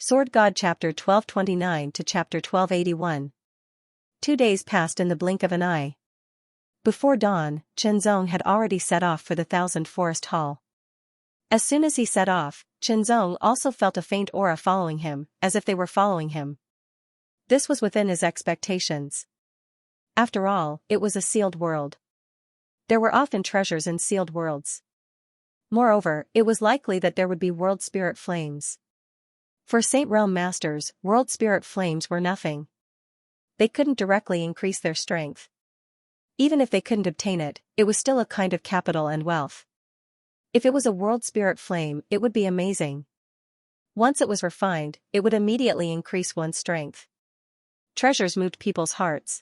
Sword God Chapter 1229 to Chapter 1281. 2 days passed in the blink of an eye. Before dawn, Qianzong had already set off for the Thousand Forest Hall. As soon as he set off, Qianzong also felt a faint aura following him, as if they were following him. This was within his expectations. After all, it was a sealed world. There were often treasures in sealed worlds. Moreover, it was likely that there would be world spirit flames. For Saint Realm Masters, world spirit flames were nothing. They couldn't directly increase their strength. Even if they couldn't obtain it, it was still a kind of capital and wealth. If it was a world spirit flame, it would be amazing. Once it was refined, it would immediately increase one's strength. Treasures moved people's hearts.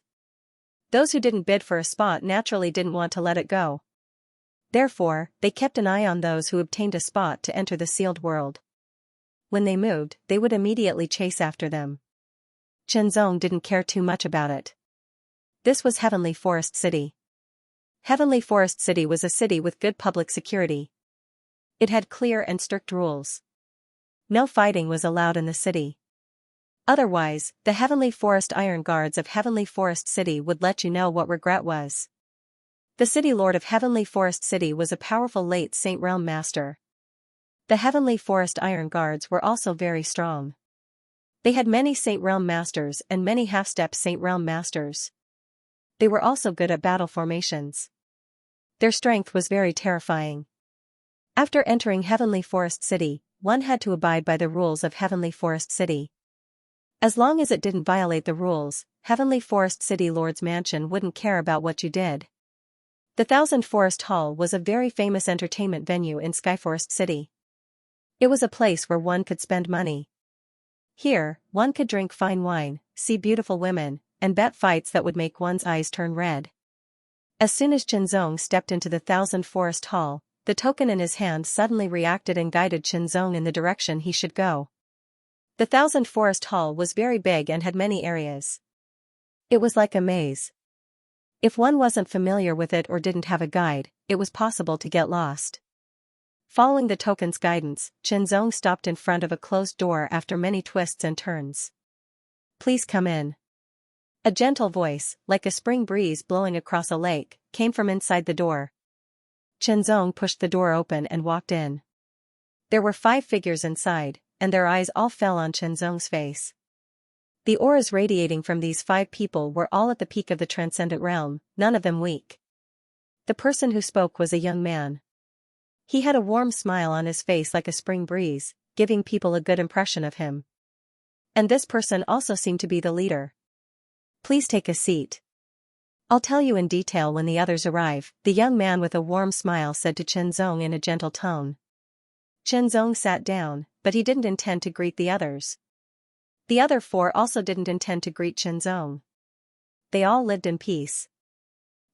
Those who didn't bid for a spot naturally didn't want to let it go. Therefore, they kept an eye on those who obtained a spot to enter the sealed world. When they moved, they would immediately chase after them. Qianzong didn't care too much about it. This was Heavenly Forest City. Heavenly Forest City was a city with good public security. It had clear and strict rules. No fighting was allowed in the city. Otherwise, the Heavenly Forest Iron Guards of Heavenly Forest City would let you know what regret was. The City Lord of Heavenly Forest City was a powerful late Saint Realm Master. The Heavenly Forest Iron Guards were also very strong. They had many Saint Realm Masters and many half-step Saint Realm Masters. They were also good at battle formations. Their strength was very terrifying. After entering Heavenly Forest City, one had to abide by the rules of Heavenly Forest City. As long as it didn't violate the rules, Heavenly Forest City Lord's Mansion wouldn't care about what you did. The Thousand Forest Hall was a very famous entertainment venue in Skyforest City. It was a place where one could spend money. Here, one could drink fine wine, see beautiful women, and bet fights that would make one's eyes turn red. As soon as Qianzong stepped into the Thousand Forest Hall, the token in his hand suddenly reacted and guided Qianzong in the direction he should go. The Thousand Forest Hall was very big and had many areas. It was like a maze. If one wasn't familiar with it or didn't have a guide, it was possible to get lost. Following the token's guidance, Qianzong stopped in front of a closed door after many twists and turns. "Please come in." A gentle voice, like a spring breeze blowing across a lake, came from inside the door. Qianzong pushed the door open and walked in. There were 5 figures inside, and their eyes all fell on Qianzong's face. The auras radiating from these 5 people were all at the peak of the transcendent realm, none of them weak. The person who spoke was a young man. He had a warm smile on his face like a spring breeze, giving people a good impression of him. And this person also seemed to be the leader. "Please take a seat. I'll tell you in detail when the others arrive," the young man with a warm smile said to Qianzong in a gentle tone. Qianzong sat down, but he didn't intend to greet the others. The other 4 also didn't intend to greet Qianzong. They all lived in peace.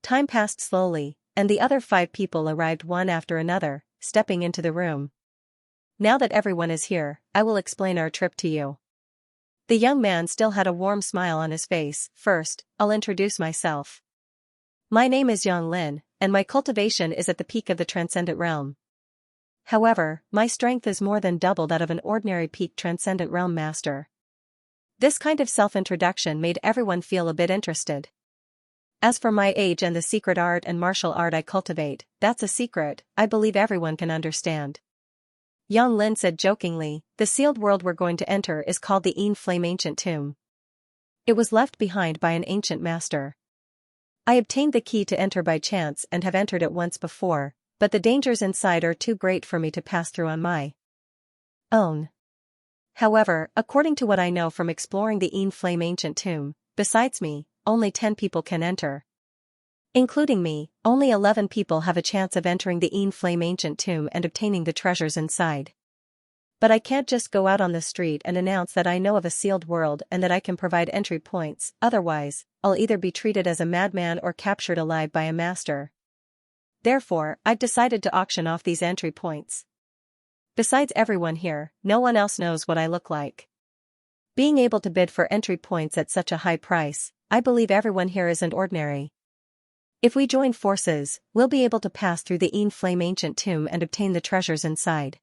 Time passed slowly, and the other 5 people arrived one after another, stepping into the room. "Now that everyone is here, I will explain our trip to you." The young man still had a warm smile on his face. "First, I'll introduce myself. My name is Yang Lin, and my cultivation is at the peak of the transcendent realm. However, my strength is more than double that of an ordinary peak transcendent realm master." This kind of self-introduction made everyone feel a bit interested. "As for my age and the secret art and martial art I cultivate, that's a secret I believe everyone can understand." Yang Lin said jokingly, "The sealed world we're going to enter is called the Een Flame Ancient Tomb. It was left behind by an ancient master. I obtained the key to enter by chance and have entered it once before, but the dangers inside are too great for me to pass through on my own. However, according to what I know from exploring the Een Flame Ancient Tomb, besides me, only 10 people can enter. Including me, only 11 people have a chance of entering the Een Flame Ancient Tomb and obtaining the treasures inside. But I can't just go out on the street and announce that I know of a sealed world and that I can provide entry points, otherwise, I'll either be treated as a madman or captured alive by a master. Therefore, I've decided to auction off these entry points. Besides everyone here, no one else knows what I look like. Being able to bid for entry points at such a high price, I believe everyone here isn't ordinary. If we join forces, we'll be able to pass through the Een Flame Ancient Tomb and obtain the treasures inside.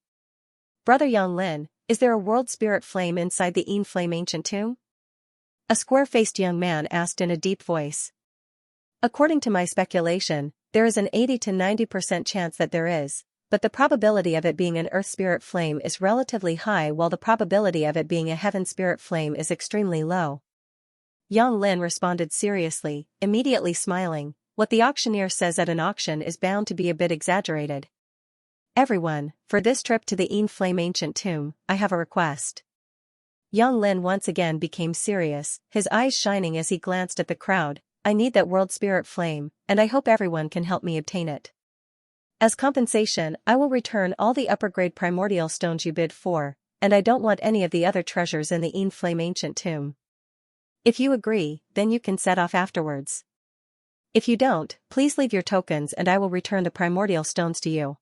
Brother Yang Lin, Is there a world spirit flame inside the Een Flame ancient tomb? A square-faced young man asked in a deep voice. According to my speculation, there is an 80 to 90% chance that there is, but the probability of it being an earth spirit flame is relatively high while the probability of it being a heaven spirit flame is extremely low. Yang Lin responded seriously, immediately smiling. What the auctioneer says at an auction is bound to be a bit exaggerated. Everyone, for this trip to the Een Flame ancient tomb, I have a request. Yang Lin once again became serious, his eyes shining as he glanced at the crowd. I need that world spirit flame, and I hope everyone can help me obtain it. As compensation, I will return all the upper-grade primordial stones you bid for, and I don't want any of the other treasures in the Een Flame ancient tomb. If you agree, then you can set off afterwards. If you don't, please leave your tokens and I will return the primordial stones to you.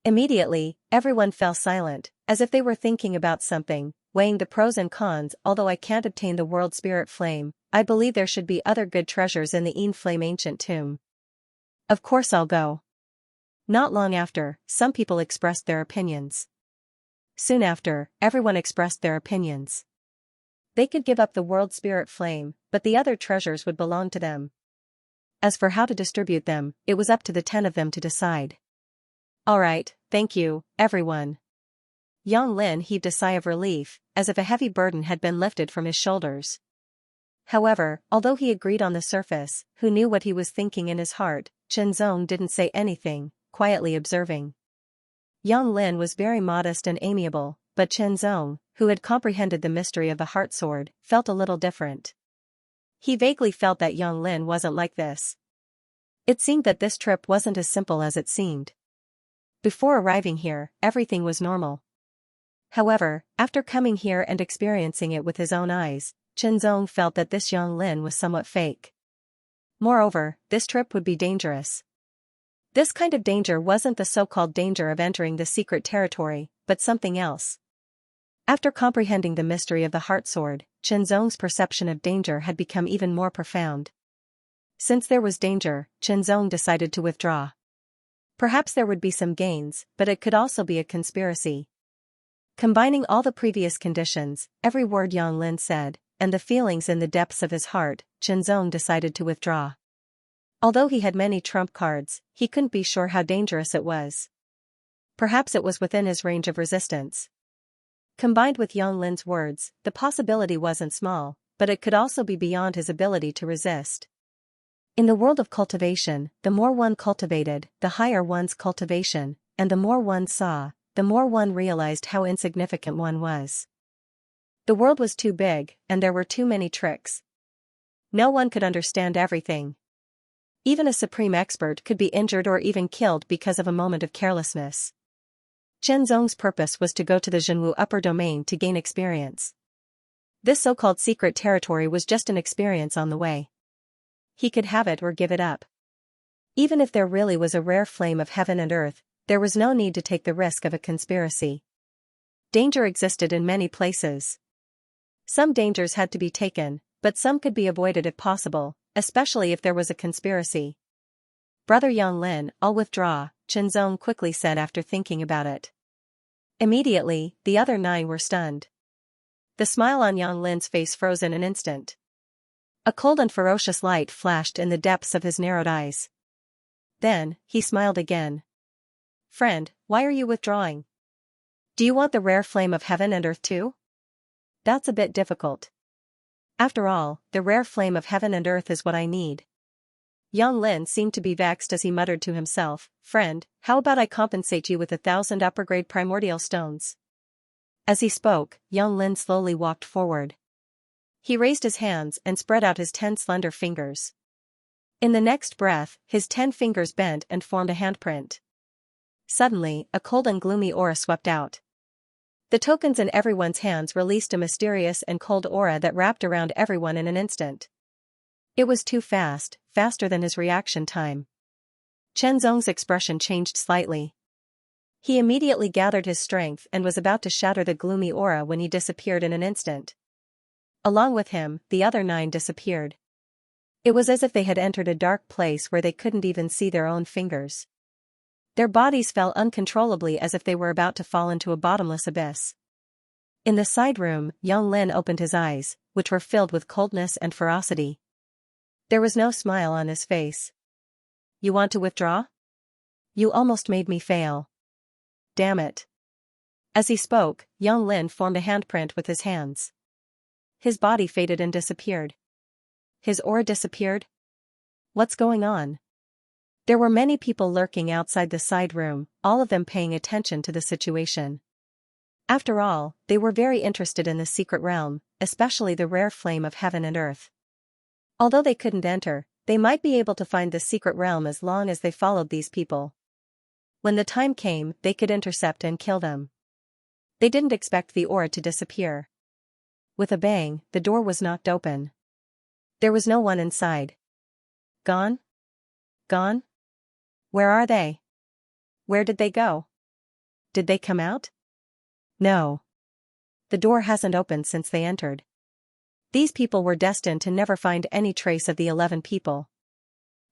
Immediately, everyone fell silent, as if they were thinking about something, weighing the pros and cons. Although I can't obtain the world spirit flame, I believe there should be other good treasures in the Een Flame ancient tomb. Of course I'll go. Not long after, some people expressed their opinions. Soon after, everyone expressed their opinions. They could give up the world spirit flame, but the other treasures would belong to them. As for how to distribute them, it was up to the 10 of them to decide. Alright, thank you, everyone. Yang Lin heaved a sigh of relief, as if a heavy burden had been lifted from his shoulders. However, although he agreed on the surface, who knew what he was thinking in his heart, Chen Zong didn't say anything, quietly observing. Yang Lin was very modest and amiable, but Chen Zong, who had comprehended the mystery of the heart sword, felt a little different. He vaguely felt that Yang Lin wasn't like this. It seemed that this trip wasn't as simple as it seemed. Before arriving here, everything was normal. However, after coming here and experiencing it with his own eyes, Chen Zong felt that this Yang Lin was somewhat fake. Moreover, this trip would be dangerous. This kind of danger wasn't the so-called danger of entering the secret territory, but something else. After comprehending the mystery of the heart sword, Chen Zong's perception of danger had become even more profound. Since there was danger, Chen Zong decided to withdraw. Perhaps there would be some gains, but it could also be a conspiracy. Combining all the previous conditions, every word Yang Lin said, and the feelings in the depths of his heart, Chen Zong decided to withdraw. Although he had many trump cards, he couldn't be sure how dangerous it was. Perhaps it was within his range of resistance. Combined with Yang Lin's words, the possibility wasn't small, but it could also be beyond his ability to resist. In the world of cultivation, the more one cultivated, the higher one's cultivation, and the more one saw, the more one realized how insignificant one was. The world was too big, and there were too many tricks. No one could understand everything. Even a supreme expert could be injured or even killed because of a moment of carelessness. Chen Zong's purpose was to go to the Zhenwu upper domain to gain experience. This so-called secret territory was just an experience on the way. He could have it or give it up. Even if there really was a rare flame of heaven and earth, there was no need to take the risk of a conspiracy. Danger existed in many places. Some dangers had to be taken, but some could be avoided if possible, especially if there was a conspiracy. Brother Yang Lin, I'll withdraw, Chen Zong quickly said after thinking about it. Immediately, the other 9 were stunned. The smile on Yang Lin's face froze in an instant. A cold and ferocious light flashed in the depths of his narrowed eyes. Then, he smiled again. Friend, why are you withdrawing? Do you want the rare flame of heaven and earth too? That's a bit difficult. After all, the rare flame of heaven and earth is what I need. Yang Lin seemed to be vexed as he muttered to himself, Friend, how about I compensate you with 1,000 upper-grade primordial stones? As he spoke, Yang Lin slowly walked forward. He raised his hands and spread out his 10 slender fingers. In the next breath, his 10 fingers bent and formed a handprint. Suddenly, a cold and gloomy aura swept out. The tokens in everyone's hands released a mysterious and cold aura that wrapped around everyone in an instant. It was too fast, faster than his reaction time. Chen Zong's expression changed slightly. He immediately gathered his strength and was about to shatter the gloomy aura when he disappeared in an instant. Along with him, the other 9 disappeared. It was as if they had entered a dark place where they couldn't even see their own fingers. Their bodies fell uncontrollably as if they were about to fall into a bottomless abyss. In the side room, Yang Lin opened his eyes, which were filled with coldness and ferocity. There was no smile on his face. You want to withdraw? You almost made me fail. Damn it. As he spoke, Yang Lin formed a handprint with his hands. His body faded and disappeared. His aura disappeared? What's going on? There were many people lurking outside the side room, all of them paying attention to the situation. After all, they were very interested in the secret realm, especially the rare flame of heaven and earth. Although they couldn't enter, they might be able to find the secret realm as long as they followed these people. When the time came, they could intercept and kill them. They didn't expect the aura to disappear. With a bang, the door was knocked open. There was no one inside. Gone? Gone? Where are they? Where did they go? Did they come out? No. The door hasn't opened since they entered. These people were destined to never find any trace of the 11 people.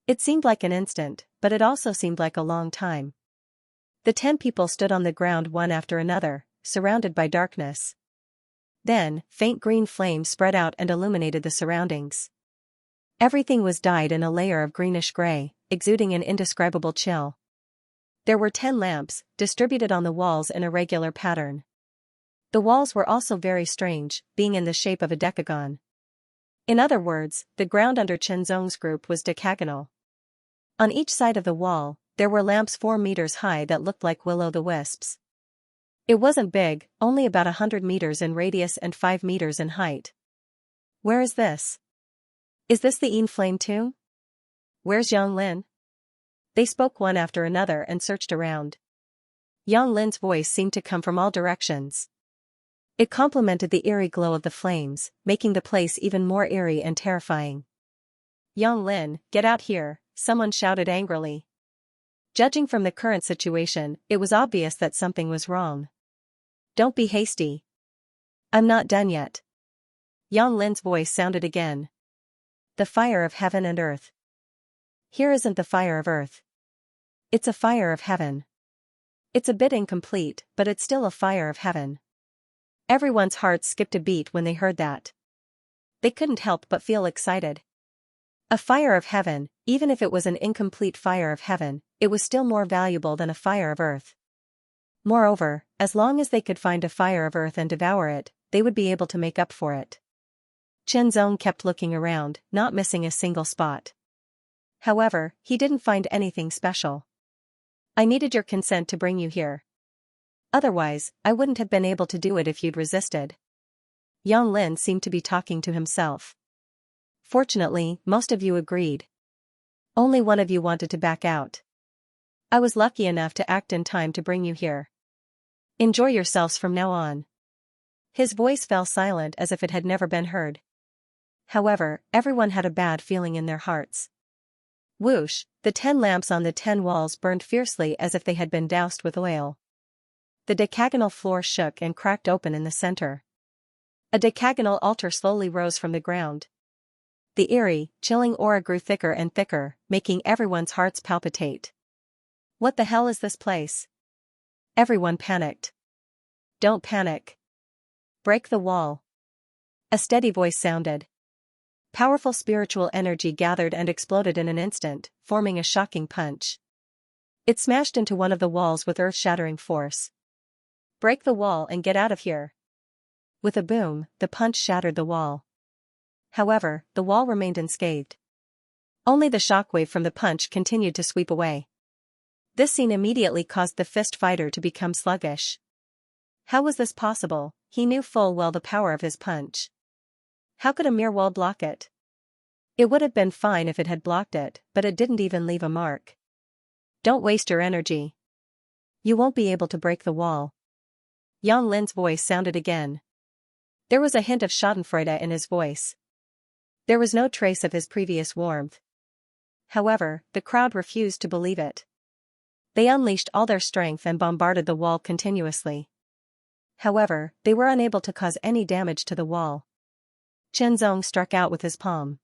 It seemed like an instant, but it also seemed like a long time. The 10 people stood on the ground one after another, surrounded by darkness. Then, faint green flames spread out and illuminated the surroundings. Everything was dyed in a layer of greenish-gray, exuding an indescribable chill. There were 10 lamps, distributed on the walls in a regular pattern. The walls were also very strange, being in the shape of a decagon. In other words, the ground under Qianzong's group was decagonal. On each side of the wall, there were lamps 4 meters high that looked like will-o'-the-wisps. It wasn't big, only about 100 meters in radius and 5 meters in height. Where is this? Is this the Yin Flame tomb? Where's Yang Lin? They spoke one after another and searched around. Yang Lin's voice seemed to come from all directions. It complemented the eerie glow of the flames, making the place even more eerie and terrifying. Yang Lin, get out here, someone shouted angrily. Judging from the current situation, it was obvious that something was wrong. Don't be hasty. I'm not done yet. Yang Lin's voice sounded again. The fire of heaven and earth. Here isn't the fire of earth. It's a fire of heaven. It's a bit incomplete, but it's still a fire of heaven. Everyone's hearts skipped a beat when they heard that. They couldn't help but feel excited. A fire of heaven, even if it was an incomplete fire of heaven, it was still more valuable than a fire of earth. Moreover, as long as they could find a fire of earth and devour it, they would be able to make up for it. Qianzong kept looking around, not missing a single spot. However, he didn't find anything special. I needed your consent to bring you here. Otherwise, I wouldn't have been able to do it if you'd resisted. Yang Lin seemed to be talking to himself. Fortunately, most of you agreed. Only one of you wanted to back out. I was lucky enough to act in time to bring you here. Enjoy yourselves from now on. His voice fell silent as if it had never been heard. However, everyone had a bad feeling in their hearts. Whoosh, the 10 lamps on the 10 walls burned fiercely as if they had been doused with oil. The decagonal floor shook and cracked open in the center. A decagonal altar slowly rose from the ground. The eerie, chilling aura grew thicker and thicker, making everyone's hearts palpitate. What the hell is this place? Everyone panicked. Don't panic. Break the wall. A steady voice sounded. Powerful spiritual energy gathered and exploded in an instant, forming a shocking punch. It smashed into one of the walls with earth-shattering force. Break the wall and get out of here. With a boom, the punch shattered the wall. However, the wall remained unscathed. Only the shockwave from the punch continued to sweep away. This scene immediately caused the fist fighter to become sluggish. How was this possible? He knew full well the power of his punch. How could a mere wall block it? It would have been fine if it had blocked it, but it didn't even leave a mark. Don't waste your energy. You won't be able to break the wall. Yang Lin's voice sounded again. There was a hint of schadenfreude in his voice. There was no trace of his previous warmth. However, the crowd refused to believe it. They unleashed all their strength and bombarded the wall continuously. However, they were unable to cause any damage to the wall. Qianzong struck out with his palm.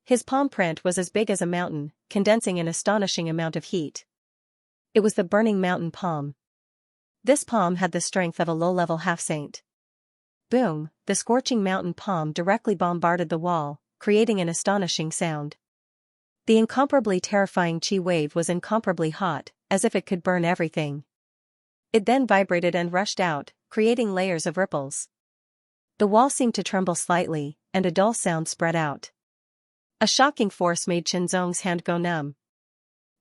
His palm print was as big as a mountain, condensing an astonishing amount of heat. It was the burning mountain palm. This palm had the strength of a low-level half-saint. Boom, the scorching mountain palm directly bombarded the wall, creating an astonishing sound. The incomparably terrifying chi wave was incomparably hot, as if it could burn everything. It then vibrated and rushed out, creating layers of ripples. The wall seemed to tremble slightly, and a dull sound spread out. A shocking force made Chenzong's hand go numb.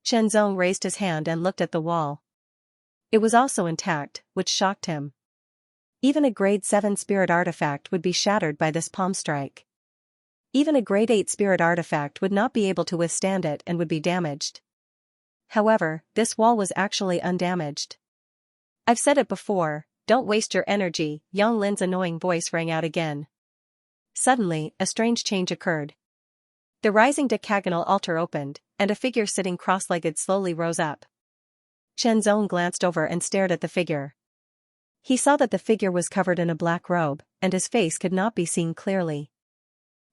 Chenzong raised his hand and looked at the wall. It was also intact, which shocked him. Even a grade 7 spirit artifact would be shattered by this palm strike. Even a grade 8 spirit artifact would not be able to withstand it and would be damaged. However, this wall was actually undamaged. I've said it before, don't waste your energy, Yang Lin's annoying voice rang out again. Suddenly, a strange change occurred. The rising decagonal altar opened, and a figure sitting cross-legged slowly rose up. Chenzong glanced over and stared at the figure. He saw that the figure was covered in a black robe, and his face could not be seen clearly.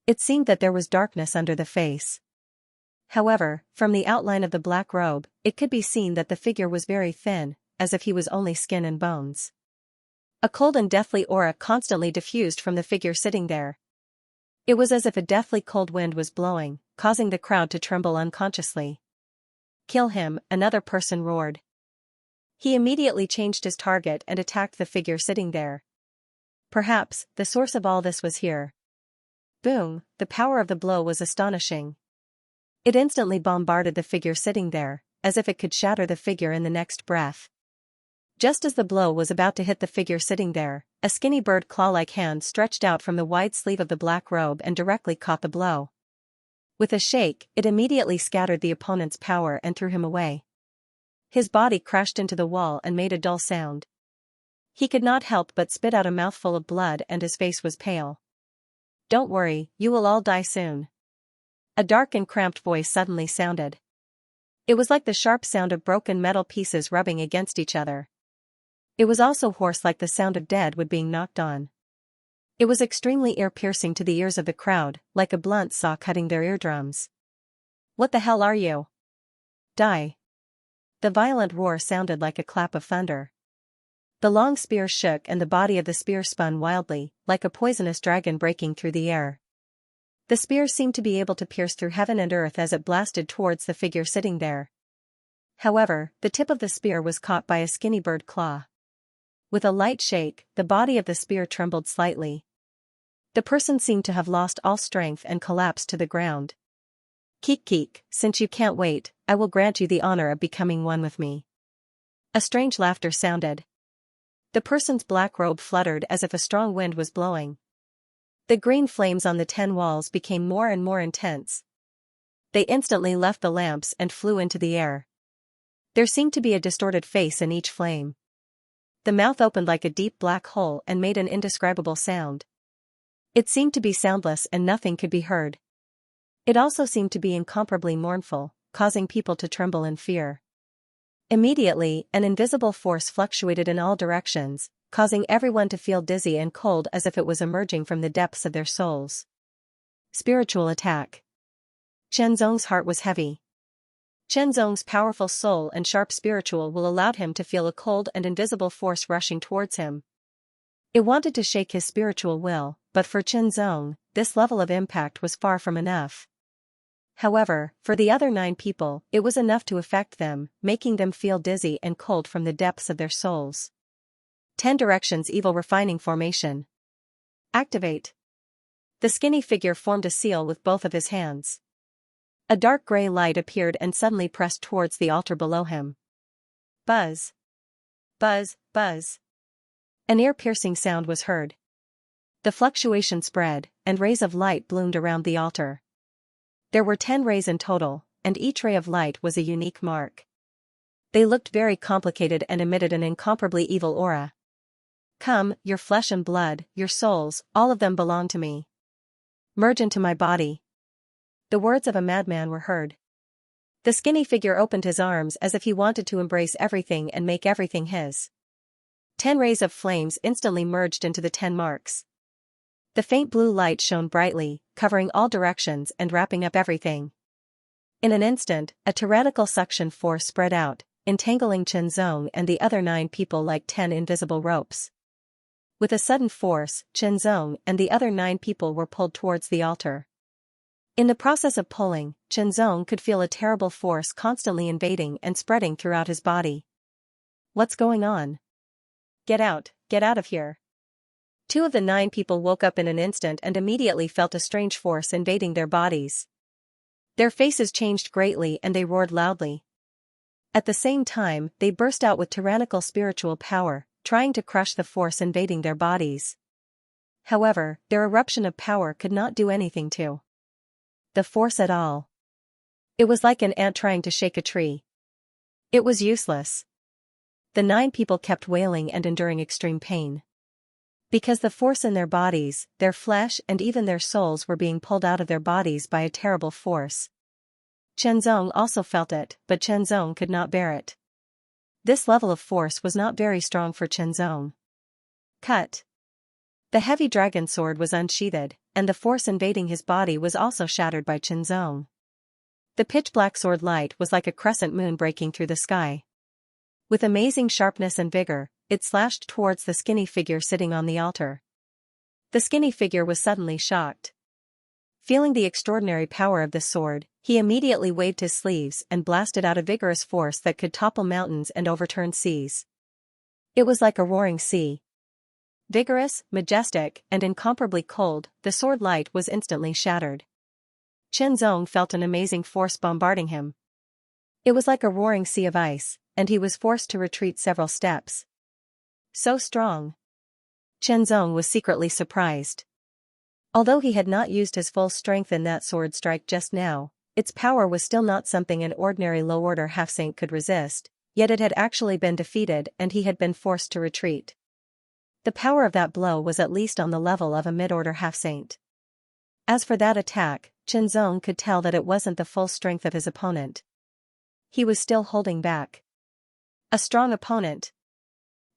It seemed that there was darkness under the face. However, from the outline of the black robe, it could be seen that the figure was very thin, as if he was only skin and bones. A cold and deathly aura constantly diffused from the figure sitting there. It was as if a deathly cold wind was blowing, causing the crowd to tremble unconsciously. "Kill him," another person roared. He immediately changed his target and attacked the figure sitting there. Perhaps, the source of all this was here. Boom, the power of the blow was astonishing. It instantly bombarded the figure sitting there, as if it could shatter the figure in the next breath. Just as the blow was about to hit the figure sitting there, a skinny bird claw-like hand stretched out from the wide sleeve of the black robe and directly caught the blow. With a shake, it immediately scattered the opponent's power and threw him away. His body crashed into the wall and made a dull sound. He could not help but spit out a mouthful of blood and his face was pale. "Don't worry, you will all die soon." A dark and cramped voice suddenly sounded. It was like the sharp sound of broken metal pieces rubbing against each other. It was also hoarse like the sound of dead wood being knocked on. It was extremely ear-piercing to the ears of the crowd, like a blunt saw cutting their eardrums. "What the hell are you? Die!" The violent roar sounded like a clap of thunder. The long spear shook and the body of the spear spun wildly, like a poisonous dragon breaking through the air. The spear seemed to be able to pierce through heaven and earth as it blasted towards the figure sitting there. However, the tip of the spear was caught by a skinny bird claw. With a light shake, the body of the spear trembled slightly. The person seemed to have lost all strength and collapsed to the ground. "Keek keek, since you can't wait, I will grant you the honor of becoming one with me." A strange laughter sounded. The person's black robe fluttered as if a strong wind was blowing. The green flames on the 10 walls became more and more intense. They instantly left the lamps and flew into the air. There seemed to be a distorted face in each flame. The mouth opened like a deep black hole and made an indescribable sound. It seemed to be soundless and nothing could be heard. It also seemed to be incomparably mournful, causing people to tremble in fear. Immediately, an invisible force fluctuated in all directions, causing everyone to feel dizzy and cold as if it was emerging from the depths of their souls. Spiritual attack. Chenzong's heart was heavy. Chenzong's powerful soul and sharp spiritual will allowed him to feel a cold and invisible force rushing towards him. It wanted to shake his spiritual will, but for Chenzong, this level of impact was far from enough. However, for the other 9 people, it was enough to affect them, making them feel dizzy and cold from the depths of their souls. 10 Directions Evil Refining Formation. Activate. The skinny figure formed a seal with both of his hands. A dark gray light appeared and suddenly pressed towards the altar below him. Buzz. Buzz, buzz. An ear-piercing sound was heard. The fluctuation spread, and rays of light bloomed around the altar. There were 10 rays in total, and each ray of light was a unique mark. They looked very complicated and emitted an incomparably evil aura. "Come, your flesh and blood, your souls, all of them belong to me. Merge into my body." The words of a madman were heard. The skinny figure opened his arms as if he wanted to embrace everything and make everything his. 10 rays of flames instantly merged into the 10 marks. The faint blue light shone brightly, covering all directions and wrapping up everything. In an instant, a tyrannical suction force spread out, entangling Chenzong and the other 9 people like 10 invisible ropes. With a sudden force, Chenzong and the other 9 people were pulled towards the altar. In the process of pulling, Chenzong could feel a terrible force constantly invading and spreading throughout his body. What's going on? Get out of here. 2 of the 9 people woke up in an instant and immediately felt a strange force invading their bodies. Their faces changed greatly and they roared loudly. At the same time, they burst out with tyrannical spiritual power, trying to crush the force invading their bodies. However, their eruption of power could not do anything to the force at all. It was like an ant trying to shake a tree. It was useless. The 9 people kept wailing and enduring extreme pain. Because the force in their bodies, their flesh and even their souls were being pulled out of their bodies by a terrible force. Chenzong also felt it, but Chenzong could not bear it. This level of force was not very strong for Chenzong. Cut. The heavy dragon sword was unsheathed, and the force invading his body was also shattered by Chenzong. The pitch-black sword light was like a crescent moon breaking through the sky. With amazing sharpness and vigor, it slashed towards the skinny figure sitting on the altar. The skinny figure was suddenly shocked. Feeling the extraordinary power of the sword, he immediately waved his sleeves and blasted out a vigorous force that could topple mountains and overturn seas. It was like a roaring sea. Vigorous, majestic, and incomparably cold, the sword light was instantly shattered. Chenzong felt an amazing force bombarding him. It was like a roaring sea of ice, and he was forced to retreat several steps. So strong. Chenzong was secretly surprised. Although he had not used his full strength in that sword strike just now, its power was still not something an ordinary low-order half-saint could resist, yet it had actually been defeated and he had been forced to retreat. The power of that blow was at least on the level of a mid-order half-saint. As for that attack, Chenzong could tell that it wasn't the full strength of his opponent. He was still holding back. A strong opponent.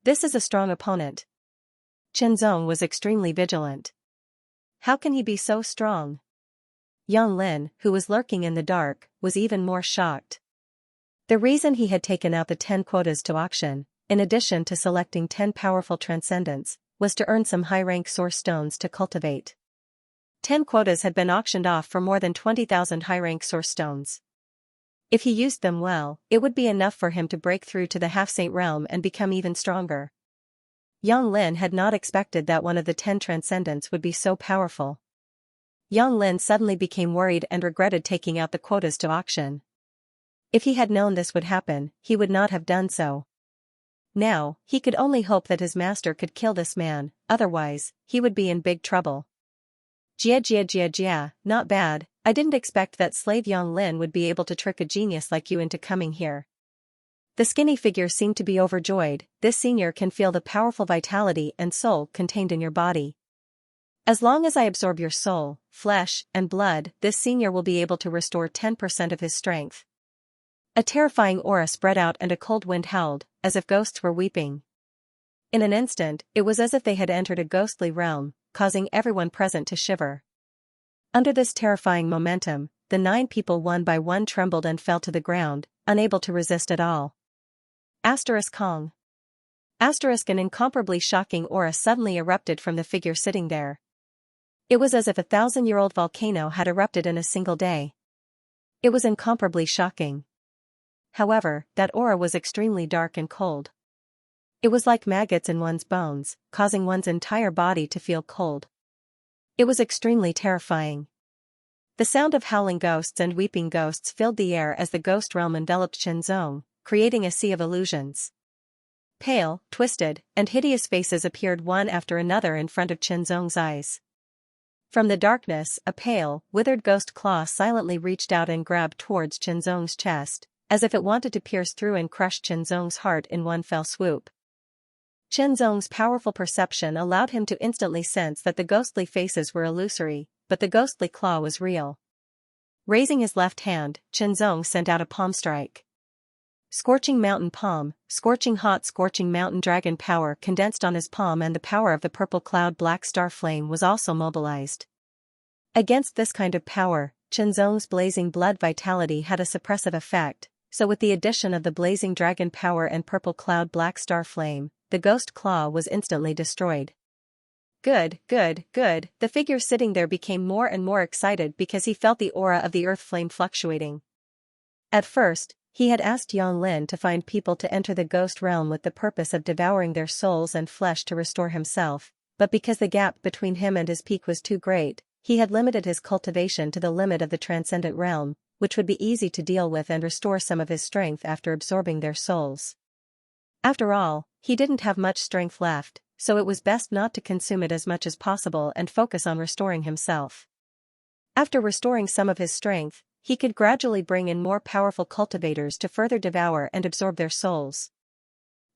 This is a strong opponent. Chenzong was extremely vigilant. How can he be so strong? Yang Lin, who was lurking in the dark, was even more shocked. The reason he had taken out the 10 quotas to auction, in addition to selecting 10 powerful transcendents, was to earn some high-rank source stones to cultivate. 10 quotas had been auctioned off for more than 20,000 high-rank source stones. If he used them well, it would be enough for him to break through to the half-saint realm and become even stronger. Yang Lin had not expected that one of the 10 transcendents would be so powerful. Yang Lin suddenly became worried and regretted taking out the quotas to auction. If he had known this would happen, he would not have done so. Now, he could only hope that his master could kill this man, otherwise, he would be in big trouble. Jia, not bad. I didn't expect that slave Yang Lin would be able to trick a genius like you into coming here. The skinny figure seemed to be overjoyed. This senior can feel the powerful vitality and soul contained in your body. As long as I absorb your soul, flesh, and blood, this senior will be able to restore 10% of his strength. A terrifying aura spread out and a cold wind howled, as if ghosts were weeping. In an instant, it was as if they had entered a ghostly realm, causing everyone present to shiver. Under this terrifying momentum, the 9 people one by one trembled and fell to the ground, unable to resist at all. Kong. An incomparably shocking aura suddenly erupted from the figure sitting there. It was as if a 1,000-year-old volcano had erupted in a single day. It was incomparably shocking. However, that aura was extremely dark and cold. It was like maggots in one's bones, causing one's entire body to feel cold. It was extremely terrifying. The sound of howling ghosts and weeping ghosts filled the air as the ghost realm enveloped Chenzong, creating a sea of illusions. Pale, twisted, and hideous faces appeared one after another in front of Chenzong's eyes. From the darkness, a pale, withered ghost claw silently reached out and grabbed towards Chenzong's chest, as if it wanted to pierce through and crush Chenzong's heart in one fell swoop. Chenzong's powerful perception allowed him to instantly sense that the ghostly faces were illusory, but the ghostly claw was real. Raising his left hand, Chenzong sent out a palm strike. Scorching mountain palm, scorching hot scorching mountain dragon power condensed on his palm, and the power of the purple cloud black star flame was also mobilized. Against this kind of power, Chenzong's blazing blood vitality had a suppressive effect, so with the addition of the blazing dragon power and purple cloud black star flame, the ghost claw was instantly destroyed. Good, good, good. The figure sitting there became more and more excited because he felt the aura of the earth flame fluctuating. At first, he had asked Yang Lin to find people to enter the ghost realm with the purpose of devouring their souls and flesh to restore himself, but because the gap between him and his peak was too great, he had limited his cultivation to the limit of the transcendent realm, which would be easy to deal with and restore some of his strength after absorbing their souls. After all, he didn't have much strength left, so it was best not to consume it as much as possible and focus on restoring himself. After restoring some of his strength, he could gradually bring in more powerful cultivators to further devour and absorb their souls.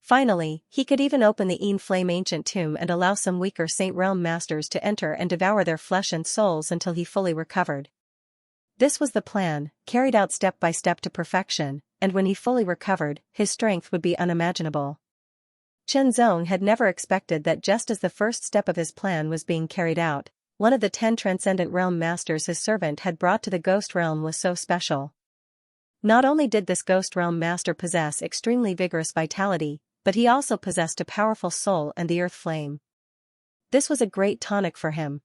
Finally, he could even open the Yin Flame ancient tomb and allow some weaker Saint Realm masters to enter and devour their flesh and souls until he fully recovered. This was the plan, carried out step by step to perfection, and when he fully recovered, his strength would be unimaginable. Chen Zong had never expected that just as the first step of his plan was being carried out, one of the 10 transcendent realm masters his servant had brought to the ghost realm was so special. Not only did this ghost realm master possess extremely vigorous vitality, but he also possessed a powerful soul and the earth flame. This was a great tonic for him.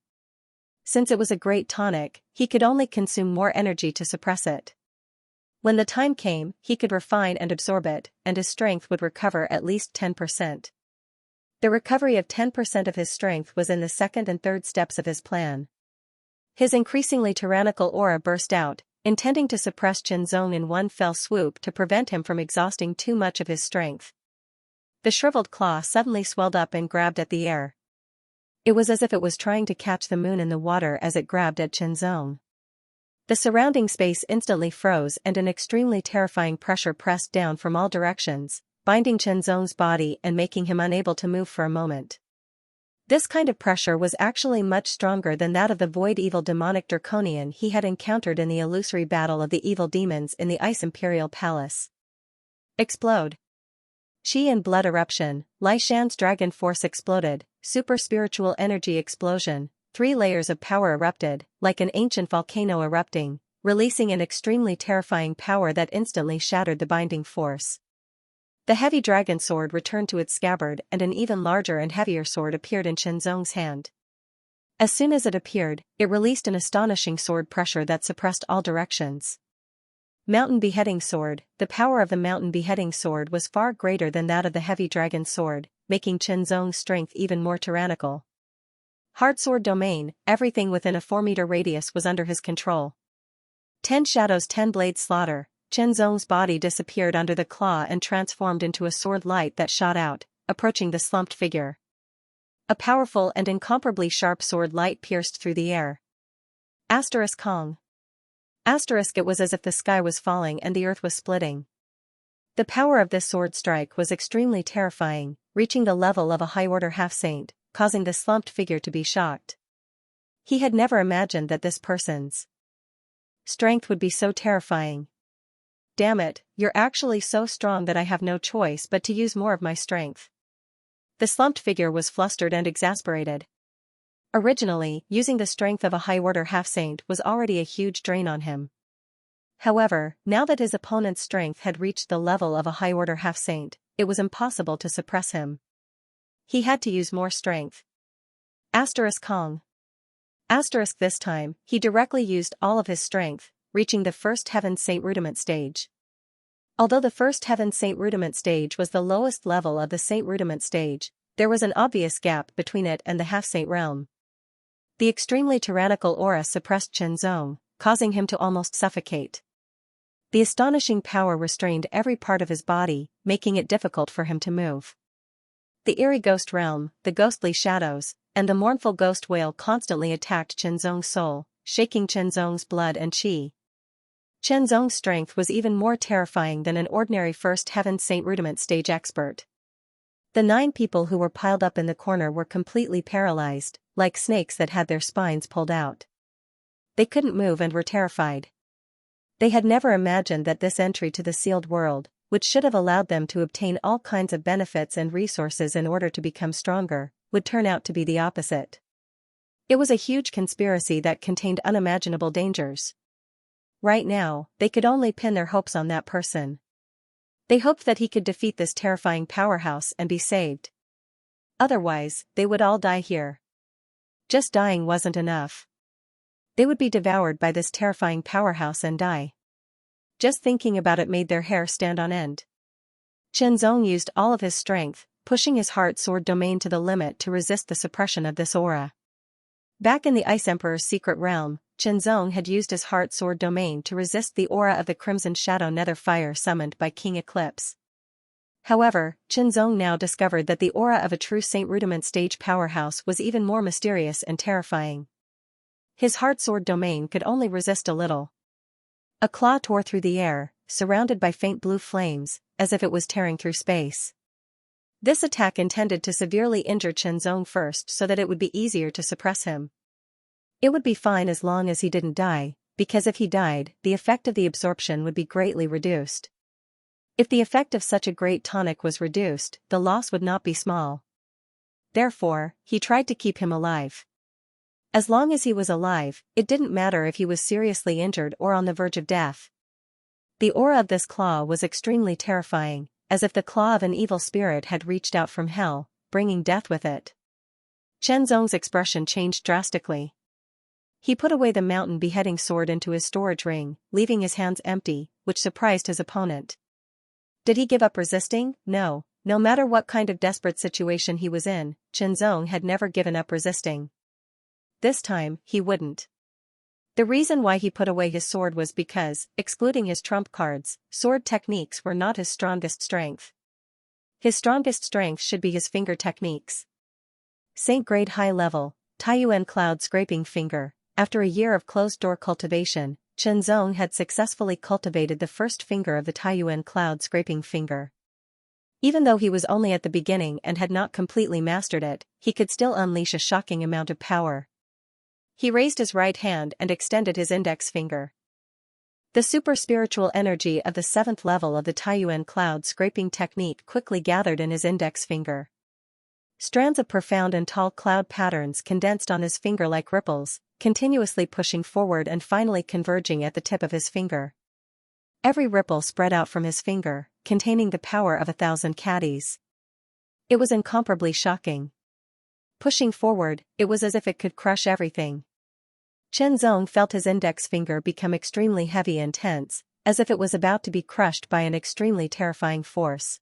Since it was a great tonic, he could only consume more energy to suppress it. When the time came, he could refine and absorb it, and his strength would recover at least 10%. The recovery of 10% of his strength was in the second and third steps of his plan. His increasingly tyrannical aura burst out, intending to suppress Chen Zong in one fell swoop to prevent him from exhausting too much of his strength. The shriveled claw suddenly swelled up and grabbed at the air. It was as if it was trying to catch the moon in the water as it grabbed at Chen Zong. The surrounding space instantly froze and an extremely terrifying pressure pressed down from all directions, binding Chen Zong's body and making him unable to move for a moment. This kind of pressure was actually much stronger than that of the void evil demonic draconian he had encountered in the illusory battle of the evil demons in the Ice Imperial Palace. Explode. Qi and blood eruption, Lai Shan's dragon force exploded, super spiritual energy explosion, 3 layers of power erupted, like an ancient volcano erupting, releasing an extremely terrifying power that instantly shattered the binding force. The heavy dragon sword returned to its scabbard and an even larger and heavier sword appeared in Chen Zong's hand. As soon as it appeared, it released an astonishing sword pressure that suppressed all directions. Mountain Beheading Sword. The power of the Mountain Beheading Sword was far greater than that of the heavy dragon sword, making Chen Zong's strength even more tyrannical. Hard Sword Domain. Everything within a 4-meter radius was under his control. 10 Shadows 10 Blades Slaughter. Chen Zong's body disappeared under the claw and transformed into a sword light that shot out, approaching the slumped figure. A powerful and incomparably sharp sword light pierced through the air. Asterisk Kong. Asterisk. It was as if the sky was falling and the earth was splitting. The power of this sword strike was extremely terrifying, reaching the level of a high-order half-saint, causing the slumped figure to be shocked. He had never imagined that this person's strength would be so terrifying. Damn it, you're actually so strong that I have no choice but to use more of my strength. The slumped figure was flustered and exasperated. Originally, using the strength of a high-order half-saint was already a huge drain on him. However, now that his opponent's strength had reached the level of a high-order half-saint, it was impossible to suppress him. He had to use more strength. Asterisk Kong. Asterisk. This time, he directly used all of his strength, reaching the first Heaven Saint Rudiment stage. Although the first Heaven Saint Rudiment stage was the lowest level of the Saint Rudiment stage, there was an obvious gap between it and the half-saint realm. The extremely tyrannical aura suppressed Chen Zong, causing him to almost suffocate. The astonishing power restrained every part of his body, making it difficult for him to move. The eerie ghost realm, the ghostly shadows, and the mournful ghost wail constantly attacked Chen Zong's soul, shaking Chen Zong's blood and qi. Chen Zong's strength was even more terrifying than an ordinary first Heaven Saint Rudiment stage expert. The 9 people who were piled up in the corner were completely paralyzed, like snakes that had their spines pulled out. They couldn't move and were terrified. They had never imagined that this entry to the sealed world, which should have allowed them to obtain all kinds of benefits and resources in order to become stronger, would turn out to be the opposite. It was a huge conspiracy that contained unimaginable dangers. Right now, they could only pin their hopes on that person. They hoped that he could defeat this terrifying powerhouse and be saved. Otherwise, they would all die here. Just dying wasn't enough. They would be devoured by this terrifying powerhouse and die. Just thinking about it made their hair stand on end. Chenzong used all of his strength, pushing his heart sword domain to the limit to resist the suppression of this aura. Back in the Ice Emperor's secret realm, Chenzong had used his heart sword domain to resist the aura of the Crimson Shadow Nether Fire summoned by King Eclipse. However, Chenzong now discovered that the aura of a true Saint Rudiment stage powerhouse was even more mysterious and terrifying. His heart sword domain could only resist a little. A claw tore through the air, surrounded by faint blue flames, as if it was tearing through space. This attack intended to severely injure Chenzong first so that it would be easier to suppress him. It would be fine as long as he didn't die, because if he died, the effect of the absorption would be greatly reduced. If the effect of such a great tonic was reduced, the loss would not be small. Therefore, he tried to keep him alive. As long as he was alive, it didn't matter if he was seriously injured or on the verge of death. The aura of this claw was extremely terrifying, as if the claw of an evil spirit had reached out from hell, bringing death with it. Chenzong's expression changed drastically. He put away the mountain beheading sword into his storage ring, leaving his hands empty, which surprised his opponent. Did he give up resisting? No. No matter what kind of desperate situation he was in, Chenzong had never given up resisting. This time, he wouldn't. The reason why he put away his sword was because, excluding his trump cards, sword techniques were not his strongest strength. His strongest strength should be his finger techniques. Saint Grade High Level, Taiyuan Cloud Scraping Finger. After a year of closed-door cultivation, Chenzong had successfully cultivated the first finger of the Taiyuan Cloud Scraping Finger. Even though he was only at the beginning and had not completely mastered it, he could still unleash a shocking amount of power. He raised his right hand and extended his index finger. The super-spiritual energy of the 7th level of the Taiyuan Cloud Scraping Technique quickly gathered in his index finger. Strands of profound and tall cloud patterns condensed on his finger like ripples, continuously pushing forward and finally converging at the tip of his finger. Every ripple spread out from his finger, containing the power of 1,000 caddies. It was incomparably shocking. Pushing forward, it was as if it could crush everything. Chenzong felt his index finger become extremely heavy and tense, as if it was about to be crushed by an extremely terrifying force.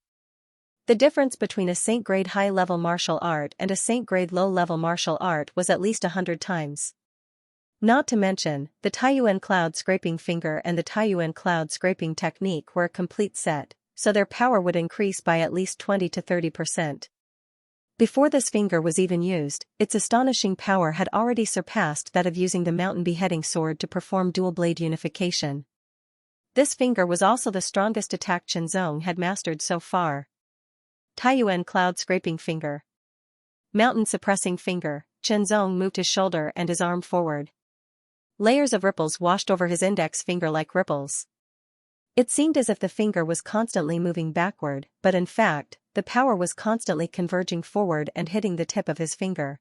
The difference between a Saint Grade high-level martial art and a Saint Grade low-level martial art was at least 100 times. Not to mention, the Taiyuan Cloud Scraping Finger and the Taiyuan Cloud Scraping Technique were a complete set, so their power would increase by at least 20 to 30%. Before this finger was even used, its astonishing power had already surpassed that of using the mountain beheading sword to perform dual-blade unification. This finger was also the strongest attack Chenzong had mastered so far. Taiyuan Cloud Scraping Finger. Mountain Suppressing Finger. Chenzong moved his shoulder and his arm forward. Layers of ripples washed over his index finger like ripples. It seemed as if the finger was constantly moving backward, but in fact, the power was constantly converging forward and hitting the tip of his finger.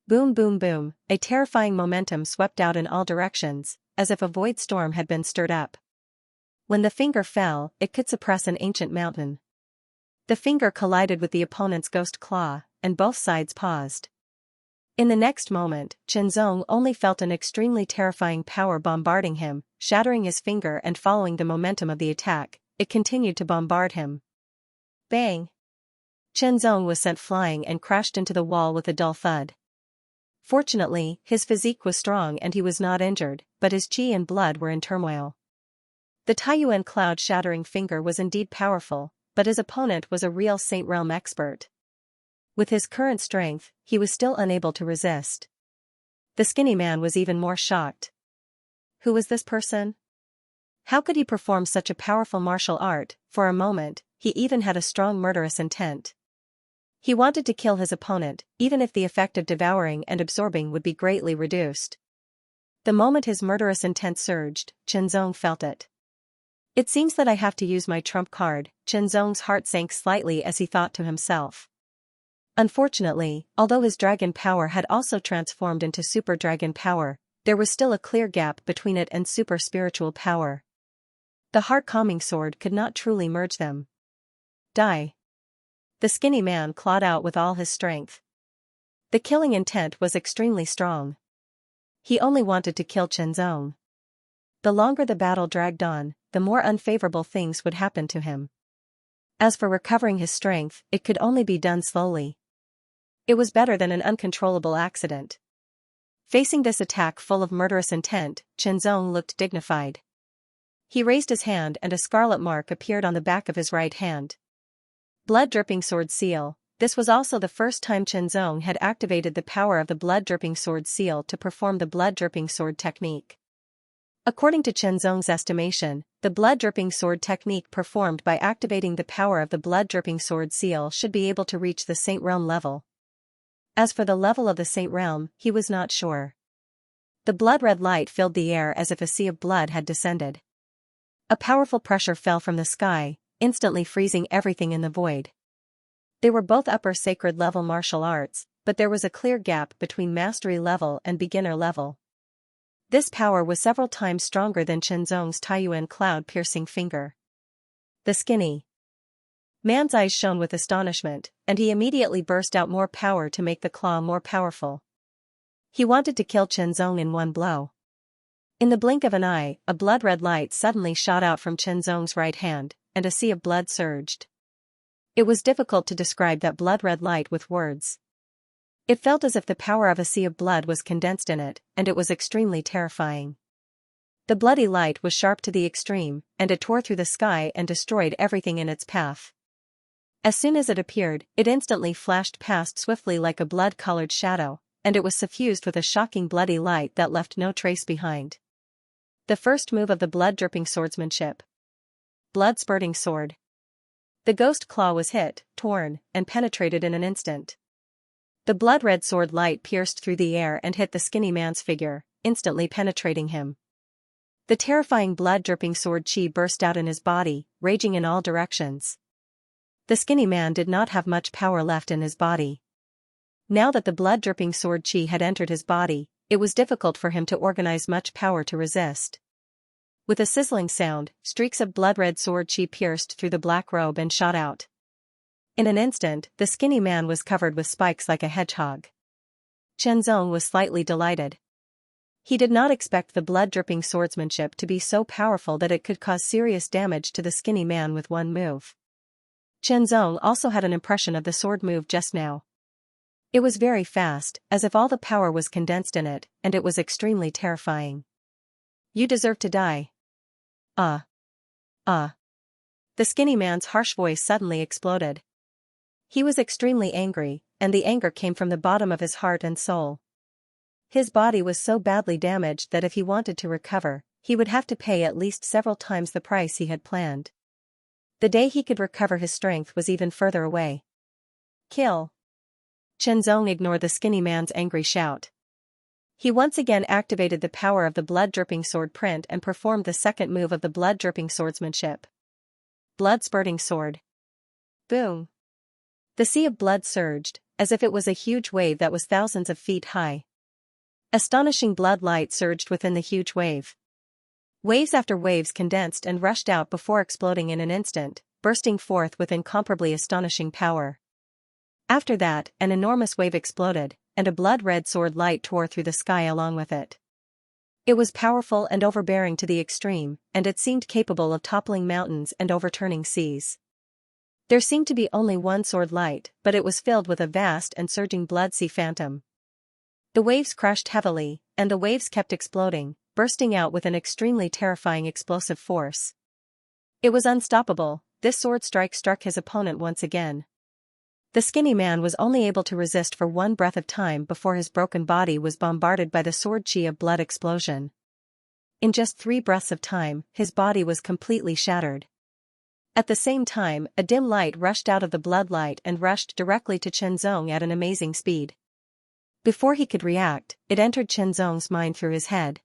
Boom boom boom, a terrifying momentum swept out in all directions, as if a void storm had been stirred up. When the finger fell, it could suppress an ancient mountain. The finger collided with the opponent's ghost claw, and both sides paused. In the next moment, Chenzong only felt an extremely terrifying power bombarding him, shattering his finger and following the momentum of the attack, it continued to bombard him. Bang! Chenzong was sent flying and crashed into the wall with a dull thud. Fortunately, his physique was strong and he was not injured, but his chi and blood were in turmoil. The Taiyuan Cloud Shattering Finger was indeed powerful, but his opponent was a real Saint Realm expert. With his current strength, he was still unable to resist. The skinny man was even more shocked. Who was this person? How could he perform such a powerful martial art? For a moment, he even had a strong murderous intent. He wanted to kill his opponent, even if the effect of devouring and absorbing would be greatly reduced. The moment his murderous intent surged, Chenzong felt it. It seems that I have to use my trump card. Chenzong's heart sank slightly as he thought to himself. Unfortunately, although his dragon power had also transformed into super dragon power, there was still a clear gap between it and super spiritual power. The heart-calming sword could not truly merge them. Die. The skinny man clawed out with all his strength. The killing intent was extremely strong. He only wanted to kill Chenzong. The longer the battle dragged on, the more unfavorable things would happen to him. As for recovering his strength, it could only be done slowly. It was better than an uncontrollable accident. Facing this attack full of murderous intent, Chenzong looked dignified. He raised his hand and a scarlet mark appeared on the back of his right hand. Blood-dripping sword seal. This was also the first time Chenzong had activated the power of the blood-dripping sword seal to perform the blood-dripping sword technique. According to Chenzong's estimation, the blood-dripping sword technique performed by activating the power of the blood-dripping sword seal should be able to reach the Saint Realm level. As for the level of the Saint Realm, he was not sure. The blood-red light filled the air as if a sea of blood had descended. A powerful pressure fell from the sky, instantly freezing everything in the void. They were both upper sacred level martial arts, but there was a clear gap between mastery level and beginner level. This power was several times stronger than Chenzong's Taiyuan cloud-piercing finger. The skinny man's eyes shone with astonishment, and he immediately burst out more power to make the claw more powerful. He wanted to kill Chenzong in one blow. In the blink of an eye, a blood-red light suddenly shot out from Chenzong's right hand, and a sea of blood surged. It was difficult to describe that blood-red light with words. It felt as if the power of a sea of blood was condensed in it, and it was extremely terrifying. The bloody light was sharp to the extreme, and it tore through the sky and destroyed everything in its path. As soon as it appeared, it instantly flashed past swiftly like a blood-colored shadow, and it was suffused with a shocking bloody light that left no trace behind. The first move of the blood-dripping swordsmanship. Blood-spurting sword. The ghost claw was hit, torn, and penetrated in an instant. The blood-red sword light pierced through the air and hit the skinny man's figure, instantly penetrating him. The terrifying blood-dripping sword chi burst out in his body, raging in all directions. The skinny man did not have much power left in his body. Now that the blood-dripping sword chi had entered his body, it was difficult for him to organize much power to resist. With a sizzling sound, streaks of blood-red sword chi pierced through the black robe and shot out. In an instant, the skinny man was covered with spikes like a hedgehog. Chenzong was slightly delighted. He did not expect the blood-dripping swordsmanship to be so powerful that it could cause serious damage to the skinny man with one move. Chenzong also had an impression of the sword move just now. It was very fast, as if all the power was condensed in it, and it was extremely terrifying. You deserve to die. The skinny man's harsh voice suddenly exploded. He was extremely angry, and the anger came from the bottom of his heart and soul. His body was so badly damaged that if he wanted to recover, he would have to pay at least several times the price he had planned. The day he could recover his strength was even further away. Kill. Chenzong ignored the skinny man's angry shout. He once again activated the power of the blood-dripping sword print and performed the second move of the blood-dripping swordsmanship. Blood-spurting sword. Boom. The sea of blood surged, as if it was a huge wave that was thousands of feet high. Astonishing blood light surged within the huge wave. Waves after waves condensed and rushed out before exploding in an instant, bursting forth with incomparably astonishing power. After that, an enormous wave exploded, and a blood-red sword light tore through the sky along with it. It was powerful and overbearing to the extreme, and it seemed capable of toppling mountains and overturning seas. There seemed to be only one sword light, but it was filled with a vast and surging blood sea phantom. The waves crashed heavily, and the waves kept exploding, bursting out with an extremely terrifying explosive force. It was unstoppable. This sword strike struck his opponent once again. The skinny man was only able to resist for one breath of time before his broken body was bombarded by the sword chi of blood explosion. In just 3 breaths of time, his body was completely shattered. At the same time, a dim light rushed out of the blood light and rushed directly to Chenzong at an amazing speed. Before he could react, it entered Chenzong's mind through his head.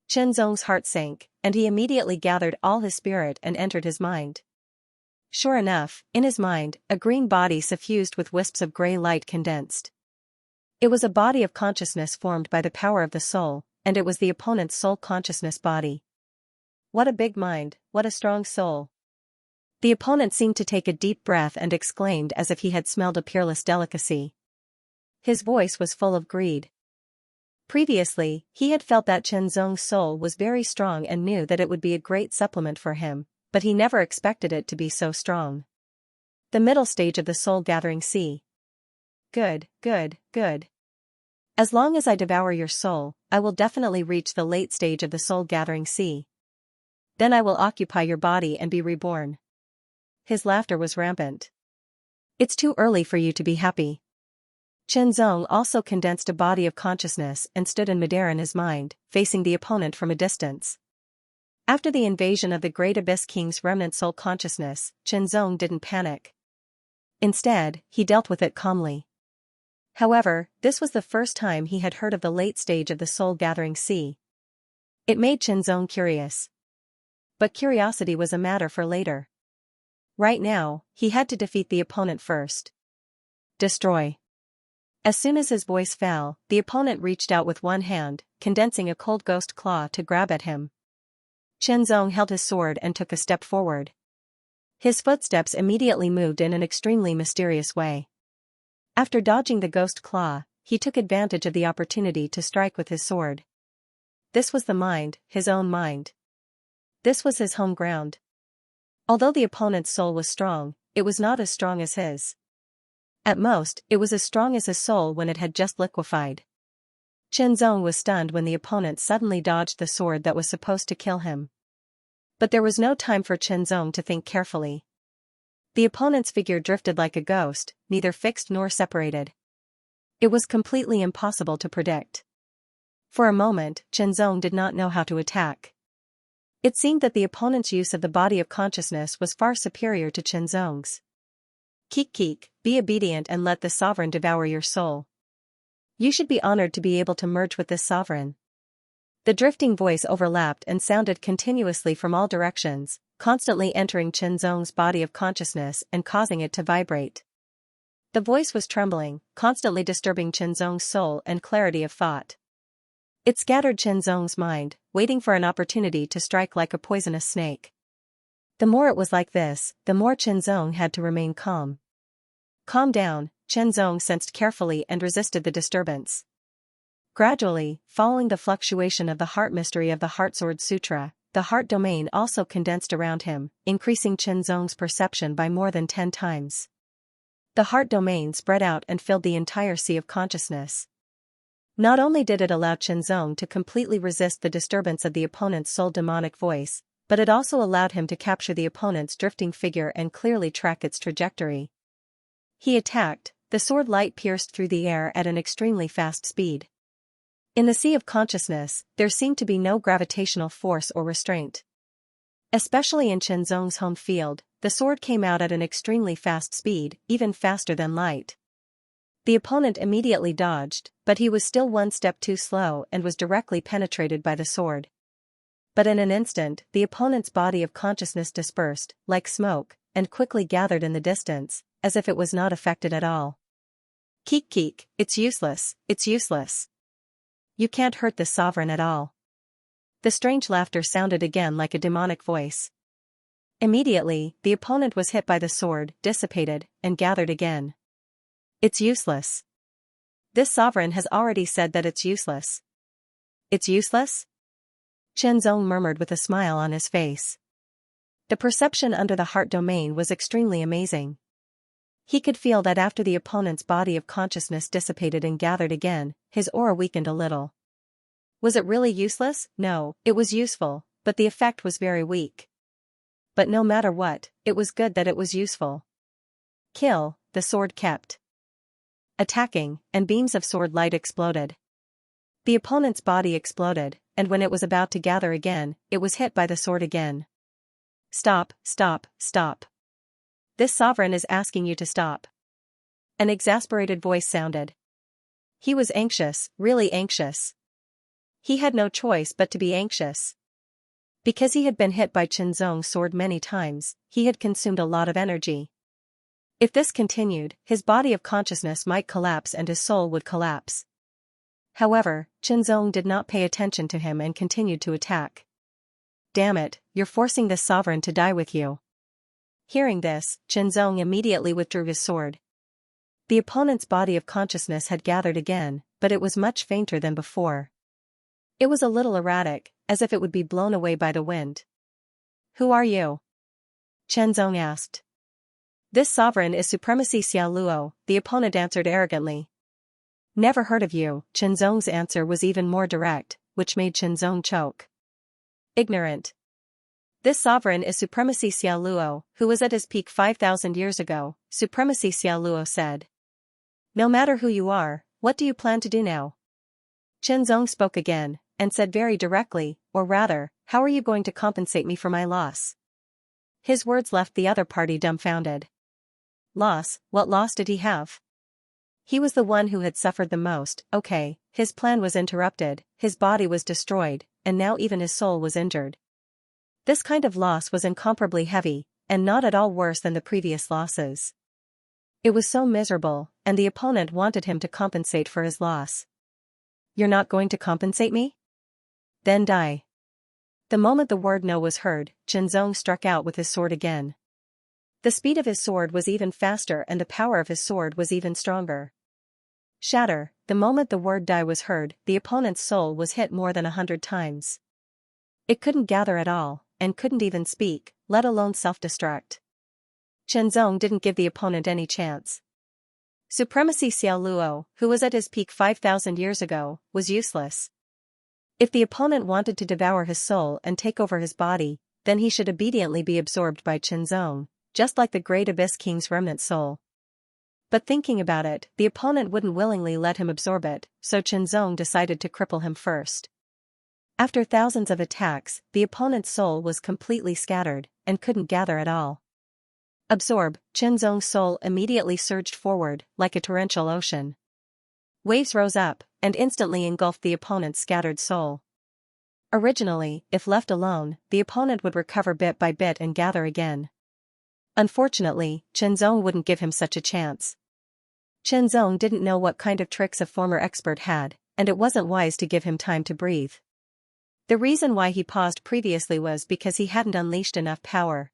Chenzong's heart sank, and he immediately gathered all his spirit and entered his mind. Sure enough, in his mind, a green body suffused with wisps of gray light condensed. It was a body of consciousness formed by the power of the soul, and it was the opponent's soul consciousness body. What a big mind, what a strong soul. The opponent seemed to take a deep breath and exclaimed as if he had smelled a peerless delicacy. His voice was full of greed. Previously, he had felt that Chen Zong's soul was very strong and knew that it would be a great supplement for him, but he never expected it to be so strong. The middle stage of the soul-gathering sea. Good, good, good. As long as I devour your soul, I will definitely reach the late stage of the soul-gathering sea. Then I will occupy your body and be reborn. His laughter was rampant. It's too early for you to be happy. Chen Zong also condensed a body of consciousness and stood in midair in his mind, facing the opponent from a distance. After the invasion of the Great Abyss King's remnant soul consciousness, Chen Zong didn't panic. Instead, he dealt with it calmly. However, this was the first time he had heard of the late stage of the soul-gathering sea. It made Chen Zong curious. But curiosity was a matter for later. Right now, he had to defeat the opponent first. Destroy. As soon as his voice fell, the opponent reached out with one hand, condensing a cold ghost claw to grab at him. Chen Zong held his sword and took a step forward. His footsteps immediately moved in an extremely mysterious way. After dodging the ghost claw, he took advantage of the opportunity to strike with his sword. This was the mind, his own mind. This was his home ground. Although the opponent's soul was strong, it was not as strong as his. At most, it was as strong as his soul when it had just liquefied. Chen Zong was stunned when the opponent suddenly dodged the sword that was supposed to kill him. But there was no time for Chen Zong to think carefully. The opponent's figure drifted like a ghost, neither fixed nor separated. It was completely impossible to predict. For a moment, Chen Zong did not know how to attack. It seemed that the opponent's use of the body of consciousness was far superior to Chen Zong's. Keek, be obedient and let the sovereign devour your soul. You should be honored to be able to merge with this sovereign. The drifting voice overlapped and sounded continuously from all directions, constantly entering Chen Zong's body of consciousness and causing it to vibrate. The voice was trembling, constantly disturbing Chen Zong's soul and clarity of thought. It scattered Chen Zong's mind, waiting for an opportunity to strike like a poisonous snake. The more it was like this, the more Chen Zong had to remain calm. Calm down, Chen Zong sensed carefully and resisted the disturbance. Gradually, following the fluctuation of the heart mystery of the Heart Sword Sutra, the heart domain also condensed around him, increasing Chen Zong's perception by more than 10 times. The heart domain spread out and filled the entire sea of consciousness. Not only did it allow Chen Zong to completely resist the disturbance of the opponent's soul demonic voice, but it also allowed him to capture the opponent's drifting figure and clearly track its trajectory. He attacked, the sword light pierced through the air at an extremely fast speed. In the sea of consciousness, there seemed to be no gravitational force or restraint. Especially in Chen Zong's home field, the sword came out at an extremely fast speed, even faster than light. The opponent immediately dodged, but he was still one step too slow and was directly penetrated by the sword. But in an instant, the opponent's body of consciousness dispersed, like smoke, and quickly gathered in the distance, as if it was not affected at all. Keek, it's useless, it's useless. You can't hurt this sovereign at all. The strange laughter sounded again like a demonic voice. Immediately, the opponent was hit by the sword, dissipated, and gathered again. It's useless. This sovereign has already said that it's useless. It's useless? Chen Zong murmured with a smile on his face. The perception under the heart domain was extremely amazing. He could feel that after the opponent's body of consciousness dissipated and gathered again, his aura weakened a little. Was it really useless? No, it was useful, but the effect was very weak. But no matter what, it was good that it was useful. Kill, the sword kept attacking, and beams of sword light exploded. The opponent's body exploded, and when it was about to gather again, it was hit by the sword again. Stop. This sovereign is asking you to stop. An exasperated voice sounded. He was anxious, really anxious. He had no choice but to be anxious. Because he had been hit by Chen Zong's sword many times, he had consumed a lot of energy. If this continued, his body of consciousness might collapse and his soul would collapse. However, Chen Zong did not pay attention to him and continued to attack. Damn it, you're forcing this sovereign to die with you. Hearing this, Chen Zong immediately withdrew his sword. The opponent's body of consciousness had gathered again, but it was much fainter than before. It was a little erratic, as if it would be blown away by the wind. "Who are you?" Chen Zong asked. "This sovereign is Supremacy Xiao Luo," the opponent answered arrogantly. "Never heard of you." Chen Zong's answer was even more direct, which made Chen Zong choke. "Ignorant. This sovereign is Supremacy Xiao Luo, who was at his peak 5,000 years ago," Supremacy Xiao Luo said. "No matter who you are, what do you plan to do now?" Chen Zong spoke again, and said very directly, "Or rather, how are you going to compensate me for my loss?" His words left the other party dumbfounded. Loss? What loss did he have? He was the one who had suffered the most. Okay, his plan was interrupted, his body was destroyed, and now even his soul was injured. This kind of loss was incomparably heavy, and not at all worse than the previous losses. It was so miserable, and the opponent wanted him to compensate for his loss. "You're not going to compensate me? Then die." The moment the word no was heard, Chen Zong struck out with his sword again. The speed of his sword was even faster and the power of his sword was even stronger. Shatter. The moment the word die was heard, the opponent's soul was hit more than 100 times. It couldn't gather at all, and couldn't even speak, let alone self-destruct. Chen Zong didn't give the opponent any chance. Supremacy Xiao Luo, who was at his peak 5,000 years ago, was useless. If the opponent wanted to devour his soul and take over his body, then he should obediently be absorbed by Chen Zong, just like the Great Abyss King's remnant soul. But thinking about it, the opponent wouldn't willingly let him absorb it, so Chen Zong decided to cripple him first. After thousands of attacks, the opponent's soul was completely scattered, and couldn't gather at all. Absorb. Chen Zong's soul immediately surged forward, like a torrential ocean. Waves rose up, and instantly engulfed the opponent's scattered soul. Originally, if left alone, the opponent would recover bit by bit and gather again. Unfortunately, Chen Zong wouldn't give him such a chance. Chen Zong didn't know what kind of tricks a former expert had, and it wasn't wise to give him time to breathe. The reason why he paused previously was because he hadn't unleashed enough power.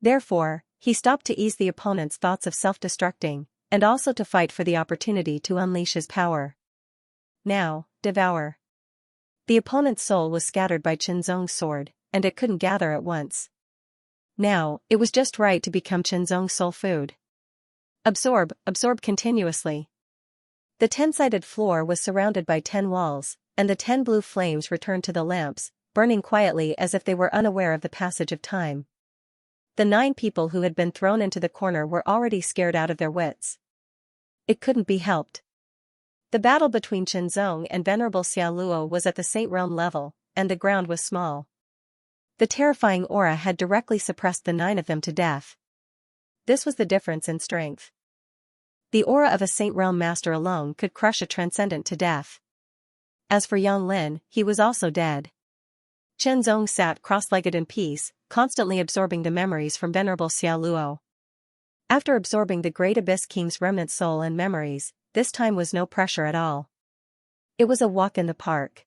Therefore, he stopped to ease the opponent's thoughts of self-destructing, and also to fight for the opportunity to unleash his power. Now, devour. The opponent's soul was scattered by Chen Zong's sword, and it couldn't gather at once. Now, it was just right to become Chen Zong's soul food. Absorb, absorb continuously. The 10-sided floor was surrounded by 10 walls, and the 10 blue flames returned to the lamps, burning quietly as if they were unaware of the passage of time. The 9 people who had been thrown into the corner were already scared out of their wits. It couldn't be helped. The battle between Chen Zong and Venerable Xiao Luo was at the Saint Realm level, and the ground was small. The terrifying aura had directly suppressed the 9 of them to death. This was the difference in strength. The aura of a Saint Realm master alone could crush a transcendent to death. As for Yang Lin, he was also dead. Chen Zong sat cross-legged in peace, constantly absorbing the memories from Venerable Xiao Luo. After absorbing the Great Abyss King's remnant soul and memories, this time was no pressure at all. It was a walk in the park.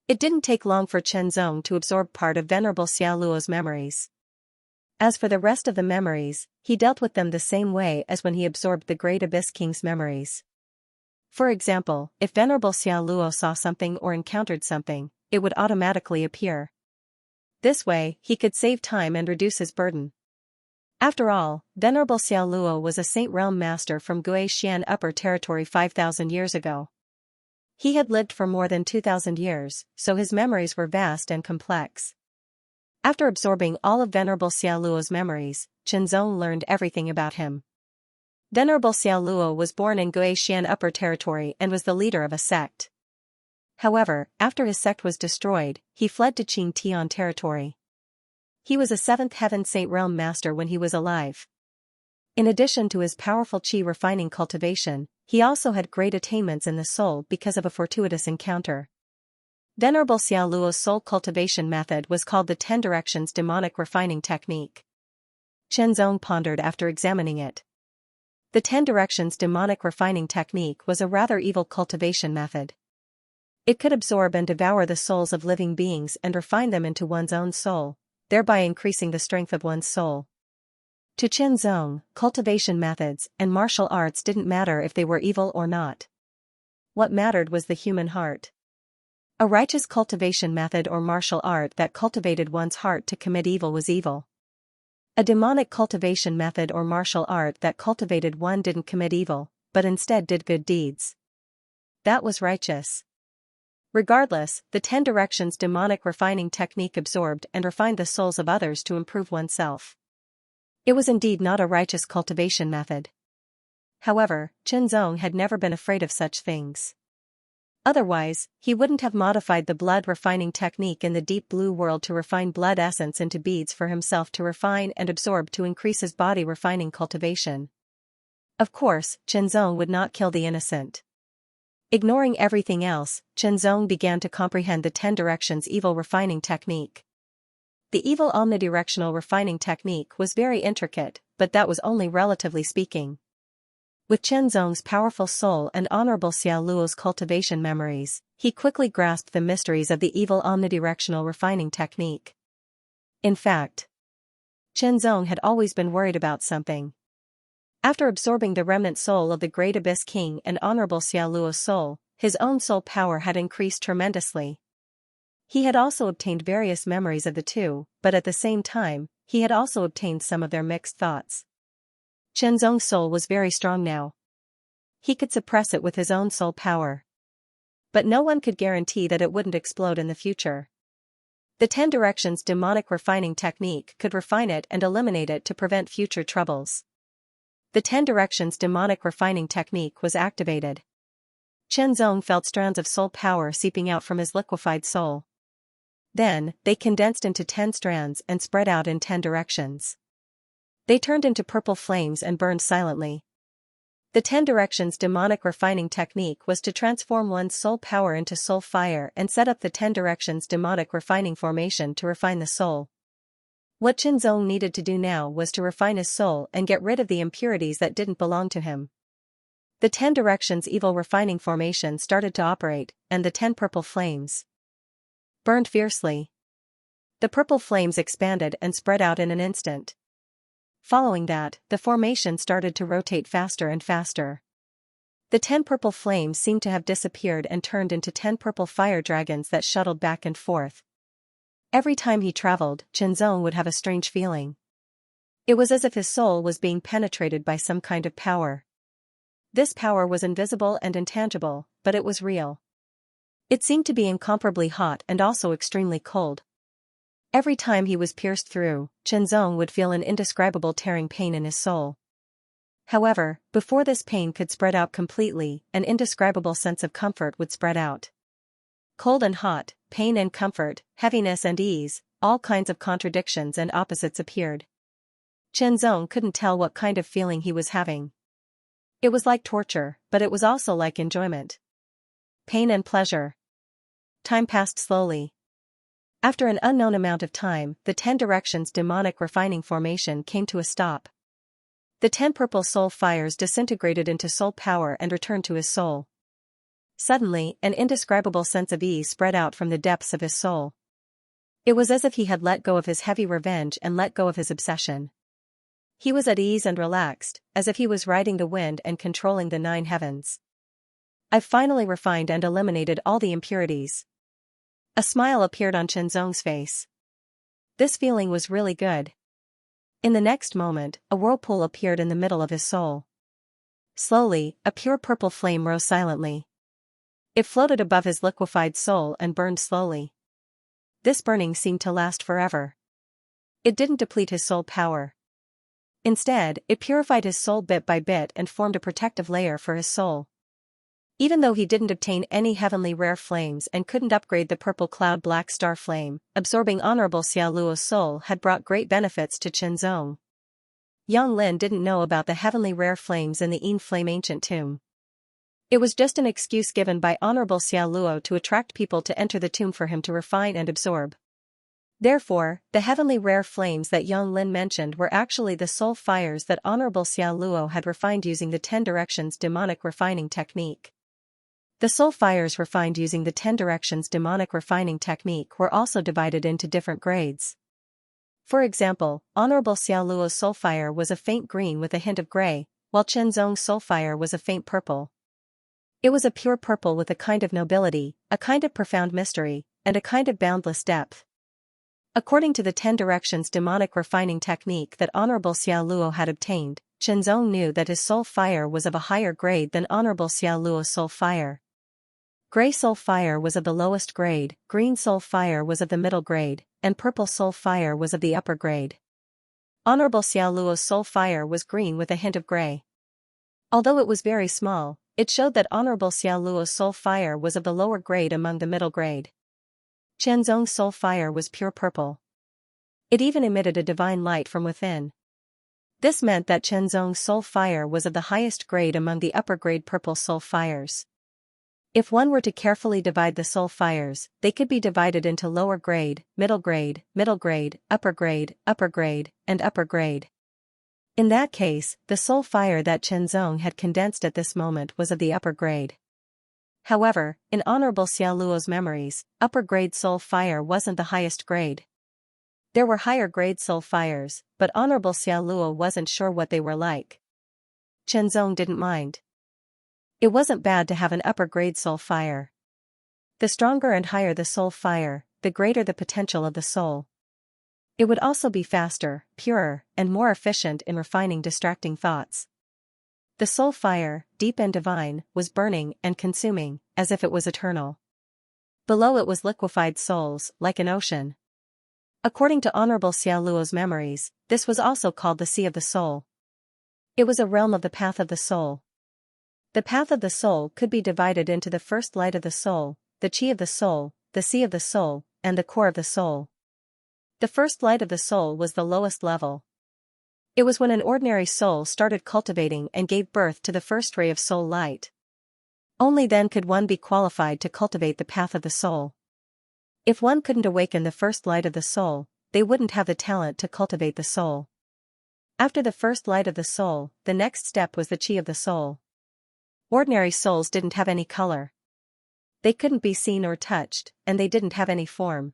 It didn't take long for Chen Zong to absorb part of Venerable Xiao Luo's memories. As for the rest of the memories, he dealt with them the same way as when he absorbed the Great Abyss King's memories. For example, if Venerable Xiao Luo saw something or encountered something, it would automatically appear. This way, he could save time and reduce his burden. After all, Venerable Xiao Luo was a Saint Realm master from Guixian Upper Territory 5,000 years ago. He had lived for more than 2,000 years, so his memories were vast and complex. After absorbing all of Venerable Xiao Luo's memories, Chen Zong learned everything about him. Venerable Xiao Luo was born in Guixian Upper Territory and was the leader of a sect. However, after his sect was destroyed, he fled to Qing Tian Territory. He was a 7th Heaven Saint Realm master when he was alive. In addition to his powerful qi refining cultivation, he also had great attainments in the soul because of a fortuitous encounter. Venerable Xiao Luo's soul cultivation method was called the 10 Directions Demonic Refining Technique. Chen Zong pondered after examining it. The 10 Directions Demonic Refining Technique was a rather evil cultivation method. It could absorb and devour the souls of living beings and refine them into one's own soul, thereby increasing the strength of one's soul. To Qianzong, cultivation methods and martial arts didn't matter if they were evil or not. What mattered was the human heart. A righteous cultivation method or martial art that cultivated one's heart to commit evil was evil. A demonic cultivation method or martial art that cultivated one didn't commit evil, but instead did good deeds. That was righteous. Regardless, the 10 directions demonic refining technique absorbed and refined the souls of others to improve oneself. It was indeed not a righteous cultivation method. However, Qianzong had never been afraid of such things. Otherwise, he wouldn't have modified the blood refining technique in the deep blue world to refine blood essence into beads for himself to refine and absorb to increase his body refining cultivation. Of course, Qianzong would not kill the innocent. Ignoring everything else, Qianzong began to comprehend the 10 directions evil refining technique. The evil omnidirectional refining technique was very intricate, but that was only relatively speaking. With Qianzong's powerful soul and Honorable Xiao Luo's cultivation memories, he quickly grasped the mysteries of the evil omnidirectional refining technique. In fact, Qianzong had always been worried about something. After absorbing the remnant soul of the Great Abyss King and Honorable Xiao Luo's soul, his own soul power had increased tremendously. He had also obtained various memories of the two, but at the same time, he had also obtained some of their mixed thoughts. Qianzong's soul was very strong now. He could suppress it with his own soul power. But no one could guarantee that it wouldn't explode in the future. The 10 directions demonic refining technique could refine it and eliminate it to prevent future troubles. The 10 directions demonic refining technique was activated. Qianzong felt strands of soul power seeping out from his liquefied soul. Then, they condensed into 10 strands and spread out in 10 directions. They turned into purple flames and burned silently. The 10 directions demonic refining technique was to transform one's soul power into soul fire and set up the 10 directions demonic refining formation to refine the soul. What Qianzong needed to do now was to refine his soul and get rid of the impurities that didn't belong to him. The 10 directions evil refining formation started to operate, and the 10 purple flames burned fiercely. The purple flames expanded and spread out in an instant. Following that, the formation started to rotate faster and faster. The 10 purple flames seemed to have disappeared and turned into 10 purple fire dragons that shuttled back and forth. Every time he traveled, Qianzong would have a strange feeling. It was as if his soul was being penetrated by some kind of power. This power was invisible and intangible, but it was real. It seemed to be incomparably hot and also extremely cold. Every time he was pierced through, Qianzong would feel an indescribable tearing pain in his soul. However, before this pain could spread out completely, an indescribable sense of comfort would spread out. Cold and hot, pain and comfort, heaviness and ease, all kinds of contradictions and opposites appeared. Qianzong couldn't tell what kind of feeling he was having. It was like torture, but it was also like enjoyment. Pain and pleasure. Time passed slowly. After an unknown amount of time, the 10 directions demonic refining formation came to a stop. The 10 purple soul fires disintegrated into soul power and returned to his soul. Suddenly, an indescribable sense of ease spread out from the depths of his soul. It was as if he had let go of his heavy revenge and let go of his obsession. He was at ease and relaxed, as if he was riding the wind and controlling the 9 heavens. I've finally refined and eliminated all the impurities. A smile appeared on Qianzong's face. This feeling was really good. In the next moment, a whirlpool appeared in the middle of his soul. Slowly, a pure purple flame rose silently. It floated above his liquefied soul and burned slowly. This burning seemed to last forever. It didn't deplete his soul power. Instead, it purified his soul bit by bit and formed a protective layer for his soul. Even though he didn't obtain any heavenly rare flames and couldn't upgrade the purple cloud black star flame, absorbing Honorable Xiao Luo's soul had brought great benefits to Qianzong. Yang Lin didn't know about the heavenly rare flames in the Yin Flame ancient tomb. It was just an excuse given by Honorable Xiao Luo to attract people to enter the tomb for him to refine and absorb. Therefore, the heavenly rare flames that Yang Lin mentioned were actually the soul fires that Honorable Xiao Luo had refined using the 10 directions demonic refining technique. The soul fires refined using the 10 directions demonic refining technique were also divided into different grades. For example, Honorable Xiaoluo's soul fire was a faint green with a hint of gray, while Chen Zong's soul fire was a faint purple. It was a pure purple with a kind of nobility, a kind of profound mystery, and a kind of boundless depth. According to the 10 directions demonic refining technique that Honorable Xiaoluo had obtained, Chen Zong knew that his soul fire was of a higher grade than Honorable Xiaoluo's soul fire. Gray soul fire was of the lowest grade, green soul fire was of the middle grade, and purple soul fire was of the upper grade. Honorable Xiaoluo's soul fire was green with a hint of gray. Although it was very small, it showed that Honorable Xiaoluo's soul fire was of the lower grade among the middle grade. Chen Zong's soul fire was pure purple. It even emitted a divine light from within. This meant that Chen Zong's soul fire was of the highest grade among the upper grade purple soul fires. If one were to carefully divide the soul fires, they could be divided into lower grade, upper grade, and upper grade. In that case, the soul fire that Chen Zong had condensed at this moment was of the upper grade. However, in Honorable Xiaoluo's memories, upper grade soul fire wasn't the highest grade. There were higher grade soul fires, but Honorable Xiaoluo wasn't sure what they were like. Chen Zong didn't mind. It wasn't bad to have an upper grade soul fire. The stronger and higher the soul fire, the greater the potential of the soul. It would also be faster, purer, and more efficient in refining distracting thoughts. The soul fire, deep and divine, was burning and consuming, as if it was eternal. Below it was liquefied souls, like an ocean. According to Honorable Xiaoluo's memories, this was also called the Sea of the Soul. It was a realm of the path of the soul. The path of the soul could be divided into the first light of the soul, the chi of the soul, the sea of the soul, and the core of the soul. The first light of the soul was the lowest level. It was when an ordinary soul started cultivating and gave birth to the first ray of soul light. Only then could one be qualified to cultivate the path of the soul. If one couldn't awaken the first light of the soul, they wouldn't have the talent to cultivate the soul. After the first light of the soul, the next step was the chi of the soul. Ordinary souls didn't have any color. They couldn't be seen or touched, and they didn't have any form.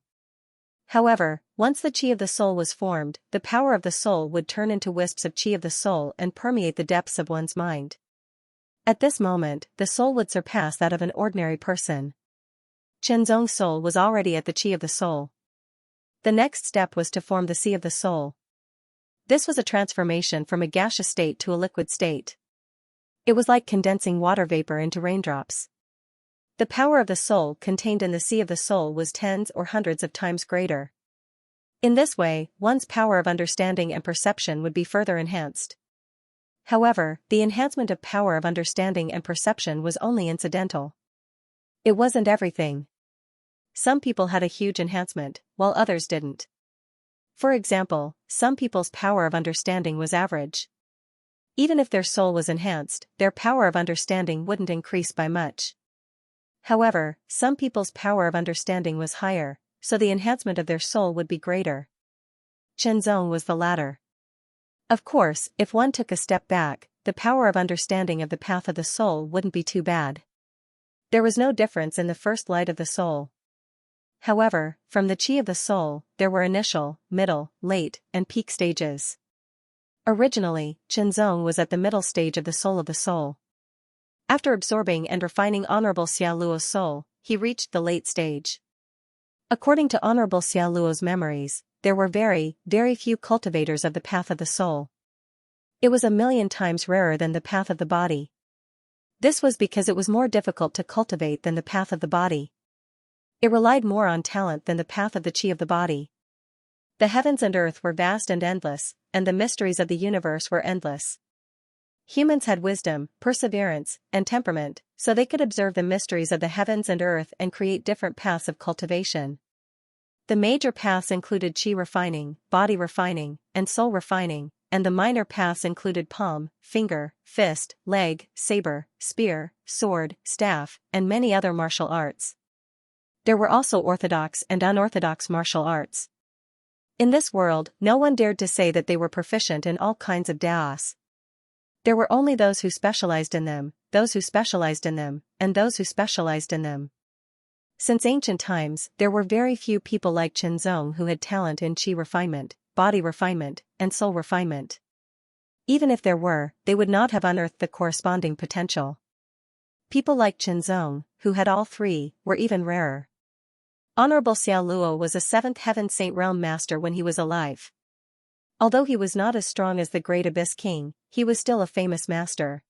However, once the chi of the soul was formed, the power of the soul would turn into wisps of chi of the soul and permeate the depths of one's mind. At this moment, the soul would surpass that of an ordinary person. Chen Zong's soul was already at the chi of the soul. The next step was to form the sea of the soul. This was a transformation from a gaseous state to a liquid state. It was like condensing water vapor into raindrops. The power of the soul contained in the sea of the soul was tens or hundreds of times greater. In this way, one's power of understanding and perception would be further enhanced. However, the enhancement of power of understanding and perception was only incidental. It wasn't everything. Some people had a huge enhancement, while others didn't. For example, some people's power of understanding was average. Even if their soul was enhanced, their power of understanding wouldn't increase by much. However, some people's power of understanding was higher, so the enhancement of their soul would be greater. Chen Zong was the latter. Of course, if one took a step back, the power of understanding of the path of the soul wouldn't be too bad. There was no difference in the first light of the soul. However, from the chi of the soul, there were initial, middle, late, and peak stages. Originally, Chen Zong was at the middle stage of the soul of the soul. After absorbing and refining Honorable Xiaoluo's soul, he reached the late stage. According to Honorable Xiaoluo's memories, there were very, very few cultivators of the path of the soul. It was 1,000,000 times rarer than the path of the body. This was because it was more difficult to cultivate than the path of the body. It relied more on talent than the path of the chi of the body. The heavens and earth were vast and endless, and the mysteries of the universe were endless. Humans had wisdom, perseverance, and temperament, so they could observe the mysteries of the heavens and earth and create different paths of cultivation. The major paths included chi refining, body refining, and soul refining, and the minor paths included palm, finger, fist, leg, saber, spear, sword, staff, and many other martial arts. There were also orthodox and unorthodox martial arts. In this world, no one dared to say that they were proficient in all kinds of daos. There were only those who specialized in them, those who specialized in them, and those who specialized in them. Since ancient times, there were very few people like Qianzong who had talent in qi refinement, body refinement, and soul refinement. Even if there were, they would not have unearthed the corresponding potential. People like Qianzong, who had all three, were even rarer. Honorable Xiao Luo was a seventh heaven saint realm master when he was alive. Although he was not as strong as the great Abyss King, he was still a famous master.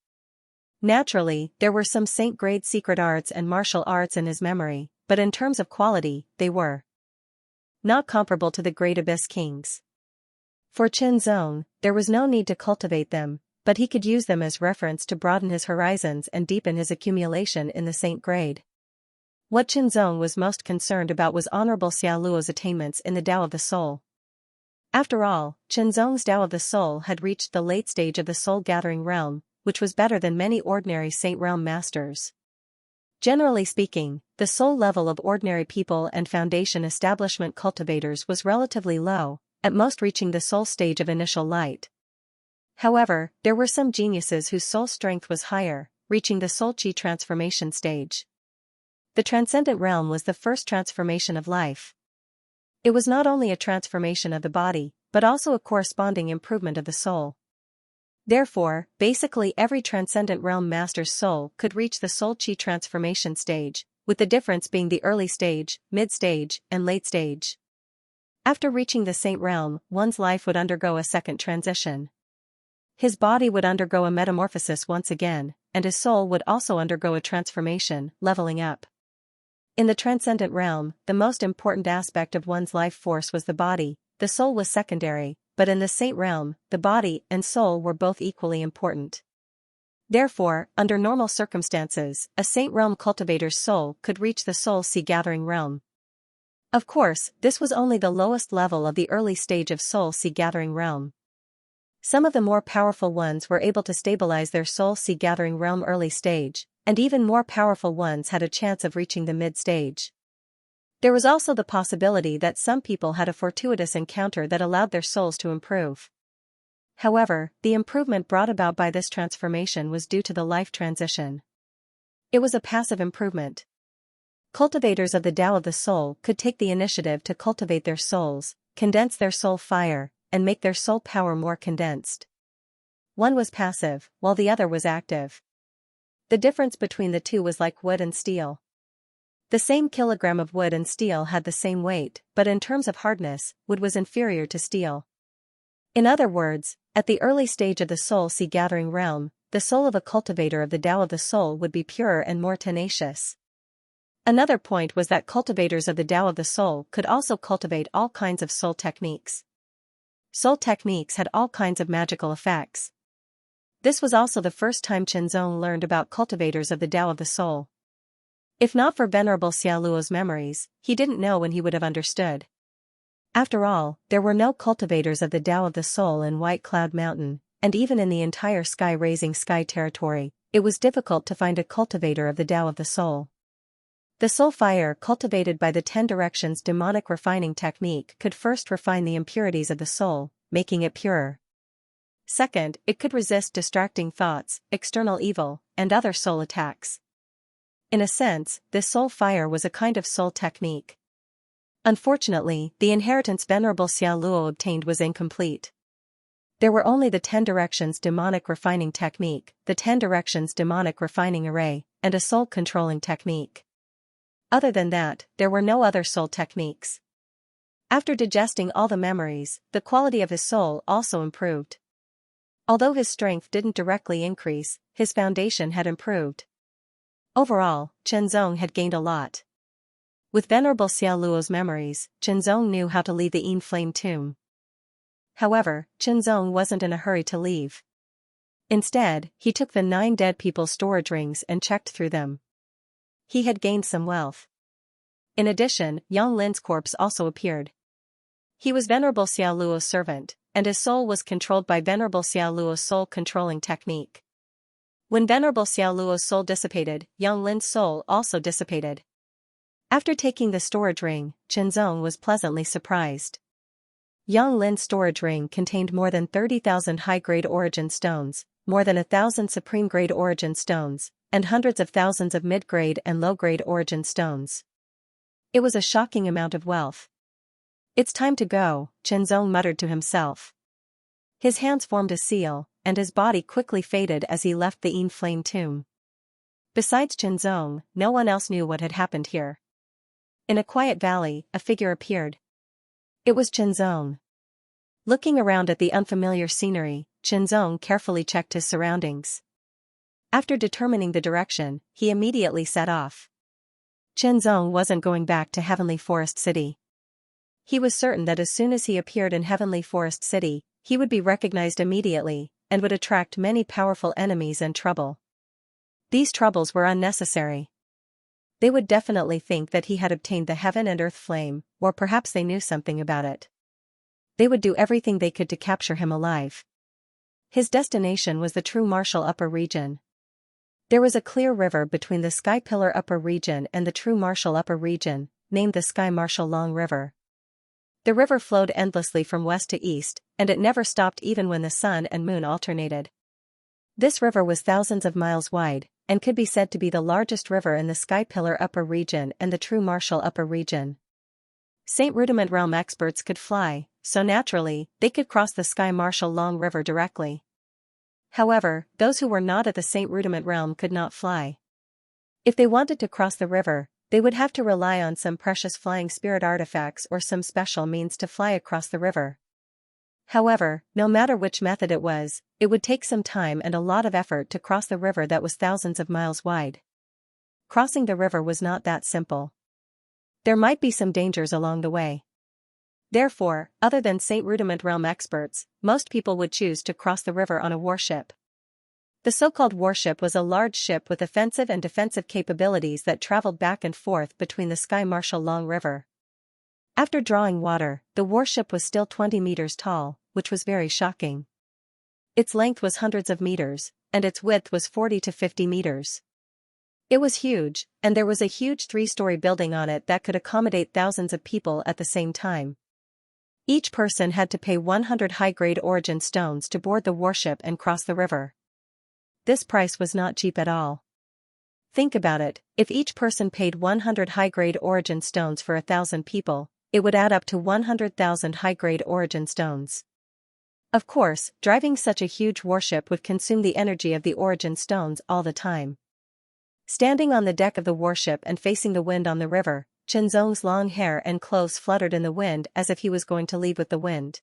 Naturally, there were some saint-grade secret arts and martial arts in his memory, but in terms of quality, they were not comparable to the great Abyss Kings. For Qianzong, there was no need to cultivate them, but he could use them as reference to broaden his horizons and deepen his accumulation in the saint grade. What Qianzong was most concerned about was Honorable Xiao Luo's attainments in the Tao of the Soul. After all, Qianzong's Tao of the Soul had reached the late stage of the soul-gathering realm, which was better than many ordinary saint realm masters. Generally speaking, the soul level of ordinary people and foundation establishment cultivators was relatively low, at most reaching the soul stage of initial light. However, there were some geniuses whose soul strength was higher, reaching the soul chi transformation stage. The transcendent realm was the first transformation of life. It was not only a transformation of the body, but also a corresponding improvement of the soul. Therefore, basically every transcendent realm master's soul could reach the soul chi transformation stage, with the difference being the early stage, mid-stage, and late stage. After reaching the saint realm, one's life would undergo a second transition. His body would undergo a metamorphosis once again, and his soul would also undergo a transformation, leveling up. In the transcendent realm, the most important aspect of one's life force was the body, the soul was secondary, but in the saint realm, the body and soul were both equally important. Therefore, under normal circumstances, a saint realm cultivator's soul could reach the soul sea gathering realm. Of course, this was only the lowest level of the early stage of soul sea gathering realm. Some of the more powerful ones were able to stabilize their soul sea gathering realm early stage, and even more powerful ones had a chance of reaching the mid-stage. There was also the possibility that some people had a fortuitous encounter that allowed their souls to improve. However, the improvement brought about by this transformation was due to the life transition. It was a passive improvement. Cultivators of the Tao of the Soul could take the initiative to cultivate their souls, condense their soul fire, and make their soul power more condensed. One was passive, while the other was active. The difference between the two was like wood and steel. The same kilogram of wood and steel had the same weight, but in terms of hardness, wood was inferior to steel. In other words, at the early stage of the soul sea gathering realm, the soul of a cultivator of the Tao of the Soul would be purer and more tenacious. Another point was that cultivators of the Tao of the Soul could also cultivate all kinds of soul techniques. Soul techniques had all kinds of magical effects. This was also the first time Qianzong learned about cultivators of the Tao of the Soul. If not for Venerable Xiao Luo's memories, he didn't know when he would have understood. After all, there were no cultivators of the Tao of the Soul in White Cloud Mountain, and even in the entire sky-raising sky territory, it was difficult to find a cultivator of the Tao of the Soul. The soul fire cultivated by the 10 directions demonic refining technique could first refine the impurities of the soul, making it purer. Second, it could resist distracting thoughts, external evil, and other soul attacks. In a sense, this soul fire was a kind of soul technique. Unfortunately, the inheritance Venerable Xiao Luo obtained was incomplete. There were only the 10 directions demonic refining technique, the 10 directions demonic refining array, and a soul controlling technique. Other than that, there were no other soul techniques. After digesting all the memories, the quality of his soul also improved. Although his strength didn't directly increase, his foundation had improved. Overall, Qianzong had gained a lot. With Venerable Xiao Luo's memories, Qianzong knew how to leave the Yin Flame tomb. However, Qianzong wasn't in a hurry to leave. Instead, he took the 9 dead people's storage rings and checked through them. He had gained some wealth. In addition, Yang Lin's corpse also appeared. He was Venerable Xiao Luo's servant, and his soul was controlled by Venerable Xiao Luo's soul-controlling technique. When Venerable Xiao Luo's soul dissipated, Yang Lin's soul also dissipated. After taking the storage ring, Qianzong was pleasantly surprised. Yang Lin's storage ring contained more than 30,000 high-grade origin stones, more than 1,000 supreme-grade origin stones, and hundreds of thousands of mid-grade and low-grade origin stones. It was a shocking amount of wealth. "It's time to go," Qianzong muttered to himself. His hands formed a seal, and his body quickly faded as he left the in-flame tomb. Besides Qianzong, no one else knew what had happened here. In a quiet valley, a figure appeared. It was Qianzong. Looking around at the unfamiliar scenery, Qianzong carefully checked his surroundings. After determining the direction, he immediately set off. Qianzong wasn't going back to Heavenly Forest City. He was certain that as soon as he appeared in Heavenly Forest City, he would be recognized immediately, and would attract many powerful enemies and trouble. These troubles were unnecessary. They would definitely think that he had obtained the heaven and earth flame, or perhaps they knew something about it. They would do everything they could to capture him alive. His destination was the true Martial Upper Region. There was a clear river between the Sky Pillar Upper Region and the true Martial Upper Region, named the Sky Martial Long River. The river flowed endlessly from west to east, and it never stopped even when the sun and moon alternated. This river was thousands of miles wide, and could be said to be the largest river in the Sky Pillar Upper Region and the true Martial Upper Region. Saint Rudiment Realm experts could fly, so naturally, they could cross the Sky Martial Long River directly. However, those who were not at the Saint Rudiment Realm could not fly. If they wanted to cross the river, they would have to rely on some precious flying spirit artifacts or some special means to fly across the river. However, no matter which method it was, it would take some time and a lot of effort to cross the river that was thousands of miles wide. Crossing the river was not that simple. There might be some dangers along the way. Therefore, other than Saint Rudiment Realm experts, most people would choose to cross the river on a warship. The so-called warship was a large ship with offensive and defensive capabilities that traveled back and forth between the Sky Martial Long River. After drawing water, the warship was still 20 meters tall, which was very shocking. Its length was hundreds of meters, and its width was 40 to 50 meters. It was huge, and there was a huge 3-story building on it that could accommodate thousands of people at the same time. Each person had to pay 100 high-grade origin stones to board the warship and cross the river. This price was not cheap at all. Think about it, if each person paid 100 high-grade origin stones for 1,000 people, it would add up to 100,000 high-grade origin stones. Of course, driving such a huge warship would consume the energy of the origin stones all the time. Standing on the deck of the warship and facing the wind on the river, Qianzong's long hair and clothes fluttered in the wind as if he was going to leave with the wind.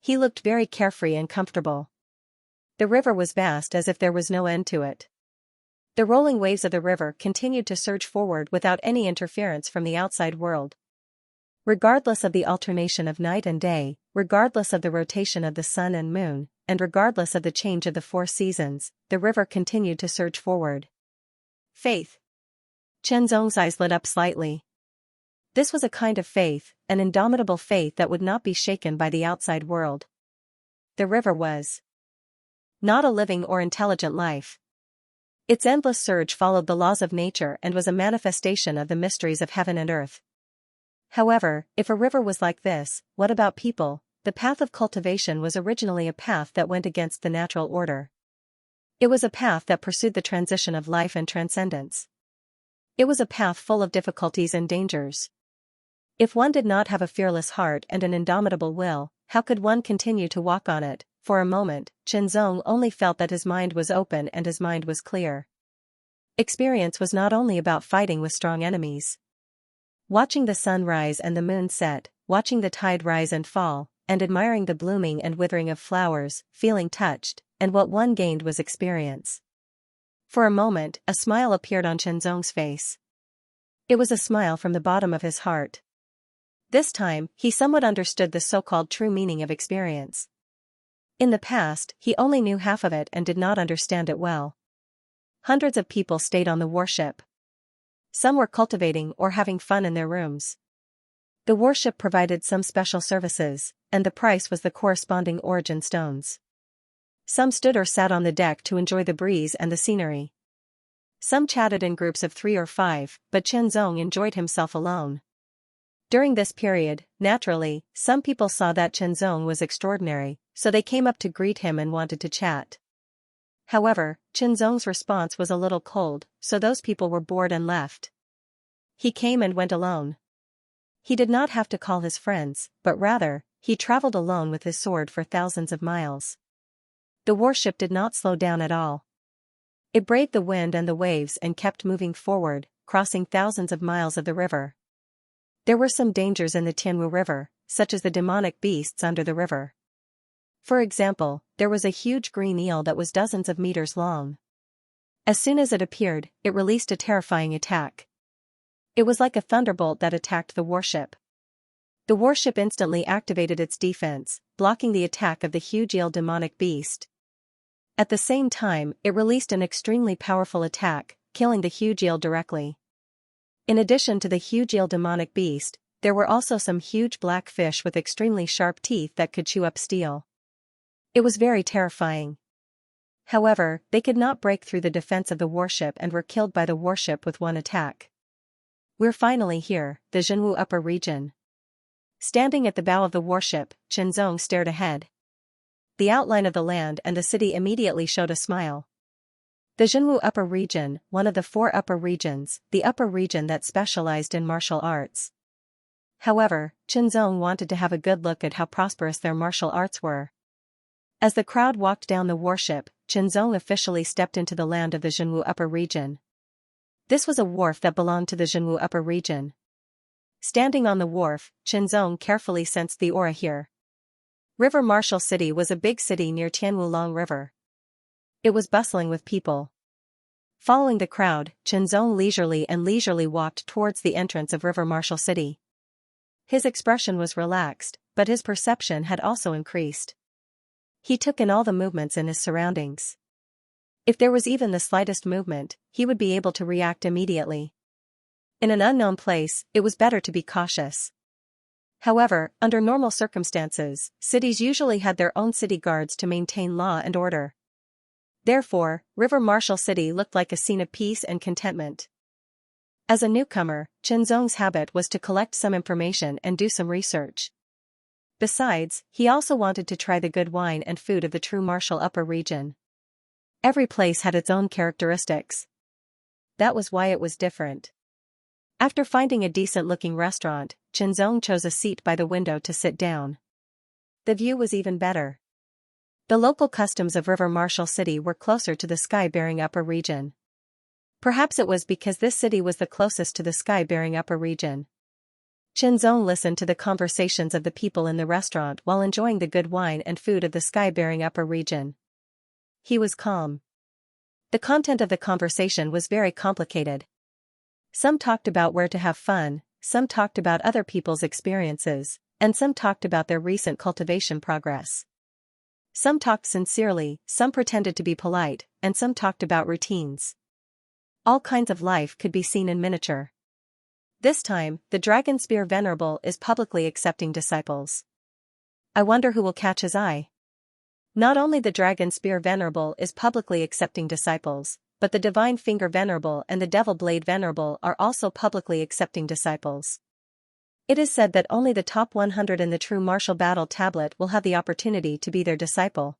He looked very carefree and comfortable. The river was vast as if there was no end to it. The rolling waves of the river continued to surge forward without any interference from the outside world. Regardless of the alternation of night and day, regardless of the rotation of the sun and moon, and regardless of the change of the 4 seasons, the river continued to surge forward. Faith. Qianzong's eyes lit up slightly. This was a kind of faith, an indomitable faith that would not be shaken by the outside world. The river was not a living or intelligent life. Its endless surge followed the laws of nature and was a manifestation of the mysteries of heaven and earth. However, if a river was like this, what about people? The path of cultivation was originally a path that went against the natural order. It was a path that pursued the transition of life and transcendence. It was a path full of difficulties and dangers. If one did not have a fearless heart and an indomitable will, how could one continue to walk on it? For a moment, Qianzong only felt that his mind was open and his mind was clear. Experience was not only about fighting with strong enemies. Watching the sun rise and the moon set, watching the tide rise and fall, and admiring the blooming and withering of flowers, feeling touched, and what one gained was experience. For a moment, a smile appeared on Qianzong's face. It was a smile from the bottom of his heart. This time, he somewhat understood the so-called true meaning of experience. In the past, he only knew half of it and did not understand it well. Hundreds of people stayed on the warship. Some were cultivating or having fun in their rooms. The warship provided some special services, and the price was the corresponding origin stones. Some stood or sat on the deck to enjoy the breeze and the scenery. Some chatted in groups of 3 or 5, but Qianzong enjoyed himself alone. During this period, naturally, some people saw that Qianzong was extraordinary, so they came up to greet him and wanted to chat. However, Qianzong's response was a little cold, so those people were bored and left. He came and went alone. He did not have to call his friends, but rather, he traveled alone with his sword for thousands of miles. The warship did not slow down at all. It braved the wind and the waves and kept moving forward, crossing thousands of miles of the river. There were some dangers in the Tianwu River, such as the demonic beasts under the river. For example, there was a huge green eel that was dozens of meters long. As soon as it appeared, it released a terrifying attack. It was like a thunderbolt that attacked the warship. The warship instantly activated its defense, blocking the attack of the huge eel demonic beast. At the same time, it released an extremely powerful attack, killing the huge eel directly. In addition to the huge eel demonic beast, there were also some huge black fish with extremely sharp teeth that could chew up steel. It was very terrifying. However, they could not break through the defense of the warship and were killed by the warship with one attack. We're finally here, the Xianxia upper region. Standing at the bow of the warship, Qianzong stared ahead. The outline of the land and the city immediately showed a smile. The Xianxia upper region, one of the 4 upper regions, the upper region that specialized in martial arts. However, Qianzong wanted to have a good look at how prosperous their martial arts were. As the crowd walked down the warship, Qianzong officially stepped into the land of the Xianxia upper region. This was a wharf that belonged to the Xianxia upper region. Standing on the wharf, Qianzong carefully sensed the aura here. River Marshal City was a big city near Tianwu Long River. It was bustling with people. Following the crowd, Qianzong leisurely walked towards the entrance of River Marshal City. His expression was relaxed, but his perception had also increased. He took in all the movements in his surroundings. If there was even the slightest movement, he would be able to react immediately. In an unknown place, it was better to be cautious. However, under normal circumstances, cities usually had their own city guards to maintain law and order. Therefore, River Marshal City looked like a scene of peace and contentment. As a newcomer, Qianzong's habit was to collect some information and do some research. Besides, he also wanted to try the good wine and food of the true martial upper region. Every place had its own characteristics. That was why it was different. After finding a decent-looking restaurant, Qianzong chose a seat by the window to sit down. The view was even better. The local customs of River Marshal City were closer to the sky-bearing upper region. Perhaps it was because this city was the closest to the sky-bearing upper region. Qianzong listened to the conversations of the people in the restaurant while enjoying the good wine and food of the sky-bearing upper region. He was calm. The content of the conversation was very complicated. Some talked about where to have fun, some talked about other people's experiences, and some talked about their recent cultivation progress. Some talked sincerely, some pretended to be polite, and some talked about routines. All kinds of life could be seen in miniature. This time, the Dragon Spear Venerable is publicly accepting disciples. I wonder who will catch his eye. Not only the Dragon Spear Venerable is publicly accepting disciples, but the Divine Finger Venerable and the Devil Blade Venerable are also publicly accepting disciples. It is said that only the top 100 in the True Martial Battle Tablet will have the opportunity to be their disciple.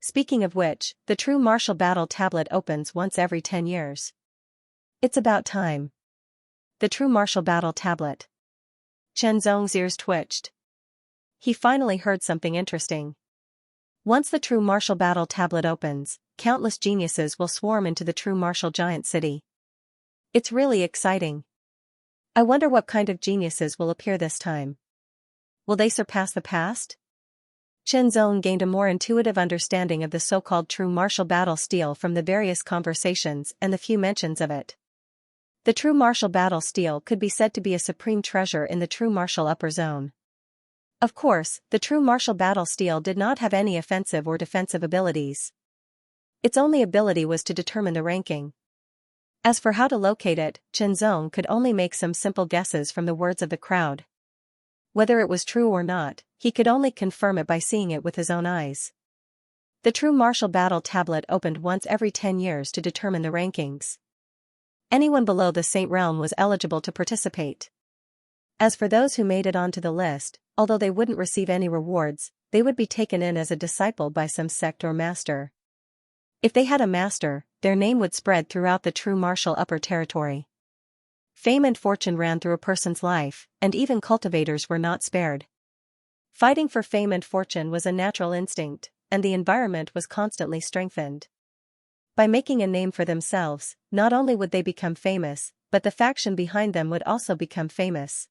Speaking of which, the True Martial Battle Tablet opens once every 10 years. It's about time. The True Martial Battle Tablet. Qianzong's ears twitched. He finally heard something interesting. Once the True Martial Battle Tablet opens, countless geniuses will swarm into the True Martial Giant City. It's really exciting. I wonder what kind of geniuses will appear this time. Will they surpass the past? Qianzong gained a more intuitive understanding of the so-called True Martial Battle Steel from the various conversations and the few mentions of it. The True Martial Battle Steel could be said to be a supreme treasure in the True Martial Upper Zone. Of course, the True Martial Battle Steel did not have any offensive or defensive abilities. Its only ability was to determine the ranking. As for how to locate it, Qianzong could only make some simple guesses from the words of the crowd. Whether it was true or not, he could only confirm it by seeing it with his own eyes. The True Martial Battle Tablet opened once every 10 years to determine the rankings. Anyone below the Saint Realm was eligible to participate. As for those who made it onto the list, although they wouldn't receive any rewards, they would be taken in as a disciple by some sect or master. If they had a master, their name would spread throughout the True Martial Upper Territory. Fame and fortune ran through a person's life, and even cultivators were not spared. Fighting for fame and fortune was a natural instinct, and the environment was constantly strengthened. By making a name for themselves, not only would they become famous, but the faction behind them would also become famous.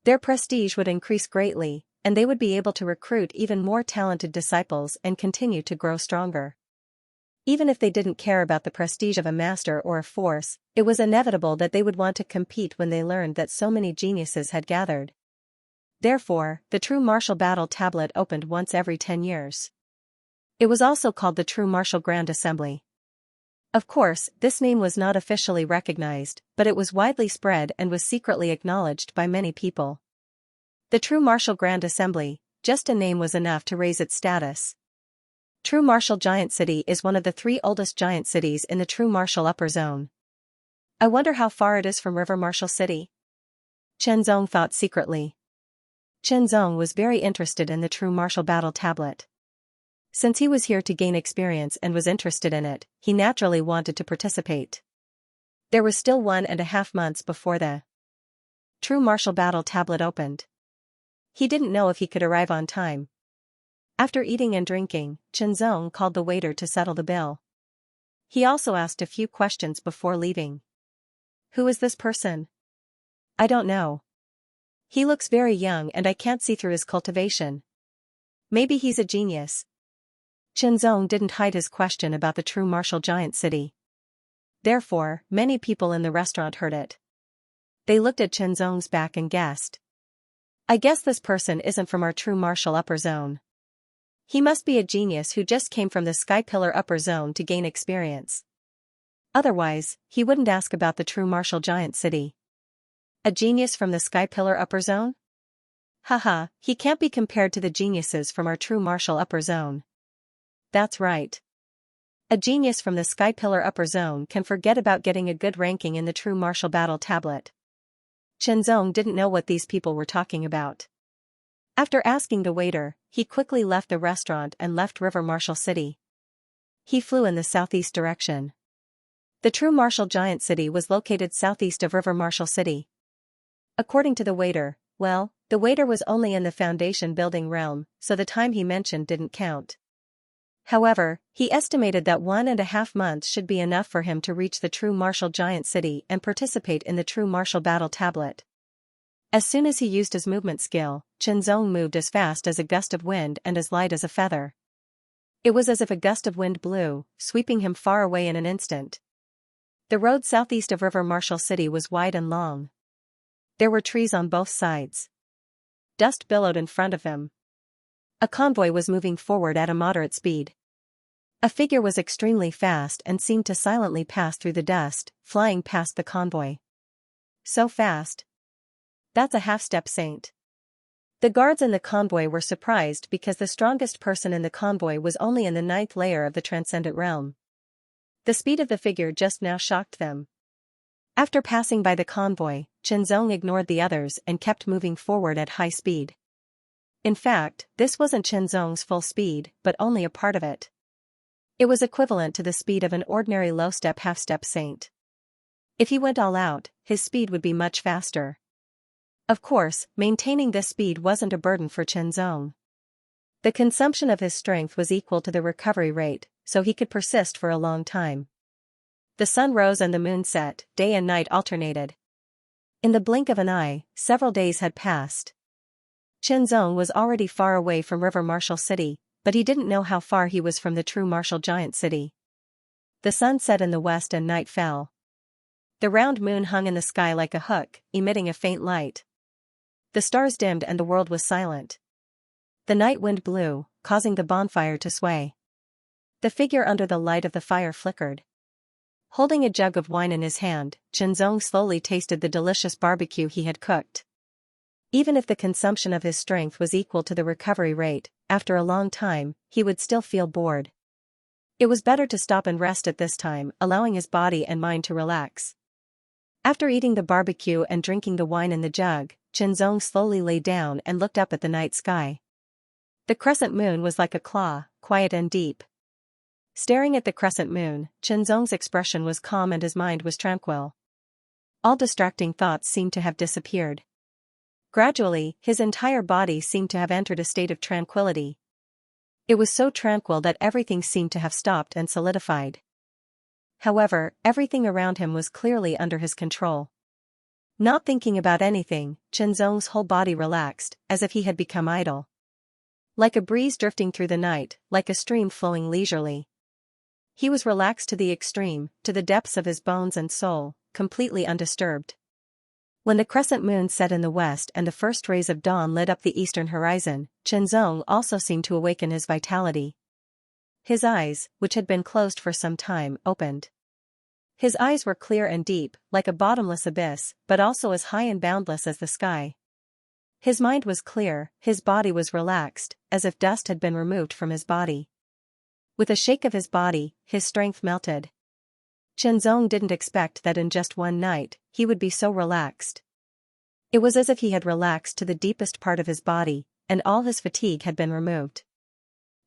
Their prestige would increase greatly, and they would be able to recruit even more talented disciples and continue to grow stronger. Even if they didn't care about the prestige of a master or a force, it was inevitable that they would want to compete when they learned that so many geniuses had gathered. Therefore, the true martial battle tablet opened once every 10 years. It was also called the True Martial Grand Assembly. Of course, this name was not officially recognized, but it was widely spread and was secretly acknowledged by many people. The True Martial Grand Assembly, just a name was enough to raise its status. True Martial Giant City is one of the 3 oldest giant cities in the True Martial Upper Zone. I wonder how far it is from River Martial City? Chenzong thought secretly. Chenzong was very interested in the True Martial Battle Tablet. Since he was here to gain experience and was interested in it, he naturally wanted to participate. There was still 1.5 months before the True Martial Battle Tablet opened. He didn't know if he could arrive on time. After eating and drinking, Chenzong called the waiter to settle the bill. He also asked a few questions before leaving. Who is this person? I don't know. He looks very young and I can't see through his cultivation. Maybe he's a genius. Chenzong didn't hide his question about the True Martial Giant City. Therefore, many people in the restaurant heard it. They looked at Chenzong's back and guessed. I guess this person isn't from our True Martial Upper Zone. He must be a genius who just came from the Sky Pillar Upper Zone to gain experience. Otherwise, he wouldn't ask about the True Martial Giant City. A genius from the Sky Pillar Upper Zone? Haha, he can't be compared to the geniuses from our True Martial Upper Zone. That's right. A genius from the Sky Pillar Upper Zone can forget about getting a good ranking in the True Martial Battle Tablet. Chenzong didn't know what these people were talking about. After asking the waiter, he quickly left the restaurant and left River Martial City. He flew in the southeast direction. The True Martial Giant City was located southeast of River Martial City. According to the waiter, well, the waiter was only in the foundation building realm, so the time he mentioned didn't count. However, he estimated that 1.5 months should be enough for him to reach the True Martial Giant City and participate in the True Martial Battle Tablet. As soon as he used his movement skill, Chenzong moved as fast as a gust of wind and as light as a feather. It was as if a gust of wind blew, sweeping him far away in an instant. The road southeast of River Martial City was wide and long. There were trees on both sides. Dust billowed in front of him. A convoy was moving forward at a moderate speed. A figure was extremely fast and seemed to silently pass through the dust, flying past the convoy. So fast. That's a half-step saint. The guards in the convoy were surprised because the strongest person in the convoy was only in the 9th layer of the transcendent realm. The speed of the figure just now shocked them. After passing by the convoy, Chenzong ignored the others and kept moving forward at high speed. In fact, this wasn't Chenzong's full speed, but only a part of it. It was equivalent to the speed of an ordinary low-step half-step saint. If he went all out, his speed would be much faster. Of course, maintaining this speed wasn't a burden for Chenzong. The consumption of his strength was equal to the recovery rate, so he could persist for a long time. The sun rose and the moon set, day and night alternated. In the blink of an eye, several days had passed. Chenzong was already far away from River Martial City, but he didn't know how far he was from the True Martial Giant City. The sun set in the west and night fell. The round moon hung in the sky like a hook, emitting a faint light. The stars dimmed and the world was silent. The night wind blew, causing the bonfire to sway. The figure under the light of the fire flickered. Holding a jug of wine in his hand, Chenzong slowly tasted the delicious barbecue he had cooked. Even if the consumption of his strength was equal to the recovery rate, after a long time, he would still feel bored. It was better to stop and rest at this time, allowing his body and mind to relax. After eating the barbecue and drinking the wine in the jug, Chenzong slowly lay down and looked up at the night sky. The crescent moon was like a claw, quiet and deep. Staring at the crescent moon, Chenzong's expression was calm and his mind was tranquil. All distracting thoughts seemed to have disappeared. Gradually, his entire body seemed to have entered a state of tranquility. It was so tranquil that everything seemed to have stopped and solidified. However, everything around him was clearly under his control. Not thinking about anything, Chenzong's whole body relaxed, as if he had become idle. Like a breeze drifting through the night, like a stream flowing leisurely. He was relaxed to the extreme, to the depths of his bones and soul, completely undisturbed. When the crescent moon set in the west and the first rays of dawn lit up the eastern horizon, Chenzong also seemed to awaken his vitality. His eyes, which had been closed for some time, opened. His eyes were clear and deep, like a bottomless abyss, but also as high and boundless as the sky. His mind was clear, his body was relaxed, as if dust had been removed from his body. With a shake of his body, his strength melted. Chenzong didn't expect that in just one night, he would be so relaxed. It was as if he had relaxed to the deepest part of his body, and all his fatigue had been removed.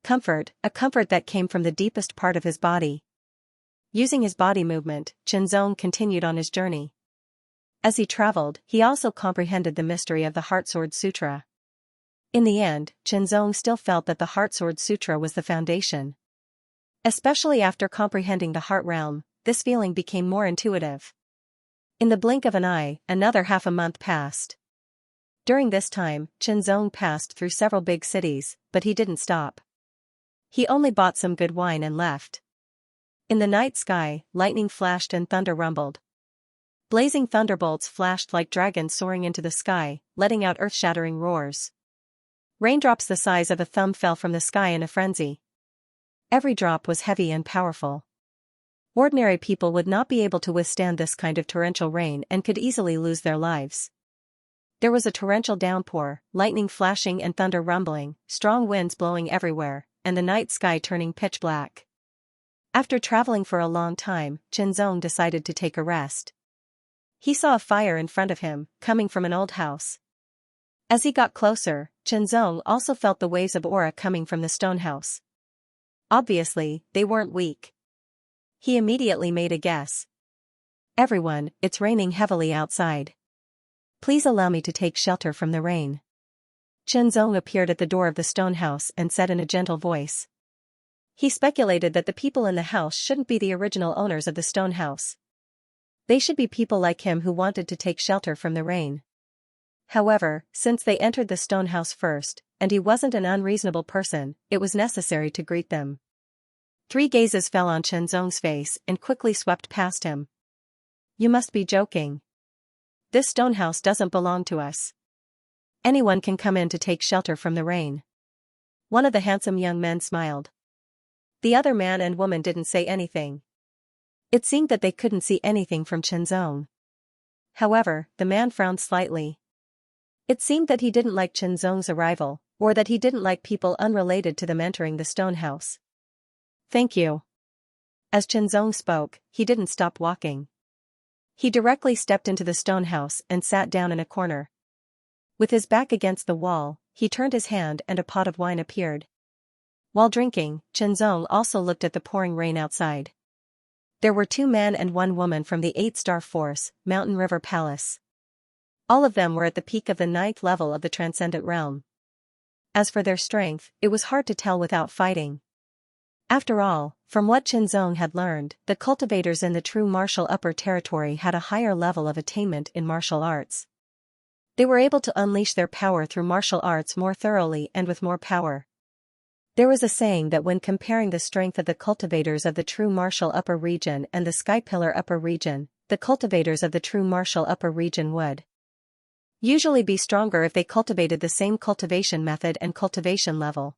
Comfort, a comfort that came from the deepest part of his body. Using his body movement, Chenzong continued on his journey. As he traveled, he also comprehended the mystery of the Heartsword Sutra. In the end, Chenzong still felt that the Heartsword Sutra was the foundation. Especially after comprehending the heart realm, this feeling became more intuitive. In the blink of an eye, another half a month passed. During this time, Chenzong passed through several big cities, but he didn't stop. He only bought some good wine and left. In the night sky, lightning flashed and thunder rumbled. Blazing thunderbolts flashed like dragons soaring into the sky, letting out earth-shattering roars. Raindrops the size of a thumb fell from the sky in a frenzy. Every drop was heavy and powerful. Ordinary people would not be able to withstand this kind of torrential rain and could easily lose their lives. There was a torrential downpour, lightning flashing and thunder rumbling, strong winds blowing everywhere, and the night sky turning pitch black. After traveling for a long time, Chenzong decided to take a rest. He saw a fire in front of him, coming from an old house. As he got closer, Chenzong also felt the waves of aura coming from the stone house. Obviously, they weren't weak. He immediately made a guess. "Everyone, it's raining heavily outside. Please allow me to take shelter from the rain." Chenzong appeared at the door of the stone house and said in a gentle voice. He speculated that the people in the house shouldn't be the original owners of the stone house. They should be people like him who wanted to take shelter from the rain. However, since they entered the stone house first, and he wasn't an unreasonable person, it was necessary to greet them. 3 gazes fell on Chenzong's face and quickly swept past him. "You must be joking. This stone house doesn't belong to us. Anyone can come in to take shelter from the rain." One of the handsome young men smiled. The other man and woman didn't say anything. It seemed that they couldn't see anything from Chenzong. However, the man frowned slightly. It seemed that he didn't like Chenzong's arrival, or that he didn't like people unrelated to them entering the stone house. "Thank you." As Chenzong spoke, he didn't stop walking. He directly stepped into the stone house and sat down in a corner. With his back against the wall, he turned his hand and a pot of wine appeared. While drinking, Chenzong also looked at the pouring rain outside. There were 2 men and 1 woman from the 8-star force, Mountain River Palace. All of them were at the peak of the 9th level of the Transcendent Realm. As for their strength, it was hard to tell without fighting. After all, from what Chenzong had learned, the cultivators in the true martial upper territory had a higher level of attainment in martial arts. They were able to unleash their power through martial arts more thoroughly and with more power. There was a saying that when comparing the strength of the cultivators of the true martial upper region and the Sky Pillar upper region, the cultivators of the true martial upper region would usually be stronger if they cultivated the same cultivation method and cultivation level.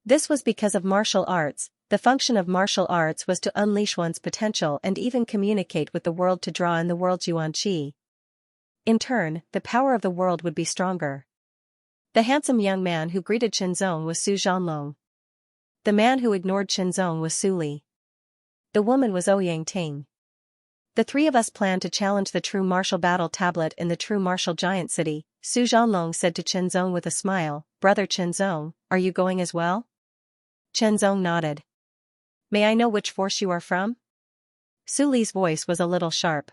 This was because of martial arts. The function of martial arts was to unleash one's potential and even communicate with the world to draw in the world's yuan qi. In turn, the power of the world would be stronger. The handsome young man who greeted Chenzong was Su Zhanlong. The man who ignored Chenzong was Su Li. The woman was Ouyang Ting. "The 3 of us plan to challenge the true martial battle tablet in the true martial giant city," Su Zhanlong said to Chenzong with a smile. "Brother Chenzong, are you going as well?" Chenzong nodded. "May I know which force you are from?" Su Li's voice was a little sharp.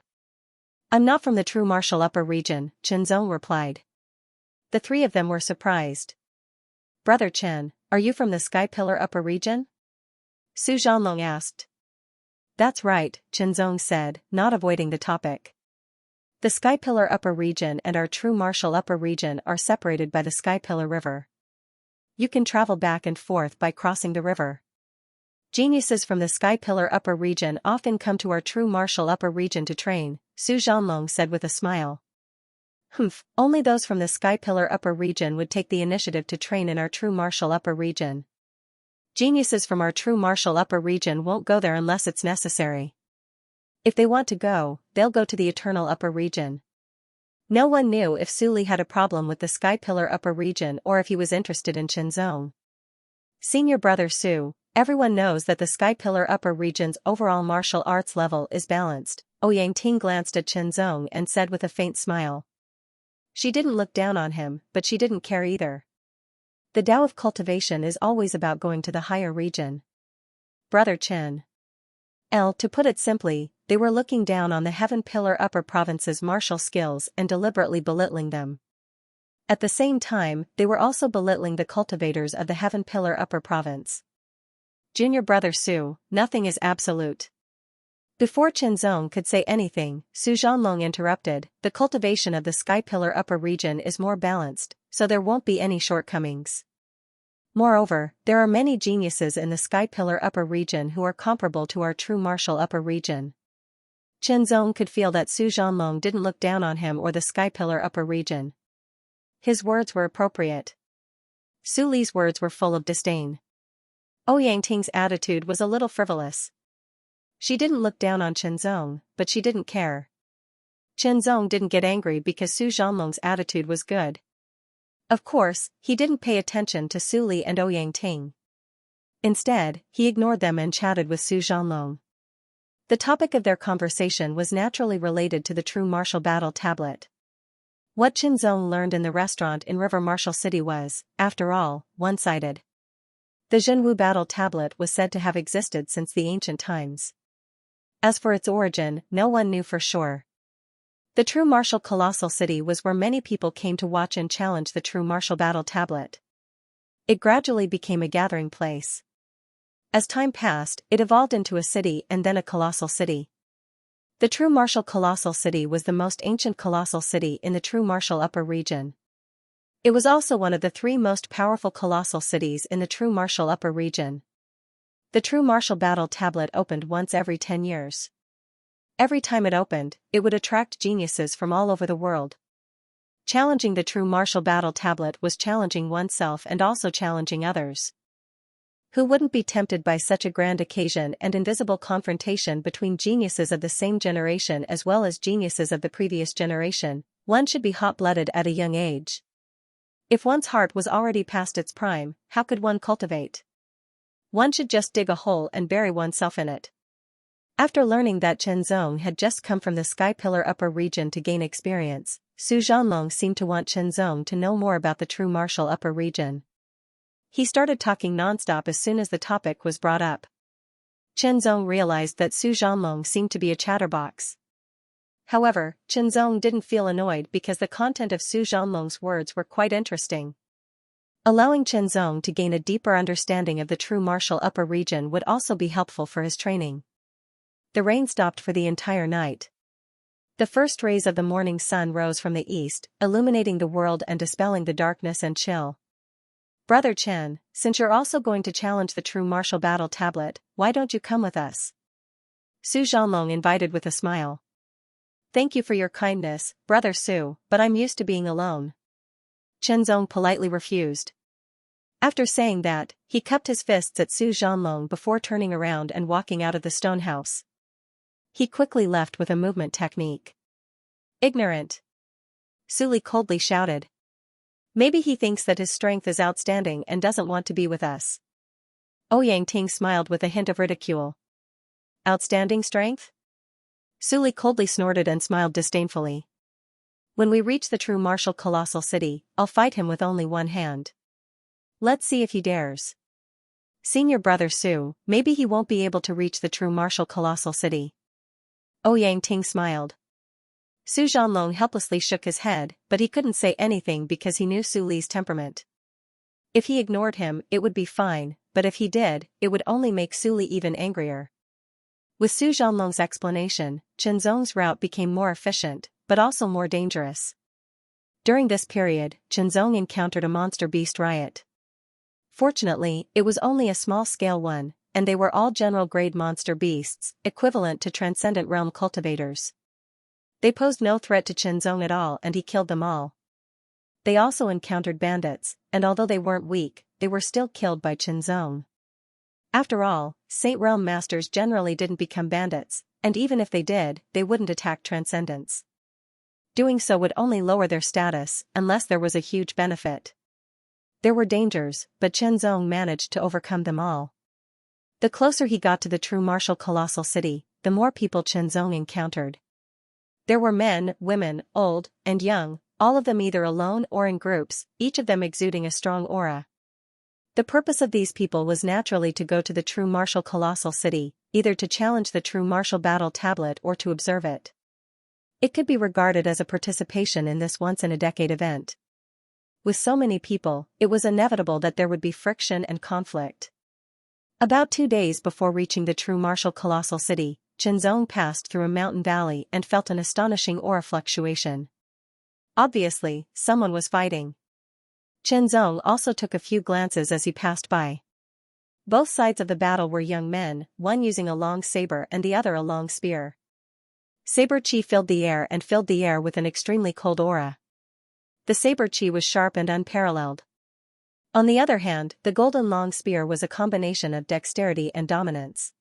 I'm not from the true martial upper region, Qianzong replied. The three of them were surprised. Brother Chen, are you from the Sky Pillar upper region? Su Zhanlong asked. That's right, Qianzong said, not avoiding the topic. The Sky Pillar upper region and our true martial upper region are separated by the Sky Pillar River. You can travel back and forth by crossing the river. Geniuses from the Sky Pillar upper region often come to our true martial upper region to train, Su Zhanlong said with a smile. Only those from the Sky Pillar upper region would take the initiative to train in our true martial upper region. Geniuses from our true martial upper region won't go there unless it's necessary. If they want to go, they'll go to the eternal upper region. No one knew if Su Li had a problem with the Sky Pillar upper region or if he was interested in Qianzong. Senior brother Su, everyone knows that the Sky Pillar upper region's overall martial arts level is balanced. Ouyang glanced at Qianzong and said with a faint smile. She didn't look down on him, but she didn't care either. The Tao of cultivation is always about going to the higher region. Brother Chen. To put it simply, they were looking down on the Heaven Pillar upper province's martial skills and deliberately belittling them. At the same time, they were also belittling the cultivators of the Heaven Pillar upper province. Junior brother Su, nothing is absolute. Before Qianzong could say anything, Su Zhanlong interrupted, the cultivation of the Sky Pillar upper region is more balanced, so there won't be any shortcomings. Moreover, there are many geniuses in the Sky Pillar upper region who are comparable to our true martial upper region. Qianzong could feel that Su Zhanlong didn't look down on him or the Sky Pillar upper region. His words were appropriate. Su Li's words were full of disdain. Ouyang attitude was a little frivolous. She didn't look down on Qianzong, but she didn't care. Qianzong didn't get angry because Su Zhanlong's attitude was good. Of course, he didn't pay attention to Su Li and Ouyang. Instead, he ignored them and chatted with Su Zhanlong. The topic of their conversation was naturally related to the True Martial Battle Tablet. What Qianzong learned in the restaurant in River Martial City was, after all, one-sided. The Zhenwu Battle Tablet was said to have existed since the ancient times. As for its origin, no one knew for sure. The True Martial Colossal City was where many people came to watch and challenge the True Martial Battle Tablet. It gradually became a gathering place. As time passed, it evolved into a city and then a colossal city. The True Martial Colossal City was the most ancient colossal city in the True Martial Upper region. It was also one of the three most powerful colossal cities in the True Martial Upper region. The True Martial Battle Tablet opened once every 10 years. Every time it opened, it would attract geniuses from all over the world. Challenging the True Martial Battle Tablet was challenging oneself and also challenging others. Who wouldn't be tempted by such a grand occasion and invisible confrontation between geniuses of the same generation as well as geniuses of the previous generation? One should be hot-blooded at a young age. If one's heart was already past its prime, how could one cultivate? One should just dig a hole and bury oneself in it. After learning that Qianzong had just come from the Sky Pillar upper region to gain experience, Su Zhanlong seemed to want Qianzong to know more about the True Martial upper region. He started talking nonstop as soon as the topic was brought up. Qianzong realized that Su Zhanlong seemed to be a chatterbox. However, Qianzong didn't feel annoyed because the content of Su Zhanlong's words were quite interesting. Allowing Qianzong to gain a deeper understanding of the True Martial upper region would also be helpful for his training. The rain stopped for the entire night. The first rays of the morning sun rose from the east, illuminating the world and dispelling the darkness and chill. Brother Chen, since you're also going to challenge the True Martial Battle Tablet, why don't you come with us? Su Zhanlong invited with a smile. Thank you for your kindness, Brother Su, but I'm used to being alone. Qianzong politely refused. After saying that, he cupped his fists at Su Zhanlong before turning around and walking out of the stone house. He quickly left with a movement technique. Ignorant! Su Li coldly shouted. Maybe he thinks that his strength is outstanding and doesn't want to be with us. Ouyang smiled with a hint of ridicule. Outstanding strength? Su Li coldly snorted and smiled disdainfully. When we reach the True Martial Colossal City, I'll fight him with only one hand. Let's see if he dares. Senior brother Su, maybe he won't be able to reach the True Martial Colossal City. Ouyang smiled. Su Zhanlong helplessly shook his head, but he couldn't say anything because he knew Su Li's temperament. If he ignored him, it would be fine, but if he did, it would only make Su Li even angrier. With Su Zhanlong's explanation, Chenzong's route became more efficient, but also more dangerous. During this period, Chenzong encountered a monster beast riot. Fortunately, it was only a small-scale one, and they were all general-grade monster beasts, equivalent to Transcendent Realm cultivators. They posed no threat to Chenzong at all and he killed them all. They also encountered bandits, and although they weren't weak, they were still killed by Chenzong. After all, Saint Realm Masters generally didn't become bandits, and even if they did, they wouldn't attack Transcendents. Doing so would only lower their status, unless there was a huge benefit. There were dangers, but Chenzong managed to overcome them all. The closer he got to the true martial colossal city, the more people Chenzong encountered. There were men, women, old, and young, all of them either alone or in groups, each of them exuding a strong aura. The purpose of these people was naturally to go to the true martial colossal city, either to challenge the true martial battle tablet or to observe it. It could be regarded as a participation in this once-in-a-decade event. With so many people, it was inevitable that there would be friction and conflict. About 2 days before reaching the true martial colossal city, Chenzong passed through a mountain valley and felt an astonishing aura fluctuation. Obviously, someone was fighting. Chenzong also took a few glances as he passed by. Both sides of the battle were young men, one using a long saber and the other a long spear. Saber chi filled the air with an extremely cold aura. The saber chi was sharp and unparalleled. On the other hand, the golden long spear was a combination of dexterity and dominance.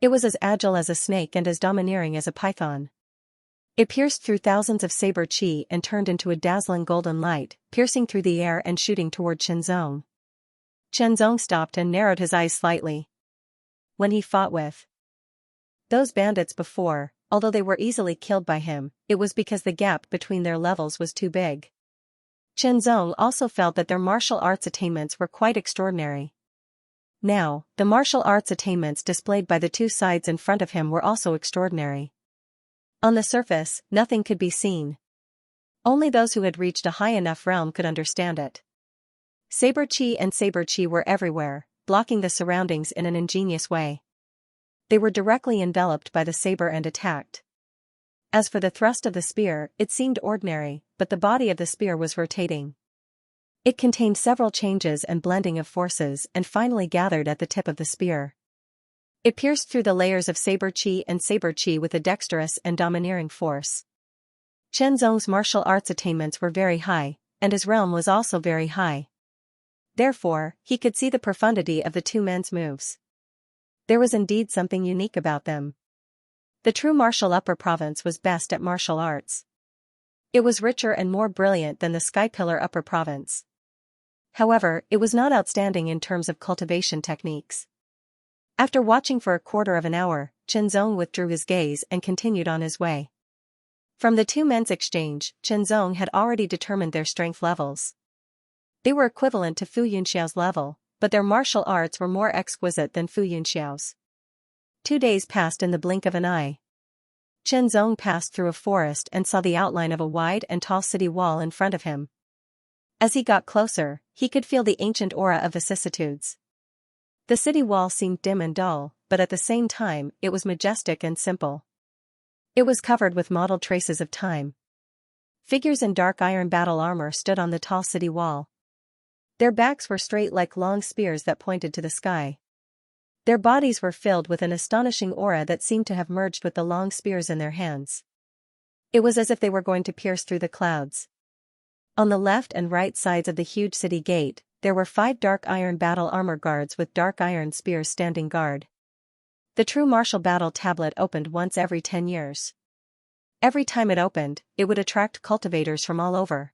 It was as agile as a snake and as domineering as a python. It pierced through thousands of saber chi and turned into a dazzling golden light, piercing through the air and shooting toward Chenzong. Chenzong stopped and narrowed his eyes slightly. When he fought with those bandits before, although they were easily killed by him, it was because the gap between their levels was too big. Chenzong also felt that their martial arts attainments were quite extraordinary. Now, the martial arts attainments displayed by the two sides in front of him were also extraordinary. On the surface, nothing could be seen. Only those who had reached a high enough realm could understand it. Saber chi and saber chi were everywhere, blocking the surroundings in an ingenious way. They were directly enveloped by the saber and attacked. As for the thrust of the spear, it seemed ordinary, but the body of the spear was rotating. It contained several changes and blending of forces and finally gathered at the tip of the spear. It pierced through the layers of saber chi with a dexterous and domineering force. Chenzong's martial arts attainments were very high, and his realm was also very high. Therefore, he could see the profundity of the two men's moves. There was indeed something unique about them. The true martial upper province was best at martial arts. It was richer and more brilliant than the Sky Pillar upper province. However, it was not outstanding in terms of cultivation techniques. After watching for a quarter of an hour, Chenzong withdrew his gaze and continued on his way. From the two men's exchange, Chenzong had already determined their strength levels. They were equivalent to Fu Yunxiao's level, but their martial arts were more exquisite than Fu Yunxiao's. 2 days passed in the blink of an eye. Chenzong passed through a forest and saw the outline of a wide and tall city wall in front of him. As he got closer, he could feel the ancient aura of vicissitudes. The city wall seemed dim and dull, but at the same time, it was majestic and simple. It was covered with mottled traces of time. Figures in dark iron battle armor stood on the tall city wall. Their backs were straight like long spears that pointed to the sky. Their bodies were filled with an astonishing aura that seemed to have merged with the long spears in their hands. It was as if they were going to pierce through the clouds. On the left and right sides of the huge city gate, there were 5 dark iron battle armor guards with dark iron spears standing guard. The true martial battle tablet opened once every 10 years. Every time it opened, it would attract cultivators from all over.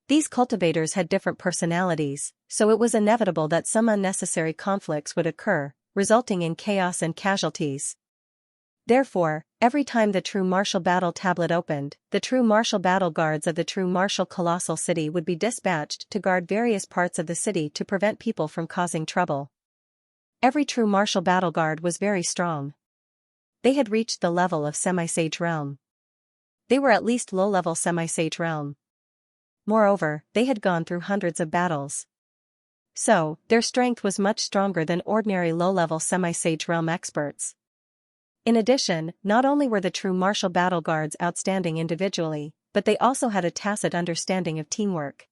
These cultivators had different personalities, so it was inevitable that some unnecessary conflicts would occur, resulting in chaos and casualties. Therefore, every time the true martial battle tablet opened, the true martial battle guards of the true martial colossal city would be dispatched to guard various parts of the city to prevent people from causing trouble. Every true martial battle guard was very strong. They had reached the level of semi-sage realm. they were at least low-level semi-sage realm. Moreover, they had gone through hundreds of battles. So, their strength was much stronger than ordinary low-level semi-sage realm experts. In addition, not only were the true martial battle guards outstanding individually, but they also had a tacit understanding of teamwork.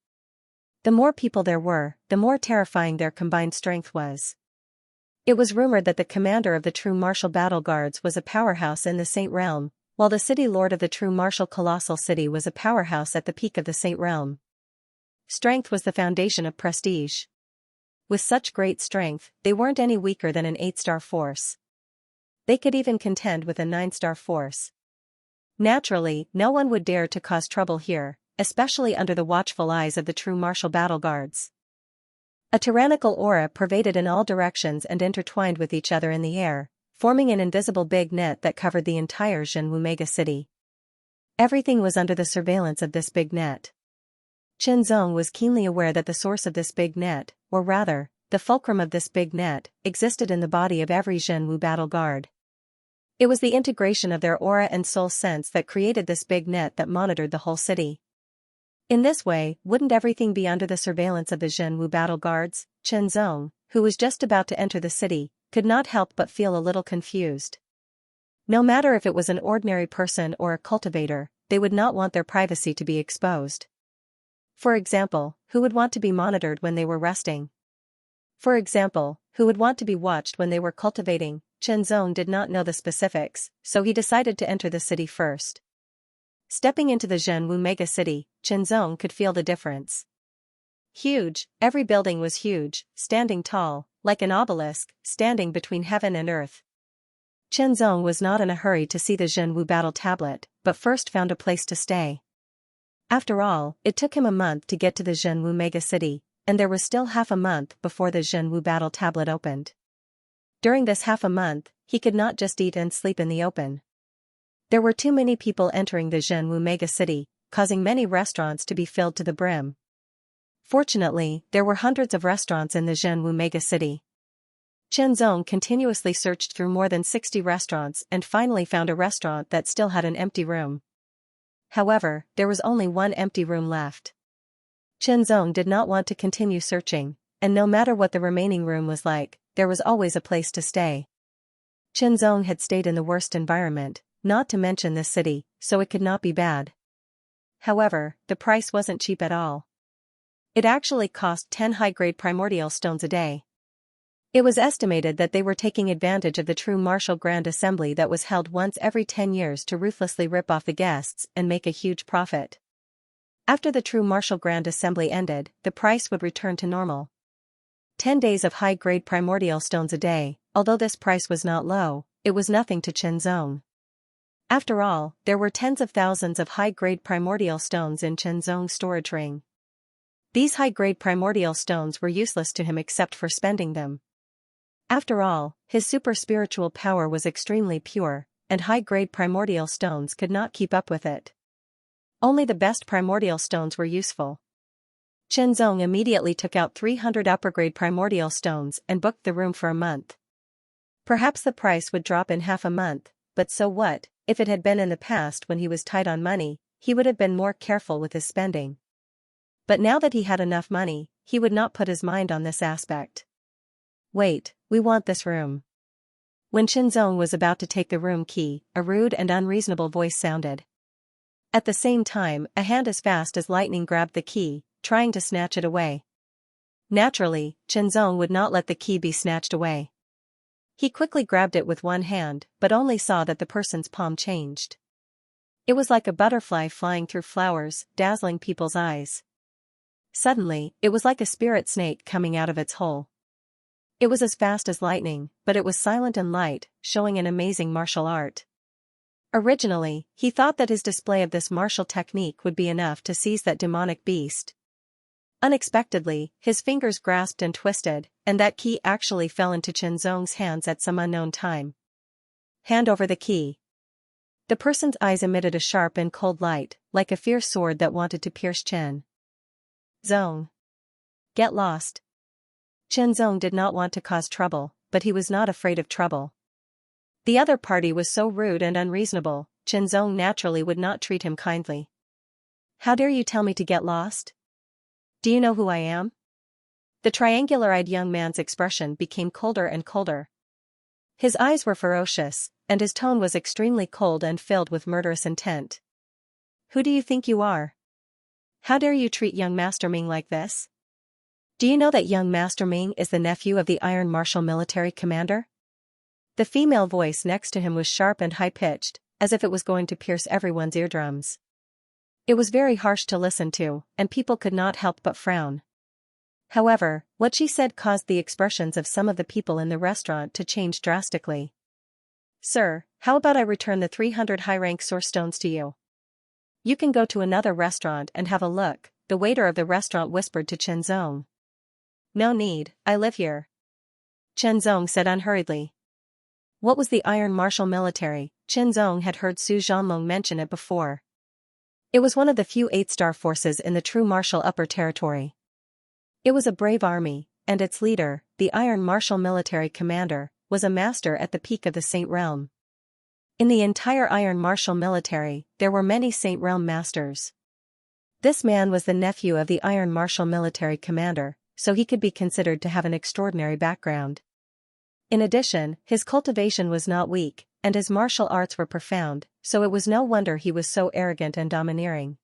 The more people there were, the more terrifying their combined strength was. It was rumored that the commander of the true martial battle guards was a powerhouse in the Saint Realm, while the city lord of the true martial colossal city was a powerhouse at the peak of the Saint Realm. Strength was the foundation of prestige. With such great strength, they weren't any weaker than an 8-star force. They could even contend with a 9-star force. Naturally, no one would dare to cause trouble here, especially under the watchful eyes of the true martial battle guards. A tyrannical aura pervaded in all directions and intertwined with each other in the air, forming an invisible big net that covered the entire Xianxia mega city. Everything was under the surveillance of this big net. Qianzong was keenly aware that the source of this big net, or rather, the fulcrum of this big net, existed in the body of every Xianxia battle guard. It was the integration of their aura and soul sense that created this big net that monitored the whole city. In this way, wouldn't everything be under the surveillance of the Xianxia battle guards? Qianzong, who was just about to enter the city, could not help but feel a little confused. No matter if it was an ordinary person or a cultivator, they would not want their privacy to be exposed. For example, who would want to be monitored when they were resting? For example, who would want to be watched when they were cultivating? Qianzong did not know the specifics, so he decided to enter the city first. Stepping into the Xianxia mega city, Qianzong could feel the difference. Huge, every building was huge, standing tall, like an obelisk, standing between heaven and earth. Qianzong was not in a hurry to see the Xianxia battle tablet, but first found a place to stay. After all, it took him a month to get to the Xianxia mega city, and there was still half a month before the Xianxia battle tablet opened. During this half a month, he could not just eat and sleep in the open. There were too many people entering the Xianxia mega city, causing many restaurants to be filled to the brim. Fortunately, there were hundreds of restaurants in the Xianxia mega city. Qianzong continuously searched through more than 60 restaurants and finally found a restaurant that still had an empty room. However, there was only one empty room left. Qianzong did not want to continue searching, and no matter what the remaining room was like, there was always a place to stay. Qianzong had stayed in the worst environment, not to mention this city, so it could not be bad. However, the price wasn't cheap at all. It actually cost 10 high-grade primordial stones a day. It was estimated that they were taking advantage of the true martial grand assembly that was held once every 10 years to ruthlessly rip off the guests and make a huge profit. After the true martial grand assembly ended, the price would return to normal. 10 days of high-grade primordial stones a day, although this price was not low, it was nothing to Qianzong. After all, there were tens of thousands of high-grade primordial stones in Qianzong's storage ring. These high-grade primordial stones were useless to him except for spending them. After all, his super spiritual power was extremely pure, and high-grade primordial stones could not keep up with it. Only the best primordial stones were useful. Qianzong immediately took out 300 upper-grade primordial stones and booked the room for a month. Perhaps the price would drop in half a month, but so what? If it had been in the past when he was tight on money, he would have been more careful with his spending. But now that he had enough money, he would not put his mind on this aspect. Wait, we want this room. When Qianzong was about to take the room key, a rude and unreasonable voice sounded. At the same time, a hand as fast as lightning grabbed the key, trying to snatch it away. Naturally, Qianzong would not let the key be snatched away. He quickly grabbed it with one hand, but only saw that the person's palm changed. It was like a butterfly flying through flowers, dazzling people's eyes. Suddenly, it was like a spirit snake coming out of its hole. It was as fast as lightning, but it was silent and light, showing an amazing martial art. Originally, he thought that his display of this martial technique would be enough to seize that demonic beast. Unexpectedly, his fingers grasped and twisted, and that key actually fell into Qianzong's hands at some unknown time. Hand over the key. The person's eyes emitted a sharp and cold light, like a fierce sword that wanted to pierce Qian. Zong. Get lost. Qianzong did not want to cause trouble, but he was not afraid of trouble. The other party was so rude and unreasonable, Zhenzong naturally would not treat him kindly. How dare you tell me to get lost? Do you know who I am? The triangular-eyed young man's expression became colder and colder. His eyes were ferocious, and his tone was extremely cold and filled with murderous intent. Who do you think you are? How dare you treat young Master Ming like this? Do you know that young Master Ming is the nephew of the Iron Martial military commander? The female voice next to him was sharp and high-pitched, as if it was going to pierce everyone's eardrums. It was very harsh to listen to, and people could not help but frown. However, what she said caused the expressions of some of the people in the restaurant to change drastically. Sir, how about I return the 300 high-rank source stones to you? You can go to another restaurant and have a look, the waiter of the restaurant whispered to Zhenzong. No need, I live here. Zhenzong said unhurriedly. What was the Iron Martial military? Zhenzong had heard Su Zhanlong mention it before. It was one of the few 8-star forces in the true martial upper territory. It was a brave army, and its leader, the Iron Martial military commander, was a master at the peak of the Saint Realm. In the entire Iron Martial military, there were many Saint Realm masters. This man was the nephew of the Iron Martial military commander, so he could be considered to have an extraordinary background. In addition, his cultivation was not weak, and his martial arts were profound, so it was no wonder he was so arrogant and domineering.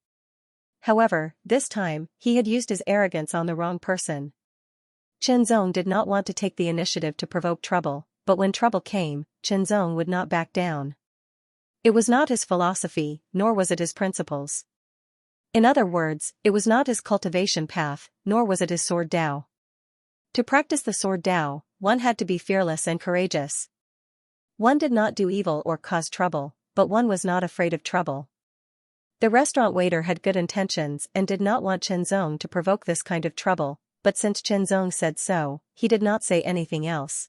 However, this time, he had used his arrogance on the wrong person. Zhenzong did not want to take the initiative to provoke trouble, but when trouble came, Zhenzong would not back down. It was not his philosophy, nor was it his principles. In other words, it was not his cultivation path, nor was it his sword Dao. To practice the sword Dao, one had to be fearless and courageous. One did not do evil or cause trouble, but one was not afraid of trouble. The restaurant waiter had good intentions and did not want Zhenzong to provoke this kind of trouble, but since Zhenzong said so, he did not say anything else.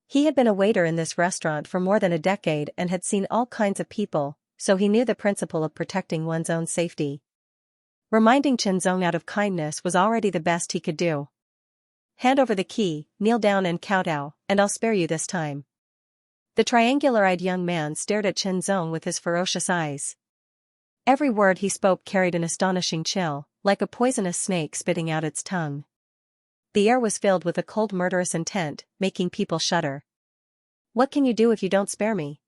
He had been a waiter in this restaurant for more than a decade and had seen all kinds of people, so he knew the principle of protecting one's own safety. Reminding Zhenzong out of kindness was already the best he could do. Hand over the key, kneel down and kowtow, and I'll spare you this time. The triangular-eyed young man stared at Zhenzong with his ferocious eyes. Every word he spoke carried an astonishing chill, like a poisonous snake spitting out its tongue. The air was filled with a cold murderous intent, making people shudder. What can you do if you don't spare me?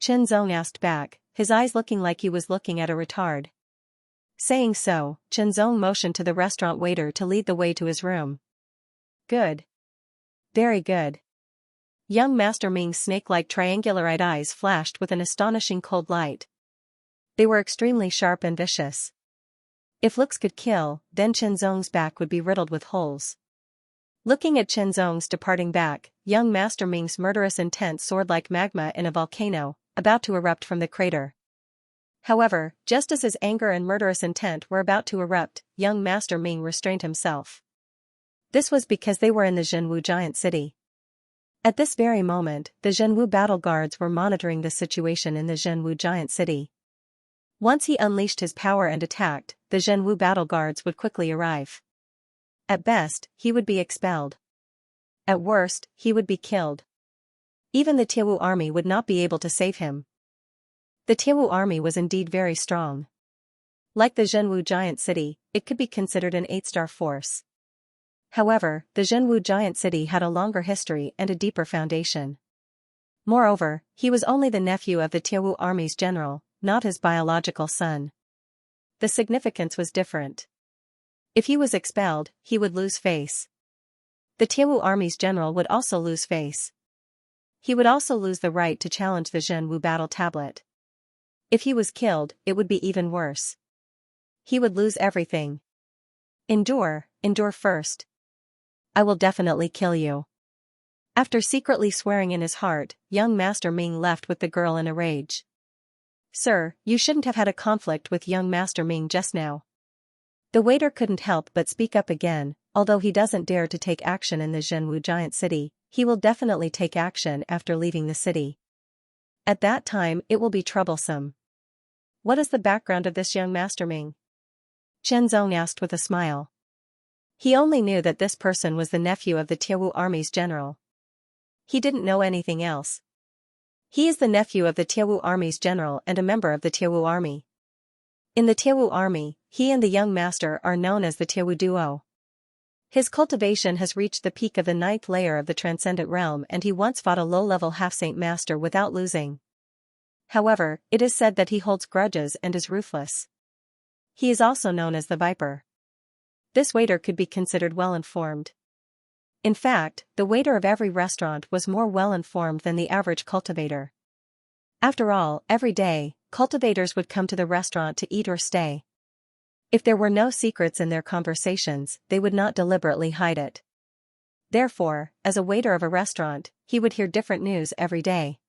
Zhenzong asked back, his eyes looking like he was looking at a retard. Saying so, Zhenzong motioned to the restaurant waiter to lead the way to his room. Good. Very good. Young Master Ming's snake-like triangular-eyed eyes flashed with an astonishing cold light. They were extremely sharp and vicious. If looks could kill, then Zhenzong's back would be riddled with holes. Looking at Zhenzong's departing back, young Master Ming's murderous intent soared like magma in a volcano, about to erupt from the crater. However, just as his anger and murderous intent were about to erupt, young Master Ming restrained himself. This was because they were in the Zhenwu giant city. At this very moment, the Zhenwu battle guards were monitoring the situation in the Zhenwu giant city. Once he unleashed his power and attacked, the Zhenwu battle guards would quickly arrive. At best, he would be expelled. At worst, he would be killed. Even the Tiawu army would not be able to save him. The Tiawu army was indeed very strong. Like the Zhenwu giant city, it could be considered an 8-star force. However, the Zhenwu giant city had a longer history and a deeper foundation. Moreover, he was only the nephew of the Tiawu army's general, not his biological son. The significance was different. If he was expelled, he would lose face. The Tiawu army's general would also lose face. He would also lose the right to challenge the Zhenwu battle tablet. If he was killed, it would be even worse. He would lose everything. Endure first. I will definitely kill you. After secretly swearing in his heart, young Master Ming left with the girl in a rage. Sir, you shouldn't have had a conflict with young Master Ming just now. The waiter couldn't help but speak up again. Although he doesn't dare to take action in the Zhenwu giant city, he will definitely take action after leaving the city. At that time it will be troublesome. What is the background of this young Master Ming? Zhenzong asked with a smile. He only knew that this person was the nephew of the Tiawu army's general. He didn't know anything else. He is the nephew of the Tiawu army's general and a member of the Tiawu army. In the Tiawu army, he and the young master are known as the Tiawu duo. His cultivation has reached the peak of the 9th layer of the transcendent realm, and he once fought a low-level half-saint master without losing. However, it is said that he holds grudges and is ruthless. He is also known as the Viper. This waiter could be considered well-informed. In fact, the waiter of every restaurant was more well-informed than the average cultivator. After all, every day, cultivators would come to the restaurant to eat or stay. If there were no secrets in their conversations, they would not deliberately hide it. Therefore, as a waiter of a restaurant, he would hear different news every day.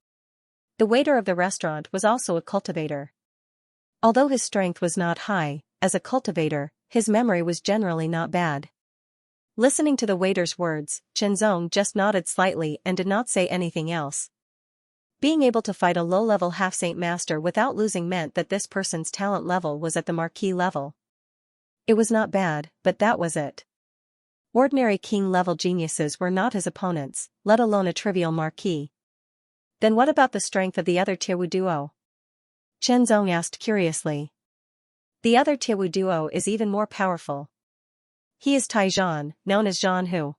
The waiter of the restaurant was also a cultivator. Although his strength was not high, as a cultivator, his memory was generally not bad. Listening to the waiter's words, Chenzong just nodded slightly and did not say anything else. Being able to fight a low-level half-saint master without losing meant that this person's talent level was at the marquis level. It was not bad, but that was it. Ordinary king-level geniuses were not his opponents, let alone a trivial marquis. Then what about the strength of the other Tiawu duo? Chenzong asked curiously. The other Tiawu duo is even more powerful. He is Tai Zhan, known as Zhan Hu.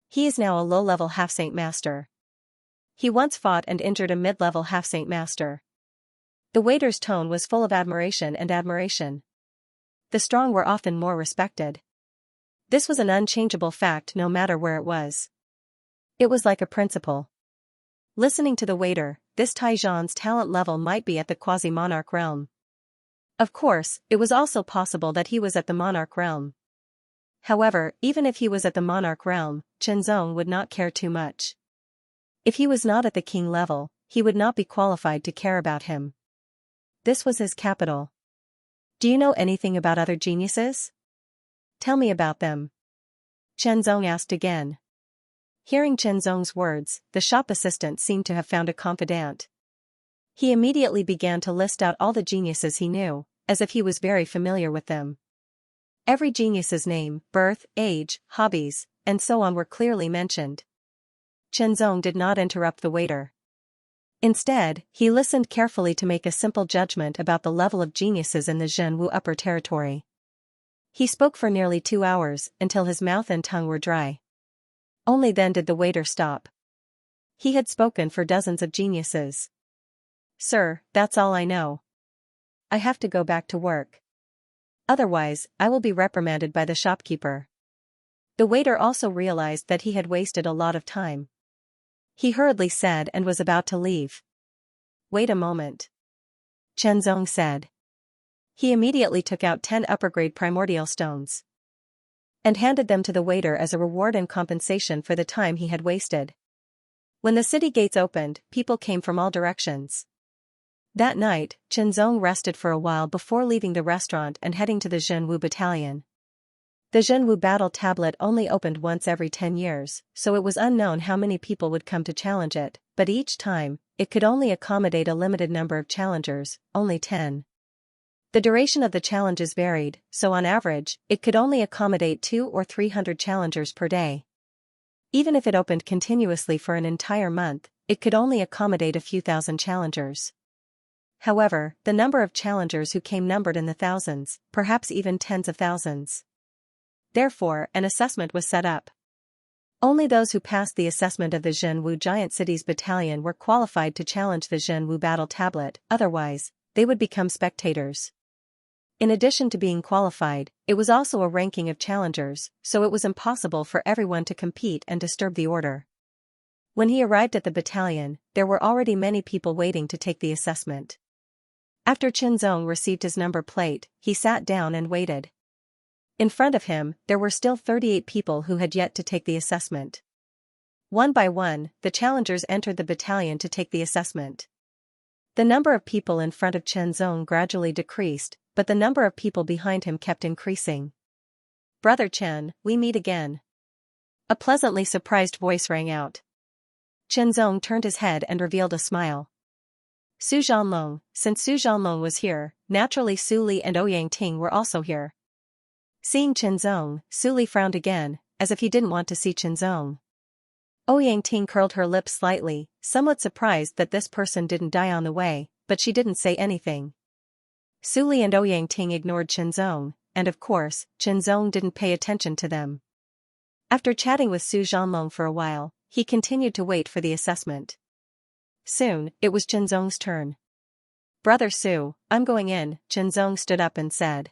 He is now a low-level half-saint master. He once fought and injured a mid-level half-saint master. The waiter's tone was full of admiration and admiration. The strong were often more respected. This was an unchangeable fact no matter where it was. It was like a principle. Listening to the waiter, this Tai Zhan's talent level might be at the quasi-monarch realm. Of course, it was also possible that he was at the monarch realm. However, even if he was at the monarch realm, Chenzong would not care too much. If he was not at the king level, he would not be qualified to care about him. This was his capital. Do you know anything about other geniuses? Tell me about them. Chenzong asked again. Hearing Chenzong's words, the shop assistant seemed to have found a confidant. He immediately began to list out all the geniuses he knew, as if he was very familiar with them. Every genius's name, birth, age, hobbies, and so on were clearly mentioned. Chenzong did not interrupt the waiter. Instead, he listened carefully to make a simple judgment about the level of geniuses in the Zhenwu Upper Territory. He spoke for nearly 2 hours, until his mouth and tongue were dry. Only then did the waiter stop. He had spoken for dozens of geniuses. Sir, that's all I know. I have to go back to work. Otherwise, I will be reprimanded by the shopkeeper. The waiter also realized that he had wasted a lot of time. He hurriedly said and was about to leave. Wait a moment. Chenzong said. He immediately took out 10 upper-grade primordial stones and handed them to the waiter as a reward and compensation for the time he had wasted. When the city gates opened, people came from all directions. That night, Chenzong rested for a while before leaving the restaurant and heading to the Zhenwu battalion. The Zhenwu battle tablet only opened once every 10 years, so it was unknown how many people would come to challenge it, but each time, it could only accommodate a limited number of challengers, only 10. The duration of the challenges varied, so on average, it could only accommodate 200 or 300 challengers per day. Even if it opened continuously for an entire month, it could only accommodate a few thousand challengers. However, the number of challengers who came numbered in the thousands, perhaps even tens of thousands. Therefore, an assessment was set up. Only those who passed the assessment of the Zhenwu Giant Cities Battalion were qualified to challenge the Zhenwu Battle Tablet, otherwise, they would become spectators. In addition to being qualified, it was also a ranking of challengers, so it was impossible for everyone to compete and disturb the order. When he arrived at the battalion, there were already many people waiting to take the assessment. After Chenzong received his number plate, he sat down and waited. In front of him, there were still 38 people who had yet to take the assessment. One by one, the challengers entered the battalion to take the assessment. The number of people in front of Chenzong gradually decreased, but the number of people behind him kept increasing. Brother Chen, we meet again. A pleasantly surprised voice rang out. Chenzong turned his head and revealed a smile. Su Zhanlong, since Su Zhanlong was here, naturally Su Li and Ouyang Ting were also here. Seeing Chenzong, Su Li frowned again, as if he didn't want to see Chenzong. Ouyang curled her lips slightly, somewhat surprised that this person didn't die on the way, but she didn't say anything. Su Li and Ouyang ignored Qinzong, and of course, Qinzong didn't pay attention to them. After chatting with Su Zhanlong for a while, he continued to wait for the assessment. Soon, it was Qinzong's turn. "Brother Su, I'm going in," Qinzong stood up and said.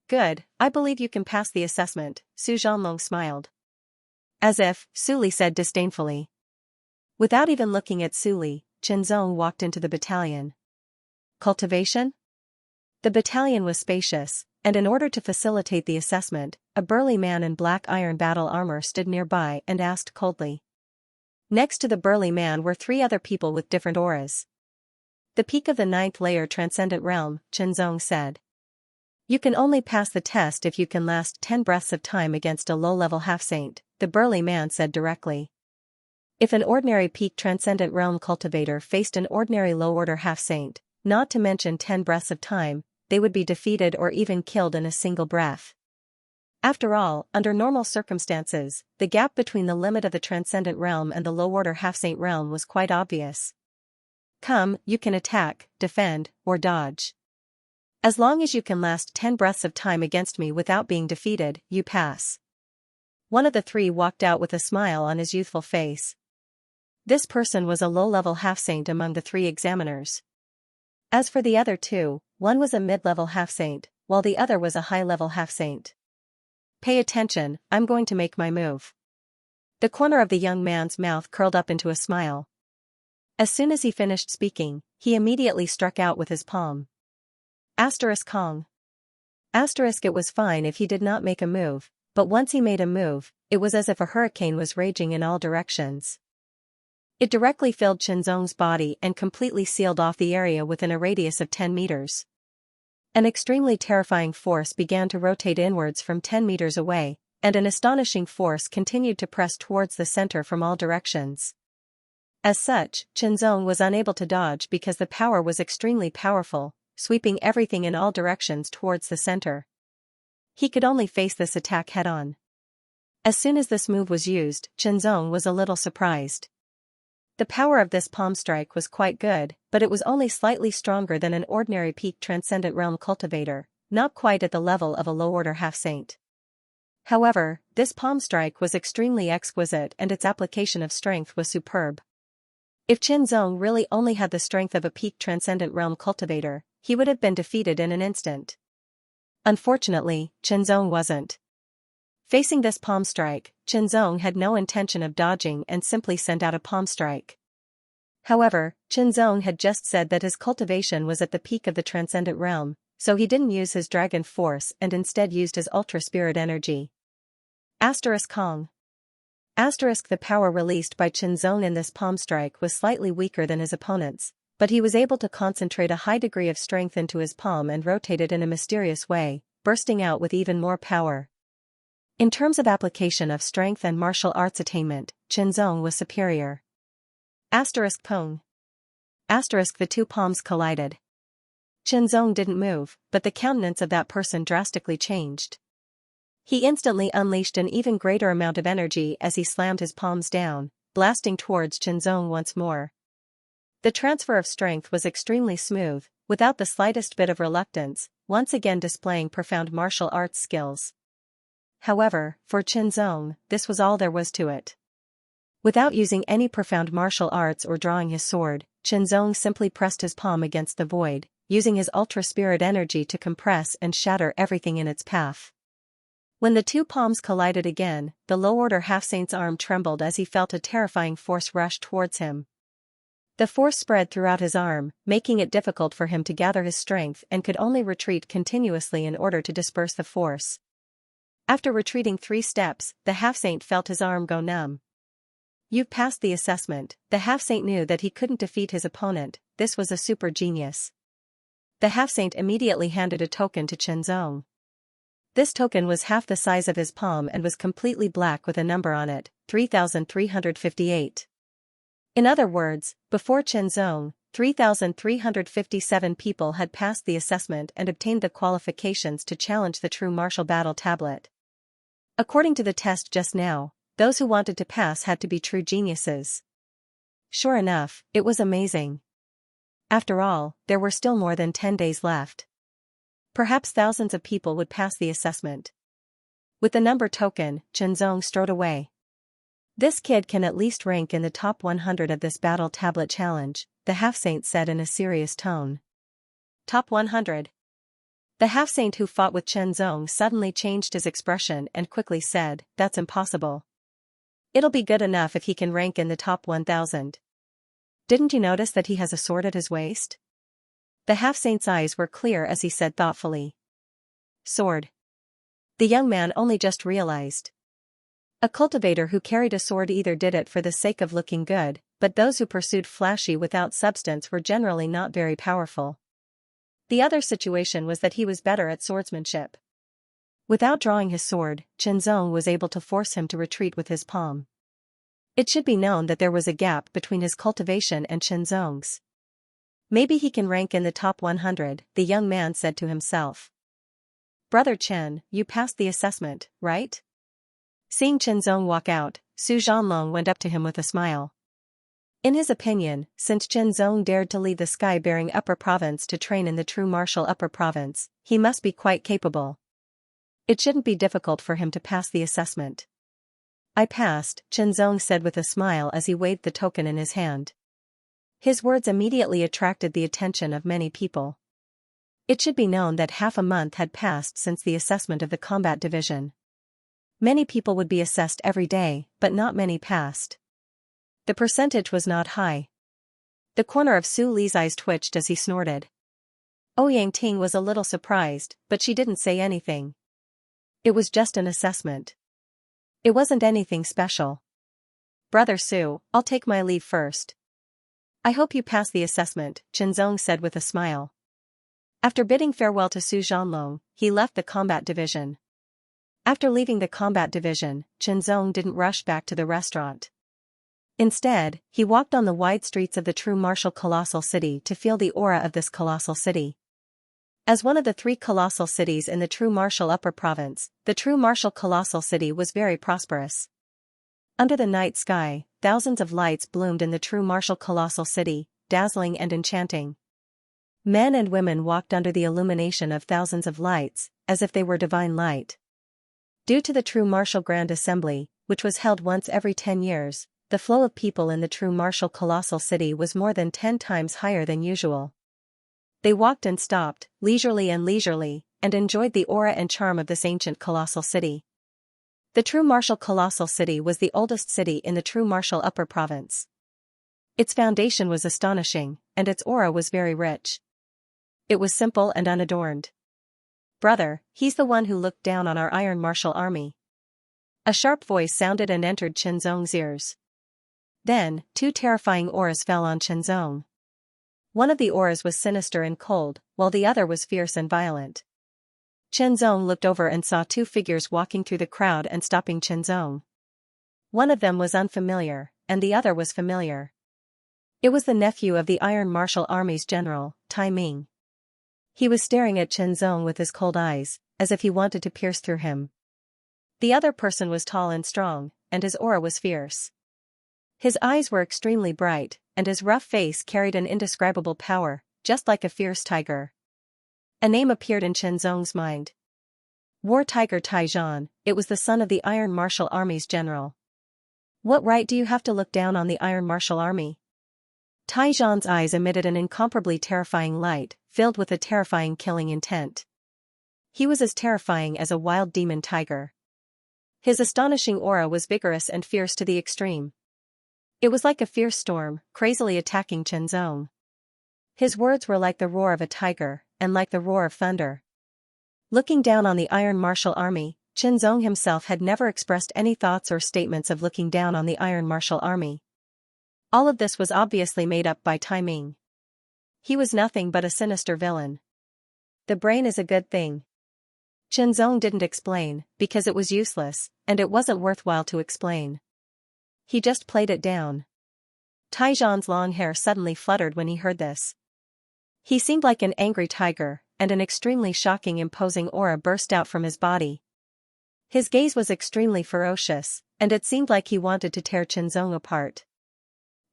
"Good, I believe you can pass the assessment," Su Zhanlong smiled. "As if," Su Li said disdainfully. Without even looking at Su Li, Qinzong walked into the battalion. Cultivation? The battalion was spacious, and in order to facilitate the assessment, a burly man in black iron battle armor stood nearby and asked coldly. Next to the burly man were 3 other people with different auras. "The peak of the 9th layer transcendent realm," Qinzong said. "You can only pass the test if you can last 10 breaths of time against a low-level half-saint," the burly man said directly. If an ordinary peak transcendent realm cultivator faced an ordinary low-order half-saint, not to mention 10 breaths of time, they would be defeated or even killed in a single breath. After all, under normal circumstances, the gap between the limit of the transcendent realm and the low-order half-saint realm was quite obvious. Come, you can attack, defend, or dodge. As long as you can last 10 breaths of time against me without being defeated, you pass. One of the 3 walked out with a smile on his youthful face. This person was a low-level half-saint among the 3 examiners. As for the other 2, one was a mid-level half-saint, while the other was a high-level half-saint. "Pay attention, I'm going to make my move." The corner of the young man's mouth curled up into a smile. As soon as he finished speaking, he immediately struck out with his palm. Kong. It was fine if he did not make a move, but once he made a move, it was as if a hurricane was raging in all directions. It directly filled Qinzong's body and completely sealed off the area within a radius of 10 meters. An extremely terrifying force began to rotate inwards from 10 meters away, and an astonishing force continued to press towards the center from all directions. As such, Qinzong was unable to dodge because the power was extremely powerful, sweeping everything in all directions towards the center. He could only face this attack head-on. As soon as this move was used, Qinzong was a little surprised. The power of this palm strike was quite good, but it was only slightly stronger than an ordinary peak transcendent realm cultivator, not quite at the level of a low-order half-saint. However, this palm strike was extremely exquisite and its application of strength was superb. If Qinzong really only had the strength of a peak transcendent realm cultivator, he would have been defeated in an instant. Unfortunately, Qinzong wasn't. Facing this palm strike, Qinzong had no intention of dodging and simply sent out a palm strike. However, Qinzong had just said that his cultivation was at the peak of the transcendent realm, so he didn't use his dragon force and instead used his ultra spirit energy. Kong. The power released by Qinzong in this palm strike was slightly weaker than his opponent's, but he was able to concentrate a high degree of strength into his palm and rotate it in a mysterious way, bursting out with even more power. In terms of application of strength and martial arts attainment, Qinzong was superior. Pong. The 2 palms collided. Qinzong didn't move, but the countenance of that person drastically changed. He instantly unleashed an even greater amount of energy as he slammed his palms down, blasting towards Qinzong once more. The transfer of strength was extremely smooth, without the slightest bit of reluctance, once again displaying profound martial arts skills. However, for Qinzong, this was all there was to it. Without using any profound martial arts or drawing his sword, Qinzong simply pressed his palm against the void, using his ultra spirit energy to compress and shatter everything in its path. When the 2 palms collided again, the low-order half-saint's arm trembled as he felt a terrifying force rush towards him. The force spread throughout his arm, making it difficult for him to gather his strength and could only retreat continuously in order to disperse the force. After retreating 3 steps, the half-saint felt his arm go numb. "You've passed the assessment." The half-saint knew that he couldn't defeat his opponent, this was a super genius. The half-saint immediately handed a token to Qinzong. This token was half the size of his palm and was completely black with a number on it, 3,358. In other words, before Qinzong, 3,357 people had passed the assessment and obtained the qualifications to challenge the true martial battle tablet. According to the test just now, those who wanted to pass had to be true geniuses. Sure enough, it was amazing. After all, there were still more than 10 days left. Perhaps thousands of people would pass the assessment. With the number token, Chenzong strode away. This kid can at least rank in the top 100 of this battle tablet challenge, the half-saint said in a serious tone. Top 100. The half-saint who fought with Chenzong suddenly changed his expression and quickly said, "That's impossible. It'll be good enough if he can rank in the top 1000. Didn't you notice that he has a sword at his waist?" The half-saint's eyes were clear as he said thoughtfully. Sword. The young man only just realized. A cultivator who carried a sword either did it for the sake of looking good, but those who pursued flashy without substance were generally not very powerful. The other situation was that he was better at swordsmanship. Without drawing his sword, Chenzong was able to force him to retreat with his palm. It should be known that there was a gap between his cultivation and Chenzong's. Maybe he can rank in the top 100, the young man said to himself. Brother Chen, you passed the assessment, right? Seeing Chenzong walk out, Su Zhanlong went up to him with a smile. In his opinion, since Chenzong dared to leave the sky-bearing upper province to train in the true martial upper province, he must be quite capable. It shouldn't be difficult for him to pass the assessment. I passed, Chenzong said with a smile as he waved the token in his hand. His words immediately attracted the attention of many people. It should be known that half a month had passed since the assessment of the combat division. Many people would be assessed every day, but not many passed. The percentage was not high. The corner of Su Li's eyes twitched as he snorted. Ouyang Ting was a little surprised, but she didn't say anything. It was just an assessment. It wasn't anything special. Brother Su, I'll take my leave first. I hope you pass the assessment, Chenzong said with a smile. After bidding farewell to Su Zhanlong, he left the combat division. After leaving the combat division, Chenzong didn't rush back to the restaurant. Instead, he walked on the wide streets of the true martial colossal city to feel the aura of this colossal city. As one of the 3 colossal cities in the true martial upper province, the true martial colossal city was very prosperous. Under the night sky, thousands of lights bloomed in the true martial colossal city, dazzling and enchanting. Men and women walked under the illumination of thousands of lights, as if they were divine light. Due to the true martial grand assembly, which was held once every 10 years, the flow of people in the true martial colossal city was more than 10 times higher than usual. They walked and stopped, leisurely, and enjoyed the aura and charm of this ancient colossal city. The true martial colossal city was the oldest city in the true martial upper province. Its foundation was astonishing, and its aura was very rich. It was simple and unadorned. Brother, he's the one who looked down on our iron martial army. A sharp voice sounded and entered Chenzong's ears. Then, 2 terrifying auras fell on Chenzong. One of the auras was sinister and cold, while the other was fierce and violent. Chenzong looked over and saw 2 figures walking through the crowd and stopping Chenzong. One of them was unfamiliar, and the other was familiar. It was the nephew of the Iron Martial Army's general, Tai Ming. He was staring at Chenzong with his cold eyes, as if he wanted to pierce through him. The other person was tall and strong, and his aura was fierce. His eyes were extremely bright, and his rough face carried an indescribable power, just like a fierce tiger. A name appeared in Chenzong's mind. War Tiger Taijan, it was the son of the Iron Martial Army's general. What right do you have to look down on the Iron Martial Army? Taijan's eyes emitted an incomparably terrifying light, filled with a terrifying killing intent. He was as terrifying as a wild demon tiger. His astonishing aura was vigorous and fierce to the extreme. It was like a fierce storm, crazily attacking Chenzong. His words were like the roar of a tiger, and like the roar of thunder. Looking down on the Iron Martial Army, Chenzong himself had never expressed any thoughts or statements of looking down on the Iron Martial Army. All of this was obviously made up by Tai Ming. He was nothing but a sinister villain. The brain is a good thing. Chenzong didn't explain, because it was useless, and it wasn't worthwhile to explain. He just played it down. Taijan's long hair suddenly fluttered when he heard this. He seemed like an angry tiger, and an extremely shocking imposing aura burst out from his body. His gaze was extremely ferocious, and it seemed like he wanted to tear Qinzong apart.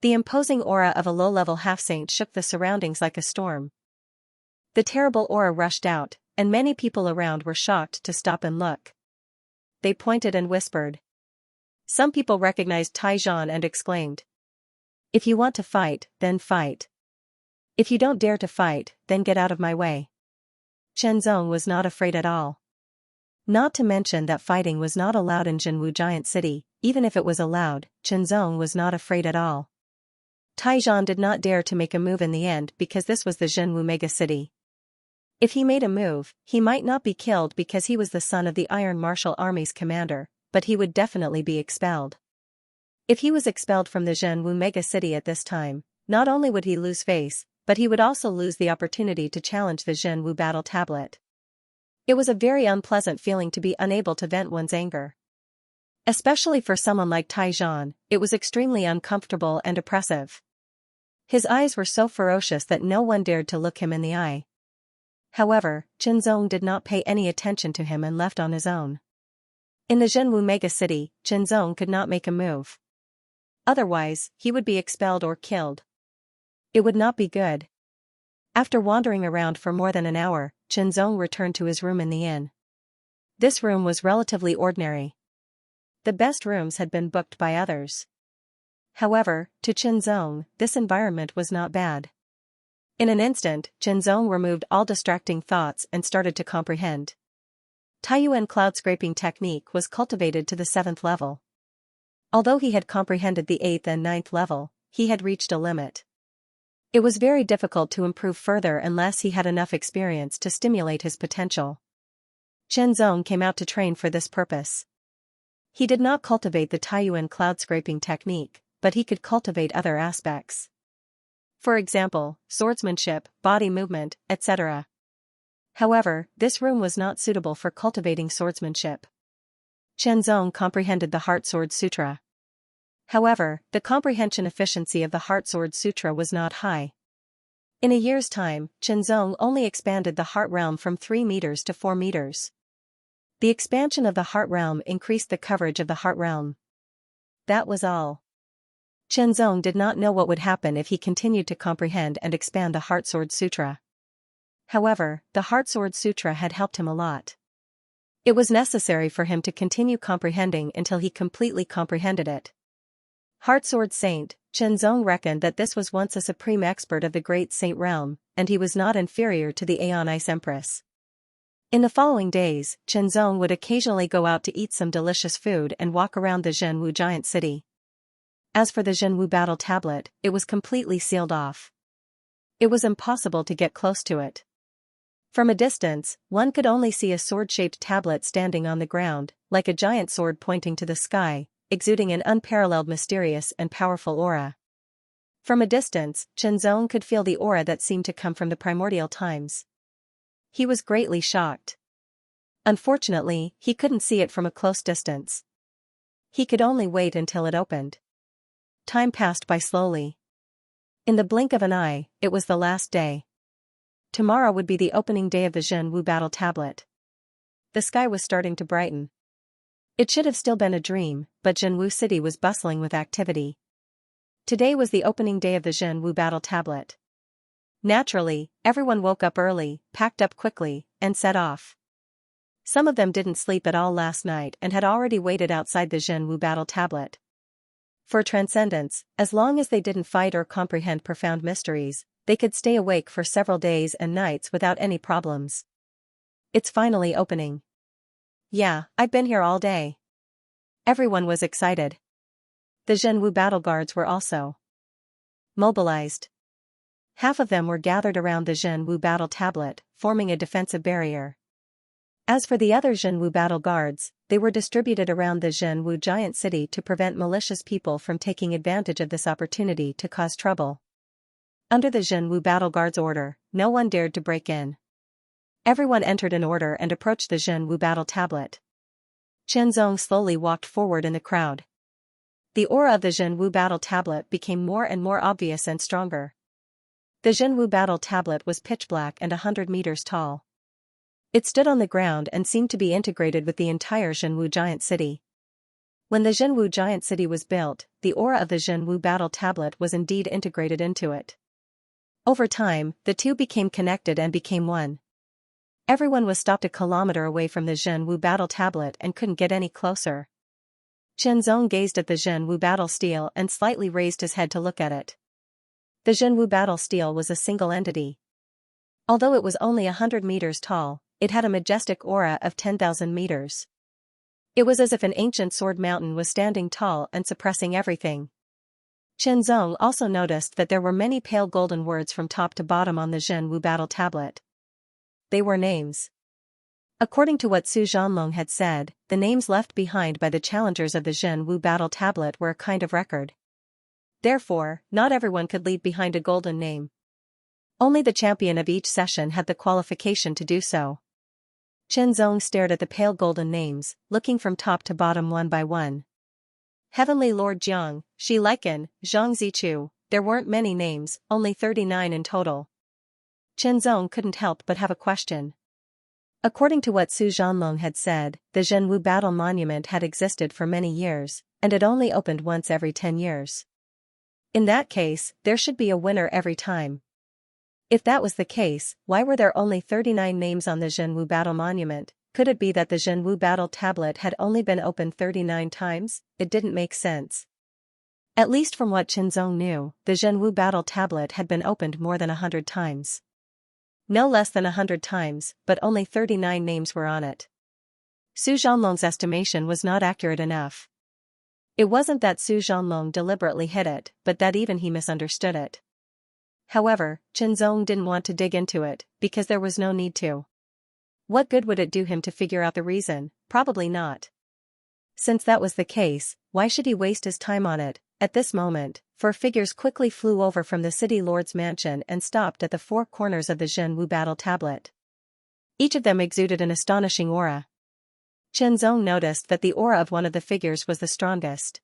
The imposing aura of a low-level half-saint shook the surroundings like a storm. The terrible aura rushed out, and many people around were shocked to stop and look. They pointed and whispered. Some people recognized Taizhan and exclaimed, "If you want to fight, then fight. If you don't dare to fight, then get out of my way." Qinzong was not afraid at all. Not to mention that fighting was not allowed in Jinwu Giant City. Even if it was allowed, Qinzong was not afraid at all. Taizhan did not dare to make a move in the end because this was the Jinwu Mega City. If he made a move, he might not be killed because he was the son of the Iron Martial Army's commander, but he would definitely be expelled. If he was expelled from the Jinwu Mega City at this time, not only would he lose face, but he would also lose the opportunity to challenge the Jinwu Battle Tablet. It was a very unpleasant feeling to be unable to vent one's anger. Especially for someone like Taizhan, it was extremely uncomfortable and oppressive. His eyes were so ferocious that no one dared to look him in the eye. However, Qinzong did not pay any attention to him and left on his own. In the Jinwu Mega City, Qinzong could not make a move. Otherwise, he would be expelled or killed. It would not be good. After wandering around for more than an hour, Qinzong returned to his room in the inn. This room was relatively ordinary. The best rooms had been booked by others. However, to Qinzong, this environment was not bad. In an instant, Qinzong removed all distracting thoughts and started to comprehend. Taiyuan cloud scraping technique was cultivated to the 7th level. Although he had comprehended the 8th and 9th level, he had reached a limit. It was very difficult to improve further unless he had enough experience to stimulate his potential. Qinzong came out to train for this purpose. He did not cultivate the Taiyuan cloud scraping technique, but he could cultivate other aspects. For example, swordsmanship, body movement, etc. However, this room was not suitable for cultivating swordsmanship. Qinzong comprehended the Heart Sword Sutra. However, the comprehension efficiency of the Heart Sword Sutra was not high. In a year's time, Qinzong only expanded the Heart Realm from 3 meters to 4 meters. The expansion of the Heart Realm increased the coverage of the Heart Realm. That was all. Qinzong did not know what would happen if he continued to comprehend and expand the Heart Sword Sutra. However, the Heart Sword Sutra had helped him a lot. It was necessary for him to continue comprehending until he completely comprehended it. Heart Sword Saint, Qinzong reckoned that this was once a supreme expert of the Great Saint Realm, and he was not inferior to the Aeon Ice Empress. In the following days, Qinzong would occasionally go out to eat some delicious food and walk around the Jinwu Giant City. As for the Jinwu Battle Tablet, it was completely sealed off. It was impossible to get close to it. From a distance, one could only see a sword-shaped tablet standing on the ground, like a giant sword pointing to the sky, exuding an unparalleled mysterious and powerful aura. From a distance, Qinzong could feel the aura that seemed to come from the primordial times. He was greatly shocked. Unfortunately, he couldn't see it from a close distance. He could only wait until it opened. Time passed by slowly. In the blink of an eye, it was the last day. Tomorrow would be the opening day of the Jinwu Battle Tablet. The sky was starting to brighten. It should have still been a dream, but Jinwu City was bustling with activity. Today was the opening day of the Jinwu Battle Tablet. Naturally, everyone woke up early, packed up quickly, and set off. Some of them didn't sleep at all last night and had already waited outside the Jinwu Battle Tablet. For transcendence, as long as they didn't fight or comprehend profound mysteries, they could stay awake for several days and nights without any problems. It's finally opening. Yeah, I've been here all day. Everyone was excited. The Jinwu battle guards were also mobilized. Half of them were gathered around the Jinwu Battle Tablet, forming a defensive barrier. As for the other Jinwu battle guards, they were distributed around the Jinwu Giant City to prevent malicious people from taking advantage of this opportunity to cause trouble. Under the Jinwu battle guard's order, no one dared to break in. Everyone entered in order and approached the Jinwu Battle Tablet. Qinzong slowly walked forward in the crowd. The aura of the Jinwu Battle Tablet became more and more obvious and stronger. The Jinwu Battle Tablet was pitch black and 100 meters tall. It stood on the ground and seemed to be integrated with the entire Jinwu Giant City. When the Zhenwu giant city was built, the aura of the Zhenwu battle tablet was indeed integrated into it. Over time, the two became connected and became one. Everyone was stopped a kilometer away from the Zhenwu battle tablet and couldn't get any closer. Qianzong gazed at the Zhenwu battle stele and slightly raised his head to look at it. The Zhenwu battle stele was a single entity. Although it was only 100 meters tall, it had a majestic aura of 10,000 meters. It was as if an ancient sword mountain was standing tall and suppressing everything. Qianzong also noticed that there were many pale golden words from top to bottom on the Zhenwu battle tablet. They were names. According to what Su Zhanlong had said, the names left behind by the challengers of the Zhenwu battle tablet were a kind of record. Therefore, not everyone could leave behind a golden name. Only the champion of each session had the qualification to do so. Qianzong stared at the pale golden names, looking from top to bottom one by one. Heavenly Lord Jiang, Shi Liken, Zhang Zichu, there weren't many names, only 39 in total. Qianzong couldn't help but have a question. According to what Su Zhanlong had said, the Zhenwu battle monument had existed for many years, and it only opened once every 10 years. In that case, there should be a winner every time. If that was the case, why were there only 39 names on the Zhenwu battle monument? Could it be that the Zhenwu battle tablet had only been opened 39 times? It didn't make sense. At least from what Qianzong knew, the Zhenwu battle tablet had been opened more than 100 times. No less than 100 times, but only 39 names were on it. Su Zhanlong's estimation was not accurate enough. It wasn't that Su Zhanlong deliberately hid it, but that even he misunderstood it. However, Qianzong didn't want to dig into it, because there was no need to. What good would it do him to figure out the reason? Probably not. Since that was the case, why should he waste his time on it? At this moment, 4 figures quickly flew over from the city lord's mansion and stopped at the 4 corners of the Zhenwu battle tablet. Each of them exuded an astonishing aura. Qianzong noticed that the aura of one of the figures was the strongest.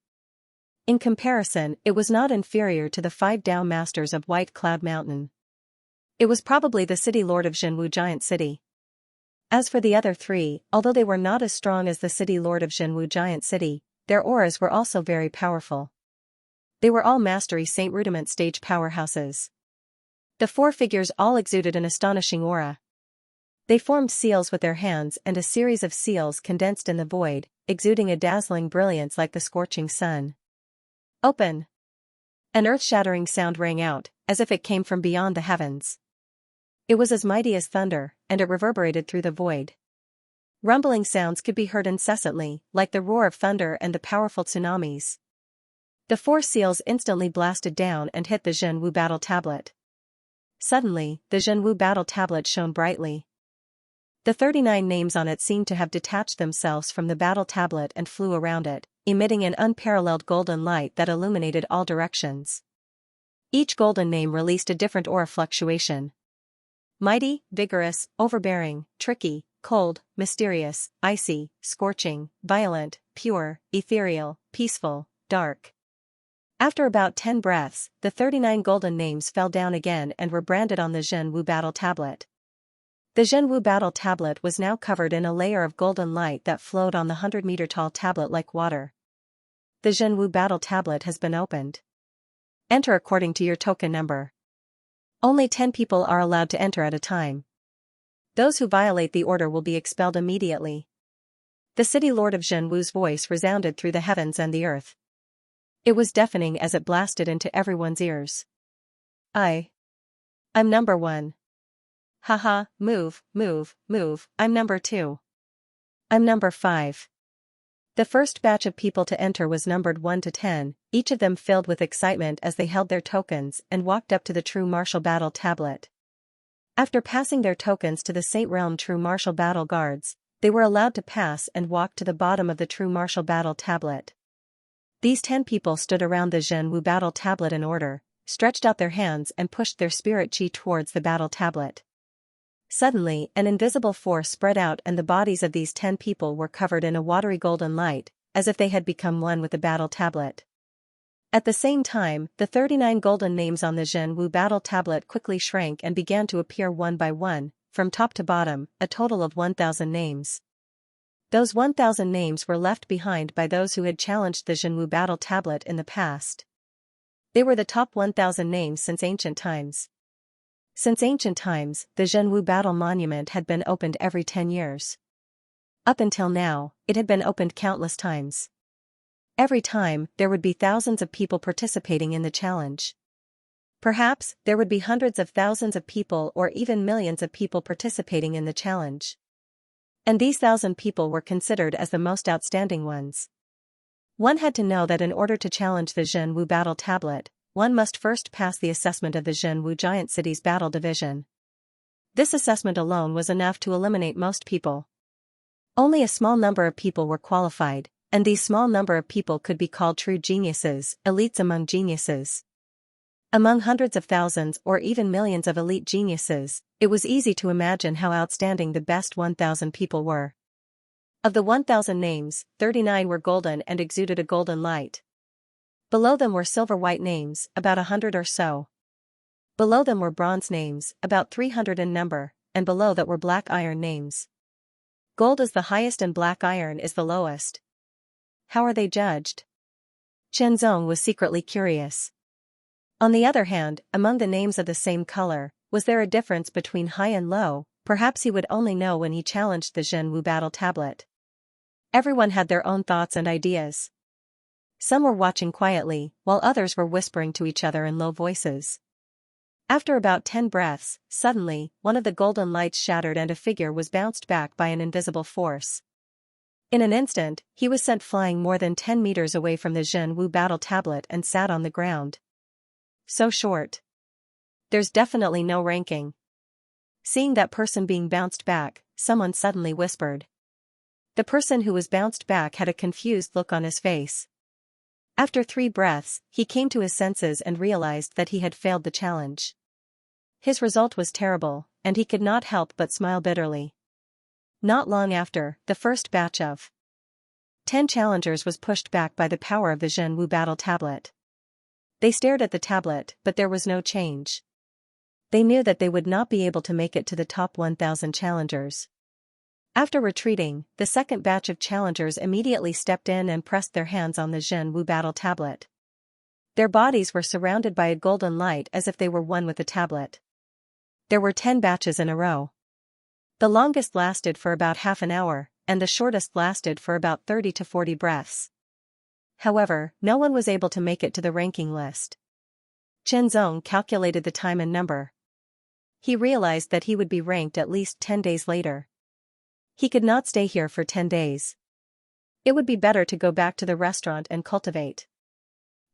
In comparison, it was not inferior to the 5 Dao masters of White Cloud Mountain. It was probably the city lord of Zhenwu giant city. As for the other 3, although they were not as strong as the city lord of Zhenwu giant city, their auras were also very powerful. They were all Mastery Saint Rudiment stage powerhouses. The 4 figures all exuded an astonishing aura. They formed seals with their hands, and a series of seals condensed in the void, exuding a dazzling brilliance like the scorching sun. Open! An earth-shattering sound rang out, as if it came from beyond the heavens. It was as mighty as thunder, and it reverberated through the void. Rumbling sounds could be heard incessantly, like the roar of thunder and the powerful tsunamis. The 4 seals instantly blasted down and hit the Zhenwu battle tablet. Suddenly, the Zhenwu battle tablet shone brightly. The 39 names on it seemed to have detached themselves from the battle tablet and flew around it, emitting an unparalleled golden light that illuminated all directions. Each golden name released a different aura fluctuation. Mighty, vigorous, overbearing, tricky, cold, mysterious, icy, scorching, violent, pure, ethereal, peaceful, dark. After about 10 breaths, the 39 golden names fell down again and were branded on the Zhenwu battle tablet. The Zhenwu battle tablet was now covered in a layer of golden light that flowed on the 100-meter-tall tablet like water. The Zhenwu battle tablet has been opened. Enter according to your token number. Only 10 people are allowed to enter at a time. Those who violate the order will be expelled immediately. The city lord of Zhenwu's voice resounded through the heavens and the earth. It was deafening as it blasted into everyone's ears. I'm number 1. Haha, move, move, move, I'm number 2. I'm number 5. The first batch of people to enter was numbered 1 to 10, each of them filled with excitement as they held their tokens and walked up to the true martial battle tablet. After passing their tokens to the Saint Realm true martial battle guards, they were allowed to pass and walk to the bottom of the true martial battle tablet. These 10 people stood around the Zhenwu battle tablet in order, stretched out their hands and pushed their spirit chi towards the battle tablet. Suddenly, an invisible force spread out and the bodies of these 10 people were covered in a watery golden light, as if they had become one with the battle tablet. At the same time, the 39 golden names on the Zhenwu battle tablet quickly shrank and began to appear one by one, from top to bottom, a total of 1,000 names. Those 1,000 names were left behind by those who had challenged the Zhenwu battle tablet in the past. They were the top 1,000 names since ancient times. Since ancient times, the Zhenwu battle monument had been opened every 10 years. Up until now, it had been opened countless times. Every time, there would be thousands of people participating in the challenge. Perhaps, there would be hundreds of thousands of people or even millions of people participating in the challenge. And these 1,000 people were considered as the most outstanding ones. One had to know that in order to challenge the Zhenwu battle tablet, one must first pass the assessment of the Zhenwu Giant City's battle division. This assessment alone was enough to eliminate most people. Only a small number of people were qualified, and these small number of people could be called true geniuses, elites among geniuses. Among hundreds of thousands or even millions of elite geniuses, it was easy to imagine how outstanding the best 1,000 people were. Of the 1,000 names, 39 were golden and exuded a golden light. Below them were silver-white names, about 100 or so. Below them were bronze names, about 300 in number, and below that were black iron names. Gold is the highest and black iron is the lowest. How are they judged? Qianzong was secretly curious. On the other hand, among the names of the same color, was there a difference between high and low? Perhaps he would only know when he challenged the Zhenwu battle tablet. Everyone had their own thoughts and ideas. Some were watching quietly, while others were whispering to each other in low voices. After about 10 breaths, suddenly, one of the golden lights shattered and a figure was bounced back by an invisible force. In an instant, he was sent flying more than 10 meters away from the Zhenwu battle tablet and sat on the ground. So short. There's definitely no ranking. Seeing that person being bounced back, someone suddenly whispered. The person who was bounced back had a confused look on his face. After 3 breaths, he came to his senses and realized that he had failed the challenge. His result was terrible, and he could not help but smile bitterly. Not long after, the first batch of 10 challengers was pushed back by the power of the Zhenwu battle tablet. They stared at the tablet, but there was no change. They knew that they would not be able to make it to the top 1,000 challengers. After retreating, the second batch of challengers immediately stepped in and pressed their hands on the Zhenwu battle tablet. Their bodies were surrounded by a golden light as if they were one with the tablet. There were 10 batches in a row. The longest lasted for about half an hour, and the shortest lasted for about 30 to 40 breaths. However, no one was able to make it to the ranking list. Qianzong calculated the time and number. He realized that he would be ranked at least 10 days later. He could not stay here for 10 days. It would be better to go back to the restaurant and cultivate.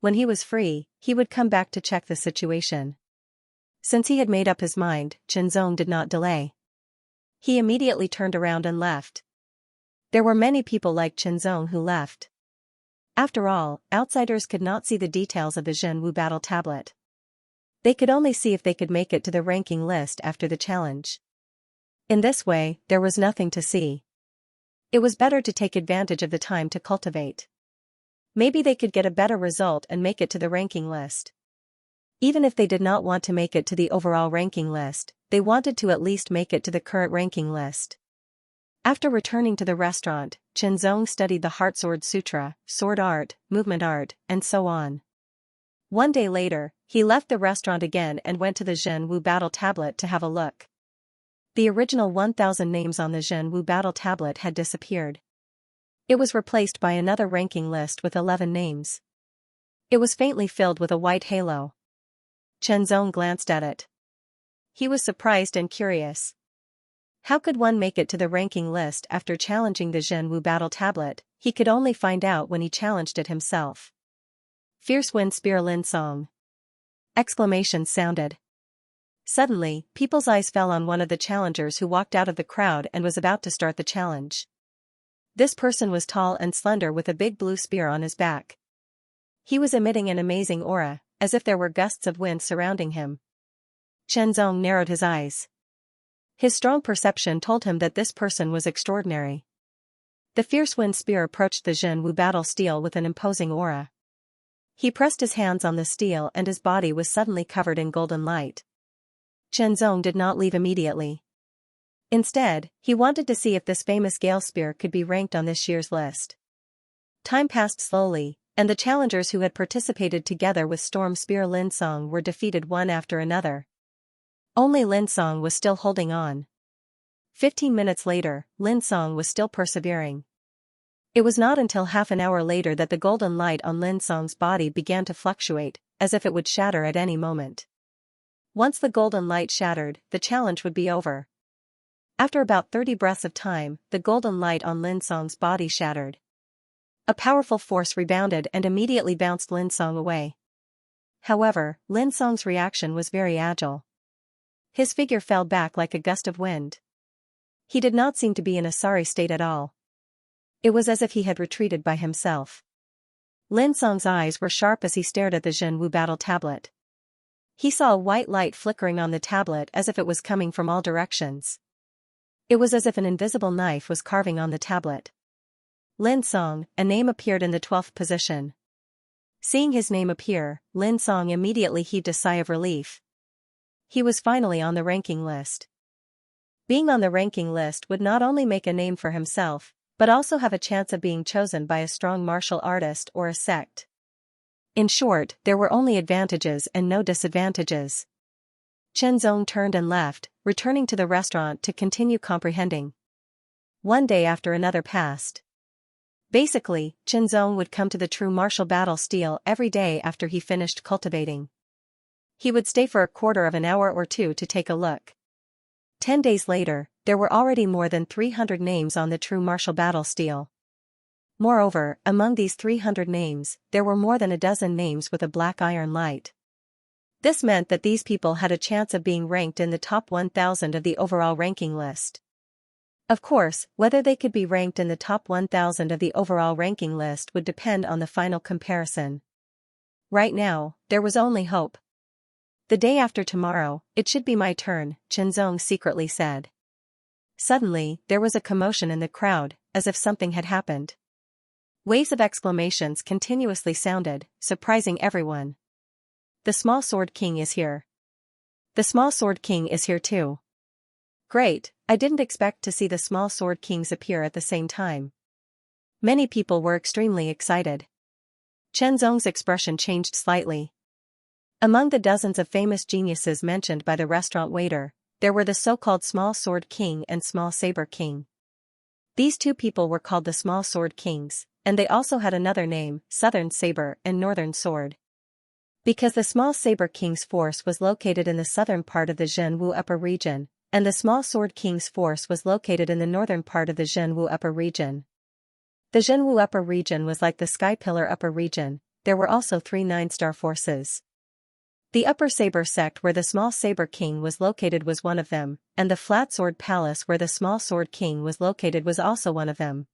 When he was free, he would come back to check the situation. Since he had made up his mind, Qianzong did not delay. He immediately turned around and left. There were many people like Qianzong who left. After all, outsiders could not see the details of the Zhenwu battle tablet. They could only see if they could make it to the ranking list after the challenge. In this way, there was nothing to see. It was better to take advantage of the time to cultivate. Maybe they could get a better result and make it to the ranking list. Even if they did not want to make it to the overall ranking list, they wanted to at least make it to the current ranking list. After returning to the restaurant, Qianzong studied the Heart Sword Sutra, sword art, movement art, and so on. One day later, he left the restaurant again and went to the Zhenwu battle tablet to have a look. The original 1,000 names on the Zhenwu battle tablet had disappeared. It was replaced by another ranking list with 11 names. It was faintly filled with a white halo. Qianzong glanced at it. He was surprised and curious. How could one make it to the ranking list after challenging the Zhenwu battle tablet? He could only find out when he challenged it himself. Fierce Wind Spear Lin Song! Exclamations sounded. Suddenly, people's eyes fell on one of the challengers who walked out of the crowd and was about to start the challenge. This person was tall and slender with a big blue spear on his back. He was emitting an amazing aura, as if there were gusts of wind surrounding him. Qianzong narrowed his eyes. His strong perception told him that this person was extraordinary. The fierce wind spear approached the Zhenwu battle steel with an imposing aura. He pressed his hands on the steel and his body was suddenly covered in golden light. Qianzong did not leave immediately. Instead, he wanted to see if this famous Gale Spear could be ranked on this year's list. Time passed slowly, and the challengers who had participated together with Storm Spear Linsong were defeated one after another. Only Linsong was still holding on. 15 minutes later, Linsong was still persevering. It was not until half an hour later that the golden light on Linsong's body began to fluctuate, as if it would shatter at any moment. Once the golden light shattered, the challenge would be over. After about 30 breaths of time, the golden light on Linsong's body shattered. A powerful force rebounded and immediately bounced Linsong away. However, Linsong's reaction was very agile. His figure fell back like a gust of wind. He did not seem to be in a sorry state at all. It was as if he had retreated by himself. Linsong's eyes were sharp as he stared at the Zhenwu battle tablet. He saw a white light flickering on the tablet as if it was coming from all directions. It was as if an invisible knife was carving on the tablet. Linsong, a name appeared in the 12th position. Seeing his name appear, Linsong immediately heaved a sigh of relief. He was finally on the ranking list. Being on the ranking list would not only make a name for himself, but also have a chance of being chosen by a strong martial artist or a sect. In short, there were only advantages and no disadvantages. Chen Zong turned and left, returning to the restaurant to continue comprehending. One day after another passed. Basically, Chen Zong would come to the true martial battle steel every day after he finished cultivating. He would stay for a quarter of an hour or two to take a look. 10 days later, there were already more than 300 names on the true martial battle steel. Moreover, among these 300 names, there were more than a dozen names with a black iron light. This meant that these people had a chance of being ranked in the top 1,000 of the overall ranking list. Of course, whether they could be ranked in the top 1,000 of the overall ranking list would depend on the final comparison. Right now, there was only hope. The day after tomorrow, it should be my turn, Chen Zong secretly said. Suddenly, there was a commotion in the crowd, as if something had happened. Waves of exclamations continuously sounded, surprising everyone. The Small Sword King is here. The Small Sword King is here too. Great, I didn't expect to see the Small Sword Kings appear at the same time. Many people were extremely excited. Chen Zong's expression changed slightly. Among the dozens of famous geniuses mentioned by the restaurant waiter, there were the so-called Small Sword King and Small Saber King. These two people were called the Small Sword Kings, and they also had another name, Southern Saber and Northern Sword. Because the Small Saber King's force was located in the southern part of the Zhenwu Upper Region, and the Small Sword King's force was located in the northern part of the Zhenwu Upper Region. The Zhenwu Upper Region was like the Sky Pillar Upper Region. There were also 3 9-star forces. The Upper Saber sect where the Small Saber King was located was one of them, and the Flat Sword Palace where the Small Sword King was located was also one of them.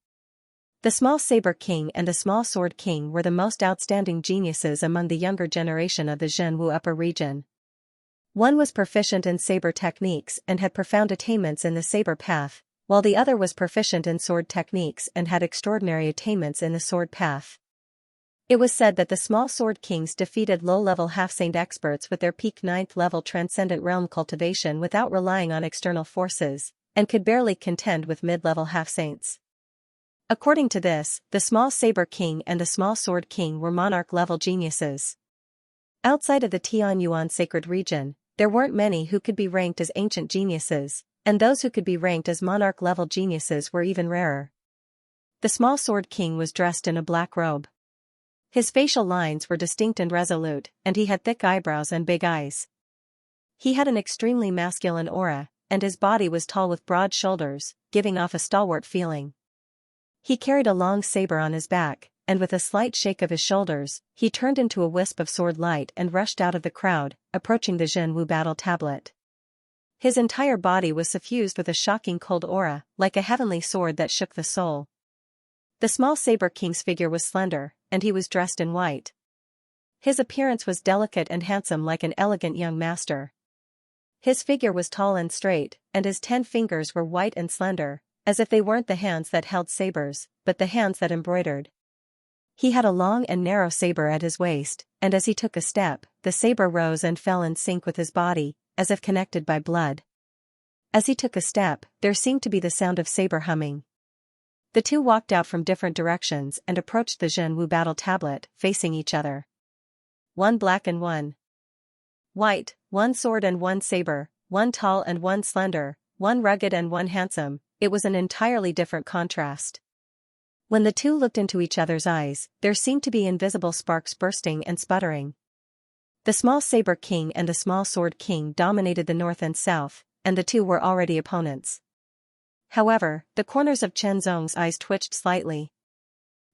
The Small Saber King and the Small Sword King were the most outstanding geniuses among the younger generation of the Zhenwu Upper Region. One was proficient in saber techniques and had profound attainments in the saber path, while the other was proficient in sword techniques and had extraordinary attainments in the sword path. It was said that the Small Sword Kings defeated low-level half-saint experts with their peak 9th-level transcendent realm cultivation without relying on external forces, and could barely contend with mid-level half-saints. According to this, the Small Saber King and the Small Sword King were monarch-level geniuses. Outside of the Tianyuan sacred region, there weren't many who could be ranked as ancient geniuses, and those who could be ranked as monarch-level geniuses were even rarer. The Small Sword King was dressed in a black robe. His facial lines were distinct and resolute, and he had thick eyebrows and big eyes. He had an extremely masculine aura, and his body was tall with broad shoulders, giving off a stalwart feeling. He carried a long saber on his back, and with a slight shake of his shoulders, he turned into a wisp of sword light and rushed out of the crowd, approaching the Zhenwu battle tablet. His entire body was suffused with a shocking cold aura, like a heavenly sword that shook the soul. The Small Saber King's figure was slender, and he was dressed in white. His appearance was delicate and handsome like an elegant young master. His figure was tall and straight, and his 10 fingers were white and slender, as if they weren't the hands that held sabers, but the hands that embroidered. He had a long and narrow saber at his waist, and as he took a step, the saber rose and fell in sync with his body, as if connected by blood. As he took a step, there seemed to be the sound of saber humming. The two walked out from different directions and approached the Zhenwu battle tablet, facing each other. One black and one white, one sword and one saber, one tall and one slender, one rugged and one handsome. It was an entirely different contrast. When the two looked into each other's eyes, there seemed to be invisible sparks bursting and sputtering. The small saber king and the small sword king dominated the north and south, and the two were already opponents. However, the corners of Chen Zong's eyes twitched slightly.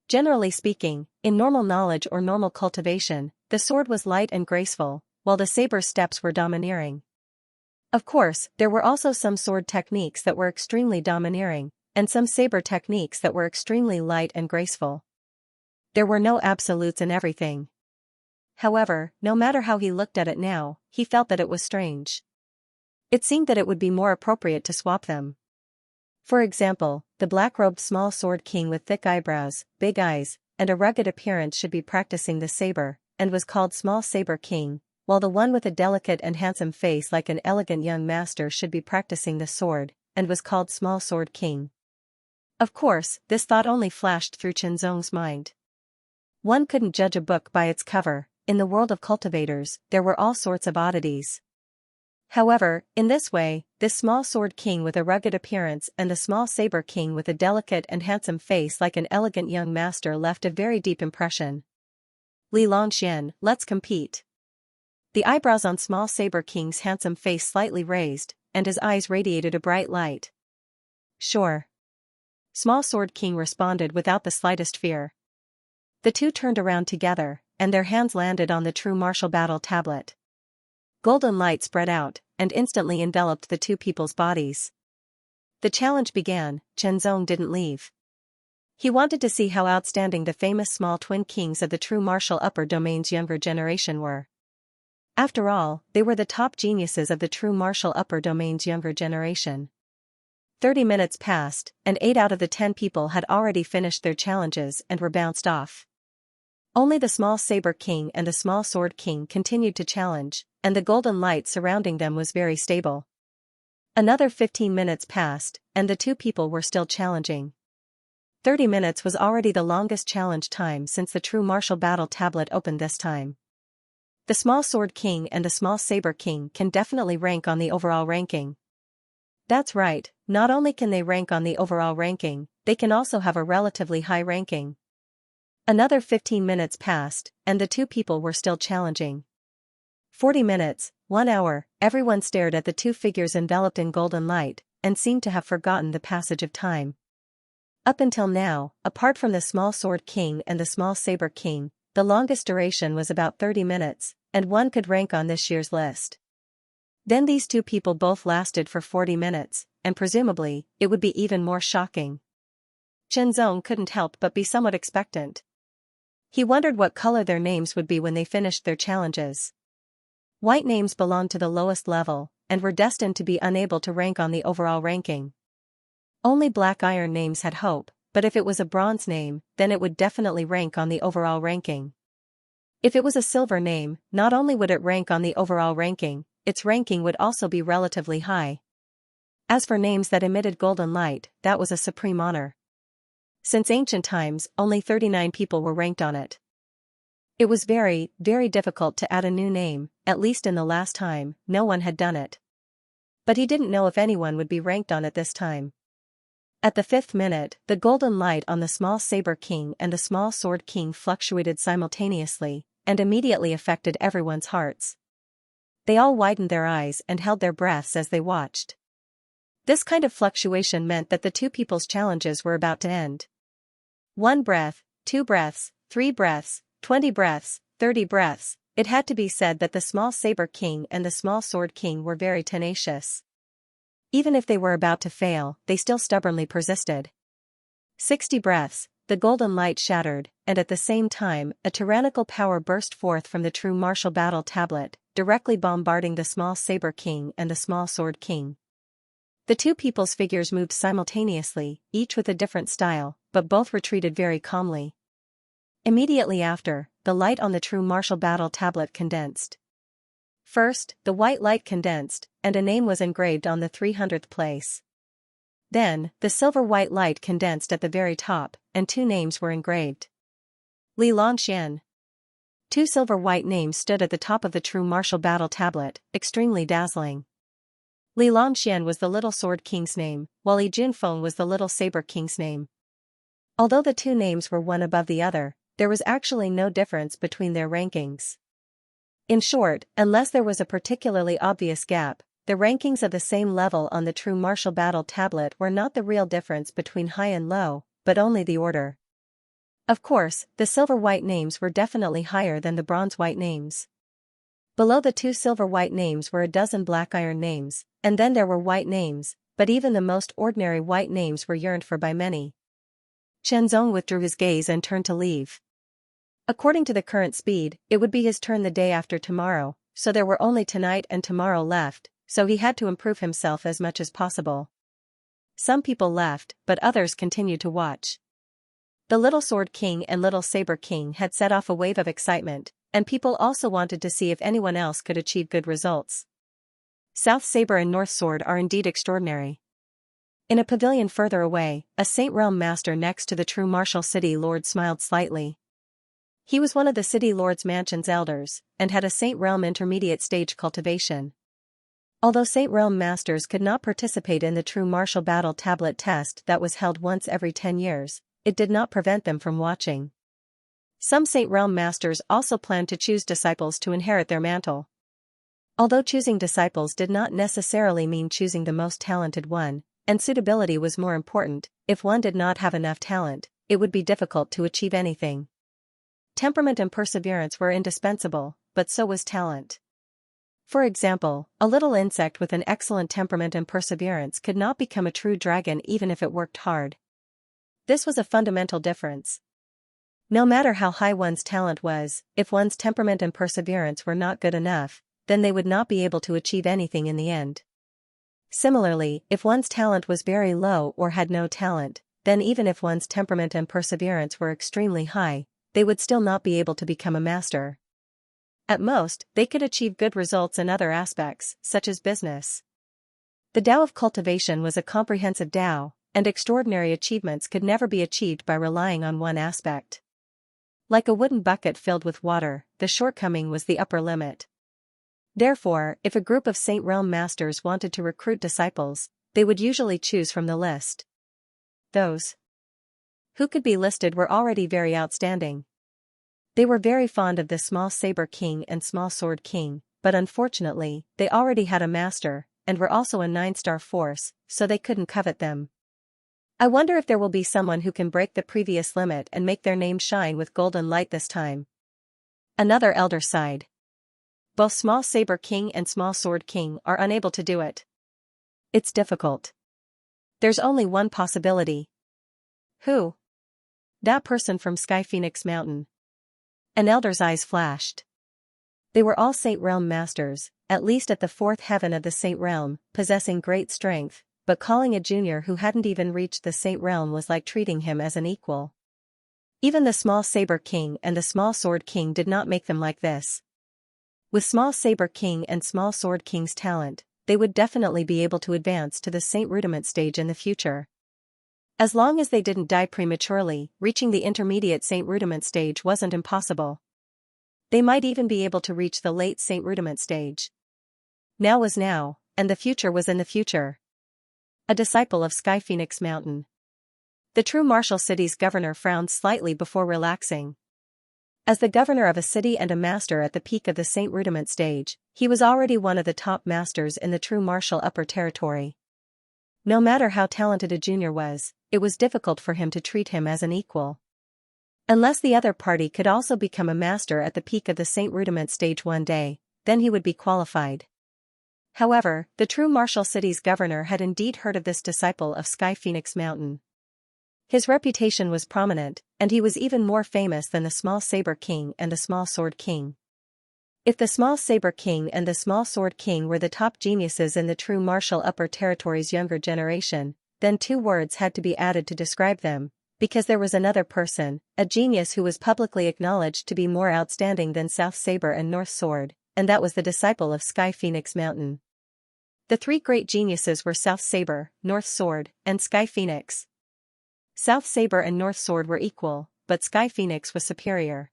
Generally speaking, in normal knowledge or normal cultivation, the sword was light and graceful, while the saber's steps were domineering. Of course, there were also some sword techniques that were extremely domineering, and some saber techniques that were extremely light and graceful. There were no absolutes in everything. However, no matter how he looked at it now, he felt that it was strange. It seemed that it would be more appropriate to swap them. For example, the black-robed small sword king with thick eyebrows, big eyes, and a rugged appearance should be practicing the saber, and was called small saber king, while the one with a delicate and handsome face like an elegant young master should be practicing the sword, and was called small sword king. Of course, this thought only flashed through Chen Zong's mind. One couldn't judge a book by its cover. In the world of cultivators, there were all sorts of oddities. However, in this way, this small sword king with a rugged appearance and the small saber king with a delicate and handsome face like an elegant young master left a very deep impression. Li Longxian, let's compete. The eyebrows on small saber king's handsome face slightly raised, and his eyes radiated a bright light. Sure. Small sword king responded without the slightest fear. The two turned around together, and their hands landed on the true martial battle tablet. Golden light spread out, and instantly enveloped the two people's bodies. The challenge began. Chen Zong didn't leave. He wanted to see how outstanding the famous small twin kings of the true martial upper domain's younger generation were. After all, they were the top geniuses of the true martial upper domain's younger generation. 30 minutes passed, and 8 out of the 10 people had already finished their challenges and were bounced off. Only the small saber king and the small sword king continued to challenge, and the golden light surrounding them was very stable. Another 15 minutes passed, and the two people were still challenging. 30 minutes was already the longest challenge time since the true martial battle tablet opened this time. The small sword king and the small saber king can definitely rank on the overall ranking. That's right, not only can they rank on the overall ranking, they can also have a relatively high ranking. Another 15 minutes passed, and the two people were still challenging. 40 minutes, 1 hour, everyone stared at the two figures enveloped in golden light, and seemed to have forgotten the passage of time. Up until now, apart from the small sword king and the small saber king, the longest duration was about 30 minutes, and one could rank on this year's list. Then these two people both lasted for 40 minutes, and presumably, it would be even more shocking. Chen Zong couldn't help but be somewhat expectant. He wondered what color their names would be when they finished their challenges. White names belonged to the lowest level, and were destined to be unable to rank on the overall ranking. Only black iron names had hope, but if it was a bronze name, then it would definitely rank on the overall ranking. If it was a silver name, not only would it rank on the overall ranking, its ranking would also be relatively high. As for names that emitted golden light, that was a supreme honor. Since ancient times, only 39 people were ranked on it. It was very, very difficult to add a new name, at least in the last time, no one had done it. But he didn't know if anyone would be ranked on it this time. At the 5th minute, the golden light on the small saber king and the small sword king fluctuated simultaneously, and immediately affected everyone's hearts. They all widened their eyes and held their breaths as they watched. This kind of fluctuation meant that the two people's challenges were about to end. 1 breath, 2 breaths, 3 breaths, 20 breaths, 30 breaths, it had to be said that the small saber king and the small sword king were very tenacious. Even if they were about to fail, they still stubbornly persisted. 60 breaths, the golden light shattered, and at the same time, a tyrannical power burst forth from the true martial battle tablet, directly bombarding the small saber king and the small sword king. The two people's figures moved simultaneously, each with a different style, but both retreated very calmly. Immediately after, the light on the true martial battle tablet condensed. First, the white light condensed, and a name was engraved on the 300th place. Then, the silver white light condensed at the very top, and two names were engraved. Li Longxian. Two silver white names stood at the top of the true martial battle tablet, extremely dazzling. Li Longxian was the Little Sword King's name, while Li Junfeng was the Little Saber King's name. Although the two names were one above the other, there was actually no difference between their rankings. In short, unless there was a particularly obvious gap, the rankings of the same level on the true martial battle tablet were not the real difference between high and low, but only the order. Of course, the silver-white names were definitely higher than the bronze-white names. Below the two silver-white names were a dozen black iron names, and then there were white names, but even the most ordinary white names were yearned for by many. Xianxia withdrew his gaze and turned to leave. According to the current speed, it would be his turn the day after tomorrow, so there were only tonight and tomorrow left, so he had to improve himself as much as possible. Some people left, but others continued to watch. The Little Sword King and Little Saber King had set off a wave of excitement, and people also wanted to see if anyone else could achieve good results. South Saber and North Sword are indeed extraordinary. In a pavilion further away, a Saint Realm Master next to the true martial city lord smiled slightly. He was one of the city lord's mansion's elders, and had a Saint Realm intermediate stage cultivation. Although Saint Realm Masters could not participate in the true martial battle tablet test that was held once every 10 years, it did not prevent them from watching. Some Saint Realm Masters also planned to choose disciples to inherit their mantle. Although choosing disciples did not necessarily mean choosing the most talented one, and suitability was more important, if one did not have enough talent, it would be difficult to achieve anything. Temperament and perseverance were indispensable, but so was talent. For example, a little insect with an excellent temperament and perseverance could not become a true dragon even if it worked hard. This was a fundamental difference. No matter how high one's talent was, if one's temperament and perseverance were not good enough, then they would not be able to achieve anything in the end. Similarly, if one's talent was very low or had no talent, then even if one's temperament and perseverance were extremely high, they would still not be able to become a master. At most, they could achieve good results in other aspects, such as business. The Tao of cultivation was a comprehensive Tao, and extraordinary achievements could never be achieved by relying on one aspect. Like a wooden bucket filled with water, the shortcoming was the upper limit. Therefore, if a group of Saint Realm Masters wanted to recruit disciples, they would usually choose from the list. Those who could be listed were already very outstanding. They were very fond of the Small Saber King and Small Sword King, but unfortunately, they already had a master, and were also a 9-star force, so they couldn't covet them. I wonder if there will be someone who can break the previous limit and make their name shine with golden light this time. Another elder sighed. Both Small Saber King and Small Sword King are unable to do it. It's difficult. There's only one possibility. Who? That person from Sky Phoenix Mountain. An elder's eyes flashed. They were all Saint Realm Masters, at least at the 4th heaven of the Saint Realm, possessing great strength, but calling a junior who hadn't even reached the Saint Realm was like treating him as an equal. Even the Small Saber King and the Small Sword King did not make them like this. With Small Saber King and Small Sword King's talent, they would definitely be able to advance to the Saint Rudiment stage in the future. As long as they didn't die prematurely, reaching the intermediate Saint Rudiment stage wasn't impossible. They might even be able to reach the late Saint Rudiment stage. Now was now, and the future was in the future. A disciple of Sky Phoenix Mountain. The true martial city's governor frowned slightly before relaxing. As the governor of a city and a master at the peak of the Saint Rudiment stage, he was already one of the top masters in the true martial upper territory. No matter how talented a junior was, it was difficult for him to treat him as an equal. Unless the other party could also become a master at the peak of the Saint Rudiment stage one day, then he would be qualified. However, the true martial city's governor had indeed heard of this disciple of Sky Phoenix Mountain. His reputation was prominent, and he was even more famous than the Small Saber King and the Small Sword King. If the Small Saber King and the Small Sword King were the top geniuses in the true martial upper territory's younger generation, then two words had to be added to describe them, because there was another person, a genius who was publicly acknowledged to be more outstanding than South Saber and North Sword, and that was the disciple of Sky Phoenix Mountain. The three great geniuses were South Saber, North Sword, and Sky Phoenix. South Saber and North Sword were equal, but Sky Phoenix was superior.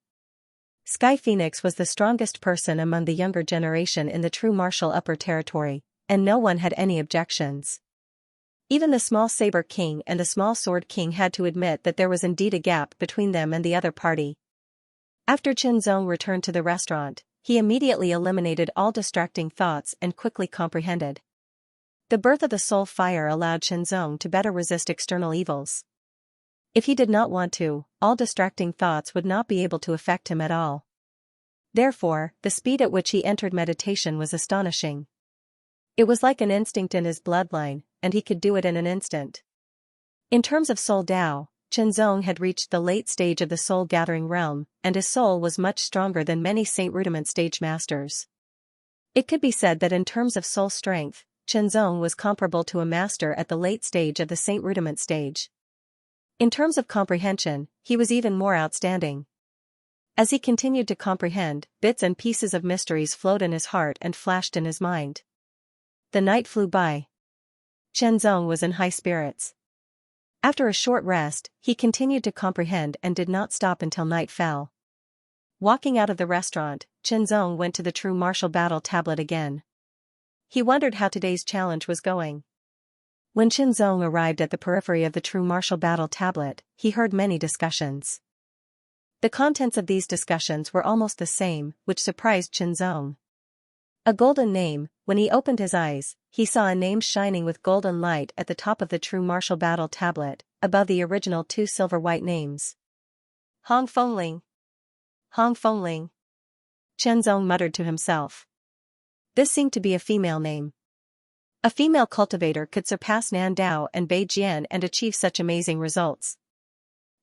Sky Phoenix was the strongest person among the younger generation in the true martial upper territory, and no one had any objections. Even the small Saber King and the small Sword King had to admit that there was indeed a gap between them and the other party. After Qinzong returned to the restaurant, he immediately eliminated all distracting thoughts and quickly comprehended. The birth of the soul fire allowed Qinzong to better resist external evils. If he did not want to, all distracting thoughts would not be able to affect him at all. Therefore, the speed at which he entered meditation was astonishing. It was like an instinct in his bloodline, and he could do it in an instant. In terms of soul Dao, Qinzong had reached the late stage of the soul-gathering realm, and his soul was much stronger than many Saint Rudiment stage masters. It could be said that in terms of soul strength, Qinzong was comparable to a master at the late stage of the Saint Rudiment stage. In terms of comprehension, he was even more outstanding. As he continued to comprehend, bits and pieces of mysteries flowed in his heart and flashed in his mind. The night flew by. Qinzong was in high spirits. After a short rest, he continued to comprehend and did not stop until night fell. Walking out of the restaurant, Qinzong went to the True Martial Battle tablet again. He wondered how today's challenge was going. When Qinzong arrived at the periphery of the True Martial Battle tablet, he heard many discussions. The contents of these discussions were almost the same, which surprised Qinzong. A golden name. When he opened his eyes, he saw a name shining with golden light at the top of the True Martial Battle tablet, above the original two silver-white names. Hong Fengling. Hong Fengling. Qinzong muttered to himself. This seemed to be a female name. A female cultivator could surpass Nan Dao and Bai Jian and achieve such amazing results.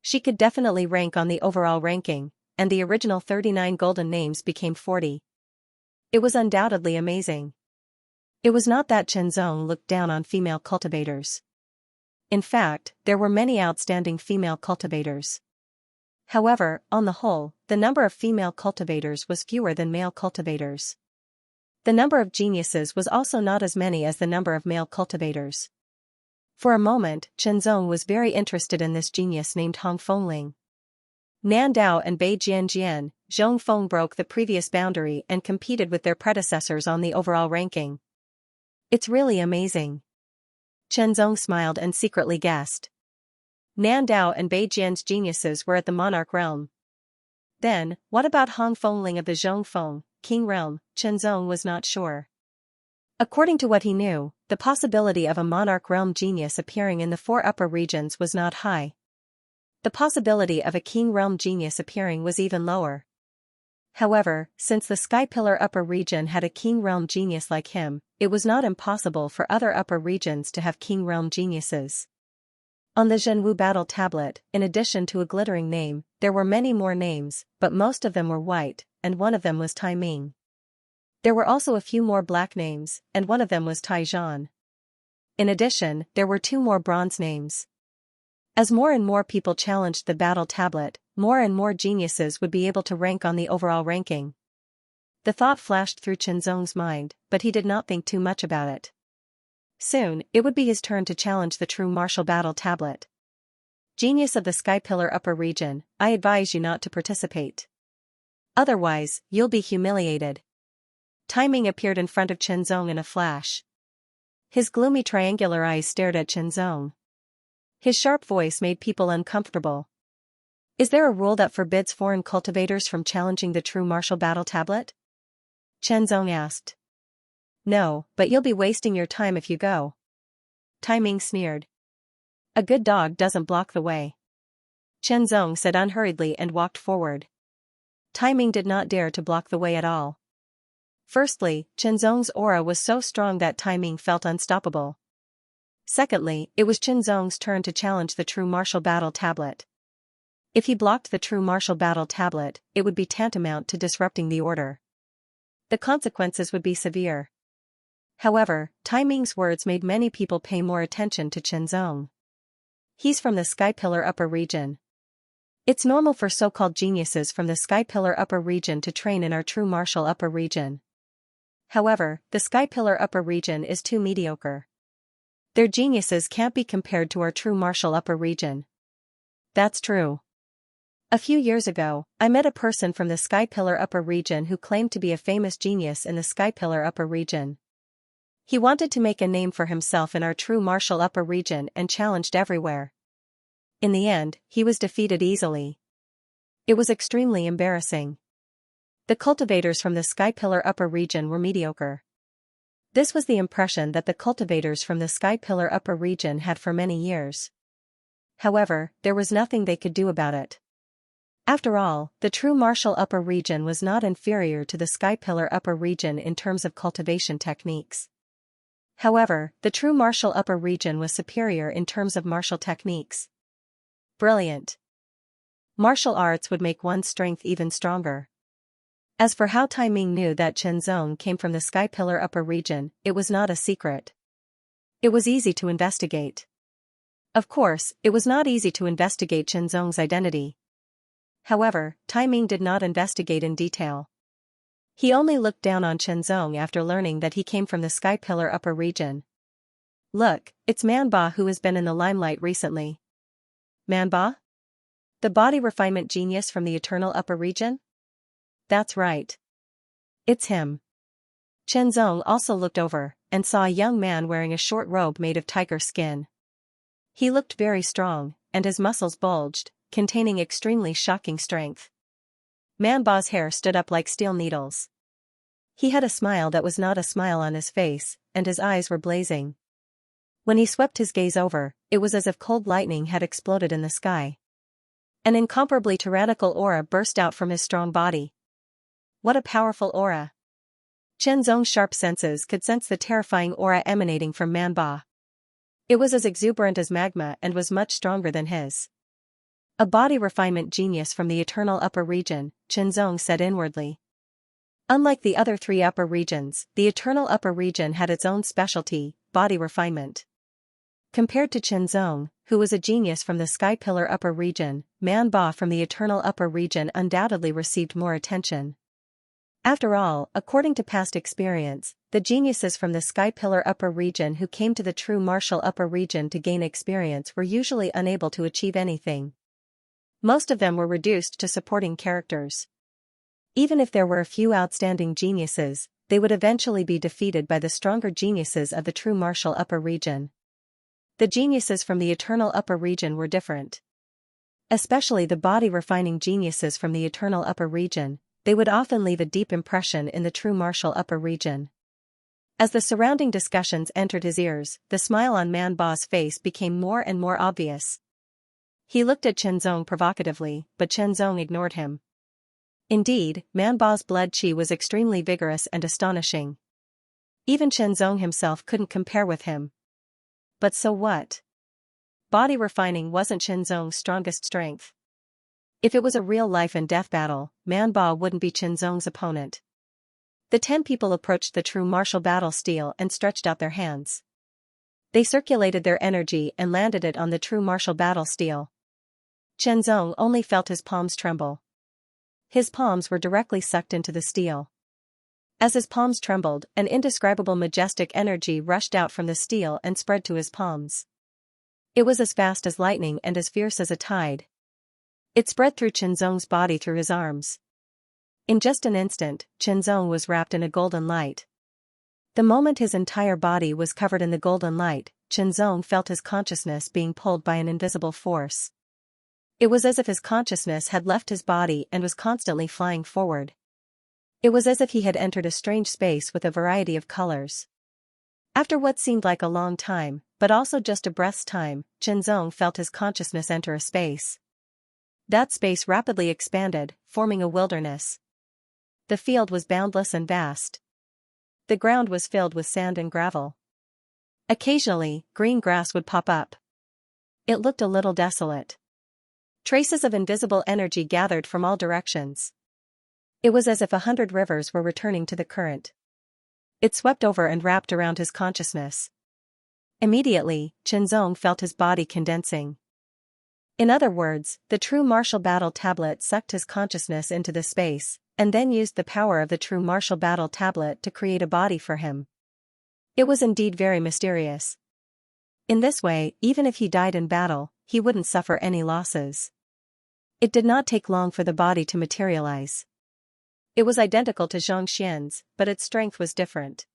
She could definitely rank on the overall ranking, and the original 39 golden names became 40. It was undoubtedly amazing. It was not that Qinzong looked down on female cultivators. In fact, there were many outstanding female cultivators. However, on the whole, the number of female cultivators was fewer than male cultivators. The number of geniuses was also not as many as the number of male cultivators. For a moment, Qinzong was very interested in this genius named Hong Fengling. Nan Dao and Bai Jian Zhongfeng broke the previous boundary and competed with their predecessors on the overall ranking. It's really amazing. Qinzong smiled and secretly guessed. Nan Dao and Bai Jian's geniuses were at the monarch realm. Then, what about Hong Fengling of the Zhongfeng King realm? Qinzong was not sure. According to what he knew, the possibility of a monarch realm genius appearing in the four upper regions was not high. The possibility of a king realm genius appearing was even lower. However, since the Sky Pillar upper region had a king realm genius like him, it was not impossible for other upper regions to have king realm geniuses. On the Zhenwu battle tablet, in addition to a glittering name, there were many more names, but most of them were white, and one of them was Tai Ming. There were also a few more black names, and one of them was Tai Zhan. In addition, there were 2 more bronze names. As more and more people challenged the battle tablet, more and more geniuses would be able to rank on the overall ranking. The thought flashed through Qinzong's mind, but he did not think too much about it. Soon, it would be his turn to challenge the True Martial Battle tablet. Genius of the Sky Pillar upper region, I advise you not to participate. Otherwise, you'll be humiliated. Tai Ming appeared in front of Qinzong in a flash. His gloomy triangular eyes stared at Qinzong. His sharp voice made people uncomfortable. Is there a rule that forbids foreign cultivators from challenging the True Martial Battle tablet? Qinzong asked. No, but you'll be wasting your time if you go. Tai Ming sneered. A good dog doesn't block the way. Qinzong said unhurriedly and walked forward. Tai Ming did not dare to block the way at all. Firstly, Qinzong's aura was so strong that Tai Ming felt unstoppable. Secondly, it was Qinzong's turn to challenge the True Martial Battle tablet. If he blocked the True Martial Battle tablet, it would be tantamount to disrupting the order. The consequences would be severe. However, Tai Ming's words made many people pay more attention to Qinzong. He's from the Sky Pillar upper region. It's normal for so-called geniuses from the Sky Pillar upper region to train in our True Martial upper region. However, the Sky Pillar upper region is too mediocre. Their geniuses can't be compared to our true martial upper region. That's true. A few years ago, I met a person from the Sky Pillar upper region who claimed to be a famous genius in the Sky Pillar upper region. He wanted to make a name for himself in our true martial upper region and challenged everywhere. In the end, he was defeated easily. It was extremely embarrassing. The cultivators from the Sky Pillar upper region were mediocre. This was the impression that the cultivators from the Sky Pillar upper region had for many years. However, there was nothing they could do about it. After all, the true martial upper region was not inferior to the Sky Pillar upper region in terms of cultivation techniques. However, the true martial upper region was superior in terms of martial techniques. Brilliant. Martial arts would make one's strength even stronger. As for how Tai Ming knew that Chen Zong came from the Sky Pillar upper region, it was not a secret. It was easy to investigate. Of course, it was not easy to investigate Chen Zong's identity. However, Tai Ming did not investigate in detail. He only looked down on Chen Zong after learning that he came from the Sky Pillar upper region. Look, it's Man Ba who has been in the limelight recently. Man Ba? The body refinement genius from the Eternal upper region? That's right. It's him. Chen Zong also looked over and saw a young man wearing a short robe made of tiger skin. He looked very strong, and his muscles bulged, containing extremely shocking strength. Man Ba's hair stood up like steel needles. He had a smile that was not a smile on his face, and his eyes were blazing. When he swept his gaze over, it was as if cold lightning had exploded in the sky. An incomparably tyrannical aura burst out from his strong body. What a powerful aura! Chen Zong's sharp senses could sense the terrifying aura emanating from Man Ba. It was as exuberant as magma and was much stronger than his. A body refinement genius from the Eternal upper region, Chen Zong said inwardly. Unlike the other three upper regions, the Eternal upper region had its own specialty, body refinement. Compared to Chen Zong, who was a genius from the Sky Pillar upper region, Man Ba from the Eternal upper region undoubtedly received more attention. After all, according to past experience, the geniuses from the Sky Pillar upper region who came to the true martial upper region to gain experience were usually unable to achieve anything. Most of them were reduced to supporting characters. Even if there were a few outstanding geniuses, they would eventually be defeated by the stronger geniuses of the true martial upper region. The geniuses from the Eternal upper region were different. Especially the body-refining geniuses from the Eternal upper region, they would often leave a deep impression in the true martial upper region. As the surrounding discussions entered his ears, the smile on Man Ba's face became more and more obvious. He looked at Chen Zong provocatively, but Chen Zong ignored him. Indeed, Man Ba's blood qi was extremely vigorous and astonishing. Even Chen Zong himself couldn't compare with him. But so what? Body refining wasn't Chen Zong's strongest strength. If it was a real life and death battle, Man Ba wouldn't be Chen Zong's opponent. The 10 people approached the true martial battle steel and stretched out their hands. They circulated their energy and landed it on the true martial battle steel. Chen Zong only felt his palms tremble. His palms were directly sucked into the steel. As his palms trembled, an indescribable majestic energy rushed out from the steel and spread to his palms. It was as fast as lightning and as fierce as a tide. It spread through Chen Zong's body through his arms. In just an instant, Chen Zong was wrapped in a golden light. The moment his entire body was covered in the golden light, Chen Zong felt his consciousness being pulled by an invisible force. It was as if his consciousness had left his body and was constantly flying forward. It was as if he had entered a strange space with a variety of colors. After what seemed like a long time, but also just a breath's time, Chen Zong felt his consciousness enter a space. That space rapidly expanded, forming a wilderness. The field was boundless and vast. The ground was filled with sand and gravel. Occasionally, green grass would pop up. It looked a little desolate. Traces of invisible energy gathered from all directions. It was as if 100 rivers were returning to the current. It swept over and wrapped around his consciousness. Immediately, Chen Zong felt his body condensing. In other words, the true martial battle tablet sucked his consciousness into the space, and then used the power of the true martial battle tablet to create a body for him. It was indeed very mysterious. In this way, even if he died in battle, he wouldn't suffer any losses. It did not take long for the body to materialize. It was identical to Xianxia's, but its strength was different.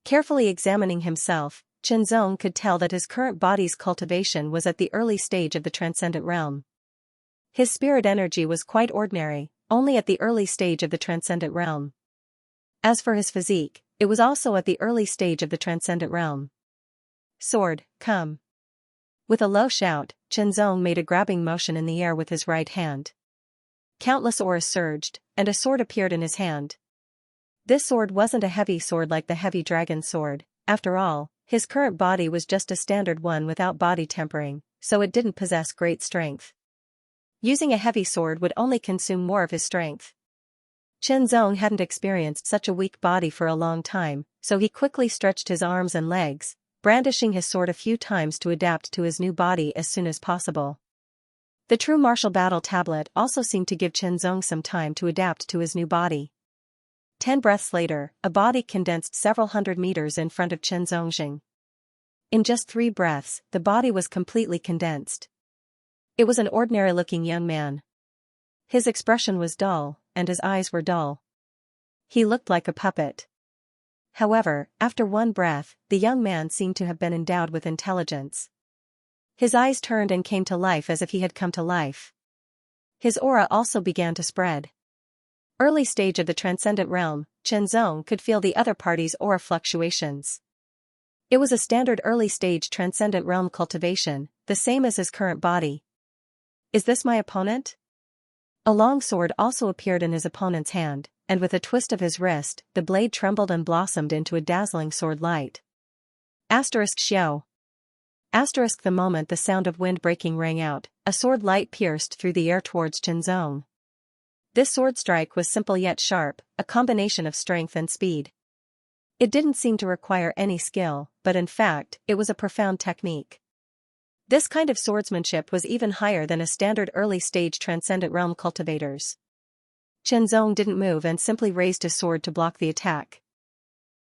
Carefully examining himself, Chenzong could tell that his current body's cultivation was at the early stage of the transcendent realm. His spirit energy was quite ordinary, only at the early stage of the transcendent realm. As for his physique, it was also at the early stage of the transcendent realm. Sword, come. With a low shout, Chenzong made a grabbing motion in the air with his right hand. Countless auras surged, and a sword appeared in his hand. This sword wasn't a heavy sword like the heavy dragon sword. After all, his current body was just a standard one without body tempering, so it didn't possess great strength. Using a heavy sword would only consume more of his strength. Chenzong hadn't experienced such a weak body for a long time, so he quickly stretched his arms and legs, brandishing his sword a few times to adapt to his new body as soon as possible. The true martial battle tablet also seemed to give Chenzong some time to adapt to his new body. 10 breaths later, a body condensed several hundred meters in front of Chenzong. In just 3 breaths, the body was completely condensed. It was an ordinary-looking young man. His expression was dull, and his eyes were dull. He looked like a puppet. However, after 1 breath, the young man seemed to have been endowed with intelligence. His eyes turned and came to life as if he had come to life. His aura also began to spread. Early stage of the transcendent realm, Chenzong could feel the other party's aura fluctuations. It was a standard early stage transcendent realm cultivation, the same as his current body. Is this my opponent? A long sword also appeared in his opponent's hand, and with a twist of his wrist, the blade trembled and blossomed into a dazzling sword light. *Xiao. The moment the sound of wind breaking rang out, a sword light pierced through the air towards Chenzong. This sword strike was simple yet sharp, a combination of strength and speed. It didn't seem to require any skill, but in fact, it was a profound technique. This kind of swordsmanship was even higher than a standard early-stage transcendent realm cultivators. Chenzong didn't move and simply raised his sword to block the attack.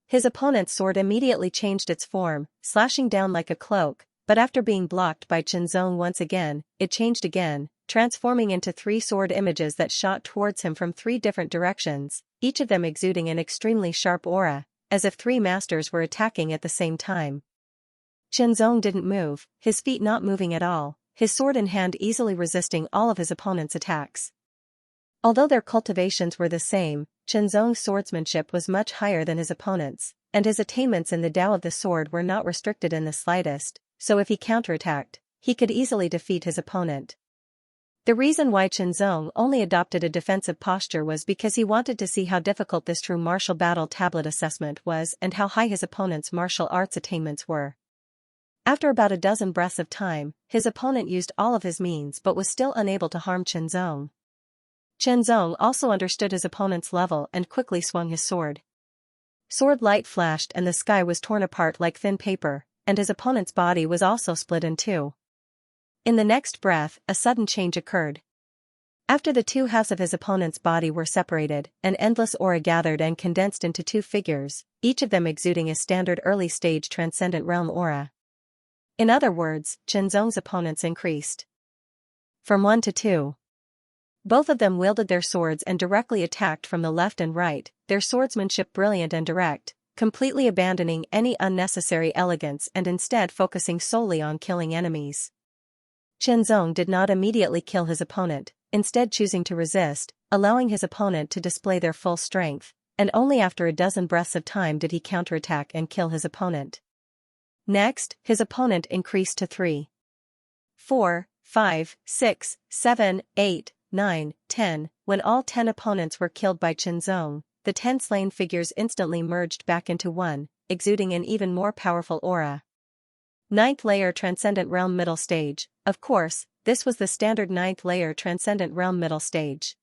His opponent's sword immediately changed its form, slashing down like a cloak, but after being blocked by Chenzong once again, it changed again, transforming into 3 sword images that shot towards him from 3 different directions, each of them exuding an extremely sharp aura, as if 3 masters were attacking at the same time. Chenzong didn't move, his feet not moving at all, his sword in hand easily resisting all of his opponent's attacks. Although their cultivations were the same, Chenzong's swordsmanship was much higher than his opponent's, and his attainments in the Tao of the sword were not restricted in the slightest, so if he counterattacked, he could easily defeat his opponent. The reason why Chenzong only adopted a defensive posture was because he wanted to see how difficult this true martial battle tablet assessment was and how high his opponent's martial arts attainments were. After about a dozen breaths of time, his opponent used all of his means but was still unable to harm Chenzong. Chenzong also understood his opponent's level and quickly swung his sword. Sword light flashed and the sky was torn apart like thin paper, and his opponent's body was also split in 2. In the next breath, a sudden change occurred. After the 2 halves of his opponent's body were separated, an endless aura gathered and condensed into 2 figures, each of them exuding a standard early-stage transcendent realm aura. In other words, Chenzong's opponents increased from 1 to 2. Both of them wielded their swords and directly attacked from the left and right, their swordsmanship brilliant and direct, completely abandoning any unnecessary elegance and instead focusing solely on killing enemies. Chenzong did not immediately kill his opponent, instead choosing to resist, allowing his opponent to display their full strength, and only after a dozen breaths of time did he counterattack and kill his opponent. Next, his opponent increased to 3, 4, 5, 6, 7, 8, 9, 10. When all 10 opponents were killed by Chenzong, the 10 slain figures instantly merged back into one, exuding an even more powerful aura. 9th layer Transcendent Realm Middle Stage. Of course, this was the standard 9th layer Transcendent Realm Middle Stage.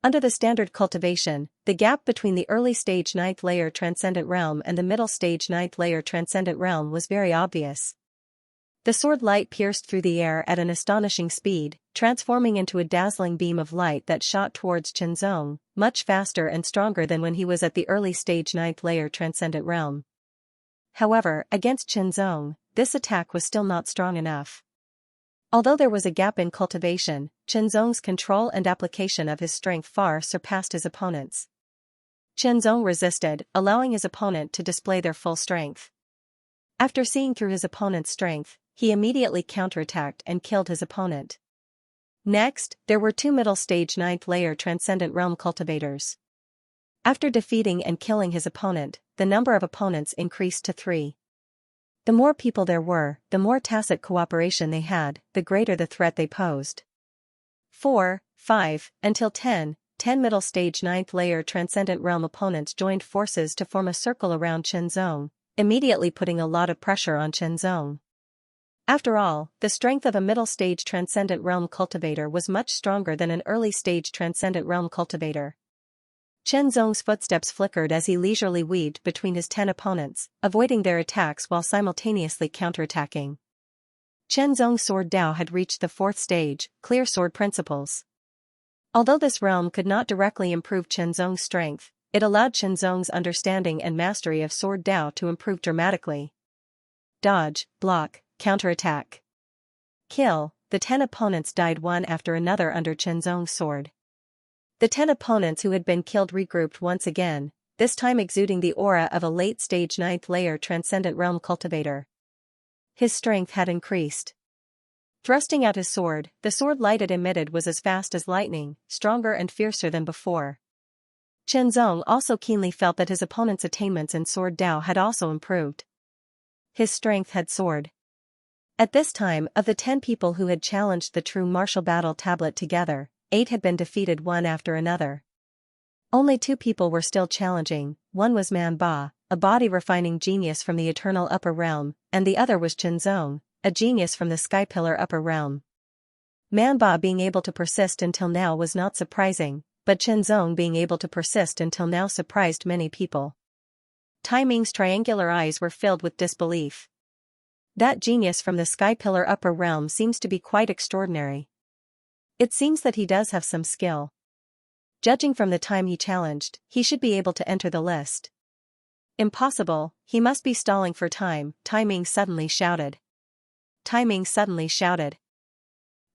Under the standard cultivation, the gap between the early stage 9th layer Transcendent Realm and the middle stage 9th layer Transcendent Realm was very obvious. The sword light pierced through the air at an astonishing speed, transforming into a dazzling beam of light that shot towards Qianzong, much faster and stronger than when he was at the early stage 9th layer transcendent realm. However, against Qianzong, this attack was still not strong enough. Although there was a gap in cultivation, Qianzong's control and application of his strength far surpassed his opponent's. Qianzong resisted, allowing his opponent to display their full strength. After seeing through his opponent's strength, he immediately counterattacked and killed his opponent. Next, there were two middle stage 9th layer transcendent realm cultivators. After defeating and killing his opponent, the number of opponents increased to 3. The more people there were, the more tacit cooperation they had, the greater the threat they posed. 4, 5, until 10 middle stage 9th layer transcendent realm opponents joined forces to form a circle around Qianzong, immediately putting a lot of pressure on Qianzong. After all, the strength of a middle stage transcendent realm cultivator was much stronger than an early stage transcendent realm cultivator. Qianzong's footsteps flickered as he leisurely weaved between his 10 opponents, avoiding their attacks while simultaneously counterattacking. Qianzong's sword Dao had reached the 4th stage, clear sword principles. Although this realm could not directly improve Qianzong's strength, it allowed Qianzong's understanding and mastery of sword Dao to improve dramatically. Dodge, block, counterattack. Kill. The 10 opponents died one after another under Qianzong's sword. The 10 opponents who had been killed regrouped once again, this time exuding the aura of a late-stage 9th layer transcendent realm cultivator. His strength had increased. Thrusting out his sword, the sword light it emitted was as fast as lightning, stronger and fiercer than before. Qianzong also keenly felt that his opponent's attainments in sword Dao had also improved. His strength had soared. At this time, of the 10 people who had challenged the true martial battle tablet together, 8 had been defeated one after another. Only 2 people were still challenging, one was Man Ba, a body-refining genius from the eternal upper realm, and the other was Qianzong, a genius from the Sky Pillar upper realm. Man Ba being able to persist until now was not surprising, but Qianzong being able to persist until now surprised many people. Tai Ming's triangular eyes were filled with disbelief. That genius from the Sky Pillar upper realm seems to be quite extraordinary. It seems that he does have some skill. Judging from the time he challenged, he should be able to enter the list. Impossible, he must be stalling for time, Tai Ming suddenly shouted. Tai Ming suddenly shouted.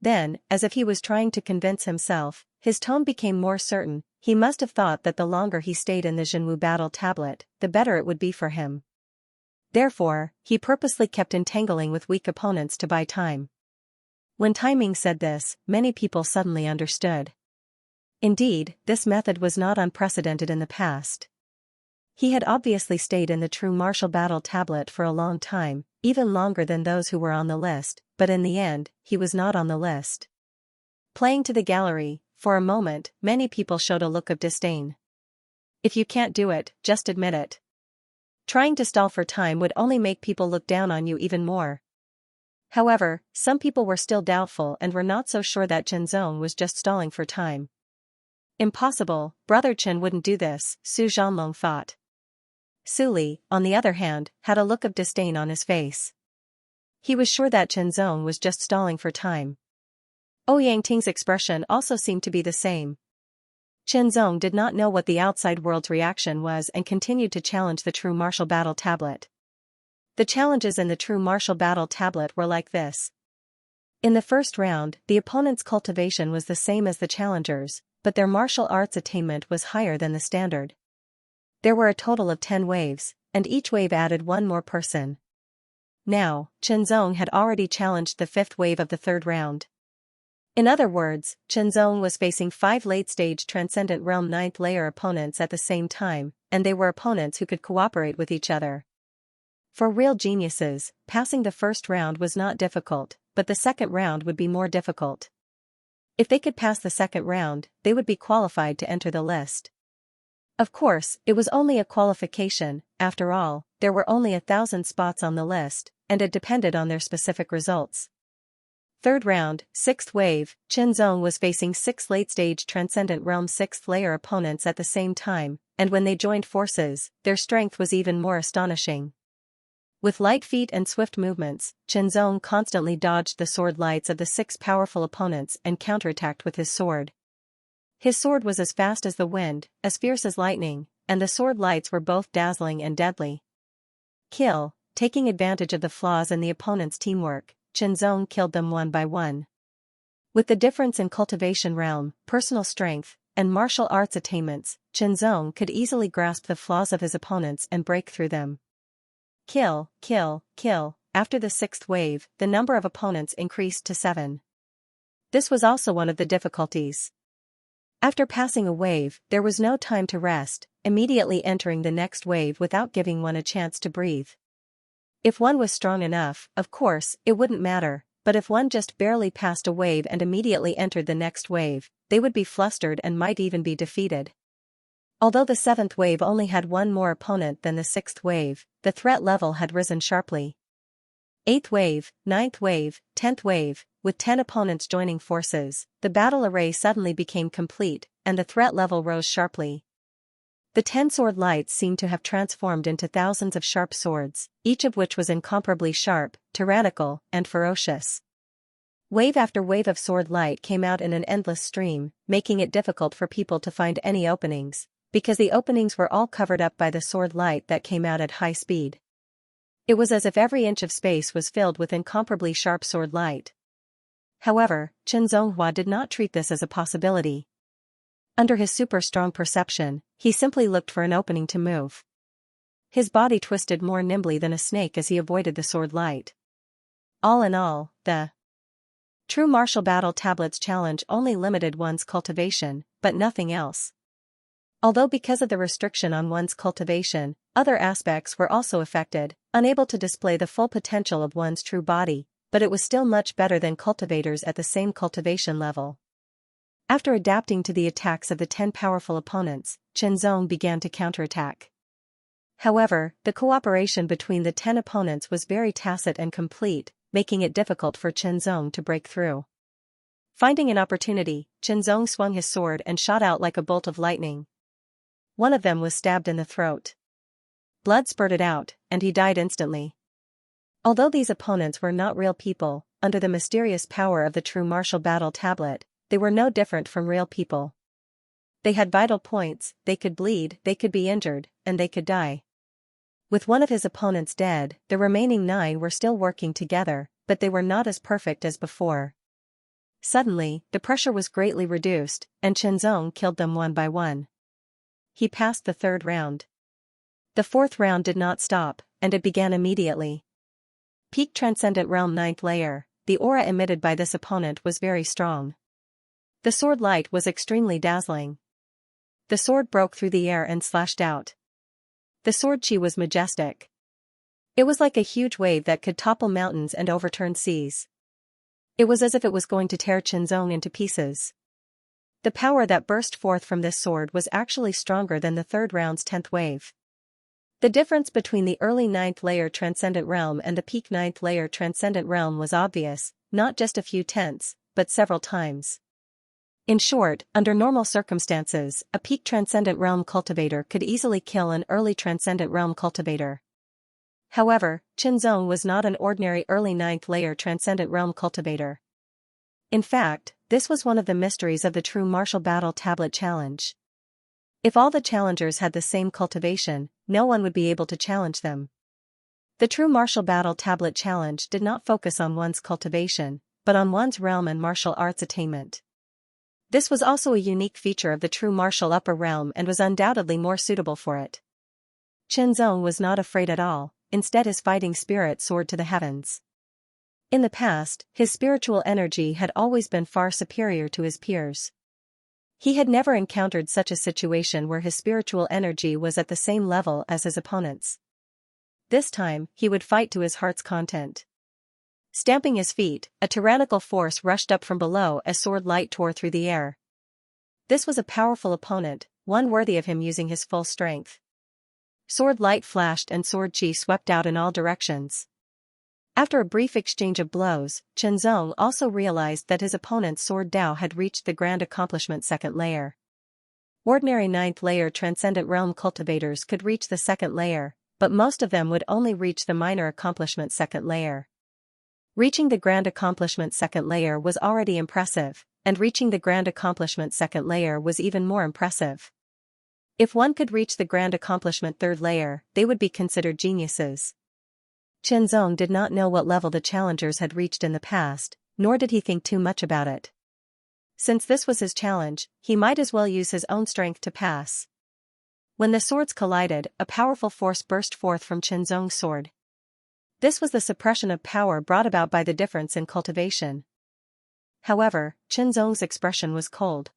Then, as if he was trying to convince himself, his tone became more certain. He must have thought that the longer he stayed in the Zhenwu battle tablet, the better it would be for him. Therefore, he purposely kept entangling with weak opponents to buy time. When Tai Ming said this, many people suddenly understood. Indeed, this method was not unprecedented in the past. He had obviously stayed in the true martial battle tablet for a long time, even longer than those who were on the list, but in the end, he was not on the list. Playing to the gallery, for a moment, many people showed a look of disdain. If you can't do it, just admit it. Trying to stall for time would only make people look down on you even more. However, some people were still doubtful and were not so sure that Qianzong was just stalling for time. Impossible, Brother Chen wouldn't do this, Su Zhanlong thought. Su Li, on the other hand, had a look of disdain on his face. He was sure that Qianzong was just stalling for time. Ouyang Ting's expression also seemed to be the same. Qianzong did not know what the outside world's reaction was and continued to challenge the true martial battle tablet. The challenges in the true martial battle tablet were like this. In the first round, the opponent's cultivation was the same as the challengers, but their martial arts attainment was higher than the standard. There were a total of 10 waves, and each wave added one more person. Now, Qianzong had already challenged the 5th wave of the 3rd round. In other words, Qianzong was facing 5 late-stage Transcendent Realm 9th layer opponents at the same time, and they were opponents who could cooperate with each other. For real geniuses, passing the first round was not difficult, but the second round would be more difficult. If they could pass the second round, they would be qualified to enter the list. Of course, it was only a qualification. After all, there were only 1,000 spots on the list, and it depended on their specific results. Third round, 6th wave, Qianzong was facing 6 late-stage Transcendent Realm 6th layer opponents at the same time, and when they joined forces, their strength was even more astonishing. With light feet and swift movements, Chenzong constantly dodged the sword lights of the 6 powerful opponents and counterattacked with his sword. His sword was as fast as the wind, as fierce as lightning, and the sword lights were both dazzling and deadly. Taking advantage of the flaws in the opponent's teamwork, Chenzong killed them one by one. With the difference in cultivation realm, personal strength, and martial arts attainments, Chenzong could easily grasp the flaws of his opponents and break through them. Kill. After the 6th wave, the number of opponents increased to 7. This was also one of the difficulties. After passing a wave, there was no time to rest, immediately entering the next wave without giving one a chance to breathe. If one was strong enough, of course, it wouldn't matter, but if one just barely passed a wave and immediately entered the next wave, they would be flustered and might even be defeated. Although the 7th wave only had one more opponent than the 6th wave, the threat level had risen sharply. 8th wave, 9th wave, 10th wave, with 10 opponents joining forces, the battle array suddenly became complete, and the threat level rose sharply. The 10 sword lights seemed to have transformed into thousands of sharp swords, each of which was incomparably sharp, tyrannical, and ferocious. Wave after wave of sword light came out in an endless stream, making it difficult for people to find any openings, because the openings were all covered up by the sword light that came out at high speed. It was as if every inch of space was filled with incomparably sharp sword light. However, Chen Zonghua did not treat this as a possibility. Under his super-strong perception, he simply looked for an opening to move. His body twisted more nimbly than a snake as he avoided the sword light. All in all, the True Martial Battle Tablets challenge only limited one's cultivation, but nothing else. Although because of the restriction on one's cultivation, other aspects were also affected, unable to display the full potential of one's true body, but it was still much better than cultivators at the same cultivation level. After adapting to the attacks of the 10 powerful opponents, Chenzong began to counterattack. However, the cooperation between the 10 opponents was very tacit and complete, making it difficult for Chenzong to break through. Finding an opportunity, Chenzong swung his sword and shot out like a bolt of lightning. One of them was stabbed in the throat. Blood spurted out, and he died instantly. Although these opponents were not real people, under the mysterious power of the True Martial Battle Tablet, they were no different from real people. They had vital points, they could bleed, they could be injured, and they could die. With one of his opponents dead, the remaining 9 were still working together, but they were not as perfect as before. Suddenly, the pressure was greatly reduced, and Chenzong killed them one by one. He passed the 3rd round. The 4th round did not stop, and it began immediately. Peak Transcendent Realm 9th layer, the aura emitted by this opponent was very strong. The sword light was extremely dazzling. The sword broke through the air and slashed out. The sword chi was majestic. It was like a huge wave that could topple mountains and overturn seas. It was as if it was going to tear Chenzong into pieces. The power that burst forth from this sword was actually stronger than the 3rd round's 10th wave. The difference between the early 9th layer Transcendent Realm and the peak 9th layer Transcendent Realm was obvious, not just a few tenths, but several times. In short, under normal circumstances, a peak Transcendent Realm cultivator could easily kill an early Transcendent Realm cultivator. However, Chenzong was not an ordinary early 9th layer Transcendent Realm cultivator. In fact, this was one of the mysteries of the True Martial Battle Tablet Challenge. If all the challengers had the same cultivation, no one would be able to challenge them. The True Martial Battle Tablet Challenge did not focus on one's cultivation, but on one's realm and martial arts attainment. This was also a unique feature of the True Martial Upper Realm and was undoubtedly more suitable for it. Chenzong was not afraid at all, instead his fighting spirit soared to the heavens. In the past, his spiritual energy had always been far superior to his peers. He had never encountered such a situation where his spiritual energy was at the same level as his opponents. This time, he would fight to his heart's content. Stamping his feet, a tyrannical force rushed up from below as sword light tore through the air. This was a powerful opponent, one worthy of him using his full strength. Sword light flashed and sword chi swept out in all directions. After a brief exchange of blows, Chenzong also realized that his opponent's sword Dao had reached the grand accomplishment 2nd layer. Ordinary 9th layer Transcendent Realm cultivators could reach the 2nd layer, but most of them would only reach the minor accomplishment second layer. Reaching the grand accomplishment second layer was already impressive, and reaching the grand accomplishment second layer was even more impressive. If one could reach the grand accomplishment third layer, they would be considered geniuses. Qianzong did not know what level the challengers had reached in the past, nor did he think too much about it. Since this was his challenge, he might as well use his own strength to pass. When the swords collided, a powerful force burst forth from Qianzong's sword. This was the suppression of power brought about by the difference in cultivation. However, Qianzong's expression was cold.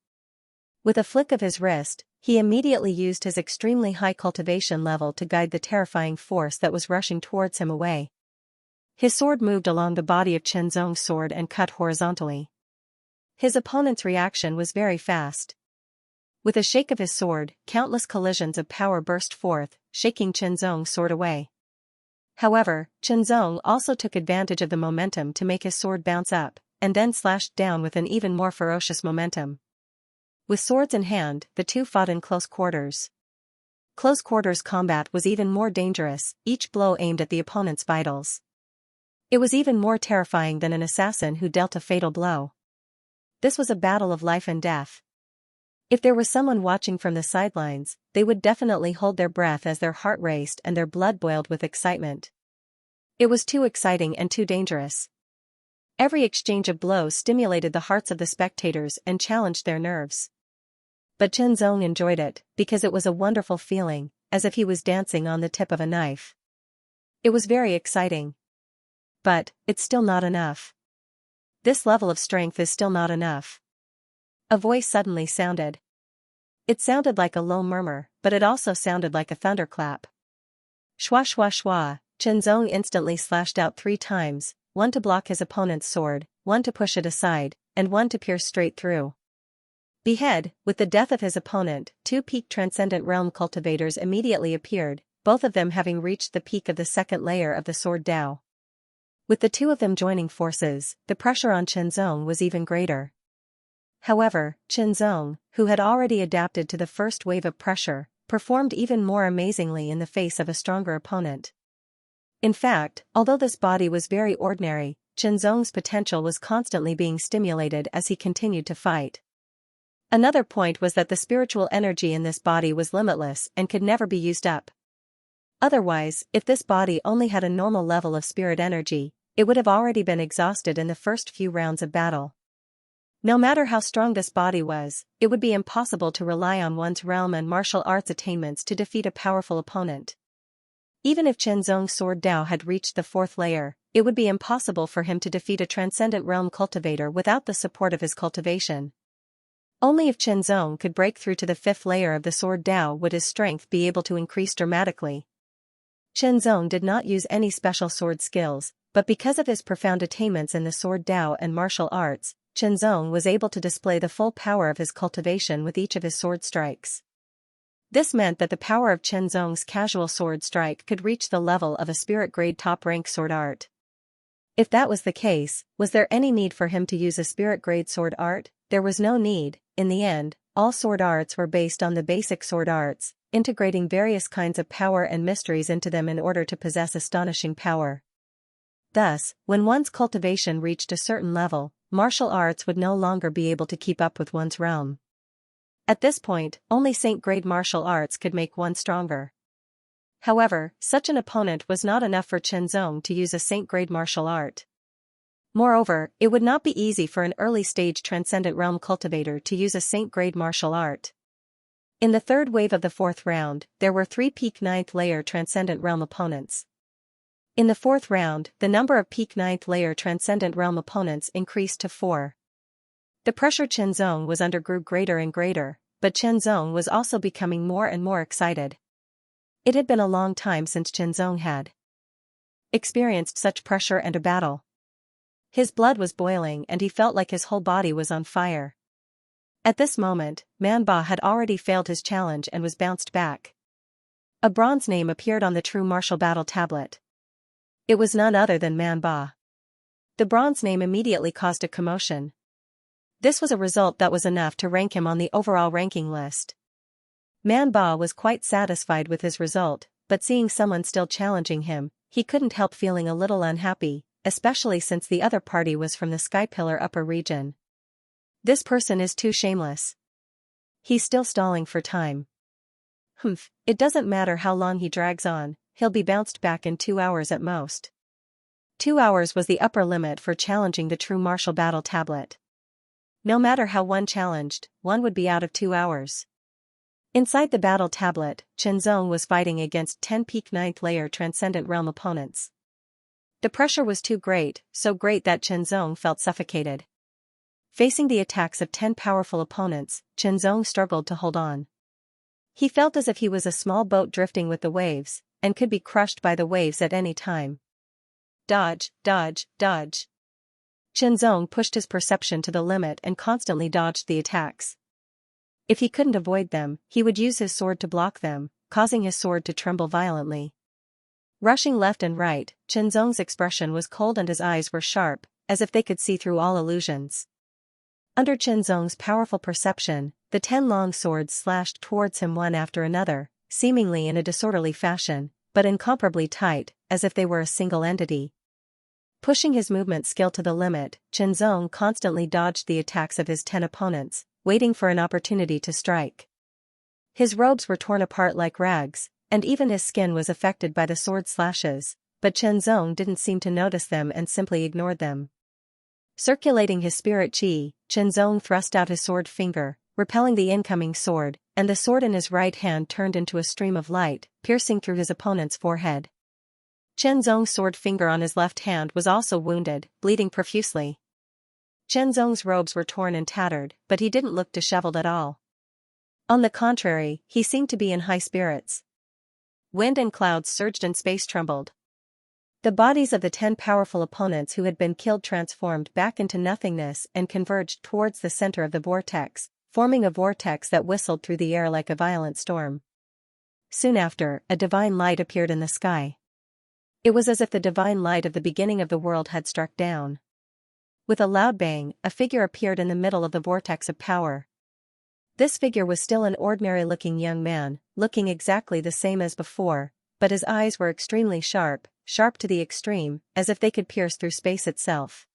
With a flick of his wrist, he immediately used his extremely high cultivation level to guide the terrifying force that was rushing towards him away. His sword moved along the body of Qianzong's sword and cut horizontally. His opponent's reaction was very fast. With a shake of his sword, countless collisions of power burst forth, shaking Qianzong's sword away. However, Qianzong also took advantage of the momentum to make his sword bounce up, and then slashed down with an even more ferocious momentum. With swords in hand, the two fought in close quarters. Close quarters combat was even more dangerous, each blow aimed at the opponent's vitals. It was even more terrifying than an assassin who dealt a fatal blow. This was a battle of life and death. If there was someone watching from the sidelines, they would definitely hold their breath as their heart raced and their blood boiled with excitement. It was too exciting and too dangerous. Every exchange of blows stimulated the hearts of the spectators and challenged their nerves. But Qianzong enjoyed it, because it was a wonderful feeling, as if he was dancing on the tip of a knife. It was very exciting. But, it's still not enough. This level of strength is still not enough. A voice suddenly sounded. It sounded like a low murmur, but it also sounded like a thunderclap. Shwa shwa shwa, Qianzong instantly slashed out 3 times, one to block his opponent's sword, one to push it aside, and one to pierce straight through. Behead, with the death of his opponent, 2 peak transcendent realm cultivators immediately appeared, both of them having reached the peak of the second layer of the sword Dao. With the 2 of them joining forces, the pressure on Qianzong was even greater. However, Qianzong, who had already adapted to the first wave of pressure, performed even more amazingly in the face of a stronger opponent. In fact, although this body was very ordinary, Qianzong's potential was constantly being stimulated as he continued to fight. Another point was that the spiritual energy in this body was limitless and could never be used up. Otherwise, if this body only had a normal level of spirit energy, it would have already been exhausted in the first few rounds of battle. No matter how strong this body was, it would be impossible to rely on one's realm and martial arts attainments to defeat a powerful opponent. Even if Qianzong's sword Dao had reached the 4th layer, it would be impossible for him to defeat a transcendent realm cultivator without the support of his cultivation. Only if Qianzong could break through to the 5th layer of the sword Dao would his strength be able to increase dramatically. Qianzong did not use any special sword skills, but because of his profound attainments in the sword Dao and martial arts, Qianzong was able to display the full power of his cultivation with each of his sword strikes. This meant that the power of Qianzong's casual sword strike could reach the level of a spirit-grade top-rank sword art. If that was the case, was there any need for him to use a spirit-grade sword art? There was no need. In the end, all sword arts were based on the basic sword arts, integrating various kinds of power and mysteries into them in order to possess astonishing power. Thus, when one's cultivation reached a certain level, martial arts would no longer be able to keep up with one's realm. At this point, only saint-grade martial arts could make one stronger. However, such an opponent was not enough for Qianzong to use a saint-grade martial art. Moreover, it would not be easy for an early-stage transcendent realm cultivator to use a saint-grade martial art. In the 3rd wave of the 4th round, there were 3 peak 9th layer transcendent realm opponents. In the 4th round, the number of peak 9th layer transcendent realm opponents increased to 4. The pressure Qianzong was under grew greater and greater, but Qianzong was also becoming more and more excited. It had been a long time since Qianzong had experienced such pressure and a battle. His blood was boiling and he felt like his whole body was on fire. At this moment, Man Ba had already failed his challenge and was bounced back. A bronze name appeared on the true martial battle tablet. It was none other than Man Ba. The bronze name immediately caused a commotion. This was a result that was enough to rank him on the overall ranking list. Man Ba was quite satisfied with his result, but seeing someone still challenging him, he couldn't help feeling a little unhappy, especially since the other party was from the Sky Pillar upper region. This person is too shameless. He's still stalling for time. Humph, it doesn't matter how long he drags on, he'll be bounced back in 2 hours at most. 2 hours was the upper limit for challenging the true martial battle tablet. No matter how one challenged, one would be out of 2 hours. Inside the battle tablet, Chenzong was fighting against 10 peak 9th layer Transcendent Realm opponents. The pressure was too great, so great that Chenzong felt suffocated. Facing the attacks of 10 powerful opponents, Chenzong struggled to hold on. He felt as if he was a small boat drifting with the waves, and could be crushed by the waves at any time. Dodge, dodge, dodge. Chenzong pushed his perception to the limit and constantly dodged the attacks. If he couldn't avoid them, he would use his sword to block them, causing his sword to tremble violently. Rushing left and right, Chenzong's expression was cold and his eyes were sharp, as if they could see through all illusions. Under Chenzong's powerful perception, the 10 long swords slashed towards him one after another, seemingly in a disorderly fashion, but incomparably tight, as if they were a single entity. Pushing his movement skill to the limit, Chenzong constantly dodged the attacks of his 10 opponents, waiting for an opportunity to strike. His robes were torn apart like rags, and even his skin was affected by the sword slashes, but Chenzong didn't seem to notice them and simply ignored them. Circulating his spirit chi, Chenzong thrust out his sword finger, repelling the incoming sword, and the sword in his right hand turned into a stream of light, piercing through his opponent's forehead. Chenzong's sword finger on his left hand was also wounded, bleeding profusely. Chenzong's robes were torn and tattered, but he didn't look disheveled at all. On the contrary, he seemed to be in high spirits. Wind and clouds surged and space trembled. The bodies of the 10 powerful opponents who had been killed transformed back into nothingness and converged towards the center of the vortex, forming a vortex that whistled through the air like a violent storm. Soon after, a divine light appeared in the sky. It was as if the divine light of the beginning of the world had struck down. With a loud bang, a figure appeared in the middle of the vortex of power. This figure was still an ordinary-looking young man, looking exactly the same as before, but his eyes were extremely sharp to the extreme, as if they could pierce through space itself.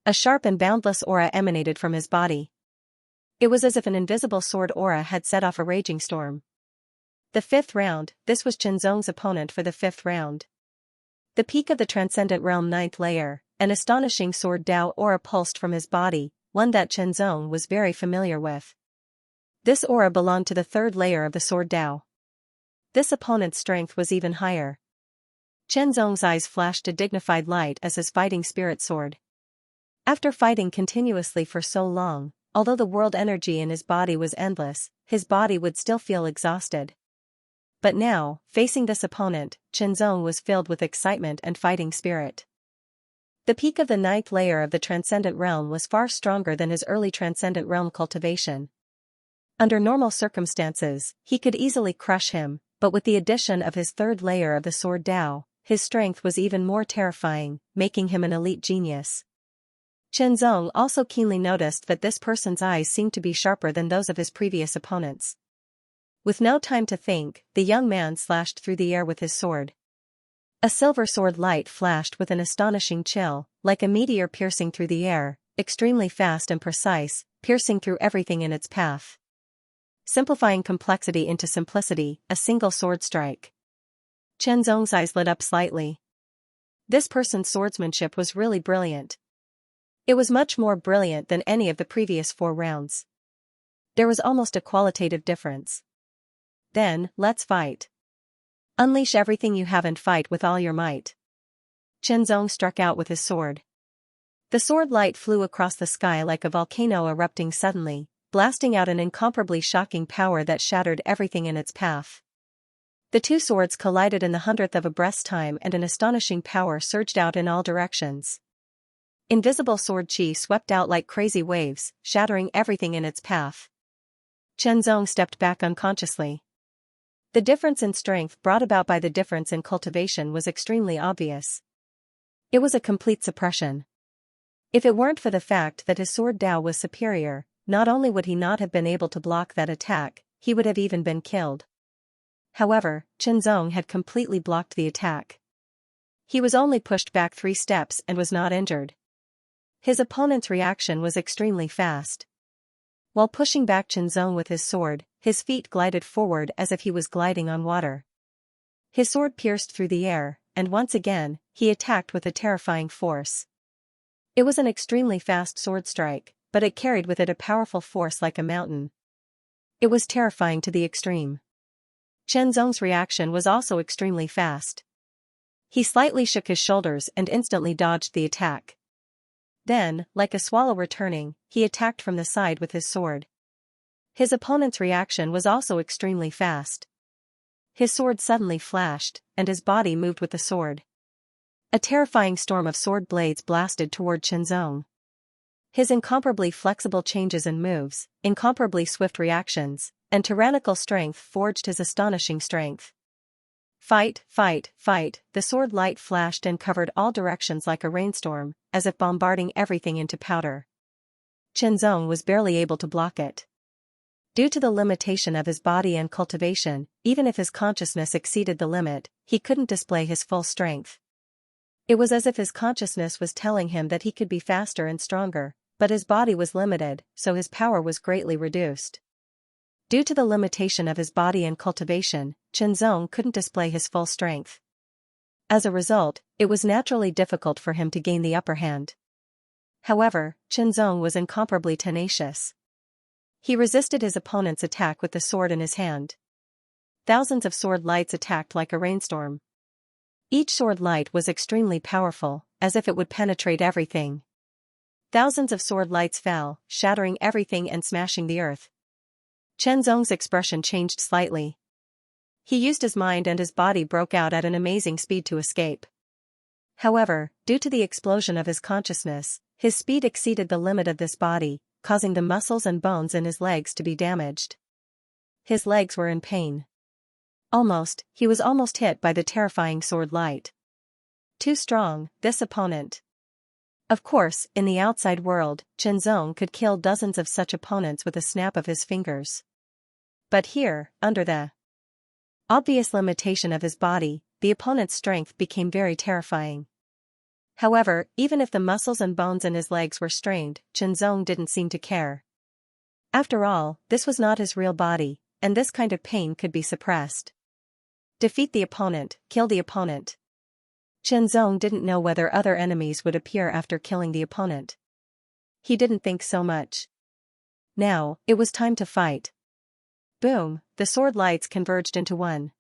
A sharp and boundless aura emanated from his body. It was as if an invisible sword aura had set off a raging storm. The 5th round, this was Chenzong's opponent for the 5th round. The peak of the Transcendent Realm 9th layer, an astonishing sword Dao aura pulsed from his body, one that Chenzong was very familiar with. This aura belonged to the 3rd layer of the sword Dao. This opponent's strength was even higher. Chenzong's eyes flashed a dignified light as his fighting spirit soared. After fighting continuously for so long, although the world energy in his body was endless, his body would still feel exhausted. But now, facing this opponent, Chenzong was filled with excitement and fighting spirit. The peak of the 9th layer of the Transcendent Realm was far stronger than his early Transcendent Realm cultivation. Under normal circumstances, he could easily crush him, but with the addition of his 3rd layer of the sword Dao, his strength was even more terrifying, making him an elite genius. Chenzong also keenly noticed that this person's eyes seemed to be sharper than those of his previous opponents. With no time to think, the young man slashed through the air with his sword. A silver sword light flashed with an astonishing chill, like a meteor piercing through the air, extremely fast and precise, piercing through everything in its path. Simplifying complexity into simplicity, a single sword strike. Chenzong's eyes lit up slightly. This person's swordsmanship was really brilliant. It was much more brilliant than any of the previous 4 rounds. There was almost a qualitative difference. Then, let's fight. Unleash everything you have and fight with all your might. Chenzong struck out with his sword. The sword light flew across the sky like a volcano erupting suddenly, blasting out an incomparably shocking power that shattered everything in its path. The 2 swords collided in the 100th of a breath's time and an astonishing power surged out in all directions. Invisible sword chi swept out like crazy waves, shattering everything in its path. Chenzong stepped back unconsciously. The difference in strength brought about by the difference in cultivation was extremely obvious. It was a complete suppression. If it weren't for the fact that his sword Dao was superior, not only would he not have been able to block that attack, he would have even been killed. However, Zong had completely blocked the attack. He was only pushed back 3 steps and was not injured. His opponent's reaction was extremely fast. While pushing back Zong with his sword, his feet glided forward as if he was gliding on water. His sword pierced through the air, and once again, he attacked with a terrifying force. It was an extremely fast sword strike, but it carried with it a powerful force like a mountain. It was terrifying to the extreme. Zong's reaction was also extremely fast. He slightly shook his shoulders and instantly dodged the attack. Then, like a swallow returning, he attacked from the side with his sword. His opponent's reaction was also extremely fast. His sword suddenly flashed, and his body moved with the sword. A terrifying storm of sword blades blasted toward Zong. His incomparably flexible changes and moves, incomparably swift reactions, and tyrannical strength forged his astonishing strength. Fight, fight, fight, the sword light flashed and covered all directions like a rainstorm, as if bombarding everything into powder. Zong was barely able to block it. Due to the limitation of his body and cultivation, even if his consciousness exceeded the limit, he couldn't display his full strength. It was as if his consciousness was telling him that he could be faster and stronger, but his body was limited, so his power was greatly reduced. Due to the limitation of his body and cultivation, Zong couldn't display his full strength. As a result, it was naturally difficult for him to gain the upper hand. However, Zong was incomparably tenacious. He resisted his opponent's attack with the sword in his hand. Thousands of sword lights attacked like a rainstorm. Each sword light was extremely powerful, as if it would penetrate everything. Thousands of sword lights fell, shattering everything and smashing the earth. Zong's expression changed slightly. He used his mind and his body broke out at an amazing speed to escape. However, due to the explosion of his consciousness, his speed exceeded the limit of this body, causing the muscles and bones in his legs to be damaged. His legs were in pain. He was almost hit by the terrifying sword light. Too strong, this opponent. Of course, in the outside world, Zong could kill dozens of such opponents with a snap of his fingers. But here, under the obvious limitation of his body, the opponent's strength became very terrifying. However, even if the muscles and bones in his legs were strained, Zong didn't seem to care. After all, this was not his real body, and this kind of pain could be suppressed. Defeat the opponent, kill the opponent. Zong didn't know whether other enemies would appear after killing the opponent. He didn't think so much. Now, it was time to fight. Boom, the sword lights converged into one.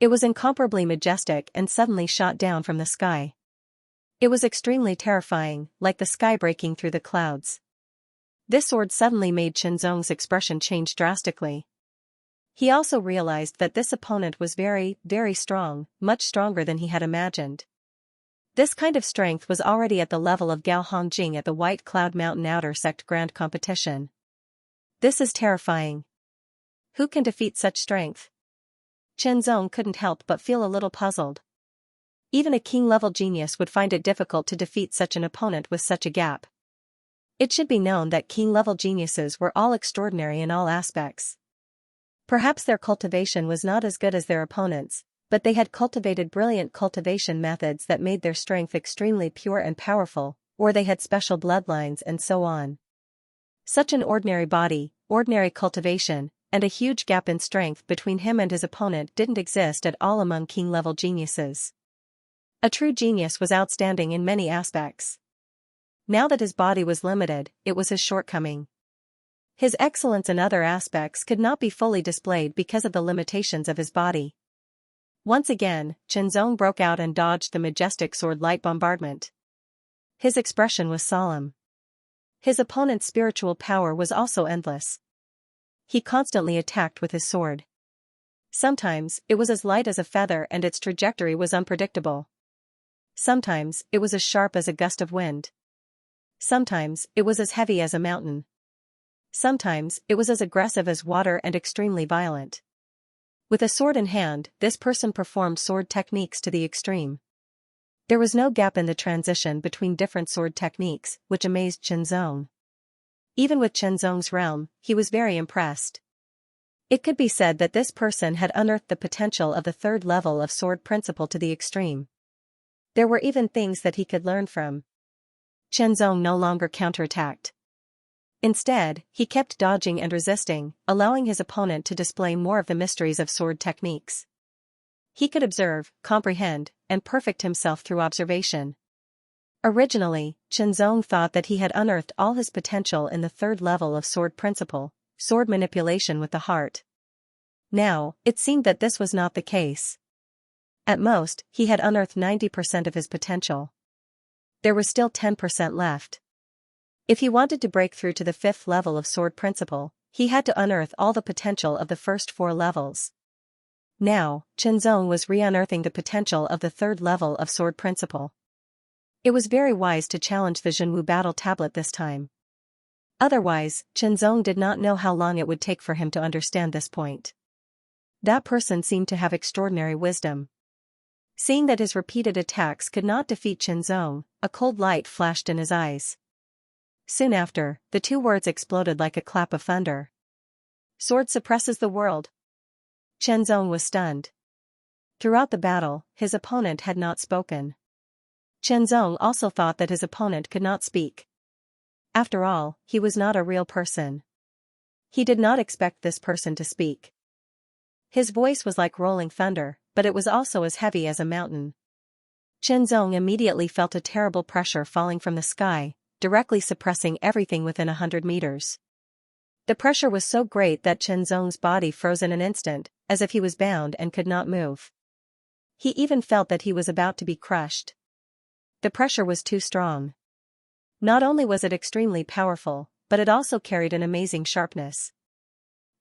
It was incomparably majestic and suddenly shot down from the sky. It was extremely terrifying, like the sky breaking through the clouds. This sword suddenly made Zong's expression change drastically. He also realized that this opponent was very, very strong, much stronger than he had imagined. This kind of strength was already at the level of Gao Hongjing at the White Cloud Mountain Outer Sect Grand Competition. This is terrifying. Who can defeat such strength? Zong couldn't help but feel a little puzzled. Even a king-level genius would find it difficult to defeat such an opponent with such a gap. It should be known that king-level geniuses were all extraordinary in all aspects. Perhaps their cultivation was not as good as their opponents, but they had cultivated brilliant cultivation methods that made their strength extremely pure and powerful, or they had special bloodlines and so on. Such an ordinary body, ordinary cultivation, and a huge gap in strength between him and his opponent didn't exist at all among king-level geniuses. A true genius was outstanding in many aspects. Now that his body was limited, it was his shortcoming. His excellence in other aspects could not be fully displayed because of the limitations of his body. Once again, Zong broke out and dodged the majestic sword light bombardment. His expression was solemn. His opponent's spiritual power was also endless. He constantly attacked with his sword. Sometimes, it was as light as a feather and its trajectory was unpredictable. Sometimes, it was as sharp as a gust of wind. Sometimes, it was as heavy as a mountain. Sometimes, it was as aggressive as water and extremely violent. With a sword in hand, this person performed sword techniques to the extreme. There was no gap in the transition between different sword techniques, which amazed Zong. Even with Zong's realm, he was very impressed. It could be said that this person had unearthed the potential of the third level of sword principle to the extreme. There were even things that he could learn from. Chenzong no longer counterattacked. Instead, he kept dodging and resisting, allowing his opponent to display more of the mysteries of sword techniques. He could observe, comprehend, and perfect himself through observation. Originally, Chenzong thought that he had unearthed all his potential in the third level of sword principle, sword manipulation with the heart. Now, it seemed that this was not the case. At most, he had unearthed 90% of his potential. There was still 10% left. If he wanted to break through to the fifth level of sword principle, he had to unearth all the potential of the first 4 levels. Now, Chenzong was re-unearthing the potential of the third level of sword principle. It was very wise to challenge the Zhenwu battle tablet this time. Otherwise, Chenzong did not know how long it would take for him to understand this point. That person seemed to have extraordinary wisdom. Seeing that his repeated attacks could not defeat Chenzong, a cold light flashed in his eyes. Soon after, the 2 words exploded like a clap of thunder. Sword suppresses the world. Chenzong was stunned. Throughout the battle, his opponent had not spoken. Chenzong also thought that his opponent could not speak. After all, he was not a real person. He did not expect this person to speak. His voice was like rolling thunder, but it was also as heavy as a mountain. Chenzong immediately felt a terrible pressure falling from the sky, directly suppressing everything within 100 meters. The pressure was so great that Chenzong's body froze in an instant, as if he was bound and could not move. He even felt that he was about to be crushed. The pressure was too strong. Not only was it extremely powerful, but it also carried an amazing sharpness.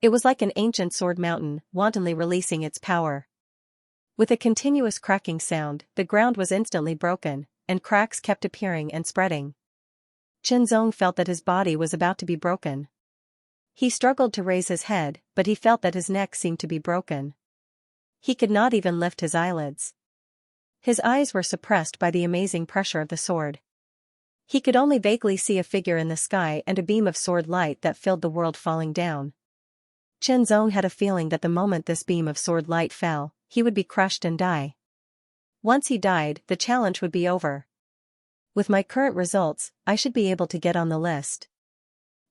It was like an ancient sword mountain, wantonly releasing its power. With a continuous cracking sound, the ground was instantly broken, and cracks kept appearing and spreading. Chenzong felt that his body was about to be broken. He struggled to raise his head, but he felt that his neck seemed to be broken. He could not even lift his eyelids. His eyes were suppressed by the amazing pressure of the sword. He could only vaguely see a figure in the sky and a beam of sword light that filled the world falling down. Chenzong had a feeling that the moment this beam of sword light fell, he would be crushed and die. Once he died, the challenge would be over. With my current results, I should be able to get on the list.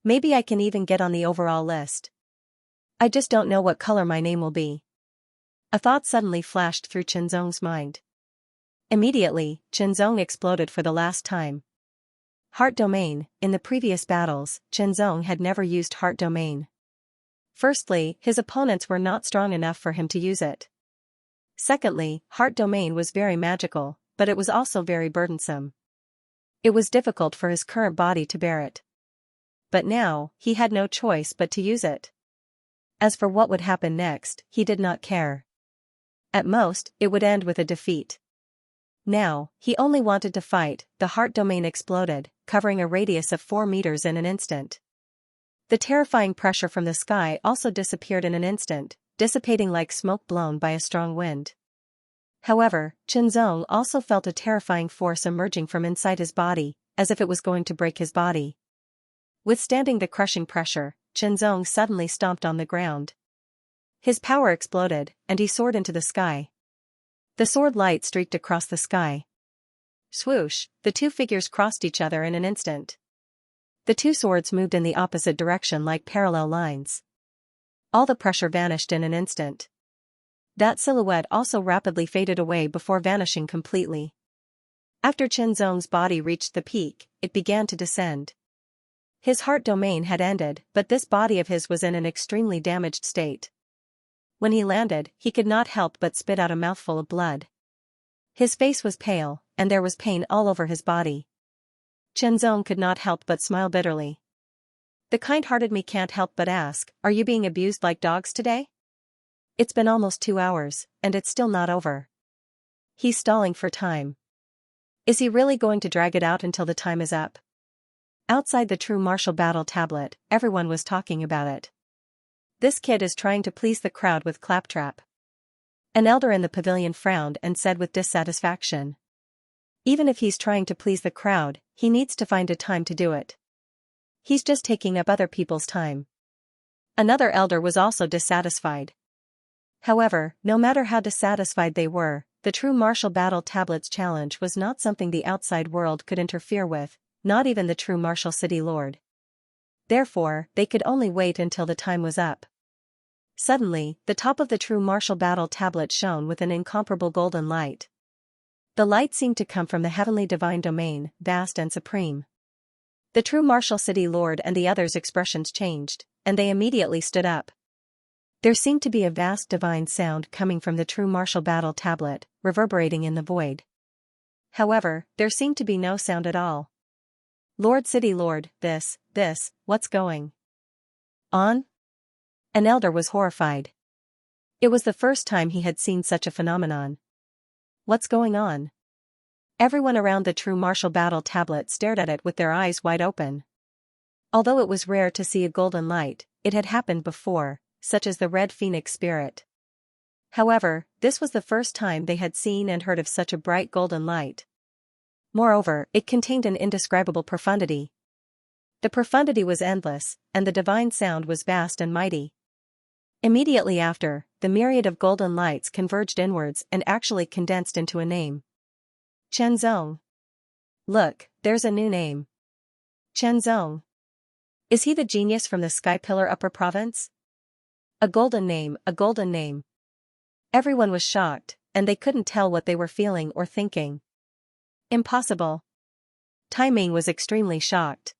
Maybe I can even get on the overall list. I just don't know what color my name will be. A thought suddenly flashed through Chenzong's mind. Immediately, Chenzong exploded for the last time. Heart Domain. In the previous battles, Chenzong had never used Heart Domain. Firstly, his opponents were not strong enough for him to use it. Secondly, Heart Domain was very magical, but it was also very burdensome. It was difficult for his current body to bear it. But now, he had no choice but to use it. As for what would happen next, he did not care. At most, it would end with a defeat. Now, he only wanted to fight. The Heart Domain exploded, covering a radius of 4 meters in an instant. The terrifying pressure from the sky also disappeared in an instant, dissipating like smoke blown by a strong wind. However, Chenzong also felt a terrifying force emerging from inside his body, as if it was going to break his body. Withstanding the crushing pressure, Chenzong suddenly stomped on the ground. His power exploded, and he soared into the sky. The sword light streaked across the sky. Swoosh, the 2 figures crossed each other in an instant. The 2 swords moved in the opposite direction like parallel lines. All the pressure vanished in an instant. That silhouette also rapidly faded away before vanishing completely. After Chenzong's body reached the peak, it began to descend. His Heart Domain had ended, but this body of his was in an extremely damaged state. When he landed, he could not help but spit out a mouthful of blood. His face was pale, and there was pain all over his body. Chenzong could not help but smile bitterly. The kind-hearted me can't help but ask, are you being abused like dogs today? It's been almost 2 hours, and it's still not over. He's stalling for time. Is he really going to drag it out until the time is up? Outside the true martial battle tablet, everyone was talking about it. This kid is trying to please the crowd with claptrap. An elder in the pavilion frowned and said with dissatisfaction. Even if he's trying to please the crowd, he needs to find a time to do it. He's just taking up other people's time. Another elder was also dissatisfied. However, no matter how dissatisfied they were, the true martial battle tablets challenge was not something the outside world could interfere with, not even the true martial city lord. Therefore, they could only wait until the time was up. Suddenly, the top of the true martial battle tablet shone with an incomparable golden light. The light seemed to come from the heavenly divine domain, vast and supreme. The true martial city lord and the others' expressions changed, and they immediately stood up. There seemed to be a vast divine sound coming from the true martial battle tablet, reverberating in the void. However, there seemed to be no sound at all. Lord City Lord, what's going on? An elder was horrified. It was the first time he had seen such a phenomenon. What's going on? Everyone around the true martial battle tablet stared at it with their eyes wide open. Although it was rare to see a golden light, it had happened before, such as the red phoenix spirit. However, this was the first time they had seen and heard of such a bright golden light. Moreover, it contained an indescribable profundity. The profundity was endless, and the divine sound was vast and mighty. Immediately after, the myriad of golden lights converged inwards and actually condensed into a name. Xianxia. Look, there's a new name. Xianxia. Is he the genius from the Sky Pillar Upper Province? A golden name, a golden name. Everyone was shocked, and they couldn't tell what they were feeling or thinking. Impossible. Tai Ming was extremely shocked.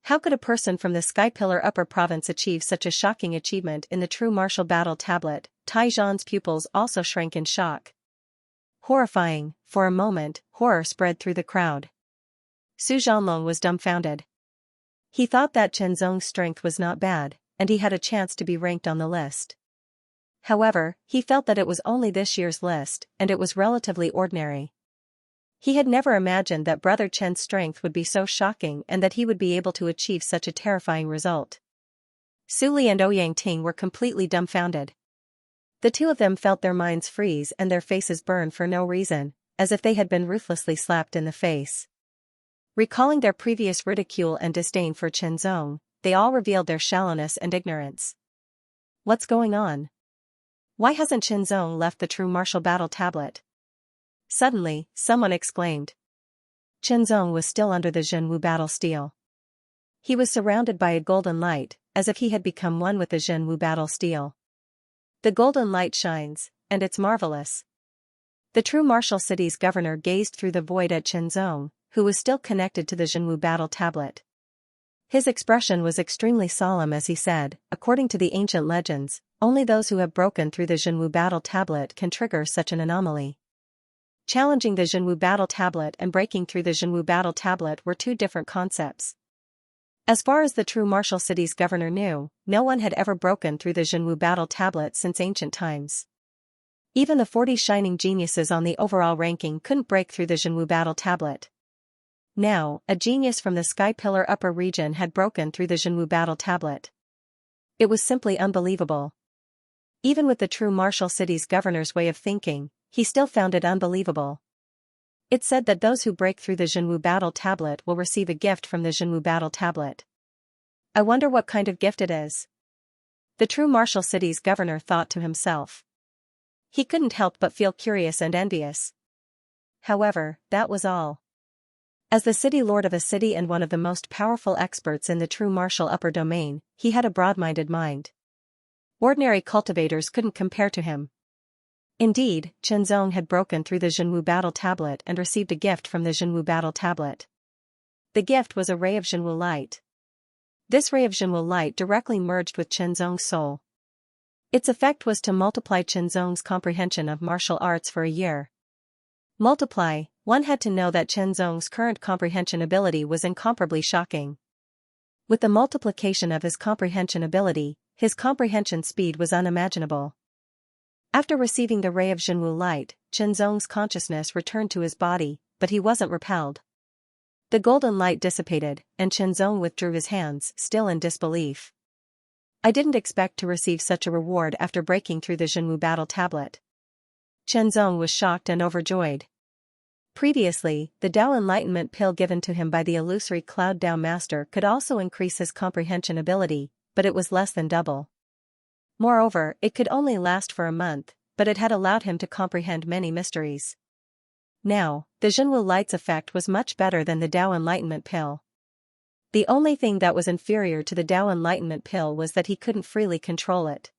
How could a person from the Sky Pillar Upper Province achieve such a shocking achievement in the true martial battle tablet? Tai Zhan's pupils also shrank in shock. Horrifying, for a moment, horror spread through the crowd. Su Zhanlong was dumbfounded. He thought that Xianxia's strength was not bad, and he had a chance to be ranked on the list. However, he felt that it was only this year's list, and it was relatively ordinary. He had never imagined that Brother Chen's strength would be so shocking and that he would be able to achieve such a terrifying result. Su Li and Ouyang Ting were completely dumbfounded. The two of them felt their minds freeze and their faces burn for no reason, as if they had been ruthlessly slapped in the face. Recalling their previous ridicule and disdain for Xianxia, they all revealed their shallowness and ignorance. What's going on? Why hasn't Xianxia left the true martial battle tablet? Suddenly, someone exclaimed. Xianxia was still under the Zhenwu battle steel. He was surrounded by a golden light, as if he had become one with the Zhenwu battle steel. The golden light shines, and it's marvelous. The true martial city's governor gazed through the void at Xianxia, who was still connected to the Zhenwu battle tablet. His expression was extremely solemn as he said, according to the ancient legends, only those who have broken through the Zhenwu battle tablet can trigger such an anomaly. Challenging the Zhenwu battle tablet and breaking through the Zhenwu battle tablet were two different concepts. As far as the true martial city's governor knew, no one had ever broken through the Zhenwu battle tablet since ancient times. Even the 40 shining geniuses on the overall ranking couldn't break through the Zhenwu battle tablet. Now, a genius from the Sky Pillar Upper region had broken through the Zhenwu battle tablet. It was simply unbelievable. Even with the true martial city's governor's way of thinking, he still found it unbelievable. It said that those who break through the Zhenwu battle tablet will receive a gift from the Zhenwu battle tablet. I wonder what kind of gift it is. The true martial city's governor thought to himself. He couldn't help but feel curious and envious. However, that was all. As the city lord of a city and one of the most powerful experts in the true martial upper domain, he had a broad-minded mind. Ordinary cultivators couldn't compare to him. Indeed, Xianxia had broken through the Zhenwu battle tablet and received a gift from the Zhenwu battle tablet. The gift was a ray of Zhenwu light. This ray of Zhenwu light directly merged with Xianxia's soul. Its effect was to multiply Xianxia's comprehension of martial arts for a year. Multiply, one had to know that Xianxia's current comprehension ability was incomparably shocking. With the multiplication of his comprehension ability, his comprehension speed was unimaginable. After receiving the ray of Zhenwu light, Xianxia's consciousness returned to his body, but he wasn't repelled. The golden light dissipated, and Xianxia withdrew his hands, still in disbelief. I didn't expect to receive such a reward after breaking through the Zhenwu battle tablet. Xianxia was shocked and overjoyed. Previously, the Tao Enlightenment pill given to him by the illusory Cloud Tao Master could also increase his comprehension ability, but it was less than double. Moreover, it could only last for a month, but it had allowed him to comprehend many mysteries. Now, the Zhenwu Light's effect was much better than the Tao Enlightenment pill. The only thing that was inferior to the Tao Enlightenment pill was that he couldn't freely control it.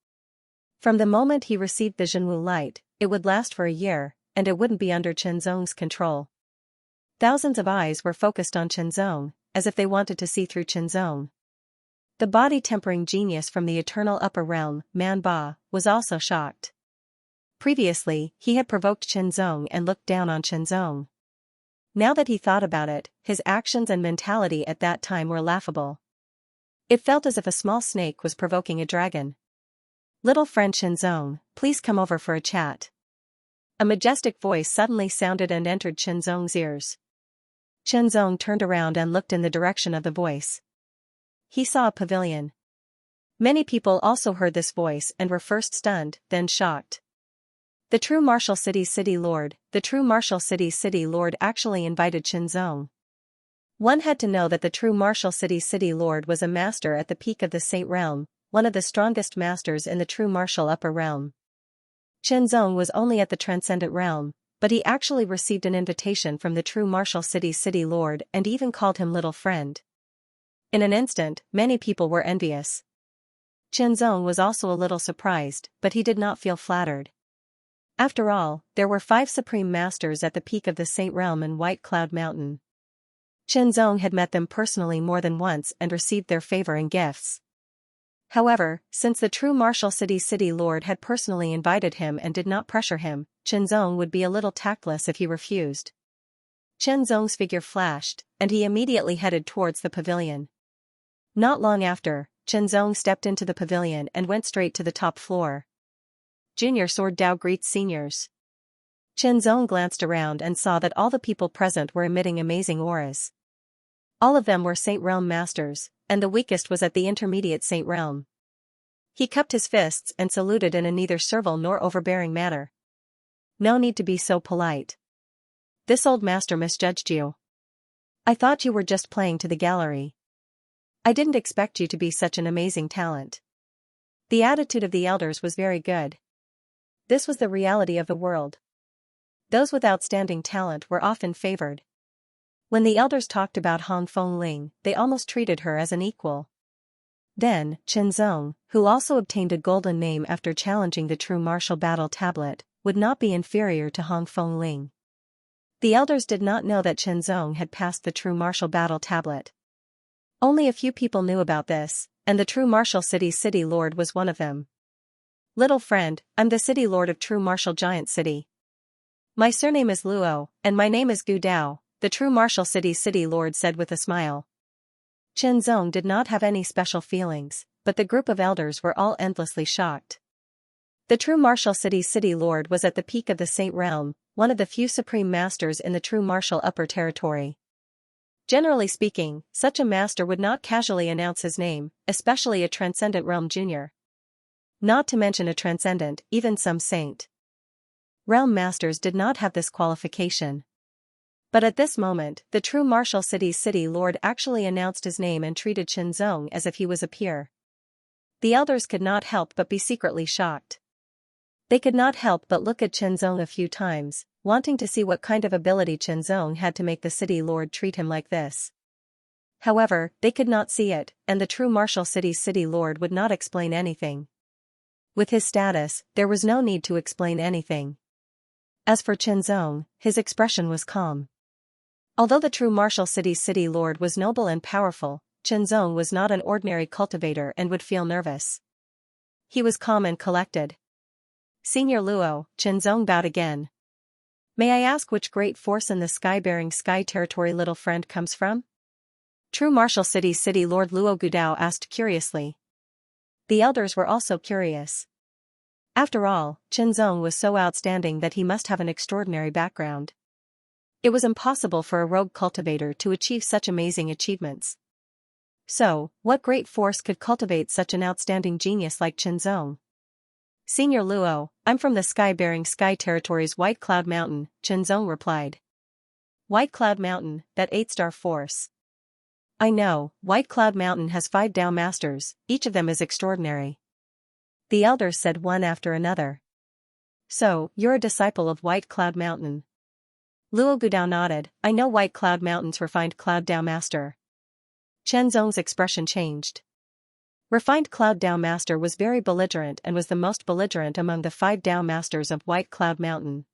From the moment he received the Zhenwu Light, it would last for a year, and it wouldn't be under Chenzong's control. Thousands of eyes were focused on Chenzong, as if they wanted to see through Chenzong. The body-tempering genius from the eternal upper realm, Man Ba, was also shocked. Previously, he had provoked Chenzong and looked down on Chenzong. Now that he thought about it, his actions and mentality at that time were laughable. It felt as if a small snake was provoking a dragon. "Little friend Chenzong, please come over for a chat." A majestic voice suddenly sounded and entered Chenzong's ears. Chenzong turned around and looked in the direction of the voice. He saw a pavilion. Many people also heard this voice and were first stunned, then shocked. The true Martial City's city lord, actually invited Chenzong. One had to know that the true Martial City's city lord was a master at the peak of the Saint Realm, one of the strongest masters in the true martial upper realm. Chenzong was only at the transcendent realm, but he actually received an invitation from the true Martial City's city lord and even called him little friend. In an instant, many people were envious. Chenzong was also a little surprised, but he did not feel flattered. After all, there were 5 supreme masters at the peak of the Saint Realm in White Cloud Mountain. Chenzong had met them personally more than once and received their favor and gifts. However, since the true Martial City's city lord had personally invited him and did not pressure him, Chenzong would be a little tactless if he refused. Chenzong's figure flashed, and he immediately headed towards the pavilion. Not long after, Chenzong stepped into the pavilion and went straight to the top floor. Junior Sword Dao greets seniors. Chenzong glanced around and saw that all the people present were emitting amazing auras. All of them were Saint Realm masters, and the weakest was at the intermediate Saint Realm. He cupped his fists and saluted in a neither servile nor overbearing manner. "No need to be so polite. This old master misjudged you. I thought you were just playing to the gallery. I didn't expect you to be such an amazing talent." The attitude of the elders was very good. This was the reality of the world. Those with outstanding talent were often favored. When the elders talked about Hong Fengling, they almost treated her as an equal. Then, Chenzong, who also obtained a golden name after challenging the true martial battle tablet, would not be inferior to Hong Fengling. The elders did not know that Chenzong had passed the true martial battle tablet. Only a few people knew about this, and the true Martial City's city lord was one of them. "Little friend, I'm the city lord of true martial giant city. My surname is Luo, and my name is Gu Dao," the true Martial City's city lord said with a smile. Chenzong did not have any special feelings, but the group of elders were all endlessly shocked. The true Martial City's city lord was at the peak of the Saint Realm, one of the few supreme masters in the true martial upper territory. Generally speaking, such a master would not casually announce his name, especially a Transcendent Realm Junior. Not to mention a Transcendent, even some Saint Realm Masters did not have this qualification. But at this moment, the true Martial City's city lord actually announced his name and treated Chenzong as if he was a peer. The elders could not help but be secretly shocked. They could not help but look at Chenzong a few times, wanting to see what kind of ability Chenzong had to make the city lord treat him like this. However, they could not see it, and the true Martial City's city lord would not explain anything. With his status, there was no need to explain anything. As for Chenzong, his expression was calm. Although the true Martial City's city lord was noble and powerful, Chenzong was not an ordinary cultivator and would feel nervous. He was calm and collected. "Senior Luo," Chenzong bowed again. "May I ask which great force in the sky-bearing sky territory little friend comes from?" True Martial City's city lord Luo Gudao asked curiously. The elders were also curious. After all, Chenzong was so outstanding that he must have an extraordinary background. It was impossible for a rogue cultivator to achieve such amazing achievements. So, what great force could cultivate such an outstanding genius like Chenzong? "Senior Luo, I'm from the sky-bearing sky territory's White Cloud Mountain," Chenzong replied. "White Cloud Mountain, that 8-star force. I know, White Cloud Mountain has 5 Tao masters, each of them is extraordinary. The elders said one after another. So, you're a disciple of White Cloud Mountain. Luo Gudao nodded. I know White Cloud Mountain's refined Cloud Tao master. Chen Zong's expression changed. Refined Cloud Tao master was very belligerent and was the most belligerent among the 5 Tao masters of White Cloud Mountain.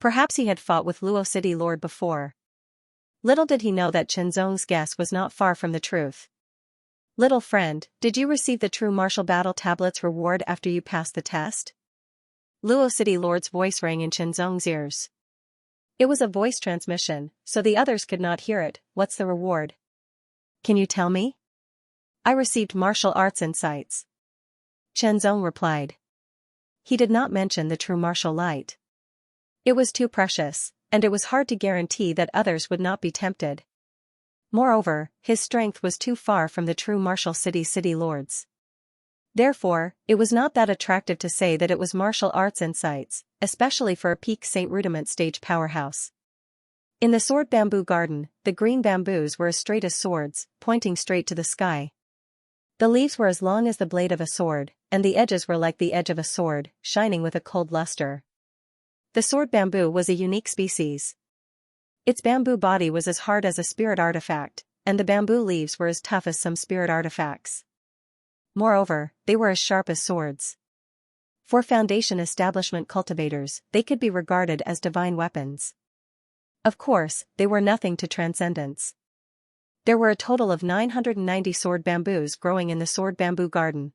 Perhaps he had fought with Luo City Lord before. Little did he know that Chen Zong's guess was not far from the truth. Little friend, did you receive the true martial battle tablet's reward after you passed the test? Luo City Lord's voice rang in Chen Zong's ears. It was a voice transmission, so the others could not hear it. What's the reward? Can you tell me? I received martial arts insights. Chen Zong replied. He did not mention the true martial light. It was too precious, and it was hard to guarantee that others would not be tempted. Moreover, his strength was too far from the true martial city lords. Therefore, it was not that attractive to say that it was martial arts insights, especially for a peak Saint Rudiment stage powerhouse. In the sword bamboo garden, the green bamboos were as straight as swords, pointing straight to the sky. The leaves were as long as the blade of a sword, and the edges were like the edge of a sword, shining with a cold luster. The sword bamboo was a unique species. Its bamboo body was as hard as a spirit artifact, and the bamboo leaves were as tough as some spirit artifacts. Moreover, they were as sharp as swords. For Foundation establishment cultivators, they could be regarded as divine weapons. Of course, they were nothing to Transcendence. There were a total of 990 sword bamboos growing in the sword bamboo garden.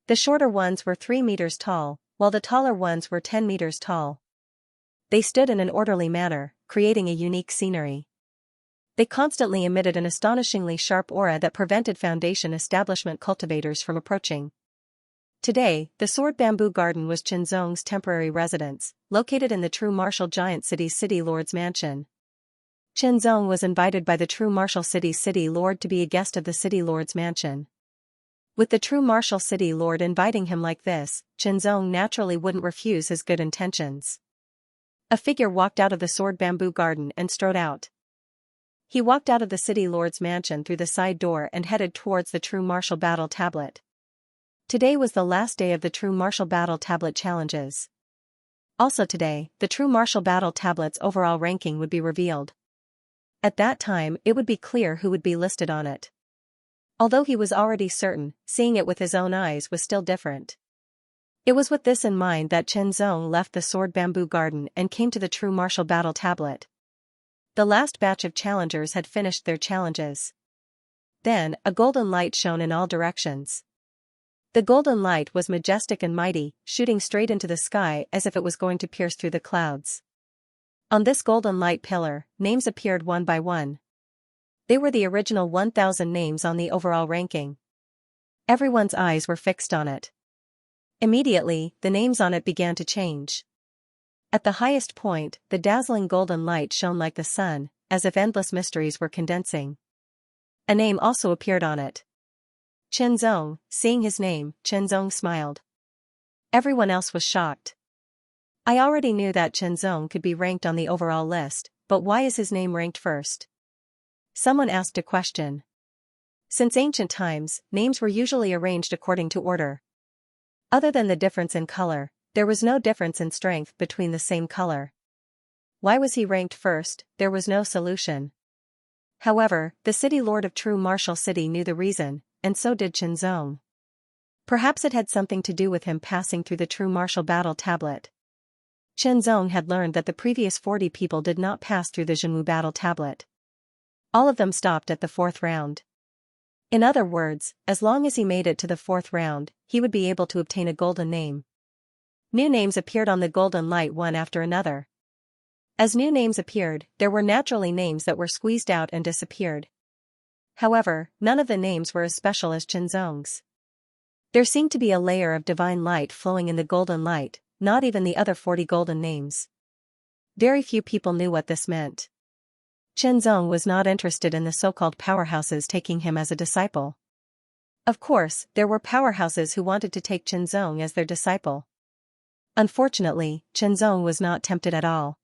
The shorter ones were 3 meters tall, while the taller ones were 10 meters tall. They stood in an orderly manner, creating a unique scenery. They constantly emitted an astonishingly sharp aura that prevented Foundation establishment cultivators from approaching. Today, the sword bamboo garden was Chen Zong's temporary residence, located in the true martial giant city's city lord's mansion. Chen Zong was invited by the true martial city's city lord to be a guest of the city lord's mansion. With the true martial city lord inviting him like this, Chen Zong naturally wouldn't refuse his good intentions. A figure walked out of the sword bamboo garden and strode out. He walked out of the city lord's mansion through the side door and headed towards the true martial battle tablet. Today was the last day of the true martial battle tablet challenges. Also today, the true martial battle tablet's overall ranking would be revealed. At that time, it would be clear who would be listed on it. Although he was already certain, seeing it with his own eyes was still different. It was with this in mind that Chen Zong left the sword bamboo garden and came to the true martial battle tablet. The last batch of challengers had finished their challenges. Then, a golden light shone in all directions. The golden light was majestic and mighty, shooting straight into the sky as if it was going to pierce through the clouds. On this golden light pillar, names appeared one by one. They were the original 1,000 names on the overall ranking. Everyone's eyes were fixed on it. Immediately, the names on it began to change. At the highest point, the dazzling golden light shone like the sun, as if endless mysteries were condensing. A name also appeared on it. Chen Zong. Seeing his name, Chen Zong smiled. Everyone else was shocked. I already knew that Chen Zong could be ranked on the overall list, but why is his name ranked first? Someone asked a question. Since ancient times, names were usually arranged according to order. Other than the difference in color, there was no difference in strength between the same color. Why was he ranked first? There was no solution. However, the city lord of true martial city knew the reason, and so did Chen Zong. Perhaps it had something to do with him passing through the true martial battle tablet. Chen Zong had learned that the previous 40 people did not pass through the Zhenwu battle tablet. All of them stopped at the 4th round. In other words, as long as he made it to the 4th round, he would be able to obtain a golden name. New names appeared on the golden light one after another. As new names appeared, there were naturally names that were squeezed out and disappeared. However, none of the names were as special as Chen Zong's. There seemed to be a layer of divine light flowing in the golden light, not even the other 40 golden names. Very few people knew what this meant. Chen Zong was not interested in the so-called powerhouses taking him as a disciple. Of course, there were powerhouses who wanted to take Chen Zong as their disciple. Unfortunately, Chen Zong was not tempted at all.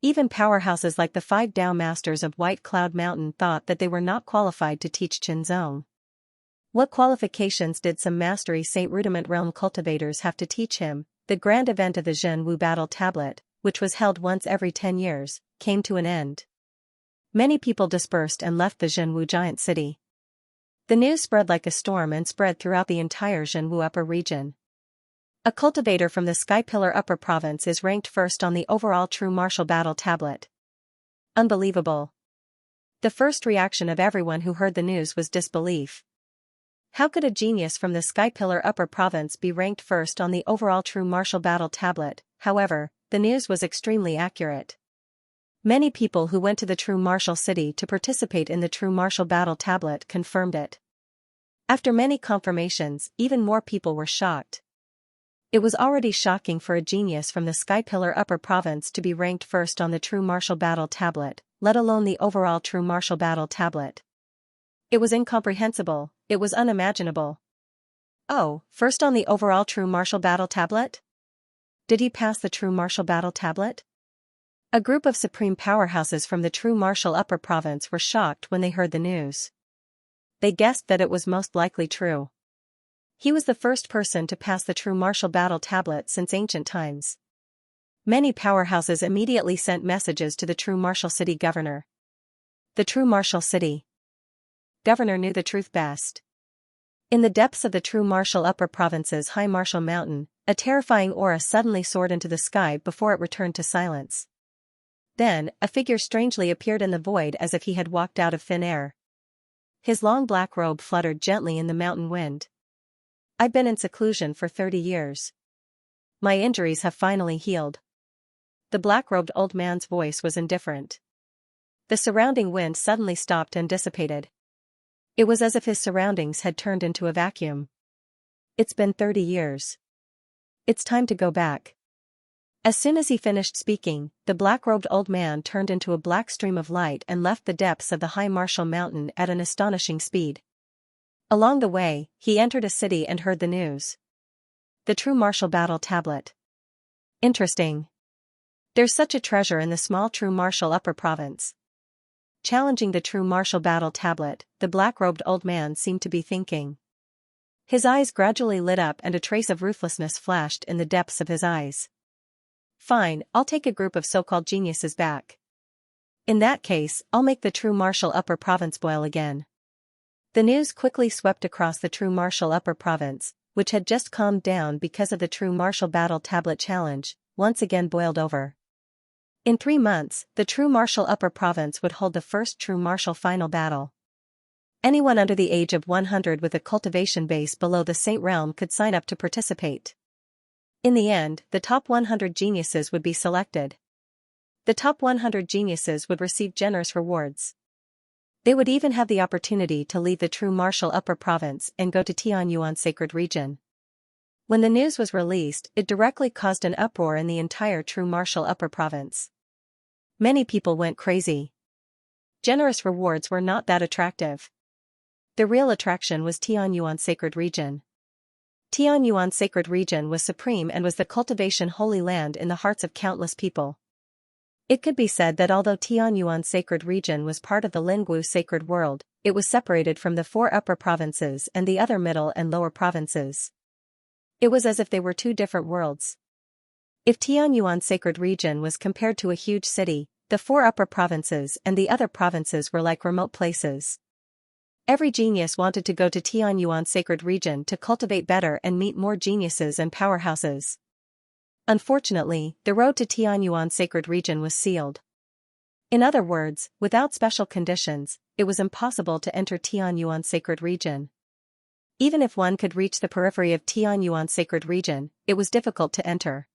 Even powerhouses like the 5 Dao masters of White Cloud Mountain thought that they were not qualified to teach Xianxia. What qualifications did some Mastery Saint Rudiment Realm cultivators have to teach him? The grand event of the Zhenwu Battle Tablet, which was held once every 10 years, came to an end. Many people dispersed and left the Zhenwu giant city. The news spread like a storm and spread throughout the entire Zhenwu Upper region. A cultivator from the Sky Pillar Upper Province is ranked first on the overall True Martial Battle Tablet. Unbelievable. The first reaction of everyone who heard the news was disbelief. How could a genius from the Sky Pillar Upper Province be ranked first on the overall True Martial Battle Tablet? However, the news was extremely accurate. Many people who went to the True Martial City to participate in the True Martial Battle Tablet confirmed it. After many confirmations, even more people were shocked. It was already shocking for a genius from the Sky Pillar Upper Province to be ranked first on the True Martial Battle Tablet, let alone the overall True Martial Battle Tablet. It was incomprehensible, it was unimaginable. Oh, first on the overall True Martial Battle Tablet? Did he pass the True Martial Battle Tablet? A group of supreme powerhouses from the True Martial Upper Province were shocked when they heard the news. They guessed that it was most likely true. He was the first person to pass the True Martial Battle Tablet since ancient times. Many powerhouses immediately sent messages to the True Martial City governor. The True Martial City governor knew the truth best. In the depths of the True Martial Upper Province's High Martial Mountain, a terrifying aura suddenly soared into the sky before it returned to silence. Then, a figure strangely appeared in the void as if he had walked out of thin air. His long black robe fluttered gently in the mountain wind. I've been in seclusion for 30 years. My injuries have finally healed. The black-robed old man's voice was indifferent. The surrounding wind suddenly stopped and dissipated. It was as if his surroundings had turned into a vacuum. It's been 30 years. It's time to go back. As soon as he finished speaking, the black-robed old man turned into a black stream of light and left the depths of the High Martial Mountain at an astonishing speed. Along the way, he entered a city and heard the news. The True Martial Battle Tablet. Interesting. There's such a treasure in the small True Martial Upper Province. Challenging the True Martial Battle Tablet, the black-robed old man seemed to be thinking. His eyes gradually lit up and a trace of ruthlessness flashed in the depths of his eyes. Fine, I'll take a group of so-called geniuses back. In that case, I'll make the True Martial Upper Province boil again. The news quickly swept across the True Martial Upper Province, which had just calmed down because of the True Martial Battle Tablet Challenge, once again boiled over. In 3 months, the True Martial Upper Province would hold the first True Martial Final Battle. Anyone under the age of 100 with a cultivation base below the Saint Realm could sign up to participate. In the end, the top 100 geniuses would be selected. The top 100 geniuses would receive generous rewards. They would even have the opportunity to leave the True Martial Upper Province and go to Tianyuan Sacred Region. When the news was released, it directly caused an uproar in the entire True Martial Upper Province. Many people went crazy. Generous rewards were not that attractive. The real attraction was Tianyuan Sacred Region. Tianyuan Sacred Region was supreme and was the cultivation holy land in the hearts of countless people. It could be said that although Tianyuan Sacred Region was part of the Lingwu Sacred World, it was separated from the 4 upper provinces and the other middle and lower provinces. It was as if they were 2 different worlds. If Tianyuan Sacred Region was compared to a huge city, the 4 upper provinces and the other provinces were like remote places. Every genius wanted to go to Tianyuan Sacred Region to cultivate better and meet more geniuses and powerhouses. Unfortunately, the road to Tianyuan Sacred Region was sealed. In other words, without special conditions, it was impossible to enter Tianyuan Sacred Region. Even if one could reach the periphery of Tianyuan Sacred Region, it was difficult to enter.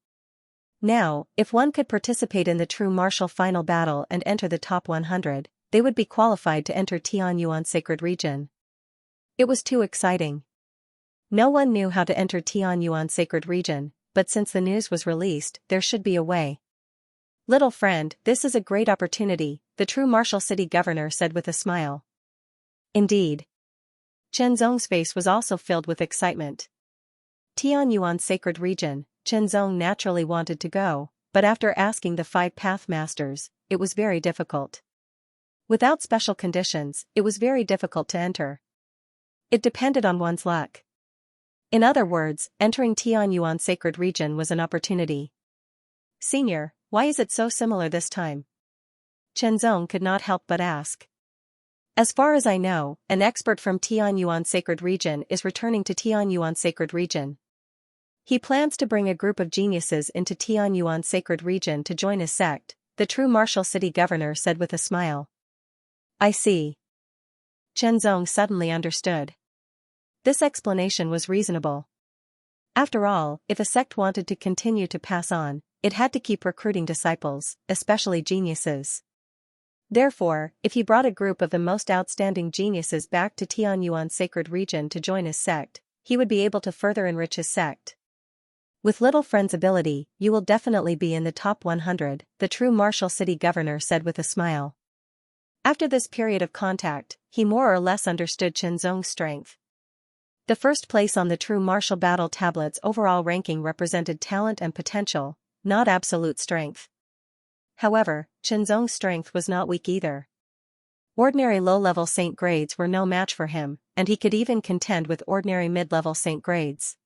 Now, if one could participate in the True Martial Final Battle and enter the top 100, they would be qualified to enter Tianyuan Sacred Region. It was too exciting. No one knew how to enter Tianyuan Sacred Region, but since the news was released, there should be a way. Little friend, this is a great opportunity, the True Martial City governor said with a smile. Indeed. Chenzong's face was also filled with excitement. Tianyuan Sacred Region, Chenzong naturally wanted to go, but after asking the 5 path masters, it was very difficult. Without special conditions, it was very difficult to enter. It depended on one's luck. In other words, entering Tianyuan sacred region was an opportunity. Senior, why is it so similar this time? Chenzong could not help but ask. As far as I know, an expert from Tianyuan sacred region is returning to Tianyuan sacred region. He plans to bring a group of geniuses into Tianyuan sacred region to join his sect, the true martial city governor said with a smile. I see. Chenzong suddenly understood. This explanation was reasonable. After all, if a sect wanted to continue to pass on, it had to keep recruiting disciples, especially geniuses. Therefore, if he brought a group of the most outstanding geniuses back to Tianyuan sacred region to join his sect, he would be able to further enrich his sect. With Little Friend's ability, you will definitely be in the top 100, the true martial city governor said with a smile. After this period of contact, he more or less understood Chenzong's strength. The first place on the true martial battle tablet's overall ranking represented talent and potential, not absolute strength. However, Chenzong's strength was not weak either. Ordinary low-level saint grades were no match for him, and he could even contend with ordinary mid-level saint grades.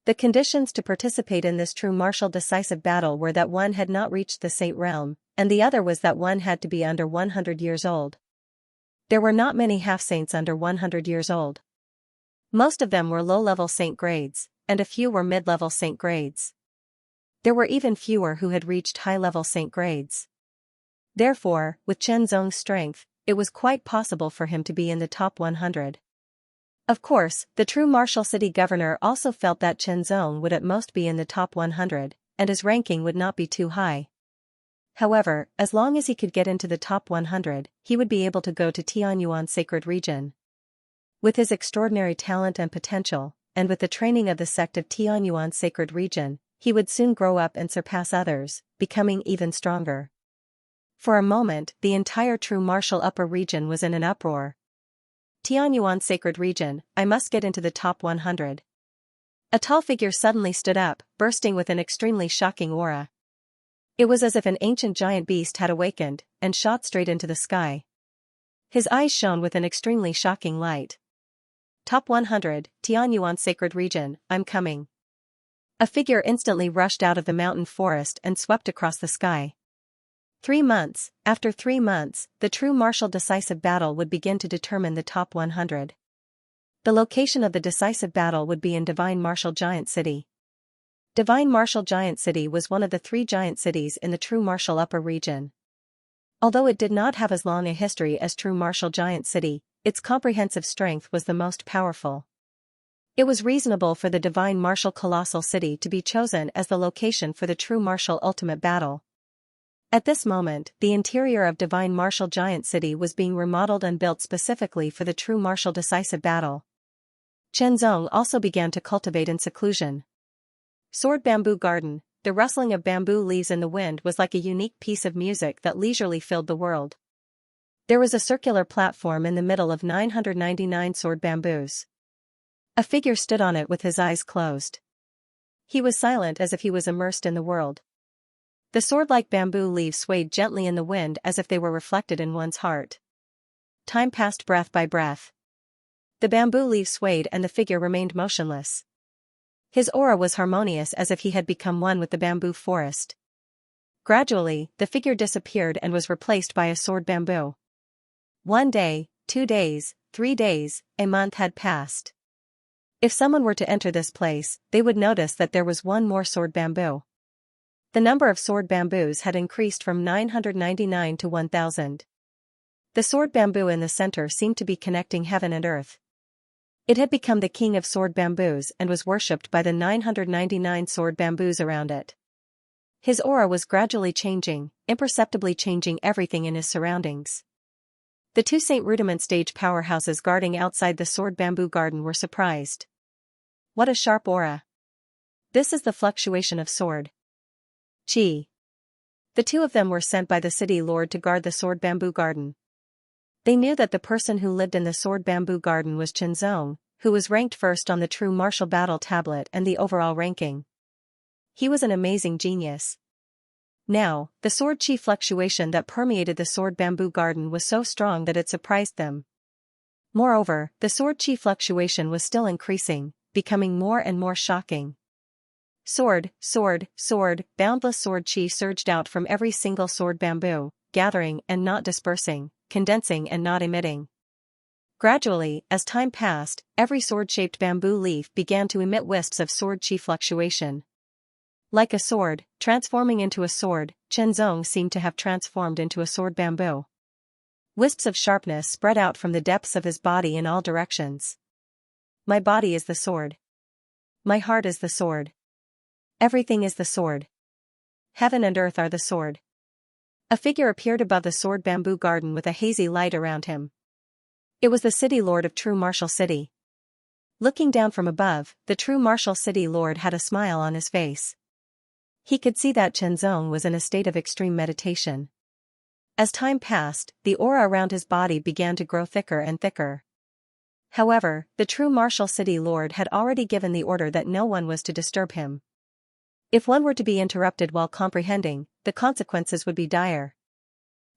The conditions to participate in this true martial decisive battle were that one had not reached the saint realm, and the other was that one had to be under 100 years old. There were not many half-saints under 100 years old. Most of them were low-level saint grades, and a few were mid-level saint grades. There were even fewer who had reached high-level saint grades. Therefore, with Chenzong's strength, it was quite possible for him to be in the top 100. Of course, the true martial city governor also felt that Chenzong would at most be in the top 100, and his ranking would not be too high. However, as long as he could get into the top 100, he would be able to go to Tianyuan sacred region. With his extraordinary talent and potential, and with the training of the sect of Tianyuan sacred region, he would soon grow up and surpass others, becoming even stronger. For a moment, the entire true martial upper region was in an uproar. Tianyuan sacred region, I must get into the top 100. A tall figure suddenly stood up, bursting with an extremely shocking aura. It was as if an ancient giant beast had awakened, and shot straight into the sky. His eyes shone with an extremely shocking light. Top 100, Tianyuan sacred region, I'm coming. A figure instantly rushed out of the mountain forest and swept across the sky. 3 months, after 3 months, the true martial decisive battle would begin to determine the top 100. The location of the decisive battle would be in Divine Martial Giant City. Divine Martial Giant City was one of the 3 giant cities in the true martial upper region. Although it did not have as long a history as true martial Giant City, its comprehensive strength was the most powerful. It was reasonable for the Divine Martial Colossal City to be chosen as the location for the true martial ultimate battle. At this moment, the interior of Divine Martial Giant City was being remodeled and built specifically for the true martial decisive battle. Chenzong also began to cultivate in seclusion. Sword Bamboo Garden, the rustling of bamboo leaves in the wind was like a unique piece of music that leisurely filled the world. There was a circular platform in the middle of 999 sword bamboos. A figure stood on it with his eyes closed. He was silent as if he was immersed in the world. The sword-like bamboo leaves swayed gently in the wind as if they were reflected in one's heart. Time passed breath by breath. The bamboo leaves swayed and the figure remained motionless. His aura was harmonious as if he had become one with the bamboo forest. Gradually, the figure disappeared and was replaced by a sword bamboo. 1 day, 2 days, 3 days, a month had passed. If someone were to enter this place, they would notice that there was one more sword bamboo. The number of sword bamboos had increased from 999 to 1,000. The sword bamboo in the center seemed to be connecting heaven and earth. It had become the king of sword bamboos and was worshipped by the 999 sword bamboos around it. His aura was gradually changing, imperceptibly changing everything in his surroundings. The 2 Saint Rudiment stage powerhouses guarding outside the sword bamboo garden were surprised. What a sharp aura. This is the fluctuation of sword Chi. The 2 of them were sent by the city lord to guard the sword bamboo garden. They knew that the person who lived in the sword bamboo garden was Chenzong, who was ranked first on the true martial battle tablet and the overall ranking. He was an amazing genius. Now, the sword chi fluctuation that permeated the sword bamboo garden was so strong that it surprised them. Moreover, the sword chi fluctuation was still increasing, becoming more and more shocking. Sword, sword, sword, boundless sword chi surged out from every single sword bamboo, gathering and not dispersing, condensing and not emitting. Gradually, as time passed, every sword-shaped bamboo leaf began to emit wisps of sword chi fluctuation. Like a sword, transforming into a sword, Chenzong seemed to have transformed into a sword bamboo. Wisps of sharpness spread out from the depths of his body in all directions. My body is the sword. My heart is the sword. Everything is the sword. Heaven and earth are the sword. A figure appeared above the sword bamboo garden with a hazy light around him. It was the city lord of true martial city. Looking down from above, the true martial city lord had a smile on his face. He could see that Chenzong was in a state of extreme meditation. As time passed, the aura around his body began to grow thicker and thicker. However, the true martial city lord had already given the order that no one was to disturb him. If one were to be interrupted while comprehending, the consequences would be dire.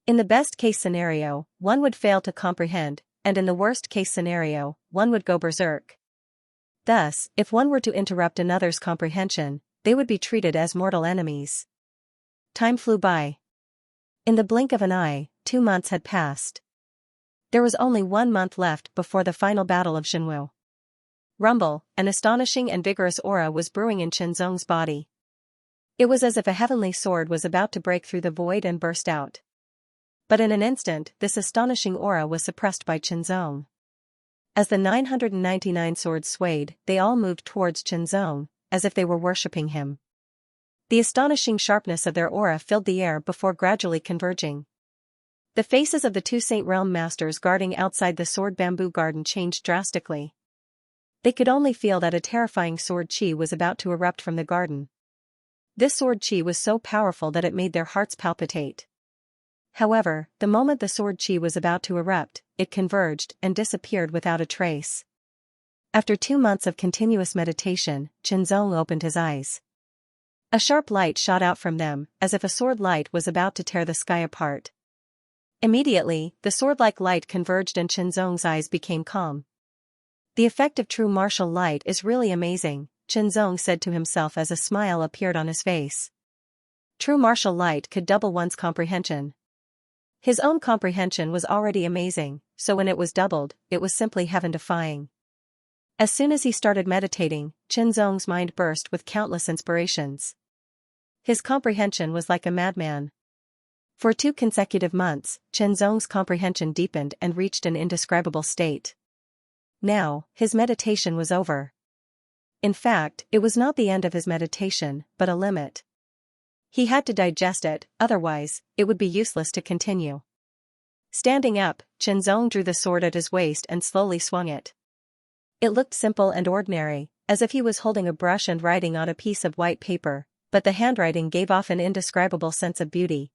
In the best-case scenario, one would fail to comprehend, and in the worst-case scenario, one would go berserk. Thus, if one were to interrupt another's comprehension, they would be treated as mortal enemies. Time flew by. In the blink of an eye, 2 months had passed. There was only 1 month left before the final battle of Xinwu. Rumble, an astonishing and vigorous aura was brewing in Chenzong's body. It was as if a heavenly sword was about to break through the void and burst out. But in an instant, this astonishing aura was suppressed by Chenzong. As the 999 swords swayed, they all moved towards Chenzong, as if they were worshipping him. The astonishing sharpness of their aura filled the air before gradually converging. The faces of the 2 Saint Realm Masters guarding outside the sword bamboo garden changed drastically. They could only feel that a terrifying sword chi was about to erupt from the garden. This sword chi was so powerful that it made their hearts palpitate. However, the moment the sword chi was about to erupt, it converged and disappeared without a trace. After 2 months of continuous meditation, Chenzong opened his eyes. A sharp light shot out from them, as if a sword light was about to tear the sky apart. Immediately, the sword-like light converged and Chenzong's eyes became calm. The effect of true martial light is really amazing, Chenzong said to himself as a smile appeared on his face. True martial light could double one's comprehension. His own comprehension was already amazing, so when it was doubled, it was simply heaven-defying. As soon as he started meditating, Chenzong's mind burst with countless inspirations. His comprehension was like a madman. For 2 consecutive months, Chenzong's comprehension deepened and reached an indescribable state. Now, his meditation was over. In fact, it was not the end of his meditation, but a limit. He had to digest it, otherwise, it would be useless to continue. Standing up, Chenzong drew the sword at his waist and slowly swung it. It looked simple and ordinary, as if he was holding a brush and writing on a piece of white paper, but the handwriting gave off an indescribable sense of beauty.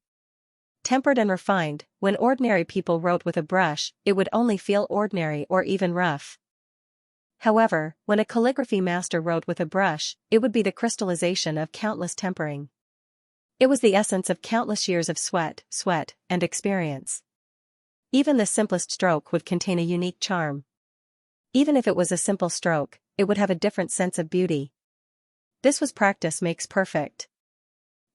Tempered and refined, when ordinary people wrote with a brush, it would only feel ordinary or even rough. However, when a calligraphy master wrote with a brush, it would be the crystallization of countless tempering. It was the essence of countless years of sweat, and experience. Even the simplest stroke would contain a unique charm. Even if it was a simple stroke, it would have a different sense of beauty. This was practice makes perfect.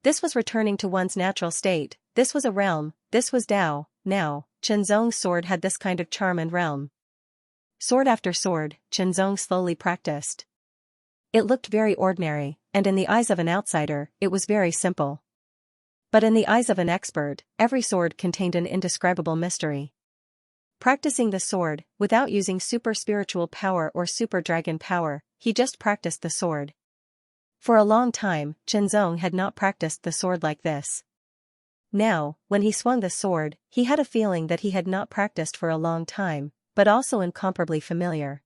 This was returning to one's natural state, this was a realm, this was Tao. Now, Chenzong's sword had this kind of charm and realm. Sword after sword, Chenzong slowly practiced. It looked very ordinary, and in the eyes of an outsider, it was very simple. But in the eyes of an expert, every sword contained an indescribable mystery. Practicing the sword, without using super spiritual power or super dragon power, he just practiced the sword. For a long time, Chenzong had not practiced the sword like this. Now, when he swung the sword, he had a feeling that he had not practiced for a long time, but also incomparably familiar.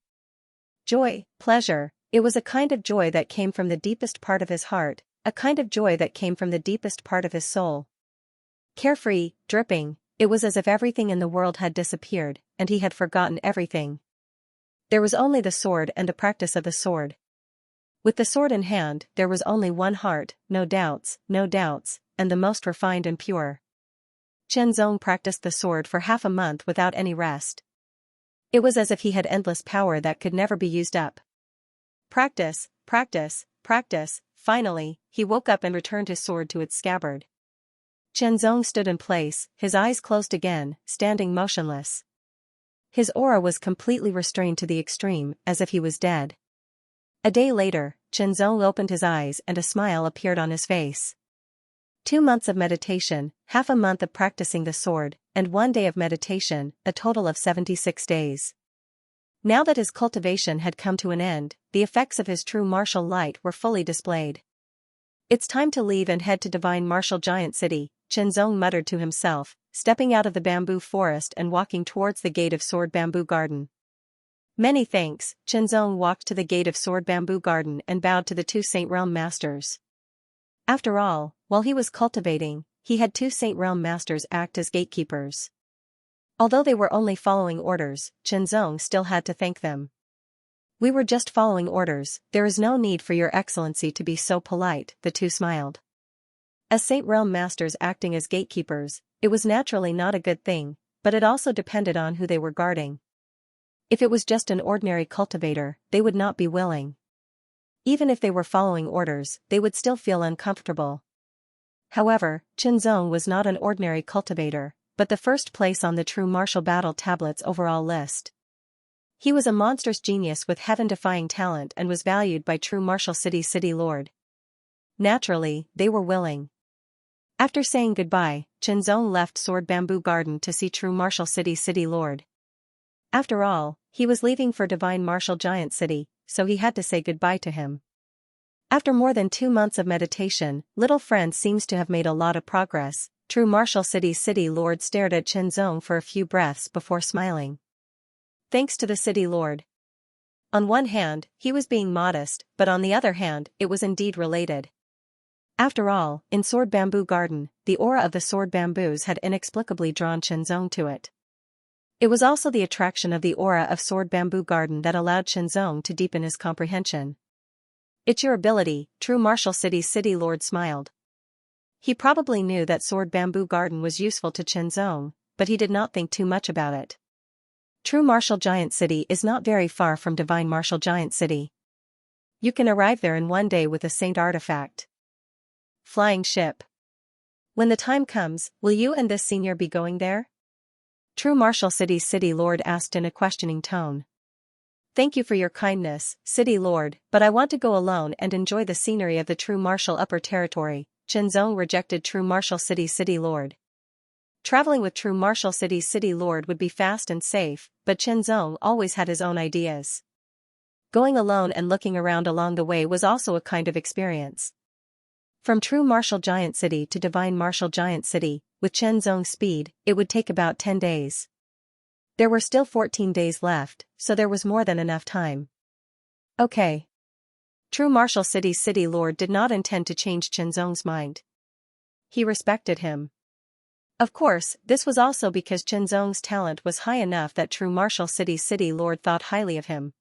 Joy, pleasure, it was a kind of joy that came from the deepest part of his heart, a kind of joy that came from the deepest part of his soul. Carefree, dripping, it was as if everything in the world had disappeared, and he had forgotten everything. There was only the sword and the practice of the sword. With the sword in hand, there was only one heart, no doubts, and the most refined and pure. Chen Zong practiced the sword for half a month without any rest. It was as if he had endless power that could never be used up. Practice, practice, practice. Finally, he woke up and returned his sword to its scabbard. Chen Zong stood in place, his eyes closed again, standing motionless. His aura was completely restrained to the extreme, as if he was dead. A day later, Chen Zong opened his eyes and a smile appeared on his face. 2 months of meditation, half a month of practicing the sword, and 1 day of meditation, a total of 76 days. Now that his cultivation had come to an end, the effects of his true martial light were fully displayed. It's time to leave and head to Divine Martial Giant City, Chen Zong muttered to himself, stepping out of the bamboo forest and walking towards the gate of Sword Bamboo Garden. Many thanks. Chen Zong walked to the gate of Sword Bamboo Garden and bowed to the 2 Saint Realm Masters. After all, while he was cultivating, he had 2 Saint Realm Masters act as gatekeepers. Although they were only following orders, Chen Zong still had to thank them. We were just following orders, there is no need for your excellency to be so polite, the 2 smiled. As Saint Realm Masters acting as gatekeepers, it was naturally not a good thing, but it also depended on who they were guarding. If it was just an ordinary cultivator, they would not be willing. Even if they were following orders, they would still feel uncomfortable. However, Chen Zong was not an ordinary cultivator, but the first place on the True Martial Battle Tablet's overall list. He was a monstrous genius with heaven-defying talent and was valued by True Martial City's City Lord. Naturally, they were willing. After saying goodbye, Chen Zong left Sword Bamboo Garden to see True Martial City's City Lord. After all, he was leaving for Divine Martial Giant City, so he had to say goodbye to him. After more than 2 months of meditation, little friend seems to have made a lot of progress. True Martial City's City Lord stared at Chen Zong for a few breaths before smiling. Thanks to the City Lord. On one hand, he was being modest, but on the other hand, it was indeed related. After all, in Sword Bamboo Garden, the aura of the sword bamboos had inexplicably drawn Chen Zong to it. It was also the attraction of the aura of Sword Bamboo Garden that allowed Chen Zong to deepen his comprehension. It's your ability, True Martial City's City Lord smiled. He probably knew that Sword Bamboo Garden was useful to Chen Zong, but he did not think too much about it. True Martial Giant City is not very far from Divine Martial Giant City. You can arrive there in 1 day with a Saint Artifact. Flying ship. When the time comes, will you and this senior be going there? True Martial City's City Lord asked in a questioning tone. Thank you for your kindness, City Lord, but I want to go alone and enjoy the scenery of the True Martial Upper Territory. Chen Zong rejected True Martial City's City Lord. Traveling with True Martial City's City Lord would be fast and safe, but Chen Zong always had his own ideas. Going alone and looking around along the way was also a kind of experience. From True Martial Giant City to Divine Martial Giant City, with Chen Zong's speed, it would take about 10 days. There were still 14 days left, so there was more than enough time. Okay. True Martial City's City Lord did not intend to change Chen Zong's mind. He respected him. Of course, this was also because Chen Zong's talent was high enough that True Martial City's City Lord thought highly of him.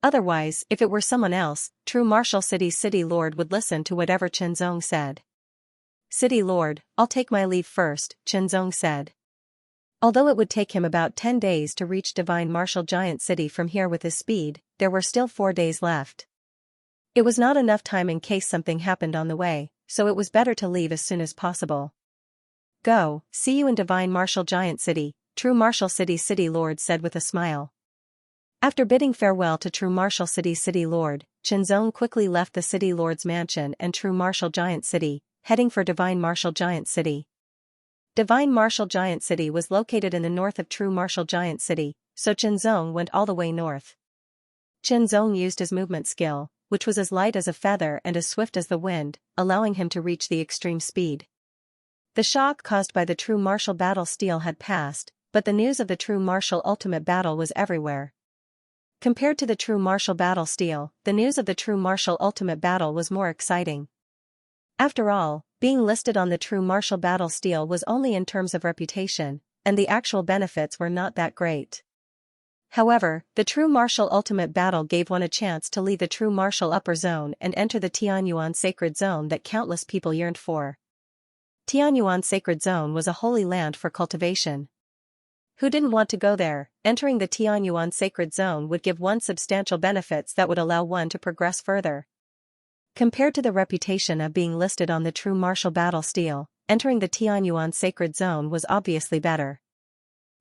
Otherwise, if it were someone else, True Martial City's City Lord would listen to whatever Chen Zong said. City Lord, I'll take my leave first, Chen Zong said. Although it would take him about 10 days to reach Divine Martial Giant City from here with his speed, there were still 4 days left. It was not enough time in case something happened on the way, so it was better to leave as soon as possible. Go, see you in Divine Martial Giant City, True Martial City's City Lord said with a smile. After bidding farewell to True Martial City's City Lord, Chen Zong quickly left the City Lord's mansion and True Martial Giant City, heading for Divine Martial Giant City. Divine Martial Giant City was located in the north of True Martial Giant City, so Chen Zong went all the way north. Chen Zong used his movement skill, which was as light as a feather and as swift as the wind, allowing him to reach the extreme speed. The shock caused by the True Martial Battle Steel had passed, but the news of the True Martial Ultimate Battle was everywhere. Compared to the True Martial Battle Steel, the news of the True Martial Ultimate Battle was more exciting. After all, being listed on the True Martial Battle Steel was only in terms of reputation, and the actual benefits were not that great. However, the True Martial Ultimate Battle gave one a chance to leave the True Martial Upper Zone and enter the Tianyuan Sacred Zone that countless people yearned for. Tianyuan Sacred Zone was a holy land for cultivation. Who didn't want to go there? Entering the Tianyuan Sacred Zone would give one substantial benefits that would allow one to progress further. Compared to the reputation of being listed on the true martial battle stele, entering the Tianyuan Sacred Zone was obviously better.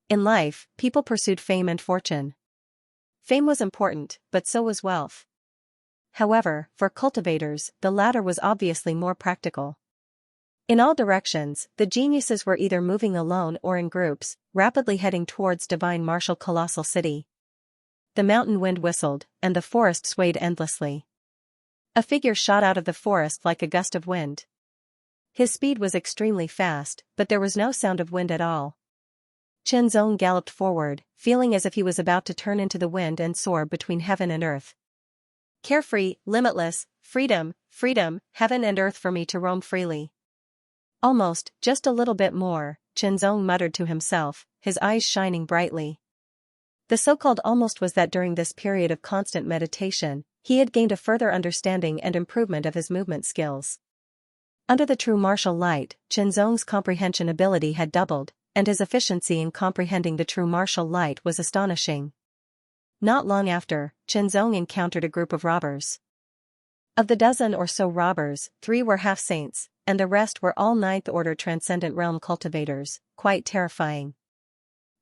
In life, people pursued fame and fortune. Fame was important, but so was wealth. However, for cultivators, the latter was obviously more practical. In all directions, the geniuses were either moving alone or in groups, rapidly heading towards divine martial colossal city. The mountain wind whistled, and the forest swayed endlessly. A figure shot out of the forest like a gust of wind. His speed was extremely fast, but there was no sound of wind at all. Chenzong galloped forward, feeling as if he was about to turn into the wind and soar between heaven and earth. Carefree, limitless, freedom, freedom, heaven and earth for me to roam freely. Almost, just a little bit more, Chenzong muttered to himself, his eyes shining brightly. The so-called almost was that during this period of constant meditation, he had gained a further understanding and improvement of his movement skills. Under the true martial light, Chenzong's comprehension ability had doubled, and his efficiency in comprehending the true martial light was astonishing. Not long after, Chenzong encountered a group of robbers. Of the dozen or so robbers, 3 were half-saints, and the rest were all ninth-order transcendent realm cultivators, quite terrifying.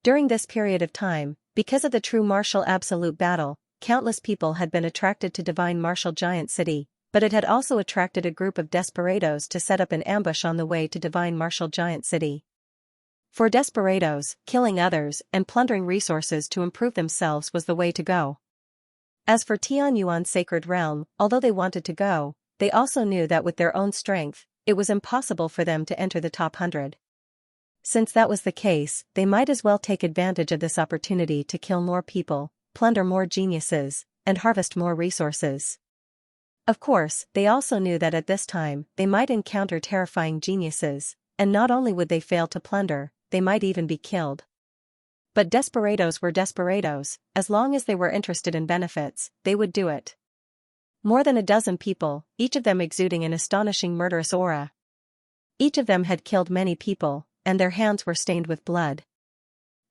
During this period of time, because of the true martial absolute battle, countless people had been attracted to divine martial giant city, but it had also attracted a group of desperados to set up an ambush on the way to divine martial giant city. For desperados, killing others and plundering resources to improve themselves was the way to go. As for Tianyuan Sacred Realm, although they wanted to go, they also knew that with their own strength, it was impossible for them to enter the top 100. Since that was the case, they might as well take advantage of this opportunity to kill more people, plunder more geniuses, and harvest more resources. Of course, they also knew that at this time, they might encounter terrifying geniuses, and not only would they fail to plunder, they might even be killed. But desperados were desperados, as long as they were interested in benefits, they would do it. More than a dozen people, each of them exuding an astonishing murderous aura. Each of them had killed many people, and their hands were stained with blood.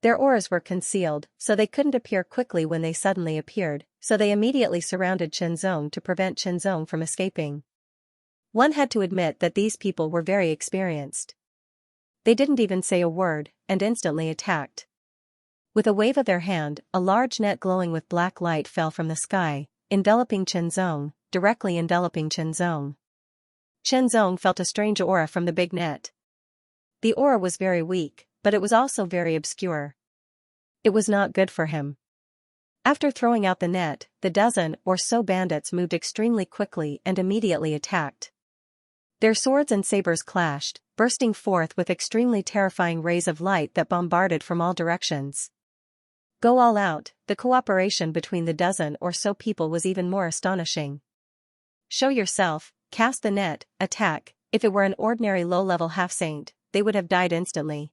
Their auras were concealed, so they couldn't appear quickly when they suddenly appeared, so they immediately surrounded Chenzong to prevent Chenzong from escaping. One had to admit that these people were very experienced. They didn't even say a word, and instantly attacked. With a wave of their hand, a large net glowing with black light fell from the sky, enveloping Chenzong, directly enveloping Chenzong. Chenzong felt a strange aura from the big net. The aura was very weak, but it was also very obscure. It was not good for him. After throwing out the net, the dozen or so bandits moved extremely quickly and immediately attacked. Their swords and sabers clashed, bursting forth with extremely terrifying rays of light that bombarded from all directions. Go all out, the cooperation between the dozen or so people was even more astonishing. Show yourself, cast the net, attack. If it were an ordinary low-level half-saint, they would have died instantly.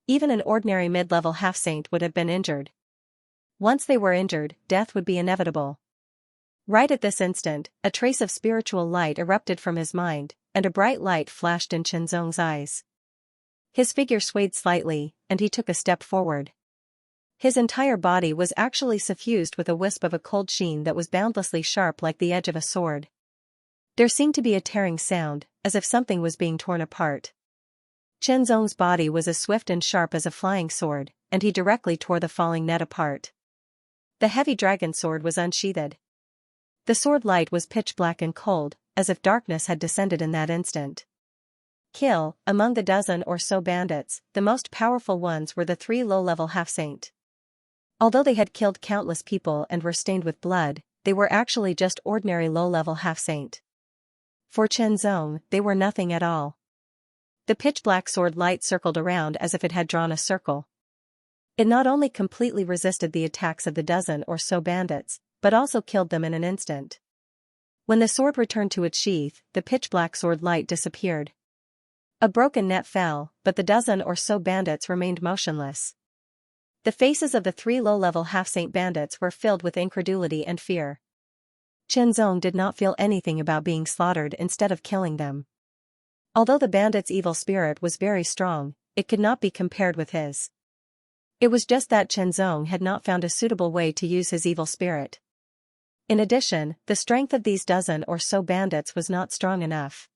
Even an ordinary mid-level half-saint would have been injured. Once they were injured, death would be inevitable. Right at this instant, a trace of spiritual light erupted from his mind, and a bright light flashed in Chenzong's eyes. His figure swayed slightly, and he took a step forward. His entire body was actually suffused with a wisp of a cold sheen that was boundlessly sharp like the edge of a sword. There seemed to be a tearing sound, as if something was being torn apart. Chenzong's body was as swift and sharp as a flying sword, and he directly tore the falling net apart. The heavy dragon sword was unsheathed. The sword light was pitch black and cold, as if darkness had descended in that instant. Kill, among the dozen or so bandits, the most powerful ones were the 3 low-level half-saint. Although they had killed countless people and were stained with blood, they were actually just ordinary low-level half-saint. For Chenzong, they were nothing at all. The pitch-black sword light circled around as if it had drawn a circle. It not only completely resisted the attacks of the dozen or so bandits, but also killed them in an instant. When the sword returned to its sheath, the pitch-black sword light disappeared. A broken net fell, but the dozen or so bandits remained motionless. The faces of the 3 low-level half-saint bandits were filled with incredulity and fear. Chenzong did not feel anything about being slaughtered instead of killing them. Although the bandit's evil spirit was very strong, it could not be compared with his. It was just that Chenzong had not found a suitable way to use his evil spirit. In addition, the strength of these dozen or so bandits was not strong enough.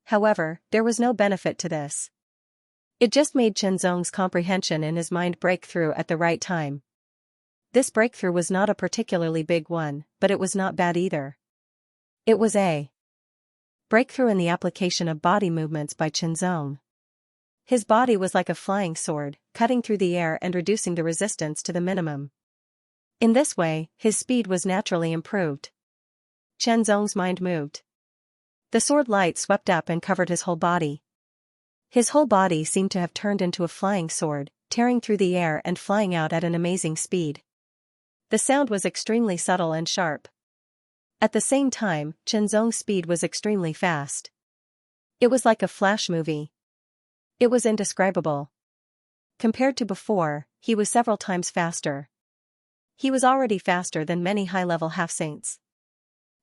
However, there was no benefit to this. It just made Chenzong's comprehension in his mind break through at the right time. This breakthrough was not a particularly big one, but it was not bad either. It was a breakthrough in the application of body movements by Chenzong. His body was like a flying sword, cutting through the air and reducing the resistance to the minimum. In this way, his speed was naturally improved. Chenzong's mind moved. The sword light swept up and covered his whole body. His whole body seemed to have turned into a flying sword, tearing through the air and flying out at an amazing speed. The sound was extremely subtle and sharp. At the same time, Chenzong's speed was extremely fast. It was like a flash movie. It was indescribable. Compared to before, he was several times faster. He was already faster than many high-level half-saints.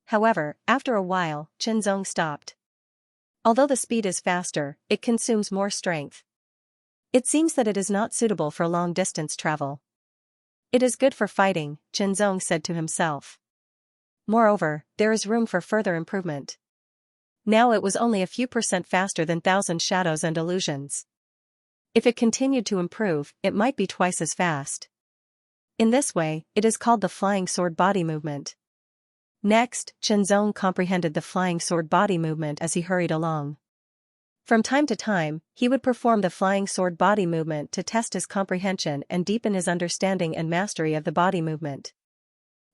However, after a while, Chenzong stopped. Although the speed is faster, it consumes more strength. It seems that it is not suitable for long-distance travel. It is good for fighting, Chenzong said to himself. Moreover, there is room for further improvement. Now it was only a few % faster than Thousand Shadows and Illusions. If it continued to improve, it might be twice as fast. In this way, it is called the flying sword body movement. Next, Chenzong comprehended the flying sword body movement as he hurried along. From time to time, he would perform the flying sword body movement to test his comprehension and deepen his understanding and mastery of the body movement.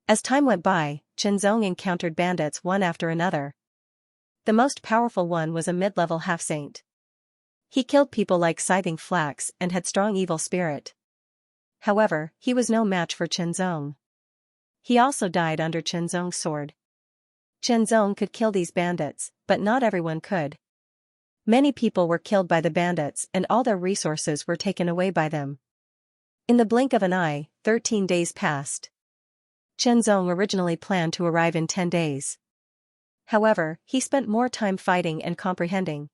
As time went by, Chenzong encountered bandits one after another. The most powerful one was a mid-level half-saint. He killed people like Scything Flax and had strong evil spirit. However, he was no match for Chenzong. He also died under Chenzong's sword. Chenzong could kill these bandits, but not everyone could. Many people were killed by the bandits and all their resources were taken away by them. In the blink of an eye, 13 days passed. Chenzong originally planned to arrive in 10 days. However, he spent more time fighting and comprehending.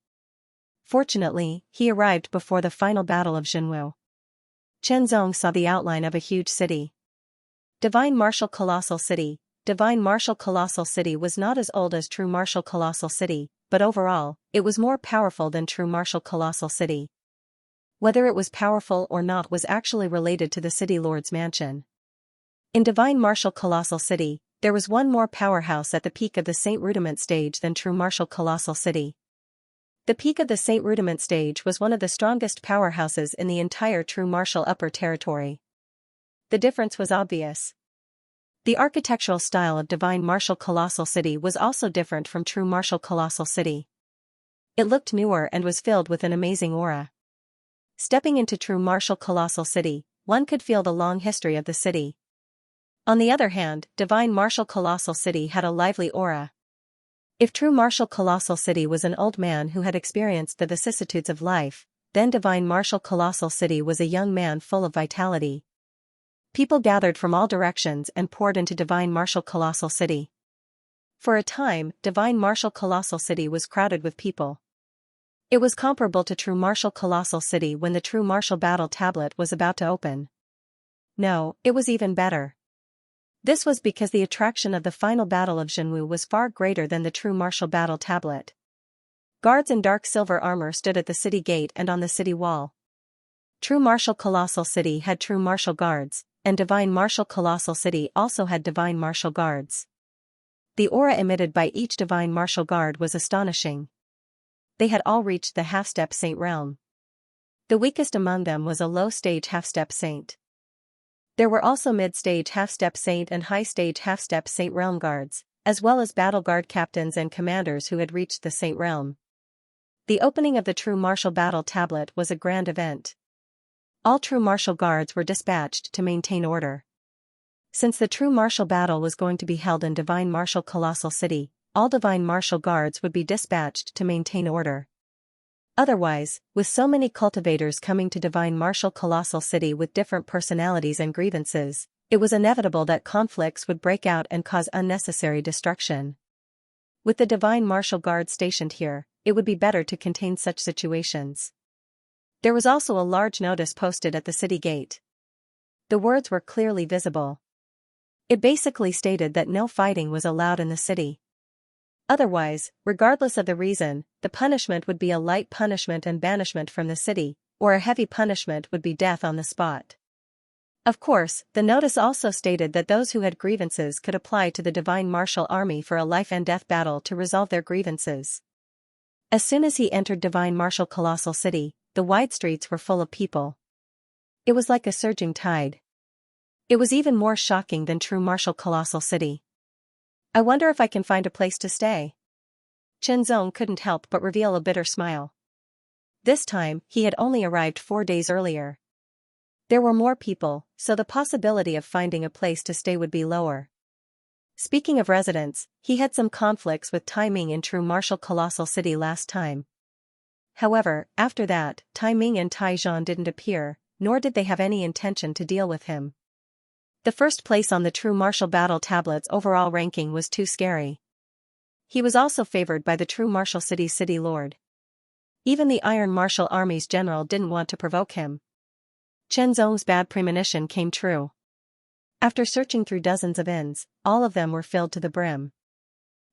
Fortunately, he arrived before the final battle of Xinwu. Chenzong saw the outline of a huge city. Divine Martial Colossal City. Divine Martial Colossal City was not as old as True Martial Colossal City, but overall, it was more powerful than True Martial Colossal City. Whether it was powerful or not was actually related to the City Lord's mansion. In Divine Martial Colossal City, there was one more powerhouse at the peak of the Saint Rudiment stage than True Martial Colossal City. The peak of the Saint Rudiment stage was one of the strongest powerhouses in the entire True Martial Upper Territory. The difference was obvious. The architectural style of Divine Martial Colossal City was also different from True Martial Colossal City. It looked newer and was filled with an amazing aura. Stepping into True Martial Colossal City, one could feel the long history of the city. On the other hand, Divine Martial Colossal City had a lively aura. If True Martial Colossal City was an old man who had experienced the vicissitudes of life, then Divine Martial Colossal City was a young man full of vitality. People gathered from all directions and poured into Divine Martial Colossal City. For a time, Divine Martial Colossal City was crowded with people. It was comparable to True Martial Colossal City when the True Martial Battle Tablet was about to open. No, it was even better. This was because the attraction of the final battle of Xinwu was far greater than the True Martial Battle Tablet. Guards in dark silver armor stood at the city gate and on the city wall. True Martial Colossal City had True Martial Guards, and Divine Martial Colossal City also had Divine Martial Guards. The aura emitted by each Divine Martial Guard was astonishing. They had all reached the half-step saint realm. The weakest among them was a low-stage half-step saint. There were also mid-stage half-step saint and high-stage half-step saint realm guards, as well as battle guard captains and commanders who had reached the saint realm. The opening of the True Martial Battle Tablet was a grand event. All True Martial Guards were dispatched to maintain order. Since the True Martial Battle was going to be held in Divine Martial Colossal City, all Divine Martial Guards would be dispatched to maintain order. Otherwise, with so many cultivators coming to Divine Martial Colossal City with different personalities and grievances, it was inevitable that conflicts would break out and cause unnecessary destruction. With the Divine Martial Guard stationed here, it would be better to contain such situations. There was also a large notice posted at the city gate. The words were clearly visible. It basically stated that no fighting was allowed in the city. Otherwise, regardless of the reason, the punishment would be a light punishment and banishment from the city, or a heavy punishment would be death on the spot. Of course, the notice also stated that those who had grievances could apply to the Divine Martial Army for a life-and-death battle to resolve their grievances. As soon as he entered Divine Martial Colossal City, the wide streets were full of people. It was like a surging tide. It was even more shocking than true Martial Colossal City. I wonder if I can find a place to stay. Chenzong couldn't help but reveal a bitter smile. This time, he had only arrived 4 days earlier. There were more people, so the possibility of finding a place to stay would be lower. Speaking of residents, he had some conflicts with Tai Ming in true Martial Colossal City last time. However, after that, Tai Ming and Tai Zhan didn't appear, nor did they have any intention to deal with him. The first place on the True Martial Battle Tablet's overall ranking was too scary. He was also favored by the True Martial City's City Lord. Even the Iron Martial Army's general didn't want to provoke him. Chenzong's bad premonition came true. After searching through dozens of inns, all of them were filled to the brim.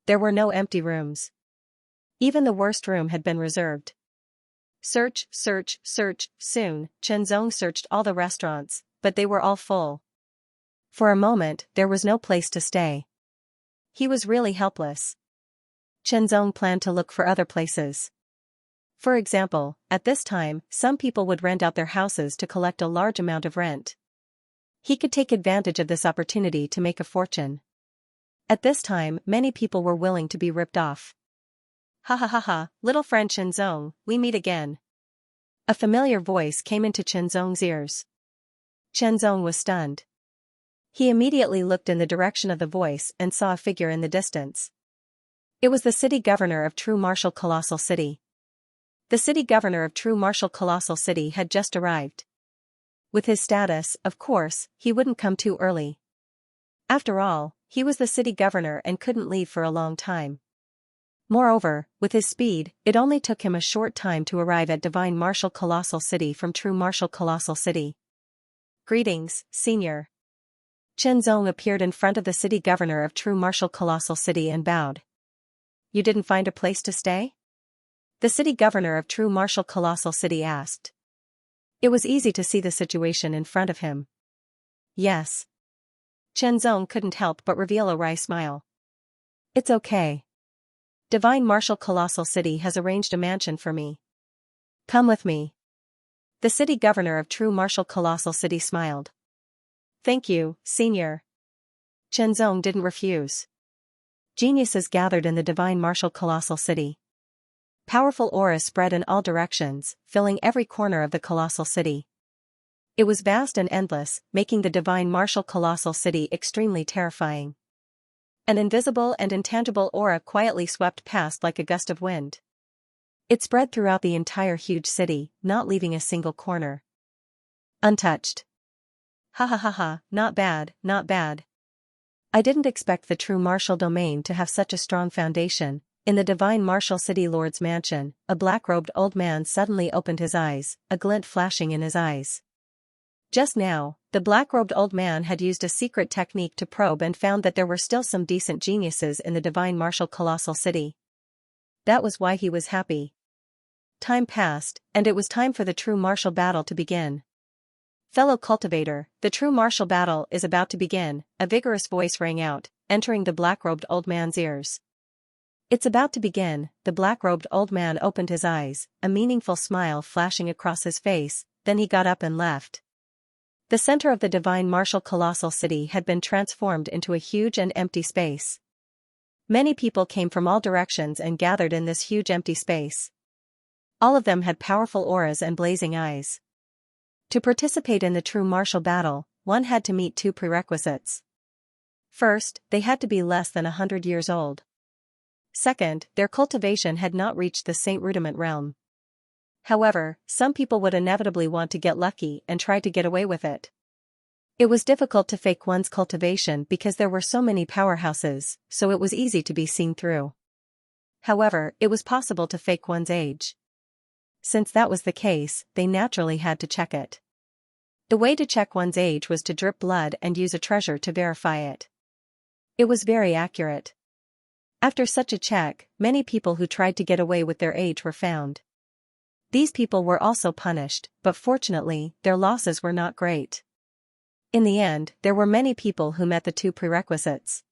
There were no empty rooms. Even the worst room had been reserved. Search. Soon, Chenzong searched all the restaurants, but they were all full. For a moment, there was no place to stay. He was really helpless. Chenzong planned to look for other places. For example, at this time, some people would rent out their houses to collect a large amount of rent. He could take advantage of this opportunity to make a fortune. At this time, many people were willing to be ripped off. Ha, little friend Chenzong, we meet again. A familiar voice came into Chenzong's ears. Chenzong was stunned. He immediately looked in the direction of the voice and saw a figure in the distance. It was the city governor of True Martial Colossal City. The city governor of True Martial Colossal City had just arrived. With his status, of course, he wouldn't come too early. After all, he was the city governor and couldn't leave for a long time. Moreover, with his speed, it only took him a short time to arrive at Divine Martial Colossal City from True Martial Colossal City. Greetings, Senior. Chenzong appeared in front of the city governor of True Martial Colossal City and bowed. You didn't find a place to stay? The city governor of True Martial Colossal City asked. It was easy to see the situation in front of him. Yes. Chenzong couldn't help but reveal a wry smile. It's okay. Divine Martial Colossal City has arranged a mansion for me. Come with me. The city governor of True Martial Colossal City smiled. Thank you, Senior. Chenzong didn't refuse. Geniuses gathered in the Divine Martial Colossal City. Powerful auras spread in all directions, filling every corner of the Colossal City. It was vast and endless, making the Divine Martial Colossal City extremely terrifying. An invisible and intangible aura quietly swept past like a gust of wind. It spread throughout the entire huge city, not leaving a single corner. Untouched. Ha, not bad. I didn't expect the True Martial Domain to have such a strong foundation. In the Divine Martial City Lord's mansion, a black-robed old man suddenly opened his eyes, a glint flashing in his eyes. Just now, the black-robed old man had used a secret technique to probe and found that there were still some decent geniuses in the Divine Martial Colossal City. That was why he was happy. Time passed, and it was time for the True Martial Battle to begin. Fellow cultivator, the True Martial Battle is about to begin, a vigorous voice rang out, entering the black-robed old man's ears. It's about to begin. The black-robed old man opened his eyes, a meaningful smile flashing across his face, then he got up and left. The center of the Divine Martial Colossal City had been transformed into a huge and empty space. Many people came from all directions and gathered in this huge empty space. All of them had powerful auras and blazing eyes. To participate in the True Martial Battle, one had to meet 2 prerequisites. First, they had to be less than 100 years old. Second, their cultivation had not reached the Saint Rudiment realm. However, some people would inevitably want to get lucky and try to get away with it. It was difficult to fake one's cultivation because there were so many powerhouses, so it was easy to be seen through. However, it was possible to fake one's age. Since that was the case, they naturally had to check it. The way to check one's age was to drip blood and use a treasure to verify it. It was very accurate. After such a check, many people who tried to get away with their age were found. These people were also punished, but fortunately, their losses were not great. In the end, there were many people who met the two prerequisites.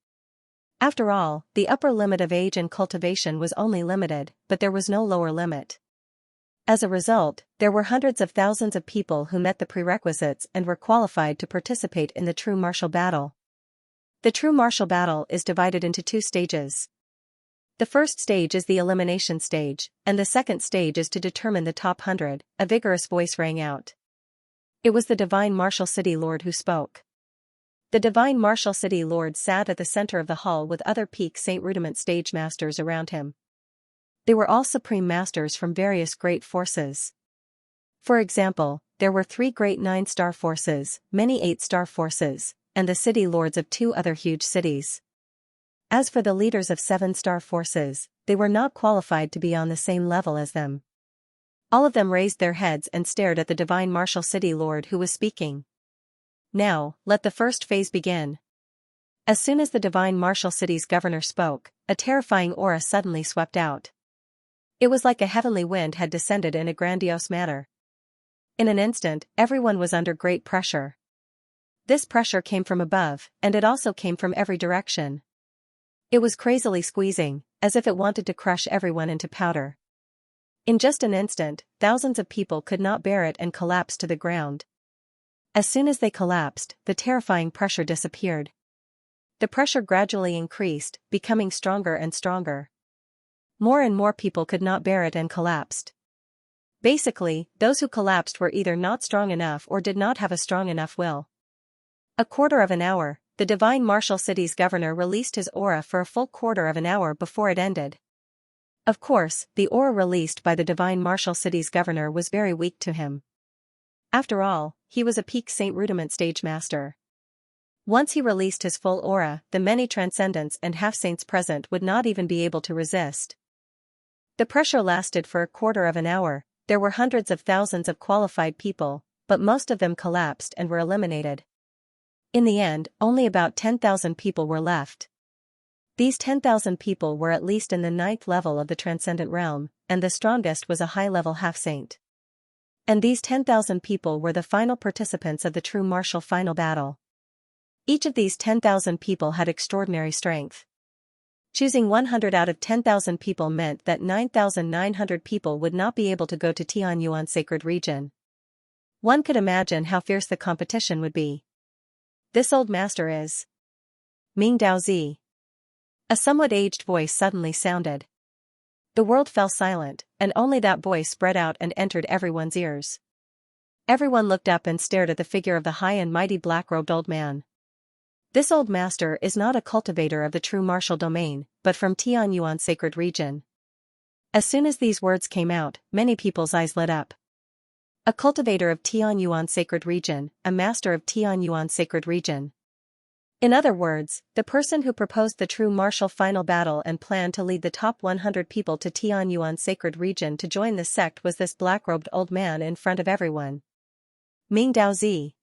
After all, the upper limit of age and cultivation was only limited, but there was no lower limit. As a result, there were hundreds of thousands of people who met the prerequisites and were qualified to participate in the true martial battle. The true martial battle is divided into two stages. The first stage is the elimination stage, and the second stage is to determine the top 100, a vigorous voice rang out. It was the Divine Martial City Lord who spoke. The Divine Martial City Lord sat at the center of the hall with other Peak Saint Rudiment stage masters around him. They were all supreme masters from various great forces. For example, there were 3 great 9-star forces, many 8-star forces, and the city lords of 2 other huge cities. As for the leaders of 7-star forces, they were not qualified to be on the same level as them. All of them raised their heads and stared at the Divine Martial City Lord who was speaking. Now, let the first phase begin. As soon as the Divine Martial City's governor spoke, a terrifying aura suddenly swept out. It was like a heavenly wind had descended in a grandiose manner. In an instant, everyone was under great pressure. This pressure came from above, and it also came from every direction. It was crazily squeezing, as if it wanted to crush everyone into powder. In just an instant, thousands of people could not bear it and collapsed to the ground. As soon as they collapsed, the terrifying pressure disappeared. The pressure gradually increased, becoming stronger and stronger. More and more people could not bear it and collapsed. Basically, those who collapsed were either not strong enough or did not have a strong enough will. A quarter of an hour, the Divine Martial City's governor released his aura for a full quarter of an hour before it ended. Of course, the aura released by the Divine Martial City's governor was very weak to him. After all, he was a Peak Saint Rudiment stage master. Once he released his full aura, the many transcendents and half-saints present would not even be able to resist. The pressure lasted for a quarter of an hour. There were hundreds of thousands of qualified people, but most of them collapsed and were eliminated. In the end, only about 10,000 people were left. These 10,000 people were at least in the 9th level of the transcendent realm, and the strongest was a high-level half-saint. And these 10,000 people were the final participants of the true martial final battle. Each of these 10,000 people had extraordinary strength. Choosing 100 out of 10,000 people meant that 9,900 people would not be able to go to Tianyuan Sacred Region. One could imagine how fierce the competition would be. This old master is Ming Daozi. A somewhat aged voice suddenly sounded. The world fell silent, and only that voice spread out and entered everyone's ears. Everyone looked up and stared at the figure of the high and mighty black-robed old man. This old master is not a cultivator of the true martial domain, but from Tianyuan Sacred Region. As soon as these words came out, many people's eyes lit up. A cultivator of Tianyuan Sacred Region, a master of Tianyuan Sacred Region. In other words, the person who proposed the true martial final battle and planned to lead the top 100 people to Tianyuan Sacred Region to join the sect was this black-robed old man in front of everyone. Ming Daozi.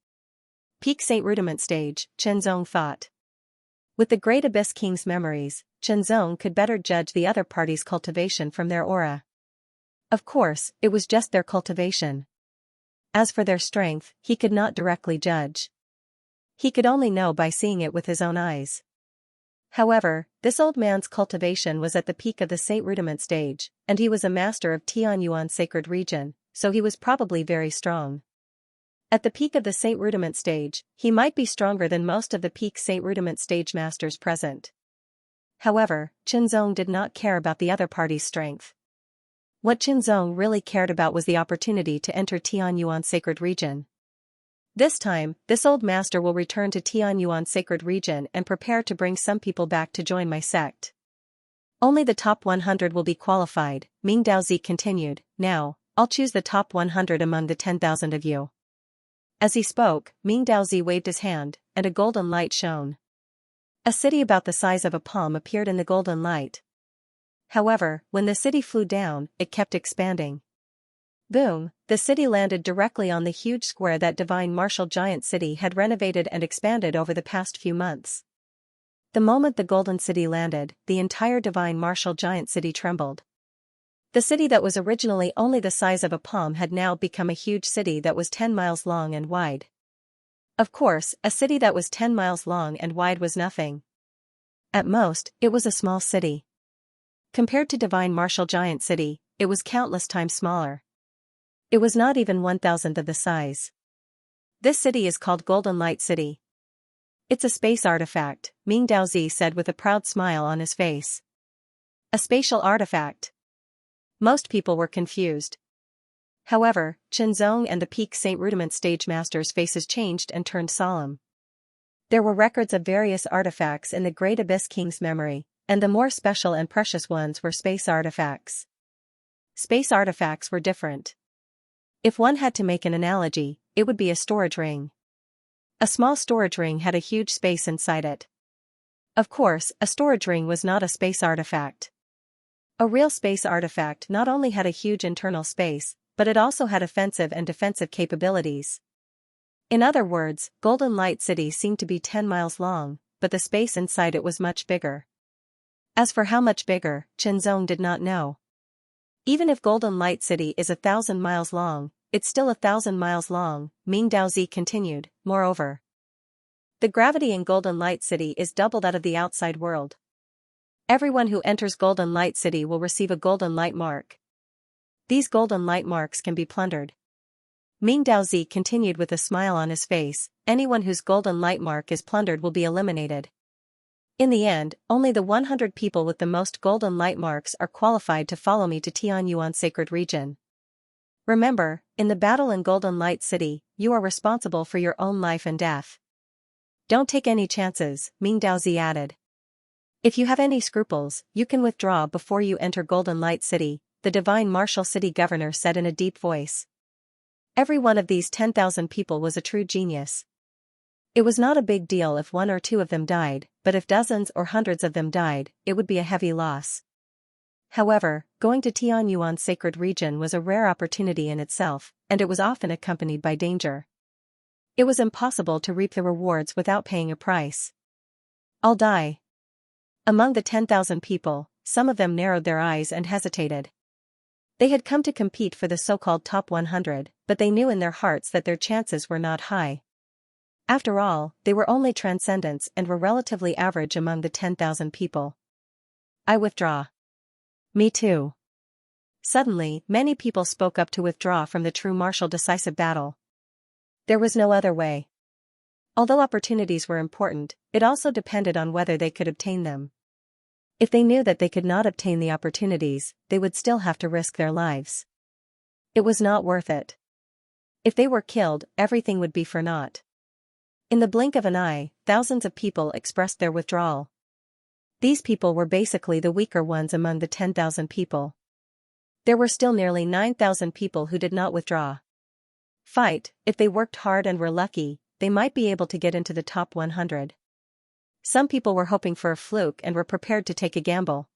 Peak Saint Rudiment stage, Chenzong thought. With the Great Abyss King's memories, Chenzong could better judge the other party's cultivation from their aura. Of course, it was just their cultivation. As for their strength, he could not directly judge. He could only know by seeing it with his own eyes. However, this old man's cultivation was at the peak of the Saint Rudiment stage, and he was a master of Tianyuan Sacred Region, so he was probably very strong. At the peak of the Saint Rudiment stage, he might be stronger than most of the peak Saint Rudiment stage masters present. However, Chenzong did not care about the other party's strength. What Chenzong really cared about was the opportunity to enter Tianyuan Sacred Region. This time, this old master will return to Tianyuan Sacred Region and prepare to bring some people back to join my sect. Only the top 100 will be qualified, Ming Daozi continued. Now, I'll choose the top 100 among the 10,000 of you. As he spoke, Ming Daozi waved his hand, and a golden light shone. A city about the size of a palm appeared in the golden light. However, when the city flew down, it kept expanding. Boom, the city landed directly on the huge square that Divine Martial Giant City had renovated and expanded over the past few months. The moment the Golden City landed, the entire Divine Martial Giant City trembled. The city that was originally only the size of a palm had now become a huge city that was 10 miles long and wide. Of course, a city that was 10 miles long and wide was nothing. At most, it was a small city. Compared to Divine Martial Giant City, it was countless times smaller. It was not even 1,000th of the size. This city is called Golden Light City. It's a space artifact, Ming Daozi said with a proud smile on his face. A spatial artifact. Most people were confused. However, Chenzong and the Peak Saint Rudiment stage masters' faces changed and turned solemn. There were records of various artifacts in the Great Abyss King's memory, and the more special and precious ones were space artifacts. Space artifacts were different. If one had to make an analogy, it would be a storage ring. A small storage ring had a huge space inside it. Of course, a storage ring was not a space artifact. A real space artifact not only had a huge internal space, but it also had offensive and defensive capabilities. In other words, Golden Light City seemed to be 10 miles long, but the space inside it was much bigger. As for how much bigger, Chenzong did not know. Even if Golden Light City is 1,000 miles long, it's still 1,000 miles long, Ming Daozi continued. Moreover, the gravity in Golden Light City is double that of the outside world. Everyone who enters Golden Light City will receive a golden light mark. These golden light marks can be plundered. Ming Daozi continued with a smile on his face. Anyone whose golden light mark is plundered will be eliminated. In the end, only the 100 people with the most golden light marks are qualified to follow me to Tianyuan Sacred Region. Remember, in the battle in Golden Light City, you are responsible for your own life and death. Don't take any chances, Ming Daozi added. If you have any scruples, you can withdraw before you enter Golden Light City, the Divine Martial City Governor said in a deep voice. Every one of these 10,000 people was a true genius. It was not a big deal if one or two of them died, but if dozens or hundreds of them died, it would be a heavy loss. However, going to Tianyuan Sacred Region was a rare opportunity in itself, and it was often accompanied by danger. It was impossible to reap the rewards without paying a price. I'll die. Among the 10,000 people, some of them narrowed their eyes and hesitated. They had come to compete for the so-called top 100, but they knew in their hearts that their chances were not high. After all, they were only transcendents and were relatively average among the 10,000 people. I withdraw. Me too. Suddenly, many people spoke up to withdraw from the true martial decisive battle. There was no other way. Although opportunities were important, it also depended on whether they could obtain them. If they knew that they could not obtain the opportunities, they would still have to risk their lives. It was not worth it. If they were killed, everything would be for naught. In the blink of an eye, thousands of people expressed their withdrawal. These people were basically the weaker ones among the 10,000 people. There were still nearly 9,000 people who did not withdraw. Fight, if they worked hard and were lucky, they might be able to get into the top 100. Some people were hoping for a fluke and were prepared to take a gamble.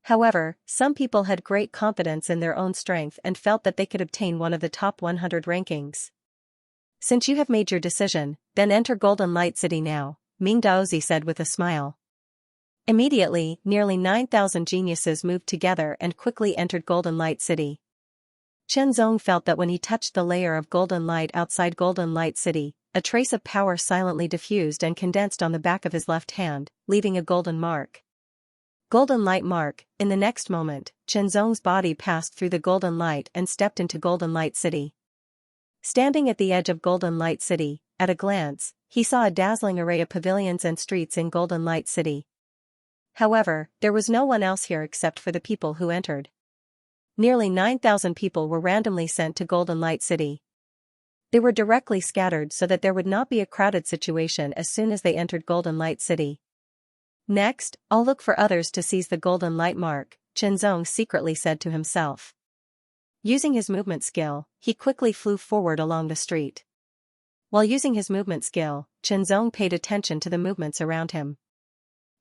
However, some people had great confidence in their own strength and felt that they could obtain one of the top 100 rankings. Since you have made your decision, then enter Golden Light City now, Ming Daozi said with a smile. Immediately, nearly 9,000 geniuses moved together and quickly entered Golden Light City. Chenzong felt that when he touched the layer of golden light outside Golden Light City, a trace of power silently diffused and condensed on the back of his left hand, leaving a golden mark. Golden light mark. In the next moment, Chenzong's body passed through the golden light and stepped into Golden Light City. Standing at the edge of Golden Light City, at a glance, he saw a dazzling array of pavilions and streets in Golden Light City. However, there was no one else here except for the people who entered. Nearly 9,000 people were randomly sent to Golden Light City. They were directly scattered so that there would not be a crowded situation as soon as they entered Golden Light City. Next, I'll look for others to seize the golden light mark, Chenzong secretly said to himself. Using his movement skill, he quickly flew forward along the street. While using his movement skill, Chenzong paid attention to the movements around him.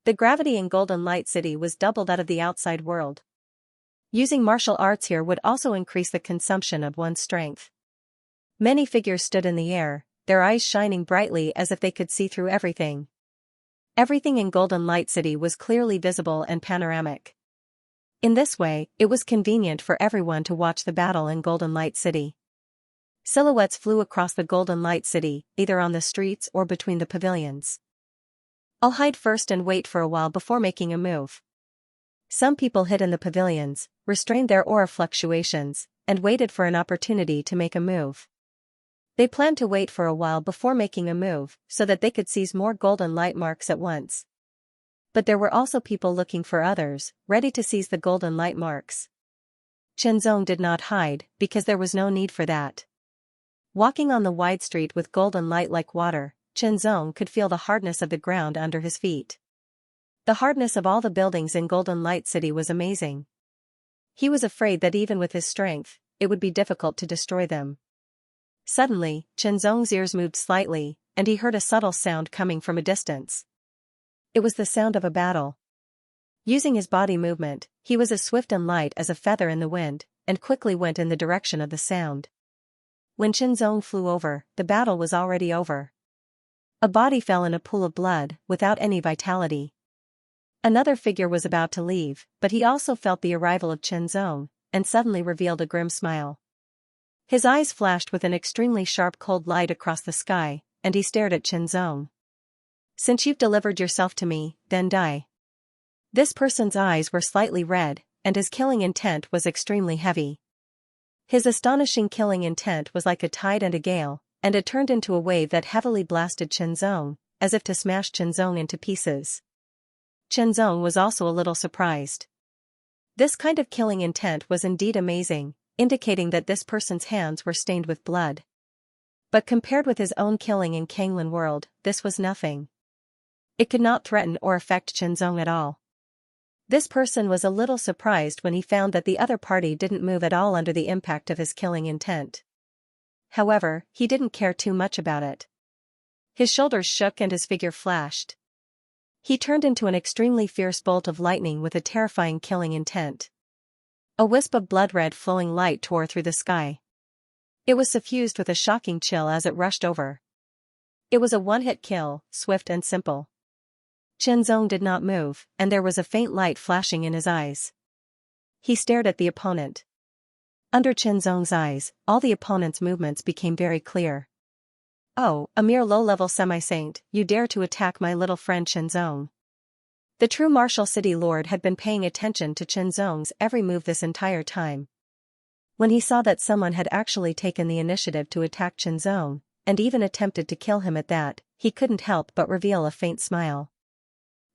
The gravity in Golden Light City was doubled out of the outside world. Using martial arts here would also increase the consumption of one's strength. Many figures stood in the air, their eyes shining brightly as if they could see through everything. Everything in Golden Light City was clearly visible and panoramic. In this way, it was convenient for everyone to watch the battle in Golden Light City. Silhouettes flew across the Golden Light City, either on the streets or between the pavilions. I'll hide first and wait for a while before making a move. Some people hid in the pavilions, restrained their aura fluctuations, and waited for an opportunity to make a move. They planned to wait for a while before making a move so that they could seize more golden light marks at once. But there were also people looking for others, ready to seize the golden light marks. Qianzong did not hide, because there was no need for that. Walking on the wide street with golden light like water, Qianzong could feel the hardness of the ground under his feet. The hardness of all the buildings in Golden Light City was amazing. He was afraid that even with his strength, it would be difficult to destroy them. Suddenly, Qianzong's ears moved slightly, and he heard a subtle sound coming from a distance. It was the sound of a battle. Using his body movement, he was as swift and light as a feather in the wind, and quickly went in the direction of the sound. When Qianzong flew over, the battle was already over. A body fell in a pool of blood, without any vitality. Another figure was about to leave, but he also felt the arrival of Qianzong, and suddenly revealed a grim smile. His eyes flashed with an extremely sharp cold light across the sky, and he stared at Qianzong. "Since you've delivered yourself to me, then die." This person's eyes were slightly red, and his killing intent was extremely heavy. His astonishing killing intent was like a tide and a gale, and it turned into a wave that heavily blasted Qianzong, as if to smash Qianzong into pieces. Qianzong was also a little surprised. This kind of killing intent was indeed amazing, indicating that this person's hands were stained with blood. But compared with his own killing in Kanglin world, this was nothing. It could not threaten or affect Qianzong at all. This person was a little surprised when he found that the other party didn't move at all under the impact of his killing intent. However, he didn't care too much about it. His shoulders shook and his figure flashed. He turned into an extremely fierce bolt of lightning with a terrifying killing intent. A wisp of blood-red flowing light tore through the sky. It was suffused with a shocking chill as it rushed over. It was a one-hit kill, swift and simple. Qianzong did not move, and there was a faint light flashing in his eyes. He stared at the opponent. Under Qianzong's eyes, all the opponent's movements became very clear. "Oh, a mere low-level semi-saint, you dare to attack my little friend Qianzong." The true martial city lord had been paying attention to Qianzong's every move this entire time. When he saw that someone had actually taken the initiative to attack Qianzong, and even attempted to kill him at that, he couldn't help but reveal a faint smile.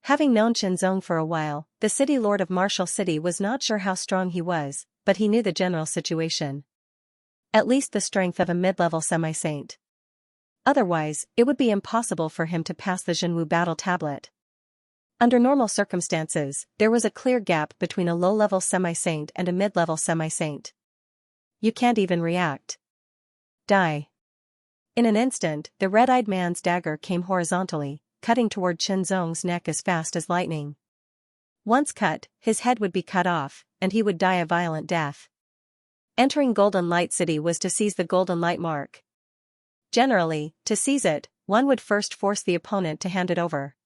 Having known Qianzong for a while, the city lord of Martial City was not sure how strong he was, but he knew the general situation. At least the strength of a mid-level semi-saint. Otherwise, it would be impossible for him to pass the Zhenwu battle tablet. Under normal circumstances, there was a clear gap between a low-level semi-saint and a mid-level semi-saint. You can't even react. Die. In an instant, the red-eyed man's dagger came horizontally, cutting toward Qianzong's neck as fast as lightning. Once cut, his head would be cut off, and he would die a violent death. Entering Golden Light City was to seize the Golden Light Mark. Generally, to seize it, one would first force the opponent to hand it over.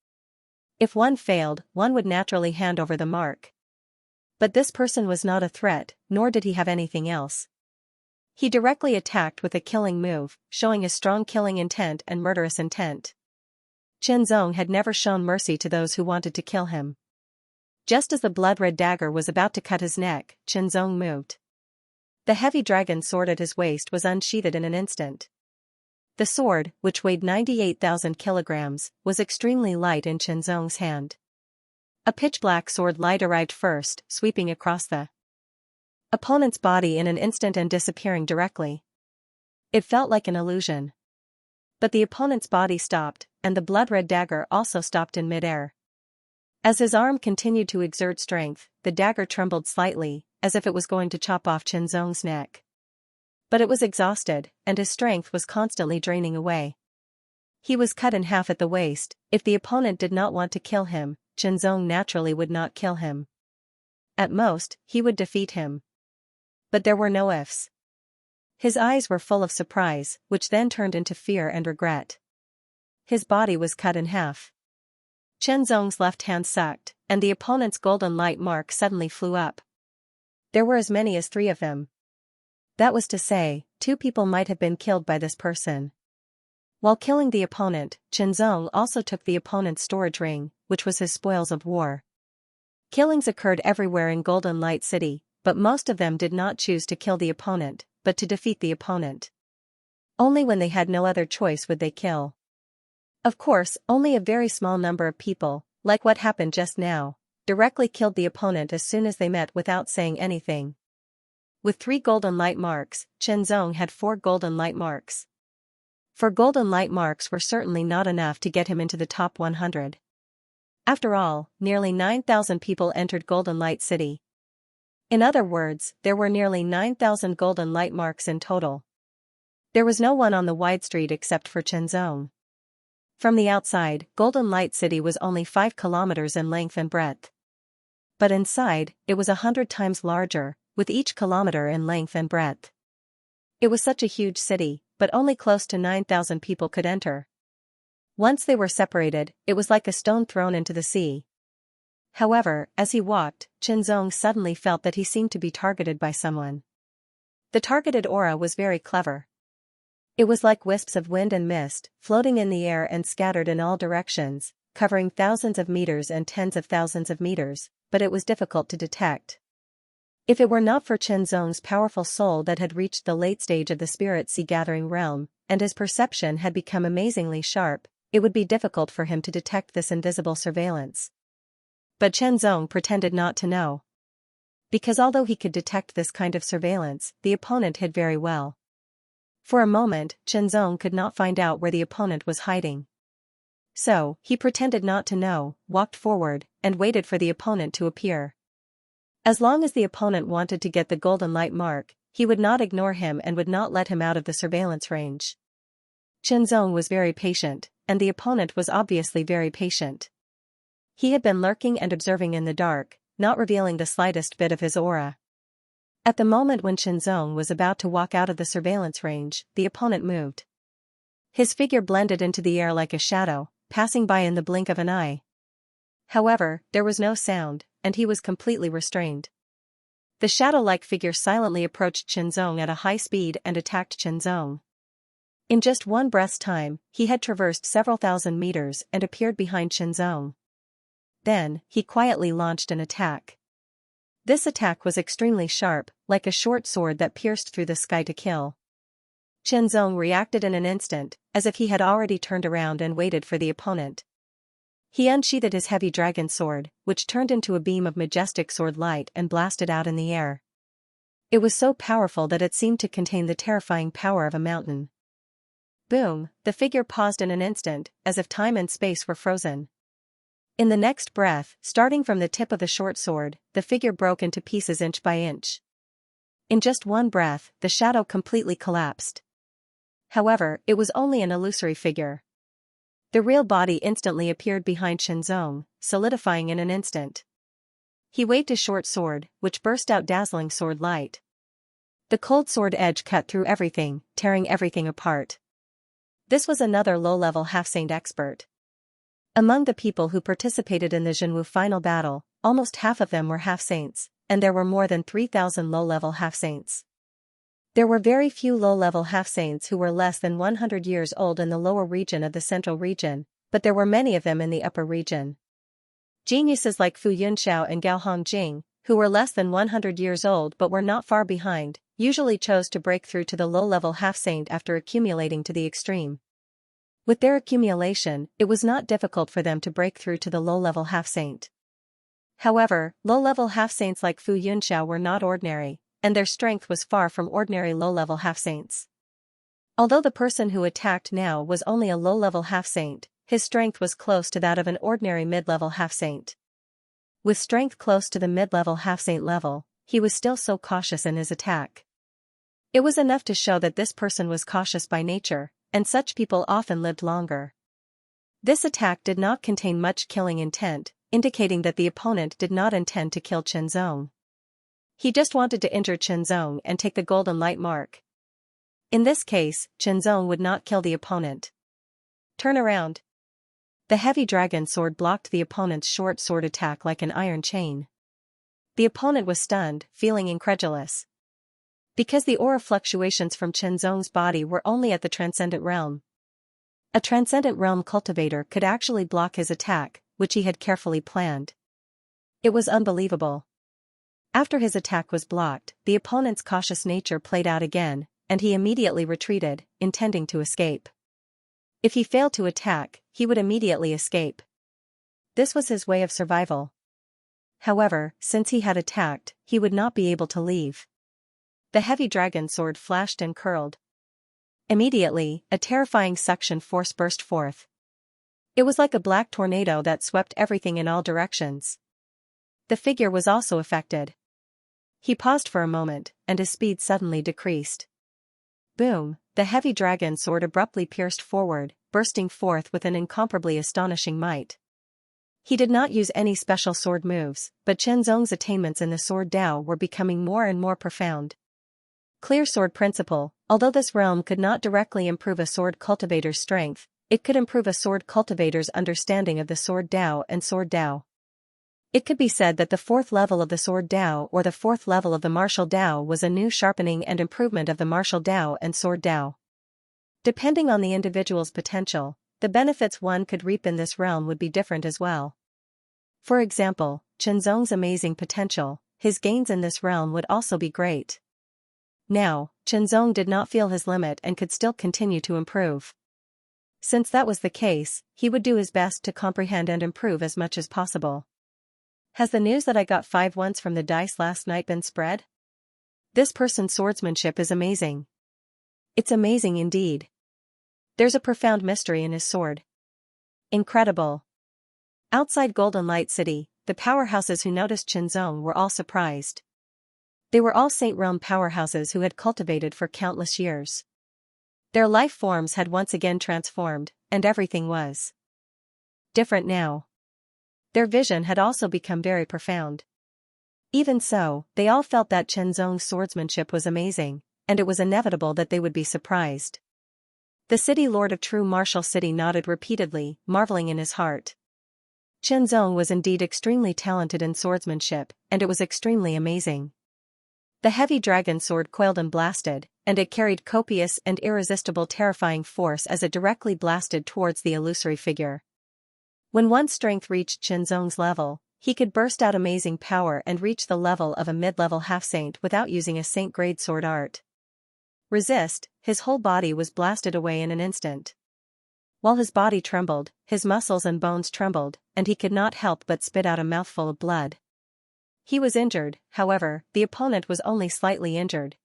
If one failed, one would naturally hand over the mark. But this person was not a threat, nor did he have anything else. He directly attacked with a killing move, showing a strong killing intent and murderous intent. Qianzong had never shown mercy to those who wanted to kill him. Just as the blood-red dagger was about to cut his neck, Qianzong moved. The heavy dragon sword at his waist was unsheathed in an instant. The sword, which weighed 98,000 kilograms, was extremely light in Qianzong's hand. A pitch-black sword light arrived first, sweeping across the opponent's body in an instant and disappearing directly. It felt like an illusion. But the opponent's body stopped, and the blood-red dagger also stopped in midair. As his arm continued to exert strength, the dagger trembled slightly, as if it was going to chop off Qianzong's neck. But it was exhausted, and his strength was constantly draining away. He was cut in half at the waist. If the opponent did not want to kill him, Zhenzong naturally would not kill him. At most, he would defeat him. But there were no ifs. His eyes were full of surprise, which then turned into fear and regret. His body was cut in half. Zhenzong's left hand sucked, and the opponent's golden light mark suddenly flew up. There were as many as 3 of them. That was to say, 2 people might have been killed by this person. While killing the opponent, Zhenzong also took the opponent's storage ring, which was his spoils of war. Killings occurred everywhere in Golden Light City, but most of them did not choose to kill the opponent, but to defeat the opponent. Only when they had no other choice would they kill. Of course, only a very small number of people, like what happened just now, directly killed the opponent as soon as they met without saying anything. With 3 golden light marks, Zhenzong had 4 golden light marks. 4 golden light marks were certainly not enough to get him into the top 100. After all, nearly 9,000 people entered Golden Light City. In other words, there were nearly 9,000 golden light marks in total. There was no one on the wide street except for Zhenzong. From the outside, Golden Light City was only 5 kilometers in length and breadth. But inside, it was 100 times larger, with each kilometer in length and breadth. It was such a huge city, but only close to 9,000 people could enter. Once they were separated, it was like a stone thrown into the sea. However, as he walked, Zhenzong suddenly felt that he seemed to be targeted by someone. The targeted aura was very clever. It was like wisps of wind and mist, floating in the air and scattered in all directions, covering thousands of meters and tens of thousands of meters, but it was difficult to detect. If it were not for Zhenzong's powerful soul that had reached the late stage of the spirit sea gathering realm, and his perception had become amazingly sharp, it would be difficult for him to detect this invisible surveillance. But Zhenzong pretended not to know. Because although he could detect this kind of surveillance, the opponent hid very well. For a moment, Zhenzong could not find out where the opponent was hiding. So, he pretended not to know, walked forward, and waited for the opponent to appear. As long as the opponent wanted to get the golden light mark, he would not ignore him and would not let him out of the surveillance range. Zhenzong was very patient, and the opponent was obviously very patient. He had been lurking and observing in the dark, not revealing the slightest bit of his aura. At the moment when Zhenzong was about to walk out of the surveillance range, the opponent moved. His figure blended into the air like a shadow, passing by in the blink of an eye. However, there was no sound, and he was completely restrained. The shadow-like figure silently approached Zhenzong at a high speed and attacked Zhenzong. In just one breath's time, he had traversed several thousand meters and appeared behind Zhenzong. Then, he quietly launched an attack. This attack was extremely sharp, like a short sword that pierced through the sky to kill. Zhenzong reacted in an instant, as if he had already turned around and waited for the opponent. He unsheathed his heavy dragon sword, which turned into a beam of majestic sword light and blasted out in the air. It was so powerful that it seemed to contain the terrifying power of a mountain. Boom! The figure paused in an instant, as if time and space were frozen. In the next breath, starting from the tip of the short sword, the figure broke into pieces inch by inch. In just one breath, the shadow completely collapsed. However, it was only an illusory figure. The real body instantly appeared behind Zhenzong, solidifying in an instant. He waved his short sword, which burst out dazzling sword light. The cold sword edge cut through everything, tearing everything apart. This was another low-level half-saint expert. Among the people who participated in the Zhenwu final battle, almost half of them were half-saints, and there were more than 3,000 low-level half-saints. There were very few low-level half-saints who were less than 100 years old in the lower region of the central region, but there were many of them in the upper region. Geniuses like Fu Yunxiao and Gao Hongjing, who were less than 100 years old but were not far behind, usually chose to break through to the low-level half-saint after accumulating to the extreme. With their accumulation, it was not difficult for them to break through to the low-level half-saint. However, low-level half-saints like Fu Yunxiao were not ordinary, and their strength was far from ordinary low-level half-saints. Although the person who attacked now was only a low-level half-saint, his strength was close to that of an ordinary mid-level half-saint. With strength close to the mid-level half-saint level, he was still so cautious in his attack. It was enough to show that this person was cautious by nature, and such people often lived longer. This attack did not contain much killing intent, indicating that the opponent did not intend to kill Qianzong. He just wanted to injure Qianzong and take the golden light mark. In this case, Qianzong would not kill the opponent. Turn around. The heavy dragon sword blocked the opponent's short sword attack like an iron chain. The opponent was stunned, feeling incredulous. Because the aura fluctuations from Qianzong's body were only at the transcendent realm. A transcendent realm cultivator could actually block his attack, which he had carefully planned. It was unbelievable. After his attack was blocked, the opponent's cautious nature played out again, and he immediately retreated, intending to escape. If he failed to attack, he would immediately escape. This was his way of survival. However, since he had attacked, he would not be able to leave. The heavy dragon sword flashed and curled. Immediately, a terrifying suction force burst forth. It was like a black tornado that swept everything in all directions. The figure was also affected. He paused for a moment, and his speed suddenly decreased. Boom! The heavy dragon sword abruptly pierced forward, bursting forth with an incomparably astonishing might. He did not use any special sword moves, but Qianzong's attainments in the sword Dao were becoming more and more profound. Clear sword principle. Although this realm could not directly improve a sword cultivator's strength, it could improve a sword cultivator's understanding of the sword Dao and sword Dao. It could be said that the fourth level of the sword Dao or the fourth level of the martial Dao was a new sharpening and improvement of the martial Dao and sword Dao. Depending on the individual's potential, the benefits one could reap in this realm would be different as well. For example, Qianzong's amazing potential, his gains in this realm would also be great. Now, Qianzong did not feel his limit and could still continue to improve. Since that was the case, he would do his best to comprehend and improve as much as possible. Has the news that I got 5 once from the dice last night been spread? This person's swordsmanship is amazing. It's amazing indeed. There's a profound mystery in his sword. Incredible. Outside Golden Light City, the powerhouses who noticed Qianzong were all surprised. They were all Saint Realm powerhouses who had cultivated for countless years. Their life forms had once again transformed, and everything was different now. Their vision had also become very profound. Even so, they all felt that Qianzong's swordsmanship was amazing, and it was inevitable that they would be surprised. The city lord of True Martial City nodded repeatedly, marveling in his heart. Qianzong was indeed extremely talented in swordsmanship, and it was extremely amazing. The heavy dragon sword coiled and blasted, and it carried copious and irresistible terrifying force as it directly blasted towards the illusory figure. When one's strength reached Qianzong's level, he could burst out amazing power and reach the level of a mid-level half-saint without using a saint-grade sword art. Resist, his whole body was blasted away in an instant. While his body trembled, his muscles and bones trembled, and he could not help but spit out a mouthful of blood. He was injured, however, the opponent was only slightly injured.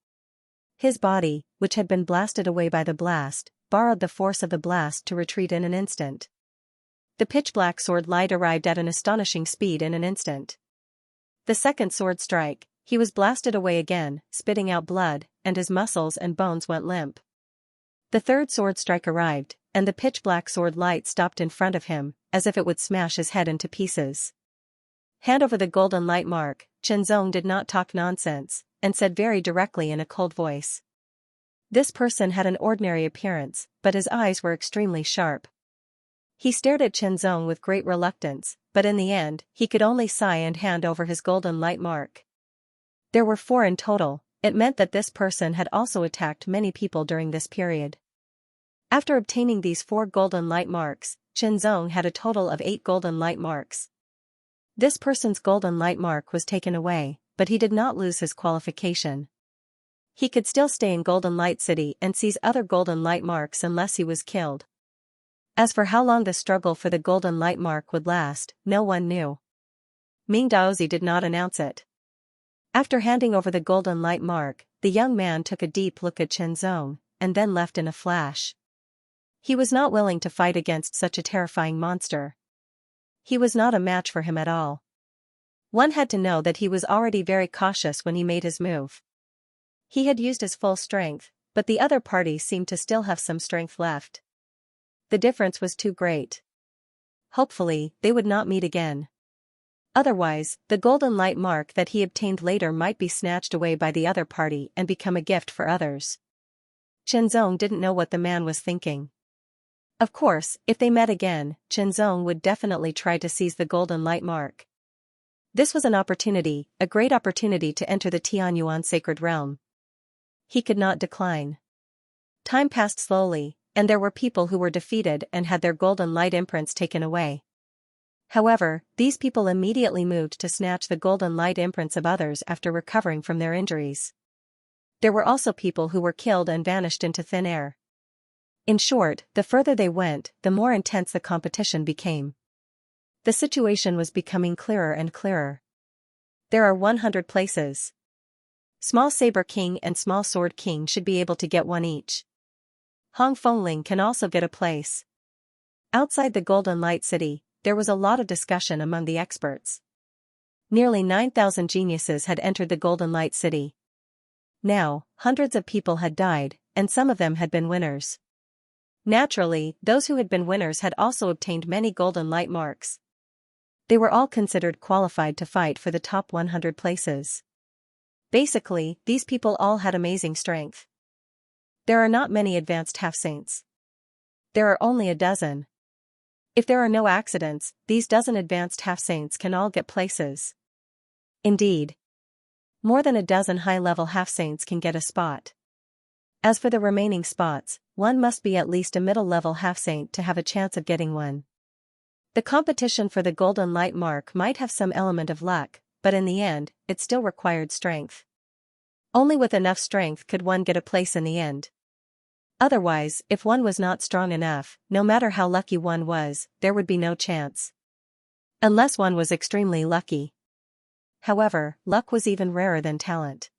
His body, which had been blasted away by the blast, borrowed the force of the blast to retreat in an instant. The pitch-black sword light arrived at an astonishing speed in an instant. The second sword strike, he was blasted away again, spitting out blood, and his muscles and bones went limp. The third sword strike arrived, and the pitch-black sword light stopped in front of him, as if it would smash his head into pieces. Hand over the golden light mark. Qianzong did not talk nonsense, and said very directly in a cold voice. This person had an ordinary appearance, but his eyes were extremely sharp. He stared at Qianzong with great reluctance, but in the end, he could only sigh and hand over his golden light mark. There were 4 in total. It meant that this person had also attacked many people during this period. After obtaining these 4 golden light marks, Qianzong had a total of 8 golden light marks. This person's golden light mark was taken away, but he did not lose his qualification. He could still stay in Golden Light City and seize other golden light marks unless he was killed. As for how long the struggle for the golden light mark would last, no one knew. Ming Daozi did not announce it. After handing over the golden light mark, the young man took a deep look at Qianzong, and then left in a flash. He was not willing to fight against such a terrifying monster. He was not a match for him at all. One had to know that he was already very cautious when he made his move. He had used his full strength, but the other party seemed to still have some strength left. The difference was too great. Hopefully, they would not meet again. Otherwise, the golden light mark that he obtained later might be snatched away by the other party and become a gift for others. Chenzong didn't know what the man was thinking. Of course, if they met again, Chenzong would definitely try to seize the golden light mark. This was an opportunity, a great opportunity to enter the Tianyuan sacred realm. He could not decline. Time passed slowly, and there were people who were defeated and had their golden light imprints taken away. However, these people immediately moved to snatch the golden light imprints of others after recovering from their injuries. There were also people who were killed and vanished into thin air. In short, the further they went, the more intense the competition became. The situation was becoming clearer and clearer. There are 100 places. Small Saber King and Small Sword King should be able to get one each. Hong Fengling can also get a place. Outside the Golden Light City, there was a lot of discussion among the experts. Nearly 9,000 geniuses had entered the Golden Light City. Now, hundreds of people had died, and some of them had been winners. Naturally, those who had been winners had also obtained many golden light marks. They were all considered qualified to fight for the top 100 places. Basically, these people all had amazing strength. There are not many advanced half-saints. There are only a dozen. If there are no accidents, these dozen advanced half-saints can all get places. Indeed, more than a dozen high-level half-saints can get a spot. As for the remaining spots, one must be at least a middle-level half-saint to have a chance of getting one. The competition for the golden light mark might have some element of luck, but in the end, it still required strength. Only with enough strength could one get a place in the end. Otherwise, if one was not strong enough, no matter how lucky one was, there would be no chance. Unless one was extremely lucky. However, luck was even rarer than talent.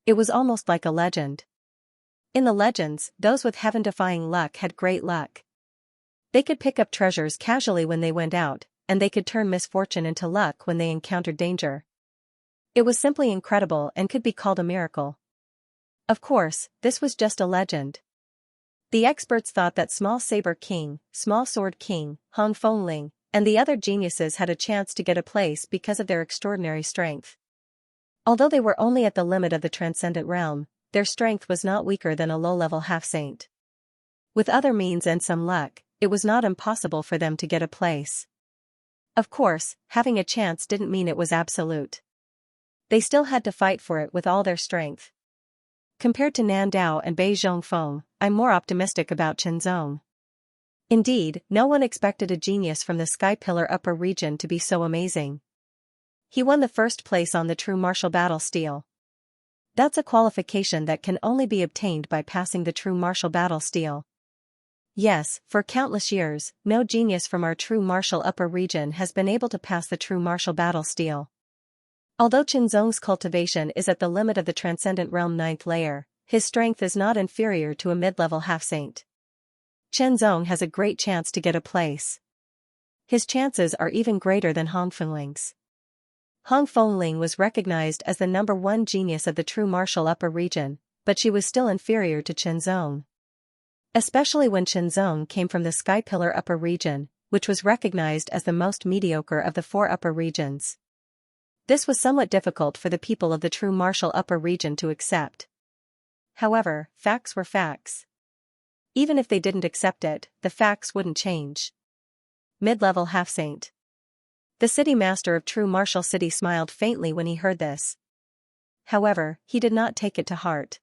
It was almost like a legend. In the legends, those with heaven-defying luck had great luck. They could pick up treasures casually when they went out, and they could turn misfortune into luck when they encountered danger. It was simply incredible and could be called a miracle. Of course, this was just a legend. The experts thought that Small Saber King, Small Sword King, Hong Fengling, and the other geniuses had a chance to get a place because of their extraordinary strength. Although they were only at the limit of the transcendent realm, their strength was not weaker than a low-level half-saint. With other means and some luck, it was not impossible for them to get a place. Of course, having a chance didn't mean it was absolute. They still had to fight for it with all their strength. Compared to Nan Dao and Bei Zhongfeng, I'm more optimistic about Chenzong. Indeed, no one expected a genius from the Sky Pillar upper region to be so amazing. He won the first place on the True Martial Battle Steel. That's a qualification that can only be obtained by passing the True Martial Battle Steel. Yes, for countless years, no genius from our True Martial upper region has been able to pass the True Martial Battle Steel. Although Chenzong's cultivation is at the limit of the Transcendent Realm 9th layer, his strength is not inferior to a mid-level half-saint. Chenzong has a great chance to get a place. His chances are even greater than Hong Fengling's. Hong Fengling was recognized as the number one genius of the True Martial upper region, but she was still inferior to Chenzong. Especially when Chenzong came from the Sky Pillar upper region, which was recognized as the most mediocre of the four upper regions. This was somewhat difficult for the people of the True Martial upper region to accept. However, facts were facts. Even if they didn't accept it, the facts wouldn't change. Mid-level half-saint. The city master of True Martial City smiled faintly when he heard this. However, he did not take it to heart.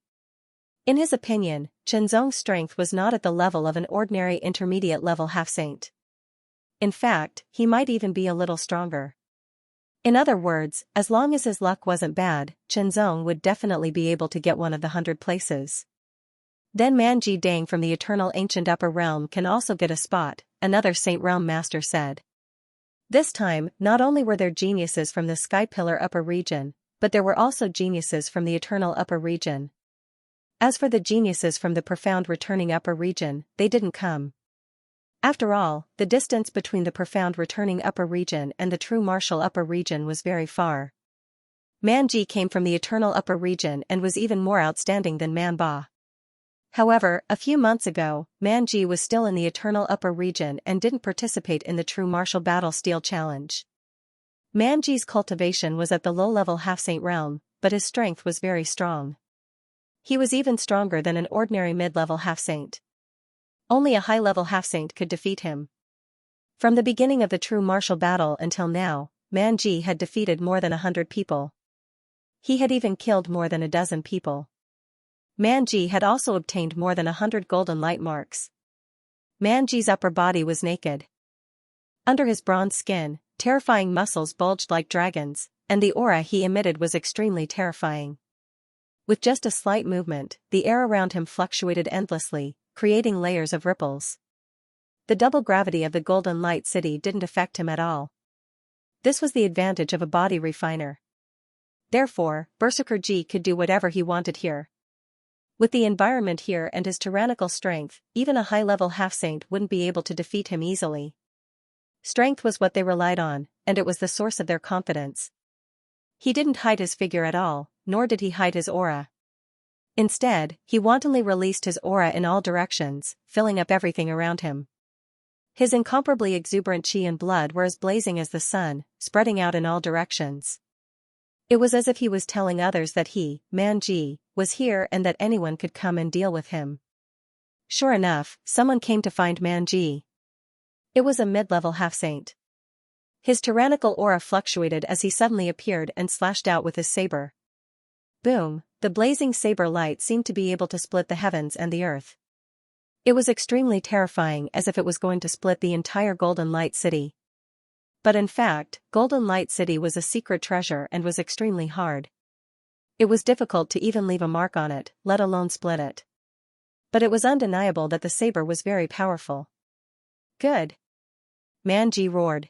In his opinion, Chenzong's strength was not at the level of an ordinary intermediate-level half-saint. In fact, he might even be a little stronger. In other words, as long as his luck wasn't bad, Chenzong would definitely be able to get one of the 100 places. Then Manji Dang from the Eternal Ancient Upper Realm can also get a spot, another Saint Realm Master said. This time, not only were there geniuses from the Sky Pillar upper region, but there were also geniuses from the Eternal upper region. As for the geniuses from the Profound Returning upper region, they didn't come. After all, the distance between the Profound Returning upper region and the True Martial upper region was very far. Manji came from the Eternal upper region and was even more outstanding than Manba. However, a few months ago, Manji was still in the Eternal upper region and didn't participate in the True Martial Battle Steel Challenge. Manji's cultivation was at the low-level half-saint realm, but his strength was very strong. He was even stronger than an ordinary mid-level half-saint. Only a high-level half-saint could defeat him. From the beginning of the true martial battle until now, Manji had defeated more than 100 people. He had even killed more than a dozen people. Manji had also obtained more than 100 golden light marks. Manji's upper body was naked. Under his bronze skin, terrifying muscles bulged like dragons, and the aura he emitted was extremely terrifying. With just a slight movement, the air around him fluctuated endlessly, creating layers of ripples. The double gravity of the Golden Light City didn't affect him at all. This was the advantage of a body refiner. Therefore, Berserker Ji could do whatever he wanted here. With the environment here and his tyrannical strength, even a high-level half-saint wouldn't be able to defeat him easily. Strength was what they relied on, and it was the source of their confidence. He didn't hide his figure at all, nor did he hide his aura. Instead, he wantonly released his aura in all directions, filling up everything around him. His incomparably exuberant chi and blood were as blazing as the sun, spreading out in all directions. It was as if he was telling others that he, Manji, was here and that anyone could come and deal with him. Sure enough, someone came to find Manji. It was a mid-level half-saint. His tyrannical aura fluctuated as he suddenly appeared and slashed out with his saber. Boom, the blazing saber light seemed to be able to split the heavens and the earth. It was extremely terrifying, as if it was going to split the entire Golden Light City. But in fact, Golden Light City was a secret treasure and was extremely hard. It was difficult to even leave a mark on it, let alone split it. But it was undeniable that the saber was very powerful. Good! Manji roared.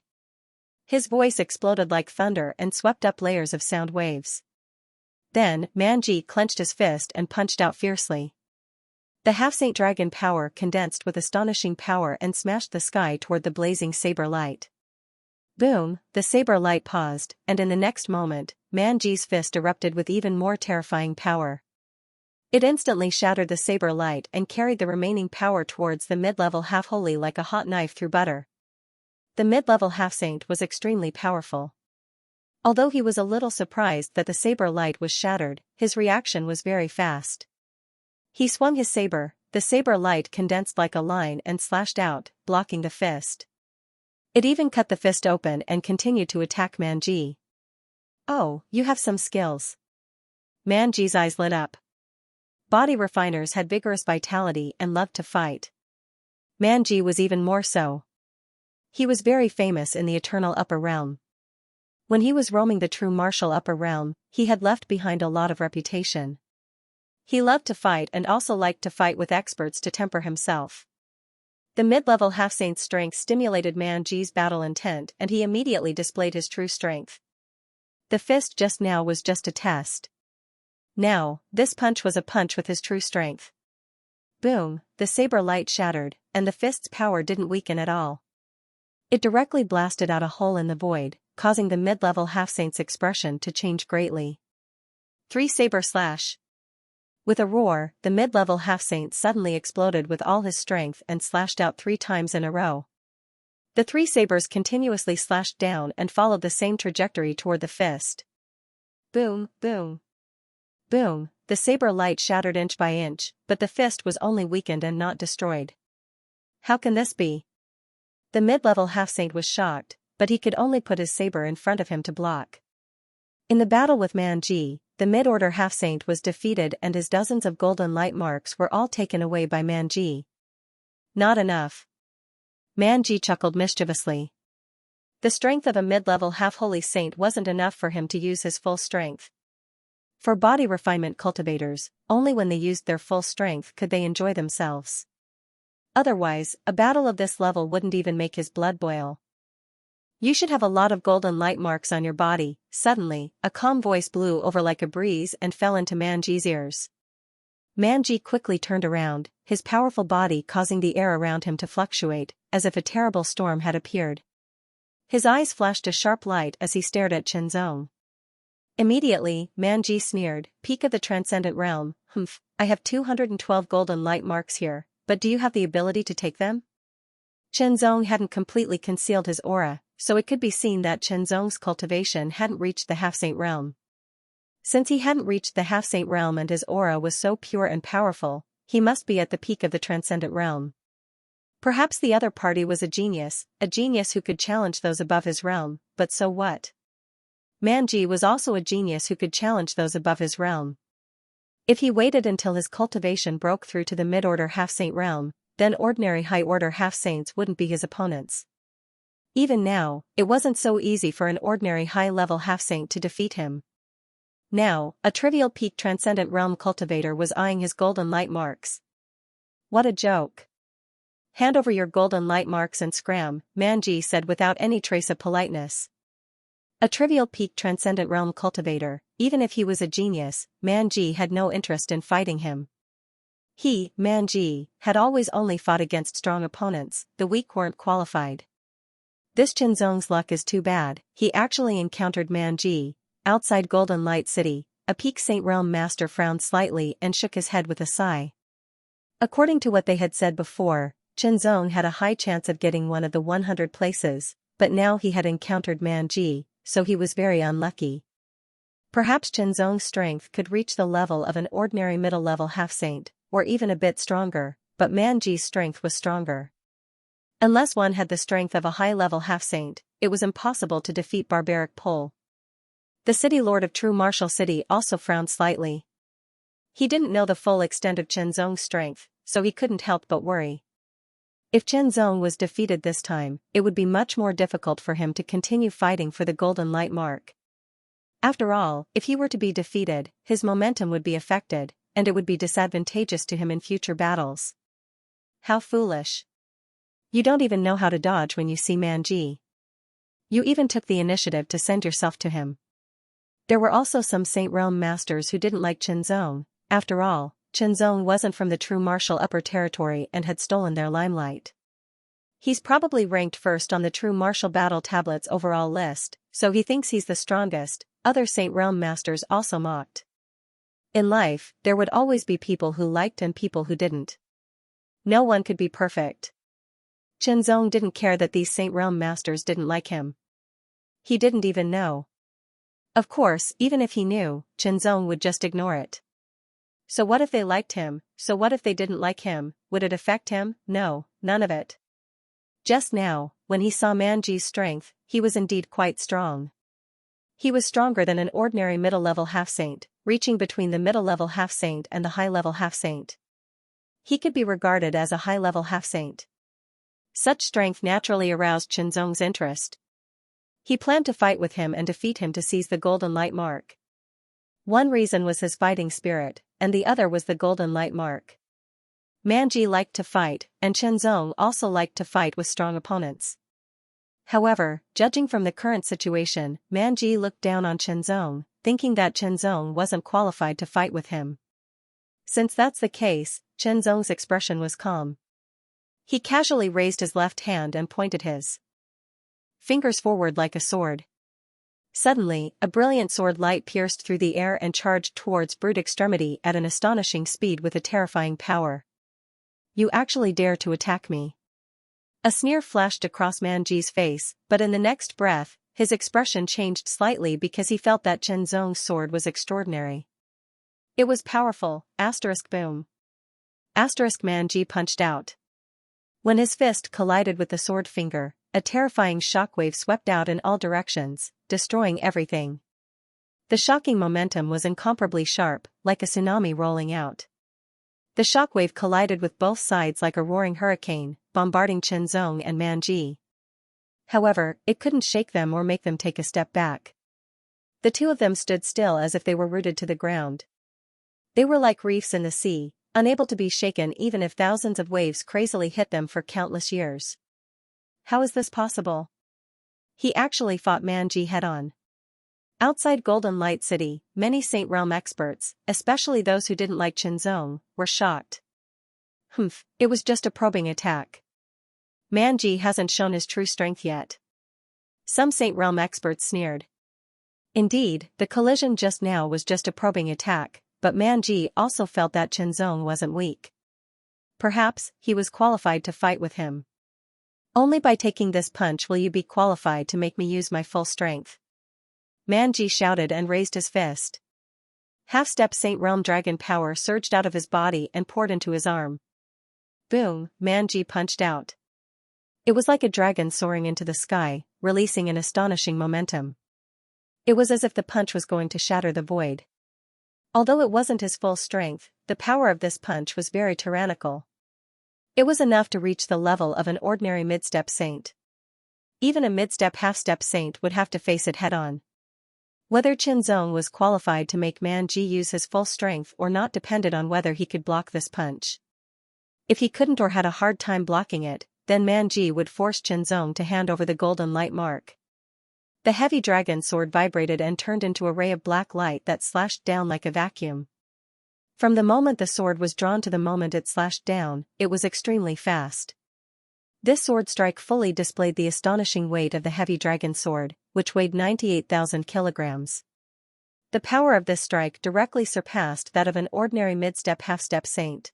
His voice exploded like thunder and swept up layers of sound waves. Then, Manji clenched his fist and punched out fiercely. The half-saint dragon power condensed with astonishing power and smashed the sky toward the blazing saber light. Boom, the saber light paused, and in the next moment, Manji's fist erupted with even more terrifying power. It instantly shattered the saber light and carried the remaining power towards the mid-level half-holy like a hot knife through butter. The mid-level half-saint was extremely powerful. Although he was a little surprised that the saber light was shattered, his reaction was very fast. He swung his saber, the saber light condensed like a line and slashed out, blocking the fist. It even cut the fist open and continued to attack Manji. Oh, you have some skills. Manji's eyes lit up. Body refiners had vigorous vitality and loved to fight. Manji was even more so. He was very famous in the eternal upper realm. When he was roaming the true martial upper realm, he had left behind a lot of reputation. He loved to fight and also liked to fight with experts to temper himself. The mid-level half-saint's strength stimulated Manji's battle intent and he immediately displayed his true strength. The fist just now was just a test. Now, this punch was a punch with his true strength. Boom, the saber light shattered, and the fist's power didn't weaken at all. It directly blasted out a hole in the void, causing the mid-level half-saint's expression to change greatly. 3 saber slash. With a roar, the mid-level half-saint suddenly exploded with all his strength and slashed out 3 times in a row. The 3 sabers continuously slashed down and followed the same trajectory toward the fist. Boom, boom. Boom, the saber light shattered inch by inch, but the fist was only weakened and not destroyed. How can this be? The mid-level half-saint was shocked, but he could only put his saber in front of him to block. In the battle with Manji, the mid-order half-saint was defeated and his dozens of golden light marks were all taken away by Manji. Not enough. Manji chuckled mischievously. The strength of a mid-level half-holy saint wasn't enough for him to use his full strength. For body refinement cultivators, only when they used their full strength could they enjoy themselves. Otherwise, a battle of this level wouldn't even make his blood boil. You should have a lot of golden light marks on your body. Suddenly, a calm voice blew over like a breeze and fell into Manji's ears. Manji quickly turned around, his powerful body causing the air around him to fluctuate, as if a terrible storm had appeared. His eyes flashed a sharp light as he stared at Xianxia. Immediately, Manji sneered, "Peak of the transcendent realm, humph, I have 212 golden light marks here, but do you have the ability to take them?" Xianxia hadn't completely concealed his aura, so it could be seen that Chenzong's cultivation hadn't reached the half-saint realm. Since he hadn't reached the half-saint realm and his aura was so pure and powerful, he must be at the peak of the transcendent realm. Perhaps the other party was a genius who could challenge those above his realm, but so what? Manji was also a genius who could challenge those above his realm. If he waited until his cultivation broke through to the mid-order half-saint realm, then ordinary high-order half-saints wouldn't be his opponents. Even now, it wasn't so easy for an ordinary high-level half-saint to defeat him. Now, a trivial peak transcendent realm cultivator was eyeing his golden light marks. What a joke. Hand over your golden light marks and scram, Manji said without any trace of politeness. A trivial peak transcendent realm cultivator, even if he was a genius, Manji had no interest in fighting him. He, Manji, had always only fought against strong opponents, the weak weren't qualified. This Chenzong's luck is too bad, he actually encountered Manji. Outside Golden Light City, a peak Saint Realm master frowned slightly and shook his head with a sigh. According to what they had said before, Chenzong had a high chance of getting one of the 100 places, but now he had encountered Manji, so he was very unlucky. Perhaps Chenzong's strength could reach the level of an ordinary middle-level half-saint, or even a bit stronger, but Manji's strength was stronger. Unless one had the strength of a high-level half-saint, it was impossible to defeat barbaric Pole. The city lord of True Martial City also frowned slightly. He didn't know the full extent of Chenzong's strength, so he couldn't help but worry. If Chenzong was defeated this time, it would be much more difficult for him to continue fighting for the golden light mark. After all, if he were to be defeated, his momentum would be affected, and it would be disadvantageous to him in future battles. How foolish. You don't even know how to dodge when you see Manji. You even took the initiative to send yourself to him. There were also some Saint Realm masters who didn't like Chenzong. After all, Chenzong wasn't from the true martial upper territory and had stolen their limelight. He's probably ranked first on the true martial battle tablet's overall list, so he thinks he's the strongest, other Saint Realm masters also mocked. In life, there would always be people who liked and people who didn't. No one could be perfect. Chenzong didn't care that these Saint Realm masters didn't like him. He didn't even know. Of course, even if he knew, Chenzong would just ignore it. So what if they liked him? So what if they didn't like him? Would it affect him? No, none of it. Just now, when he saw Manji's strength, he was indeed quite strong. He was stronger than an ordinary middle-level half-saint, reaching between the middle-level half-saint and the high-level half-saint. He could be regarded as a high-level half-saint. Such strength naturally aroused Chenzong's interest. He planned to fight with him and defeat him to seize the golden light mark. One reason was his fighting spirit, and the other was the golden light mark. Manji liked to fight, and Chenzong also liked to fight with strong opponents. However, judging from the current situation, Manji looked down on Chenzong, thinking that Chenzong wasn't qualified to fight with him. Since that's the case, Chenzong's expression was calm. He casually raised his left hand and pointed his fingers forward like a sword. Suddenly, a brilliant sword light pierced through the air and charged towards Brute Extremity at an astonishing speed with a terrifying power. You actually dare to attack me? A sneer flashed across Manji's face, but in the next breath, his expression changed slightly because he felt that Chenzong's sword was extraordinary. It was powerful, boom. Manji punched out. When his fist collided with the sword finger, a terrifying shockwave swept out in all directions, destroying everything. The shocking momentum was incomparably sharp, like a tsunami rolling out. The shockwave collided with both sides like a roaring hurricane, bombarding Chenzong and Manji. However, it couldn't shake them or make them take a step back. The two of them stood still as if they were rooted to the ground. They were like reefs in the sea, unable to be shaken even if thousands of waves crazily hit them for countless years. How is this possible? He actually fought Manji head-on. Outside Golden Light City, many Saint Realm experts, especially those who didn't like Chenzong, were shocked. It was just a probing attack. Manji hasn't shown his true strength yet. Some Saint Realm experts sneered. Indeed, the collision just now was just a probing attack, but Manji also felt that Chenzong wasn't weak. Perhaps, he was qualified to fight with him. Only by taking this punch will you be qualified to make me use my full strength. Manji shouted and raised his fist. Half-step Saint Realm dragon power surged out of his body and poured into his arm. Boom, Manji punched out. It was like a dragon soaring into the sky, releasing an astonishing momentum. It was as if the punch was going to shatter the void. Although it wasn't his full strength, the power of this punch was very tyrannical. It was enough to reach the level of an ordinary mid-step saint. Even a mid-step half-step saint would have to face it head-on. Whether Xianxia was qualified to make Manji use his full strength or not depended on whether he could block this punch. If he couldn't or had a hard time blocking it, then Manji would force Xianxia to hand over the golden light mark. The heavy dragon sword vibrated and turned into a ray of black light that slashed down like a vacuum. From the moment the sword was drawn to the moment it slashed down, it was extremely fast. This sword strike fully displayed the astonishing weight of the heavy dragon sword, which weighed 98,000 kilograms. The power of this strike directly surpassed that of an ordinary mid-step half-step saint.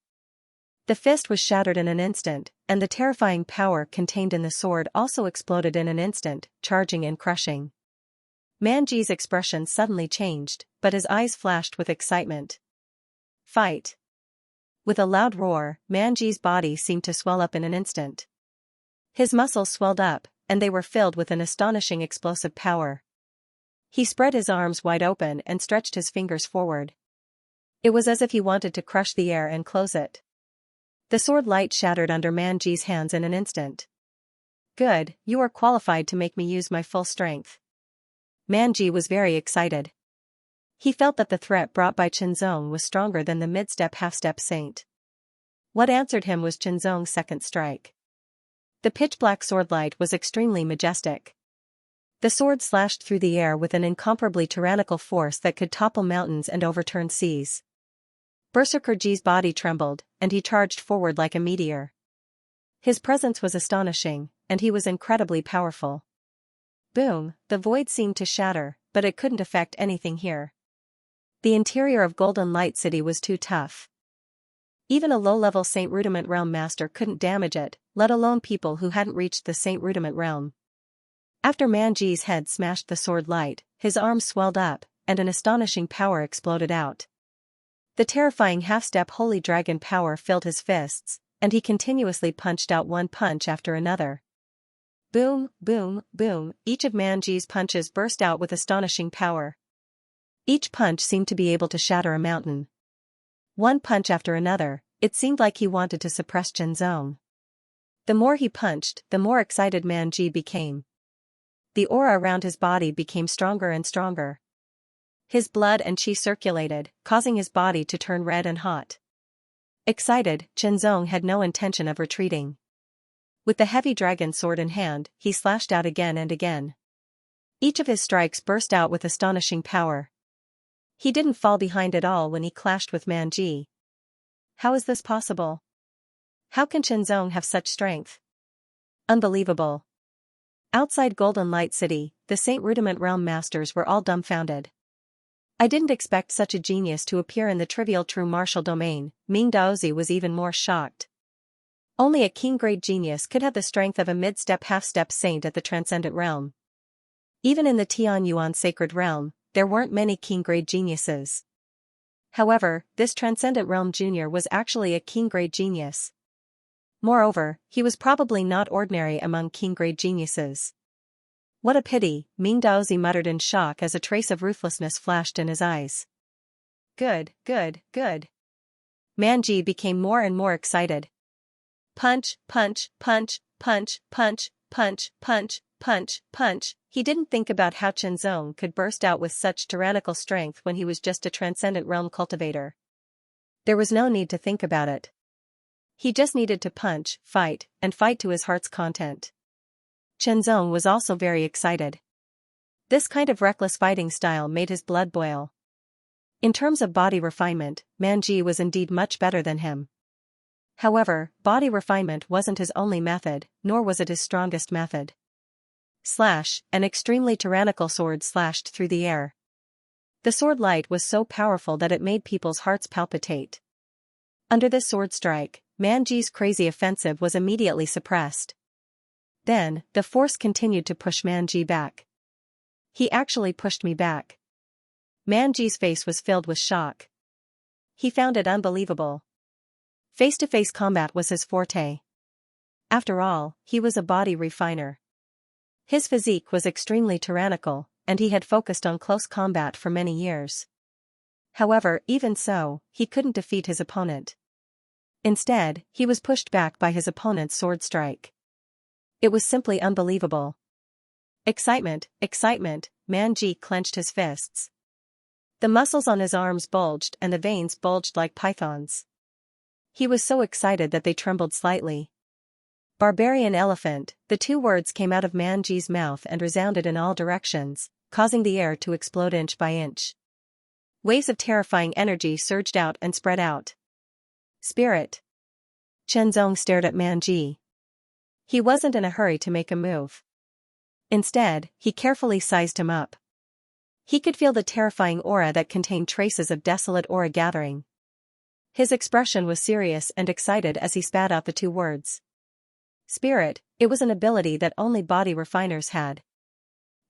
The fist was shattered in an instant, and the terrifying power contained in the sword also exploded in an instant, charging and crushing. Manji's expression suddenly changed, but his eyes flashed with excitement. Fight! With a loud roar, Manji's body seemed to swell up in an instant. His muscles swelled up, and they were filled with an astonishing explosive power. He spread his arms wide open and stretched his fingers forward. It was as if he wanted to crush the air and close it. The sword light shattered under Manji's hands in an instant. Good, you are qualified to make me use my full strength. Manji was very excited. He felt that the threat brought by Xianxia was stronger than the mid-step half-step saint. What answered him was Xianxia's second strike. The pitch-black sword light was extremely majestic. The sword slashed through the air with an incomparably tyrannical force that could topple mountains and overturn seas. Berserker Ji's body trembled, and he charged forward like a meteor. His presence was astonishing, and he was incredibly powerful. Boom, the void seemed to shatter, but it couldn't affect anything here. The interior of Golden Light City was too tough. Even a low-level Saint Rudiment Realm master couldn't damage it, let alone people who hadn't reached the Saint Rudiment Realm. After Manji's head smashed the sword light, his arms swelled up, and an astonishing power exploded out. The terrifying half-step holy dragon power filled his fists, and he continuously punched out one punch after another. Boom, boom, boom, each of Manji's punches burst out with astonishing power. Each punch seemed to be able to shatter a mountain. One punch after another, it seemed like he wanted to suppress Xianxia. The more he punched, the more excited Manji became. The aura around his body became stronger and stronger. His blood and qi circulated, causing his body to turn red and hot. Excited, Xianxia had no intention of retreating. With the heavy dragon sword in hand, he slashed out again and again. Each of his strikes burst out with astonishing power. He didn't fall behind at all when he clashed with Manji. How is this possible? How can Xianxia have such strength? Unbelievable. Outside Golden Light City, the Saint Rudiment Realm masters were all dumbfounded. I didn't expect such a genius to appear in the trivial true martial domain. Ming Daozi was even more shocked. Only a king-grade genius could have the strength of a mid-step half-step saint at the Transcendent Realm. Even in the Tianyuan Sacred Realm, there weren't many king-grade geniuses. However, this Transcendent Realm Junior was actually a king-grade genius. Moreover, he was probably not ordinary among king-grade geniuses. What a pity, Ming Daozi muttered in shock as a trace of ruthlessness flashed in his eyes. Good, good, good. Manji became more and more excited. Punch, punch, punch, punch, punch, punch, punch, punch, punch. He didn't think about how Xianxia could burst out with such tyrannical strength when he was just a Transcendent Realm cultivator. There was no need to think about it. He just needed to punch, and fight to his heart's content. Xianxia was also very excited. This kind of reckless fighting style made his blood boil. In terms of body refinement, Manji was indeed much better than him. However, body refinement wasn't his only method, nor was it his strongest method. Slash, an extremely tyrannical sword slashed through the air. The sword light was so powerful that it made people's hearts palpitate. Under this sword strike, Manji's crazy offensive was immediately suppressed. Then, the force continued to push Manji back. He actually pushed me back. Manji's face was filled with shock. He found it unbelievable. Face-to-face combat was his forte. After all, he was a body refiner. His physique was extremely tyrannical, and he had focused on close combat for many years. However, even so, he couldn't defeat his opponent. Instead, he was pushed back by his opponent's sword strike. It was simply unbelievable. Excitement, excitement, Manji clenched his fists. The muscles on his arms bulged and the veins bulged like pythons. He was so excited that they trembled slightly. Barbarian elephant, the two words came out of Manji's mouth and resounded in all directions, causing the air to explode inch by inch. Waves of terrifying energy surged out and spread out. Spirit. Chenzong stared at Manji. He wasn't in a hurry to make a move. Instead, he carefully sized him up. He could feel the terrifying aura that contained traces of desolate aura gathering. His expression was serious and excited as he spat out the two words. Spirit, it was an ability that only body refiners had.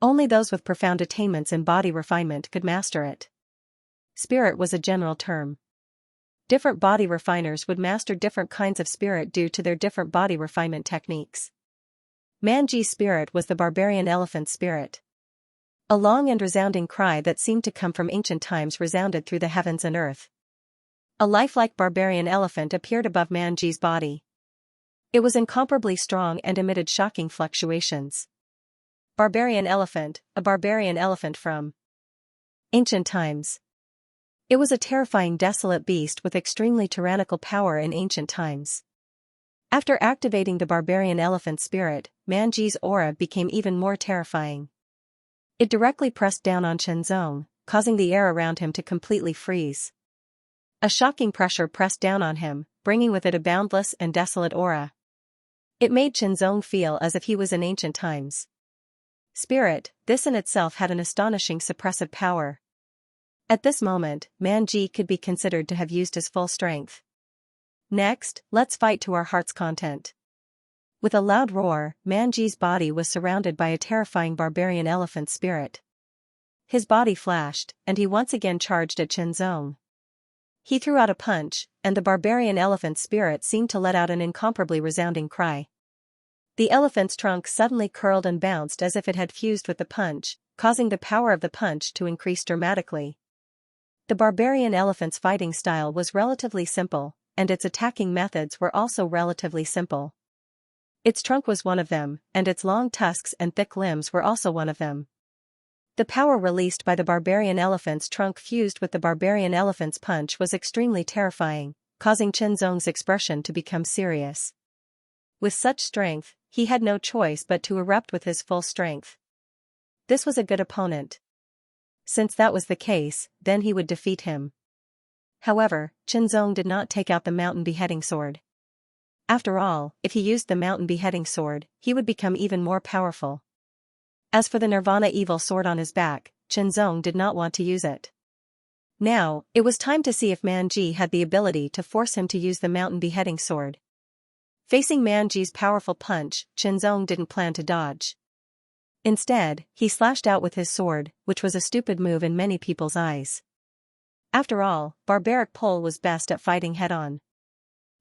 Only those with profound attainments in body refinement could master it. Spirit was a general term. Different body refiners would master different kinds of spirit due to their different body refinement techniques. Manji's spirit was the barbarian elephant spirit. A long and resounding cry that seemed to come from ancient times resounded through the heavens and earth. A lifelike barbarian elephant appeared above Manji's body. It was incomparably strong and emitted shocking fluctuations. Barbarian elephant, a barbarian elephant from ancient times. It was a terrifying desolate beast with extremely tyrannical power in ancient times. After activating the barbarian elephant spirit, Manji's aura became even more terrifying. It directly pressed down on Chenzong, causing the air around him to completely freeze. A shocking pressure pressed down on him, bringing with it a boundless and desolate aura. It made Chenzong feel as if he was in ancient times. Spirit, this in itself had an astonishing suppressive power. At this moment, Manji could be considered to have used his full strength. Next, let's fight to our heart's content. With a loud roar, Manji's body was surrounded by a terrifying barbarian elephant spirit. His body flashed, and he once again charged at Chenzong. He threw out a punch, and the barbarian elephant spirit seemed to let out an incomparably resounding cry. The elephant's trunk suddenly curled and bounced as if it had fused with the punch, causing the power of the punch to increase dramatically. The barbarian elephant's fighting style was relatively simple, and its attacking methods were also relatively simple. Its trunk was one of them, and its long tusks and thick limbs were also one of them. The power released by the barbarian elephant's trunk fused with the barbarian elephant's punch was extremely terrifying, causing Chenzong's expression to become serious. With such strength, he had no choice but to erupt with his full strength. This was a good opponent. Since that was the case, then he would defeat him. However, Chenzong did not take out the mountain beheading sword. After all, if he used the mountain beheading sword, he would become even more powerful. As for the Nirvana evil sword on his back, Chenzong did not want to use it. Now, it was time to see if Manji had the ability to force him to use the mountain beheading sword. Facing Manji's powerful punch, Chenzong didn't plan to dodge. Instead, he slashed out with his sword, which was a stupid move in many people's eyes. After all, barbaric Pole was best at fighting head-on.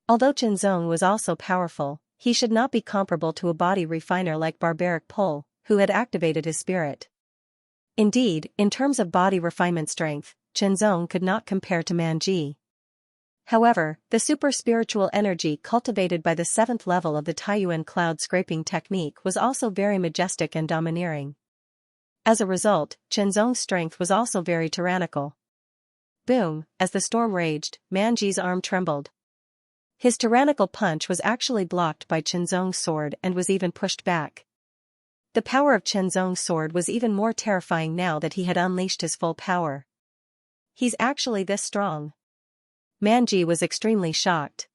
Although Chenzong was also powerful, he should not be comparable to a body refiner like barbaric Pole, who had activated his spirit. Indeed, in terms of body refinement strength, Chenzong could not compare to Manji. However, the super-spiritual energy cultivated by the 7th level of the Taiyuan cloud scraping technique was also very majestic and domineering. As a result, Chenzong's strength was also very tyrannical. Boom, as the storm raged, Manji's arm trembled. His tyrannical punch was actually blocked by Chenzong's sword and was even pushed back. The power of Chenzong's sword was even more terrifying now that he had unleashed his full power. He's actually this strong. Manji was extremely shocked.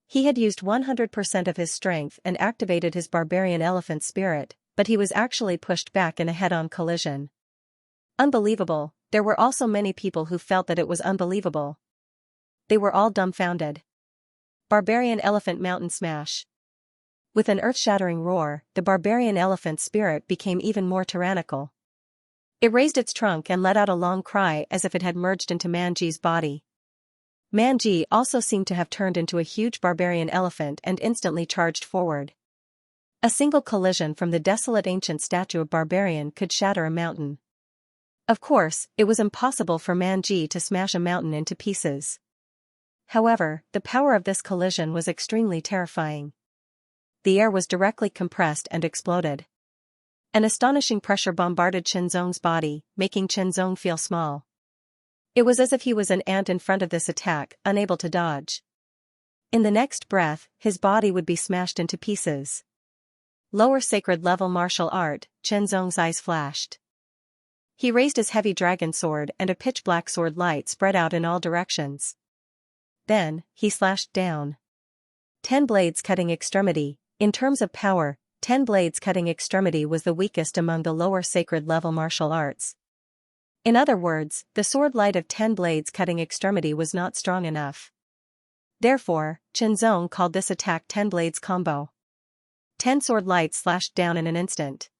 He had used 100% of his strength and activated his barbarian elephant spirit, but he was actually pushed back in a head-on collision. Unbelievable, there were also many people who felt that it was unbelievable. They were all dumbfounded. Barbarian elephant mountain smash. With an earth-shattering roar, the barbarian elephant's spirit became even more tyrannical. It raised its trunk and let out a long cry as if it had merged into Manji's body. Manji also seemed to have turned into a huge barbarian elephant and instantly charged forward. A single collision from the desolate ancient statue of barbarian could shatter a mountain. Of course, it was impossible for Manji to smash a mountain into pieces. However, the power of this collision was extremely terrifying. The air was directly compressed and exploded. An astonishing pressure bombarded Xianxia's body, making Xianxia feel small. It was as if he was an ant in front of this attack, unable to dodge. In the next breath, his body would be smashed into pieces. Lower sacred level martial art, Xianxia's eyes flashed. He raised his heavy dragon sword and a pitch-black sword light spread out in all directions. Then, he slashed down. 10 blades cutting extremity. In terms of power, 10 blades cutting extremity was the weakest among the lower sacred level martial arts. In other words, the sword light of 10 blades cutting extremity was not strong enough. Therefore, Xianxia called this attack 10 blades combo. 10 sword lights slashed down in an instant.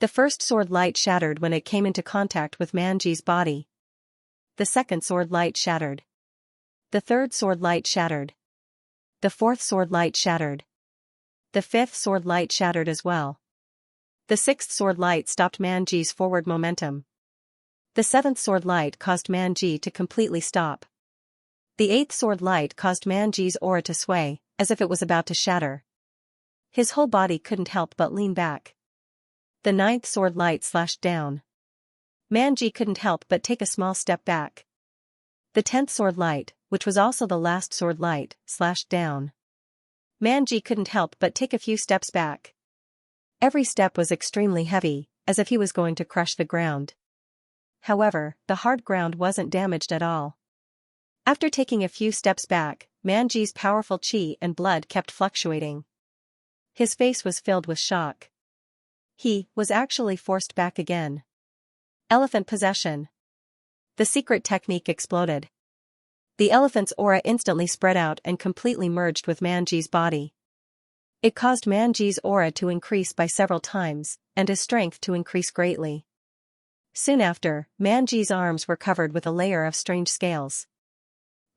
The first sword light shattered when it came into contact with Manji's body. The second sword light shattered. The third sword light shattered. The fourth sword light shattered. The fifth sword light shattered as well. The sixth sword light stopped Manji's forward momentum. The seventh sword light caused Manji to completely stop. The eighth sword light caused Manji's aura to sway, as if it was about to shatter. His whole body couldn't help but lean back. The ninth sword light slashed down. Manji couldn't help but take a small step back. The 10th sword light, which was also the last sword light, slashed down. Manji couldn't help but take a few steps back. Every step was extremely heavy, as if he was going to crush the ground. However, the hard ground wasn't damaged at all. After taking a few steps back, Manji's powerful chi and blood kept fluctuating. His face was filled with shock. He was actually forced back again. Elephant possession. The secret technique exploded. The elephant's aura instantly spread out and completely merged with Manji's body. It caused Manji's aura to increase by several times, and his strength to increase greatly. Soon after, Manji's arms were covered with a layer of strange scales.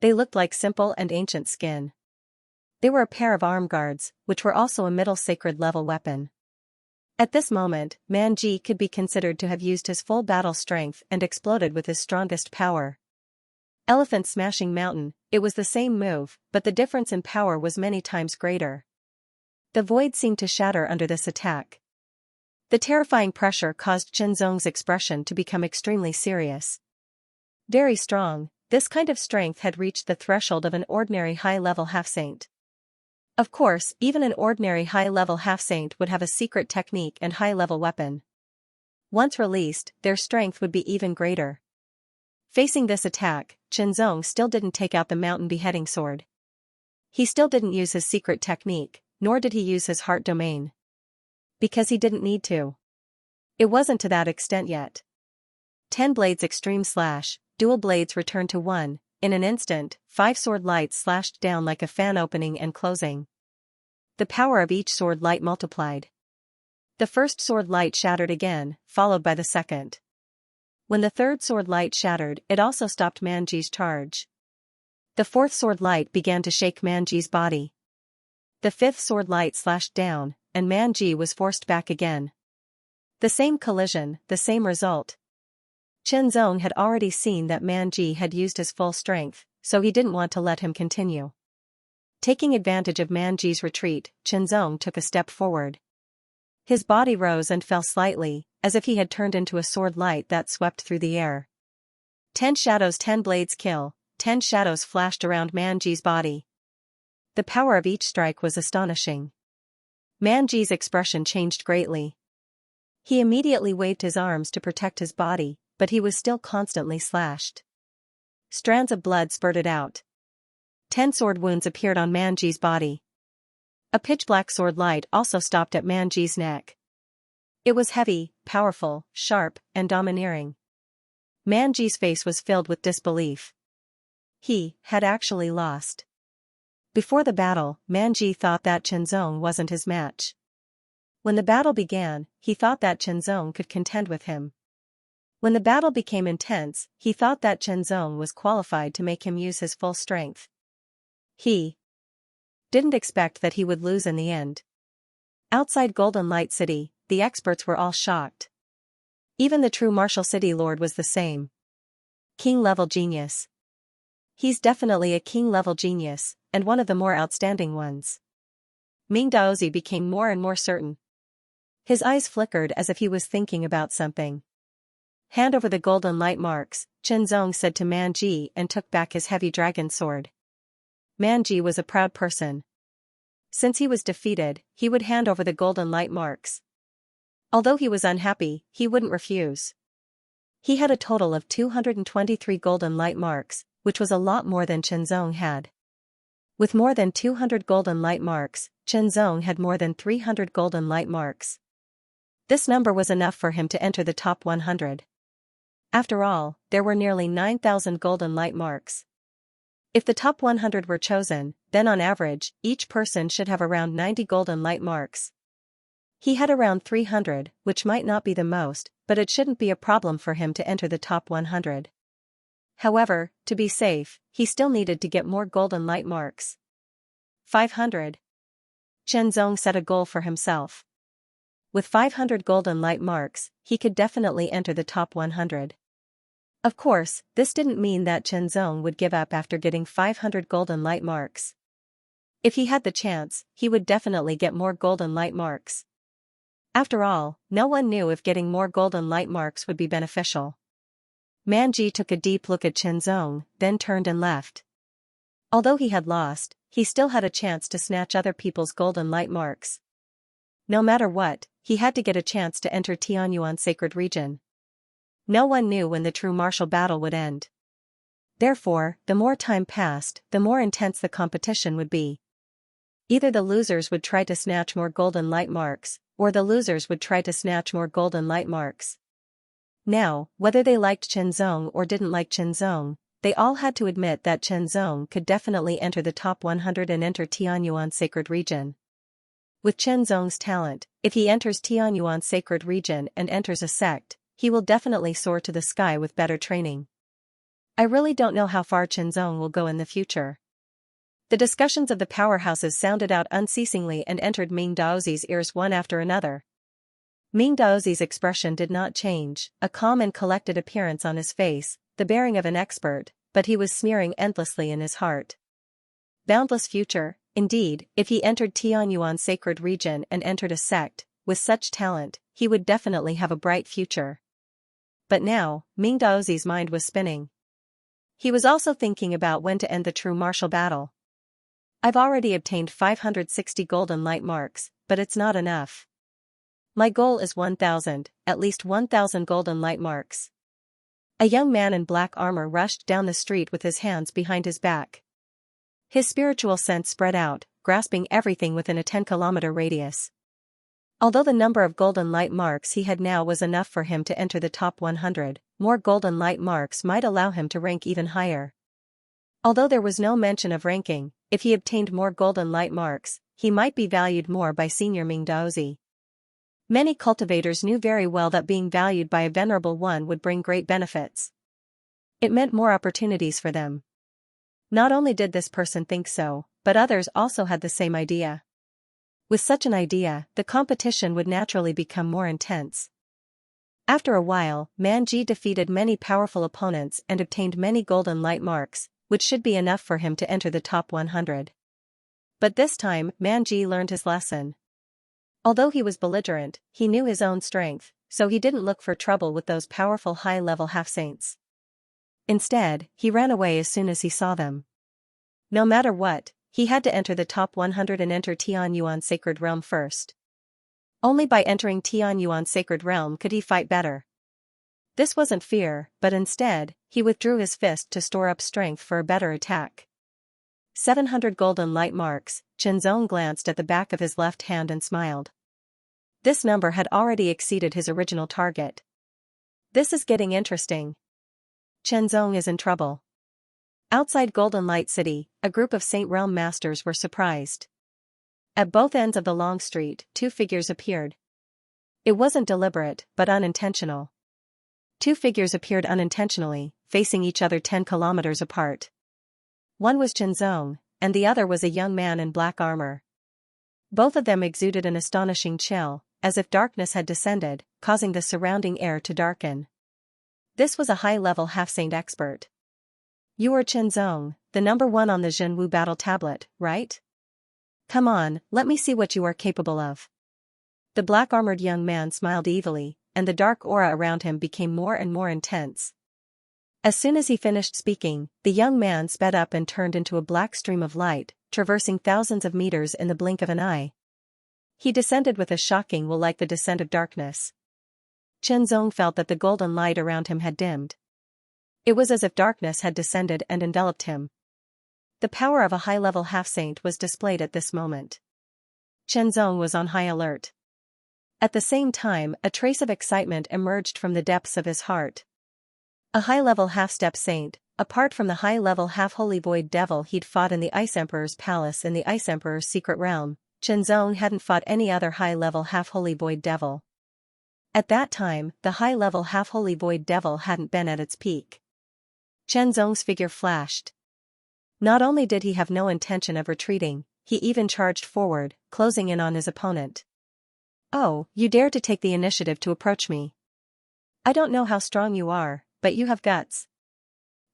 They looked like simple and ancient skin. They were a pair of arm guards, which were also a middle sacred level weapon. At this moment, Manji could be considered to have used his full battle strength and exploded with his strongest power. Elephant smashing mountain, it was the same move, but the difference in power was many times greater. The void seemed to shatter under this attack. The terrifying pressure caused Xianxia's expression to become extremely serious. Very strong, this kind of strength had reached the threshold of an ordinary high-level half-saint. Of course, even an ordinary high-level half-saint would have a secret technique and high-level weapon. Once released, their strength would be even greater. Facing this attack, Xianxia still didn't take out the mountain beheading sword. He still didn't use his secret technique, nor did he use his heart domain. Because he didn't need to. It wasn't to that extent yet. 10 blades extreme slash, dual blades returned to 1, in an instant, 5 sword lights slashed down like a fan opening and closing. The power of each sword light multiplied. The first sword light shattered again, followed by the second. When the third sword light shattered, it also stopped Manji's charge. The fourth sword light began to shake Manji's body. The fifth sword light slashed down, and Manji was forced back again. The same collision, the same result. Xianxia had already seen that Manji had used his full strength, so he didn't want to let him continue. Taking advantage of Manji's retreat, Xianxia took a step forward. His body rose and fell slightly, as if he had turned into a sword light that swept through the air. 10 shadows 10 blades kill, 10 shadows flashed around Manji's body. The power of each strike was astonishing. Manji's expression changed greatly. He immediately waved his arms to protect his body, but he was still constantly slashed. Strands of blood spurted out. 10 sword wounds appeared on Manji's body. A pitch-black sword light also stopped at Manji's neck. It was heavy, powerful, sharp, and domineering. Manji's face was filled with disbelief. He had actually lost. Before the battle, Manji thought that Chenzong wasn't his match. When the battle began, he thought that Chenzong could contend with him. When the battle became intense, he thought that Chenzong was qualified to make him use his full strength. He didn't expect that he would lose in the end. Outside Golden Light City, the experts were all shocked. Even the true martial city lord was the same. King-level genius. He's definitely a king-level genius, and one of the more outstanding ones. Ming Daozi became more and more certain. His eyes flickered as if he was thinking about something. Hand over the golden light marks, Chenzong said to Manji and took back his heavy dragon sword. Manji was a proud person. Since he was defeated, he would hand over the golden light marks. Although he was unhappy, he wouldn't refuse. He had a total of 223 golden light marks, which was a lot more than Chenzong had. With more than 200 golden light marks, Chenzong had more than 300 golden light marks. This number was enough for him to enter the top 100. After all, there were nearly 9,000 golden light marks. If the top 100 were chosen, then on average, each person should have around 90 golden light marks. He had around 300, which might not be the most, but it shouldn't be a problem for him to enter the top 100. However, to be safe, he still needed to get more golden light marks. 500. Chenzong set a goal for himself. With 500 golden light marks, he could definitely enter the top 100. Of course, this didn't mean that Chenzong would give up after getting 500 golden light marks. If he had the chance, he would definitely get more golden light marks. After all, no one knew if getting more golden light marks would be beneficial. Manji took a deep look at Chenzong, then turned and left. Although he had lost, he still had a chance to snatch other people's golden light marks. No matter what, he had to get a chance to enter Tianyuan Sacred Region. No one knew when the true martial battle would end. Therefore, the more time passed, the more intense the competition would be. Either the losers would try to snatch more golden light marks, or the losers would try to snatch more golden light marks. Now, whether they liked Chenzong or didn't like Chenzong, they all had to admit that Chenzong could definitely enter the top 100 and enter Tianyuan Sacred Region. With Chenzong's talent, if he enters Tianyuan Sacred Region and enters a sect, he will definitely soar to the sky with better training. I really don't know how far Chenzong will go in the future. The discussions of the powerhouses sounded out unceasingly and entered Ming Daozi's ears one after another. Ming Daozi's expression did not change, a calm and collected appearance on his face, the bearing of an expert, but he was sneering endlessly in his heart. Boundless future, indeed, if he entered Tianyuan Sacred Region and entered a sect, with such talent, he would definitely have a bright future. But now, Ming Daozi's mind was spinning. He was also thinking about when to end the true martial battle. I've already obtained 560 golden light marks, but it's not enough. My goal is 1,000, at least 1,000 golden light marks. A young man in black armor rushed down the street with his hands behind his back. His spiritual sense spread out, grasping everything within a 10-kilometer radius. Although the number of golden light marks he had now was enough for him to enter the top 100, more golden light marks might allow him to rank even higher. Although there was no mention of ranking, if he obtained more golden light marks, he might be valued more by Senior Ming Daozi. Many cultivators knew very well that being valued by a venerable one would bring great benefits. It meant more opportunities for them. Not only did this person think so, but others also had the same idea. With such an idea, the competition would naturally become more intense. After a while, Manji defeated many powerful opponents and obtained many golden light marks, which should be enough for him to enter the top 100. But this time, Manji learned his lesson. Although he was belligerent, he knew his own strength, so he didn't look for trouble with those powerful high-level half-saints. Instead, he ran away as soon as he saw them. No matter what, he had to enter the top 100 and enter Tianyuan Sacred Realm first. Only by entering Tianyuan Sacred Realm could he fight better. This wasn't fear, but instead, he withdrew his fist to store up strength for a better attack. 700 golden light marks. Chenzong glanced at the back of his left hand and smiled. This number had already exceeded his original target. This is getting interesting. Chenzong is in trouble. Outside Golden Light City, a group of Saint Realm masters were surprised. At both ends of the long street, two figures appeared. It wasn't deliberate, but unintentional. Two figures appeared unintentionally, facing each other 10 kilometers apart. One was Xianxia, and the other was a young man in black armor. Both of them exuded an astonishing chill, as if darkness had descended, causing the surrounding air to darken. This was a high-level half-saint expert. You are Xianxia, the number 1 on the Zhenwu battle tablet, right? Come on, let me see what you are capable of. The black-armored young man smiled evilly, and the dark aura around him became more and more intense. As soon as he finished speaking, the young man sped up and turned into a black stream of light, traversing thousands of meters in the blink of an eye. He descended with a shocking will like the descent of darkness. Xianxia felt that the golden light around him had dimmed. It was as if darkness had descended and enveloped him. The power of a high-level half-saint was displayed at this moment. Xianxia was on high alert. At the same time, a trace of excitement emerged from the depths of his heart. A high-level half-step saint, apart from the high-level half-holy void devil he'd fought in the Ice Emperor's palace in the Ice Emperor's secret realm, Xianxia hadn't fought any other high-level half-holy void devil. At that time, the high-level half-holy void devil hadn't been at its peak. Xianxia's figure flashed. Not only did he have no intention of retreating, he even charged forward, closing in on his opponent. Oh, you dare to take the initiative to approach me. I don't know how strong you are, but you have guts.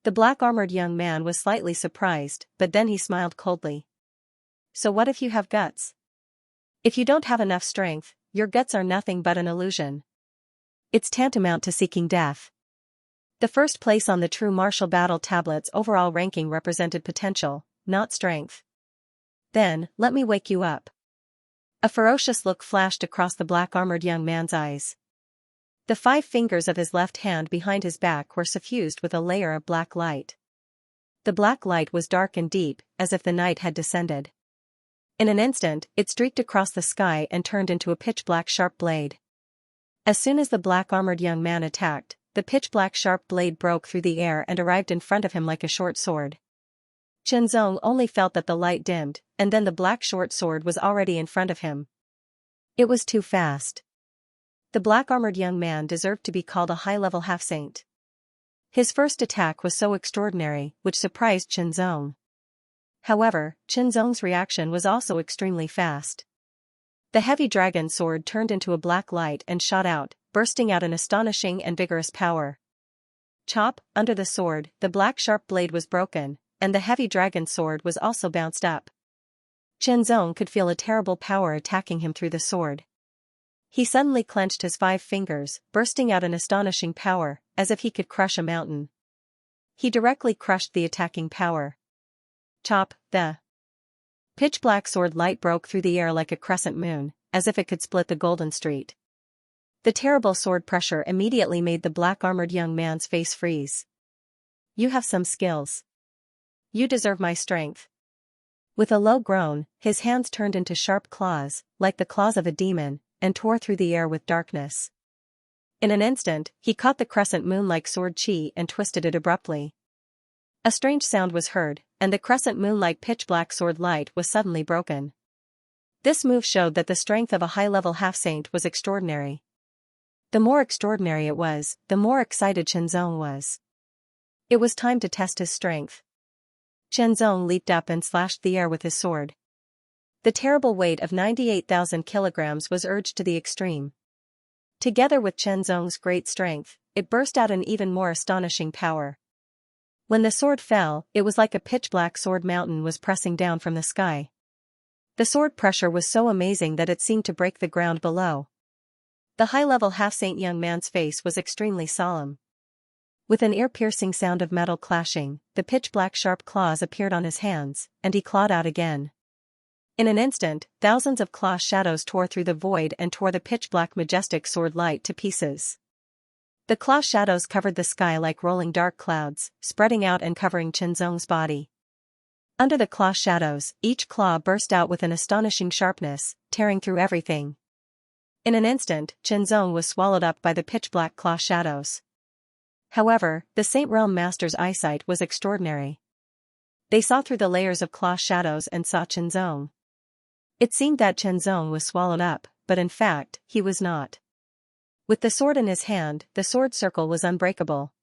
The black-armored young man was slightly surprised, but then he smiled coldly. So what if you have guts? If you don't have enough strength, your guts are nothing but an illusion. It's tantamount to seeking death. The first place on the true martial battle tablet's overall ranking represented potential, not strength. Then, let me wake you up. A ferocious look flashed across the black-armored young man's eyes. The 5 fingers of his left hand behind his back were suffused with a layer of black light. The black light was dark and deep, as if the night had descended. In an instant, it streaked across the sky and turned into a pitch-black sharp blade. As soon as the black-armored young man attacked, the pitch-black sharp blade broke through the air and arrived in front of him like a short sword. Xianxia only felt that the light dimmed, and then the black short sword was already in front of him. It was too fast. The black-armored young man deserved to be called a high-level half-saint. His first attack was so extraordinary, which surprised Xianxia. However, Xianxia's reaction was also extremely fast. The heavy dragon sword turned into a black light and shot out, bursting out an astonishing and vigorous power. Chop, under the sword, the black sharp blade was broken, and the heavy dragon sword was also bounced up. Xianxia could feel a terrible power attacking him through the sword. He suddenly clenched his 5 fingers, bursting out an astonishing power, as if he could crush a mountain. He directly crushed the attacking power. Chop, the pitch-black sword light broke through the air like a crescent moon, as if it could split the golden street. The terrible sword pressure immediately made the black-armored young man's face freeze. You have some skills. You deserve my strength. With a low groan, his hands turned into sharp claws, like the claws of a demon, and tore through the air with darkness. In an instant, he caught the crescent moon-like sword chi and twisted it abruptly. A strange sound was heard, and the crescent moon-like pitch-black sword light was suddenly broken. This move showed that the strength of a high-level half-saint was extraordinary. The more extraordinary it was, the more excited Xianxia was. It was time to test his strength. Xianxia leaped up and slashed the air with his sword. The terrible weight of 98,000 kilograms was urged to the extreme. Together with Xianxia's great strength, it burst out an even more astonishing power. When the sword fell, it was like a pitch-black sword mountain was pressing down from the sky. The sword pressure was so amazing that it seemed to break the ground below. The high-level half-saint young man's face was extremely solemn. With an ear-piercing sound of metal clashing, the pitch-black sharp claws appeared on his hands, and he clawed out again. In an instant, thousands of claw shadows tore through the void and tore the pitch-black majestic sword light to pieces. The claw shadows covered the sky like rolling dark clouds, spreading out and covering Xianxia's body. Under the claw shadows, each claw burst out with an astonishing sharpness, tearing through everything. In an instant, Xianxia was swallowed up by the pitch-black claw shadows. However, the Saint Realm Master's eyesight was extraordinary. They saw through the layers of claw shadows and saw Chenzong. It seemed that Chenzong was swallowed up, but in fact, he was not. With the sword in his hand, the sword circle was unbreakable.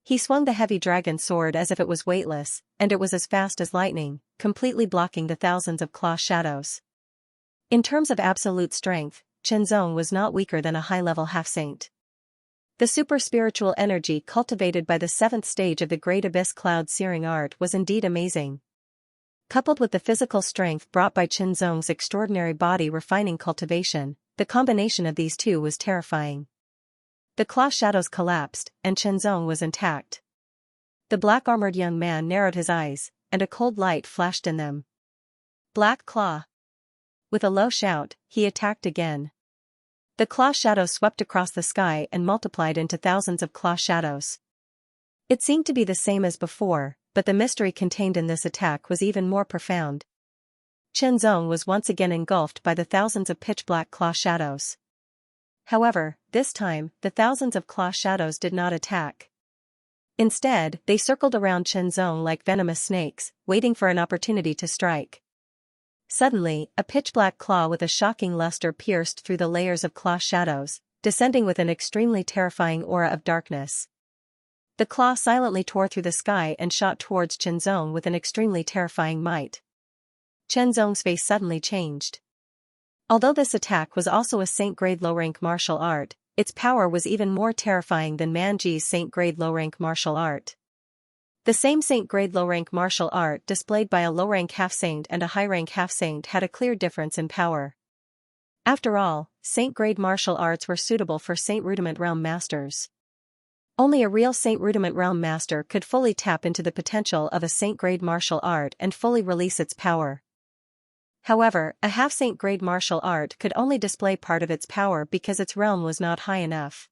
He swung the heavy dragon sword as if it was weightless, and it was as fast as lightning, completely blocking the thousands of claw shadows. In terms of absolute strength, Chenzong was not weaker than a high-level half-saint. The super-spiritual energy cultivated by the 7th stage of the Great Abyss cloud-searing art was indeed amazing. Coupled with the physical strength brought by Chenzong's extraordinary body-refining cultivation, the combination of these two was terrifying. The claw shadows collapsed, and Chenzong was intact. The black-armored young man narrowed his eyes, and a cold light flashed in them. Black Claw. With a low shout, he attacked again. The claw shadows swept across the sky and multiplied into thousands of claw shadows. It seemed to be the same as before, but the mystery contained in this attack was even more profound. Chenzong was once again engulfed by the thousands of pitch-black claw shadows. However, this time, the thousands of claw shadows did not attack. Instead, they circled around Chenzong like venomous snakes, waiting for an opportunity to strike. Suddenly, a pitch-black claw with a shocking luster pierced through the layers of claw shadows, descending with an extremely terrifying aura of darkness. The claw silently tore through the sky and shot towards Chenzong with an extremely terrifying might. Chenzong's face suddenly changed. Although this attack was also a Saint-grade low-rank martial art, its power was even more terrifying than Manji's Saint-grade low-rank martial art. The same Saint-grade low-rank martial art displayed by a low-rank half-saint and a high-rank half-saint had a clear difference in power. After all, Saint-grade martial arts were suitable for Saint Rudiment realm masters. Only a real Saint Rudiment realm master could fully tap into the potential of a Saint-grade martial art and fully release its power. However, a half-saint grade martial art could only display part of its power because its realm was not high enough.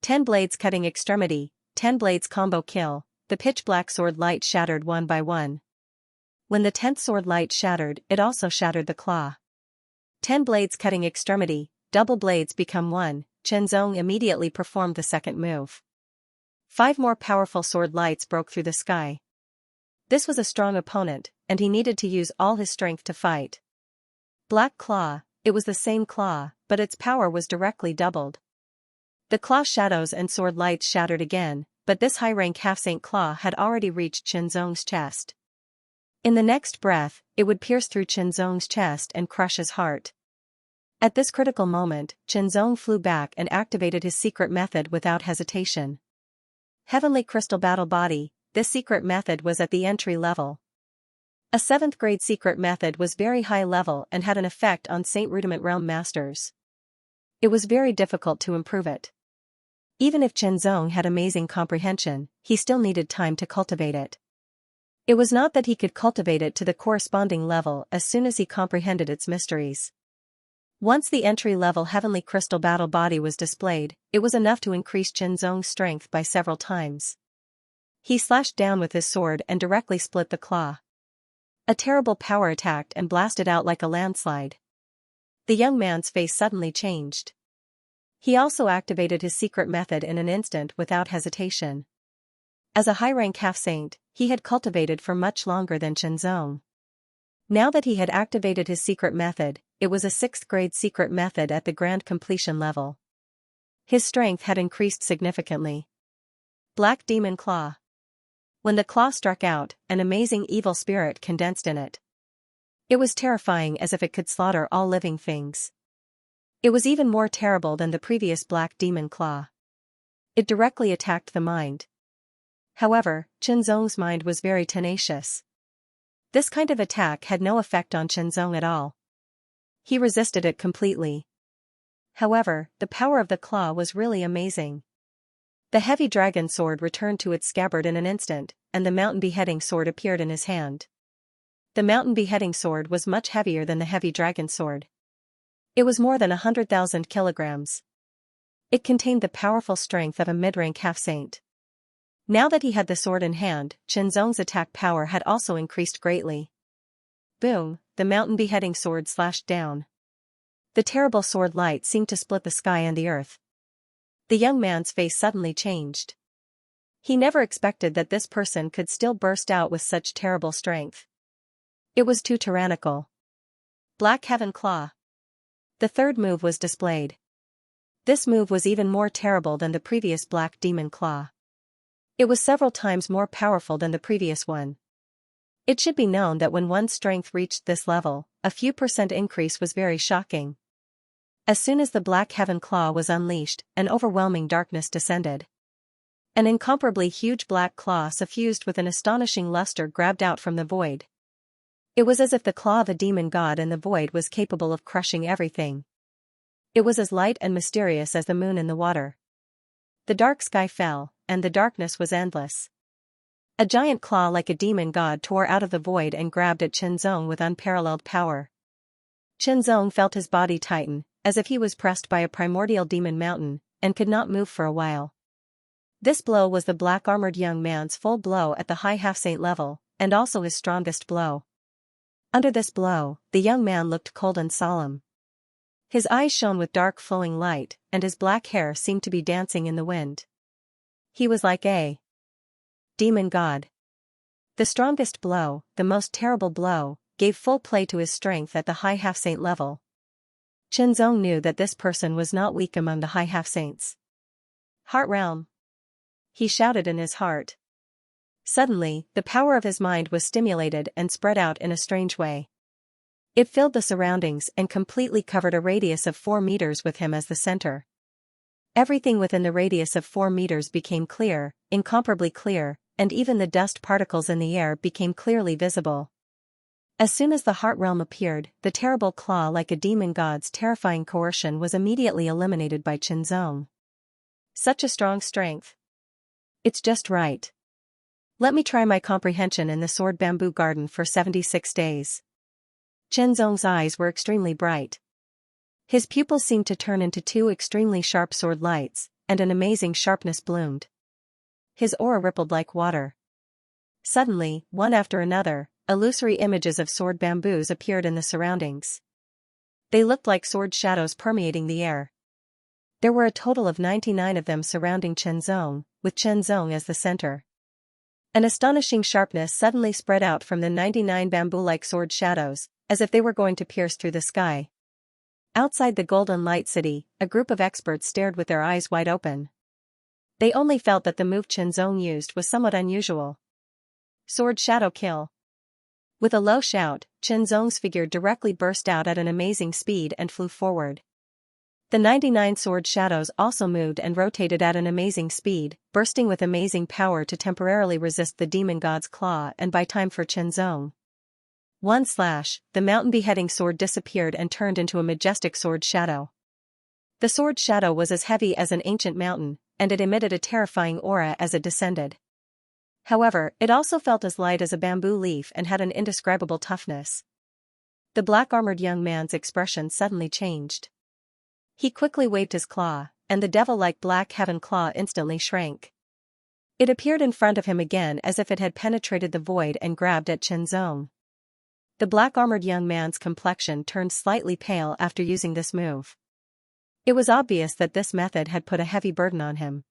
10 blades cutting extremity, 10 blades combo kill, the pitch-black sword light shattered one by one. When the 10th sword light shattered, it also shattered the claw. 10 blades cutting extremity, double blades become one, Chenzong immediately performed the second move. 5 more powerful sword lights broke through the sky. This was a strong opponent, and he needed to use all his strength to fight. Black Claw, it was the same claw, but its power was directly doubled. The claw shadows and sword lights shattered again, but this high-rank half-saint claw had already reached Chenzong's chest. In the next breath, it would pierce through Chenzong's chest and crush his heart. At this critical moment, Chenzong flew back and activated his secret method without hesitation. Heavenly Crystal Battle Body. This secret method was at the entry level. A 7th grade secret method was very high level and had an effect on Saint Rudiment realm masters. It was very difficult to improve it. Even if Chenzong had amazing comprehension, he still needed time to cultivate it. It was not that he could cultivate it to the corresponding level as soon as he comprehended its mysteries. Once the entry-level Heavenly Crystal Battle Body was displayed, it was enough to increase Chenzong's strength by several times. He slashed down with his sword and directly split the claw. A terrible power attacked and blasted out like a landslide. The young man's face suddenly changed. He also activated his secret method in an instant without hesitation. As a high-rank half-saint, he had cultivated for much longer than Chenzong. Now that he had activated his secret method, it was a 6th grade secret method at the grand completion level. His strength had increased significantly. Black Demon Claw. When the claw struck out, an amazing evil spirit condensed in it. It was terrifying as if it could slaughter all living things. It was even more terrible than the previous Black Demon Claw. It directly attacked the mind. However, Chenzong's mind was very tenacious. This kind of attack had no effect on Chenzong at all. He resisted it completely. However, the power of the claw was really amazing. The heavy dragon sword returned to its scabbard in an instant, and the mountain beheading sword appeared in his hand. The mountain beheading sword was much heavier than the heavy dragon sword. It was more than 100,000 kilograms. It contained the powerful strength of a mid-rank half-saint. Now that he had the sword in hand, Chenzong's attack power had also increased greatly. Boom, the mountain beheading sword slashed down. The terrible sword light seemed to split the sky and the earth. The young man's face suddenly changed. He never expected that this person could still burst out with such terrible strength. It was too tyrannical. Black Heaven Claw. The third move was displayed. This move was even more terrible than the previous Black Demon Claw. It was several times more powerful than the previous one. It should be known that when one's strength reached this level, a few % increase was very shocking. As soon as the Black Heaven Claw was unleashed, an overwhelming darkness descended. An incomparably huge black claw suffused with an astonishing luster grabbed out from the void. It was as if the claw of a demon god in the void was capable of crushing everything. It was as light and mysterious as the moon in the water. The dark sky fell, and the darkness was endless. A giant claw like a demon god tore out of the void and grabbed at Qianzong with unparalleled power. Qianzong felt his body tighten, as if he was pressed by a primordial demon mountain, and could not move for a while. This blow was the black-armored young man's full blow at the high half-saint level, and also his strongest blow. Under this blow, the young man looked cold and solemn. His eyes shone with dark flowing light, and his black hair seemed to be dancing in the wind. He was like a demon god. The strongest blow, the most terrible blow, gave full play to his strength at the high half-saint level. Qianzong knew that this person was not weak among the high half-saints. Heart realm. He shouted in his heart. Suddenly, the power of his mind was stimulated and spread out in a strange way. It filled the surroundings and completely covered a radius of 4 meters with him as the center. Everything within the radius of 4 meters became clear, incomparably clear, and even the dust particles in the air became clearly visible. As soon as the heart realm appeared, the terrible claw like a demon god's terrifying coercion was immediately eliminated by Qianzong. Such a strong strength. It's just right. Let me try my comprehension in the sword bamboo garden for 76 days. Qianzong's eyes were extremely bright. His pupils seemed to turn into 2 extremely sharp sword lights, and an amazing sharpness bloomed. His aura rippled like water. Suddenly, one after another, illusory images of sword bamboos appeared in the surroundings. They looked like sword shadows permeating the air. There were a total of 99 of them surrounding Qianzong, with Qianzong as the center. An astonishing sharpness suddenly spread out from the 99 bamboo-like sword shadows, as if they were going to pierce through the sky. Outside the Golden Light City, a group of experts stared with their eyes wide open. They only felt that the move Qianzong used was somewhat unusual. Sword Shadow Kill. With a low shout, Qianzong's figure directly burst out at an amazing speed and flew forward. The 99 sword shadows also moved and rotated at an amazing speed, bursting with amazing power to temporarily resist the demon god's claw and buy time for Qianzong. One slash, the mountain beheading sword disappeared and turned into a majestic sword shadow. The sword shadow was as heavy as an ancient mountain, and it emitted a terrifying aura as it descended. However, it also felt as light as a bamboo leaf and had an indescribable toughness. The black-armored young man's expression suddenly changed. He quickly waved his claw, and the devil-like Black Heaven Claw instantly shrank. It appeared in front of him again as if it had penetrated the void and grabbed at Qianzong. The black-armored young man's complexion turned slightly pale after using this move. It was obvious that this method had put a heavy burden on him.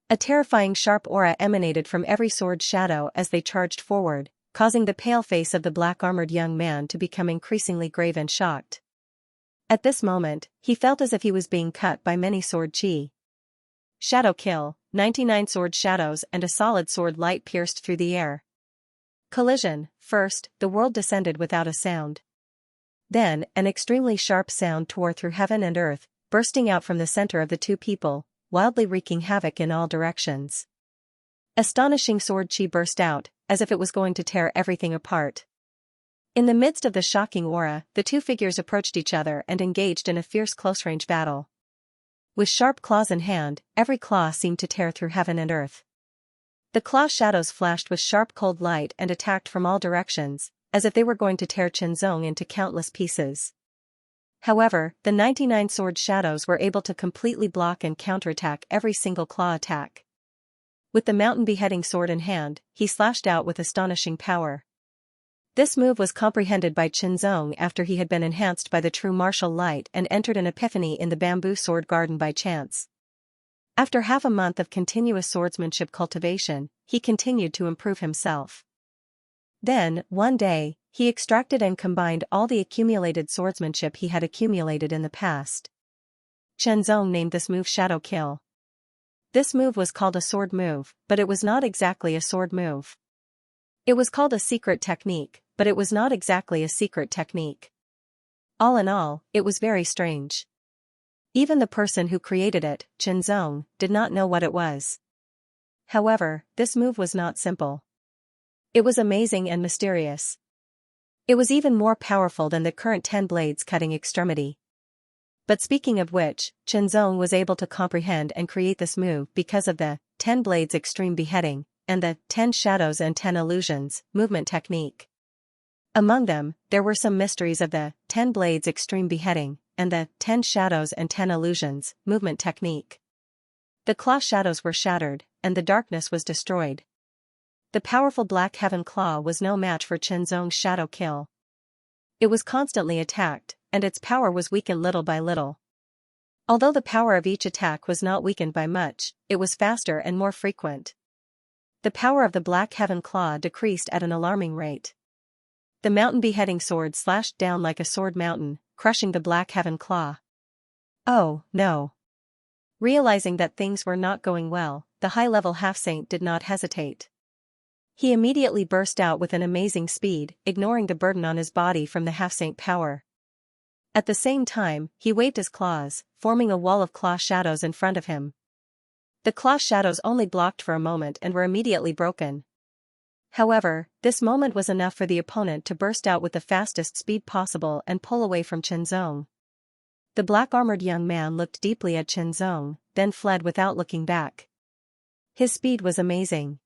A terrifying sharp aura emanated from every sword shadow as they charged forward, causing the pale face of the black-armored young man to become increasingly grave and shocked. At this moment, he felt as if he was being cut by many sword chi. Shadow Kill, 99 sword shadows and a solid sword light pierced through the air. Collision. First, the world descended without a sound. Then, an extremely sharp sound tore through heaven and earth, bursting out from the center of the two people, wildly wreaking havoc in all directions. Astonishing sword chi burst out, as if it was going to tear everything apart. In the midst of the shocking aura, the two figures approached each other and engaged in a fierce close-range battle. With sharp claws in hand, every claw seemed to tear through heaven and earth. The claw shadows flashed with sharp cold light and attacked from all directions, as if they were going to tear Qianzong into countless pieces. However, the 99 sword shadows were able to completely block and counterattack every single claw attack. With the mountain beheading sword in hand, he slashed out with astonishing power. This move was comprehended by Qianzong after he had been enhanced by the true martial light and entered an epiphany in the bamboo sword garden by chance. After half a month of continuous swordsmanship cultivation, he continued to improve himself. Then, one day, he extracted and combined all the accumulated swordsmanship he had accumulated in the past. Chenzong named this move Shadow Kill. This move was called a sword move, but it was not exactly a sword move. It was called a secret technique, but it was not exactly a secret technique. All in all, it was very strange. Even the person who created it, Chenzong, did not know what it was. However, this move was not simple. It was amazing and mysterious. It was even more powerful than the current 10 blades cutting extremity. But speaking of which, Chenzong was able to comprehend and create this move because of the 10 blades extreme beheading and the 10 shadows and 10 illusions movement technique. Among them, there were some mysteries of the 10 blades extreme beheading and the 10 shadows and 10 illusions movement technique. The claw shadows were shattered, and the darkness was destroyed. The powerful Black Heaven Claw was no match for Chenzong's Shadow Kill. It was constantly attacked, and its power was weakened little by little. Although the power of each attack was not weakened by much, it was faster and more frequent. The power of the Black Heaven Claw decreased at an alarming rate. The mountain beheading sword slashed down like a sword mountain, crushing the Black Heaven Claw. Oh, no. Realizing that things were not going well, the high-level half-saint did not hesitate. He immediately burst out with an amazing speed, ignoring the burden on his body from the half-saint power. At the same time, he waved his claws, forming a wall of claw shadows in front of him. The claw shadows only blocked for a moment and were immediately broken. However, this moment was enough for the opponent to burst out with the fastest speed possible and pull away from Chenzong. The black-armored young man looked deeply at Chenzong, then fled without looking back. His speed was amazing.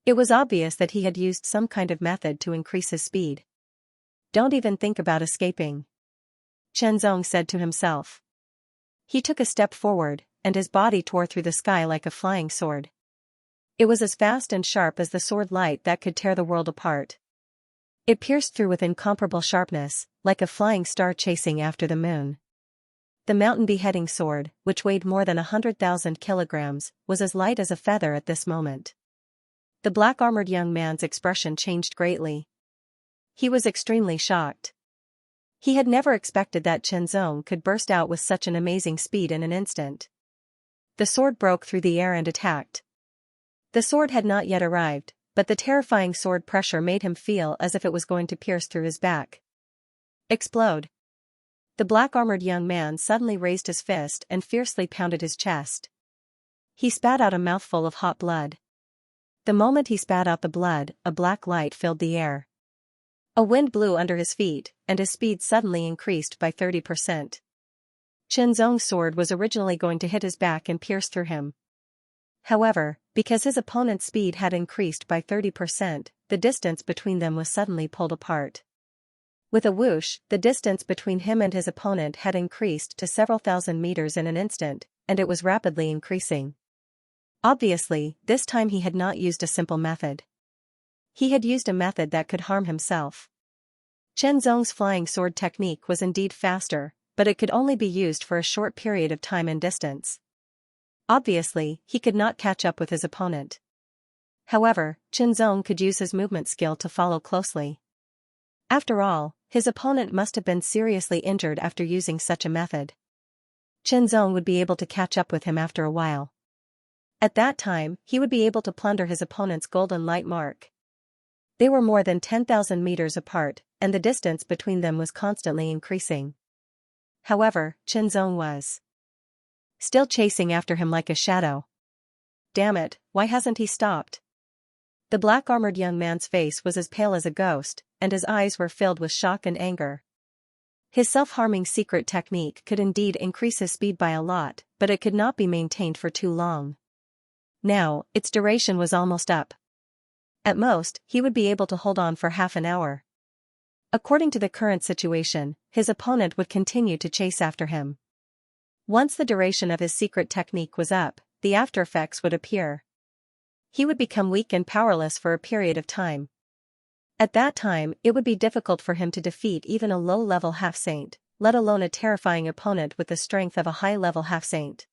It was obvious that he had used some kind of method to increase his speed. Don't even think about escaping, Chenzong said to himself. He took a step forward, and his body tore through the sky like a flying sword. It was as fast and sharp as the sword light that could tear the world apart. It pierced through with incomparable sharpness, like a flying star chasing after the moon. The mountain beheading sword, which weighed more than 100,000 kilograms, was as light as a feather at this moment. The black-armored young man's expression changed greatly. He was extremely shocked. He had never expected that Chenzong could burst out with such an amazing speed in an instant. The sword broke through the air and attacked. The sword had not yet arrived, but the terrifying sword pressure made him feel as if it was going to pierce through his back. Explode. The black-armored young man suddenly raised his fist and fiercely pounded his chest. He spat out a mouthful of hot blood. The moment he spat out the blood, a black light filled the air. A wind blew under his feet, and his speed suddenly increased by 30%. Chenzong's sword was originally going to hit his back and pierce through him. However, because his opponent's speed had increased by 30%, the distance between them was suddenly pulled apart. With a whoosh, the distance between him and his opponent had increased to several thousand meters in an instant, and it was rapidly increasing. Obviously, this time he had not used a simple method. He had used a method that could harm himself. Chenzong's flying sword technique was indeed faster, but it could only be used for a short period of time and distance. Obviously, he could not catch up with his opponent. However, Chenzong could use his movement skill to follow closely. After all, his opponent must have been seriously injured after using such a method. Chenzong would be able to catch up with him after a while. At that time, he would be able to plunder his opponent's golden light mark. They were more than 10,000 meters apart, and the distance between them was constantly increasing. However, Chenzong was still chasing after him like a shadow. Damn it, why hasn't he stopped? The black-armored young man's face was as pale as a ghost, and his eyes were filled with shock and anger. His self-harming secret technique could indeed increase his speed by a lot, but it could not be maintained for too long. Now, its duration was almost up. At most, he would be able to hold on for half an hour. According to the current situation, his opponent would continue to chase after him. Once the duration of his secret technique was up, the after effects would appear. He would become weak and powerless for a period of time. At that time, it would be difficult for him to defeat even a low-level half-saint, let alone a terrifying opponent with the strength of a high-level half-saint.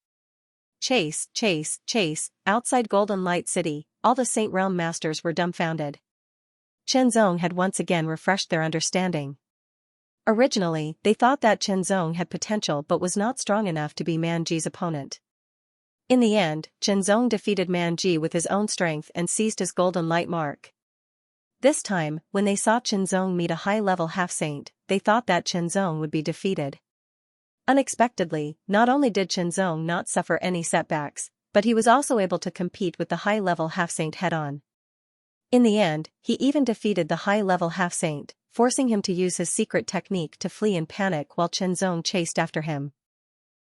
Chase, chase, chase, outside Golden Light City, all the Saint Realm masters were dumbfounded. Chenzong had once again refreshed their understanding. Originally, they thought that Chenzong had potential but was not strong enough to be Manji's opponent. In the end, Chenzong defeated Manji with his own strength and seized his golden light mark. This time, when they saw Chenzong meet a high-level half-saint, they thought that Chenzong would be defeated. Unexpectedly, not only did Chenzong not suffer any setbacks, but he was also able to compete with the high-level half-saint head-on. In the end, he even defeated the high-level half-saint, forcing him to use his secret technique to flee in panic while Chenzong chased after him.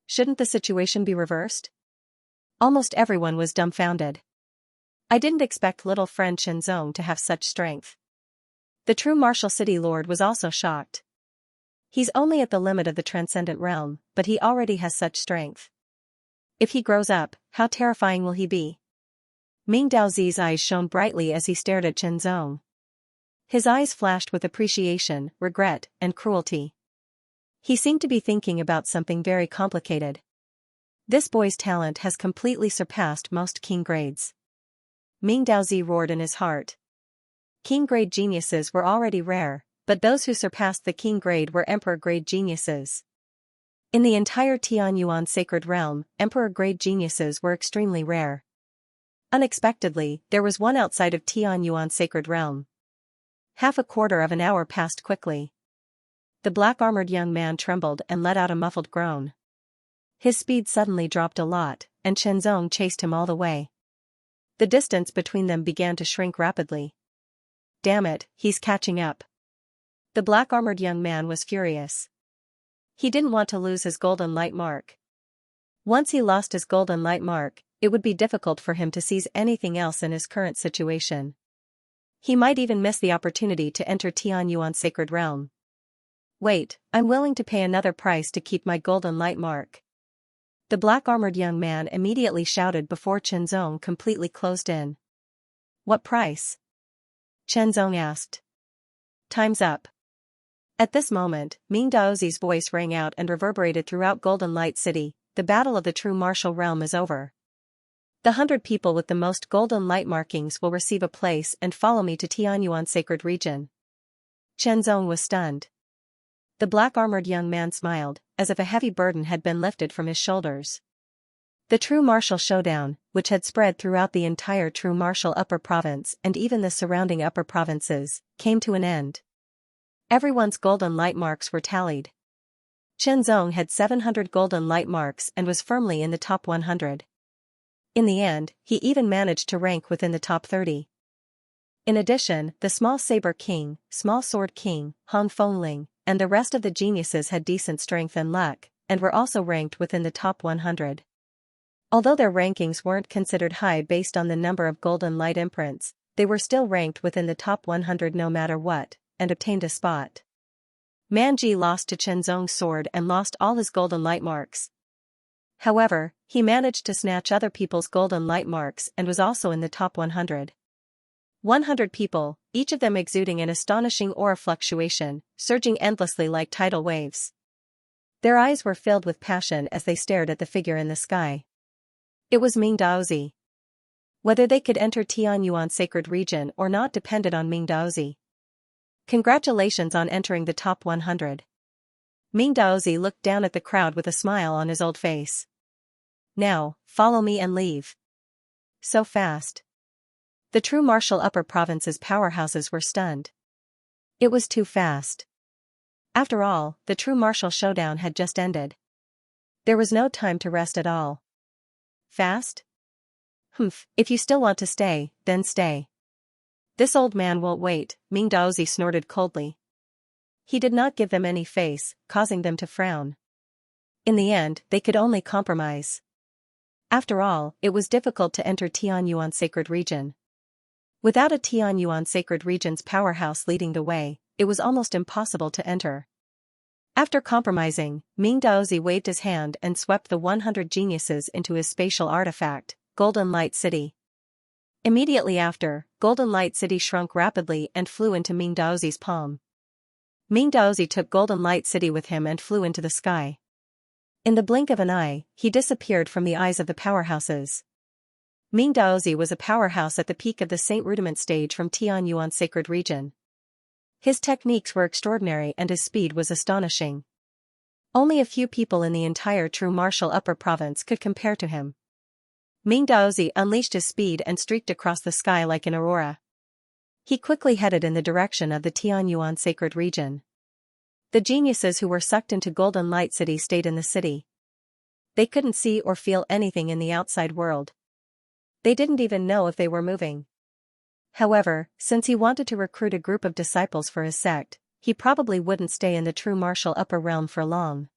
Shouldn't the situation be reversed? Almost everyone was dumbfounded. I didn't expect little friend Chenzong to have such strength. The true martial city lord was also shocked. He's only at the limit of the transcendent realm, but he already has such strength. If he grows up, how terrifying will he be? Ming Daozi's eyes shone brightly as he stared at Chenzong. His eyes flashed with appreciation, regret, and cruelty. He seemed to be thinking about something very complicated. This boy's talent has completely surpassed most king grades. Ming Daozi roared in his heart. King grade geniuses were already rare, but those who surpassed the king grade were emperor grade geniuses. In the entire Tianyuan sacred realm, emperor grade geniuses were extremely rare. Unexpectedly, there was one outside of Tianyuan sacred realm. Half a quarter of an hour passed quickly. The black-armored young man trembled and let out a muffled groan. His speed suddenly dropped a lot, and Chenzong chased him all the way. The distance between them began to shrink rapidly. Damn it, he's catching up. The black-armored young man was furious. He didn't want to lose his golden light mark. Once he lost his golden light mark, it would be difficult for him to seize anything else in his current situation. He might even miss the opportunity to enter Tianyuan sacred realm. Wait, I'm willing to pay another price to keep my golden light mark. The black-armored young man immediately shouted before Chenzong completely closed in. What price? Chenzong asked. Time's up. At this moment, Ming Daozi's voice rang out and reverberated throughout Golden Light City. The battle of the true martial realm is over. The 100 people with the most golden light markings will receive a place and follow me to Tianyuan sacred region. Chenzong was stunned. The black-armored young man smiled, as if a heavy burden had been lifted from his shoulders. The true martial showdown, which had spread throughout the entire true martial upper province and even the surrounding upper provinces, came to an end. Everyone's golden light marks were tallied. Chenzong had 700 golden light marks and was firmly in the top 100. In the end, he even managed to rank within the top 30. In addition, the Small Saber King, Small Sword King, Han Fengling, and the rest of the geniuses had decent strength and luck, and were also ranked within the top 100. Although their rankings weren't considered high based on the number of golden light imprints, they were still ranked within the top 100 no matter what, and obtained a spot. Manji lost to Chenzong's sword and lost all his golden light marks. However, he managed to snatch other people's golden light marks and was also in the top 100. 100 people, each of them exuding an astonishing aura fluctuation, surging endlessly like tidal waves. Their eyes were filled with passion as they stared at the figure in the sky. It was Ming Daozi. Whether they could enter Tianyuan sacred region or not depended on Ming Daozi. Congratulations on entering the top 100. Ming Daozi looked down at the crowd with a smile on his old face. Now, follow me and leave. So fast. The true martial upper province's powerhouses were stunned. It was too fast. After all, the true martial showdown had just ended. There was no time to rest at all. Fast? Humph, if you still want to stay, then stay. This old man won't wait, Ming Daozi snorted coldly. He did not give them any face, causing them to frown. In the end, they could only compromise. After all, it was difficult to enter Tianyuan sacred region. Without a Tianyuan sacred region's powerhouse leading the way, it was almost impossible to enter. After compromising, Ming Daozi waved his hand and swept the 100 geniuses into his spatial artifact, Golden Light City. Immediately after, Golden Light City shrunk rapidly and flew into Ming Daozi's palm. Ming Daozi took Golden Light City with him and flew into the sky. In the blink of an eye, he disappeared from the eyes of the powerhouses. Ming Daozi was a powerhouse at the peak of the Saint Rudiment stage from Tianyuan sacred region. His techniques were extraordinary and his speed was astonishing. Only a few people in the entire true martial upper province could compare to him. Ming Daozi unleashed his speed and streaked across the sky like an aurora. He quickly headed in the direction of the Tianyuan sacred region. The geniuses who were sucked into Golden Light City stayed in the city. They couldn't see or feel anything in the outside world. They didn't even know if they were moving. However, since he wanted to recruit a group of disciples for his sect, he probably wouldn't stay in the true martial upper realm for long.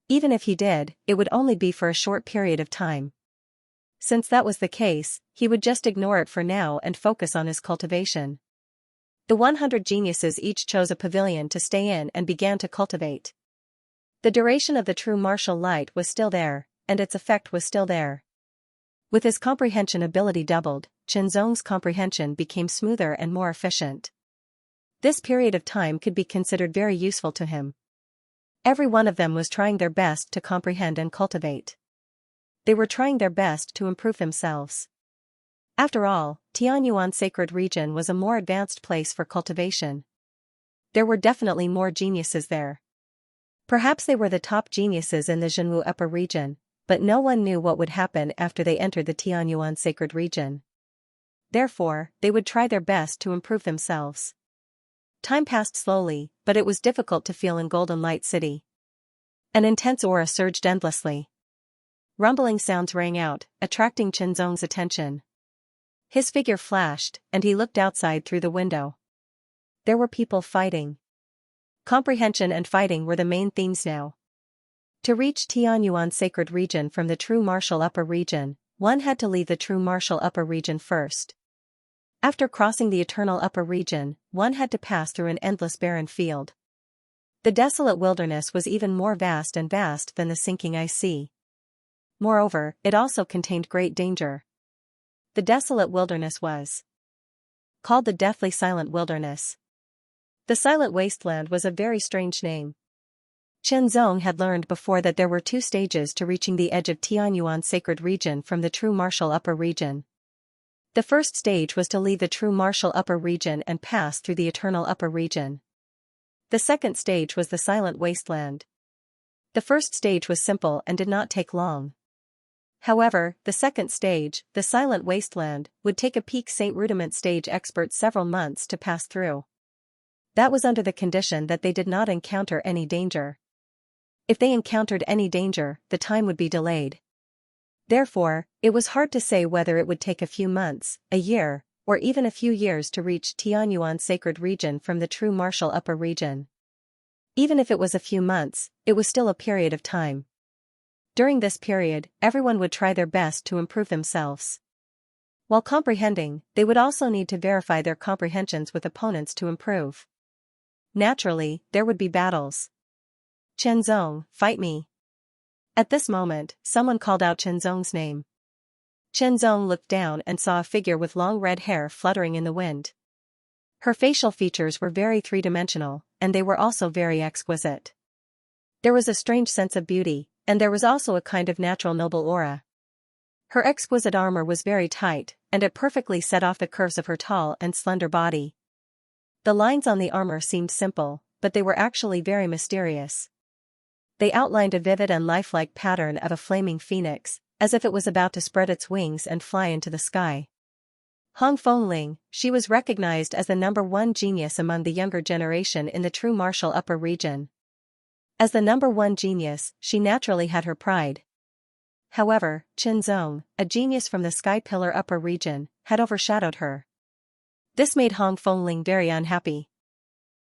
Even if he did, it would only be for a short period of time. Since that was the case, he would just ignore it for now and focus on his cultivation. The 100 geniuses each chose a pavilion to stay in and began to cultivate. The duration of the true martial light was still there, and its effect was still there. With his comprehension ability doubled, Qianzong's comprehension became smoother and more efficient. This period of time could be considered very useful to him. Every one of them was trying their best to comprehend and cultivate. They were trying their best to improve themselves. After all, Tianyuan sacred region was a more advanced place for cultivation. There were definitely more geniuses there. Perhaps they were the top geniuses in the Zhenwu upper region, but no one knew what would happen after they entered the Tianyuan sacred region. Therefore, they would try their best to improve themselves. Time passed slowly, but it was difficult to feel in Golden Light City. An intense aura surged endlessly. Rumbling sounds rang out, attracting Qianzong's attention. His figure flashed, and he looked outside through the window. There were people fighting. Comprehension and fighting were the main themes now. To reach Tianyuan sacred region from the true martial upper region, one had to leave the true martial upper region first. After crossing the eternal upper region, one had to pass through an endless barren field. The desolate wilderness was even more vast than the sinking ice sea. Moreover, it also contained great danger. The desolate wilderness was called the deathly silent wilderness. The silent wasteland was a very strange name. Qianzong had learned before that there were two stages to reaching the edge of Tianyuan sacred region from the true martial upper region. The first stage was to leave the true martial upper region and pass through the eternal upper region. The second stage was the silent wasteland. The first stage was simple and did not take long. However, the second stage, the silent wasteland, would take a peak Saint Rudiment stage expert several months to pass through. That was under the condition that they did not encounter any danger. If they encountered any danger, the time would be delayed. Therefore, it was hard to say whether it would take a few months, a year, or even a few years to reach Tianyuan sacred region from the true martial upper region. Even if it was a few months, it was still a period of time. During this period, everyone would try their best to improve themselves. While comprehending, they would also need to verify their comprehensions with opponents to improve. Naturally, there would be battles. Qianzong, fight me. At this moment, someone called out Qianzong's name. Qianzong looked down and saw a figure with long red hair fluttering in the wind. Her facial features were very three-dimensional, and they were also very exquisite. There was a strange sense of beauty, and there was also a kind of natural noble aura. Her exquisite armor was very tight, and it perfectly set off the curves of her tall and slender body. The lines on the armor seemed simple, but they were actually very mysterious. They outlined a vivid and lifelike pattern of a flaming phoenix, as if it was about to spread its wings and fly into the sky. Hong Fengling, she was recognized as the #1 genius among the younger generation in the true martial upper region. As the #1 genius, she naturally had her pride. However, Qianzong, a genius from the Sky Pillar upper region, had overshadowed her. This made Hong Fengling very unhappy.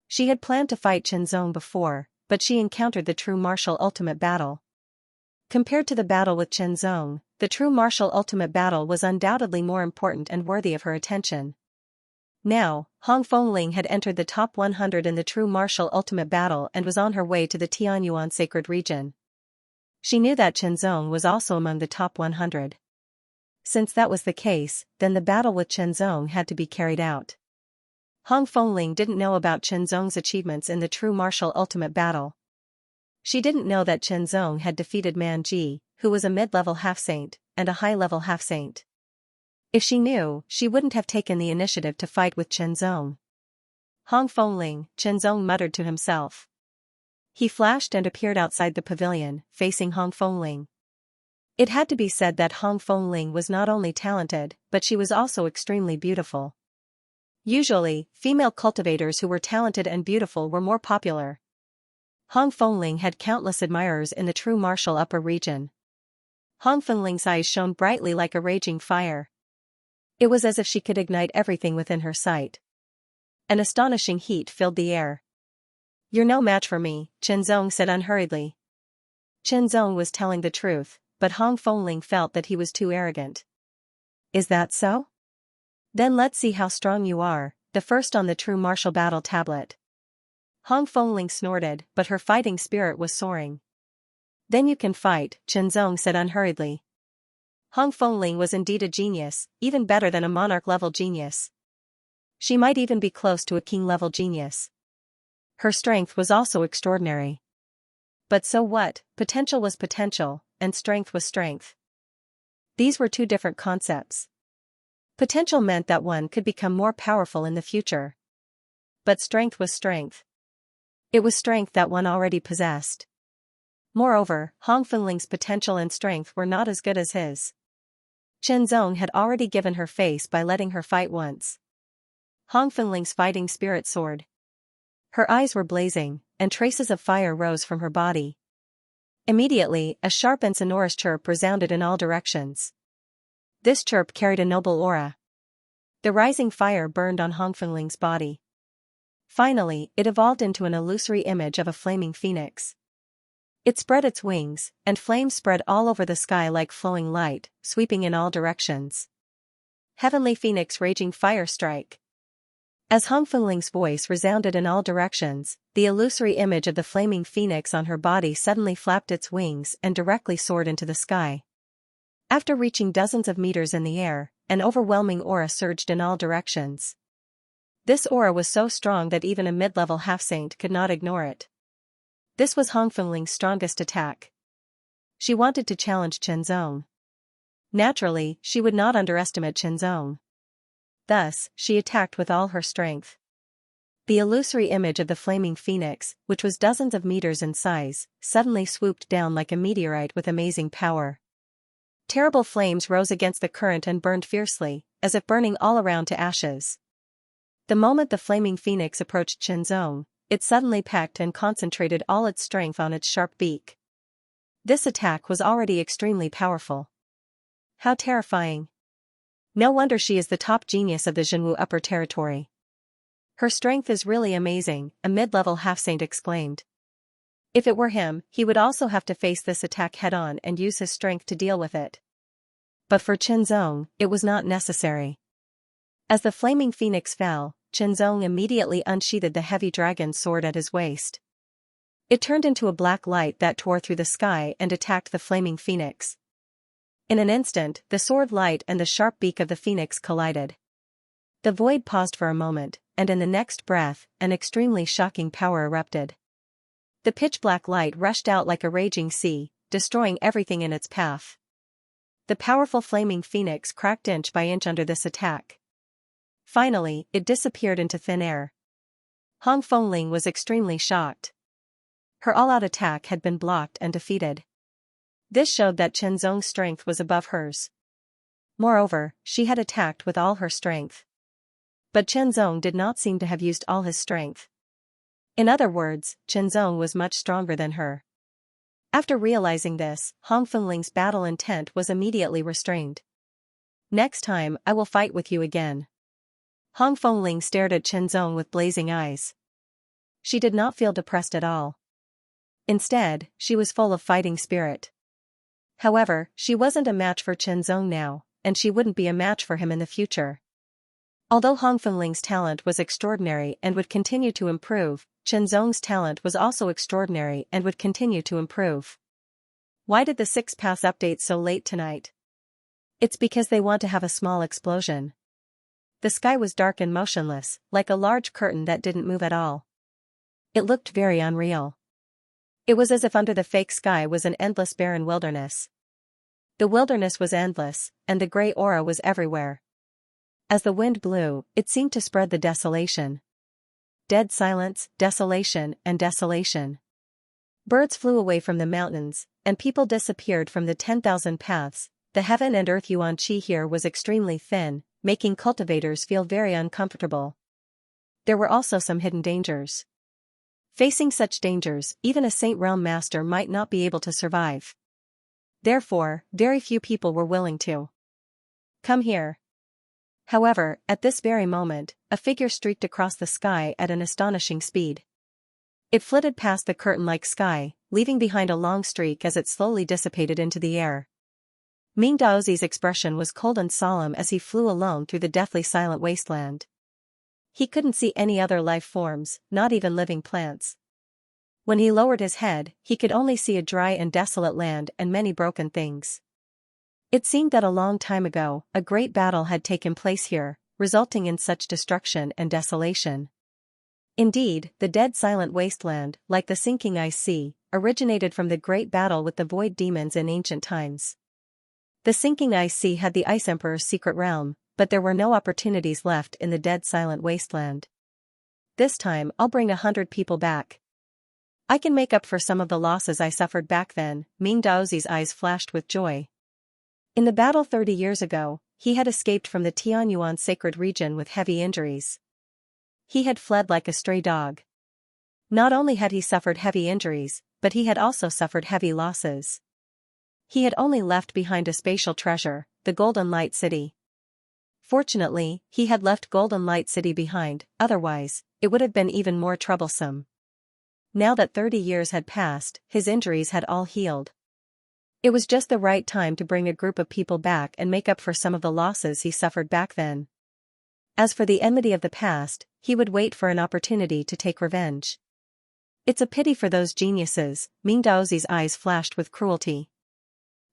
She had planned to fight Qianzong before, but she encountered the true martial ultimate battle. Compared to the battle with Qianzong, the true martial ultimate battle was undoubtedly more important and worthy of her attention. Now, Hong Fengling had entered the top 100 in the true martial ultimate battle and was on her way to the Tianyuan sacred region. She knew that Qianzong was also among the top 100. Since that was the case, then the battle with Qianzong had to be carried out. Hong Fengling didn't know about Qianzong's achievements in the true martial ultimate battle. She didn't know that Chen Zong had defeated Man Ji, who was a mid-level half-saint, and a high-level half-saint. If she knew, she wouldn't have taken the initiative to fight with Chen Zong. Hong Fengling, Chen Zong muttered to himself. He flashed and appeared outside the pavilion, facing Hong Fengling. It had to be said that Hong Fengling was not only talented, but she was also extremely beautiful. Usually, female cultivators who were talented and beautiful were more popular. Hong Fengling had countless admirers in the true martial upper region. Hong Fengling's eyes shone brightly like a raging fire. It was as if she could ignite everything within her sight. An astonishing heat filled the air. You're no match for me, Chen Zong said unhurriedly. Chen Zong was telling the truth, but Hong Fengling felt that he was too arrogant. Is that so? Then let's see how strong you are, the first on the true martial battle tablet. Hong Fengling snorted, but her fighting spirit was soaring. Then you can fight, Chen Zong said unhurriedly. Hong Fengling was indeed a genius, even better than a monarch-level genius. She might even be close to a king-level genius. Her strength was also extraordinary. But so what, potential was potential, and strength was strength. These were two different concepts. Potential meant that one could become more powerful in the future. But strength was strength. It was strength that one already possessed. Moreover, Hong Fengling's potential and strength were not as good as his. Chen Zong had already given her face by letting her fight once. Hong Fengling's fighting spirit soared. Her eyes were blazing, and traces of fire rose from her body. Immediately, a sharp and sonorous chirp resounded in all directions. This chirp carried a noble aura. The rising fire burned on Hong Fengling's body. Finally, it evolved into an illusory image of a flaming phoenix. It spread its wings, and flames spread all over the sky like flowing light, sweeping in all directions. Heavenly Phoenix raging fire strike. As Hong Fengling's voice resounded in all directions, the illusory image of the flaming phoenix on her body suddenly flapped its wings and directly soared into the sky. After reaching dozens of meters in the air, an overwhelming aura surged in all directions. This aura was so strong that even a mid-level half-saint could not ignore it. This was Hong Fengling's strongest attack. She wanted to challenge Chen Zong. Naturally, she would not underestimate Chen Zong. Thus, she attacked with all her strength. The illusory image of the flaming phoenix, which was dozens of meters in size, suddenly swooped down like a meteorite with amazing power. Terrible flames rose against the current and burned fiercely, as if burning all around to ashes. The moment the flaming phoenix approached Chen Zong, it suddenly packed and concentrated all its strength on its sharp beak. This attack was already extremely powerful. How terrifying. No wonder she is the top genius of the Zhenwu Upper Territory. Her strength is really amazing, a mid-level half-saint exclaimed. If it were him, he would also have to face this attack head-on and use his strength to deal with it. But for Chen Zong, it was not necessary. As the flaming phoenix fell, Chen Zong immediately unsheathed the heavy dragon sword at his waist. It turned into a black light that tore through the sky and attacked the flaming phoenix. In an instant, the sword light and the sharp beak of the phoenix collided. The void paused for a moment, and in the next breath, an extremely shocking power erupted. The pitch-black light rushed out like a raging sea, destroying everything in its path. The powerful flaming phoenix cracked inch by inch under this attack. Finally, it disappeared into thin air. Hong Fengling was extremely shocked. Her all-out attack had been blocked and defeated. This showed that Chen Zong's strength was above hers. Moreover, she had attacked with all her strength. But Chen Zong did not seem to have used all his strength. In other words, Chen Zong was much stronger than her. After realizing this, Hong Fengling's battle intent was immediately restrained. Next time, I will fight with you again. Hong Fengling stared at Chen Zong with blazing eyes. She did not feel depressed at all. Instead, she was full of fighting spirit. However, she wasn't a match for Chen Zong now, and she wouldn't be a match for him in the future. Although Hong Fengling's talent was extraordinary and would continue to improve, Chen Zong's talent was also extraordinary and would continue to improve. Why did the 6 pass update so late tonight? It's because they want to have a small explosion. The sky was dark and motionless, like a large curtain that didn't move at all. It looked very unreal. It was as if under the fake sky was an endless barren wilderness. The wilderness was endless, and the gray aura was everywhere. As the wind blew, it seemed to spread the desolation. Dead silence, desolation, and desolation. Birds flew away from the mountains, and people disappeared from the 10,000 paths. The heaven and earth Xianxia here was extremely thin, making cultivators feel very uncomfortable. There were also some hidden dangers. Facing such dangers, even a Saint Realm Master might not be able to survive. Therefore, very few people were willing to come here. However, at this very moment, a figure streaked across the sky at an astonishing speed. It flitted past the curtain-like sky, leaving behind a long streak as it slowly dissipated into the air. Ming Daozi's expression was cold and solemn as he flew alone through the deathly silent wasteland. He couldn't see any other life forms, not even living plants. When he lowered his head, he could only see a dry and desolate land and many broken things. It seemed that a long time ago, a great battle had taken place here, resulting in such destruction and desolation. Indeed, the dead silent wasteland, like the sinking ice sea, originated from the great battle with the void demons in ancient times. The sinking ice sea had the Ice Emperor's secret realm, but there were no opportunities left in the dead silent wasteland. This time I'll bring 100 people back. I can make up for some of the losses I suffered back then. Ming Daozi's eyes flashed with joy. In the battle 30 years ago, he had escaped from the Tianyuan sacred region with heavy injuries. He had fled like a stray dog. Not only had he suffered heavy injuries, but he had also suffered heavy losses. He had only left behind a spatial treasure, the Golden Light City. Fortunately, he had left Golden Light City behind, otherwise, it would have been even more troublesome. Now that 30 years had passed, his injuries had all healed. It was just the right time to bring a group of people back and make up for some of the losses he suffered back then. As for the enmity of the past, he would wait for an opportunity to take revenge. It's a pity for those geniuses. Ming Daozi's eyes flashed with cruelty.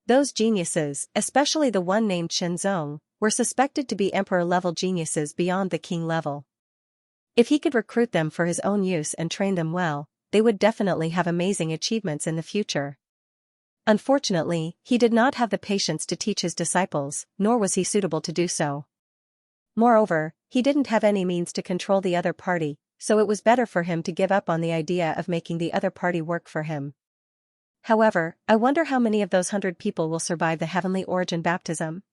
Those geniuses, especially the one named Shenzong, were suspected to be emperor-level geniuses beyond the king level. If he could recruit them for his own use and train them well, they would definitely have amazing achievements in the future. Unfortunately, he did not have the patience to teach his disciples, nor was he suitable to do so. Moreover, he didn't have any means to control the other party, so it was better for him to give up on the idea of making the other party work for him. However, I wonder how many of those 100 people will survive the heavenly origin baptism?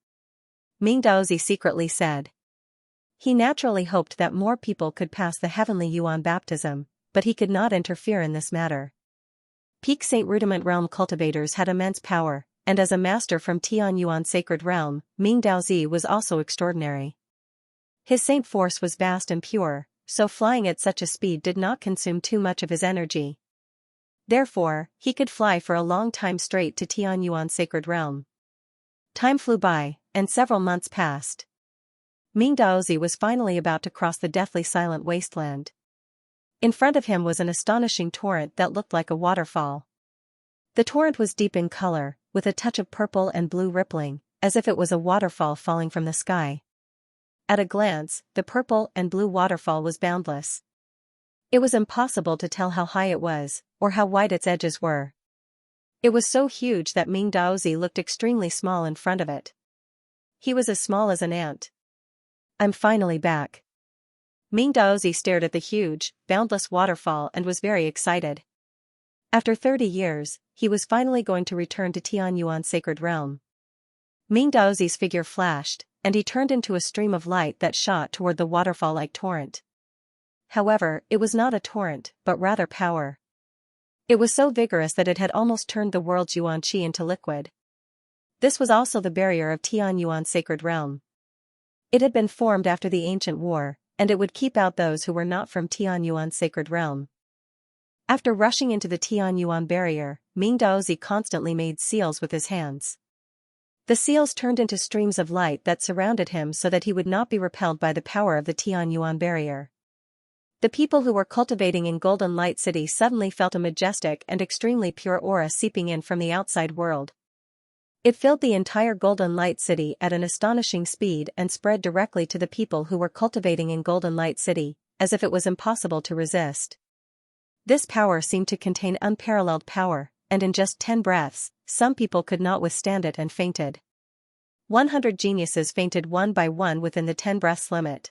Ming Daozi secretly said. He naturally hoped that more people could pass the heavenly Yuan baptism, but he could not interfere in this matter. Peak Saint Rudiment Realm cultivators had immense power, and as a master from Tian Yuan Sacred Realm, Ming Daozi was also extraordinary. His saint force was vast and pure, so flying at such a speed did not consume too much of his energy. Therefore, he could fly for a long time straight to Tianyuan Sacred Realm. Time flew by, and several months passed. Ming Daozi was finally about to cross the deathly silent wasteland. In front of him was an astonishing torrent that looked like a waterfall. The torrent was deep in color, with a touch of purple and blue rippling, as if it was a waterfall falling from the sky. At a glance, the purple and blue waterfall was boundless. It was impossible to tell how high it was, or how wide its edges were. It was so huge that Ming Daozi looked extremely small in front of it. He was as small as an ant. I'm finally back. Ming Daozi stared at the huge, boundless waterfall and was very excited. After 30 years, he was finally going to return to Tianyuan Sacred Realm. Ming Daozi's figure flashed, and he turned into a stream of light that shot toward the waterfall-like torrent. However, it was not a torrent, but rather power. It was so vigorous that it had almost turned the world's Yuan Qi into liquid. This was also the barrier of Tianyuan Sacred Realm. It had been formed after the ancient war, and it would keep out those who were not from Tianyuan Sacred Realm. After rushing into the Tianyuan barrier, Ming Daozi constantly made seals with his hands. The seals turned into streams of light that surrounded him so that he would not be repelled by the power of the Tianyuan barrier. The people who were cultivating in Golden Light City suddenly felt a majestic and extremely pure aura seeping in from the outside world. It filled the entire Golden Light City at an astonishing speed and spread directly to the people who were cultivating in Golden Light City, as if it was impossible to resist. This power seemed to contain unparalleled power, and in just 10 breaths, some people could not withstand it and fainted. 100 geniuses fainted one by one within the 10 breaths limit.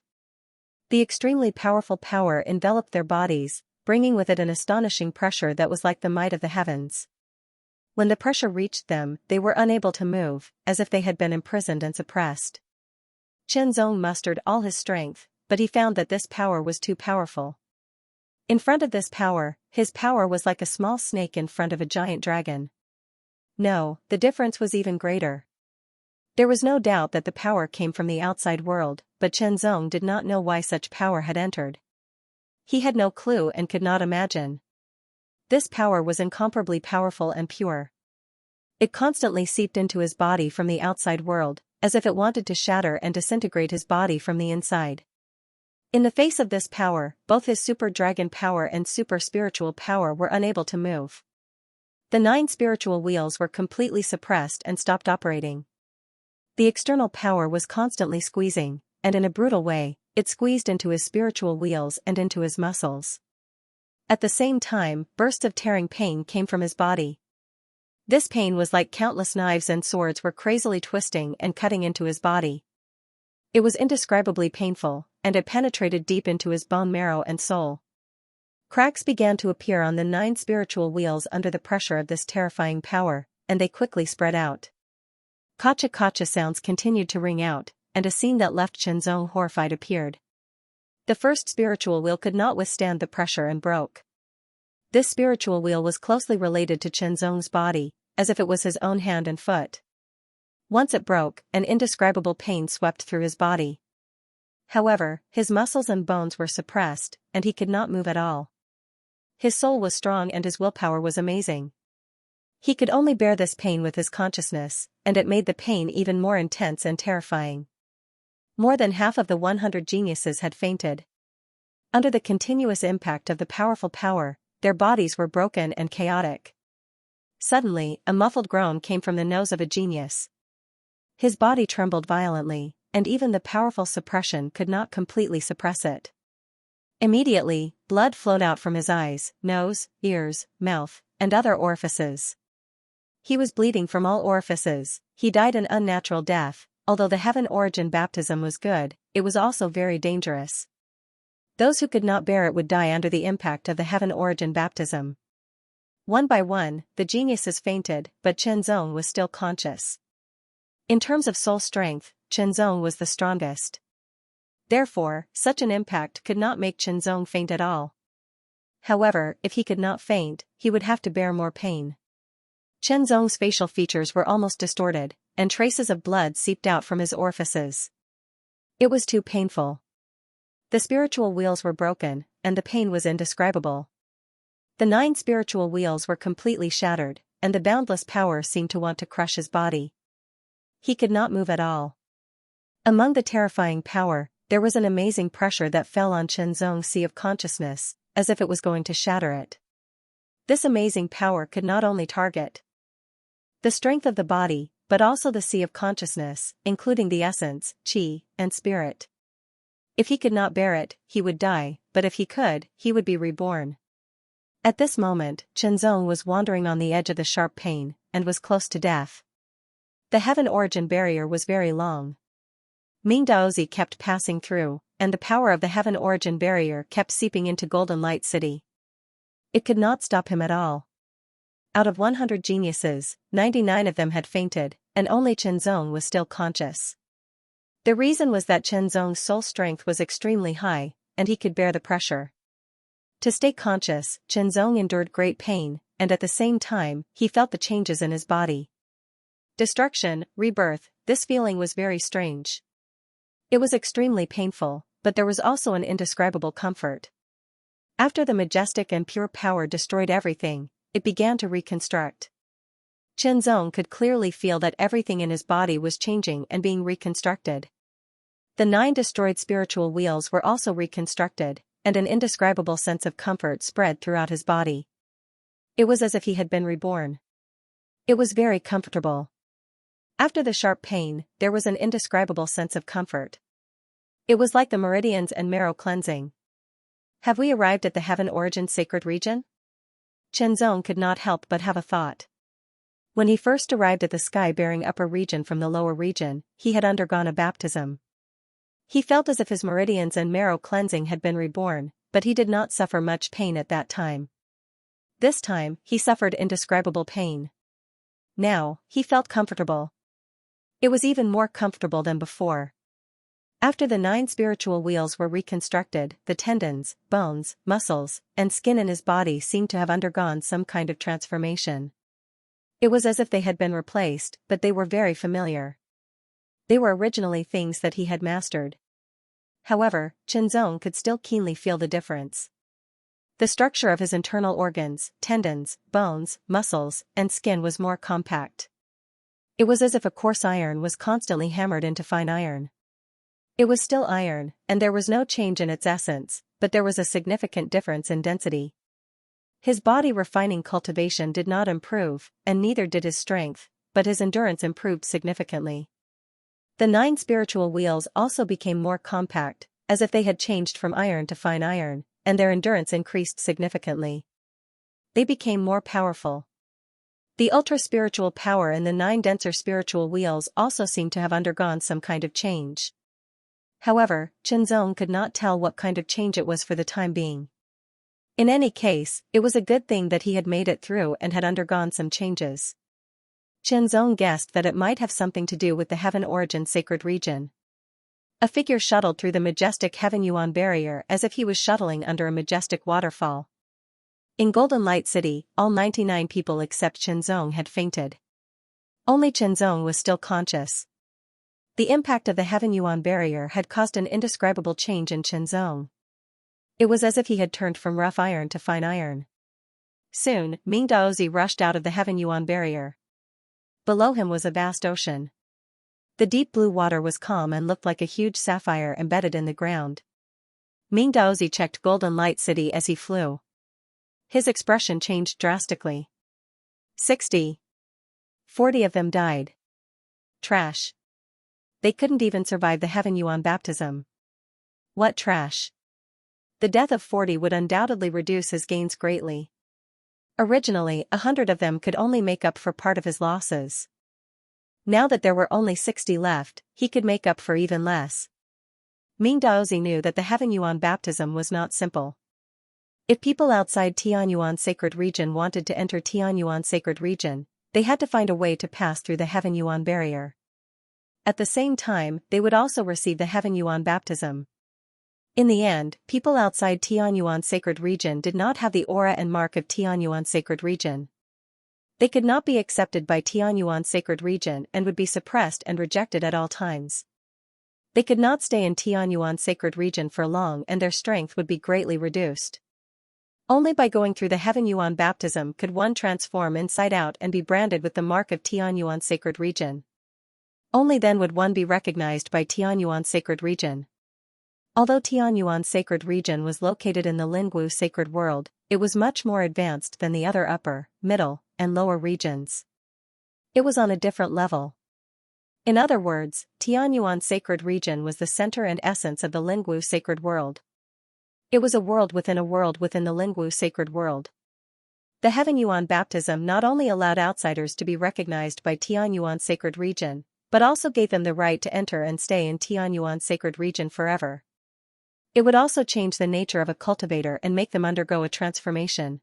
The extremely powerful power enveloped their bodies, bringing with it an astonishing pressure that was like the might of the heavens. When the pressure reached them, they were unable to move, as if they had been imprisoned and suppressed. Qianzong mustered all his strength, but he found that this power was too powerful. In front of this power, his power was like a small snake in front of a giant dragon. No, the difference was even greater. There was no doubt that the power came from the outside world, but Qianzong did not know why such power had entered. He had no clue and could not imagine. This power was incomparably powerful and pure. It constantly seeped into his body from the outside world, as if it wanted to shatter and disintegrate his body from the inside. In the face of this power, both his super dragon power and super spiritual power were unable to move. The 9 spiritual wheels were completely suppressed and stopped operating. The external power was constantly squeezing, and in a brutal way, it squeezed into his spiritual wheels and into his muscles. At the same time, bursts of tearing pain came from his body. This pain was like countless knives and swords were crazily twisting and cutting into his body. It was indescribably painful, and it penetrated deep into his bone marrow and soul. Cracks began to appear on the 9 spiritual wheels under the pressure of this terrifying power, and they quickly spread out. Kacha-kacha sounds continued to ring out, and a scene that left Qianzong horrified appeared. The first spiritual wheel could not withstand the pressure and broke. This spiritual wheel was closely related to Qianzong's body, as if it was his own hand and foot. Once it broke, an indescribable pain swept through his body. However, his muscles and bones were suppressed, and he could not move at all. His soul was strong and his willpower was amazing. He could only bear this pain with his consciousness, and it made the pain even more intense and terrifying. More than half of the 100 geniuses had fainted. Under the continuous impact of the powerful power, their bodies were broken and chaotic. Suddenly, a muffled groan came from the nose of a genius. His body trembled violently, and even the powerful suppression could not completely suppress it. Immediately, blood flowed out from his eyes, nose, ears, mouth, and other orifices. He was bleeding from all orifices. He died an unnatural death. Although the heaven origin baptism was good, it was also very dangerous. Those who could not bear it would die under the impact of the heaven origin baptism. One by one, the geniuses fainted, but Qianzong was still conscious. In terms of soul strength, Qianzong was the strongest. Therefore, such an impact could not make Qianzong faint at all. However, if he could not faint, he would have to bear more pain. Qianzong's facial features were almost distorted, and traces of blood seeped out from his orifices. It was too painful. The spiritual wheels were broken, and the pain was indescribable. The 9 spiritual wheels were completely shattered, and the boundless power seemed to want to crush his body. He could not move at all. Among the terrifying power, there was an amazing pressure that fell on Qianzong's sea of consciousness, as if it was going to shatter it. This amazing power could not only target the strength of the body, but also the sea of consciousness, including the essence, qi, and spirit. If he could not bear it, he would die, but if he could, he would be reborn. At this moment, Qianzong was wandering on the edge of the sharp pain, and was close to death. The heaven origin barrier was very long. Ming Daozi kept passing through, and the power of the heaven origin barrier kept seeping into Golden Light City. It could not stop him at all. Out of 100 geniuses, 99 of them had fainted, and only Qianzong was still conscious. The reason was that Qianzong's soul strength was extremely high, and he could bear the pressure. To stay conscious, Qianzong endured great pain, and at the same time, he felt the changes in his body. Destruction, rebirth, this feeling was very strange. It was extremely painful, but there was also an indescribable comfort. After the majestic and pure power destroyed everything, it began to reconstruct. Qianzong could clearly feel that everything in his body was changing and being reconstructed. The 9 destroyed spiritual wheels were also reconstructed, and an indescribable sense of comfort spread throughout his body. It was as if he had been reborn. It was very comfortable. After the sharp pain, there was an indescribable sense of comfort. It was like the meridians and marrow cleansing. Have we arrived at the Heaven Origin Sacred Region? Chenzong could not help but have a thought. When he first arrived at the sky-bearing upper region from the lower region, he had undergone a baptism. He felt as if his meridians and marrow cleansing had been reborn, but he did not suffer much pain at that time. This time, he suffered indescribable pain. Now, he felt comfortable. It was even more comfortable than before. After the 9 spiritual wheels were reconstructed, the tendons, bones, muscles, and skin in his body seemed to have undergone some kind of transformation. It was as if they had been replaced, but they were very familiar. They were originally things that he had mastered. However, Chenzong could still keenly feel the difference. The structure of his internal organs, tendons, bones, muscles, and skin was more compact. It was as if a coarse iron was constantly hammered into fine iron. It was still iron, and there was no change in its essence, but there was a significant difference in density. His body refining cultivation did not improve, and neither did his strength, but his endurance improved significantly. The 9 spiritual wheels also became more compact, as if they had changed from iron to fine iron, and their endurance increased significantly. They became more powerful. The ultra-spiritual power in the 9 denser spiritual wheels also seemed to have undergone some kind of change. However, Chenzong could not tell what kind of change it was for the time being. In any case, it was a good thing that he had made it through and had undergone some changes. Chenzong guessed that it might have something to do with the Heaven Origin Sacred Region. A figure shuttled through the majestic Heaven Yuan barrier as if he was shuttling under a majestic waterfall. In Golden Light City, all 99 people except Chenzong had fainted. Only Chenzong was still conscious. The impact of the Heaven Yuan barrier had caused an indescribable change in Chenzong. It was as if he had turned from rough iron to fine iron. Soon, Ming Daozi rushed out of the Heaven Yuan barrier. Below him was a vast ocean. The deep blue water was calm and looked like a huge sapphire embedded in the ground. Ming Daozi checked Golden Light City as he flew. His expression changed drastically. 60. 40 of them died. Trash. They couldn't even survive the Heaven Yuan baptism. What trash? The death of 40 would undoubtedly reduce his gains greatly. Originally, 100 of them could only make up for part of his losses. Now that there were only 60 left, he could make up for even less. Ming Daozi knew that the Heaven Yuan baptism was not simple. If people outside Tianyuan Sacred Region wanted to enter Tianyuan Sacred Region, they had to find a way to pass through the Heaven Yuan barrier. At the same time, they would also receive the Heaven Yuan baptism. In the end, people outside Tianyuan Sacred Region did not have the aura and mark of Tianyuan Sacred Region. They could not be accepted by Tianyuan Sacred Region and would be suppressed and rejected at all times. They could not stay in Tianyuan Sacred Region for long and their strength would be greatly reduced. Only by going through the Heaven Yuan baptism could one transform inside out and be branded with the mark of Tianyuan Sacred Region. Only then would one be recognized by Tianyuan Sacred Region. Although Tianyuan Sacred Region was located in the Lingwu Sacred World, it was much more advanced than the other upper, middle, and lower regions. It was on a different level. In other words, Tianyuan Sacred Region was the center and essence of the Lingwu Sacred World. It was a world within the Lingwu Sacred World. The Heaven Yuan baptism not only allowed outsiders to be recognized by Tianyuan Sacred Region, but also gave them the right to enter and stay in Tianyuan Sacred Region forever. It would also change the nature of a cultivator and make them undergo a transformation.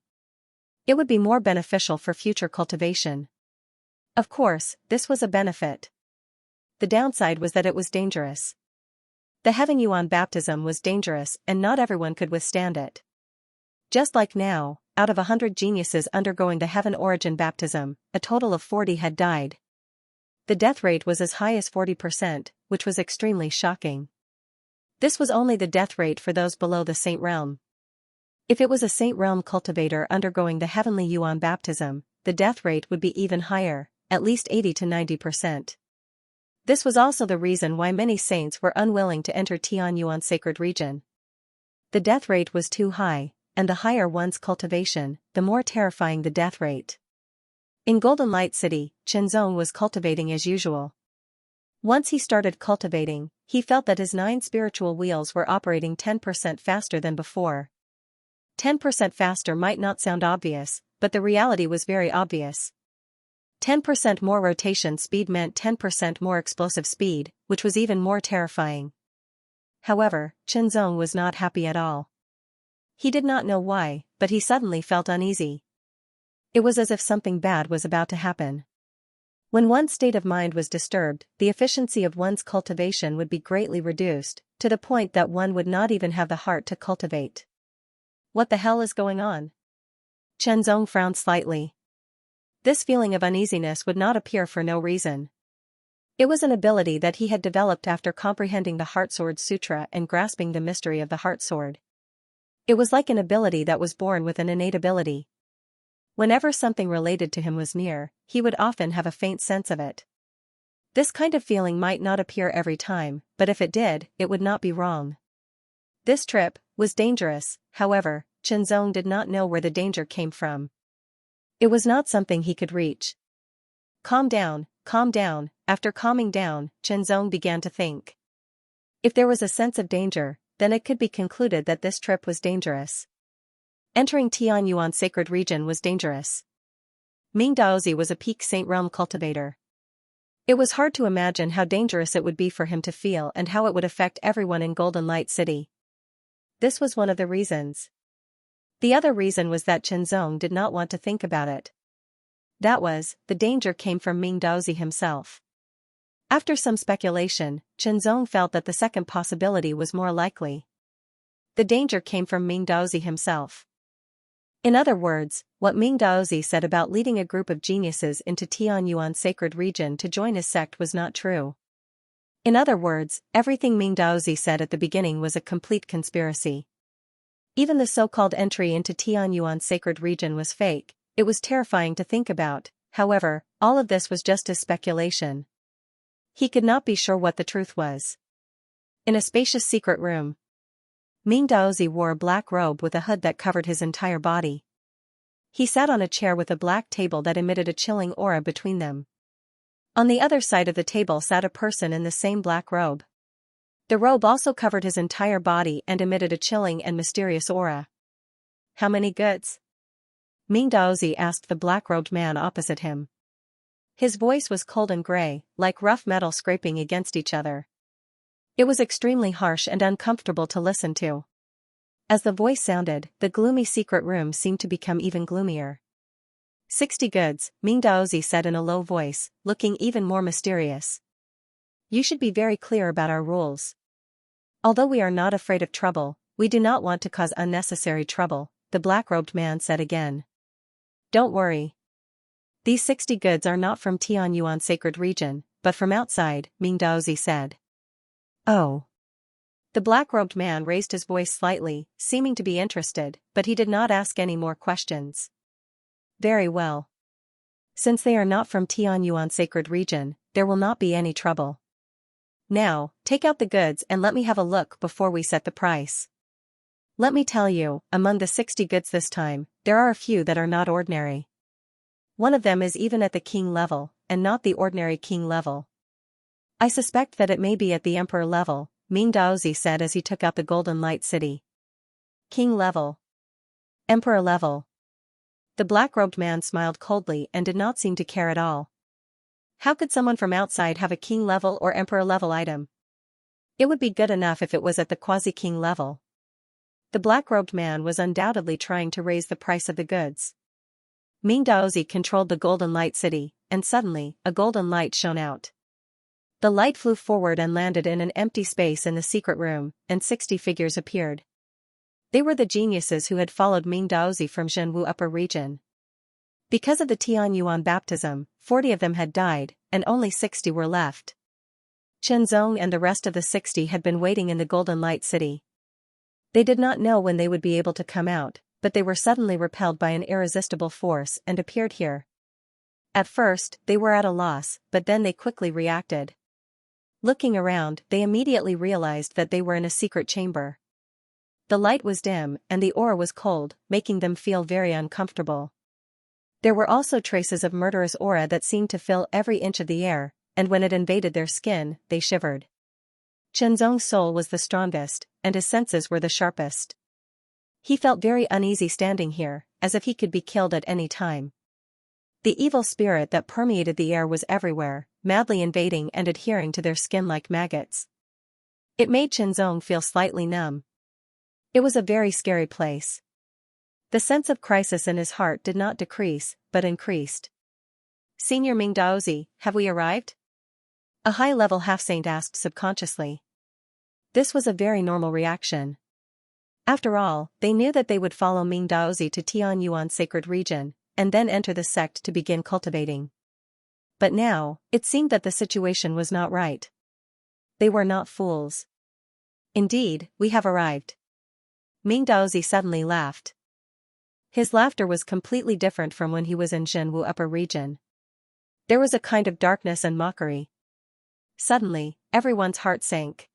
It would be more beneficial for future cultivation. Of course, this was a benefit. The downside was that it was dangerous. The Heaven Yuan baptism was dangerous and not everyone could withstand it. Just like now, out of 100 geniuses undergoing the Heaven Origin baptism, a total of 40 had died. The death rate was as high as 40%, which was extremely shocking. This was only the death rate for those below the Saint Realm. If it was a Saint Realm cultivator undergoing the Heavenly Yuan baptism, the death rate would be even higher, at least 80 to 90%. This was also the reason why many saints were unwilling to enter Tianyuan Sacred Region. The death rate was too high, and the higher one's cultivation, the more terrifying the death rate. In Golden Light City, Chenzong was cultivating as usual. Once he started cultivating, he felt that his 9 spiritual wheels were operating 10% faster than before. 10% faster might not sound obvious, but the reality was very obvious. 10% more rotation speed meant 10% more explosive speed, which was even more terrifying. However, Chenzong was not happy at all. He did not know why, but he suddenly felt uneasy. It was as if something bad was about to happen. When one's state of mind was disturbed, the efficiency of one's cultivation would be greatly reduced, to the point that one would not even have the heart to cultivate. What the hell is going on? Chenzong frowned slightly. This feeling of uneasiness would not appear for no reason. It was an ability that he had developed after comprehending the Heartsword Sutra and grasping the mystery of the Heartsword. It was like an ability that was born with an innate ability. Whenever something related to him was near, he would often have a faint sense of it. This kind of feeling might not appear every time, but if it did, it would not be wrong. This trip was dangerous, however, Chenzong did not know where the danger came from. It was not something he could reach. Calm down, calm down. After calming down, Chenzong began to think. If there was a sense of danger, then it could be concluded that this trip was dangerous. Entering Tianyuan sacred region was dangerous. Ming Daozi was a peak Saint Realm cultivator. It was hard to imagine how dangerous it would be for him to feel and how it would affect everyone in Golden Light City. This was one of the reasons. The other reason was that Chenzong did not want to think about it. That was, the danger came from Ming Daozi himself. After some speculation, Chenzong felt that the second possibility was more likely. The danger came from Ming Daozi himself. In other words, what Ming Daozi said about leading a group of geniuses into Tianyuan sacred region to join his sect was not true. In other words, everything Ming Daozi said at the beginning was a complete conspiracy. Even the so-called entry into Tianyuan sacred region was fake. It was terrifying to think about, however, all of this was just his speculation. He could not be sure what the truth was. In a spacious secret room, Ming Daozi wore a black robe with a hood that covered his entire body. He sat on a chair with a black table that emitted a chilling aura between them. On the other side of the table sat a person in the same black robe. The robe also covered his entire body and emitted a chilling and mysterious aura. How many goods? Ming Daozi asked the black-robed man opposite him. His voice was cold and gray, like rough metal scraping against each other. It was extremely harsh and uncomfortable to listen to. As the voice sounded, the gloomy secret room seemed to become even gloomier. 60 goods, Ming Daozi said in a low voice, looking even more mysterious. You should be very clear about our rules. Although we are not afraid of trouble, we do not want to cause unnecessary trouble, the black-robed man said again. Don't worry. These 60 goods are not from Tianyuan sacred region, but from outside, Ming Daozi said. Oh. The black-robed man raised his voice slightly, seeming to be interested, but he did not ask any more questions. Very well. Since they are not from Tianyuan sacred region, there will not be any trouble. Now, take out the goods and let me have a look before we set the price. Let me tell you, among the 60 goods this time, there are a few that are not ordinary. One of them is even at the king level, and not the ordinary king level. I suspect that it may be at the emperor level, Ming Daozi said as he took out the Golden Light City. King level. Emperor level. The black-robed man smiled coldly and did not seem to care at all. How could someone from outside have a king level or emperor level item? It would be good enough if it was at the quasi-king level. The black-robed man was undoubtedly trying to raise the price of the goods. Ming Daozi controlled the Golden Light City, and suddenly, a golden light shone out. The light flew forward and landed in an empty space in the secret room, and 60 figures appeared. They were the geniuses who had followed Ming Daozi from Zhenwu Upper Region. Because of the Tianyuan baptism, 40 of them had died, and only 60 were left. Chenzong and the rest of the 60 had been waiting in the Golden Light City. They did not know when they would be able to come out, but they were suddenly repelled by an irresistible force and appeared here. At first, they were at a loss, but then they quickly reacted. Looking around, they immediately realized that they were in a secret chamber. The light was dim, and the aura was cold, making them feel very uncomfortable. There were also traces of murderous aura that seemed to fill every inch of the air, and when it invaded their skin, they shivered. Chenzong's soul was the strongest, and his senses were the sharpest. He felt very uneasy standing here, as if he could be killed at any time. The evil spirit that permeated the air was everywhere, madly invading and adhering to their skin like maggots. It made Qianzong feel slightly numb. It was a very scary place. The sense of crisis in his heart did not decrease, but increased. "Senior Ming Daozi, have we arrived?" A high-level half-saint asked subconsciously. This was a very normal reaction. After all, they knew that they would follow Ming Daozi to Tianyuan's sacred region, and then enter the sect to begin cultivating. But now, it seemed that the situation was not right. They were not fools. "Indeed, we have arrived." Ming Daozi suddenly laughed. His laughter was completely different from when he was in Zhenwu upper region. There was a kind of darkness and mockery. Suddenly, everyone's heart sank.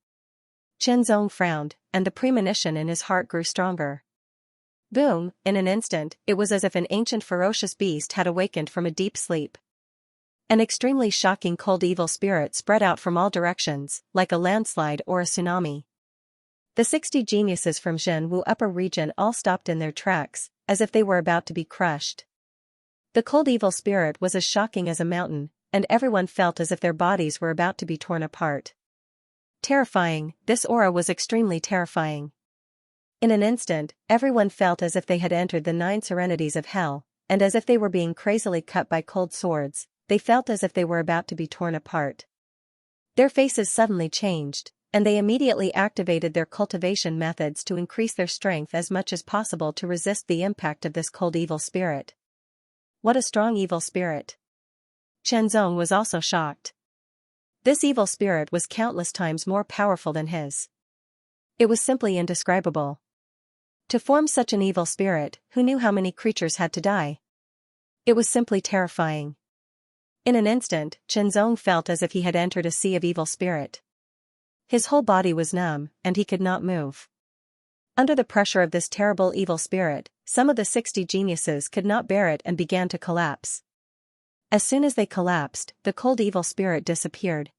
Qianzong frowned, and the premonition in his heart grew stronger. Boom, in an instant, it was as if an ancient ferocious beast had awakened from a deep sleep. An extremely shocking cold evil spirit spread out from all directions, like a landslide or a tsunami. The 60 geniuses from Zhenwu upper region all stopped in their tracks, as if they were about to be crushed. The cold evil spirit was as shocking as a mountain, and everyone felt as if their bodies were about to be torn apart. Terrifying, this aura was extremely terrifying. In an instant, everyone felt as if they had entered the 9 serenities of hell, and as if they were being crazily cut by cold swords, they felt as if they were about to be torn apart. Their faces suddenly changed, and they immediately activated their cultivation methods to increase their strength as much as possible to resist the impact of this cold evil spirit. What a strong evil spirit! Qianzong was also shocked. This evil spirit was countless times more powerful than his. It was simply indescribable. To form such an evil spirit, who knew how many creatures had to die? It was simply terrifying. In an instant, Qianzong felt as if he had entered a sea of evil spirit. His whole body was numb, and he could not move. Under the pressure of this terrible evil spirit, some of the 60 geniuses could not bear it and began to collapse. As soon as they collapsed, the cold evil spirit disappeared.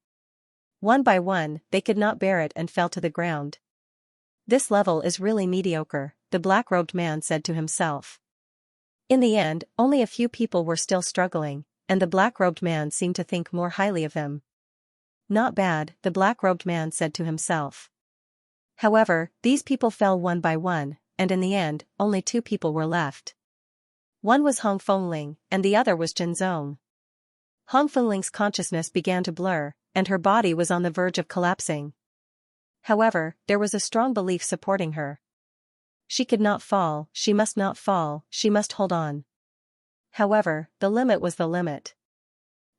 One by one, they could not bear it and fell to the ground. "This level is really mediocre," the black-robed man said to himself. In the end, only a few people were still struggling, and the black-robed man seemed to think more highly of him. "Not bad," the black-robed man said to himself. However, these people fell one by one, and in the end, only 2 people were left. One was Hong Fengling, and the other was Qianzong. Hong Fengling's consciousness began to blur, and her body was on the verge of collapsing. However, there was a strong belief supporting her. She could not fall, she must not fall, she must hold on. However, the limit was the limit.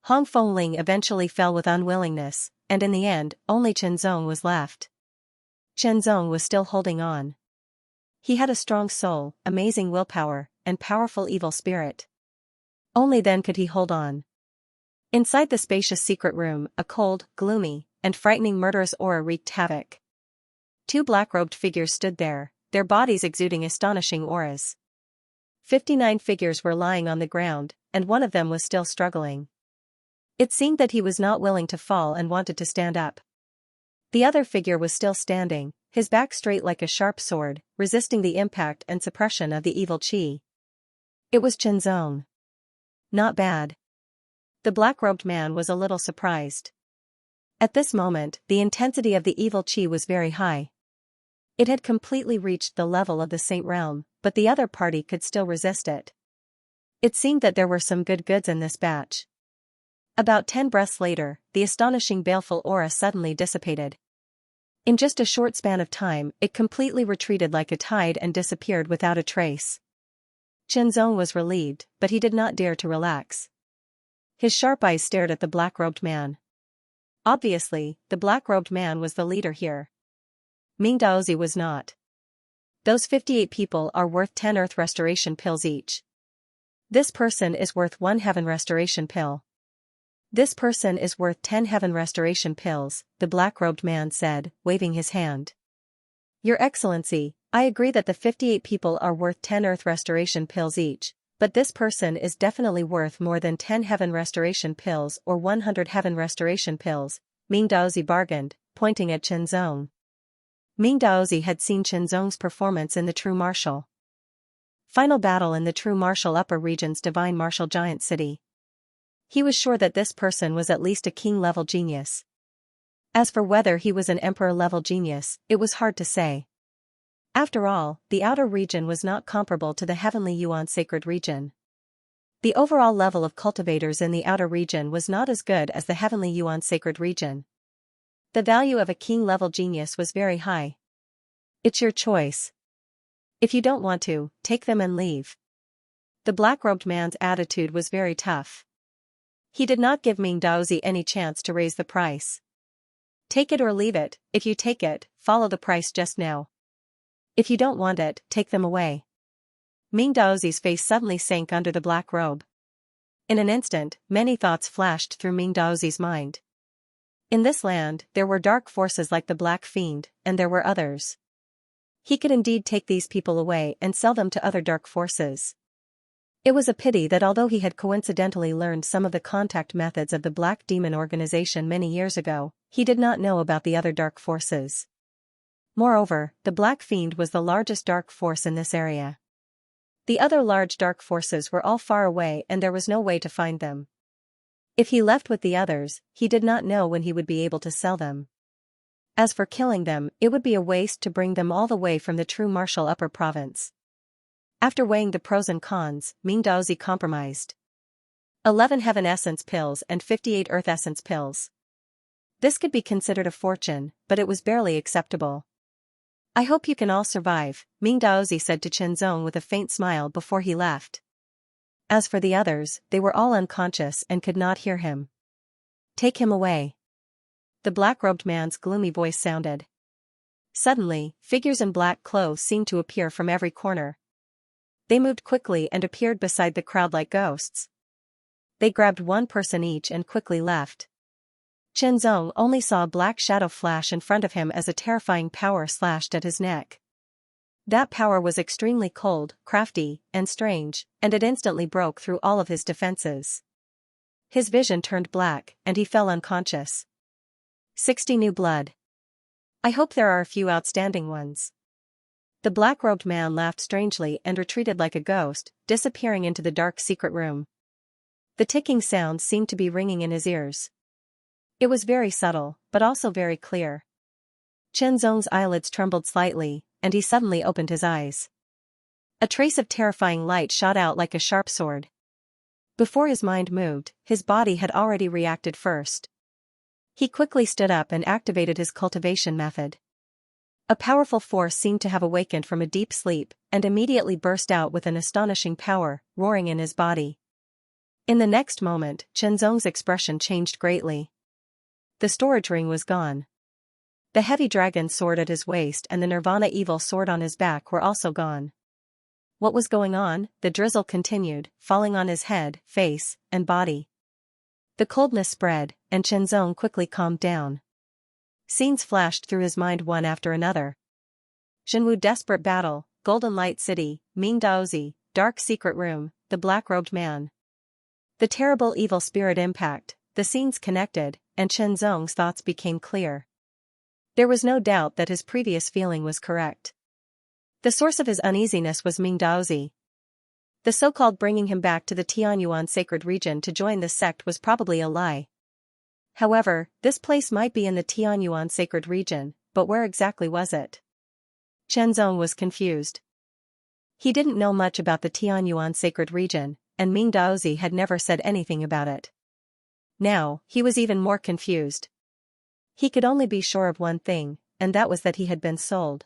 Hong Fengling eventually fell with unwillingness, and in the end, only Qianzong was left. Qianzong was still holding on. He had a strong soul, amazing willpower, and powerful evil spirit. Only then could he hold on. Inside the spacious secret room, a cold, gloomy, and frightening murderous aura wreaked havoc. 2 black-robed figures stood there, their bodies exuding astonishing auras. 59 figures were lying on the ground, and one of them was still struggling. It seemed that he was not willing to fall and wanted to stand up. The other figure was still standing, his back straight like a sharp sword, resisting the impact and suppression of the evil qi. It was Qianzong. Not bad. The black-robed man was a little surprised. At this moment, the intensity of the evil qi was very high. It had completely reached the level of the saint realm, but the other party could still resist it. It seemed that there were some good goods in this batch. About 10 breaths later, the astonishing baleful aura suddenly dissipated. In just a short span of time, it completely retreated like a tide and disappeared without a trace. Qianzong was relieved, but he did not dare to relax. His sharp eyes stared at the black-robed man. Obviously, the black-robed man was the leader here. Ming Daozi was not. Those 58 people are worth 10 earth restoration pills each. This person is worth 1 heaven restoration pill. This person is worth 10 heaven restoration pills, the black-robed man said, waving his hand. Your Excellency, I agree that the 58 people are worth 10 earth restoration pills each, but this person is definitely worth more than 10 heaven restoration pills or 100 heaven restoration pills, Ming Daozi bargained, pointing at Qianzong. Ming Daozi had seen Chenzong's performance in the True Martial Final Battle in the True Martial Upper Region's Divine Martial Giant City. He was sure that this person was at least a king-level genius. As for whether he was an emperor-level genius, it was hard to say. After all, the outer region was not comparable to the heavenly Yuan sacred region. The overall level of cultivators in the outer region was not as good as the heavenly Yuan sacred region. The value of a king-level genius was very high. It's your choice. If you don't want to, take them and leave. The black-robed man's attitude was very tough. He did not give Ming Daozi any chance to raise the price. Take it or leave it. If you take it, follow the price just now. If you don't want it, take them away. Ming Daozi's face suddenly sank under the black robe. In an instant, many thoughts flashed through Ming Daozi's mind. In this land, there were dark forces like the Black Fiend, and there were others. He could indeed take these people away and sell them to other dark forces. It was a pity that although he had coincidentally learned some of the contact methods of the Black Demon organization many years ago, he did not know about the other dark forces. Moreover, the Black Fiend was the largest dark force in this area. The other large dark forces were all far away and there was no way to find them. If he left with the others, he did not know when he would be able to sell them. As for killing them, it would be a waste to bring them all the way from the True Martial Upper Province. After weighing the pros and cons, Ming Daozi compromised. 11 Heaven Essence pills and 58 Earth Essence pills. This could be considered a fortune, but it was barely acceptable. I hope you can all survive, Ming Daozi said to Chenzong with a faint smile before he left. As for the others, they were all unconscious and could not hear him. Take him away. The black-robed man's gloomy voice sounded. Suddenly, figures in black clothes seemed to appear from every corner. They moved quickly and appeared beside the crowd like ghosts. They grabbed one person each and quickly left. Chenzong only saw a black shadow flash in front of him as a terrifying power slashed at his neck. That power was extremely cold, crafty, and strange, and it instantly broke through all of his defenses. His vision turned black, and he fell unconscious. 60 new blood. I hope there are a few outstanding ones. The black-robed man laughed strangely and retreated like a ghost, disappearing into the dark secret room. The ticking sound seemed to be ringing in his ears. It was very subtle, but also very clear. Chenzong's eyelids trembled slightly, and he suddenly opened his eyes. A trace of terrifying light shot out like a sharp sword. Before his mind moved, his body had already reacted first. He quickly stood up and activated his cultivation method. A powerful force seemed to have awakened from a deep sleep, and immediately burst out with an astonishing power, roaring in his body. In the next moment, Chenzong's expression changed greatly. The storage ring was gone. The heavy dragon sword at his waist and the Nirvana evil sword on his back were also gone. What was going on? The drizzle continued, falling on his head, face, and body. The coldness spread, and Chenzong quickly calmed down. Scenes flashed through his mind one after another. Zhenwu desperate battle, Golden Light City, Ming Daozi, dark secret room, the black-robed man. The terrible evil spirit impact, the scenes connected, and Chenzong's thoughts became clear. There was no doubt that his previous feeling was correct. The source of his uneasiness was Ming Daozi. The so-called bringing him back to the Tianyuan sacred region to join the sect was probably a lie. However, this place might be in the Tianyuan sacred region, but where exactly was it? Chenzong was confused. He didn't know much about the Tianyuan sacred region, and Ming Daozi had never said anything about it. Now, he was even more confused. He could only be sure of one thing, and that was that he had been sold.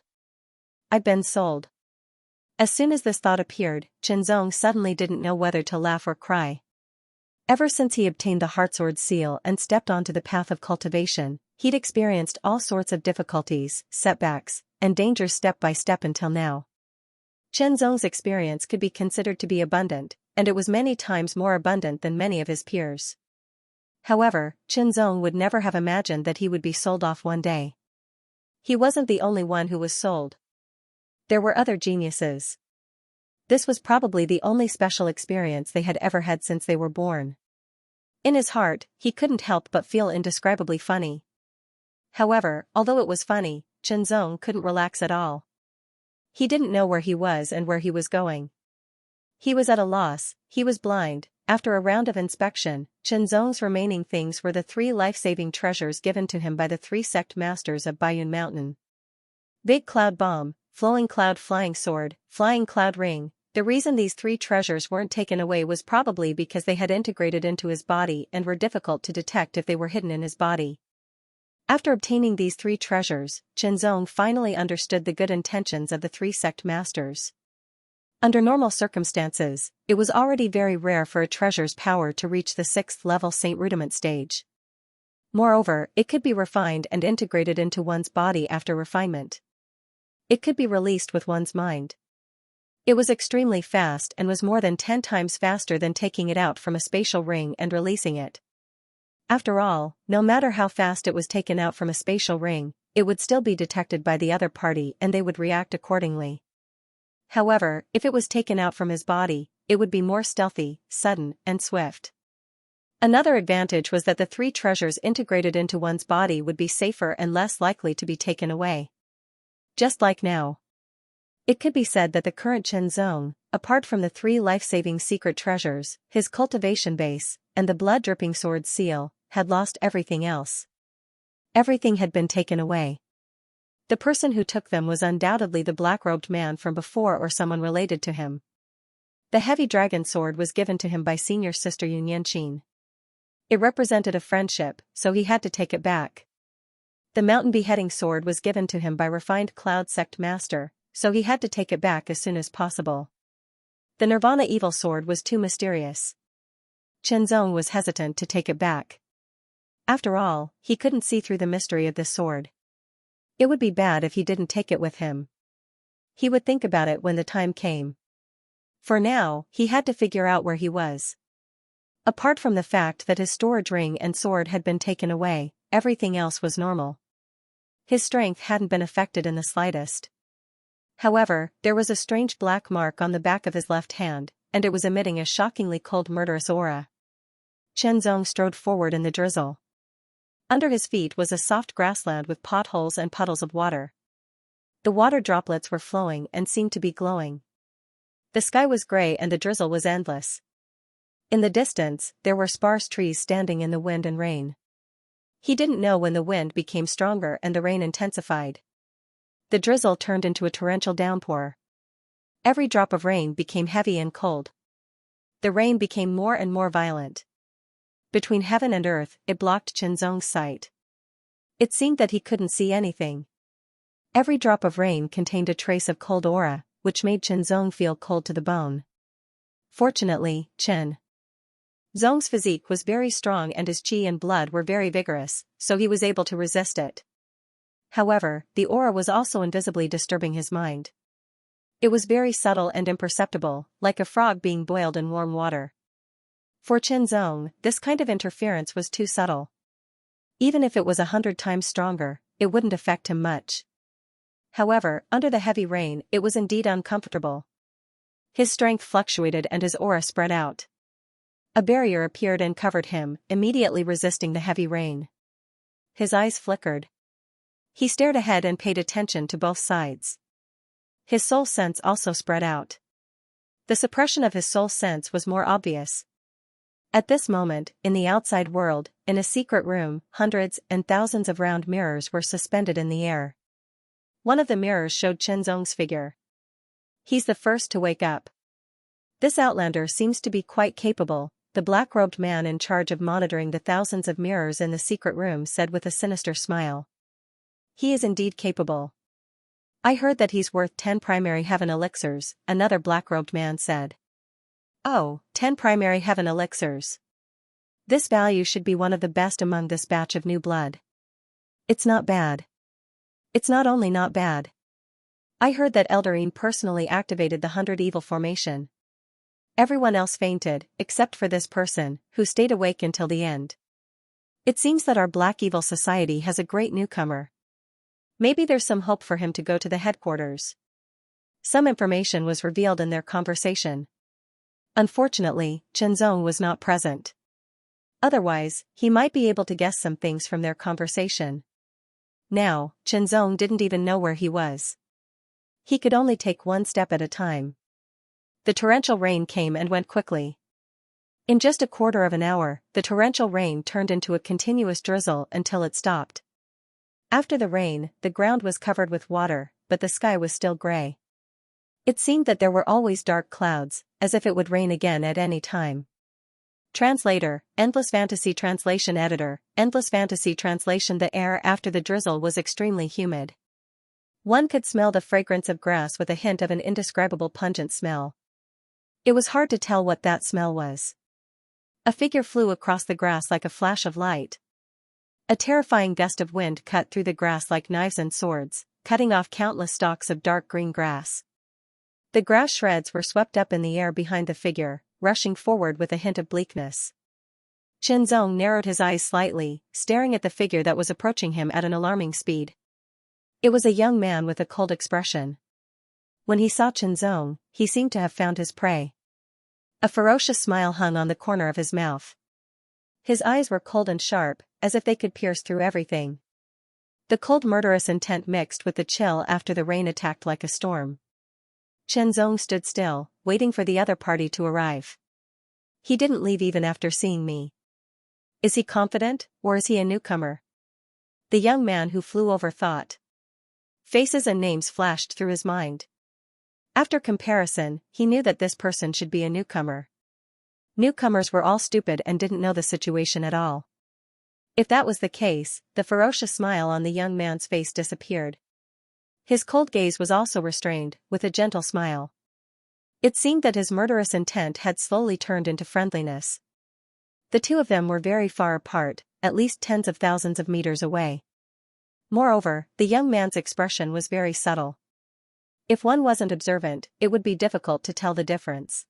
I've been sold. As soon as this thought appeared, Chenzong suddenly didn't know whether to laugh or cry. Ever since he obtained the Heartsword seal and stepped onto the path of cultivation, he'd experienced all sorts of difficulties, setbacks, and dangers step by step until now. Chenzong's experience could be considered to be abundant, and it was many times more abundant than many of his peers. However, Chenzong would never have imagined that he would be sold off one day. He wasn't the only one who was sold. There were other geniuses. This was probably the only special experience they had ever had since they were born. In his heart, he couldn't help but feel indescribably funny. However, although it was funny, Chenzong couldn't relax at all. He didn't know where he was and where he was going. He was at a loss, he was blind. After a round of inspection, Chenzong's remaining things were the 3 life-saving treasures given to him by the 3 sect masters of Bayun Mountain. Big Cloud Bomb, Flowing Cloud Flying Sword, Flying Cloud Ring. The reason these 3 treasures weren't taken away was probably because they had integrated into his body and were difficult to detect if they were hidden in his body. After obtaining these 3 treasures, Chenzong finally understood the good intentions of the 3 sect masters. Under normal circumstances, it was already very rare for a treasure's power to reach the 6th level Saint Rudiment stage. Moreover, it could be refined and integrated into one's body after refinement. It could be released with one's mind. It was extremely fast and was more than 10 times faster than taking it out from a spatial ring and releasing it. After all, no matter how fast it was taken out from a spatial ring, it would still be detected by the other party and they would react accordingly. However, if it was taken out from his body, it would be more stealthy, sudden, and swift. Another advantage was that the 3 treasures integrated into one's body would be safer and less likely to be taken away. Just like now. It could be said that the current Chenzong, apart from the 3 life-saving secret treasures, his cultivation base, and the blood-dripping sword seal, had lost everything else. Everything had been taken away. The person who took them was undoubtedly the black-robed man from before or someone related to him. The heavy dragon sword was given to him by senior sister Xianxia. It represented a friendship, so he had to take it back. The mountain beheading sword was given to him by refined cloud sect master, so he had to take it back as soon as possible. The Nirvana evil sword was too mysterious. Chenzong was hesitant to take it back. After all, he couldn't see through the mystery of this sword. It would be bad if he didn't take it with him. He would think about it when the time came. For now, he had to figure out where he was. Apart from the fact that his storage ring and sword had been taken away, everything else was normal. His strength hadn't been affected in the slightest. However, there was a strange black mark on the back of his left hand, and it was emitting a shockingly cold murderous aura. Chenzong strode forward in the drizzle. Under his feet was a soft grassland with potholes and puddles of water. The water droplets were flowing and seemed to be glowing. The sky was gray and the drizzle was endless. In the distance, there were sparse trees standing in the wind and rain. He didn't know when the wind became stronger and the rain intensified. The drizzle turned into a torrential downpour. Every drop of rain became heavy and cold. The rain became more and more violent. Between heaven and earth, it blocked Chenzong's sight. It seemed that he couldn't see anything. Every drop of rain contained a trace of cold aura, which made Chenzong feel cold to the bone. Fortunately, Chenzong's physique was very strong and his qi and blood were very vigorous, so he was able to resist it. However, the aura was also invisibly disturbing his mind. It was very subtle and imperceptible, like a frog being boiled in warm water. For Chenzong, this kind of interference was too subtle. Even if it was 100 times stronger, it wouldn't affect him much. However, under the heavy rain, it was indeed uncomfortable. His strength fluctuated and his aura spread out. A barrier appeared and covered him, immediately resisting the heavy rain. His eyes flickered. He stared ahead and paid attention to both sides. His soul sense also spread out. The suppression of his soul sense was more obvious. At this moment, in the outside world, in a secret room, hundreds and thousands of round mirrors were suspended in the air. One of the mirrors showed Chenzong's figure. He's the first to wake up. This outlander seems to be quite capable, the black-robed man in charge of monitoring the thousands of mirrors in the secret room said with a sinister smile. He is indeed capable. I heard that he's worth 10 primary heaven elixirs, another black-robed man said. Oh, 10 primary heaven elixirs. This value should be one of the best among this batch of new blood. It's not bad. It's not only not bad. I heard that Eldarine personally activated the 100 evil formation. Everyone else fainted, except for this person, who stayed awake until the end. It seems that our Black Evil Society has a great newcomer. Maybe there's some hope for him to go to the headquarters. Some information was revealed in their conversation. Unfortunately, Chenzong was not present. Otherwise, he might be able to guess some things from their conversation. Now, Chenzong didn't even know where he was. He could only take one step at a time. The torrential rain came and went quickly. In just a quarter of an hour, the torrential rain turned into a continuous drizzle until it stopped. After the rain, the ground was covered with water, but the sky was still gray. It seemed that there were always dark clouds, as if it would rain again at any time. Translator, Endless Fantasy Translation Editor, Endless Fantasy Translation. The air after the drizzle was extremely humid. One could smell the fragrance of grass with a hint of an indescribable pungent smell. It was hard to tell what that smell was. A figure flew across the grass like a flash of light. A terrifying gust of wind cut through the grass like knives and swords, cutting off countless stalks of dark green grass. The grass shreds were swept up in the air behind the figure, rushing forward with a hint of bleakness. Chenzong narrowed his eyes slightly, staring at the figure that was approaching him at an alarming speed. It was a young man with a cold expression. When he saw Chenzong, he seemed to have found his prey. A ferocious smile hung on the corner of his mouth. His eyes were cold and sharp, as if they could pierce through everything. The cold murderous intent mixed with the chill after the rain attacked like a storm. Chenzong stood still, waiting for the other party to arrive. He didn't leave even after seeing me. Is he confident, or is he a newcomer? The young man who flew over thought. Faces and names flashed through his mind. After comparison, he knew that this person should be a newcomer. Newcomers were all stupid and didn't know the situation at all. If that was the case, the ferocious smile on the young man's face disappeared. His cold gaze was also restrained, with a gentle smile. It seemed that his murderous intent had slowly turned into friendliness. The two of them were very far apart, at least tens of thousands of meters away. Moreover, the young man's expression was very subtle. If one wasn't observant, it would be difficult to tell the difference.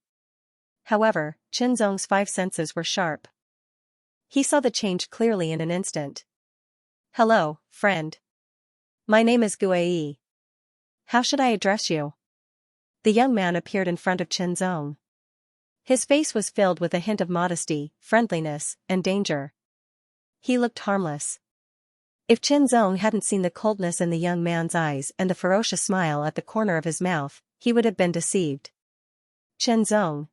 However, Chenzong's five senses were sharp. He saw the change clearly in an instant. Hello, friend. My name is Guai. How should I address you? The young man appeared in front of Chenzong. His face was filled with a hint of modesty, friendliness, and danger. He looked harmless. If Chenzong hadn't seen the coldness in the young man's eyes and the ferocious smile at the corner of his mouth, he would have been deceived. Chenzong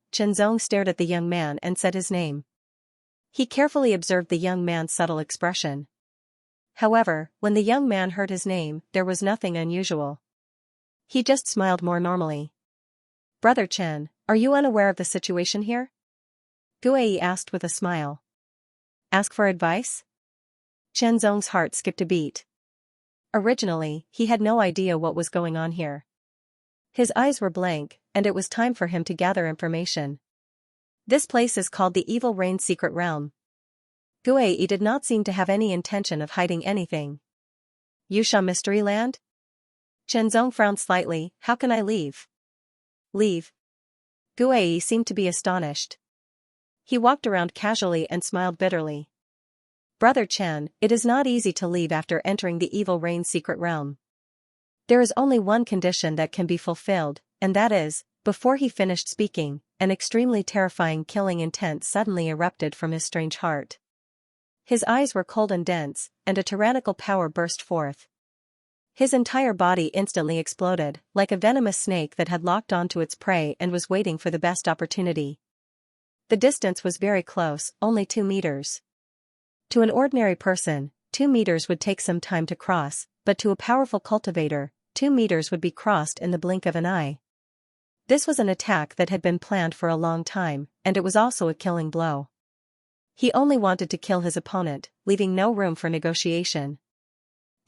stared at the young man and said his name. He carefully observed the young man's subtle expression. However, when the young man heard his name, there was nothing unusual. He just smiled more normally. Brother Chen, are you unaware of the situation here? Guai asked with a smile. Ask for advice? Chenzong's heart skipped a beat. Originally, he had no idea what was going on here. His eyes were blank, and it was time for him to gather information. This place is called the Evil Rain's Secret Realm. Guai did not seem to have any intention of hiding anything. Yusha Mystery Land? Chenzong frowned slightly. How can I leave? Leave? Guai seemed to be astonished. He walked around casually and smiled bitterly. Brother Chen, it is not easy to leave after entering the Evil Rain's Secret Realm. There is only one condition that can be fulfilled, and that is, before he finished speaking, an extremely terrifying killing intent suddenly erupted from his strange heart. His eyes were cold and dense, and a tyrannical power burst forth. His entire body instantly exploded, like a venomous snake that had locked onto its prey and was waiting for the best opportunity. The distance was very close, only 2 meters. To an ordinary person, 2 meters would take some time to cross, but to a powerful cultivator, 2 meters would be crossed in the blink of an eye. This was an attack that had been planned for a long time, and it was also a killing blow. He only wanted to kill his opponent, leaving no room for negotiation.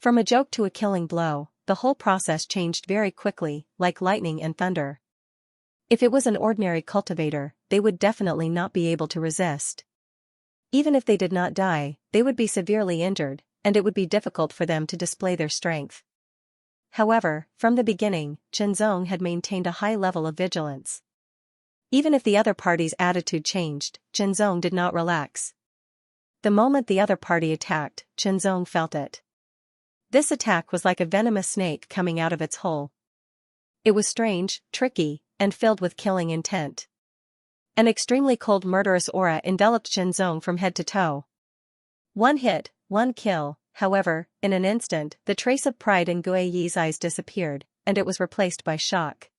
From a joke to a killing blow, the whole process changed very quickly, like lightning and thunder. If it was an ordinary cultivator, they would definitely not be able to resist. Even if they did not die, they would be severely injured, and it would be difficult for them to display their strength. However, from the beginning, Chenzong had maintained a high level of vigilance. Even if the other party's attitude changed, Chenzong did not relax. The moment the other party attacked, Chenzong felt it. This attack was like a venomous snake coming out of its hole. It was strange, tricky, and filled with killing intent. An extremely cold murderous aura enveloped Chenzong from head to toe. One hit, one kill, However, in an instant, the trace of pride in Gui Yi's eyes disappeared, and it was replaced by shock.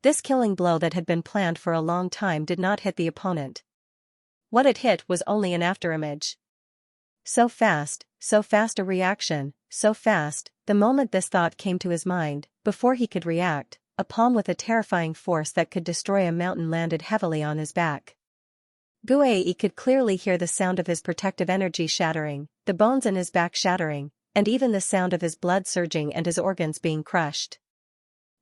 This killing blow that had been planned for a long time did not hit the opponent. What it hit was only an afterimage. So fast a reaction, so fast, the moment this thought came to his mind, before he could react, a palm with a terrifying force that could destroy a mountain landed heavily on his back. Gui could clearly hear the sound of his protective energy shattering, the bones in his back shattering, and even the sound of his blood surging and his organs being crushed.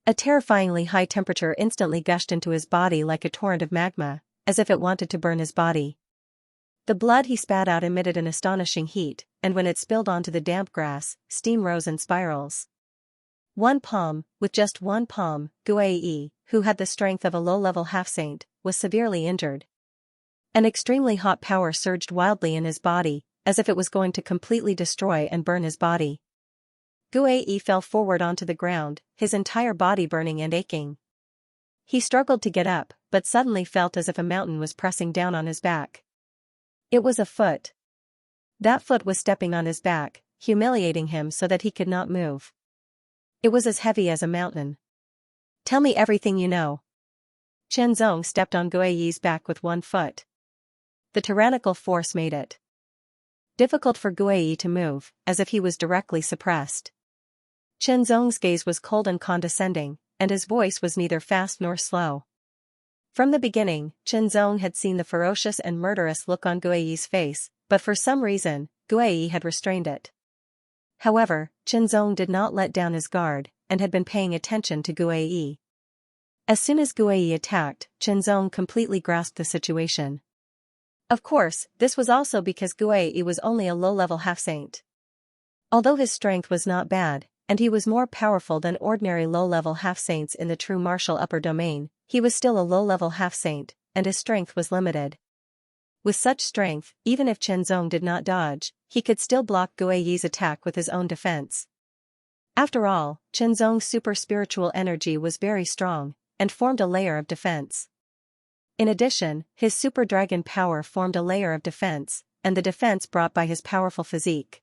A terrifyingly high temperature instantly gushed into his body like a torrent of magma, as if it wanted to burn his body. The blood he spat out emitted an astonishing heat, and when it spilled onto the damp grass, steam rose in spirals. With just one palm, Gui, who had the strength of a low-level half-saint, was severely injured. An extremely hot power surged wildly in his body, as if it was going to completely destroy and burn his body. Gui fell forward onto the ground, his entire body burning and aching. He struggled to get up, but suddenly felt as if a mountain was pressing down on his back. It was a foot. That foot was stepping on his back, humiliating him so that he could not move. It was as heavy as a mountain. Tell me everything you know. Xianxia stepped on Gui Yi's back with one foot. The tyrannical force made it difficult for Gui Yi to move, as if he was directly suppressed. Xianxia's gaze was cold and condescending, and his voice was neither fast nor slow. From the beginning, Xianxia had seen the ferocious and murderous look on Gui Yi's face, but for some reason, Gui Yi had restrained it. However, Xianxia did not let down his guard, and had been paying attention to Gui Yi. As soon as Gui Yi attacked, Xianxia completely grasped the situation. Of course, this was also because Gui Yi was only a low-level half-saint. Although his strength was not bad, and he was more powerful than ordinary low-level half-saints in the true martial upper domain, he was still a low-level half-saint, and his strength was limited. With such strength, even if Xianxia did not dodge, he could still block Gui Yi's attack with his own defense. After all, Xianxia's super-spiritual energy was very strong, and formed a layer of defense. In addition, his super dragon power formed a layer of defense, and the defense brought by his powerful physique.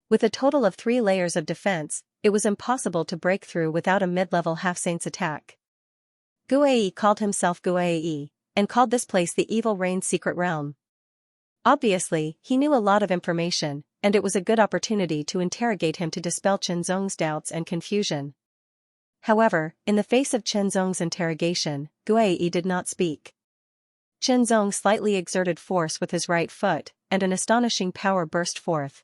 With a total of 3 layers of defense, it was impossible to break through without a mid-level half-saint's attack. Gui called himself Gui, and called this place the Evil Reign's Secret Realm. Obviously, he knew a lot of information, and it was a good opportunity to interrogate him to dispel Xianxia's doubts and confusion. However, in the face of Xianxia's interrogation, Gui did not speak. Xianxia slightly exerted force with his right foot, and an astonishing power burst forth.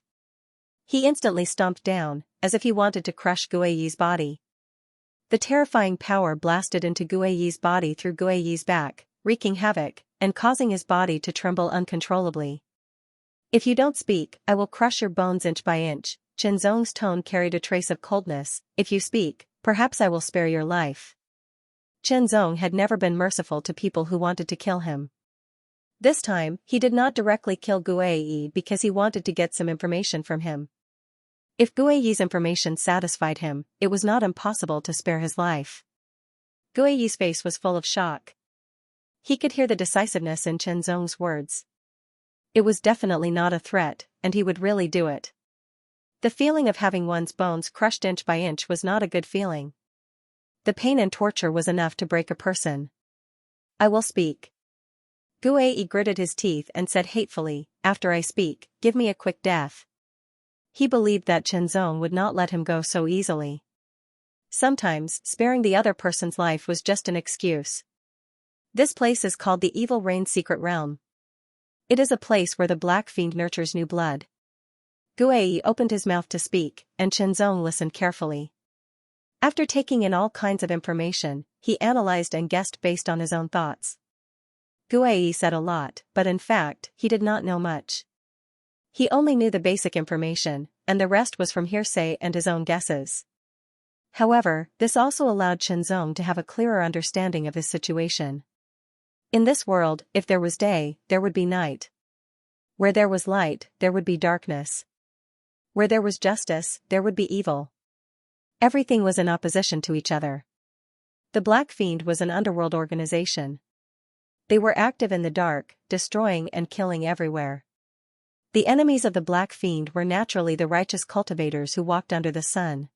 He instantly stomped down, as if he wanted to crush Gui Yi's body. The terrifying power blasted into Gui Yi's body through Gui Yi's back, wreaking havoc, and causing his body to tremble uncontrollably. If you don't speak, I will crush your bones inch by inch. Xianxia's tone carried a trace of coldness. If you speak, perhaps I will spare your life. Xianxia had never been merciful to people who wanted to kill him. This time, he did not directly kill Gui because he wanted to get some information from him. If Gui Yi's information satisfied him, it was not impossible to spare his life. Gui Yi's face was full of shock. He could hear the decisiveness in Xianxia's words. It was definitely not a threat, and he would really do it. The feeling of having one's bones crushed inch by inch was not a good feeling. The pain and torture was enough to break a person. I will speak. Gui gritted his teeth and said hatefully, after I speak, give me a quick death. He believed that Xianxia would not let him go so easily. Sometimes, sparing the other person's life was just an excuse. This place is called the Evil Reign's Secret Realm. It is a place where the Black Fiend nurtures new blood. Gui opened his mouth to speak, and Xianxia listened carefully. After taking in all kinds of information, he analyzed and guessed based on his own thoughts. Gui said a lot, but in fact, he did not know much. He only knew the basic information, and the rest was from hearsay and his own guesses. However, this also allowed Xianxia to have a clearer understanding of his situation. In this world, if there was day, there would be night. Where there was light, there would be darkness. Where there was justice, there would be evil. Everything was in opposition to each other. The Black Fiend was an underworld organization. They were active in the dark, destroying and killing everywhere. The enemies of the Black Fiend were naturally the righteous cultivators who walked under the sun.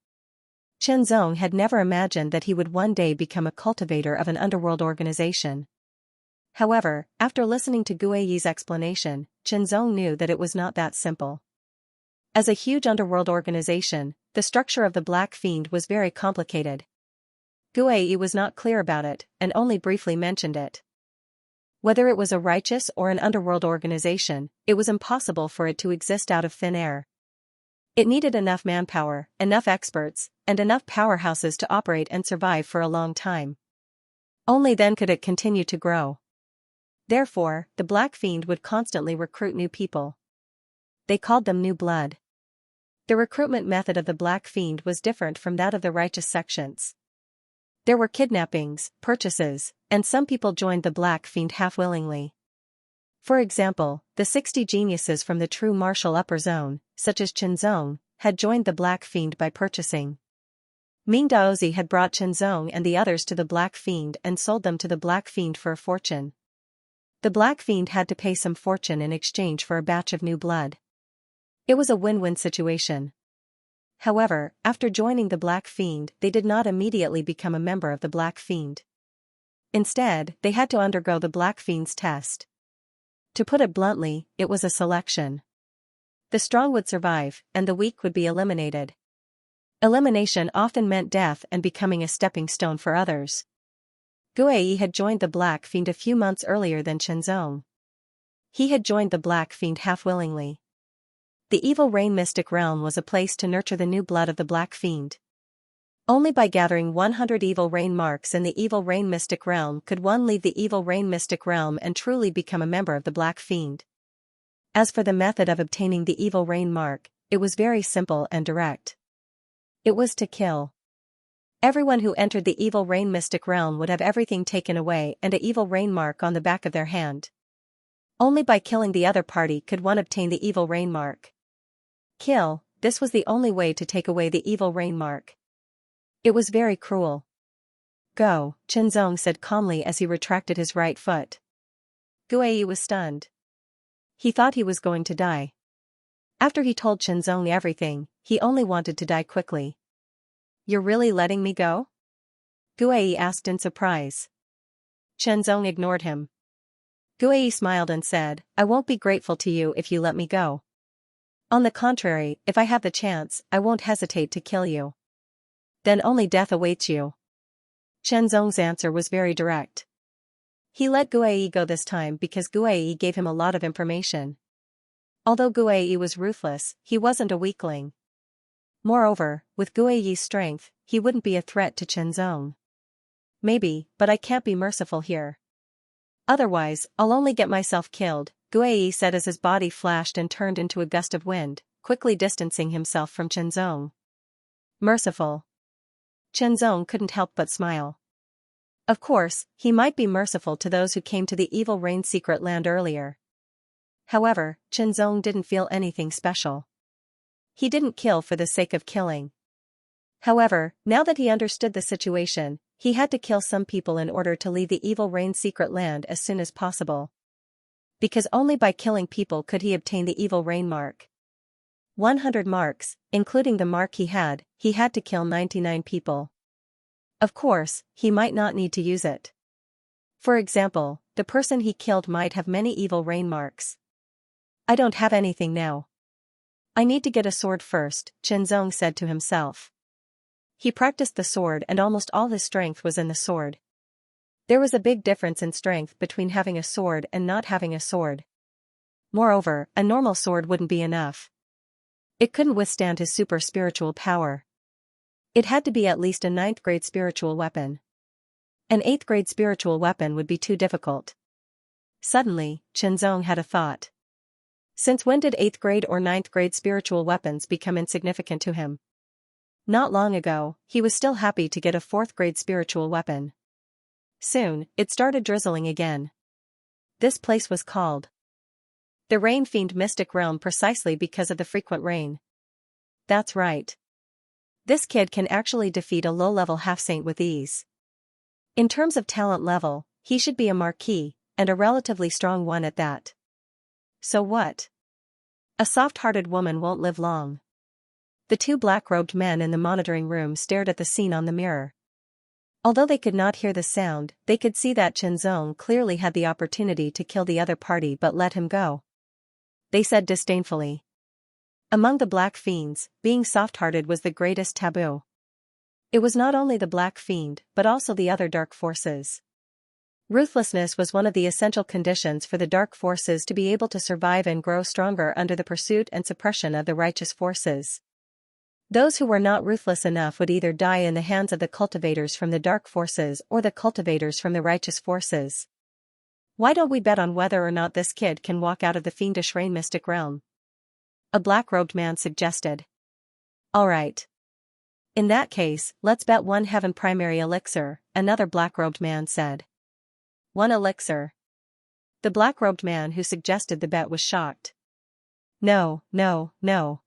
Chenzong had never imagined that he would one day become a cultivator of an underworld organization. However, after listening to Guiyi's explanation, Chenzong knew that it was not that simple. As a huge underworld organization, the structure of the Black Fiend was very complicated. Guiyi was not clear about it, and only briefly mentioned it. Whether it was a righteous or an underworld organization, it was impossible for it to exist out of thin air. It needed enough manpower, enough experts, and enough powerhouses to operate and survive for a long time. Only then could it continue to grow. Therefore, the Black Fiend would constantly recruit new people. They called them new blood. The recruitment method of the Black Fiend was different from that of the righteous sections. There were kidnappings, purchases, and some people joined the Black Fiend half-willingly. For example, the 60 geniuses from the true martial upper zone, such as Chenzong, had joined the Black Fiend by purchasing. Ming Daozi had brought Chenzong and the others to the Black Fiend and sold them to the Black Fiend for a fortune. The Black Fiend had to pay some fortune in exchange for a batch of new blood. It was a win-win situation. However, after joining the Black Fiend, they did not immediately become a member of the Black Fiend. Instead, they had to undergo the Black Fiend's test. To put it bluntly, it was a selection. The strong would survive, and the weak would be eliminated. Elimination often meant death and becoming a stepping stone for others. Guiyi had joined the Black Fiend a few months earlier than Chenzong. He had joined the Black Fiend half-willingly. The Evil Rain Mystic Realm was a place to nurture the new blood of the Black Fiend. Only by gathering 100 Evil Rain marks in the Evil Rain Mystic Realm could one leave the Evil Rain Mystic Realm and truly become a member of the Black Fiend. As for the method of obtaining the Evil Rain mark, it was very simple and direct. It was to kill. Everyone who entered the Evil Rain Mystic Realm would have everything taken away and a Evil Rain mark on the back of their hand. Only by killing the other party could one obtain the Evil Rain mark. Kill, this was the only way to take away the Evil Rain mark. It was very cruel. Go, Chenzong said calmly as he retracted his right foot. Guiyi was stunned. He thought he was going to die. After he told Chenzong everything, he only wanted to die quickly. You're really letting me go? Guiyi asked in surprise. Chenzong ignored him. Guiyi smiled and said, I won't be grateful to you if you let me go. On the contrary, if I have the chance, I won't hesitate to kill you. Then only death awaits you. Chenzong's answer was very direct. He let Guiyi go this time because Guiyi gave him a lot of information. Although Guiyi was ruthless, he wasn't a weakling. Moreover, with Guiyi's strength, he wouldn't be a threat to Chenzong. Maybe, but I can't be merciful here. Otherwise, I'll only get myself killed, Guiyi said as his body flashed and turned into a gust of wind, quickly distancing himself from Chenzong. Merciful. Chenzong couldn't help but smile. Of course, he might be merciful to those who came to the Evil Rain secret land earlier. However, Chenzong didn't feel anything special. He didn't kill for the sake of killing. However, now that he understood the situation, he had to kill some people in order to leave the Evil Rain secret land as soon as possible. Because only by killing people could he obtain the Evil Rain mark. 100 marks, including the mark he had to kill 99 people. Of course, he might not need to use it. For example, the person he killed might have many Evil Rain marks. I don't have anything now. I need to get a sword first, Chenzong said to himself. He practiced the sword and almost all his strength was in the sword. There was a big difference in strength between having a sword and not having a sword. Moreover, a normal sword wouldn't be enough. It couldn't withstand his super spiritual power. It had to be at least a 9th grade spiritual weapon. An 8th grade spiritual weapon would be too difficult. Suddenly, Chenzong had a thought. Since when did 8th grade or 9th grade spiritual weapons become insignificant to him? Not long ago, he was still happy to get a 4th grade spiritual weapon. Soon, it started drizzling again. This place was called the Rain Fiend Mystic Realm precisely because of the frequent rain. That's right. This kid can actually defeat a low-level half-saint with ease. In terms of talent level, he should be a marquis, and a relatively strong one at that. So what? A soft-hearted woman won't live long. The two black-robed men in the monitoring room stared at the scene on the mirror. Although they could not hear the sound, they could see that Xianxia clearly had the opportunity to kill the other party but let him go. They said disdainfully. Among the black fiends, being soft-hearted was the greatest taboo. It was not only the black fiend, but also the other dark forces. Ruthlessness was one of the essential conditions for the dark forces to be able to survive and grow stronger under the pursuit and suppression of the righteous forces. Those who were not ruthless enough would either die in the hands of the cultivators from the dark forces or the cultivators from the righteous forces. Why don't we bet on whether or not this kid can walk out of the fiendish rain mystic realm? A black-robed man suggested. All right. In that case, let's bet 1 heaven primary elixir, another black-robed man said. 1 elixir. The black-robed man who suggested the bet was shocked. No, no, no.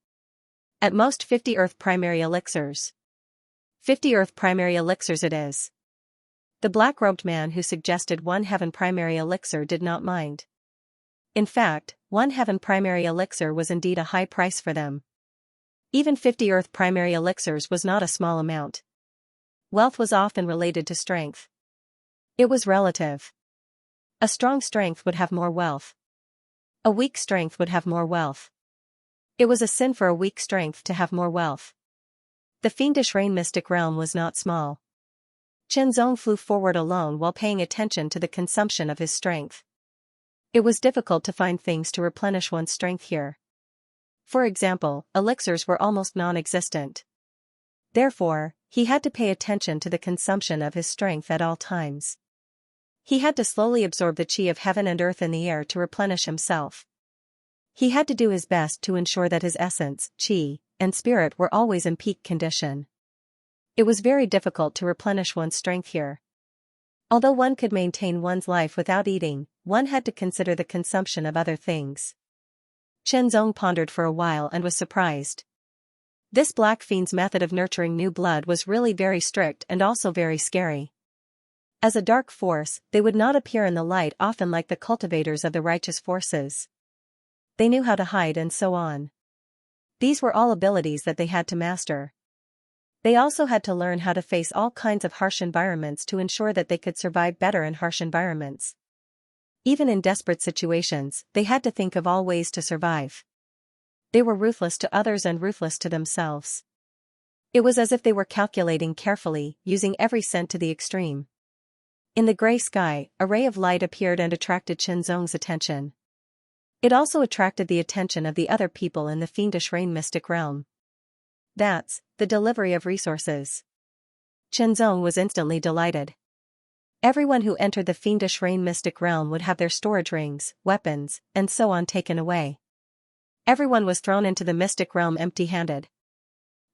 At most 50 earth primary elixirs. 50 earth primary elixirs it is. The black-robed man who suggested 1 heaven primary elixir did not mind. In fact, 1 heaven primary elixir was indeed a high price for them. Even 50 earth primary elixirs was not a small amount. Wealth was often related to strength. It was relative. A strong strength would have more wealth. A weak strength would have more wealth. It was a sin for a weak strength to have more wealth. The fiendish rain mystic realm was not small. Xianxia flew forward alone while paying attention to the consumption of his strength. It was difficult to find things to replenish one's strength here. For example, elixirs were almost non-existent. Therefore, he had to pay attention to the consumption of his strength at all times. He had to slowly absorb the chi of heaven and earth in the air to replenish himself. He had to do his best to ensure that his essence, chi, and spirit were always in peak condition. It was very difficult to replenish one's strength here. Although one could maintain one's life without eating, one had to consider the consumption of other things. Xianxia pondered for a while and was surprised. This black fiend's method of nurturing new blood was really very strict and also very scary. As a dark force, they would not appear in the light often like the cultivators of the righteous forces. They knew how to hide and so on. These were all abilities that they had to master. They also had to learn how to face all kinds of harsh environments to ensure that they could survive better in harsh environments. Even in desperate situations, they had to think of all ways to survive. They were ruthless to others and ruthless to themselves. It was as if they were calculating carefully, using every cent to the extreme. In the gray sky, a ray of light appeared and attracted Xianxia's attention. It also attracted the attention of the other people in the fiendish rain mystic realm. That's the delivery of resources. Xianxia was instantly delighted. Everyone who entered the fiendish rain mystic realm would have their storage rings, weapons, and so on taken away. Everyone was thrown into the mystic realm empty-handed.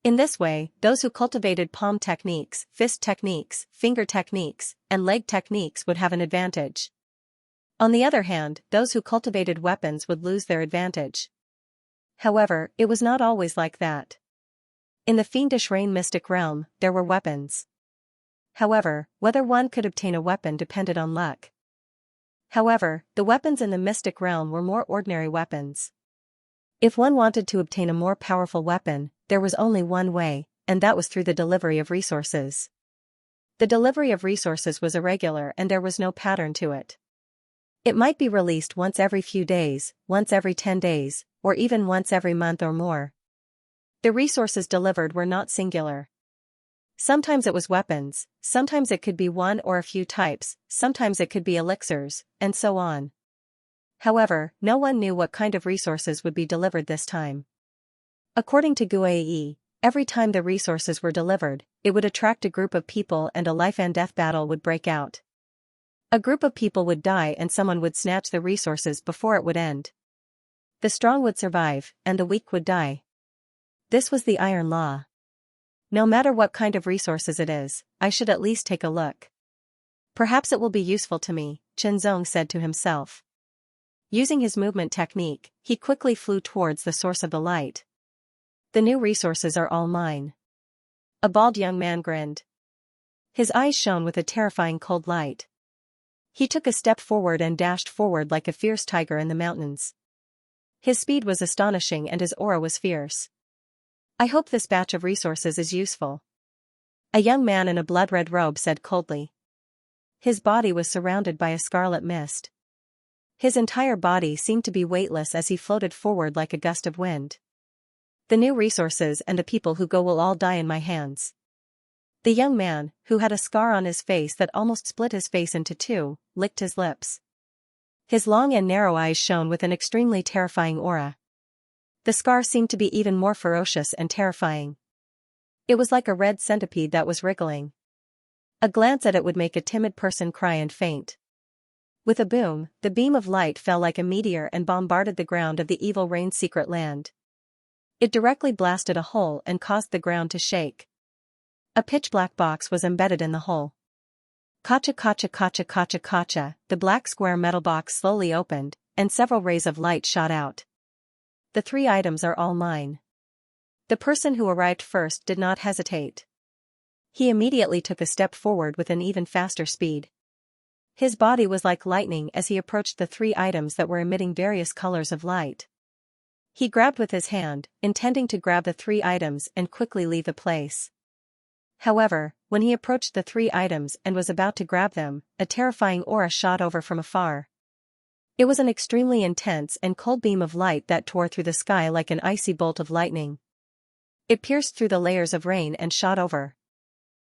In this way, those who cultivated palm techniques, fist techniques, finger techniques, and leg techniques would have an advantage. On the other hand, those who cultivated weapons would lose their advantage. However, it was not always like that. In the fiendish rain mystic realm, there were weapons. However, whether one could obtain a weapon depended on luck. However, the weapons in the mystic realm were more ordinary weapons. If one wanted to obtain a more powerful weapon, there was only one way, and that was through the delivery of resources. The delivery of resources was irregular and there was no pattern to it. It might be released once every few days, once every 10 days, or even once every month or more. The resources delivered were not singular. Sometimes it was weapons, sometimes it could be one or a few types, sometimes it could be elixirs, and so on. However, no one knew what kind of resources would be delivered this time. According to Guai, every time the resources were delivered, it would attract a group of people and a life and death battle would break out. A group of people would die and someone would snatch the resources before it would end. The strong would survive, and the weak would die. This was the iron law. No matter what kind of resources it is, I should at least take a look. Perhaps it will be useful to me, Xianxia said to himself. Using his movement technique, he quickly flew towards the source of the light. The new resources are all mine. A bald young man grinned. His eyes shone with a terrifying cold light. He took a step forward and dashed forward like a fierce tiger in the mountains. His speed was astonishing and his aura was fierce. I hope this batch of resources is useful. A young man in a blood-red robe said coldly. His body was surrounded by a scarlet mist. His entire body seemed to be weightless as he floated forward like a gust of wind. The new resources and the people who go will all die in my hands. The young man, who had a scar on his face that almost split his face into two, licked his lips. His long and narrow eyes shone with an extremely terrifying aura. The scar seemed to be even more ferocious and terrifying. It was like a red centipede that was wriggling. A glance at it would make a timid person cry and faint. With a boom, the beam of light fell like a meteor and bombarded the ground of the evil rain's secret land. It directly blasted a hole and caused the ground to shake. A pitch-black box was embedded in the hole. Kacha kacha kacha kacha kacha, the black square metal box slowly opened, and several rays of light shot out. The 3 items are all mine. The person who arrived first did not hesitate. He immediately took a step forward with an even faster speed. His body was like lightning as he approached the 3 items that were emitting various colors of light. He grabbed with his hand, intending to grab the 3 items and quickly leave the place. However, when he approached the 3 items and was about to grab them, a terrifying aura shot over from afar. It was an extremely intense and cold beam of light that tore through the sky like an icy bolt of lightning. It pierced through the layers of rain and shot over.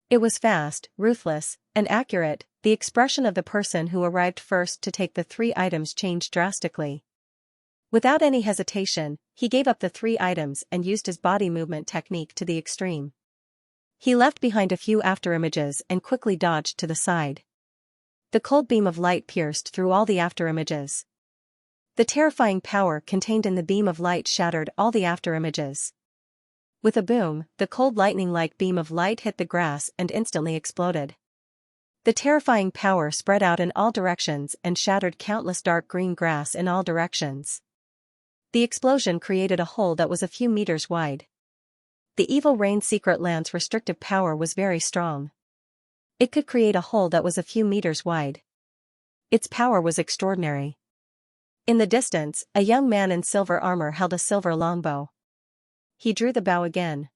It was fast, ruthless, and accurate. The expression of the person who arrived first to take the 3 items changed drastically. Without any hesitation, he gave up the 3 items and used his body movement technique to the extreme. He left behind a few afterimages and quickly dodged to the side. The cold beam of light pierced through all the afterimages. The terrifying power contained in the beam of light shattered all the afterimages. With a boom, the cold lightning-like beam of light hit the grass and instantly exploded. The terrifying power spread out in all directions and shattered countless dark green grass in all directions. The explosion created a hole that was a few meters wide. The evil rain's secret land's restrictive power was very strong. It could create a hole that was a few meters wide. Its power was extraordinary. In the distance, a young man in silver armor held a silver longbow. He drew the bow again.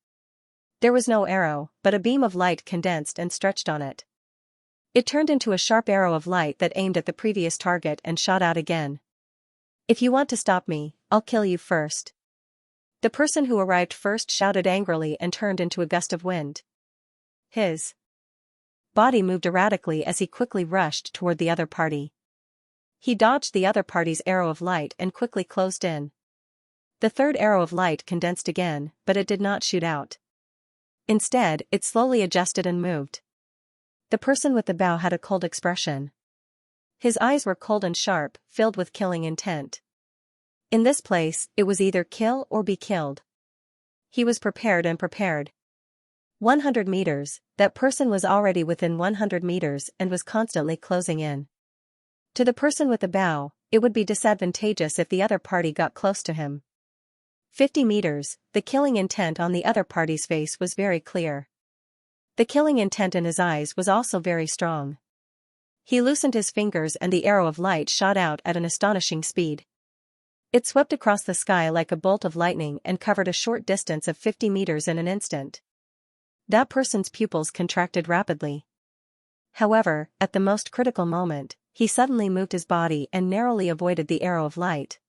There was no arrow, but a beam of light condensed and stretched on it. It turned into a sharp arrow of light that aimed at the previous target and shot out again. If you want to stop me, I'll kill you first. The person who arrived first shouted angrily and turned into a gust of wind. His body moved erratically as he quickly rushed toward the other party. He dodged the other party's arrow of light and quickly closed in. The third arrow of light condensed again, but it did not shoot out. Instead, it slowly adjusted and moved. The person with the bow had a cold expression. His eyes were cold and sharp, filled with killing intent. In this place, it was either kill or be killed. He was prepared and prepared. 100 meters, that person was already within 100 meters and was constantly closing in. To the person with the bow, it would be disadvantageous if the other party got close to him. 50 meters, the killing intent on the other party's face was very clear. The killing intent in his eyes was also very strong. He loosened his fingers and the arrow of light shot out at an astonishing speed. It swept across the sky like a bolt of lightning and covered a short distance of 50 meters in an instant. That person's pupils contracted rapidly. However, at the most critical moment, he suddenly moved his body and narrowly avoided the arrow of light.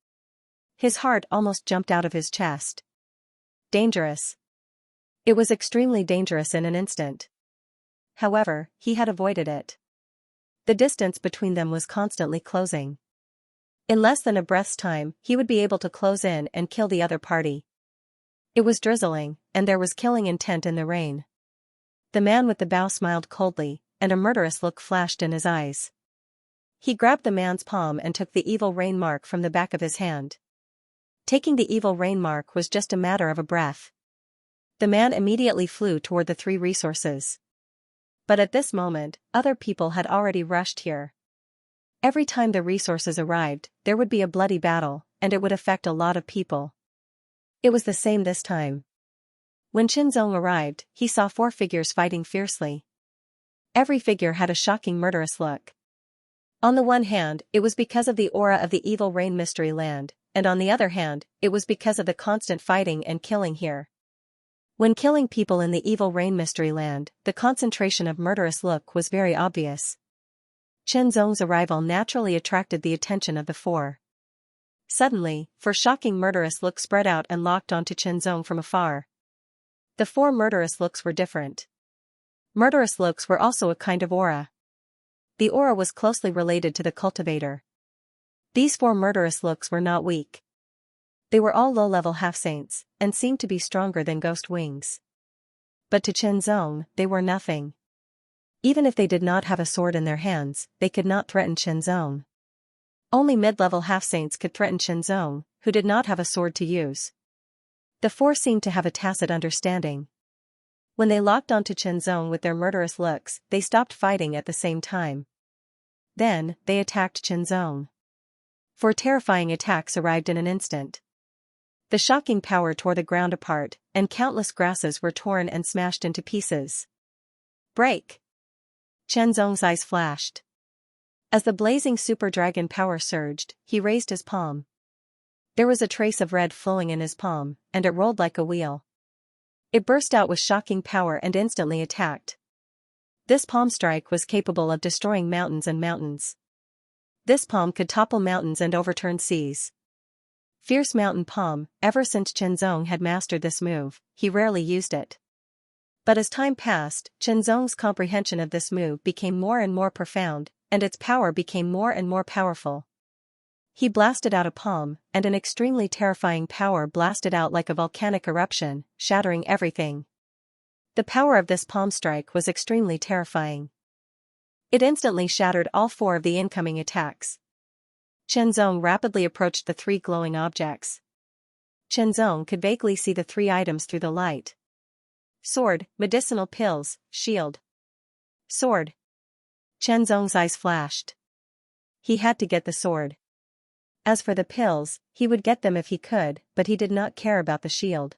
His heart almost jumped out of his chest. Dangerous. It was extremely dangerous in an instant. However, he had avoided it. The distance between them was constantly closing. In less than a breath's time, he would be able to close in and kill the other party. It was drizzling, and there was killing intent in the rain. The man with the bow smiled coldly, and a murderous look flashed in his eyes. He grabbed the man's palm and took the evil rain mark from the back of his hand. Taking the evil rain mark was just a matter of a breath. The man immediately flew toward the 3 resources. But at this moment, other people had already rushed here. Every time the resources arrived, there would be a bloody battle, and it would affect a lot of people. It was the same this time. When Xianxia arrived, he saw 4 figures fighting fiercely. Every figure had a shocking murderous look. On the one hand, it was because of the aura of the evil rain mystery land, and on the other hand, it was because of the constant fighting and killing here. When killing people in the evil rain mystery land, the concentration of murderous look was very obvious. Chen Zong's arrival naturally attracted the attention of the four. Suddenly, four shocking murderous looks spread out and locked onto Chen Zong from afar. The four murderous looks were different. Murderous looks were also a kind of aura. The aura was closely related to the cultivator. These four murderous looks were not weak. They were all low-level half-saints, and seemed to be stronger than ghost wings. But to Chen Zong, they were nothing. Even if they did not have a sword in their hands, they could not threaten Chen Zong. Only mid-level half-saints could threaten Chen Zong, who did not have a sword to use. The four seemed to have a tacit understanding. When they locked onto Chen Zong with their murderous looks, they stopped fighting at the same time. Then, they attacked Chen Zong. Four terrifying attacks arrived in an instant. The shocking power tore the ground apart, and countless grasses were torn and smashed into pieces. Break! Chen Zong's eyes flashed. As the blazing super dragon power surged, he raised his palm. There was a trace of red flowing in his palm, and it rolled like a wheel. It burst out with shocking power and instantly attacked. This palm strike was capable of destroying mountains and mountains. This palm could topple mountains and overturn seas. Fierce mountain palm. Ever since Chen Zong had mastered this move, he rarely used it. But as time passed, Chen Zong's comprehension of this move became more and more profound, and its power became more and more powerful. He blasted out a palm, and an extremely terrifying power blasted out like a volcanic eruption, shattering everything. The power of this palm strike was extremely terrifying. It instantly shattered all four of the incoming attacks. Chen Zong rapidly approached the three glowing objects. Chen Zong could vaguely see the three items through the light. Sword, medicinal pills, shield. Sword. Chen Zong's eyes flashed. He had to get the sword. As for the pills, he would get them if he could, but he did not care about the shield.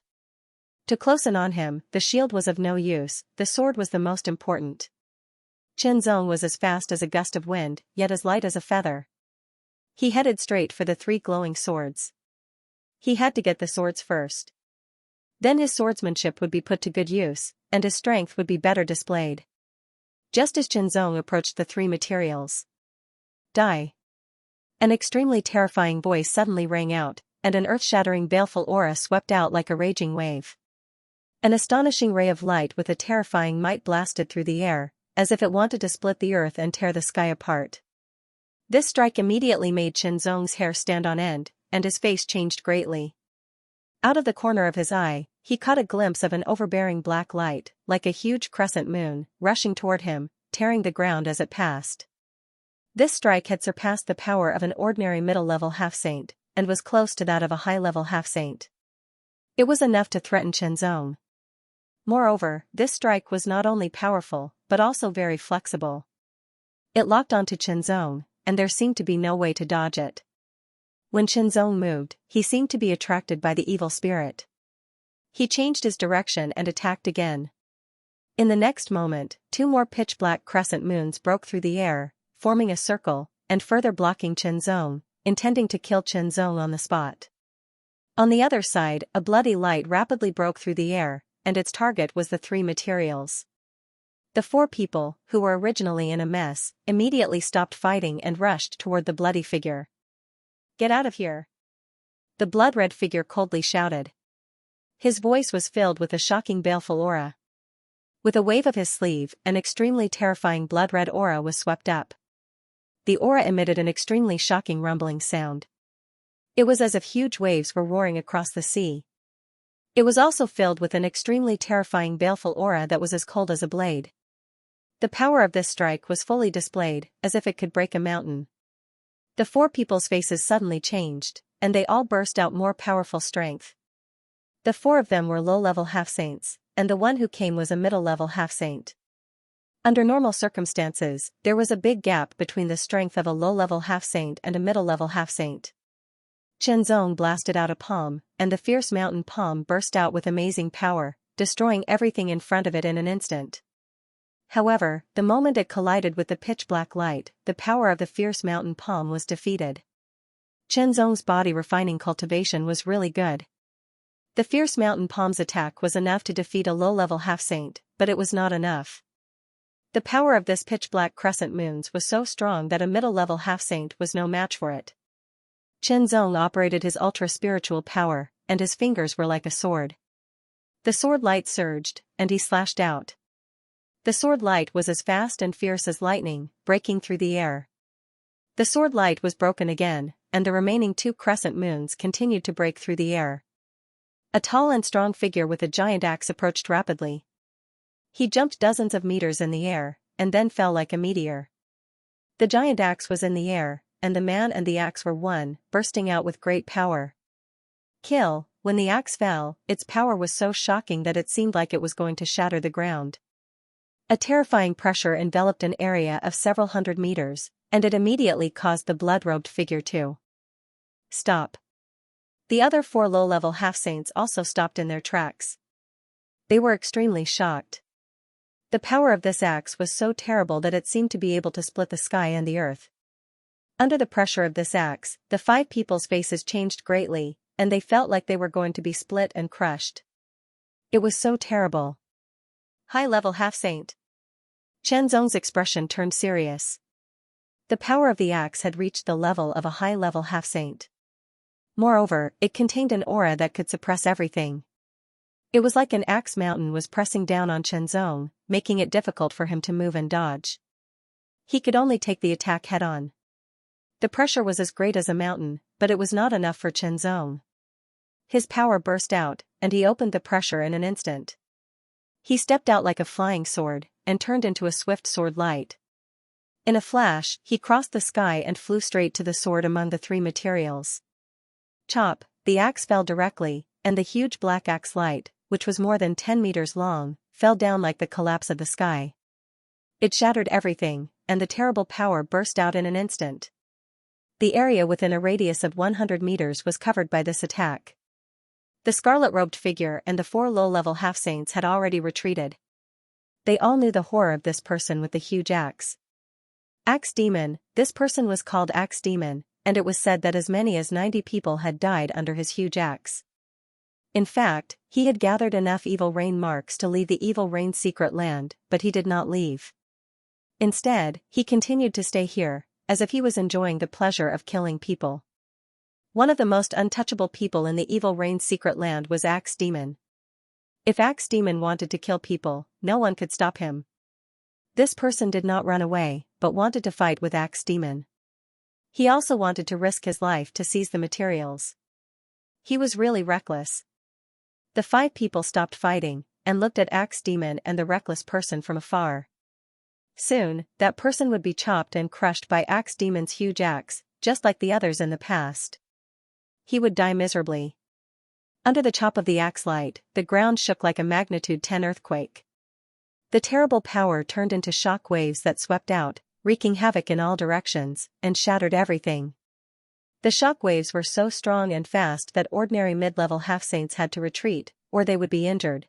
To close in on him, the shield was of no use, the sword was the most important. Chen Zong was as fast as a gust of wind, yet as light as a feather. He headed straight for the three glowing swords. He had to get the swords first. Then his swordsmanship would be put to good use, and his strength would be better displayed. Just as Chen Zong approached the three materials. Die! An extremely terrifying voice suddenly rang out, and an earth-shattering baleful aura swept out like a raging wave. An astonishing ray of light with a terrifying might blasted through the air, as if it wanted to split the earth and tear the sky apart. This strike immediately made Chen Zong's hair stand on end, and his face changed greatly. Out of the corner of his eye, he caught a glimpse of an overbearing black light, like a huge crescent moon, rushing toward him, tearing the ground as it passed. This strike had surpassed the power of an ordinary middle-level half-saint, and was close to that of a high-level half-saint. It was enough to threaten Chen Zong. Moreover, this strike was not only powerful, but also very flexible. It locked onto Chen Zong, and there seemed to be no way to dodge it. When Chen Zong moved, he seemed to be attracted by the evil spirit. He changed his direction and attacked again. In the next moment, two more pitch-black crescent moons broke through the air, forming a circle, and further blocking Chen Zong, intending to kill Chen Zong on the spot. On the other side, a bloody light rapidly broke through the air, and its target was the three materials. The four people, who were originally in a mess, immediately stopped fighting and rushed toward the bloody figure. "Get out of here!" The blood-red figure coldly shouted. His voice was filled with a shocking baleful aura. With a wave of his sleeve, an extremely terrifying blood-red aura was swept up. The aura emitted an extremely shocking rumbling sound. It was as if huge waves were roaring across the sea. It was also filled with an extremely terrifying baleful aura that was as cold as a blade. The power of this strike was fully displayed, as if it could break a mountain. The four people's faces suddenly changed, and they all burst out more powerful strength. The four of them were low-level half-saints, and the one who came was a middle-level half-saint. Under normal circumstances, there was a big gap between the strength of a low-level half-saint and a middle-level half-saint. Chen Zong blasted out a palm, and the fierce mountain palm burst out with amazing power, destroying everything in front of it in an instant. However, the moment it collided with the pitch-black light, the power of the fierce mountain palm was defeated. Zong's body refining cultivation was really good. The fierce mountain palm's attack was enough to defeat a low-level half-saint, but it was not enough. The power of this pitch-black crescent moons was so strong that a middle-level half-saint was no match for it. Zong operated his ultra-spiritual power, and his fingers were like a sword. The sword light surged, and he slashed out. The sword light was as fast and fierce as lightning, breaking through the air. The sword light was broken again, and the remaining 2 crescent moons continued to break through the air. A tall and strong figure with a giant axe approached rapidly. He jumped dozens of meters in the air, and then fell like a meteor. The giant axe was in the air, and the man and the axe were one, bursting out with great power. Kill. When the axe fell, its power was so shocking that it seemed like it was going to shatter the ground. A terrifying pressure enveloped an area of several hundred meters, and it immediately caused the blood-robed figure to stop. The other 4 low-level half-saints also stopped in their tracks. They were extremely shocked. The power of this axe was so terrible that it seemed to be able to split the sky and the earth. Under the pressure of this axe, the 5 people's faces changed greatly, and they felt like they were going to be split and crushed. It was so terrible. High-level half-saint. Zong's expression turned serious. The power of the axe had reached the level of a high-level half-saint. Moreover, it contained an aura that could suppress everything. It was like an axe mountain was pressing down on Zong, making it difficult for him to move and dodge. He could only take the attack head-on. The pressure was as great as a mountain, but it was not enough for Zong. His power burst out, and he opened the pressure in an instant. He stepped out like a flying sword, and turned into a swift sword light. In a flash, he crossed the sky and flew straight to the sword among the 3 materials. Chop, the axe fell directly, and the huge black axe light, which was more than 10 meters long, fell down like the collapse of the sky. It shattered everything, and the terrible power burst out in an instant. The area within a radius of 100 meters was covered by this attack. The scarlet-robed figure and the 4 low-level half-saints had already retreated. They all knew the horror of this person with the huge axe. Axe Demon. This person was called Axe Demon, and it was said that as many as 90 people had died under his huge axe. In fact, he had gathered enough evil rain marks to leave the evil rain secret land, but he did not leave. Instead, he continued to stay here, as if he was enjoying the pleasure of killing people. One of the most untouchable people in the evil rain secret land was Axe Demon. If Axe Demon wanted to kill people, no one could stop him. This person did not run away, but wanted to fight with Axe Demon. He also wanted to risk his life to seize the materials. He was really reckless. The 5 people stopped fighting, and looked at Axe Demon and the reckless person from afar. Soon, that person would be chopped and crushed by Axe Demon's huge axe, just like the others in the past. He would die miserably. Under the chop of the axe light, the ground shook like a magnitude 10 earthquake. The terrible power turned into shock waves that swept out, wreaking havoc in all directions, and shattered everything. The shock waves were so strong and fast that ordinary mid-level half-saints had to retreat, or they would be injured.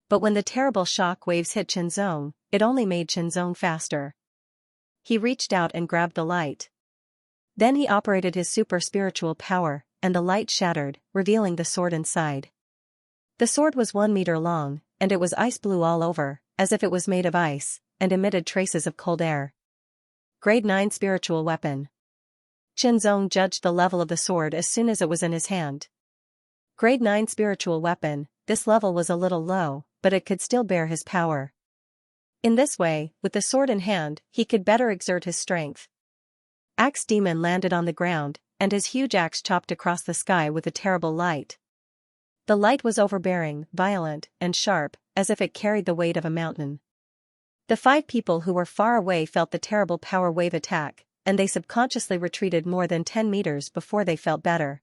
But when the terrible shock waves hit Zong, it only made Zong faster. He reached out and grabbed the light. Then he operated his super spiritual power, and the light shattered, revealing the sword inside. The sword was 1 meter long, and it was ice blue all over, as if it was made of ice, and emitted traces of cold air. Grade 9 spiritual weapon. Zong judged the level of the sword as soon as it was in his hand. Grade 9 spiritual weapon. This level was a little low, but it could still bear his power. In this way, with the sword in hand, he could better exert his strength. Axe Demon landed on the ground, and his huge axe chopped across the sky with a terrible light. The light was overbearing, violent, and sharp, as if it carried the weight of a mountain. The 5 people who were far away felt the terrible power wave attack, and they subconsciously retreated more than 10 meters before they felt better.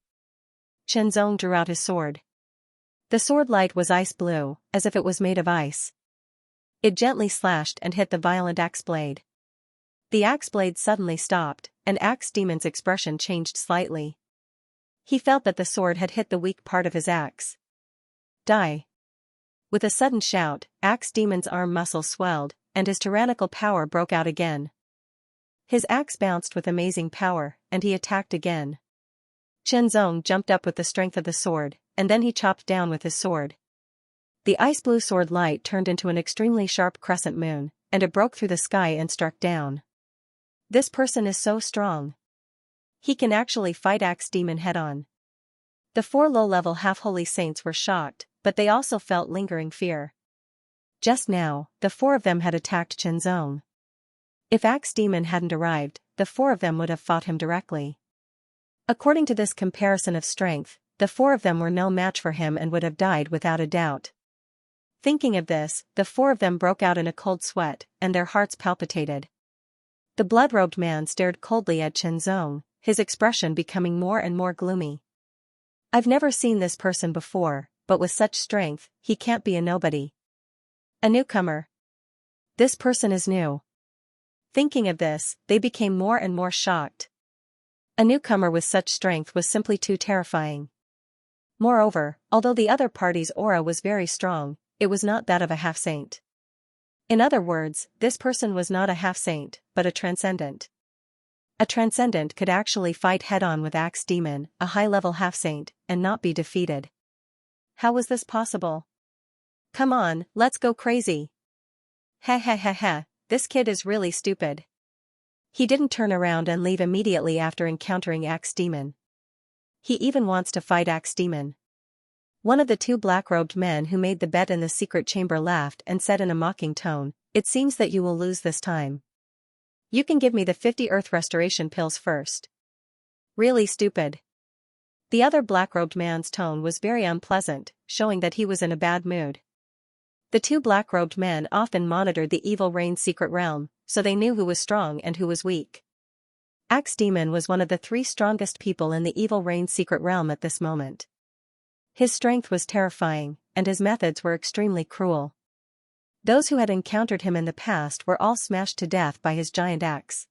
Zong drew out his sword. The sword light was ice blue, as if it was made of ice. It gently slashed and hit the violent axe blade. The axe blade suddenly stopped, and Axe Demon's expression changed slightly. He felt that the sword had hit the weak part of his axe. Die! With a sudden shout, Axe Demon's arm muscles swelled, and his tyrannical power broke out again. His axe bounced with amazing power, and he attacked again. Zong jumped up with the strength of the sword, and then he chopped down with his sword. The ice blue sword light turned into an extremely sharp crescent moon, and it broke through the sky and struck down. This person is so strong. He can actually fight Axe Demon head-on. The 4 low-level half-holy saints were shocked, but they also felt lingering fear. Just now, the 4 of them had attacked Zong. If Axe Demon hadn't arrived, the 4 of them would have fought him directly. According to this comparison of strength, the 4 of them were no match for him and would have died without a doubt. Thinking of this, the 4 of them broke out in a cold sweat, and their hearts palpitated. The blood-robed man stared coldly at Zong, his expression becoming more and more gloomy. I've never seen this person before, but with such strength, he can't be a nobody. A newcomer. This person is new. Thinking of this, they became more and more shocked. A newcomer with such strength was simply too terrifying. Moreover, although the other party's aura was very strong, it was not that of a half-saint. In other words, this person was not a half-saint, but a transcendent. A transcendent could actually fight head-on with Axe Demon, a high-level half-saint, and not be defeated. How was this possible? Come on, let's go crazy. Ha ha ha ha, this kid is really stupid. He didn't turn around and leave immediately after encountering Axe Demon. He even wants to fight Axe Demon. One of the 2 black-robed men who made the bet in the secret chamber laughed and said in a mocking tone, "It seems that you will lose this time. You can give me the 50 Earth Restoration pills first." Really stupid. The other black-robed man's tone was very unpleasant, showing that he was in a bad mood. The 2 black-robed men often monitored the Evil Reign's secret realm, so they knew who was strong and who was weak. Axe Demon was one of the 3 strongest people in the Evil Reign's secret realm at this moment. His strength was terrifying, and his methods were extremely cruel. Those who had encountered him in the past were all smashed to death by his giant axe.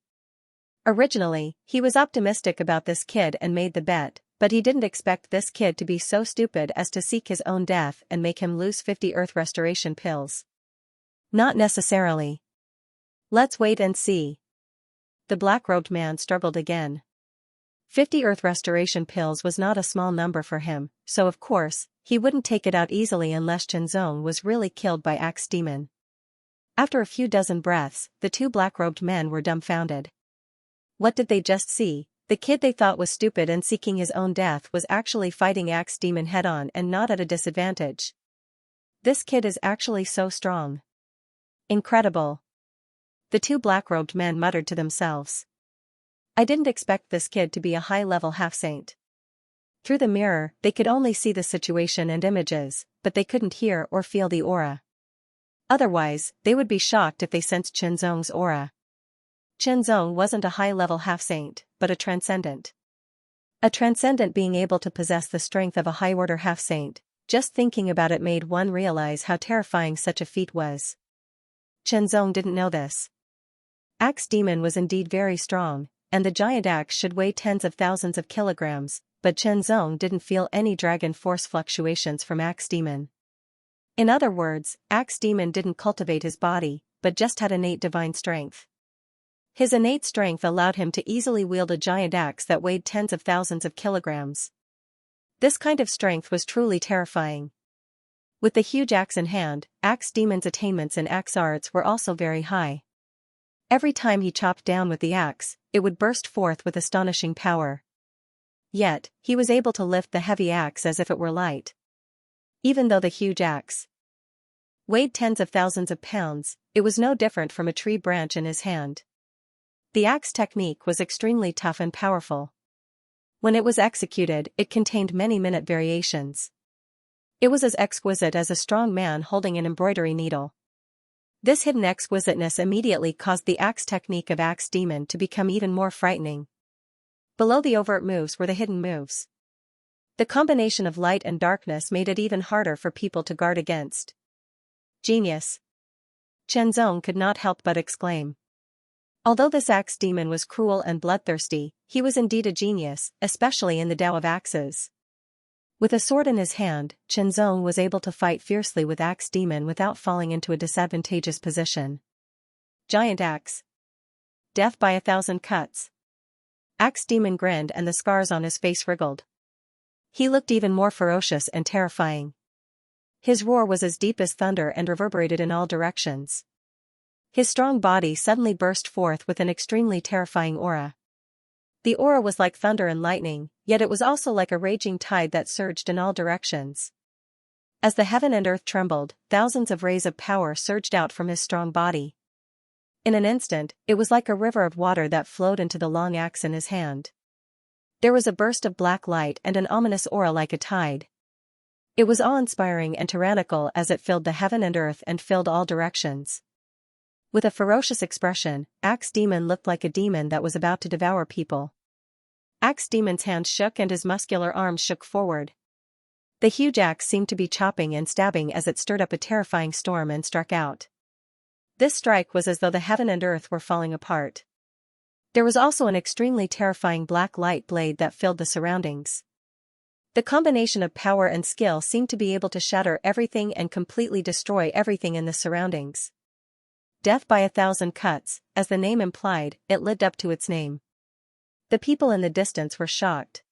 Originally, he was optimistic about this kid and made the bet, but he didn't expect this kid to be so stupid as to seek his own death and make him lose 50 Earth Restoration pills. Not necessarily. Let's wait and see. The black-robed man struggled again. 50 Earth Restoration pills was not a small number for him, so of course, he wouldn't take it out easily unless Zong was really killed by Axe Demon. After a few dozen breaths, the 2 black-robed men were dumbfounded. What did they just see? The kid they thought was stupid and seeking his own death was actually fighting Axe Demon head-on and not at a disadvantage. This kid is actually so strong. Incredible. The 2 black-robed men muttered to themselves. I didn't expect this kid to be a high-level half-saint. Through the mirror, they could only see the situation and images, but they couldn't hear or feel the aura. Otherwise, they would be shocked if they sensed Zong's aura. Zong wasn't a high-level half-saint, but a transcendent. A transcendent being able to possess the strength of a high-order half-saint, just thinking about it made one realize how terrifying such a feat was. Zong didn't know this. Axe Demon was indeed very strong, and the giant axe should weigh tens of thousands of kilograms, but Zong didn't feel any dragon force fluctuations from Axe Demon. In other words, Axe Demon didn't cultivate his body, but just had innate divine strength. His innate strength allowed him to easily wield a giant axe that weighed tens of thousands of kilograms. This kind of strength was truly terrifying. With the huge axe in hand, Axe Demon's attainments in axe arts were also very high. Every time he chopped down with the axe, it would burst forth with astonishing power. Yet, he was able to lift the heavy axe as if it were light. Even though the huge axe weighed tens of thousands of pounds, it was no different from a tree branch in his hand. The axe technique was extremely tough and powerful. When it was executed, it contained many minute variations. It was as exquisite as a strong man holding an embroidery needle. This hidden exquisiteness immediately caused the axe technique of Axe Demon to become even more frightening. Below the overt moves were the hidden moves. The combination of light and darkness made it even harder for people to guard against. Genius. Zong could not help but exclaim. Although this Axe Demon was cruel and bloodthirsty, he was indeed a genius, especially in the Tao of Axes. With a sword in his hand, Zong was able to fight fiercely with Axe Demon without falling into a disadvantageous position. Giant axe. Death by 1,000 cuts. Axe Demon grinned and the scars on his face wriggled. He looked even more ferocious and terrifying. His roar was as deep as thunder and reverberated in all directions. His strong body suddenly burst forth with an extremely terrifying aura. The aura was like thunder and lightning, yet it was also like a raging tide that surged in all directions. As the heaven and earth trembled, thousands of rays of power surged out from his strong body. In an instant, it was like a river of water that flowed into the long axe in his hand. There was a burst of black light and an ominous aura like a tide. It was awe-inspiring and tyrannical as it filled the heaven and earth and filled all directions. With a ferocious expression, Axe Demon looked like a demon that was about to devour people. Axe Demon's hand shook and his muscular arms shook forward. The huge axe seemed to be chopping and stabbing as it stirred up a terrifying storm and struck out. This strike was as though the heaven and earth were falling apart. There was also an extremely terrifying black light blade that filled the surroundings. The combination of power and skill seemed to be able to shatter everything and completely destroy everything in the surroundings. Death by 1,000 cuts, as the name implied, it lived up to its name. The people in the distance were shocked.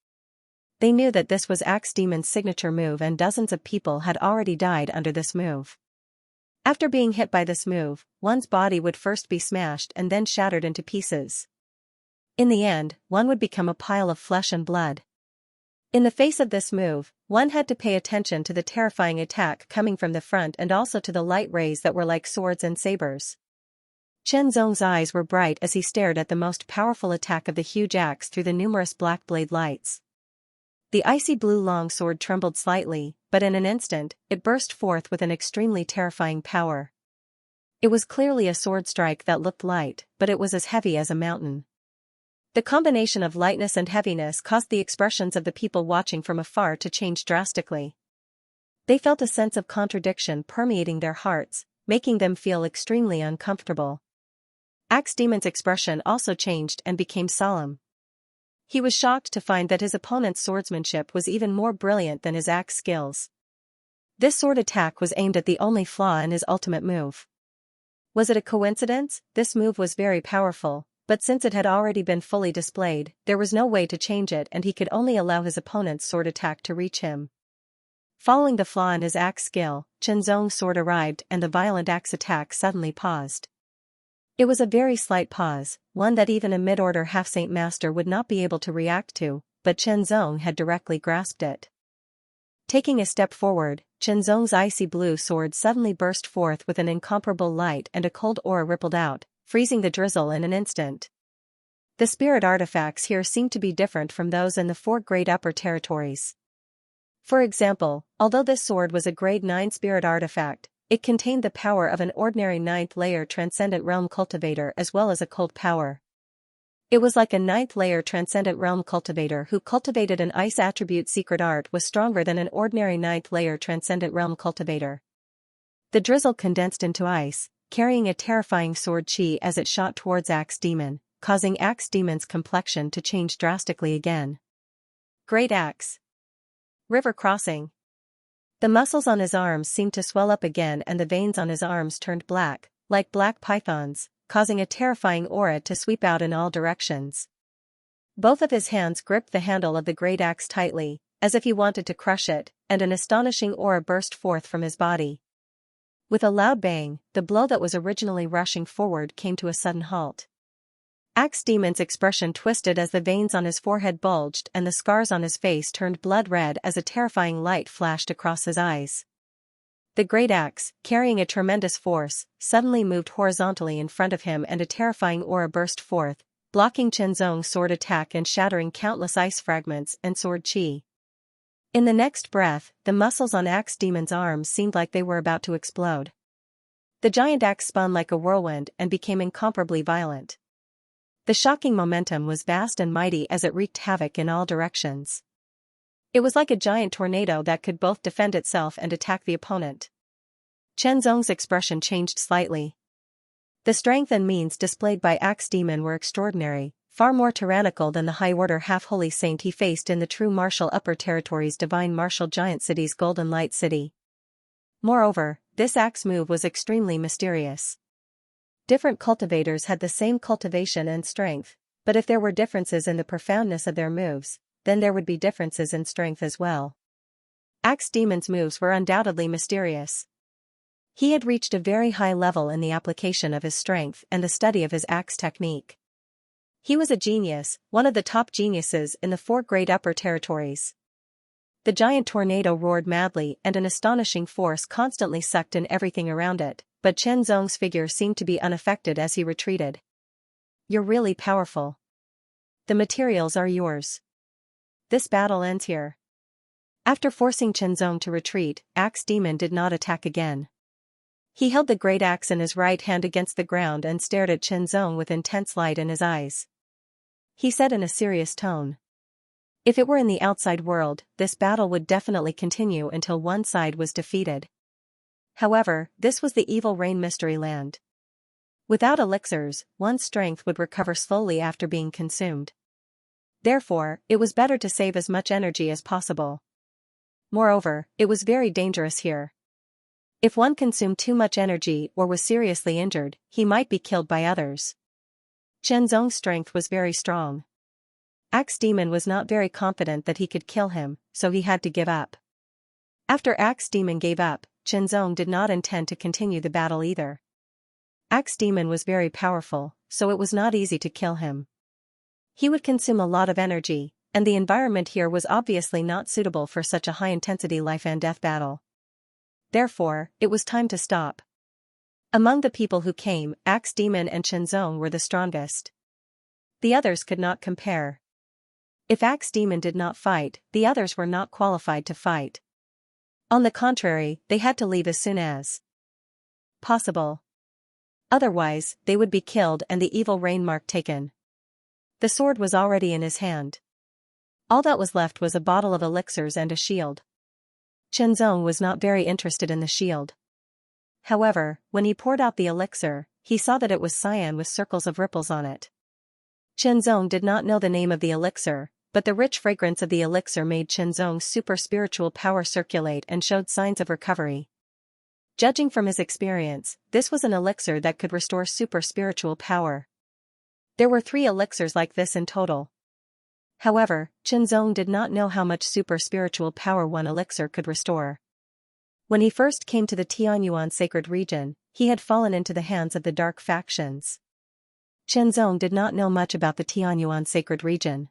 They knew that this was Axe Demon's signature move and dozens of people had already died under this move. After being hit by this move, one's body would first be smashed and then shattered into pieces. In the end, one would become a pile of flesh and blood. In the face of this move, one had to pay attention to the terrifying attack coming from the front and also to the light rays that were like swords and sabers. Chen Zong's eyes were bright as he stared at the most powerful attack of the huge axe through the numerous black blade lights. The icy blue long sword trembled slightly, but in an instant, it burst forth with an extremely terrifying power. It was clearly a sword strike that looked light, but it was as heavy as a mountain. The combination of lightness and heaviness caused the expressions of the people watching from afar to change drastically. They felt a sense of contradiction permeating their hearts, making them feel extremely uncomfortable. Axe Demon's expression also changed and became solemn. He was shocked to find that his opponent's swordsmanship was even more brilliant than his axe skills. This sword attack was aimed at the only flaw in his ultimate move. Was it a coincidence? This move was very powerful, but since it had already been fully displayed, there was no way to change it and he could only allow his opponent's sword attack to reach him. Following the flaw in his axe skill, Chen Zong's sword arrived and the violent axe attack suddenly paused. It was a very slight pause, one that even a mid-order half-saint master would not be able to react to, but Chen Zong had directly grasped it. Taking a step forward, Chen Zong's icy blue sword suddenly burst forth with an incomparable light and a cold aura rippled out, freezing the drizzle in an instant. The spirit artifacts here seemed to be different from those in the 4 great upper territories. For example, although this sword was a grade 9 spirit artifact, it contained the power of an ordinary 9th layer transcendent realm cultivator as well as a cold power. It was like a 9th layer transcendent realm cultivator who cultivated an ice attribute secret art was stronger than an ordinary 9th layer transcendent realm cultivator. The drizzle condensed into ice, carrying a terrifying sword chi as it shot towards Axe Demon, causing Axe Demon's complexion to change drastically again. Great Axe. River crossing. The muscles on his arms seemed to swell up again and the veins on his arms turned black, like black pythons, causing a terrifying aura to sweep out in all directions. Both of his hands gripped the handle of the great axe tightly, as if he wanted to crush it, and an astonishing aura burst forth from his body. With a loud bang, the blow that was originally rushing forward came to a sudden halt. Axe Demon's expression twisted as the veins on his forehead bulged and the scars on his face turned blood red as a terrifying light flashed across his eyes. The great axe, carrying a tremendous force, suddenly moved horizontally in front of him and a terrifying aura burst forth, blocking Chen Zong's sword attack and shattering countless ice fragments and sword chi. In the next breath, the muscles on Axe Demon's arms seemed like they were about to explode. The giant axe spun like a whirlwind and became incomparably violent. The shocking momentum was vast and mighty as it wreaked havoc in all directions. It was like a giant tornado that could both defend itself and attack the opponent. Chen Zong's expression changed slightly. The strength and means displayed by Axe Demon were extraordinary, far more tyrannical than the high-order half-holy saint he faced in the true martial upper territories divine martial giant city's Golden Light City. Moreover, this axe move was extremely mysterious. Different cultivators had the same cultivation and strength, But if there were differences in the profoundness of their moves, then there would be differences in strength as well. Axe Demon's moves were undoubtedly mysterious. He had reached a very high level in the application of his strength and the study of his axe technique. He was a genius, one of the top geniuses in the 4 great upper territories. The giant tornado roared madly and an astonishing force constantly sucked in everything around it, but Chen Zong's figure seemed to be unaffected as he retreated. You're really powerful. The materials are yours. This battle ends here. After forcing Chen Zong to retreat, Axe Demon did not attack again. He held the great axe in his right hand against the ground and stared at Chen Zong with intense light in his eyes. He said in a serious tone. If it were in the outside world, this battle would definitely continue until one side was defeated. However, this was the evil rain mystery land. Without elixirs, one's strength would recover slowly after being consumed. Therefore, it was better to save as much energy as possible. Moreover, it was very dangerous here. If one consumed too much energy or was seriously injured, he might be killed by others. Chen Zong's strength was very strong. Axe Demon was not very confident that he could kill him, so he had to give up. After Axe Demon gave up, Chen Zong did not intend to continue the battle either. Axe Demon was very powerful, so it was not easy to kill him. He would consume a lot of energy, and the environment here was obviously not suitable for such a high-intensity life-and-death battle. Therefore, it was time to stop. Among the people who came, Axe Demon and Chen Zong were the strongest. The others could not compare. If Axe Demon did not fight, the others were not qualified to fight. On the contrary, they had to leave as soon as possible. Otherwise, they would be killed and the evil rain mark taken. The sword was already in his hand. All that was left was a bottle of elixirs and a shield. Chen Zong was not very interested in the shield. However, when he poured out the elixir, he saw that it was cyan with circles of ripples on it. Chen Zong did not know the name of the elixir, but the rich fragrance of the elixir made Chen Zong's super spiritual power circulate and showed signs of recovery. Judging from his experience, this was an elixir that could restore super spiritual power. There were 3 elixirs like this in total. However, Chen Zong did not know how much super spiritual power one elixir could restore. When he first came to the Tianyuan sacred region, he had fallen into the hands of the dark factions. Chen Zong did not know much about the Tianyuan sacred region.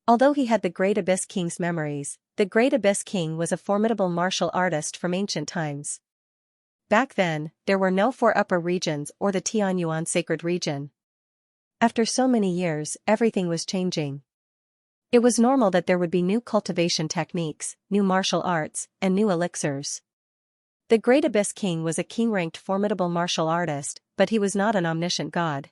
Although he had the Great Abyss King's memories, the Great Abyss King was a formidable martial artist from ancient times. Back then, there were no 4 upper regions or the Tianyuan sacred region. After so many years, everything was changing. It was normal that there would be new cultivation techniques, new martial arts, and new elixirs. The Great Abyss King was a king-ranked formidable martial artist, but he was not an omniscient god.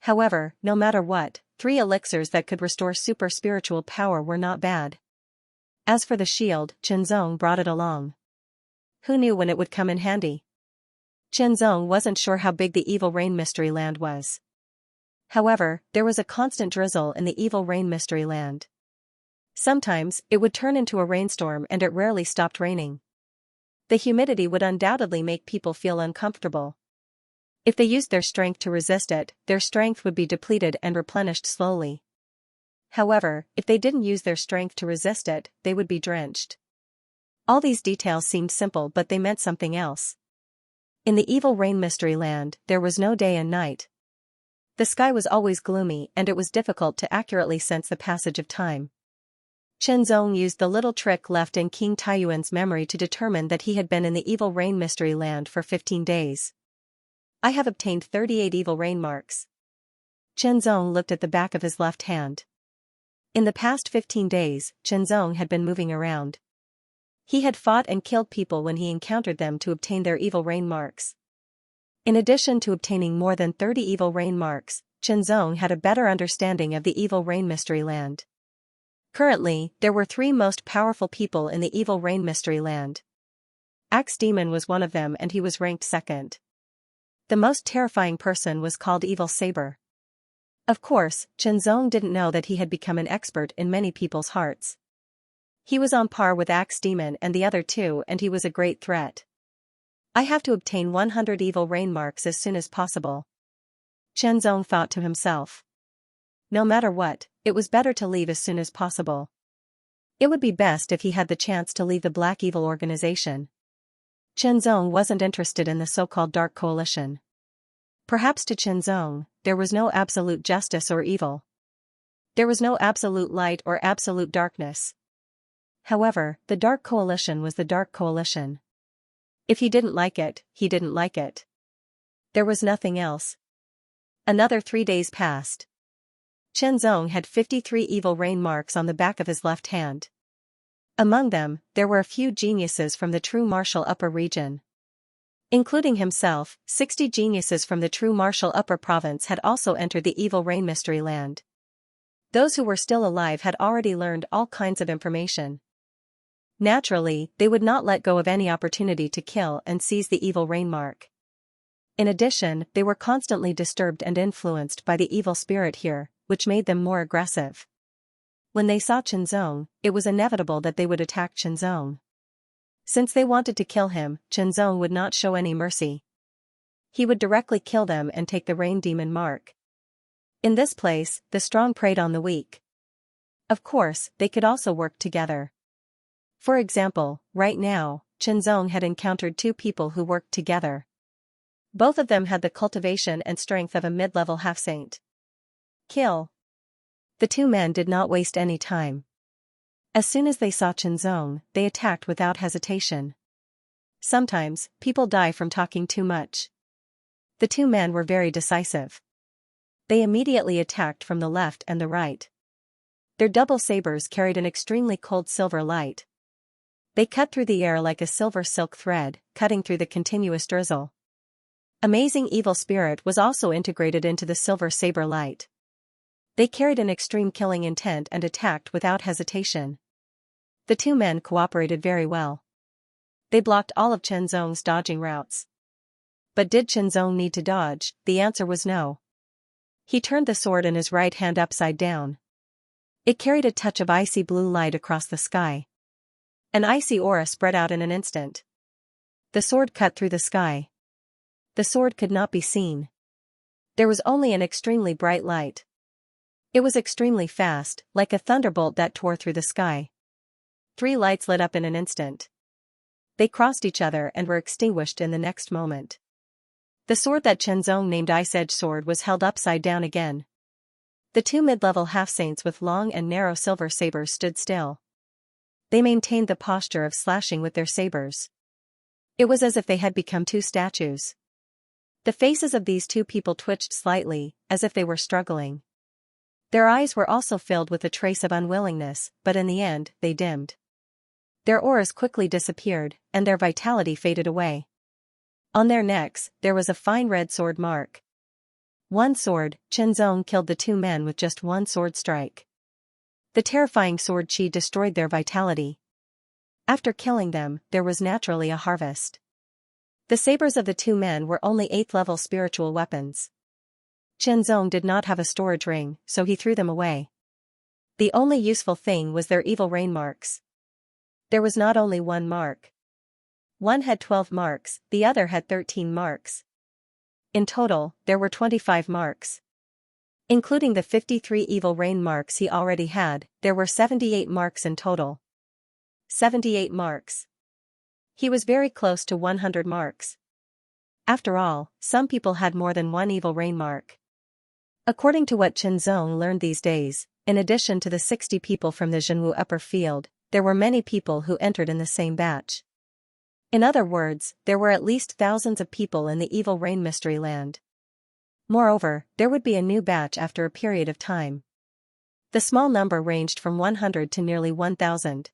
However, no matter what, 3 elixirs that could restore super spiritual power were not bad. As for the shield, Chen Zong brought it along. Who knew when it would come in handy? Chen Zong wasn't sure how big the evil rain mystery land was. However, there was a constant drizzle in the evil rain mystery land. Sometimes, it would turn into a rainstorm and it rarely stopped raining. The humidity would undoubtedly make people feel uncomfortable. If they used their strength to resist it, their strength would be depleted and replenished slowly. However, if they didn't use their strength to resist it, they would be drenched. All these details seemed simple, but they meant something else. In the evil rain mystery land, there was no day and night. The sky was always gloomy and it was difficult to accurately sense the passage of time. Chen Zong used the little trick left in King Taiyuan's memory to determine that he had been in the evil rain mystery land for 15 days. I have obtained 38 evil rain marks. Chen Zong looked at the back of his left hand. In the past 15 days, Chen Zong had been moving around. He had fought and killed people when he encountered them to obtain their evil rain marks. In addition to obtaining more than 30 evil rain marks, Chen Zong had a better understanding of the evil rain mystery land. Currently, there were 3 most powerful people in the evil rain mystery land. Axe Demon was one of them and he was ranked 2nd. The most terrifying person was called Evil Saber. Of course, Chen Zong didn't know that he had become an expert in many people's hearts. He was on par with Axe Demon and the other 2 and he was a great threat. I have to obtain 100 evil rain marks as soon as possible. Chen Zong thought to himself. No matter what, it was better to leave as soon as possible. It would be best if he had the chance to leave the Black Evil organization. Chenzong wasn't interested in the so-called Dark Coalition. Perhaps to Chenzong, there was no absolute justice or evil. There was no absolute light or absolute darkness. However, the Dark Coalition was the Dark Coalition. If he didn't like it, he didn't like it. There was nothing else. Another 3 days passed. Chenzong had 53 evil rain marks on the back of his left hand. Among them, there were a few geniuses from the true martial upper region. Including himself, 60 geniuses from the true martial upper province had also entered the evil rain mystery land. Those who were still alive had already learned all kinds of information. Naturally, they would not let go of any opportunity to kill and seize the evil rain mark. In addition, they were constantly disturbed and influenced by the evil spirit here, which made them more aggressive. When they saw Chenzong, it was inevitable that they would attack Chenzong. Since they wanted to kill him, Chenzong would not show any mercy. He would directly kill them and take the rain demon mark. In this place, the strong preyed on the weak. Of course, they could also work together. For example, right now, Chenzong had encountered 2 people who worked together. Both of them had the cultivation and strength of a mid-level half-saint. Kill. The 2 men did not waste any time. As soon as they saw Chenzong, they attacked without hesitation. Sometimes, people die from talking too much. The 2 men were very decisive. They immediately attacked from the left and the right. Their double sabers carried an extremely cold silver light. They cut through the air like a silver silk thread, cutting through the continuous drizzle. Amazing evil spirit was also integrated into the silver saber light. They carried an extreme killing intent and attacked without hesitation. The 2 men cooperated very well. They blocked all of Chenzong's dodging routes. But did Chenzong need to dodge? The answer was no. He turned the sword in his right hand upside down. It carried a touch of icy blue light across the sky. An icy aura spread out in an instant. The sword cut through the sky. The sword could not be seen. There was only an extremely bright light. It was extremely fast, like a thunderbolt that tore through the sky. 3 lights lit up in an instant. They crossed each other and were extinguished in the next moment. The sword that Chenzong named Ice Edge Sword was held upside down again. The 2 mid-level half-saints with long and narrow silver sabers stood still. They maintained the posture of slashing with their sabers. It was as if they had become 2 statues. The faces of these 2 people twitched slightly, as if they were struggling. Their eyes were also filled with a trace of unwillingness, but in the end, they dimmed. Their auras quickly disappeared, and their vitality faded away. On their necks, there was a fine red sword mark. 1 sword, Chenzong killed the 2 men with just 1 sword strike. The terrifying sword chi destroyed their vitality. After killing them, there was naturally a harvest. The sabers of the 2 men were only 8th level spiritual weapons. Chenzong did not have a storage ring, so he threw them away. The only useful thing was their evil rain marks. There was not only 1 mark. One had 12 marks, the other had 13 marks. In total, there were 25 marks. Including the 53 evil rain marks he already had, there were 78 marks in total. 78 marks. He was very close to 100 marks. After all, some people had more than 1 evil rain mark. According to what Chenzong learned these days, in addition to the 60 people from the Zhenwu upper field, there were many people who entered in the same batch. In other words, there were at least thousands of people in the evil rain mystery land. Moreover, there would be a new batch after a period of time. The small number ranged from 100 to nearly 1,000.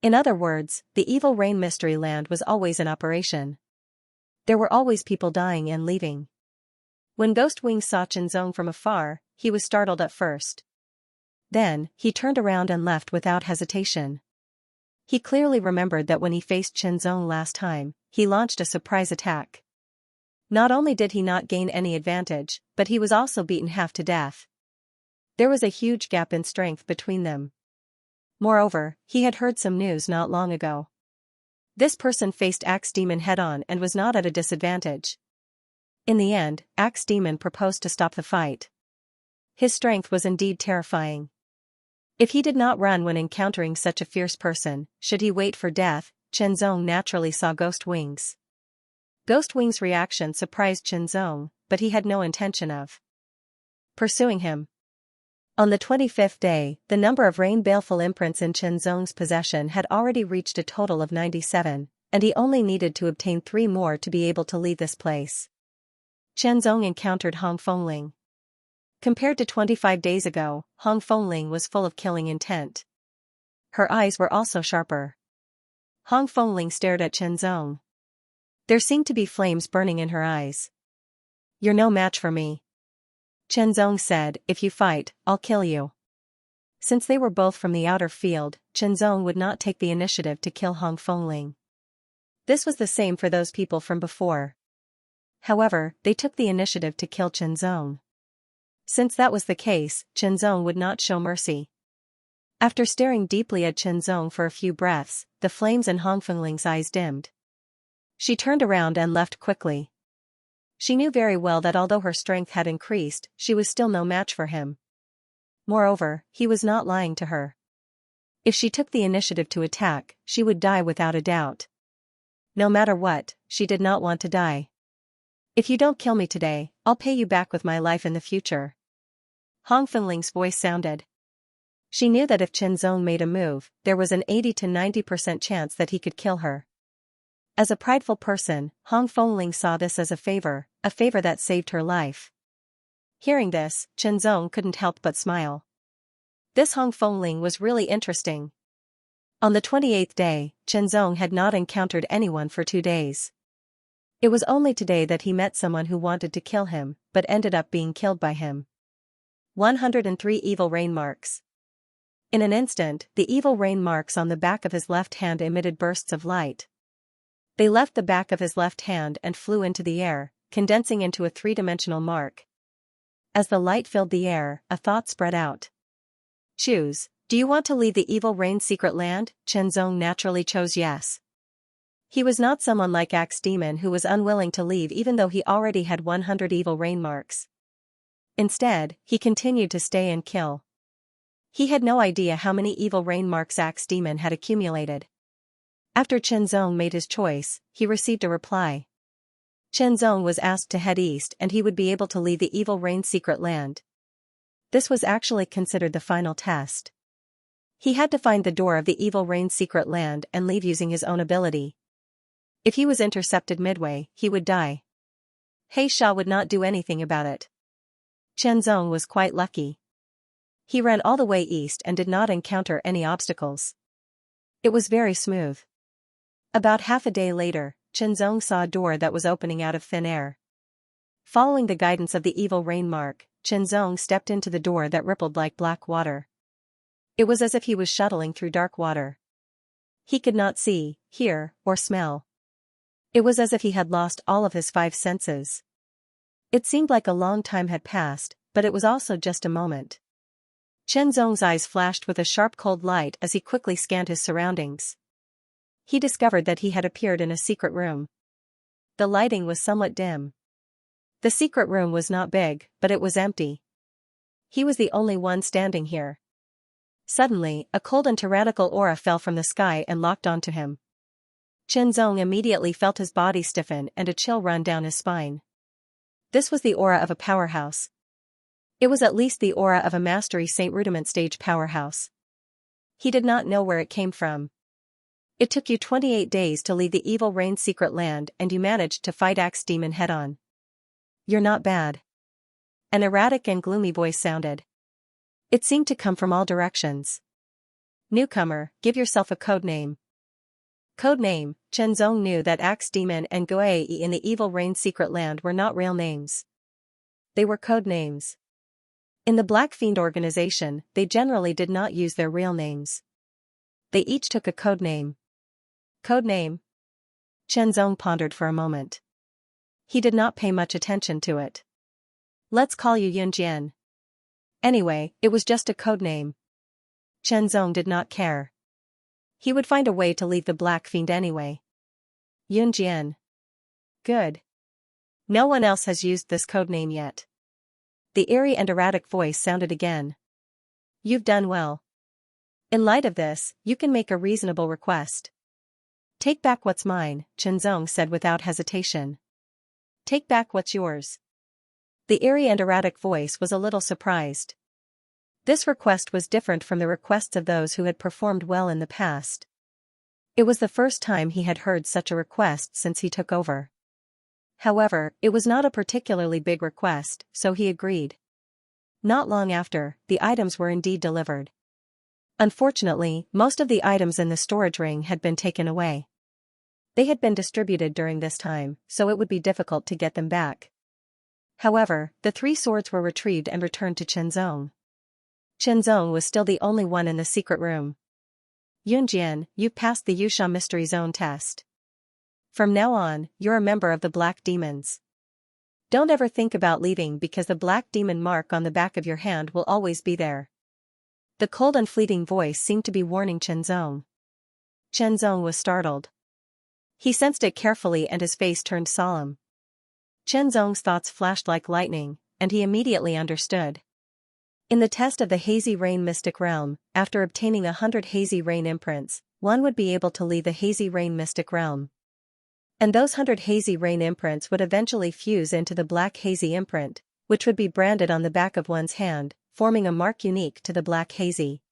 In other words, the evil rain mystery land was always in operation. There were always people dying and leaving. When Ghost Wing saw Chenzong from afar, he was startled at first. Then, he turned around and left without hesitation. He clearly remembered that when he faced Chenzong last time, he launched a surprise attack. Not only did he not gain any advantage, but he was also beaten half to death. There was a huge gap in strength between them. Moreover, he had heard some news not long ago. This person faced Axe Demon head-on and was not at a disadvantage. In the end, Axe Demon proposed to stop the fight. His strength was indeed terrifying. If he did not run when encountering such a fierce person, should he wait for death, Chenzong naturally saw Ghost Wing's. Ghost Wing's reaction surprised Chenzong, but he had no intention of pursuing him. On the 25th day, the number of rain baleful imprints in Chenzong's possession had already reached a total of 97, and he only needed to obtain 3 more to be able to leave this place. Chenzong encountered Hong Fengling. Compared to 25 days ago, Hong Fengling was full of killing intent. Her eyes were also sharper. Hong Fengling stared at Chenzong. There seemed to be flames burning in her eyes. "You're no match for me," Chenzong said. "If you fight, I'll kill you." Since they were both from the outer field, Chenzong would not take the initiative to kill Hong Fengling. This was the same for those people from before. However, they took the initiative to kill Chenzong. Since that was the case, Chenzong would not show mercy. After staring deeply at Chenzong for a few breaths, the flames in Hong Fengling's eyes dimmed. She turned around and left quickly. She knew very well that although her strength had increased, she was still no match for him. Moreover, he was not lying to her. If she took the initiative to attack, she would die without a doubt. No matter what, she did not want to die. "If you don't kill me today, I'll pay you back with my life in the future," Hong Fengling's voice sounded. She knew that if Chenzong made a move, there was an 80 to 90% chance that he could kill her. As a prideful person, Hong Fengling saw this as a favor that saved her life. Hearing this, Chenzong couldn't help but smile. This Hong Fengling was really interesting. On the 28th day, Chenzong had not encountered anyone for 2 days. It was only today that he met someone who wanted to kill him, but ended up being killed by him. 103 evil rain marks. In an instant, the evil rain marks on the back of his left hand emitted bursts of light. They left the back of his left hand and flew into the air, condensing into a 3-dimensional mark. As the light filled the air, a thought spread out. "Choose, do you want to leave the evil rain's secret land?" Chenzong naturally chose yes. He was not someone like Axe Demon who was unwilling to leave even though he already had 100 evil rain marks. Instead, he continued to stay and kill. He had no idea how many evil rain marks Axe Demon had accumulated. After Chenzong made his choice, he received a reply. Chenzong was asked to head east and he would be able to leave the evil rain secret land. This was actually considered the final test. He had to find the door of the evil rain secret land and leave using his own ability. If he was intercepted midway, he would die. He Sha would not do anything about it. Chenzong was quite lucky. He ran all the way east and did not encounter any obstacles. It was very smooth. About half a day later, Chenzong saw a door that was opening out of thin air. Following the guidance of the evil rain mark, Chenzong stepped into the door that rippled like black water. It was as if he was shuttling through dark water. He could not see, hear, or smell. It was as if he had lost all of his 5 senses. It seemed like a long time had passed, but it was also just a moment. Chenzong's eyes flashed with a sharp cold light as he quickly scanned his surroundings. He discovered that he had appeared in a secret room. The lighting was somewhat dim. The secret room was not big, but it was empty. He was the only one standing here. Suddenly, a cold and tyrannical aura fell from the sky and locked onto him. Chenzong immediately felt his body stiffen and a chill run down his spine. This was the aura of a powerhouse. It was at least the aura of a Mastery Saint Rudiment stage powerhouse. He did not know where it came from. It took you 28 days to leave the evil rain secret land and you managed to fight Axe Demon head-on. "You're not bad." An erratic and gloomy voice sounded. It seemed to come from all directions. "Newcomer, give yourself a code name." Code name. Chenzong knew that Axe Demon and Guai in the evil rain secret land were not real names. They were code names. In the Black Fiend organization, they generally did not use their real names. They each took a code name. Code name? Chenzong pondered for a moment. He did not pay much attention to it. "Let's call you Yunjian." Anyway, it was just a code name. Chenzong did not care. He would find a way to leave the Black Fiend anyway. Yunjian. Good. No one else has used this code name yet. The eerie and erratic voice sounded again. You've done well. In light of this, you can make a reasonable request. Take back what's mine, Chenzong said without hesitation. Take back what's yours. The eerie and erratic voice was a little surprised. This request was different from the requests of those who had performed well in the past. It was the first time he had heard such a request since he took over. However, it was not a particularly big request, so he agreed. Not long after, the items were indeed delivered. Unfortunately, most of the items in the storage ring had been taken away. They had been distributed during this time, so it would be difficult to get them back. However, the 3 swords were retrieved and returned to Chenzong. Chenzong was still the only one in the secret room. Yunjian, you've passed the Yusha Mystery Zone test. From now on, you're a member of the Black Demons. Don't ever think about leaving because the Black Demon mark on the back of your hand will always be there. The cold and fleeting voice seemed to be warning Chenzong. Chenzong was startled. He sensed it carefully and his face turned solemn. Chenzong's thoughts flashed like lightning, and he immediately understood. In the test of the Hazy Rain Mystic Realm, after obtaining 100 Hazy Rain imprints, one would be able to leave the Hazy Rain Mystic Realm. And those 100 Hazy Rain imprints would eventually fuse into the Black Hazy imprint, which would be branded on the back of one's hand, forming a mark unique to the Black Hazy.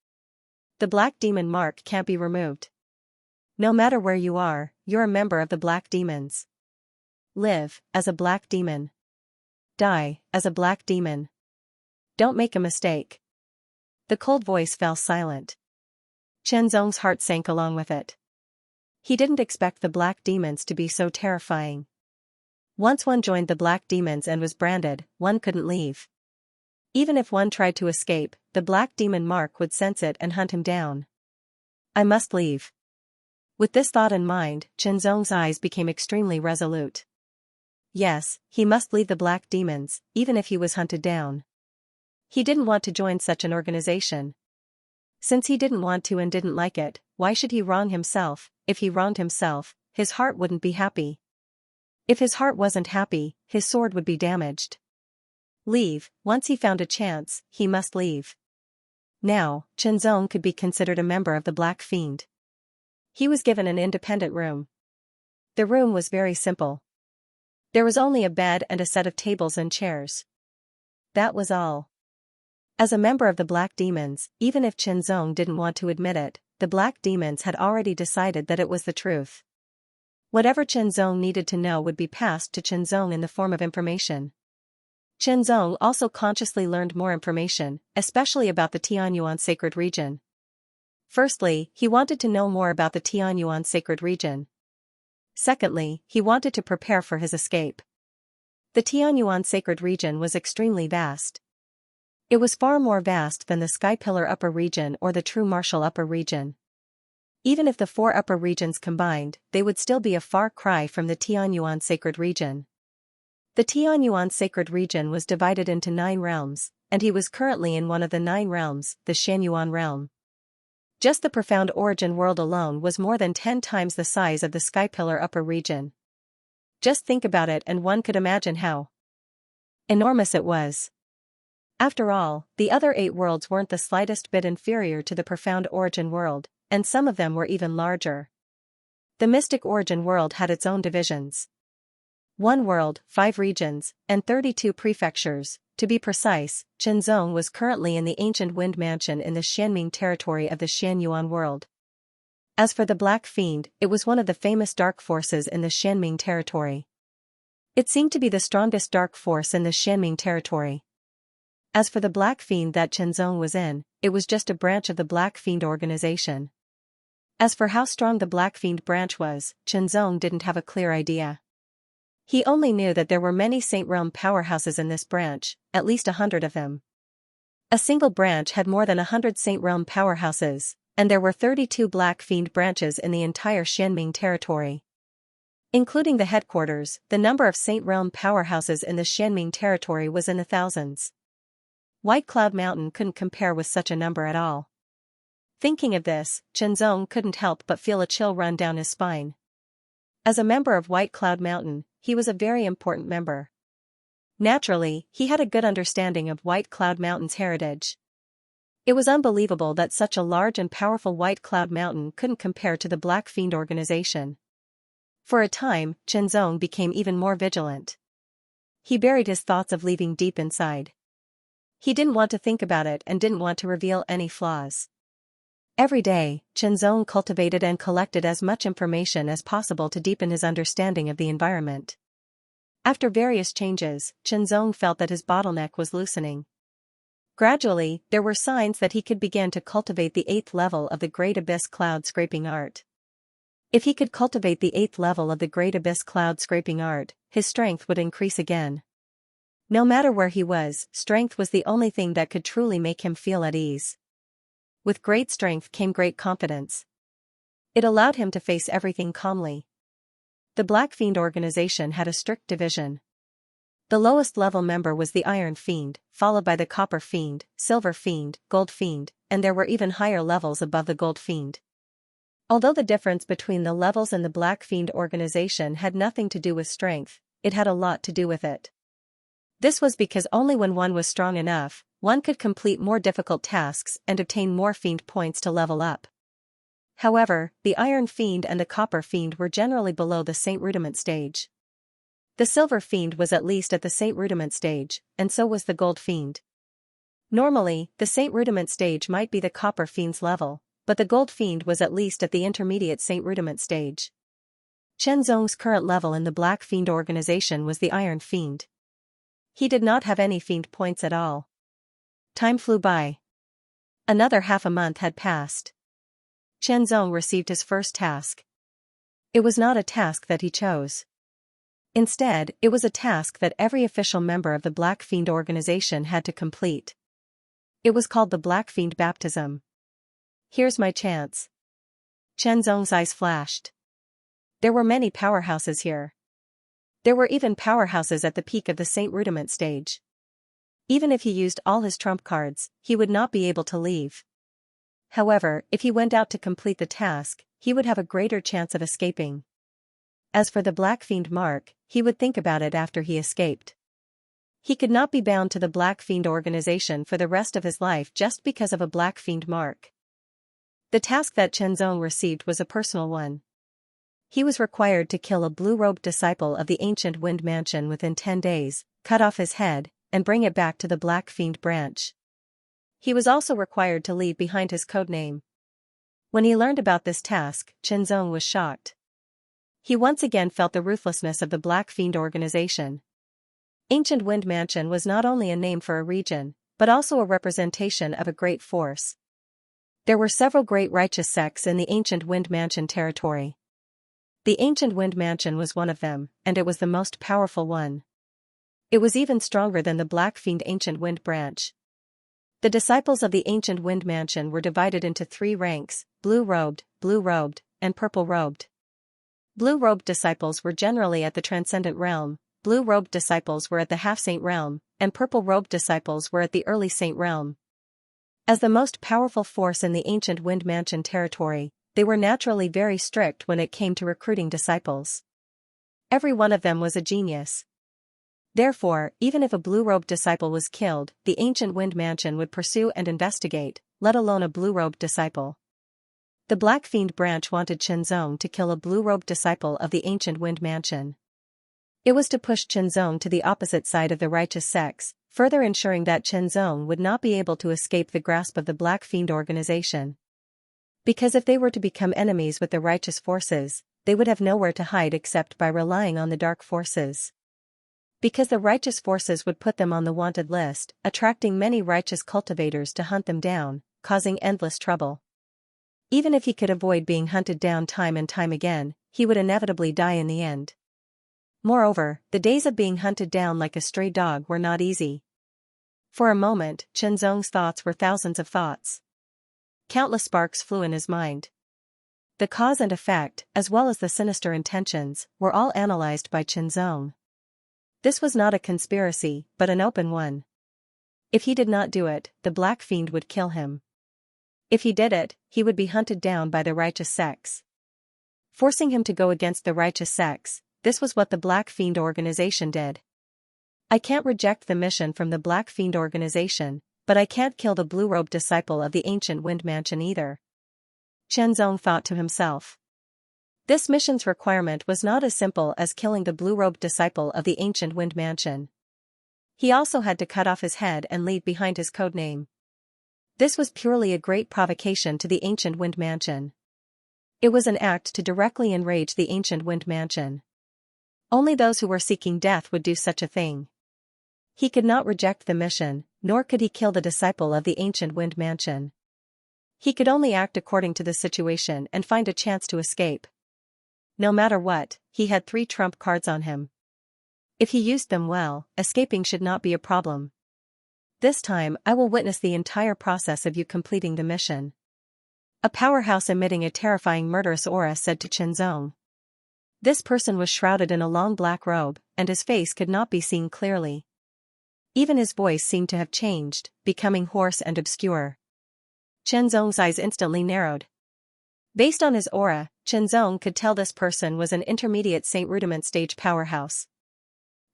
The Black Demon mark can't be removed. No matter where you are, you're a member of the Black Demons. Live as a Black Demon. Die as a Black Demon. Don't make a mistake. The cold voice fell silent. Chenzong's heart sank along with it. He didn't expect the Black Demons to be so terrifying. Once one joined the Black Demons and was branded, one couldn't leave. Even if one tried to escape, the Black Demon mark would sense it and hunt him down. I must leave. With this thought in mind, Chenzong's eyes became extremely resolute. Yes, he must leave the Black Demons, even if he was hunted down. He didn't want to join such an organization. Since he didn't want to and didn't like it, why should he wrong himself? If he wronged himself, his heart wouldn't be happy. If his heart wasn't happy, his sword would be damaged. Leave, once he found a chance, he must leave. Now, Chenzong could be considered a member of the Black Fiend. He was given an independent room. The room was very simple. There was only a bed and a set of tables and chairs. That was all. As a member of the Black Demons, even if Chenzong didn't want to admit it, the Black Demons had already decided that it was the truth. Whatever Chenzong needed to know would be passed to Chenzong in the form of information. Chenzong also consciously learned more information, especially about the Tianyuan sacred region. Firstly, he wanted to know more about the Tianyuan sacred region. Secondly, he wanted to prepare for his escape. The Tianyuan sacred region was extremely vast. It was far more vast than the Sky Pillar Upper Region or the True Martial Upper Region. Even if the 4 upper regions combined, they would still be a far cry from the Tianyuan sacred region. The Tianyuan sacred region was divided into 9 realms, and he was currently in one of the 9 realms, the Xianyuan realm. Just the Profound Origin world alone was more than 10 times the size of the Sky Pillar Upper Region. Just think about it and one could imagine how enormous it was. After all, the other 8 worlds weren't the slightest bit inferior to the Profound Origin world, and some of them were even larger. The Mystic Origin world had its own divisions. 1 world, 5 regions, and 32 prefectures. To be precise, Chenzong was currently in the ancient Wind Mansion in the Xianming territory of the Xianyuan world. As for the Black Fiend, it was one of the famous dark forces in the Xianming territory. It seemed to be the strongest dark force in the Xianming territory. As for the Black Fiend that Chenzong was in, it was just a branch of the Black Fiend organization. As for how strong the Black Fiend branch was, Chenzong didn't have a clear idea. He only knew that there were many Saint Realm powerhouses in this branch, at least 100 of them. A single branch had more than 100 Saint Realm powerhouses, and there were 32 Black Fiend branches in the entire Xianming territory. Including the headquarters, the number of Saint Realm powerhouses in the Xianming territory was in the thousands. White Cloud Mountain couldn't compare with such a number at all. Thinking of this, Chenzong couldn't help but feel a chill run down his spine. As a member of White Cloud Mountain, he was a very important member. Naturally, he had a good understanding of White Cloud Mountain's heritage. It was unbelievable that such a large and powerful White Cloud Mountain couldn't compare to the Black Fiend organization. For a time, Chenzong became even more vigilant. He buried his thoughts of leaving deep inside. He didn't want to think about it and didn't want to reveal any flaws. Every day, Chenzong cultivated and collected as much information as possible to deepen his understanding of the environment. After various changes, Chenzong felt that his bottleneck was loosening. Gradually, there were signs that he could begin to cultivate the 8th level of the Great Abyss Cloud Scraping Art. If he could cultivate the 8th level of the Great Abyss Cloud Scraping Art, his strength would increase again. No matter where he was, strength was the only thing that could truly make him feel at ease. With great strength came great confidence. It allowed him to face everything calmly. The Black Fiend organization had a strict division. The lowest level member was the Iron Fiend, followed by the Copper Fiend, Silver Fiend, Gold Fiend, and there were even higher levels above the Gold Fiend. Although the difference between the levels in the Black Fiend organization had nothing to do with strength, it had a lot to do with it. This was because only when one was strong enough, one could complete more difficult tasks and obtain more Fiend points to level up. However, the Iron Fiend and the Copper Fiend were generally below the Saint Rudiment stage. The Silver Fiend was at least at the Saint Rudiment stage, and so was the Gold Fiend. Normally, the Saint Rudiment stage might be the Copper Fiend's level, but the Gold Fiend was at least at the intermediate Saint Rudiment stage. Chenzong's current level in the Black Fiend organization was the Iron Fiend. He did not have any Fiend points at all. Time flew by. Another half a month had passed. Chenzong received his first task. It was not a task that he chose. Instead, it was a task that every official member of the Black Fiend organization had to complete. It was called the Black Fiend Baptism. Here's my chance. Chenzong's eyes flashed. There were many powerhouses here. There were even powerhouses at the peak of the Saint Rudiment stage. Even if he used all his trump cards, he would not be able to leave. However, if he went out to complete the task, he would have a greater chance of escaping. As for the Black Fiend mark, he would think about it after he escaped. He could not be bound to the Black Fiend organization for the rest of his life just because of a Black Fiend mark. The task that Chenzong received was a personal one. He was required to kill a blue-robed disciple of the ancient Wind Mansion within 10 days, cut off his head, and bring it back to the Black Fiend branch. He was also required to leave behind his codename. When he learned about this task, Chenzong was shocked. He once again felt the ruthlessness of the Black Fiend organization. Ancient Wind Mansion was not only a name for a region, but also a representation of a great force. There were several great righteous sects in the ancient Wind Mansion territory. The ancient Wind Mansion was one of them, and it was the most powerful one. It was even stronger than the Black Fiend Ancient Wind branch. The disciples of the ancient Wind Mansion were divided into 3 ranks: blue-robed, and purple-robed. Blue-robed disciples were generally at the Transcendent Realm, blue-robed disciples were at the Half-Saint Realm, and purple-robed disciples were at the Early Saint Realm. As the most powerful force in the ancient Wind Mansion territory, they were naturally very strict when it came to recruiting disciples. Every one of them was a genius. Therefore, even if a blue-robed disciple was killed, the ancient Wind Mansion would pursue and investigate, let alone a blue-robed disciple. The Black Fiend branch wanted Chenzong to kill a blue-robed disciple of the ancient Wind Mansion. It was to push Chenzong to the opposite side of the righteous sects, further ensuring that Chenzong would not be able to escape the grasp of the Black Fiend organization. Because if they were to become enemies with the righteous forces, they would have nowhere to hide except by relying on the dark forces. Because the righteous forces would put them on the wanted list, attracting many righteous cultivators to hunt them down, causing endless trouble. Even if he could avoid being hunted down time and time again, he would inevitably die in the end. Moreover, the days of being hunted down like a stray dog were not easy. For a moment, Chenzong's thoughts were thousands of thoughts. Countless sparks flew in his mind. The cause and effect, as well as the sinister intentions, were all analyzed by Chenzong. This was not a conspiracy, but an open one. If he did not do it, the Black Fiend would kill him. If he did it, he would be hunted down by the righteous sects. Forcing him to go against the righteous sects, this was what the Black Fiend organization did. I can't reject the mission from the Black Fiend organization, but I can't kill the blue-robed disciple of the ancient Wind Mansion either. Chen Zong thought to himself. This mission's requirement was not as simple as killing the blue-robed disciple of the ancient Wind Mansion. He also had to cut off his head and leave behind his codename. This was purely a great provocation to the ancient Wind Mansion. It was an act to directly enrage the ancient Wind Mansion. Only those who were seeking death would do such a thing. He could not reject the mission, nor could he kill the disciple of the ancient Wind Mansion. He could only act according to the situation and find a chance to escape. No matter what, he had 3 trump cards on him. If he used them well, escaping should not be a problem. This time I will witness the entire process of you completing the mission. A powerhouse emitting a terrifying murderous aura said to Chen Zong. This person was shrouded in a long black robe, and his face could not be seen clearly. Even his voice seemed to have changed, becoming hoarse and obscure. Chen Zong's eyes instantly narrowed. Based on his aura, Chen Zong could tell this person was an intermediate Saint Rudiment stage powerhouse.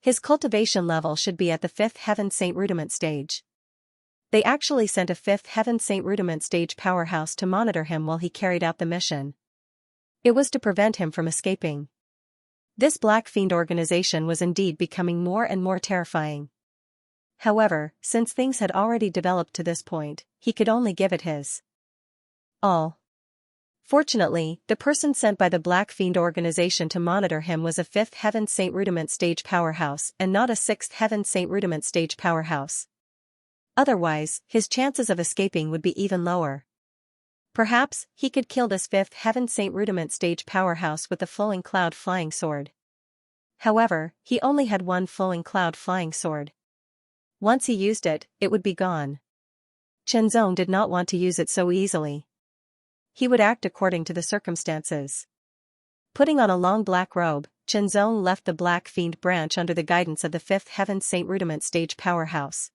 His cultivation level should be at the 5th Heaven Saint Rudiment stage. They actually sent a 5th Heaven Saint Rudiment stage powerhouse to monitor him while he carried out the mission. It was to prevent him from escaping. This Black Fiend organization was indeed becoming more and more terrifying. However, since things had already developed to this point, he could only give it his all. Fortunately, the person sent by the Black Fiend organization to monitor him was a 5th Heaven Saint Rudiment stage powerhouse and not a 6th Heaven Saint Rudiment stage powerhouse. Otherwise, his chances of escaping would be even lower. Perhaps, he could kill this 5th Heaven Saint Rudiment stage powerhouse with the Flowing Cloud flying sword. However, he only had one Flowing Cloud flying sword. Once he used it, it would be gone. Chen Zong did not want to use it so easily. He would act according to the circumstances. Putting on a long black robe, Chen Zong left the Black Fiend branch under the guidance of the 5th Heaven Saint Rudiment stage powerhouse.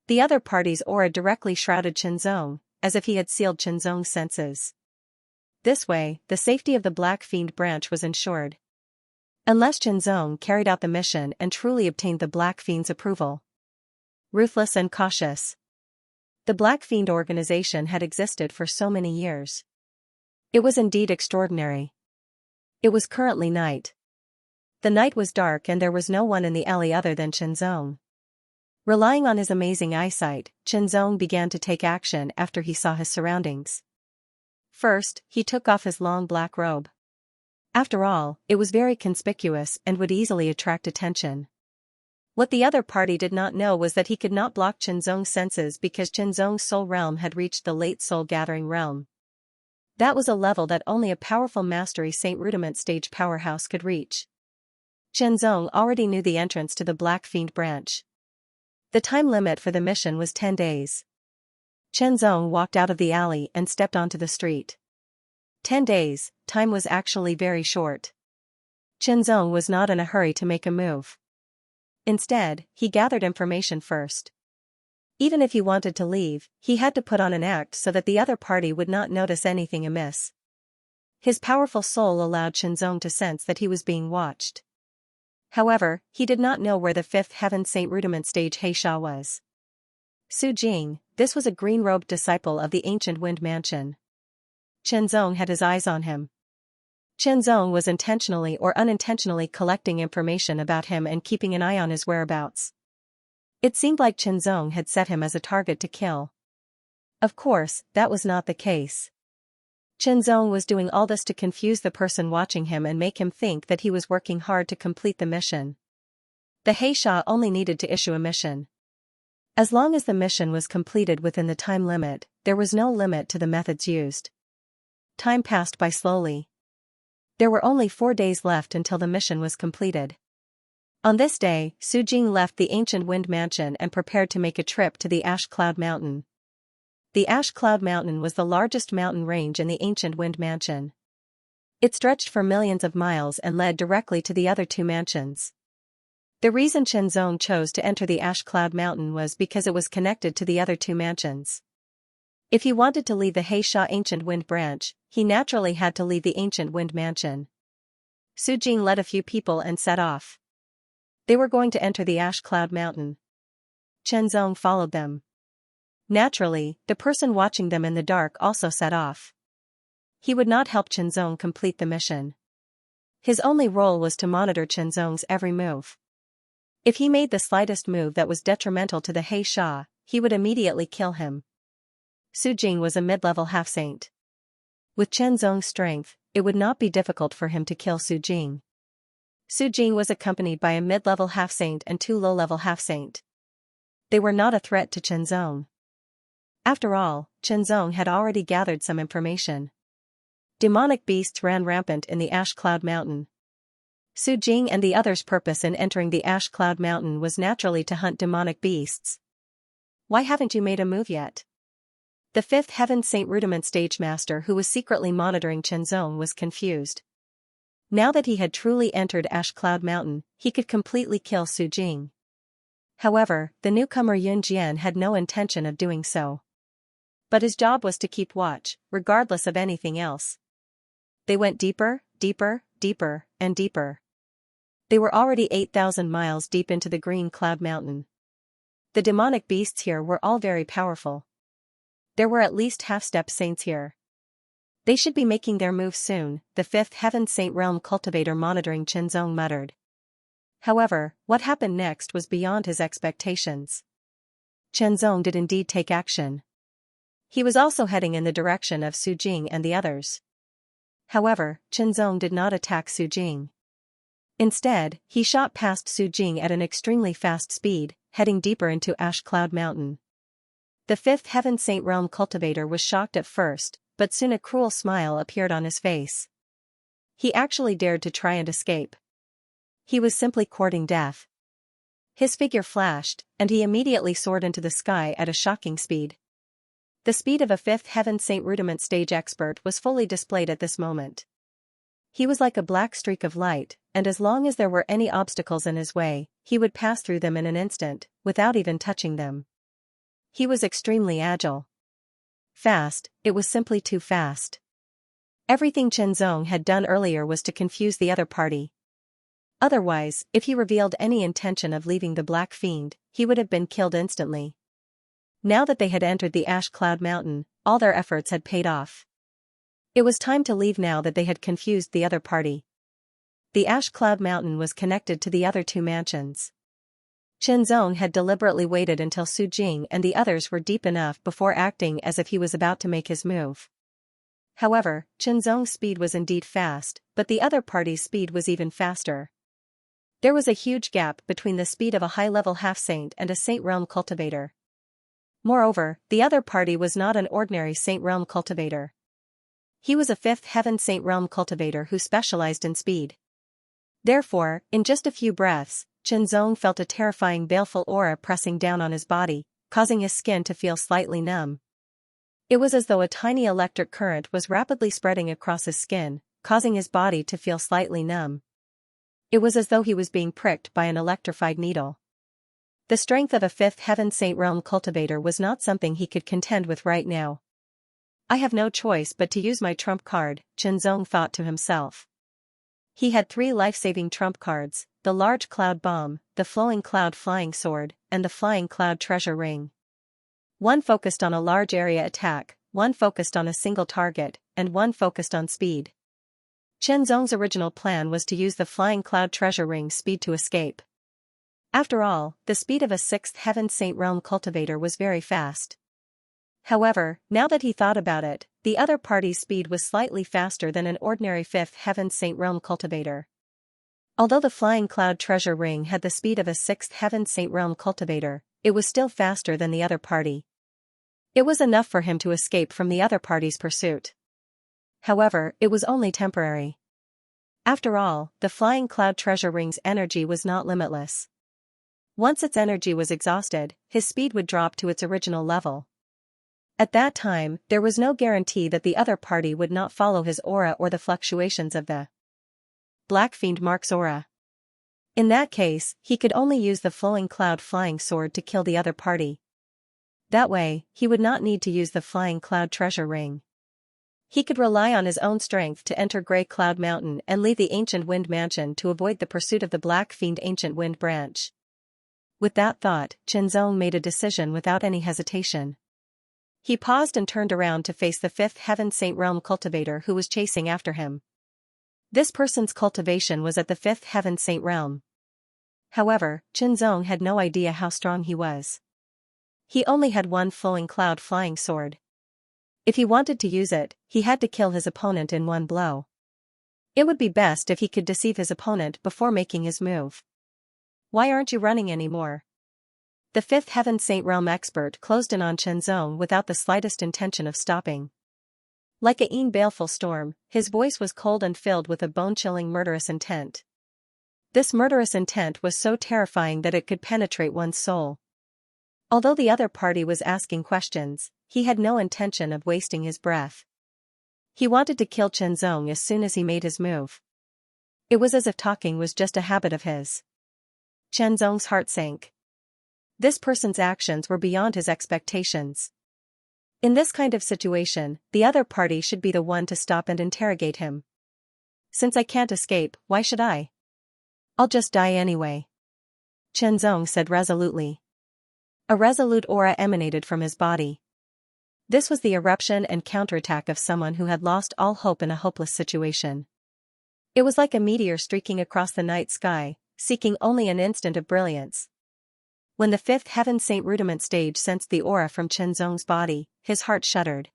The other party's aura directly shrouded Chen Zong, as if he had sealed Chen Zong's senses. This way, the safety of the Black Fiend branch was ensured. Unless Chen Zong carried out the mission and truly obtained the Black Fiend's approval. Ruthless and cautious. The Black Fiend organization had existed for so many years. It was indeed extraordinary. It was currently night. The night was dark and there was no one in the alley other than Chen Zong. Relying on his amazing eyesight, Chen Zong began to take action after he saw his surroundings. First, he took off his long black robe. After all, it was very conspicuous and would easily attract attention. What the other party did not know was that he could not block Chen Zong's senses because Chen Zong's soul realm had reached the late soul gathering realm. That was a level that only a powerful mastery Saint Rudiment stage powerhouse could reach. Chen Zong already knew the entrance to the Black Fiend branch. The time limit for the mission was 10 days. Chen Zong walked out of the alley and stepped onto the street. 10 days, time was actually very short. Chen Zong was not in a hurry to make a move. Instead, he gathered information first. Even if he wanted to leave, he had to put on an act so that the other party would not notice anything amiss. His powerful soul allowed Chen Zong to sense that he was being watched. However, he did not know where the 5th Heaven Saint Rudiment stage Xianxia was. Su Jing, this was a green-robed disciple of the ancient Wind Mansion. Chen Zong had his eyes on him. Chen Zong was intentionally or unintentionally collecting information about him and keeping an eye on his whereabouts. It seemed like Chen Zong had set him as a target to kill. Of course, that was not the case. Chen Zong was doing all this to confuse the person watching him and make him think that he was working hard to complete the mission. The Xianxia only needed to issue a mission. As long as the mission was completed within the time limit, there was no limit to the methods used. Time passed by slowly. There were only 4 days left until the mission was completed. On this day, Su Jing left the ancient Wind Mansion and prepared to make a trip to the Ash Cloud Mountain. The Ash Cloud Mountain was the largest mountain range in the ancient Wind Mansion. It stretched for millions of miles and led directly to the other 2 mansions. The reason Chen Zong chose to enter the Ash Cloud Mountain was because it was connected to the other 2 mansions. If he wanted to leave the Xianxia Ancient Wind Branch, he naturally had to leave the Ancient Wind Mansion. Su Jing led a few people and set off. They were going to enter the Ash Cloud Mountain. Chenzong followed them. Naturally, the person watching them in the dark also set off. He would not help Chenzong complete the mission. His only role was to monitor Chenzong's every move. If he made the slightest move that was detrimental to the He Sha, he would immediately kill him. Su Jing was a mid-level half-saint. With Chenzong's strength, it would not be difficult for him to kill Su Jing. Su Jing was accompanied by a mid-level half-saint and 2 low-level half-saint. They were not a threat to Chenzong. After all, Chenzong had already gathered some information. Demonic beasts ran rampant in the Ash Cloud Mountain. Su Jing and the others' purpose in entering the Ash Cloud Mountain was naturally to hunt demonic beasts. Why haven't you made a move yet? The 5th Heaven Saint Rudiment Stage Master who was secretly monitoring Chenzong was confused. Now that he had truly entered Ash Cloud Mountain, he could completely kill Su Jing. However, the newcomer Yun Jian had no intention of doing so. But his job was to keep watch, regardless of anything else. They went deeper, deeper, deeper, and deeper. They were already 8,000 miles deep into the Green Cloud Mountain. The demonic beasts here were all very powerful. There were at least half-step saints here. They should be making their move soon, the 5th Heaven Saint Realm cultivator monitoring Chenzong muttered. However, what happened next was beyond his expectations. Chenzong did indeed take action. He was also heading in the direction of Su Jing and the others. However, Chenzong did not attack Su Jing. Instead, he shot past Su Jing at an extremely fast speed, heading deeper into Ash Cloud Mountain. The 5th Heaven Saint Realm cultivator was shocked at first, but soon a cruel smile appeared on his face. He actually dared to try and escape. He was simply courting death. His figure flashed, and he immediately soared into the sky at a shocking speed. The speed of a 5th Heaven Saint Rudiment stage expert was fully displayed at this moment. He was like a black streak of light, and as long as there were any obstacles in his way, he would pass through them in an instant, without even touching them. He was extremely agile. Fast, it was simply too fast. Everything Chenzong had done earlier was to confuse the other party. Otherwise, if he revealed any intention of leaving the Black Fiend, he would have been killed instantly. Now that they had entered the Ash Cloud Mountain, all their efforts had paid off. It was time to leave now that they had confused the other party. The Ash Cloud Mountain was connected to the other 2 mansions. Chenzong had deliberately waited until Su Jing and the others were deep enough before acting as if he was about to make his move. However, Chenzong's speed was indeed fast, but the other party's speed was even faster. There was a huge gap between the speed of a high-level half-saint and a Saint Realm cultivator. Moreover, the other party was not an ordinary Saint Realm cultivator. He was a 5th Heaven Saint Realm cultivator who specialized in speed. Therefore, in just a few breaths, Chenzong felt a terrifying baleful aura pressing down on his body, causing his skin to feel slightly numb. It was as though a tiny electric current was rapidly spreading across his skin, causing his body to feel slightly numb. It was as though he was being pricked by an electrified needle. The strength of a 5th Heaven Saint Realm cultivator was not something he could contend with right now. I have no choice but to use my trump card, Chenzong thought to himself. He had 3 life-saving trump cards, the Large Cloud Bomb, the Flowing Cloud Flying Sword, and the Flying Cloud Treasure Ring. One focused on a large area attack, one focused on a single target, and one focused on speed. Chenzong's original plan was to use the Flying Cloud Treasure Ring's speed to escape. After all, the speed of a 6th Heaven Saint Realm cultivator was very fast. However, now that he thought about it, the other party's speed was slightly faster than an ordinary 5th Heaven Saint Realm cultivator. Although the Flying Cloud Treasure Ring had the speed of a 6th Heaven Saint Realm cultivator, it was still faster than the other party. It was enough for him to escape from the other party's pursuit. However, it was only temporary. After all, the Flying Cloud Treasure Ring's energy was not limitless. Once its energy was exhausted, his speed would drop to its original level. At that time, there was no guarantee that the other party would not follow his aura or the fluctuations of the Black Fiend Mark's aura. In that case, he could only use the Flowing Cloud Flying Sword to kill the other party. That way, he would not need to use the Flying Cloud Treasure Ring. He could rely on his own strength to enter Grey Cloud Mountain and leave the Ancient Wind Mansion to avoid the pursuit of the Black Fiend Ancient Wind Branch. With that thought, Qianzong made a decision without any hesitation. He paused and turned around to face the Fifth Heaven Saint Realm cultivator who was chasing after him. This person's cultivation was at the Fifth Heaven Saint Realm. However, Qianzong had no idea how strong he was. He only had one flowing cloud flying sword. If he wanted to use it, he had to kill his opponent in one blow. It would be best if he could deceive his opponent before making his move. Why aren't you running anymore? The Fifth Heaven Saint Realm expert closed in on Qianzong without the slightest intention of stopping. Like a baleful storm, his voice was cold and filled with a bone-chilling murderous intent. This murderous intent was so terrifying that it could penetrate one's soul. Although the other party was asking questions, he had no intention of wasting his breath. He wanted to kill Qianzong as soon as he made his move. It was as if talking was just a habit of his. Qianzong's heart sank. This person's actions were beyond his expectations. In this kind of situation, the other party should be the one to stop and interrogate him. Since I can't escape, why should I? I'll just die anyway. Qianzong said resolutely. A resolute aura emanated from his body. This was the eruption and counterattack of someone who had lost all hope in a hopeless situation. It was like a meteor streaking across the night sky, seeking only an instant of brilliance. When the Fifth Heaven Saint Rudiment stage sensed the aura from Qianzong's body, his heart shuddered.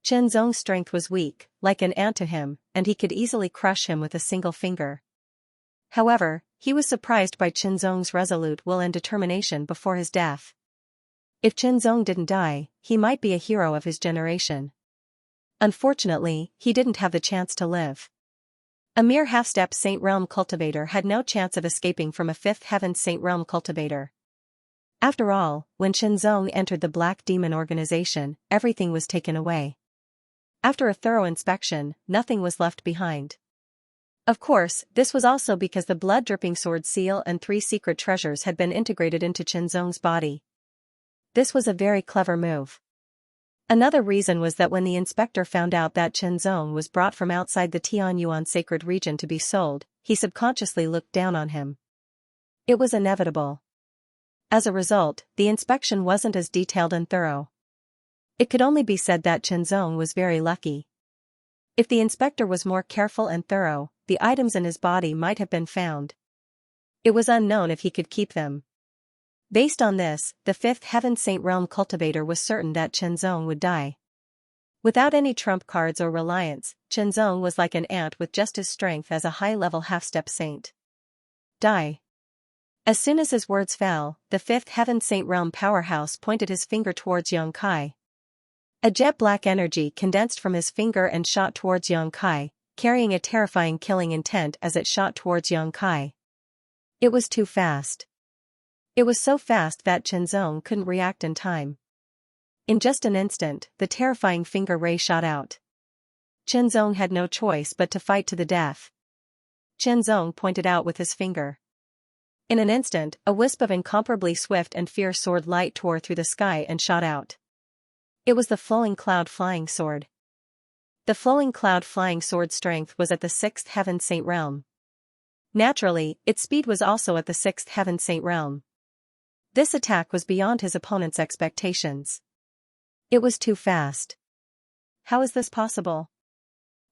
Qianzong's strength was weak, like an ant to him, and he could easily crush him with a single finger. However, he was surprised by Qianzong's resolute will and determination before his death. If Qianzong didn't die, he might be a hero of his generation. Unfortunately, he didn't have the chance to live. A mere half-step Saint Realm cultivator had no chance of escaping from a Fifth Heaven Saint Realm cultivator. After all, when Qianzong entered the Black Demon organization, everything was taken away. After a thorough inspection, nothing was left behind. Of course, this was also because the blood-dripping sword seal and 3 secret treasures had been integrated into Qianzong's body. This was a very clever move. Another reason was that when the inspector found out that Qianzong was brought from outside the Tianyuan sacred region to be sold, he subconsciously looked down on him. It was inevitable. As a result, the inspection wasn't as detailed and thorough. It could only be said that Qianzong was very lucky. If the inspector was more careful and thorough, the items in his body might have been found. It was unknown if he could keep them. Based on this, the Fifth Heaven Saint Realm cultivator was certain that Qianzong would die. Without any trump cards or reliance, Qianzong was like an ant with just as strength as a high-level half-step saint. Die. As soon as his words fell, the Fifth Heaven Saint Realm powerhouse pointed his finger towards Xianxia. A jet-black energy condensed from his finger and shot towards Xianxia, carrying a terrifying killing intent as it shot towards Xianxia. It was too fast. It was so fast that Qianzong couldn't react in time. In just an instant, the terrifying finger ray shot out. Qianzong had no choice but to fight to the death. Qianzong pointed out with his finger. In an instant, a wisp of incomparably swift and fierce sword light tore through the sky and shot out. It was the Flowing Cloud Flying Sword. The Flowing Cloud Flying Sword's strength was at the Sixth Heaven Saint Realm. Naturally, its speed was also at the Sixth Heaven Saint Realm. This attack was beyond his opponent's expectations. It was too fast. How is this possible?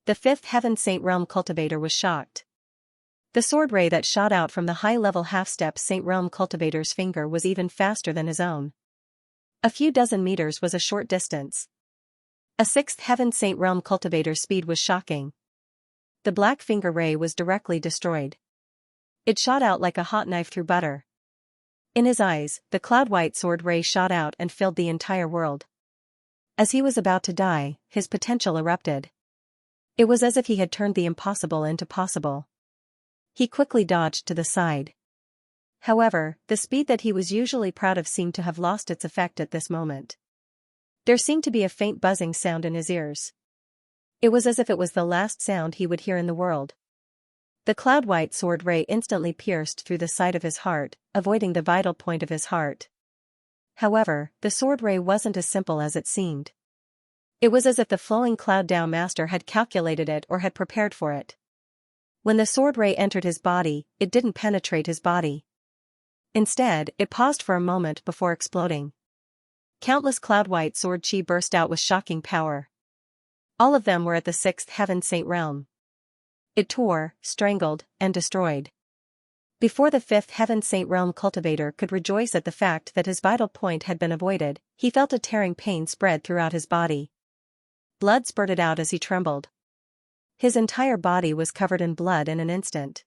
The Fifth Heaven Saint Realm cultivator was shocked. The sword ray that shot out from the high-level half-step Saint Realm cultivator's finger was even faster than his own. A few dozen meters was a short distance. A Sixth Heaven Saint Realm cultivator's speed was shocking. The black finger ray was directly destroyed. It shot out like a hot knife through butter. In his eyes, the cloud-white sword ray shot out and filled the entire world. As he was about to die, his potential erupted. It was as if he had turned the impossible into possible. He quickly dodged to the side. However, the speed that he was usually proud of seemed to have lost its effect at this moment. There seemed to be a faint buzzing sound in his ears. It was as if it was the last sound he would hear in the world. The cloud-white sword ray instantly pierced through the side of his heart, avoiding the vital point of his heart. However, the sword ray wasn't as simple as it seemed. It was as if the flowing cloud Dao master had calculated it or had prepared for it. When the sword ray entered his body, it didn't penetrate his body. Instead, it paused for a moment before exploding. Countless cloud-white sword chi burst out with shocking power. All of them were at the sixth heaven saint realm. It tore, strangled, and destroyed. Before the fifth heaven saint realm cultivator could rejoice at the fact that his vital point had been avoided, he felt a tearing pain spread throughout his body. Blood spurted out as he trembled. His entire body was covered in blood in an instant.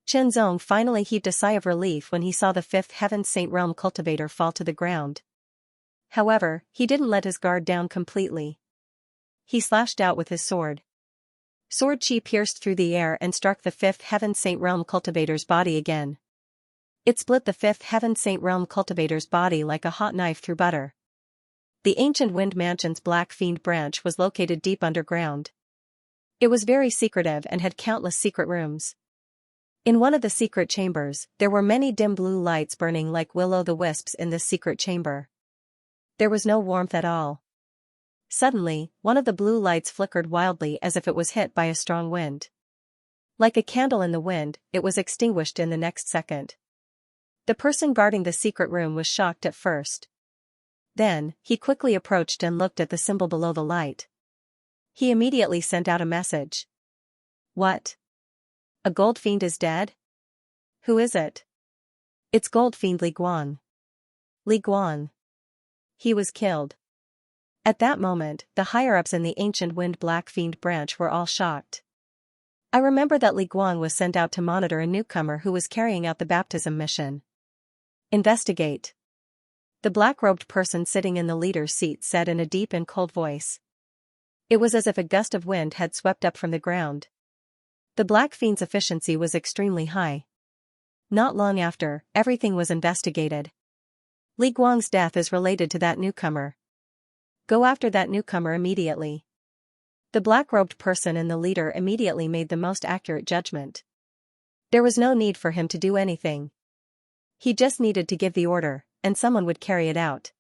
Qianzong finally heaved a sigh of relief when he saw the fifth heaven saint realm cultivator fall to the ground. However, he didn't let his guard down completely. He slashed out with his sword. Sword chi pierced through the air and struck the fifth heaven saint realm cultivator's body again. It split the fifth heaven saint realm cultivator's body like a hot knife through butter. The ancient wind mansion's black fiend branch was located deep underground. It was very secretive and had countless secret rooms. In one of the secret chambers, there were many dim blue lights burning like will-o'-the-wisps in this secret chamber. There was no warmth at all. Suddenly, one of the blue lights flickered wildly as if it was hit by a strong wind. Like a candle in the wind, it was extinguished in the next second. The person guarding the secret room was shocked at first. Then, he quickly approached and looked at the symbol below the light. He immediately sent out a message. What? A gold fiend is dead? Who is it? It's gold fiend Li Guang. Li Guang. He was killed. At that moment, the higher-ups in the ancient wind black fiend branch were all shocked. I remember that Li Guang was sent out to monitor a newcomer who was carrying out the baptism mission. Investigate. The black-robed person sitting in the leader's seat said in a deep and cold voice. It was as if a gust of wind had swept up from the ground. The black fiend's efficiency was extremely high. Not long after, everything was investigated. Li Guang's death is related to that newcomer. Go after that newcomer immediately. The black-robed person and the leader immediately made the most accurate judgment. There was no need for him to do anything. He just needed to give the order, and someone would carry it out.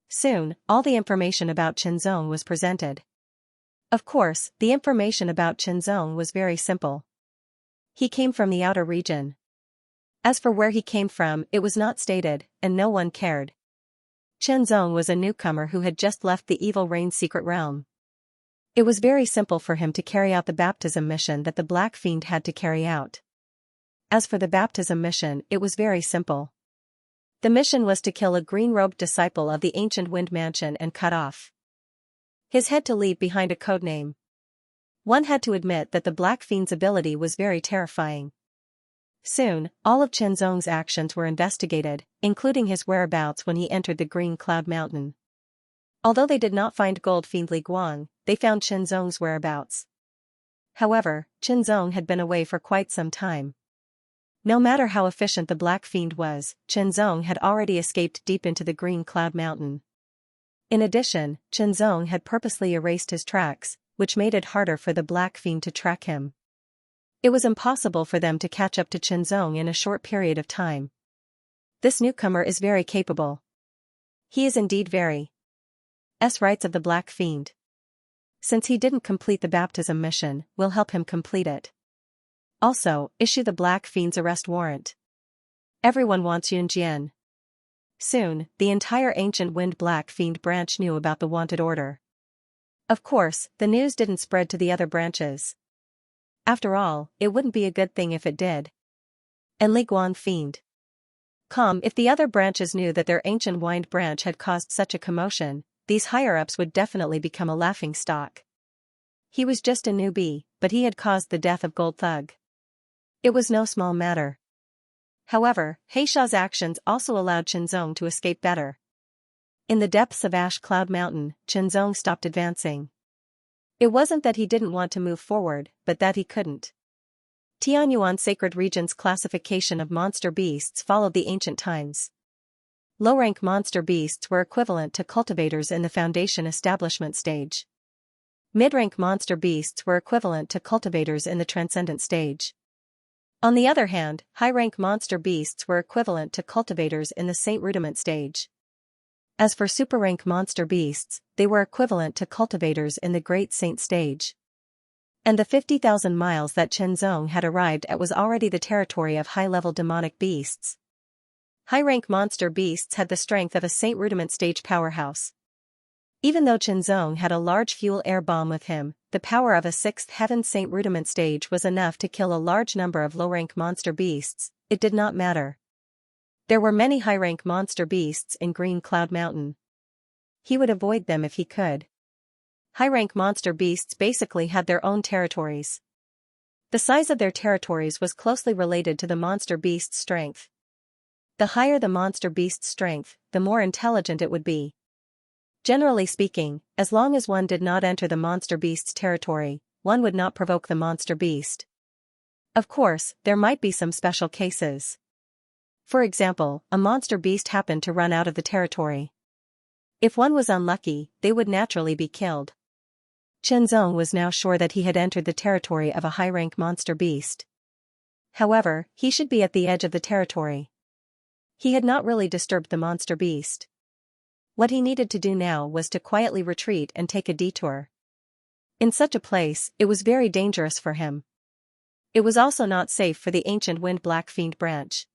Soon, all the information about Qianzong was presented. Of course, the information about Qianzong was very simple. He came from the outer region. As for where he came from, it was not stated, and no one cared. Qianzong was a newcomer who had just left the evil rain's secret realm. It was very simple for him to carry out the baptism mission that the Black Fiend had to carry out. As for the baptism mission, it was very simple. The mission was to kill a green-robed disciple of the ancient wind mansion and cut off his head to leave behind a codename. One had to admit that the Black Fiend's ability was very terrifying. Soon, all of Qianzong's actions were investigated, including his whereabouts when he entered the Green Cloud Mountain. Although they did not find Gold Fiend Li Guang, they found Qianzong's whereabouts. However, Qianzong had been away for quite some time. No matter how efficient the Black Fiend was, Qianzong had already escaped deep into the Green Cloud Mountain. In addition, Qianzong had purposely erased his tracks, which made it harder for the Black Fiend to track him. It was impossible for them to catch up to Qianzong in a short period of time. This newcomer is very capable. He is indeed very rights of the Black Fiend. Since he didn't complete the baptism mission, we'll help him complete it. Also, issue the Black Fiend's arrest warrant. Everyone wants Yunjian. Soon, the entire ancient Wind Black Fiend branch knew about the wanted order. Of course, the news didn't spread to the other branches. After all, it wouldn't be a good thing if it did. And Li Guang Fiend. If the other branches knew that their ancient wind branch had caused such a commotion, these higher-ups would definitely become a laughingstock. He was just a newbie, but he had caused the death of Gold Thug. It was no small matter. However, Heisha's actions also allowed Qianzong to escape better. In the depths of Ash Cloud Mountain, Qianzong stopped advancing. It wasn't that he didn't want to move forward, but that he couldn't. Tianyuan Sacred Region's classification of monster beasts followed the ancient times. Low-rank monster beasts were equivalent to cultivators in the Foundation establishment stage. Mid-rank monster beasts were equivalent to cultivators in the Transcendent stage. On the other hand, high-rank monster beasts were equivalent to cultivators in the Saint Rudiment stage. As for super-rank monster beasts, they were equivalent to cultivators in the Great Saint stage. And the 50,000 miles that Qianzong had arrived at was already the territory of high-level demonic beasts. High-rank monster beasts had the strength of a Saint Rudiment stage powerhouse. Even though Qianzong had a large fuel air bomb with him, the power of a 6th heaven Saint Rudiment stage was enough to kill a large number of low-rank monster beasts. It did not matter. There were many high-rank monster beasts in Green Cloud Mountain. He would avoid them if he could. High-rank monster beasts basically had their own territories. The size of their territories was closely related to the monster beast's strength. The higher the monster beast's strength, the more intelligent it would be. Generally speaking, as long as one did not enter the monster beast's territory, one would not provoke the monster beast. Of course, there might be some special cases. For example, a monster beast happened to run out of the territory. If one was unlucky, they would naturally be killed. Qianzong was now sure that he had entered the territory of a high-rank monster beast. However, he should be at the edge of the territory. He had not really disturbed the monster beast. What he needed to do now was to quietly retreat and take a detour. In such a place, it was very dangerous for him. It was also not safe for the ancient Wind Black Fiend branch.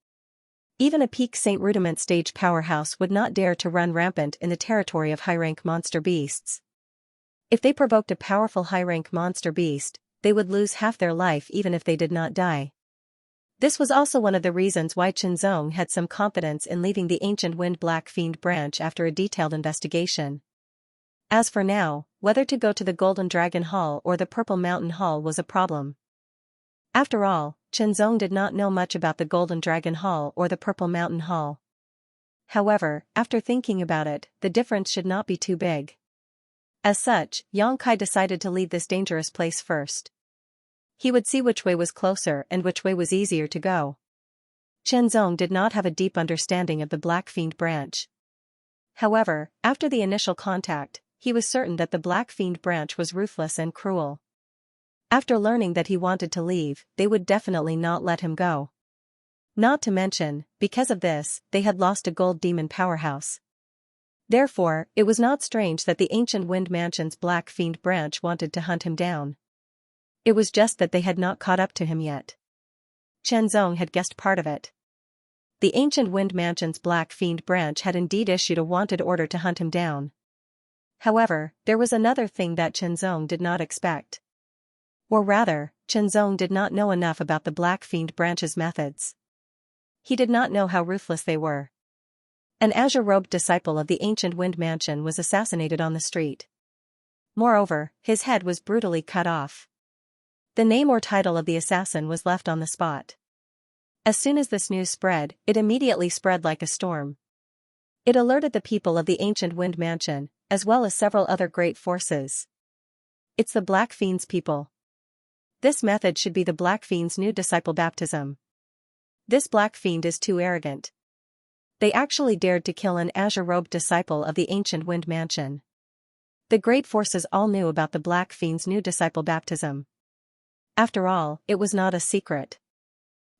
Even a peak Saint Rudiment stage powerhouse would not dare to run rampant in the territory of high-rank monster beasts. If they provoked a powerful high-rank monster beast, they would lose half their life even if they did not die. This was also one of the reasons why Qianzong had some confidence in leaving the ancient Wind Black Fiend branch after a detailed investigation. As for now, whether to go to the Golden Dragon Hall or the Purple Mountain Hall was a problem. After all, Qianzong did not know much about the Golden Dragon Hall or the Purple Mountain Hall. However, after thinking about it, the difference should not be too big. As such, Xianxia decided to leave this dangerous place first. He would see which way was closer and which way was easier to go. Qianzong did not have a deep understanding of the Black Fiend branch. However, after the initial contact, he was certain that the Black Fiend branch was ruthless and cruel. After learning that he wanted to leave, they would definitely not let him go. Not to mention, because of this, they had lost a gold demon powerhouse. Therefore, it was not strange that the ancient Wind Mansion's Black Fiend branch wanted to hunt him down. It was just that they had not caught up to him yet. Qianzong had guessed part of it. The ancient Wind Mansion's Black Fiend branch had indeed issued a wanted order to hunt him down. However, there was another thing that Qianzong did not expect. Or rather, Qianzong did not know enough about the Black Fiend branch's methods. He did not know how ruthless they were. An azure-robed disciple of the ancient Wind Mansion was assassinated on the street. Moreover, his head was brutally cut off. The name or title of the assassin was left on the spot. As soon as this news spread, it immediately spread like a storm. It alerted the people of the ancient Wind Mansion, as well as several other great forces. It's the Black Fiend's people. This method should be the Black Fiend's new disciple baptism. This Black Fiend is too arrogant. They actually dared to kill an azure-robed disciple of the ancient Wind Mansion. The great forces all knew about the Black Fiend's new disciple baptism. After all, it was not a secret.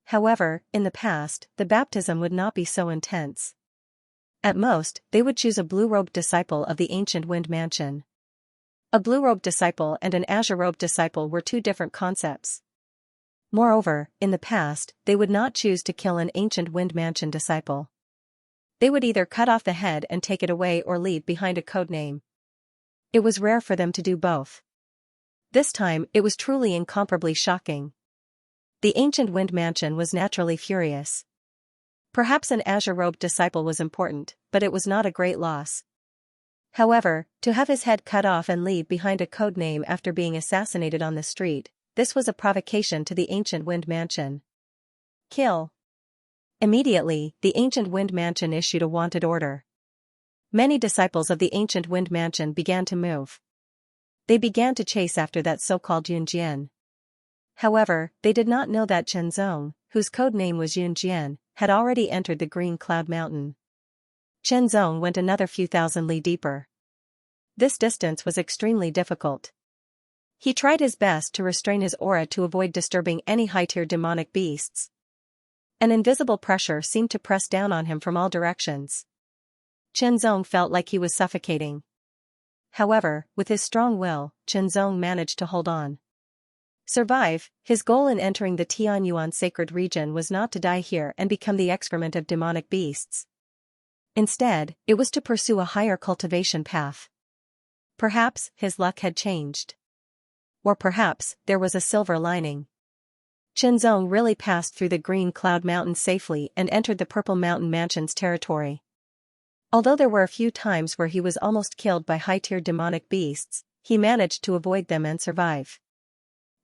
However, in the past, the baptism would not be so intense. At most, they would choose a blue-robed disciple of the ancient Wind Mansion. A blue-robed disciple and an azure-robed disciple were two different concepts. Moreover, in the past, they would not choose to kill an ancient Wind Mansion disciple. They would either cut off the head and take it away or leave behind a codename. It was rare for them to do both. This time, it was truly incomparably shocking. The ancient Wind Mansion was naturally furious. Perhaps an azure-robed disciple was important, but it was not a great loss. However, to have his head cut off and leave behind a codename after being assassinated on the street, this was a provocation to the ancient Wind Mansion. Kill. Immediately, the ancient Wind Mansion issued a wanted order. Many disciples of the ancient Wind Mansion began to move. They began to chase after that so-called Yunjian. However, they did not know that Qianzong, whose code name was Yunjian, had already entered the Green Cloud Mountain. Qianzong went another few thousand li deeper. This distance was extremely difficult. He tried his best to restrain his aura to avoid disturbing any high-tier demonic beasts. An invisible pressure seemed to press down on him from all directions. Zong felt like he was suffocating. However, with his strong will, Zong managed to hold on. Survive. His goal in entering the Tianyuan sacred region was not to die here and become the excrement of demonic beasts. Instead, it was to pursue a higher cultivation path. Perhaps his luck had changed. Or perhaps there was a silver lining. Zong really passed through the Green Cloud Mountains safely and entered the Purple Mountain Mansion's territory. Although there were a few times where he was almost killed by high-tier demonic beasts, he managed to avoid them and survive.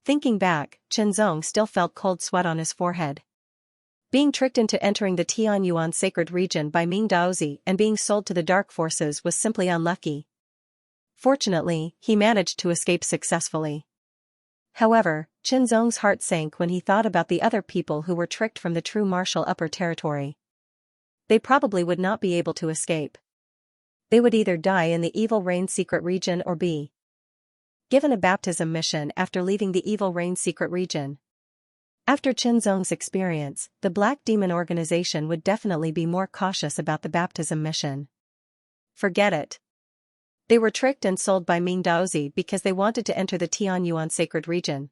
Thinking back, Zong still felt cold sweat on his forehead. Being tricked into entering the Tianyuan sacred region by Ming Daozi and being sold to the dark forces was simply unlucky. Fortunately, he managed to escape successfully. However, Zong's heart sank when he thought about the other people who were tricked from the true martial upper territory. They probably would not be able to escape. They would either die in the Evil Rain secret region or be given a baptism mission after leaving the Evil Rain secret region. After Zong's experience, the Black Demon organization would definitely be more cautious about the baptism mission. Forget it. They were tricked and sold by Ming Daozi because they wanted to enter the Tianyuan sacred region.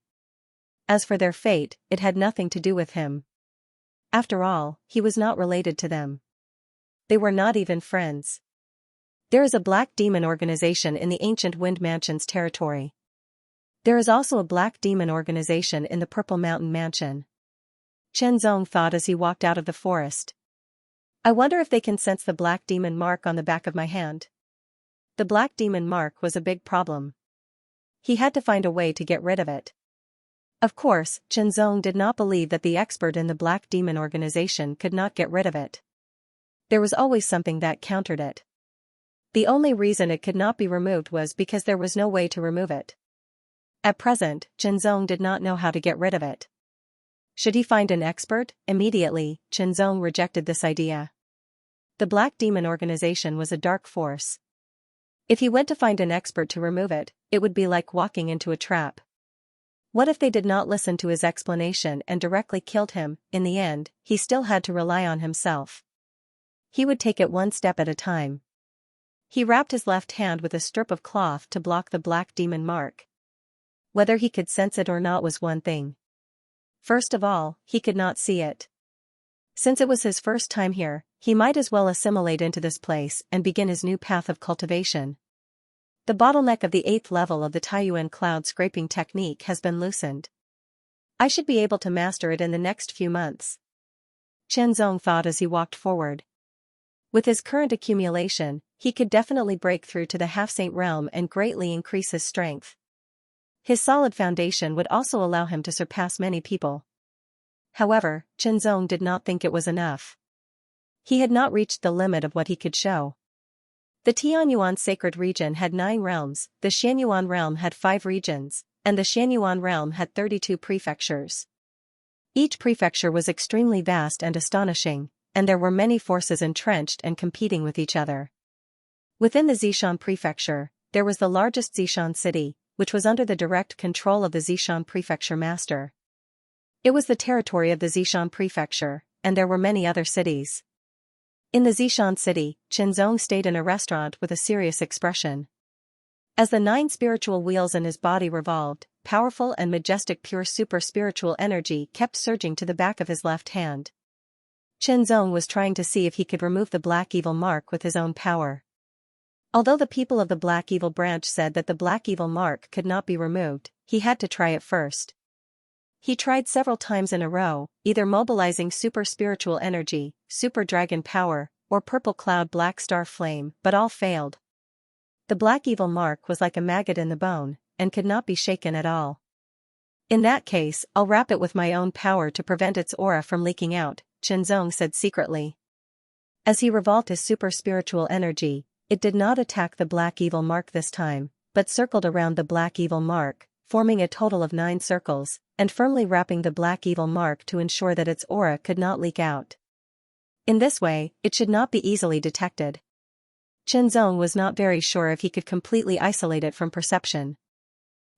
As for their fate, it had nothing to do with him. After all, he was not related to them. They were not even friends. There is a Black Demon organization in the ancient Wind Mansion's territory. There is also a Black Demon organization in the Purple Mountain Mansion. Zong thought as he walked out of the forest. I wonder if they can sense the Black Demon mark on the back of my hand. The Black Demon mark was a big problem. He had to find a way to get rid of it. Of course, Zong did not believe that the expert in the Black Demon organization could not get rid of it. There was always something that countered it. The only reason it could not be removed was because there was no way to remove it. At present, Zong did not know how to get rid of it. Should he find an expert? Immediately, Zong rejected this idea. The Black Demon organization was a dark force. If he went to find an expert to remove it, it would be like walking into a trap. What if they did not listen to his explanation and directly killed him? In the end, he still had to rely on himself. He would take it one step at a time. He wrapped his left hand with a strip of cloth to block the Black Demon mark. Whether he could sense it or not was one thing. First of all, he could not see it. Since it was his first time here, he might as well assimilate into this place and begin his new path of cultivation. The bottleneck of the 8th level of the Taiyuan cloud scraping technique has been loosened. I should be able to master it in the next few months. Zong thought as he walked forward. With his current accumulation, he could definitely break through to the half-saint realm and greatly increase his strength. His solid foundation would also allow him to surpass many people. However, Zong did not think it was enough. He had not reached the limit of what he could show. The Tianyuan sacred region had 9 realms, the Xianyuan realm had 5 regions, and the Xianyuan realm had 32 prefectures. Each prefecture was extremely vast and astonishing, and there were many forces entrenched and competing with each other. Within the Xishan prefecture, there was the largest Xishan city, which was under the direct control of the Xishan prefecture master. It was the territory of the Xishan prefecture, and there were many other cities. In the Xishan city, Zong stayed in a restaurant with a serious expression. As the 9 spiritual wheels in his body revolved, powerful and majestic pure super spiritual energy kept surging to the back of his left hand. Zong was trying to see if he could remove the Black Evil mark with his own power. Although the people of the Black Evil branch said that the Black Evil mark could not be removed, he had to try it first. He tried several times in a row, either mobilizing super spiritual energy, super dragon power, or purple cloud black star flame, but all failed. The Black Evil mark was like a maggot in the bone, and could not be shaken at all. In that case, I'll wrap it with my own power to prevent its aura from leaking out, Zong said secretly. As he revolved his super spiritual energy, it did not attack the Black Evil mark this time, but circled around the Black Evil mark, forming a total of 9 circles, and firmly wrapping the Black Evil mark to ensure that its aura could not leak out. In this way, it should not be easily detected. Zong was not very sure if he could completely isolate it from perception.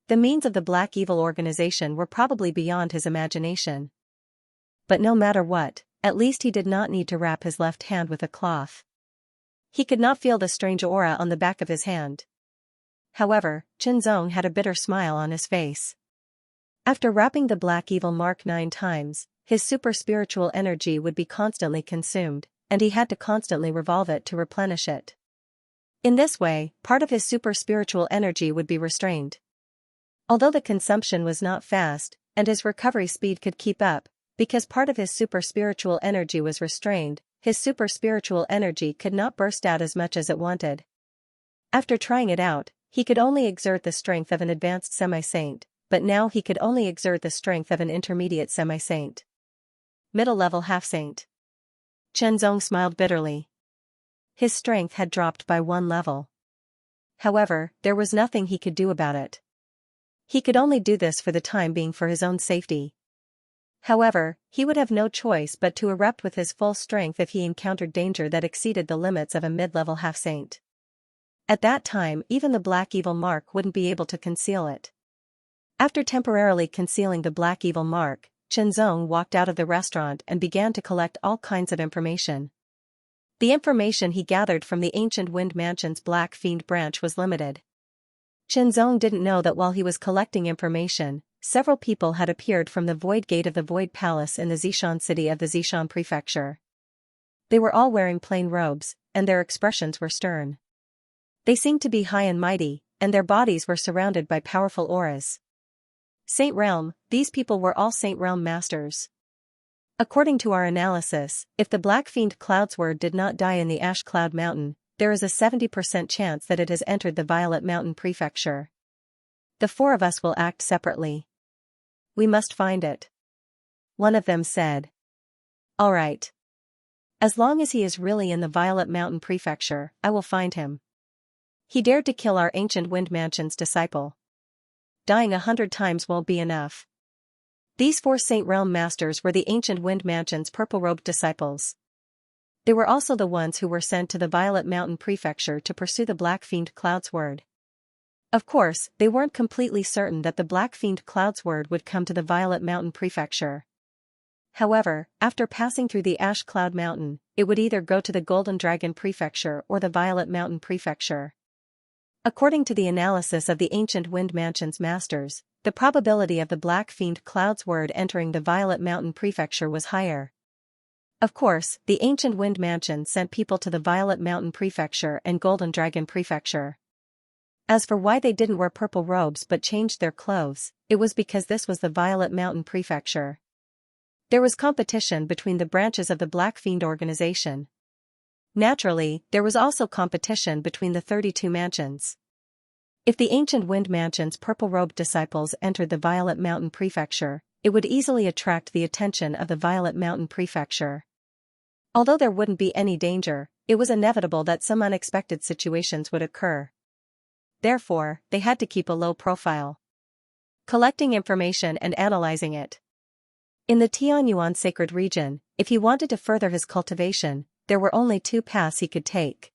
The means of the Black Evil organization were probably beyond his imagination. But no matter what, at least he did not need to wrap his left hand with a cloth. He could not feel the strange aura on the back of his hand. However, Zong had a bitter smile on his face. After wrapping the black evil mark 9 times, his super spiritual energy would be constantly consumed, and he had to constantly revolve it to replenish it. In this way, part of his super spiritual energy would be restrained. Although the consumption was not fast, and his recovery speed could keep up, because part of his super spiritual energy was restrained, his super spiritual energy could not burst out as much as it wanted. After trying it out, he could only exert the strength of an advanced semi-saint, but now he could only exert the strength of an intermediate semi-saint. Middle-level half-saint. Zong smiled bitterly. His strength had dropped by 1 level. However, there was nothing he could do about it. He could only do this for the time being for his own safety. However, he would have no choice but to erupt with his full strength if he encountered danger that exceeded the limits of a mid-level half-saint. At that time, even the black evil mark wouldn't be able to conceal it. After temporarily concealing the black evil mark, Zong walked out of the restaurant and began to collect all kinds of information. The information he gathered from the ancient Wind Mansion's Black Fiend branch was limited. Zong didn't know that while he was collecting information, several people had appeared from the Void Gate of the Void Palace in the Zishan city of the Zishan prefecture. They were all wearing plain robes, and their expressions were stern. They seemed to be high and mighty, and their bodies were surrounded by powerful auras. Saint Realm, these people were all Saint Realm masters. According to our analysis, if the Black Fiend Cloudsword did not die in the Ash Cloud Mountain, there is a 70% chance that it has entered the Violet Mountain prefecture. The 4 of us will act separately. We must find it. One of them said. All right. As long as he is really in the Violet Mountain prefecture, I will find him. He dared to kill our ancient Wind Mansion's disciple. Dying 100 times won't be enough. These 4 Saint Realm Masters were the ancient Wind Mansion's purple-robed disciples. They were also the ones who were sent to the Violet Mountain prefecture to pursue the Black Fiend Cloudsword. Of course, they weren't completely certain that the Black Fiend Cloudsword would come to the Violet Mountain prefecture. However, after passing through the Ash Cloud Mountain, it would either go to the Golden Dragon prefecture or the Violet Mountain prefecture. According to the analysis of the ancient Wind Mansion's masters, the probability of the Black Fiend Cloudsword entering the Violet Mountain prefecture was higher. Of course, the ancient Wind Mansion sent people to the Violet Mountain prefecture and Golden Dragon prefecture. As for why they didn't wear purple robes but changed their clothes, it was because this was the Violet Mountain prefecture. There was competition between the branches of the Black Fiend organization. Naturally, there was also competition between the 32 mansions. If the ancient Wind Mansion's purple-robed disciples entered the Violet Mountain prefecture, it would easily attract the attention of the Violet Mountain prefecture. Although there wouldn't be any danger, it was inevitable that some unexpected situations would occur. Therefore, they had to keep a low profile. Collecting information and analyzing it. In the Tianyuan sacred region, if he wanted to further his cultivation, there were only 2 paths he could take.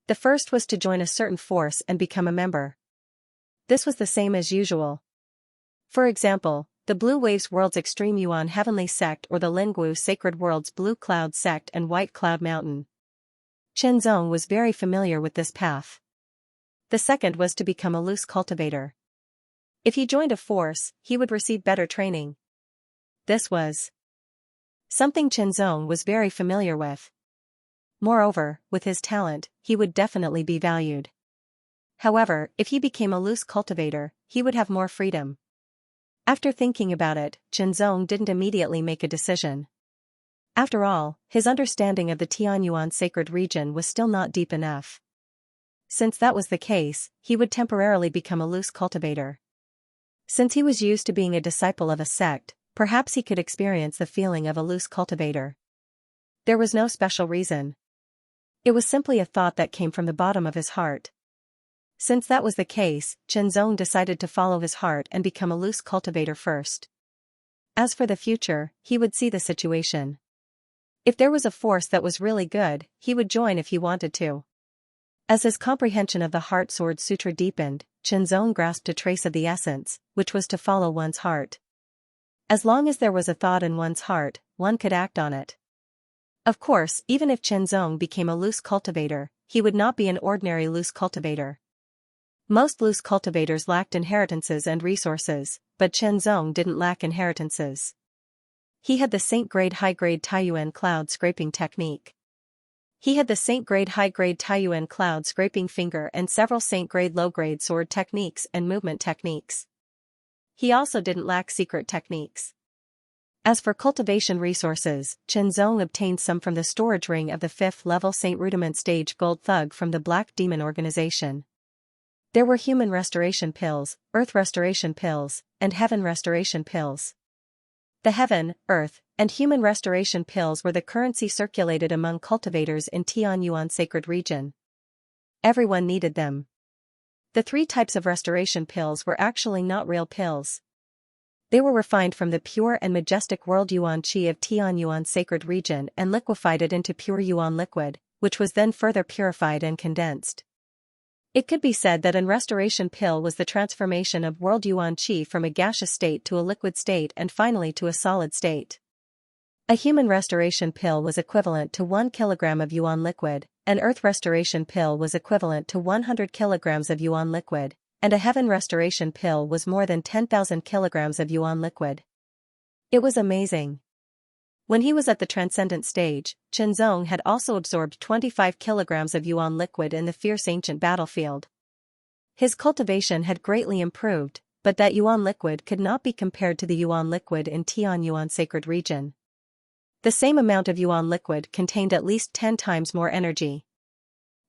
The first was to join a certain force and become a member. This was the same as usual. For example, the Blue Waves World's Extreme Yuan Heavenly Sect or the Lingwu Sacred World's Blue Cloud Sect and White Cloud Mountain. Zong was very familiar with this path. The second was to become a loose cultivator. If he joined a force, he would receive better training. This was something Zong was very familiar with. Moreover, with his talent, he would definitely be valued. However, if he became a loose cultivator, he would have more freedom. After thinking about it, Zong didn't immediately make a decision. After all, his understanding of the Tianyuan sacred region was still not deep enough. Since that was the case, he would temporarily become a loose cultivator. Since he was used to being a disciple of a sect, perhaps he could experience the feeling of a loose cultivator. There was no special reason. It was simply a thought that came from the bottom of his heart. Since that was the case, Zong decided to follow his heart and become a loose cultivator first. As for the future, he would see the situation. If there was a force that was really good, he would join if he wanted to. As his comprehension of the Heart Sword Sutra deepened, Zong grasped a trace of the essence, which was to follow one's heart. As long as there was a thought in one's heart, one could act on it. Of course, even if Chenzong became a loose cultivator, he would not be an ordinary loose cultivator. Most loose cultivators lacked inheritances and resources, but Chenzong didn't lack inheritances. He had the Saint-grade high-grade Taiyuan cloud scraping technique. He had the Saint-grade high-grade Taiyuan cloud scraping finger and several Saint-grade low-grade sword techniques and movement techniques. He also didn't lack secret techniques. As for cultivation resources, Chenzong obtained some from the storage ring of the 5th-level Saint Rudiment stage gold thug from the Black Demon organization. There were human restoration pills, earth restoration pills, and heaven restoration pills. The heaven, earth, and human restoration pills were the currency circulated among cultivators in Tianyuan sacred region. Everyone needed them. The 3 types of restoration pills were actually not real pills. They were refined from the pure and majestic world yuan qi of Tianyuan sacred region and liquefied it into pure yuan liquid, which was then further purified and condensed. It could be said that an restoration pill was the transformation of world yuan qi from a gaseous state to a liquid state and finally to a solid state. A human restoration pill was equivalent to 1 kilogram of yuan liquid, an earth restoration pill was equivalent to 100 kilograms of yuan liquid, and a heaven restoration pill was more than 10,000 kilograms of yuan liquid. It was amazing. When he was at the transcendent stage, Chenzong had also absorbed 25 kilograms of yuan liquid in the fierce ancient battlefield. His cultivation had greatly improved, but that yuan liquid could not be compared to the yuan liquid in Tianyuan sacred region. The same amount of yuan liquid contained at least 10 times more energy.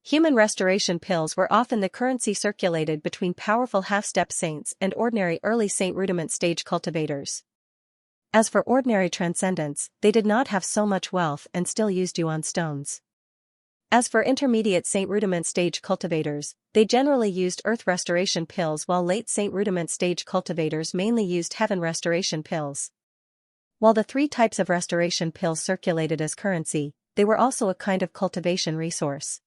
Human restoration pills were often the currency circulated between powerful half-step saints and ordinary early Saint Rudiment stage cultivators. As for ordinary transcendents, they did not have so much wealth and still used yuan stones. As for intermediate Saint Rudiment stage cultivators, they generally used earth restoration pills while late Saint Rudiment stage cultivators mainly used heaven restoration pills. While the 3 types of restoration pills circulated as currency, they were also a kind of cultivation resource.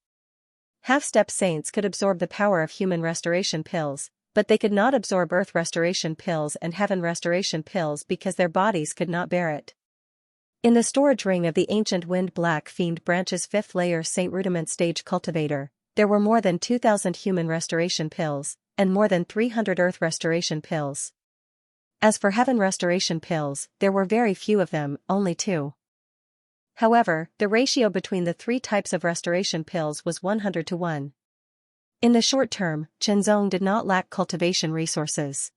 Half-step saints could absorb the power of human restoration pills, but they could not absorb earth restoration pills and heaven restoration pills because their bodies could not bear it. In the storage ring of the ancient wind black fiend branch's 5th layer Saint Rudiment stage cultivator, there were more than 2,000 human restoration pills, and more than 300 earth restoration pills. As for heaven restoration pills, there were very few of them, only 2. However, the ratio between the 3 types of restoration pills was 100 to 1. In the short term, Chenzong did not lack cultivation resources.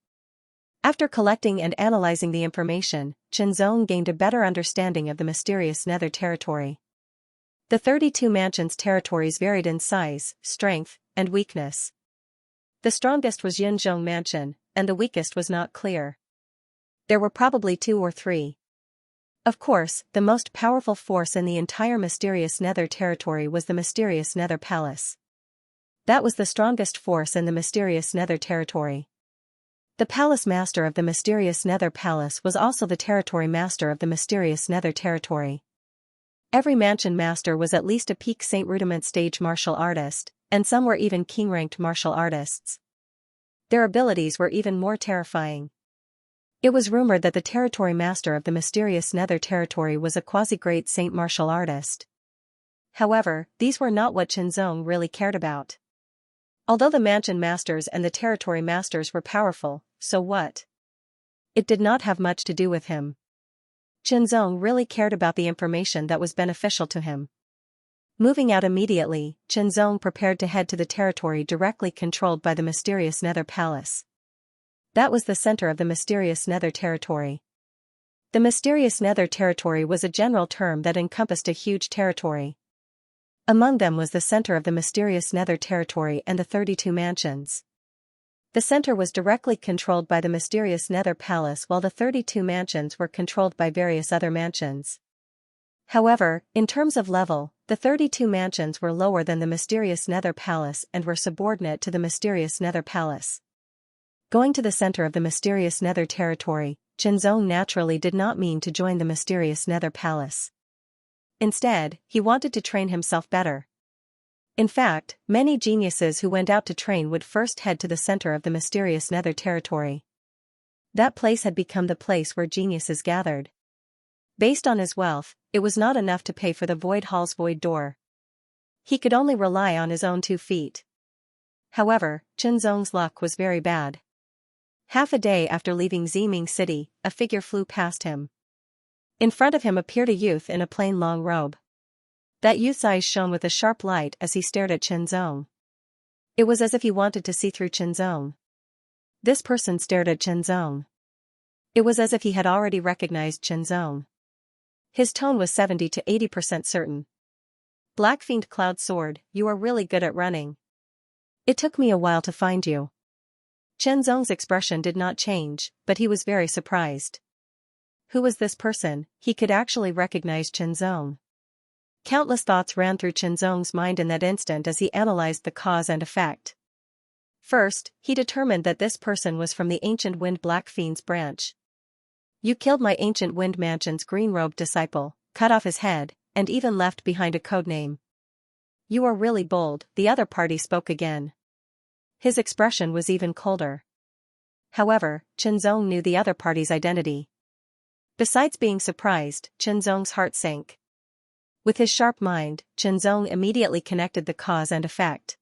After collecting and analyzing the information, Chenzong gained a better understanding of the mysterious Nether territory. The 32 mansions territories varied in size, strength, and weakness. The strongest was Yunzhong Mansion, and the weakest was not clear. There were probably 2 or 3. Of course, the most powerful force in the entire mysterious Nether territory was the mysterious Nether Palace. That was the strongest force in the mysterious Nether territory. The Palace Master of the mysterious Nether Palace was also the Territory Master of the mysterious Nether territory. Every Mansion Master was at least a peak Saint Rudiment stage martial artist, and some were even king-ranked martial artists. Their abilities were even more terrifying. It was rumored that the Territory Master of the mysterious Nether territory was a quasi-great saint martial artist. However, these were not what Chenzong really cared about. Although the Mansion Masters and the Territory Masters were powerful, so what? It did not have much to do with him. Chenzong really cared about the information that was beneficial to him. Moving out immediately, Chenzong prepared to head to the territory directly controlled by the mysterious Nether Palace. That was the center of the mysterious Nether territory. The mysterious Nether territory was a general term that encompassed a huge territory. Among them was the center of the mysterious Nether territory and the 32 mansions. The center was directly controlled by the mysterious Nether Palace while the 32 mansions were controlled by various other mansions. However, in terms of level, the 32 mansions were lower than the mysterious Nether Palace and were subordinate to the mysterious Nether Palace. Going to the center of the mysterious Nether territory, Chenzong naturally did not mean to join the mysterious Nether Palace. Instead, he wanted to train himself better. In fact, many geniuses who went out to train would first head to the center of the mysterious Nether territory. That place had become the place where geniuses gathered. Based on his wealth, it was not enough to pay for the void hall's void door. He could only rely on his own 2 feet. However, Qinzong's luck was very bad. Half a day after leaving Ziming City, a figure flew past him. In front of him appeared a youth in a plain long robe. That youth's eyes shone with a sharp light as he stared at Qinzong. It was as if he wanted to see through Qinzong. This person stared at Qinzong. It was as if he had already recognized Qinzong. His tone was 70 to 80% certain. Black Fiend Cloud Sword, you are really good at running. It took me a while to find you. Qinzong's expression did not change, but he was very surprised. Who was this person? He could actually recognize Qinzong. Countless thoughts ran through Qinzong's mind in that instant as he analyzed the cause and effect. First, he determined that this person was from the Ancient Wind Black Fiend's branch. You killed my Ancient Wind Mansion's green-robed disciple, cut off his head, and even left behind a codename. You are really bold, the other party spoke again. His expression was even colder. However, Qinzong knew the other party's identity. Besides being surprised, Qinzong's heart sank. With his sharp mind, Qinzong immediately connected the cause and effect.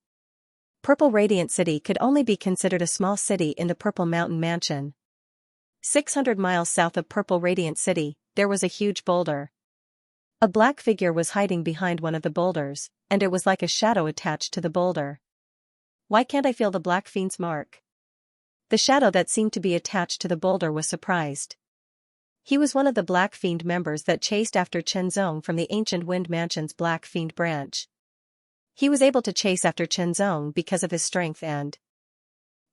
Purple Radiant City could only be considered a small city in the Purple Mountain Mansion. 600 miles south of Purple Radiant City, there was a huge boulder. A black figure was hiding behind one of the boulders, and it was like a shadow attached to the boulder. Why can't I feel the Black Fiend's mark? The shadow that seemed to be attached to the boulder was surprised. He was one of the Black Fiend members that chased after Qinzong from the Ancient Wind Mansion's Black Fiend branch. He was able to chase after Qinzong because of his strength and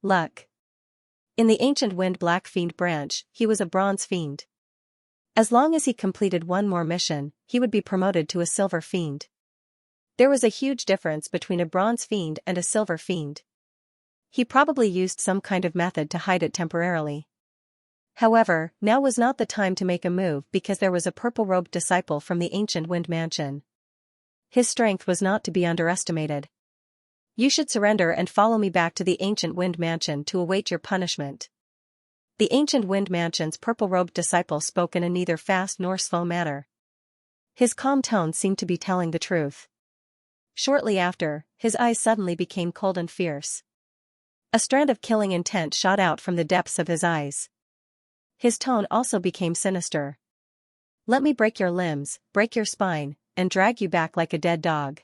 luck. In the Ancient Wind Black Fiend branch, he was a Bronze Fiend. As long as he completed one more mission, he would be promoted to a Silver Fiend. There was a huge difference between a Bronze Fiend and a Silver Fiend. He probably used some kind of method to hide it temporarily. However, now was not the time to make a move because there was a purple-robed disciple from the Ancient Wind Mansion. His strength was not to be underestimated. You should surrender and follow me back to the Ancient Wind Mansion to await your punishment. The Ancient Wind Mansion's purple-robed disciple spoke in a neither fast nor slow manner. His calm tone seemed to be telling the truth. Shortly after, his eyes suddenly became cold and fierce. A strand of killing intent shot out from the depths of his eyes. His tone also became sinister. Let me break your limbs, break your spine, and drag you back like a dead dog.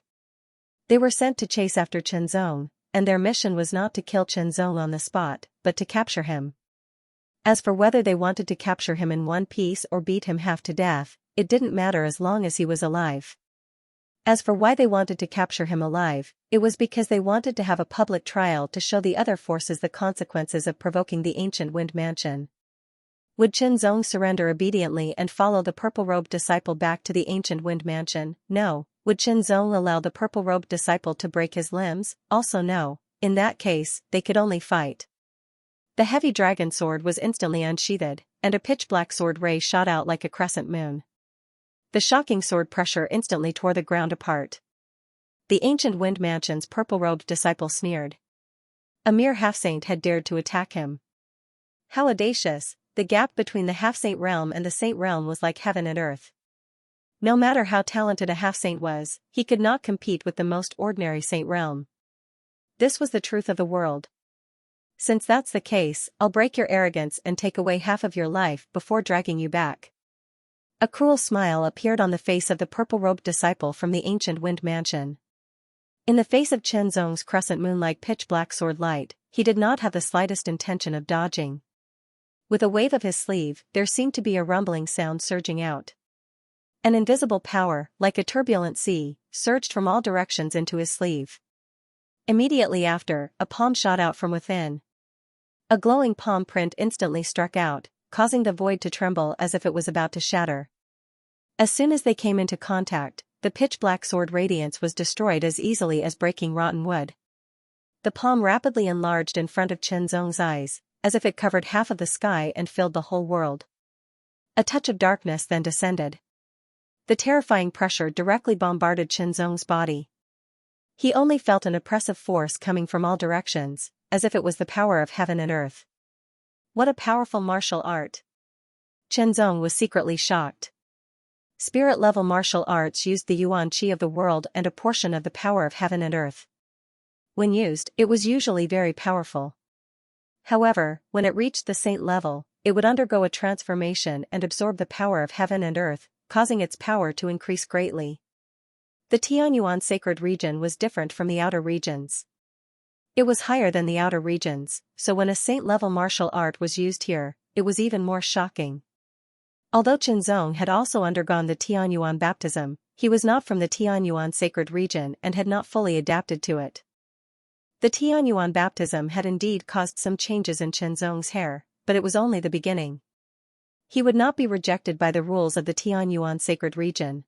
They were sent to chase after Qinzong, and their mission was not to kill Qinzong on the spot, but to capture him. As for whether they wanted to capture him in one piece or beat him half to death, it didn't matter as long as he was alive. As for why they wanted to capture him alive, it was because they wanted to have a public trial to show the other forces the consequences of provoking the Ancient Wind Mansion. Would Qinzong surrender obediently and follow the purple-robed disciple back to the Ancient Wind Mansion? No. Would Qinzong allow the purple-robed disciple to break his limbs? Also no. In that case, they could only fight. The heavy dragon sword was instantly unsheathed, and a pitch-black sword ray shot out like a crescent moon. The shocking sword pressure instantly tore the ground apart. The Ancient Wind Mansion's purple-robed disciple sneered. A mere half-saint had dared to attack him. How audacious! The gap between the half-saint realm and the saint realm was like heaven and earth. No matter how talented a half-saint was, he could not compete with the most ordinary saint realm. This was the truth of the world. Since that's the case, I'll break your arrogance and take away half of your life before dragging you back. A cruel smile appeared on the face of the purple-robed disciple from the Ancient Wind Mansion. In the face of Qinzong's crescent moon-like pitch-black sword light, he did not have the slightest intention of dodging. With a wave of his sleeve, there seemed to be a rumbling sound surging out. An invisible power, like a turbulent sea, surged from all directions into his sleeve. Immediately after, a palm shot out from within. A glowing palm print instantly struck out, causing the void to tremble as if it was about to shatter. As soon as they came into contact, the pitch-black sword radiance was destroyed as easily as breaking rotten wood. The palm rapidly enlarged in front of Qinzong's eyes, as if it covered half of the sky and filled the whole world. A touch of darkness then descended. The terrifying pressure directly bombarded Qinzong's body. He only felt an oppressive force coming from all directions, as if it was the power of heaven and earth. What a powerful martial art! Qinzong was secretly shocked. Spirit-level martial arts used the yuan qi of the world and a portion of the power of heaven and earth. When used, it was usually very powerful. However, when it reached the saint level, it would undergo a transformation and absorb the power of heaven and earth, causing its power to increase greatly. The Tianyuan sacred region was different from the outer regions. It was higher than the outer regions, so when a saint-level martial art was used here, it was even more shocking. Although Qinzong had also undergone the Tianyuan baptism, he was not from the Tianyuan sacred region and had not fully adapted to it. The Tianyuan baptism had indeed caused some changes in Qinzong's hair, but it was only the beginning. He would not be rejected by the rules of the Tianyuan sacred region.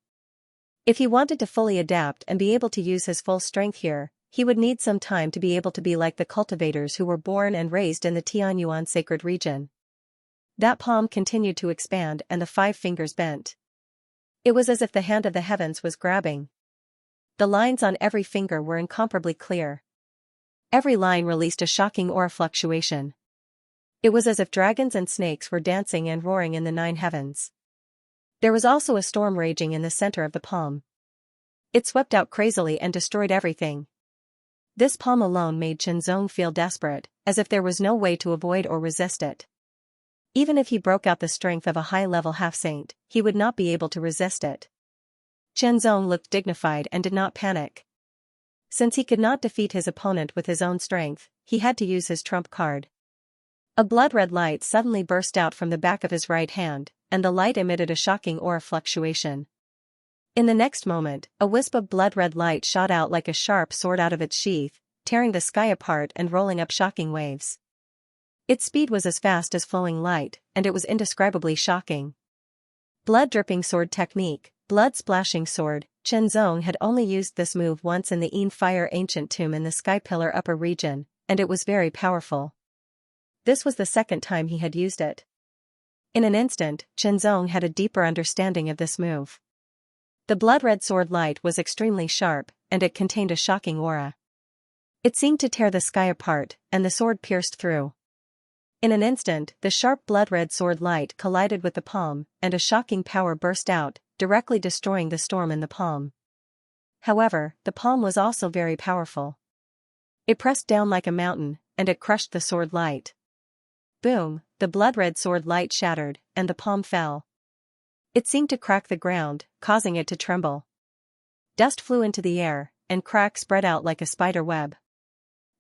If he wanted to fully adapt and be able to use his full strength here, he would need some time to be able to be like the cultivators who were born and raised in the Tianyuan sacred region. That palm continued to expand and the 5 fingers bent. It was as if the hand of the heavens was grabbing. The lines on every finger were incomparably clear. Every line released a shocking aura fluctuation. It was as if dragons and snakes were dancing and roaring in the 9 heavens. There was also a storm raging in the center of the palm. It swept out crazily and destroyed everything. This palm alone made Qinzong feel desperate, as if there was no way to avoid or resist it. Even if he broke out the strength of a high-level half-saint, he would not be able to resist it. Qinzong looked dignified and did not panic. Since he could not defeat his opponent with his own strength, he had to use his trump card. A blood-red light suddenly burst out from the back of his right hand, and the light emitted a shocking aura fluctuation. In the next moment, a wisp of blood-red light shot out like a sharp sword out of its sheath, tearing the sky apart and rolling up shocking waves. Its speed was as fast as flowing light, and it was indescribably shocking. Blood-dripping sword technique, blood-splashing sword. Qinzong had only used this move once in the Yin Fire Ancient Tomb in the Sky Pillar upper region, and it was very powerful. This was the second time he had used it. In an instant, Qinzong had a deeper understanding of this move. The blood-red sword light was extremely sharp, and it contained a shocking aura. It seemed to tear the sky apart, and the sword pierced through. In an instant, the sharp blood-red sword light collided with the palm, and a shocking power burst out, directly destroying the storm in the palm. However, the palm was also very powerful. It pressed down like a mountain, and it crushed the sword light. Boom, the blood-red sword light shattered, and the palm fell. It seemed to crack the ground, causing it to tremble. Dust flew into the air, and cracks spread out like a spider web.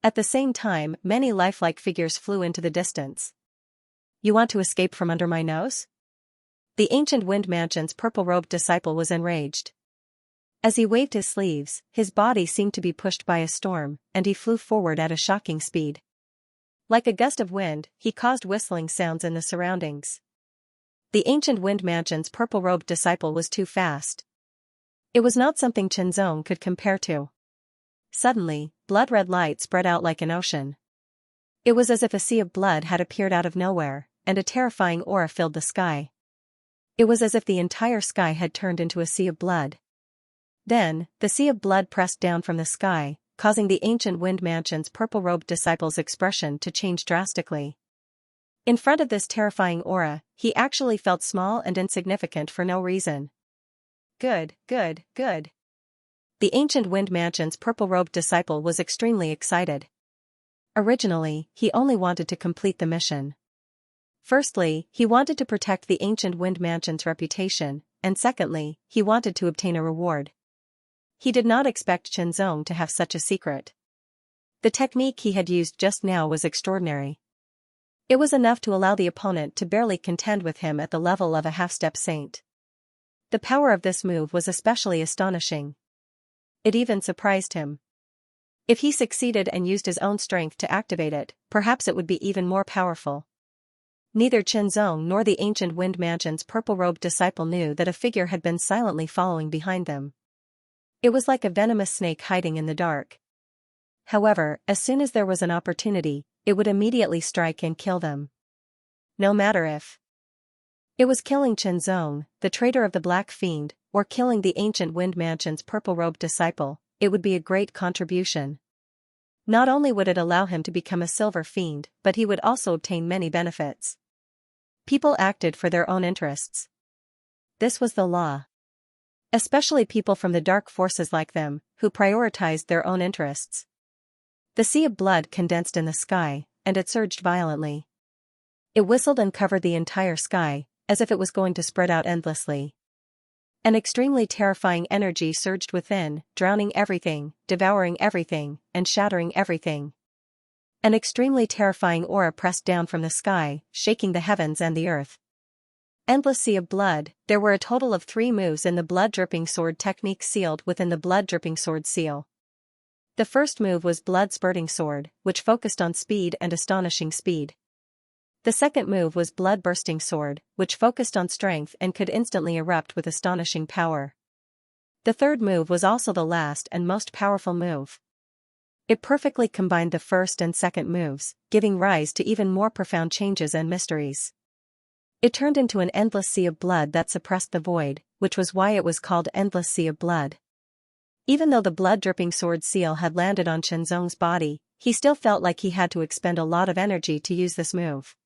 At the same time, many lifelike figures flew into the distance. "You want to escape from under my nose?" The ancient Wind Mansion's purple-robed disciple was enraged. As he waved his sleeves, his body seemed to be pushed by a storm, and he flew forward at a shocking speed. Like a gust of wind, he caused whistling sounds in the surroundings. The ancient Wind Mansion's purple-robed disciple was too fast. It was not something Qinzong could compare to. Suddenly, blood-red light spread out like an ocean. It was as if a sea of blood had appeared out of nowhere, and a terrifying aura filled the sky. It was as if the entire sky had turned into a sea of blood. Then, the sea of blood pressed down from the sky, causing the ancient Wind Mansion's purple-robed disciple's expression to change drastically. In front of this terrifying aura, he actually felt small and insignificant for no reason. Good, good, good. The ancient Wind Mansion's purple-robed disciple was extremely excited. Originally, he only wanted to complete the mission. Firstly, he wanted to protect the ancient Wind Mansion's reputation, and secondly, he wanted to obtain a reward. He did not expect Qinzong to have such a secret. The technique he had used just now was extraordinary. It was enough to allow the opponent to barely contend with him at the level of a half-step saint. The power of this move was especially astonishing. It even surprised him. If he succeeded and used his own strength to activate it, perhaps it would be even more powerful. Neither Qinzong nor the ancient Wind Mansion's purple-robed disciple knew that a figure had been silently following behind them. It was like a venomous snake hiding in the dark. However, as soon as there was an opportunity, it would immediately strike and kill them. No matter if it was killing Qinzong, the traitor of the Black Fiend, or killing the ancient Wind Mansion's purple-robed disciple, it would be a great contribution. Not only would it allow him to become a silver fiend, but he would also obtain many benefits. People acted for their own interests. This was the law. Especially people from the dark forces like them, who prioritized their own interests. The sea of blood condensed in the sky, and it surged violently. It whistled and covered the entire sky, as if it was going to spread out endlessly. An extremely terrifying energy surged within, drowning everything, devouring everything, and shattering everything. An extremely terrifying aura pressed down from the sky, shaking the heavens and the earth. Endless sea of blood. There were a total of 3 moves in the blood-dripping sword technique sealed within the blood-dripping sword seal. The first move was blood-spurting sword, which focused on speed and astonishing speed. The second move was blood-bursting sword, which focused on strength and could instantly erupt with astonishing power. The third move was also the last and most powerful move. It perfectly combined the first and second moves, giving rise to even more profound changes and mysteries. It turned into an endless sea of blood that suppressed the void, which was why it was called Endless Sea of Blood. Even though the blood-dripping sword seal had landed on Qianzong's body, he still felt like he had to expend a lot of energy to use this move.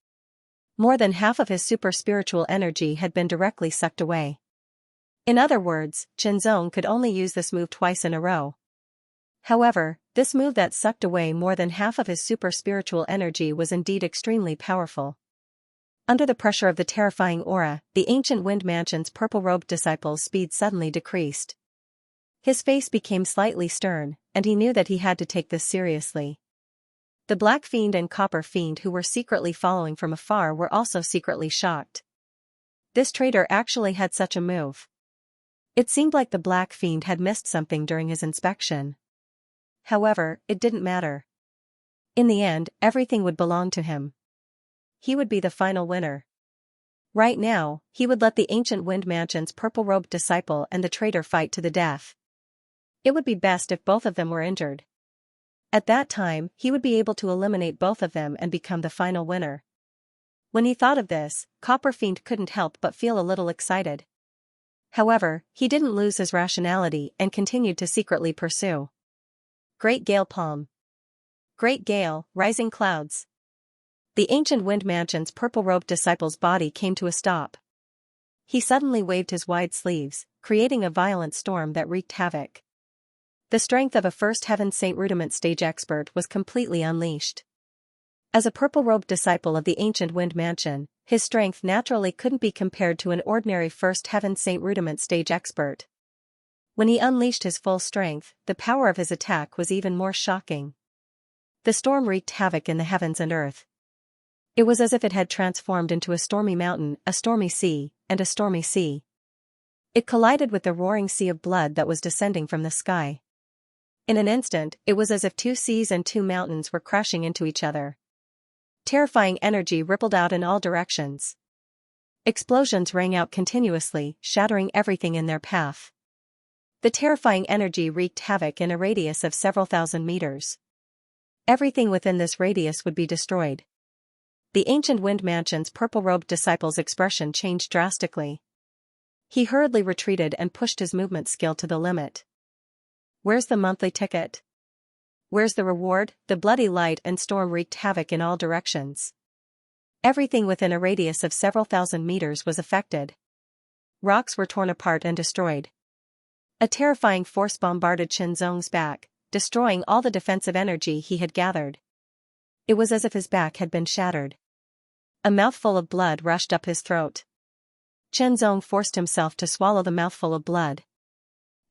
More than half of his super-spiritual energy had been directly sucked away. In other words, Qianzong could only use this move twice in a row. However, this move that sucked away more than half of his super-spiritual energy was indeed extremely powerful. Under the pressure of the terrifying aura, the ancient Wind Mansion's purple-robed disciple's speed suddenly decreased. His face became slightly stern, and he knew that he had to take this seriously. The Black Fiend and Copper Fiend who were secretly following from afar were also secretly shocked. This traitor actually had such a move. It seemed like the Black Fiend had missed something during his inspection. However, it didn't matter. In the end, everything would belong to him. He would be the final winner. Right now, he would let the ancient Wind Mansion's purple-robed disciple and the traitor fight to the death. It would be best if both of them were injured. At that time, he would be able to eliminate both of them and become the final winner. When he thought of this, Copper Fiend couldn't help but feel a little excited. However, he didn't lose his rationality and continued to secretly pursue. Great Gale Palm. Great Gale, Rising Clouds. The ancient Wind Mansion's purple-robed disciple's body came to a stop. He suddenly waved his wide sleeves, creating a violent storm that wreaked havoc. The strength of a First Heaven Saint Rudiment stage expert was completely unleashed. As a purple-robed disciple of the ancient Wind Mansion, his strength naturally couldn't be compared to an ordinary First Heaven Saint Rudiment stage expert. When he unleashed his full strength, the power of his attack was even more shocking. The storm wreaked havoc in the heavens and earth. It was as if it had transformed into a stormy mountain, a stormy sea, and a stormy sea. It collided with the roaring sea of blood that was descending from the sky. In an instant, it was as if 2 seas and 2 mountains were crashing into each other. Terrifying energy rippled out in all directions. Explosions rang out continuously, shattering everything in their path. The terrifying energy wreaked havoc in a radius of several thousand meters. Everything within this radius would be destroyed. The ancient Wind Mansion's purple-robed disciple's expression changed drastically. He hurriedly retreated and pushed his movement skill to the limit. Where's the monthly ticket? Where's the reward? The bloody light and storm wreaked havoc in all directions. Everything within a radius of several thousand meters was affected. Rocks were torn apart and destroyed. A terrifying force bombarded Qianzong's back, destroying all the defensive energy he had gathered. It was as if his back had been shattered. A mouthful of blood rushed up his throat. Qianzong forced himself to swallow the mouthful of blood.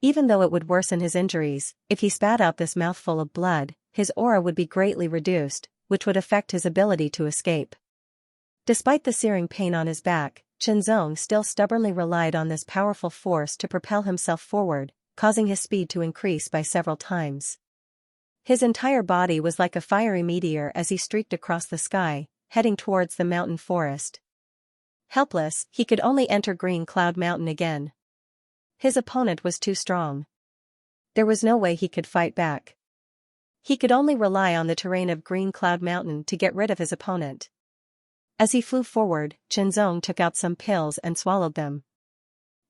Even though it would worsen his injuries, if he spat out this mouthful of blood, his aura would be greatly reduced, which would affect his ability to escape. Despite the searing pain on his back, Qianzong still stubbornly relied on this powerful force to propel himself forward, causing his speed to increase by several times. His entire body was like a fiery meteor as he streaked across the sky, heading towards the mountain forest. Helpless, he could only enter Green Cloud Mountain again. His opponent was too strong. There was no way he could fight back. He could only rely on the terrain of Green Cloud Mountain to get rid of his opponent. As he flew forward, Qianzong took out some pills and swallowed them.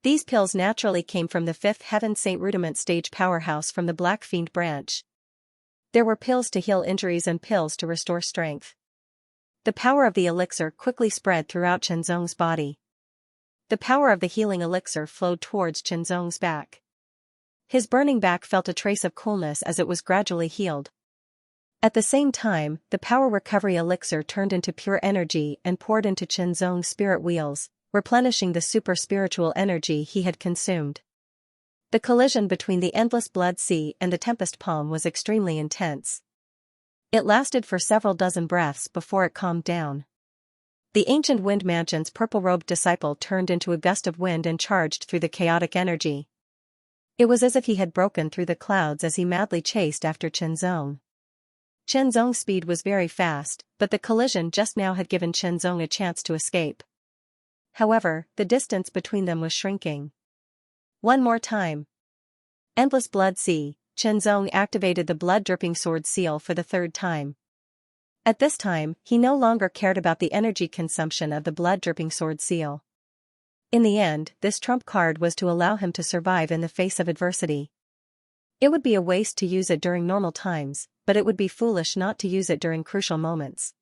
These pills naturally came from the 5th Heaven Saint Rudiment stage powerhouse from the Black Fiend branch. There were pills to heal injuries and pills to restore strength. The power of the elixir quickly spread throughout Qianzong's body. The power of the healing elixir flowed towards Qinzong's back. His burning back felt a trace of coolness as it was gradually healed. At the same time, the power recovery elixir turned into pure energy and poured into Qinzong's spirit wheels, replenishing the super spiritual energy he had consumed. The collision between the endless blood sea and the tempest palm was extremely intense. It lasted for several dozen breaths before it calmed down. The ancient wind mansion's purple-robed disciple turned into a gust of wind and charged through the chaotic energy. It was as if he had broken through the clouds as he madly chased after Qinzong. Qinzong's speed was very fast, but the collision just now had given Qinzong a chance to escape. However, the distance between them was shrinking. One more time. Endless blood sea, Qinzong activated the blood-dripping sword seal for the third time. At this time, he no longer cared about the energy consumption of the blood-dripping sword seal. In the end, this trump card was to allow him to survive in the face of adversity. It would be a waste to use it during normal times, but it would be foolish not to use it during crucial moments.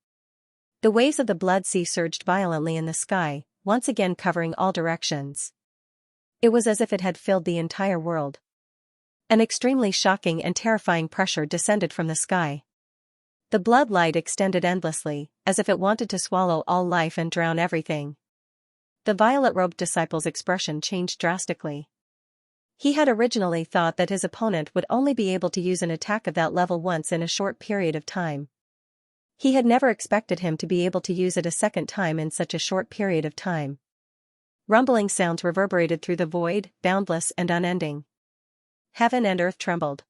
The waves of the blood sea surged violently in the sky, once again covering all directions. It was as if it had filled the entire world. An extremely shocking and terrifying pressure descended from the sky. The blood light extended endlessly, as if it wanted to swallow all life and drown everything. The violet-robed disciple's expression changed drastically. He had originally thought that his opponent would only be able to use an attack of that level once in a short period of time. He had never expected him to be able to use it a second time in such a short period of time. Rumbling sounds reverberated through the void, boundless and unending. Heaven and earth trembled.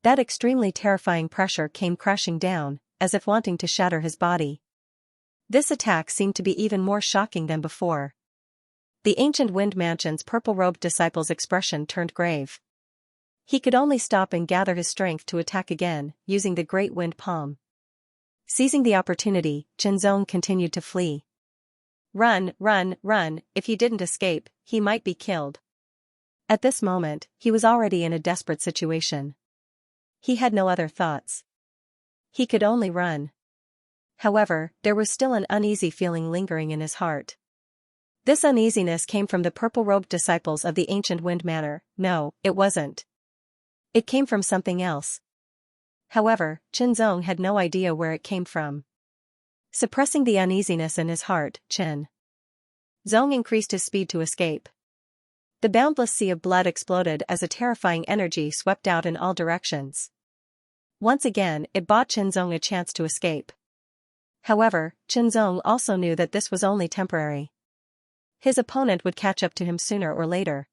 That extremely terrifying pressure came crashing down, as if wanting to shatter his body. This attack seemed to be even more shocking than before. The ancient wind mansion's purple-robed disciple's expression turned grave. He could only stop and gather his strength to attack again, using the great wind palm. Seizing the opportunity, Qinzong continued to flee. Run, run, run, if he didn't escape, he might be killed. At this moment, he was already in a desperate situation. He had no other thoughts. He could only run. However, there was still an uneasy feeling lingering in his heart. This uneasiness came from the purple-robed disciples of the ancient wind manor. No, it wasn't. It came from something else. However, Qinzong had no idea where it came from. Suppressing the uneasiness in his heart, Qinzong increased his speed to escape. The boundless sea of blood exploded as a terrifying energy swept out in all directions. Once again, it bought Qinzong a chance to escape. However, Qinzong also knew that this was only temporary. His opponent would catch up to him sooner or later.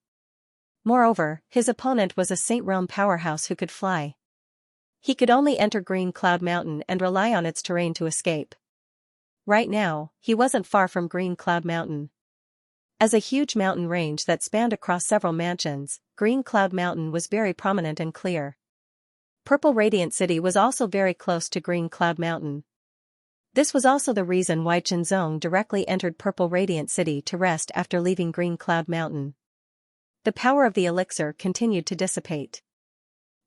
Moreover, his opponent was a Saint Realm powerhouse who could fly. He could only enter Green Cloud Mountain and rely on its terrain to escape. Right now, he wasn't far from Green Cloud Mountain. As a huge mountain range that spanned across several mansions, Green Cloud Mountain was very prominent and clear. Purple Radiant City was also very close to Green Cloud Mountain. This was also the reason why Qinzong directly entered Purple Radiant City to rest after leaving Green Cloud Mountain. The power of the elixir continued to dissipate.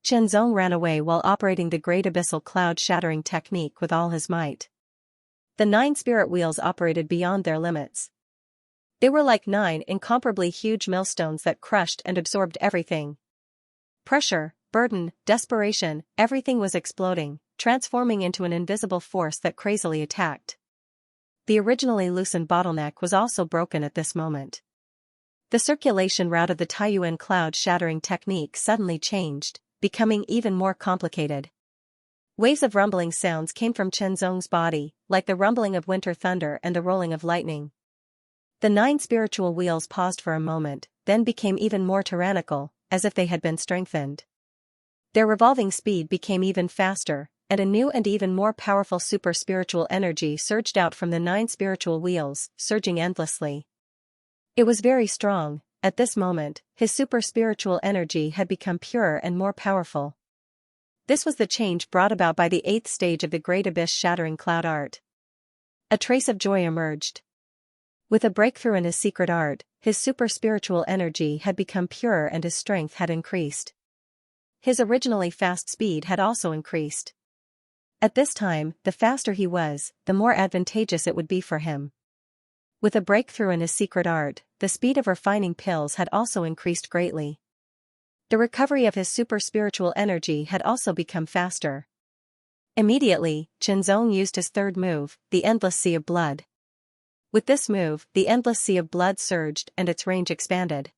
Qinzong ran away while operating the Great Abyssal Cloud Shattering technique with all his might. The 9 spirit wheels operated beyond their limits. They were like 9 incomparably huge millstones that crushed and absorbed everything. Pressure, burden, desperation, everything was exploding, transforming into an invisible force that crazily attacked. The originally loosened bottleneck was also broken at this moment. The circulation route of the Taiyuan cloud shattering technique suddenly changed, becoming even more complicated. Waves of rumbling sounds came from Qinzong's body, like the rumbling of winter thunder and the rolling of lightning. The 9 spiritual wheels paused for a moment, then became even more tyrannical, as if they had been strengthened. Their revolving speed became even faster, and a new and even more powerful super-spiritual energy surged out from the 9 spiritual wheels, surging endlessly. It was very strong. At this moment, his super-spiritual energy had become purer and more powerful. This was the change brought about by the 8th stage of the Great Abyss Shattering Cloud Art. A trace of joy emerged. With a breakthrough in his secret art, his super-spiritual energy had become purer and his strength had increased. His originally fast speed had also increased. At this time, the faster he was, the more advantageous it would be for him. With a breakthrough in his secret art, the speed of refining pills had also increased greatly. The recovery of his super spiritual energy had also become faster. Immediately, Qianzong used his third move, the Endless Sea of Blood. With this move, the Endless Sea of Blood surged and its range expanded.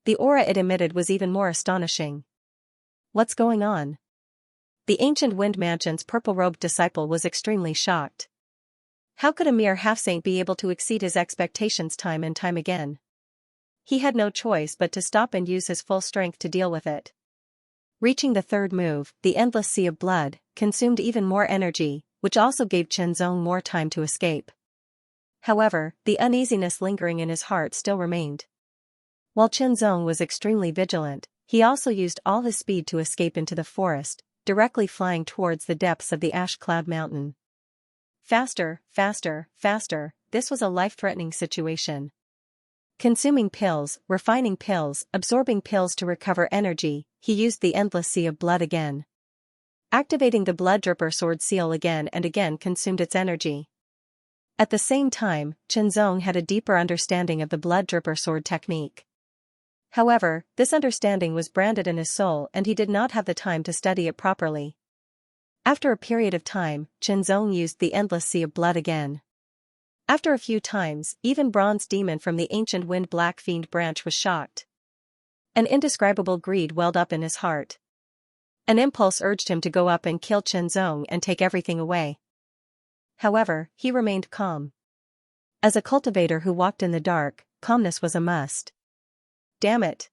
The aura it emitted was even more astonishing. What's going on? The ancient Wind Mansion's purple-robed disciple was extremely shocked. How could a mere half-saint be able to exceed his expectations time and time again? He had no choice but to stop and use his full strength to deal with it. Reaching the third move, the Endless Sea of Blood, consumed even more energy, which also gave Qianzong more time to escape. However, the uneasiness lingering in his heart still remained. While Qianzong was extremely vigilant, he also used all his speed to escape into the forest, directly flying towards the depths of the Ash Cloud Mountain. Faster, faster, faster, this was a life-threatening situation. Consuming pills, refining pills, absorbing pills to recover energy, he used the Endless Sea of Blood again. Activating the Blood Dripper Sword Seal again and again consumed its energy. At the same time, Qianzong had a deeper understanding of the Blood Dripper Sword technique. However, this understanding was branded in his soul and he did not have the time to study it properly. After a period of time, Qianzong used the Endless Sea of Blood again. After a few times, even Bronze Demon from the ancient Wind Black Fiend branch was shocked. An indescribable greed welled up in his heart. An impulse urged him to go up and kill Qianzong and take everything away. However, he remained calm. As a cultivator who walked in the dark, calmness was a must. Damn it!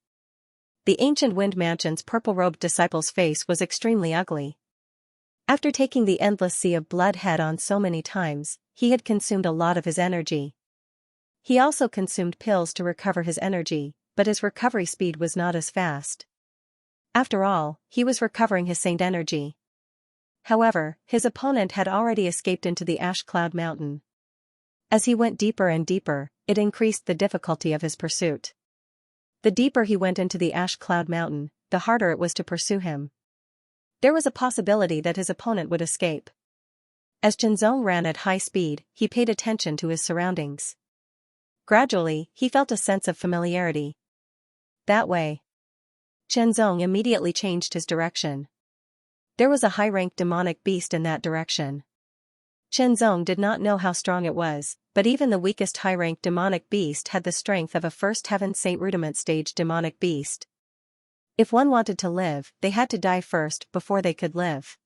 The ancient Wind Mansion's purple-robed disciple's face was extremely ugly. After taking the Endless Sea of Blood head-on so many times, he had consumed a lot of his energy. He also consumed pills to recover his energy, but his recovery speed was not as fast. After all, he was recovering his saint energy. However, his opponent had already escaped into the Ash Cloud Mountain. As he went deeper and deeper, it increased the difficulty of his pursuit. The deeper he went into the Ash Cloud Mountain, the harder it was to pursue him. There was a possibility that his opponent would escape. As Qianzong ran at high speed, he paid attention to his surroundings. Gradually, he felt a sense of familiarity. That way. Qianzong immediately changed his direction. There was a high-ranked demonic beast in that direction. Qianzong did not know how strong it was, but even the weakest high-ranked demonic beast had the strength of a First Heaven Saint Rudiment stage demonic beast. If one wanted to live, they had to die first before they could live.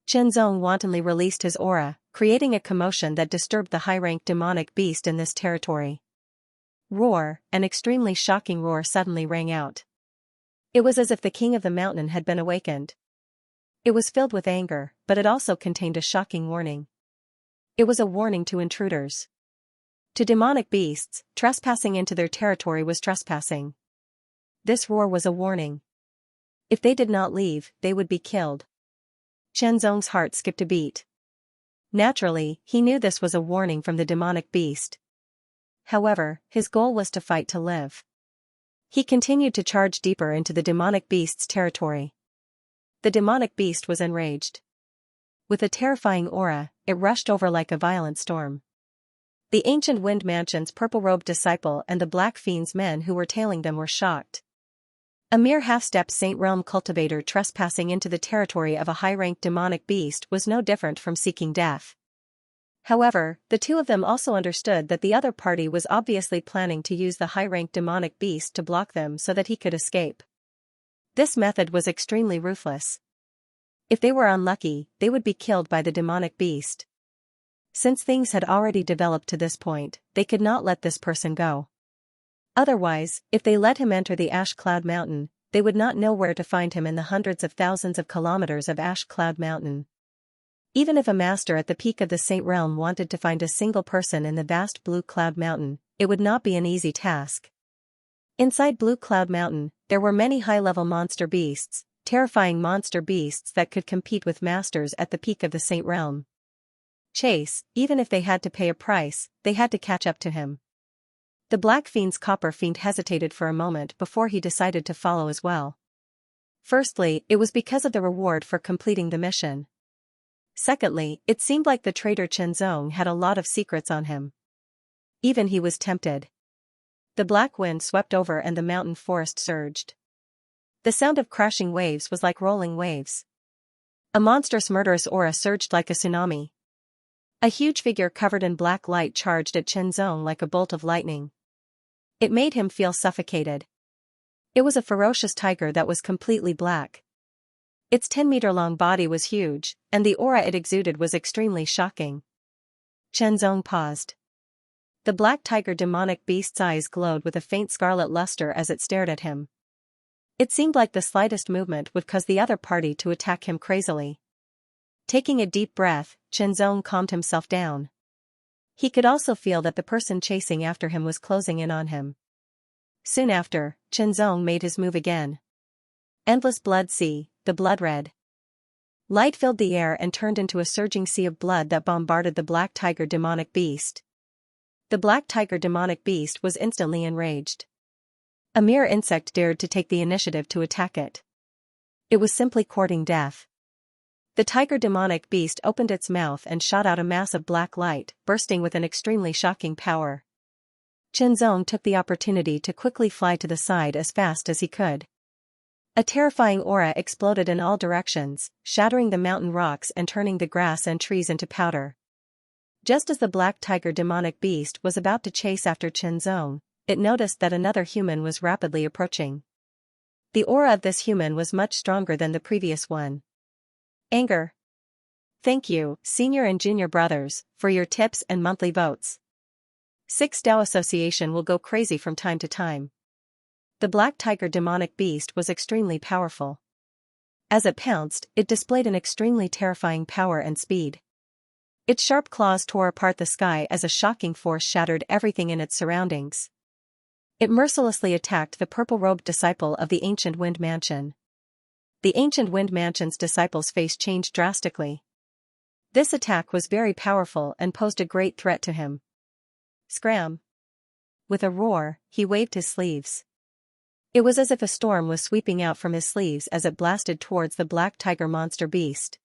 Qianzong wantonly released his aura, creating a commotion that disturbed the high-ranked demonic beast in this territory. Roar, an extremely shocking roar suddenly rang out. It was as if the king of the mountain had been awakened. It was filled with anger, but it also contained a shocking warning. It was a warning to intruders. To demonic beasts, trespassing into their territory was trespassing. This roar was a warning. If they did not leave, they would be killed. Qianzong's heart skipped a beat. Naturally, he knew this was a warning from the demonic beast. However, his goal was to fight to live. He continued to charge deeper into the demonic beast's territory. The demonic beast was enraged. With a terrifying aura, it rushed over like a violent storm. The ancient Wind Mansion's purple-robed disciple and the Black Fiend's men who were tailing them were shocked. A mere half-step Saint Realm cultivator trespassing into the territory of a high-ranked demonic beast was no different from seeking death. However, the two of them also understood that the other party was obviously planning to use the high-ranked demonic beast to block them so that he could escape. This method was extremely ruthless. If they were unlucky, they would be killed by the demonic beast. Since things had already developed to this point, they could not let this person go. Otherwise, if they let him enter the Ash Cloud Mountain, they would not know where to find him in the hundreds of thousands of kilometers of Ash Cloud Mountain. Even if a master at the peak of the Saint Realm wanted to find a single person in the vast Blue Cloud Mountain, it would not be an easy task. Inside Blue Cloud Mountain, there were many high-level monster beasts, terrifying monster beasts that could compete with masters at the peak of the Saint Realm. Chase, even if they had to pay a price, they had to catch up to him. The Black Fiend's Copper Fiend hesitated for a moment before he decided to follow as well. Firstly, it was because of the reward for completing the mission. Secondly, it seemed like the traitor Qianzong had a lot of secrets on him. Even he was tempted. The black wind swept over and the mountain forest surged. The sound of crashing waves was like rolling waves. A monstrous murderous aura surged like a tsunami. A huge figure covered in black light charged at Chenzong like a bolt of lightning. It made him feel suffocated. It was a ferocious tiger that was completely black. Its 10-meter-long body was huge, and the aura it exuded was extremely shocking. Chenzong paused. The black tiger demonic beast's eyes glowed with a faint scarlet luster as it stared at him. It seemed like the slightest movement would cause the other party to attack him crazily. Taking a deep breath, Chenzong calmed himself down. He could also feel that the person chasing after him was closing in on him. Soon after, Chenzong made his move again. Endless blood sea, the blood red light filled the air and turned into a surging sea of blood that bombarded the black tiger demonic beast. The black tiger demonic beast was instantly enraged. A mere insect dared to take the initiative to attack it. It was simply courting death. The tiger demonic beast opened its mouth and shot out a mass of black light, bursting with an extremely shocking power. Chenzong took the opportunity to quickly fly to the side as fast as he could. A terrifying aura exploded in all directions, shattering the mountain rocks and turning the grass and trees into powder. Just as the black tiger demonic beast was about to chase after Chenzong, it noticed that another human was rapidly approaching. The aura of this human was much stronger than the previous one. Anger. Thank you, senior and junior brothers, for your tips and monthly votes. 6 Dao Association will go crazy from time to time. The black tiger demonic beast was extremely powerful. As it pounced, it displayed an extremely terrifying power and speed. Its sharp claws tore apart the sky as a shocking force shattered everything in its surroundings. It mercilessly attacked the purple-robed disciple of the ancient wind mansion. The ancient wind mansion's disciple's face changed drastically. This attack was very powerful and posed a great threat to him. Scram! With a roar, he waved his sleeves. It was as if a storm was sweeping out from his sleeves as it blasted towards the black tiger monster beast.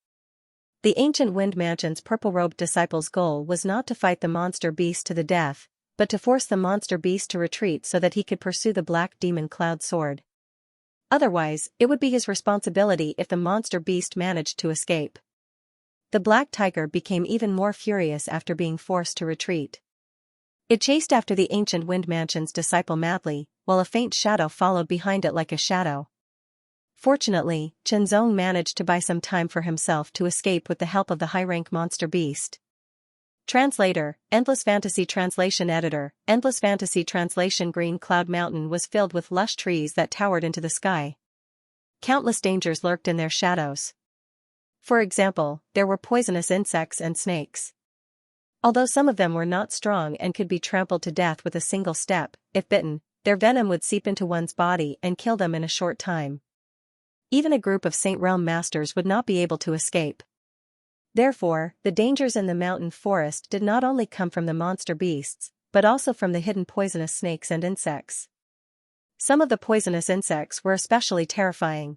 The ancient wind mansion's purple-robed disciple's goal was not to fight the monster beast to the death, but to force the monster beast to retreat so that he could pursue the black demon cloud sword. Otherwise, it would be his responsibility if the monster beast managed to escape. The black tiger became even more furious after being forced to retreat. It chased after the ancient wind mansion's disciple madly, while a faint shadow followed behind it like a shadow. Fortunately, Chenzong managed to buy some time for himself to escape with the help of the high-rank monster beast. Translator, Endless Fantasy Translation Editor, Endless Fantasy Translation. Green Cloud Mountain was filled with lush trees that towered into the sky. Countless dangers lurked in their shadows. For example, there were poisonous insects and snakes. Although some of them were not strong and could be trampled to death with a single step, if bitten, their venom would seep into one's body and kill them in a short time. Even a group of Saint Realm masters would not be able to escape. Therefore, the dangers in the mountain forest did not only come from the monster beasts, but also from the hidden poisonous snakes and insects. Some of the poisonous insects were especially terrifying.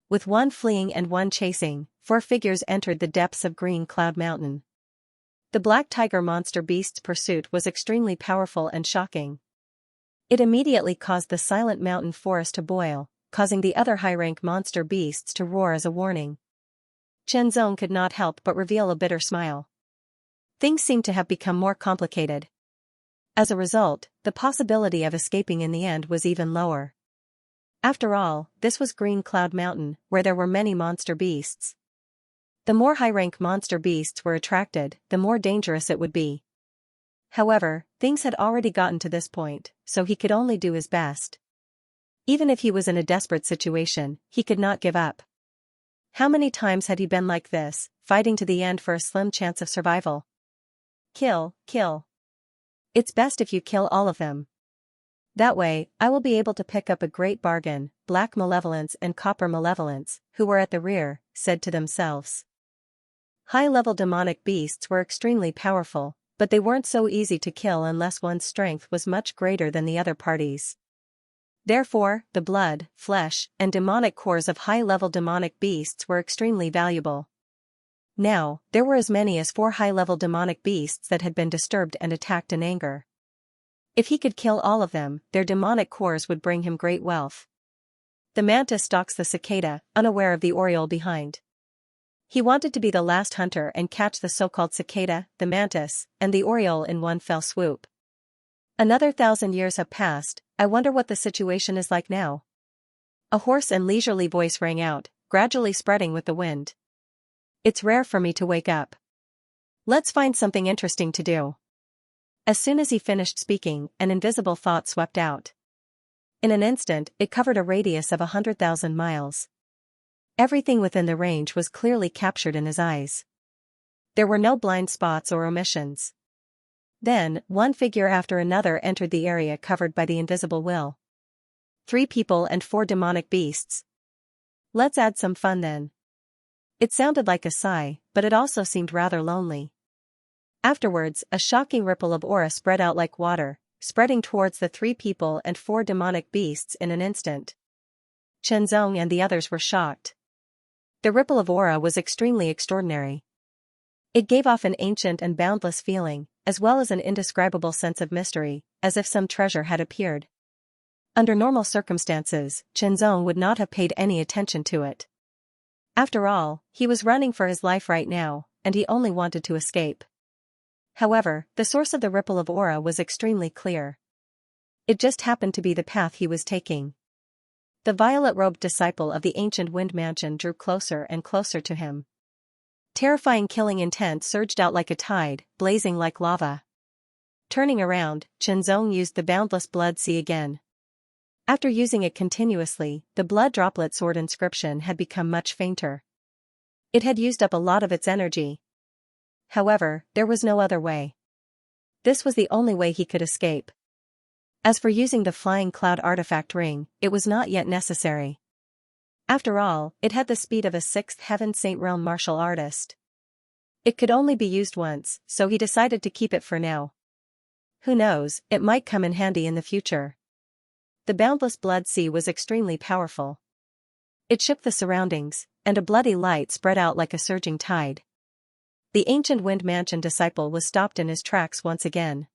With one fleeing and one chasing, 4 figures entered the depths of Green Cloud Mountain. The black tiger monster beast's pursuit was extremely powerful and shocking. It immediately caused the silent mountain forest to boil, causing the other high-rank monster beasts to roar as a warning. Chenzong could not help but reveal a bitter smile. Things seemed to have become more complicated. As a result, the possibility of escaping in the end was even lower. After all, this was Green Cloud Mountain, where there were many monster beasts. The more high-rank monster beasts were attracted, the more dangerous it would be. However, things had already gotten to this point, so he could only do his best. Even if he was in a desperate situation, he could not give up. How many times had he been like this, fighting to the end for a slim chance of survival? Kill, kill. It's best if you kill all of them. That way, I will be able to pick up a great bargain. Black Malevolence and Copper Malevolence, who were at the rear, said to themselves. High-level demonic beasts were extremely powerful, but they weren't so easy to kill unless one's strength was much greater than the other party's. Therefore, the blood, flesh, and demonic cores of high-level demonic beasts were extremely valuable. Now, there were as many as 4 high-level demonic beasts that had been disturbed and attacked in anger. If he could kill all of them, their demonic cores would bring him great wealth. The mantis stalks the cicada, unaware of the oriole behind. He wanted to be the last hunter and catch the so-called cicada, the mantis, and the oriole in one fell swoop. Another 1,000 years have passed. I wonder what the situation is like now. A hoarse and leisurely voice rang out, gradually spreading with the wind. It's rare for me to wake up. Let's find something interesting to do. As soon as he finished speaking, an invisible thought swept out. In an instant, it covered a radius of 100,000 miles. Everything within the range was clearly captured in his eyes. There were no blind spots or omissions. Then, one figure after another entered the area covered by the invisible will. 3 people and 4 demonic beasts. Let's add some fun then. It sounded like a sigh, but it also seemed rather lonely. Afterwards, a shocking ripple of aura spread out like water, spreading towards the 3 people and 4 demonic beasts in an instant. Chenzong and the others were shocked. The ripple of aura was extremely extraordinary. It gave off an ancient and boundless feeling, as well as an indescribable sense of mystery, as if some treasure had appeared. Under normal circumstances, Chenzong would not have paid any attention to it. After all, he was running for his life right now, and he only wanted to escape. However, the source of the ripple of aura was extremely clear. It just happened to be the path he was taking. The violet-robed disciple of the ancient wind mansion drew closer and closer to him. Terrifying killing intent surged out like a tide, blazing like lava. Turning around, Chenzong used the boundless blood sea again. After using it continuously, the blood droplet sword inscription had become much fainter. It had used up a lot of its energy. However, there was no other way. This was the only way he could escape. As for using the flying cloud artifact ring, it was not yet necessary. After all, it had the speed of a 6th heaven Saint Realm martial artist. It could only be used once, so he decided to keep it for now. Who knows, it might come in handy in the future. The boundless blood sea was extremely powerful. It shook the surroundings, and a bloody light spread out like a surging tide. The ancient wind mansion disciple was stopped in his tracks once again.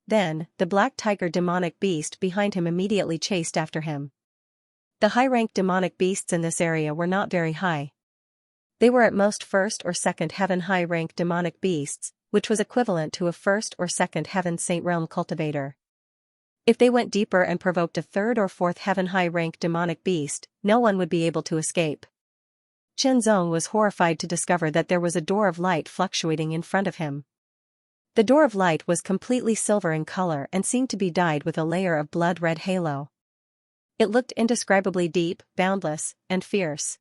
Then, the black tiger demonic beast behind him immediately chased after him. The high-ranked demonic beasts in this area were not very high. They were at most 1st or 2nd heaven high-ranked demonic beasts, which was equivalent to a 1st or 2nd heaven Saint Realm cultivator. If they went deeper and provoked a 3rd or 4th heaven high-ranked demonic beast, no one would be able to escape. Chenzong was horrified to discover that there was a door of light fluctuating in front of him. The door of light was completely silver in color and seemed to be dyed with a layer of blood-red halo. It looked indescribably deep, boundless, and fierce.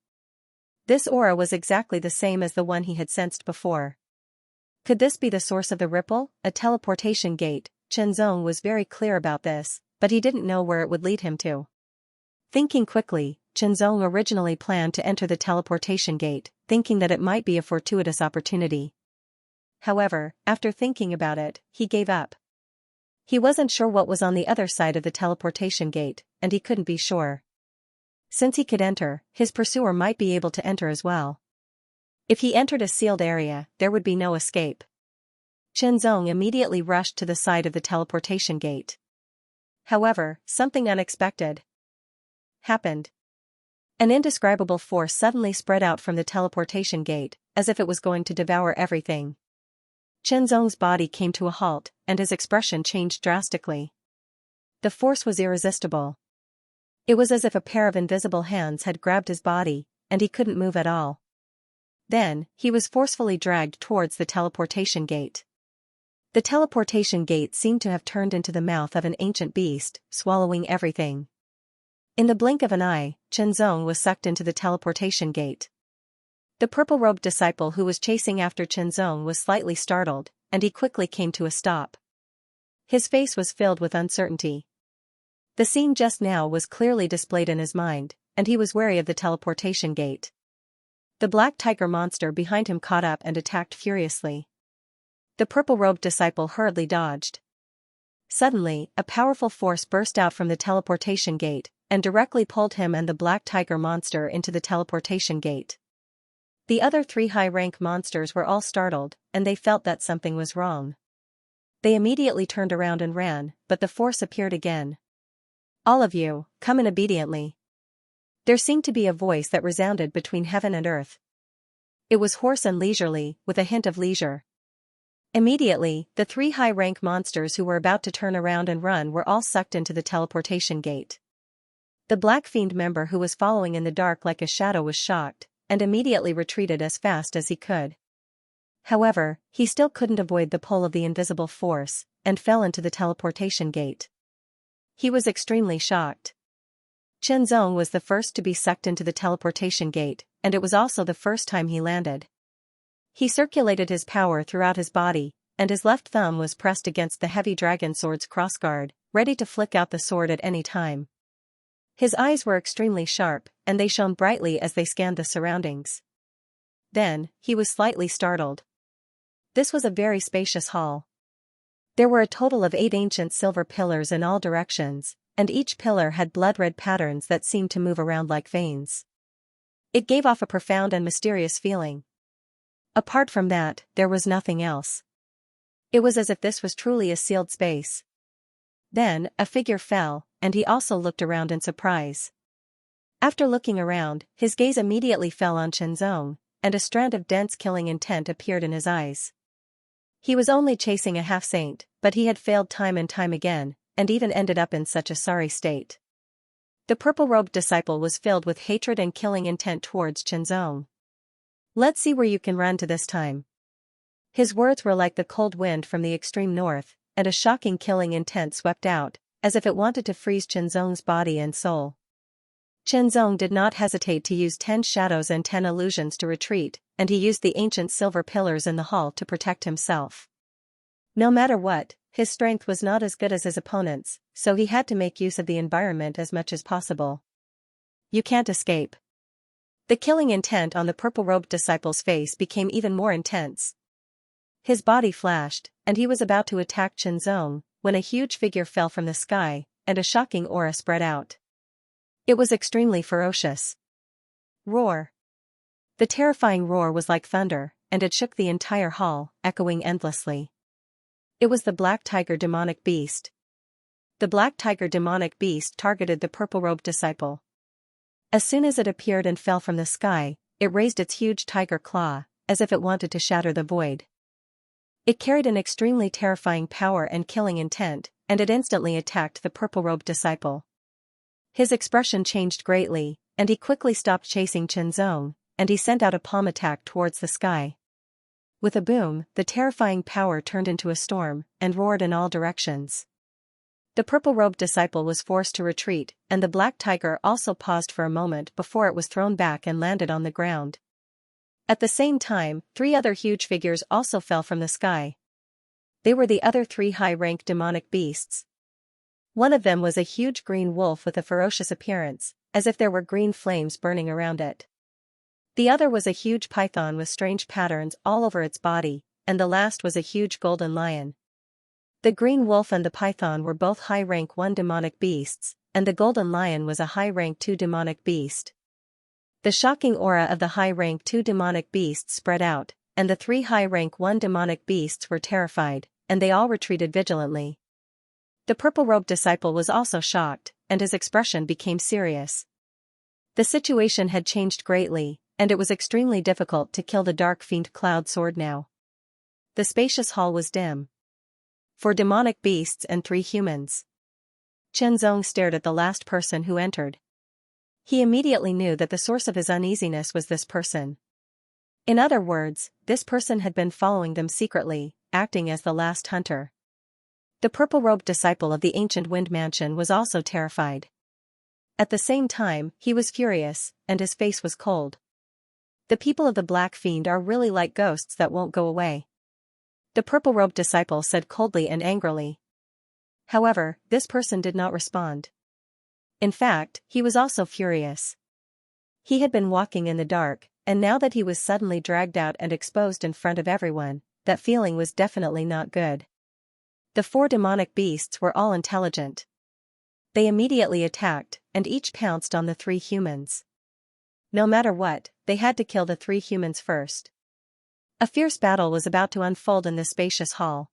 This aura was exactly the same as the one he had sensed before. Could this be the source of the ripple, a teleportation gate? Chenzong was very clear about this, but he didn't know where it would lead him to. Thinking quickly, Chenzong originally planned to enter the teleportation gate, thinking that it might be a fortuitous opportunity. However, after thinking about it, he gave up. He wasn't sure what was on the other side of the teleportation gate, and he couldn't be sure. Since he could enter, his pursuer might be able to enter as well. If he entered a sealed area, there would be no escape. Chenzong immediately rushed to the side of the teleportation gate. However, something unexpected happened. An indescribable force suddenly spread out from the teleportation gate, as if it was going to devour everything. Chenzong's body came to a halt, and his expression changed drastically. The force was irresistible. It was as if a pair of invisible hands had grabbed his body, and he couldn't move at all. Then, he was forcefully dragged towards the teleportation gate. The teleportation gate seemed to have turned into the mouth of an ancient beast, swallowing everything. In the blink of an eye, Chenzong was sucked into the teleportation gate. The purple-robed disciple who was chasing after Chenzong was slightly startled, and he quickly came to a stop. His face was filled with uncertainty. The scene just now was clearly displayed in his mind, and he was wary of the teleportation gate. The black tiger monster behind him caught up and attacked furiously. The purple-robed disciple hurriedly dodged. Suddenly, a powerful force burst out from the teleportation gate, and directly pulled him and the black tiger monster into the teleportation gate. The other 3 high-rank monsters were all startled, and they felt that something was wrong. They immediately turned around and ran, but the force appeared again. "All of you, come in obediently." There seemed to be a voice that resounded between heaven and earth. It was hoarse and leisurely, with a hint of leisure. Immediately, the 3 high-rank monsters who were about to turn around and run were all sucked into the teleportation gate. The Black Fiend member who was following in the dark like a shadow was shocked, and immediately retreated as fast as he could. However, he still couldn't avoid the pull of the invisible force, and fell into the teleportation gate. He was extremely shocked. Xianxia was the first to be sucked into the teleportation gate, and it was also the first time he landed. He circulated his power throughout his body, and his left thumb was pressed against the heavy dragon sword's crossguard, ready to flick out the sword at any time. His eyes were extremely sharp, and they shone brightly as they scanned the surroundings. Then, he was slightly startled. This was a very spacious hall. There were a total of 8 ancient silver pillars in all directions, and each pillar had blood-red patterns that seemed to move around like veins. It gave off a profound and mysterious feeling. Apart from that, there was nothing else. It was as if this was truly a sealed space. Then, a figure fell, and he also looked around in surprise. After looking around, his gaze immediately fell on Xianxia, and a strand of dense killing intent appeared in his eyes. He was only chasing a half-saint, but he had failed time and time again, and even ended up in such a sorry state. The purple-robed disciple was filled with hatred and killing intent towards Xianxia. "Let's see where you can run to this time." His words were like the cold wind from the extreme north, and a shocking killing intent swept out, as if it wanted to freeze Xianxia's body and soul. Xianxia did not hesitate to use 10 shadows and 10 illusions to retreat, and he used the ancient silver pillars in the hall to protect himself. No matter what, his strength was not as good as his opponent's, so he had to make use of the environment as much as possible. "You can't escape." The killing intent on the purple-robed disciple's face became even more intense. His body flashed, and he was about to attack Xianxia, when a huge figure fell from the sky, and a shocking aura spread out. It was extremely ferocious. Roar. The terrifying roar was like thunder, and it shook the entire hall, echoing endlessly. It was the Black Tiger demonic beast. The Black Tiger demonic beast targeted the purple-robed disciple. As soon as it appeared and fell from the sky, it raised its huge tiger claw, as if it wanted to shatter the void. It carried an extremely terrifying power and killing intent, and it instantly attacked the purple-robed disciple. His expression changed greatly, and he quickly stopped chasing Xianxia, and he sent out a palm attack towards the sky. With a boom, the terrifying power turned into a storm, and roared in all directions. The purple-robed disciple was forced to retreat, and the black tiger also paused for a moment before it was thrown back and landed on the ground. At the same time, 3 other huge figures also fell from the sky. They were the other 3 high-rank demonic beasts. One of them was a huge green wolf with a ferocious appearance, as if there were green flames burning around it. The other was a huge python with strange patterns all over its body, and the last was a huge golden lion. The green wolf and the python were both high-rank 1 demonic beasts, and the golden lion was a high-rank 2 demonic beast. The shocking aura of the high-rank 2 demonic beasts spread out, and the 3 high-rank 1 demonic beasts were terrified, and they all retreated vigilantly. The purple-robed disciple was also shocked, and his expression became serious. The situation had changed greatly, and it was extremely difficult to kill the dark fiend Cloud Sword now. The spacious hall was dim. 4 demonic beasts and 3 humans. Xianxia stared at the last person who entered. He immediately knew that the source of his uneasiness was this person. In other words, this person had been following them secretly, acting as the last hunter. The purple-robed disciple of the ancient wind mansion was also terrified. At the same time, he was furious, and his face was cold. The people of the Black Fiend are really like ghosts that won't go away. The purple-robed disciple said coldly and angrily. However, this person did not respond. In fact, he was also furious. He had been walking in the dark, and now that he was suddenly dragged out and exposed in front of everyone, that feeling was definitely not good. The 4 demonic beasts were all intelligent. They immediately attacked, and each pounced on the 3 humans. No matter what, they had to kill the 3 humans first. A fierce battle was about to unfold in the spacious hall.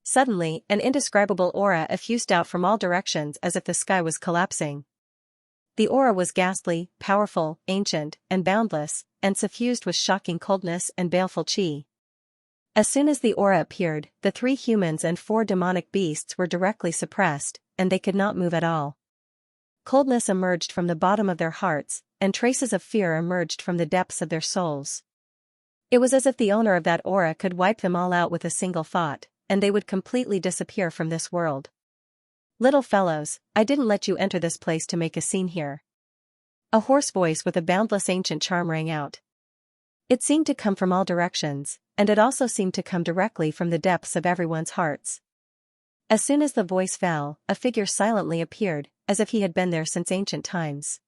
Suddenly, an indescribable aura effused out from all directions as if the sky was collapsing. The aura was ghastly, powerful, ancient, and boundless, and suffused with shocking coldness and baleful chi. As soon as the aura appeared, the 3 humans and 4 demonic beasts were directly suppressed, and they could not move at all. Coldness emerged from the bottom of their hearts, and traces of fear emerged from the depths of their souls. It was as if the owner of that aura could wipe them all out with a single thought, and they would completely disappear from this world. "Little fellows, I didn't let you enter this place to make a scene here." A hoarse voice with a boundless ancient charm rang out. It seemed to come from all directions, and it also seemed to come directly from the depths of everyone's hearts. As soon as the voice fell, a figure silently appeared, as if he had been there since ancient times.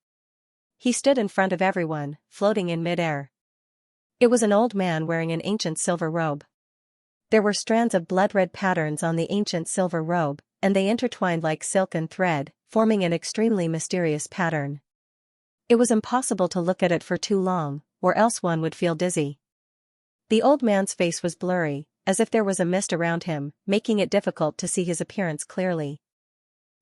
He stood in front of everyone, floating in mid-air. It was an old man wearing an ancient silver robe. There were strands of blood-red patterns on the ancient silver robe, and they intertwined like silk and thread, forming an extremely mysterious pattern. It was impossible to look at it for too long, or else one would feel dizzy. The old man's face was blurry, as if there was a mist around him, making it difficult to see his appearance clearly.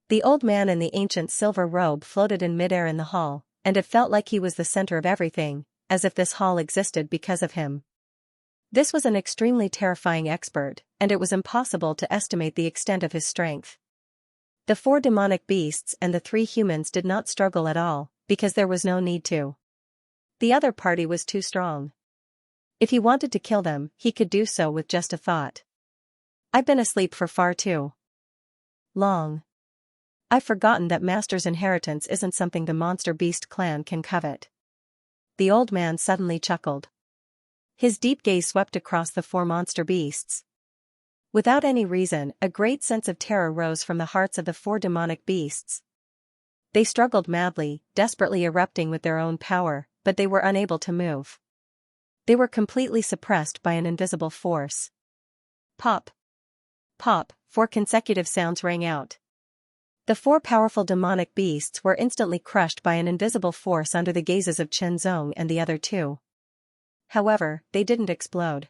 The old man in the ancient silver robe floated in midair in the hall, and it felt like he was the center of everything, as if this hall existed because of him. This was an extremely terrifying expert, and it was impossible to estimate the extent of his strength. The 4 demonic beasts and the 3 humans did not struggle at all, because there was no need to. The other party was too strong. If he wanted to kill them, he could do so with just a thought. "I've been asleep for far too long. I've forgotten that Master's inheritance isn't something the Monster Beast clan can covet." The old man suddenly chuckled. His deep gaze swept across the 4 monster beasts. Without any reason, a great sense of terror rose from the hearts of the 4 demonic beasts. They struggled madly, desperately erupting with their own power, but they were unable to move. They were completely suppressed by an invisible force. Pop! Pop! 4 consecutive sounds rang out. The 4 powerful demonic beasts were instantly crushed by an invisible force under the gazes of Xianxia and the other 2. However, they didn't explode.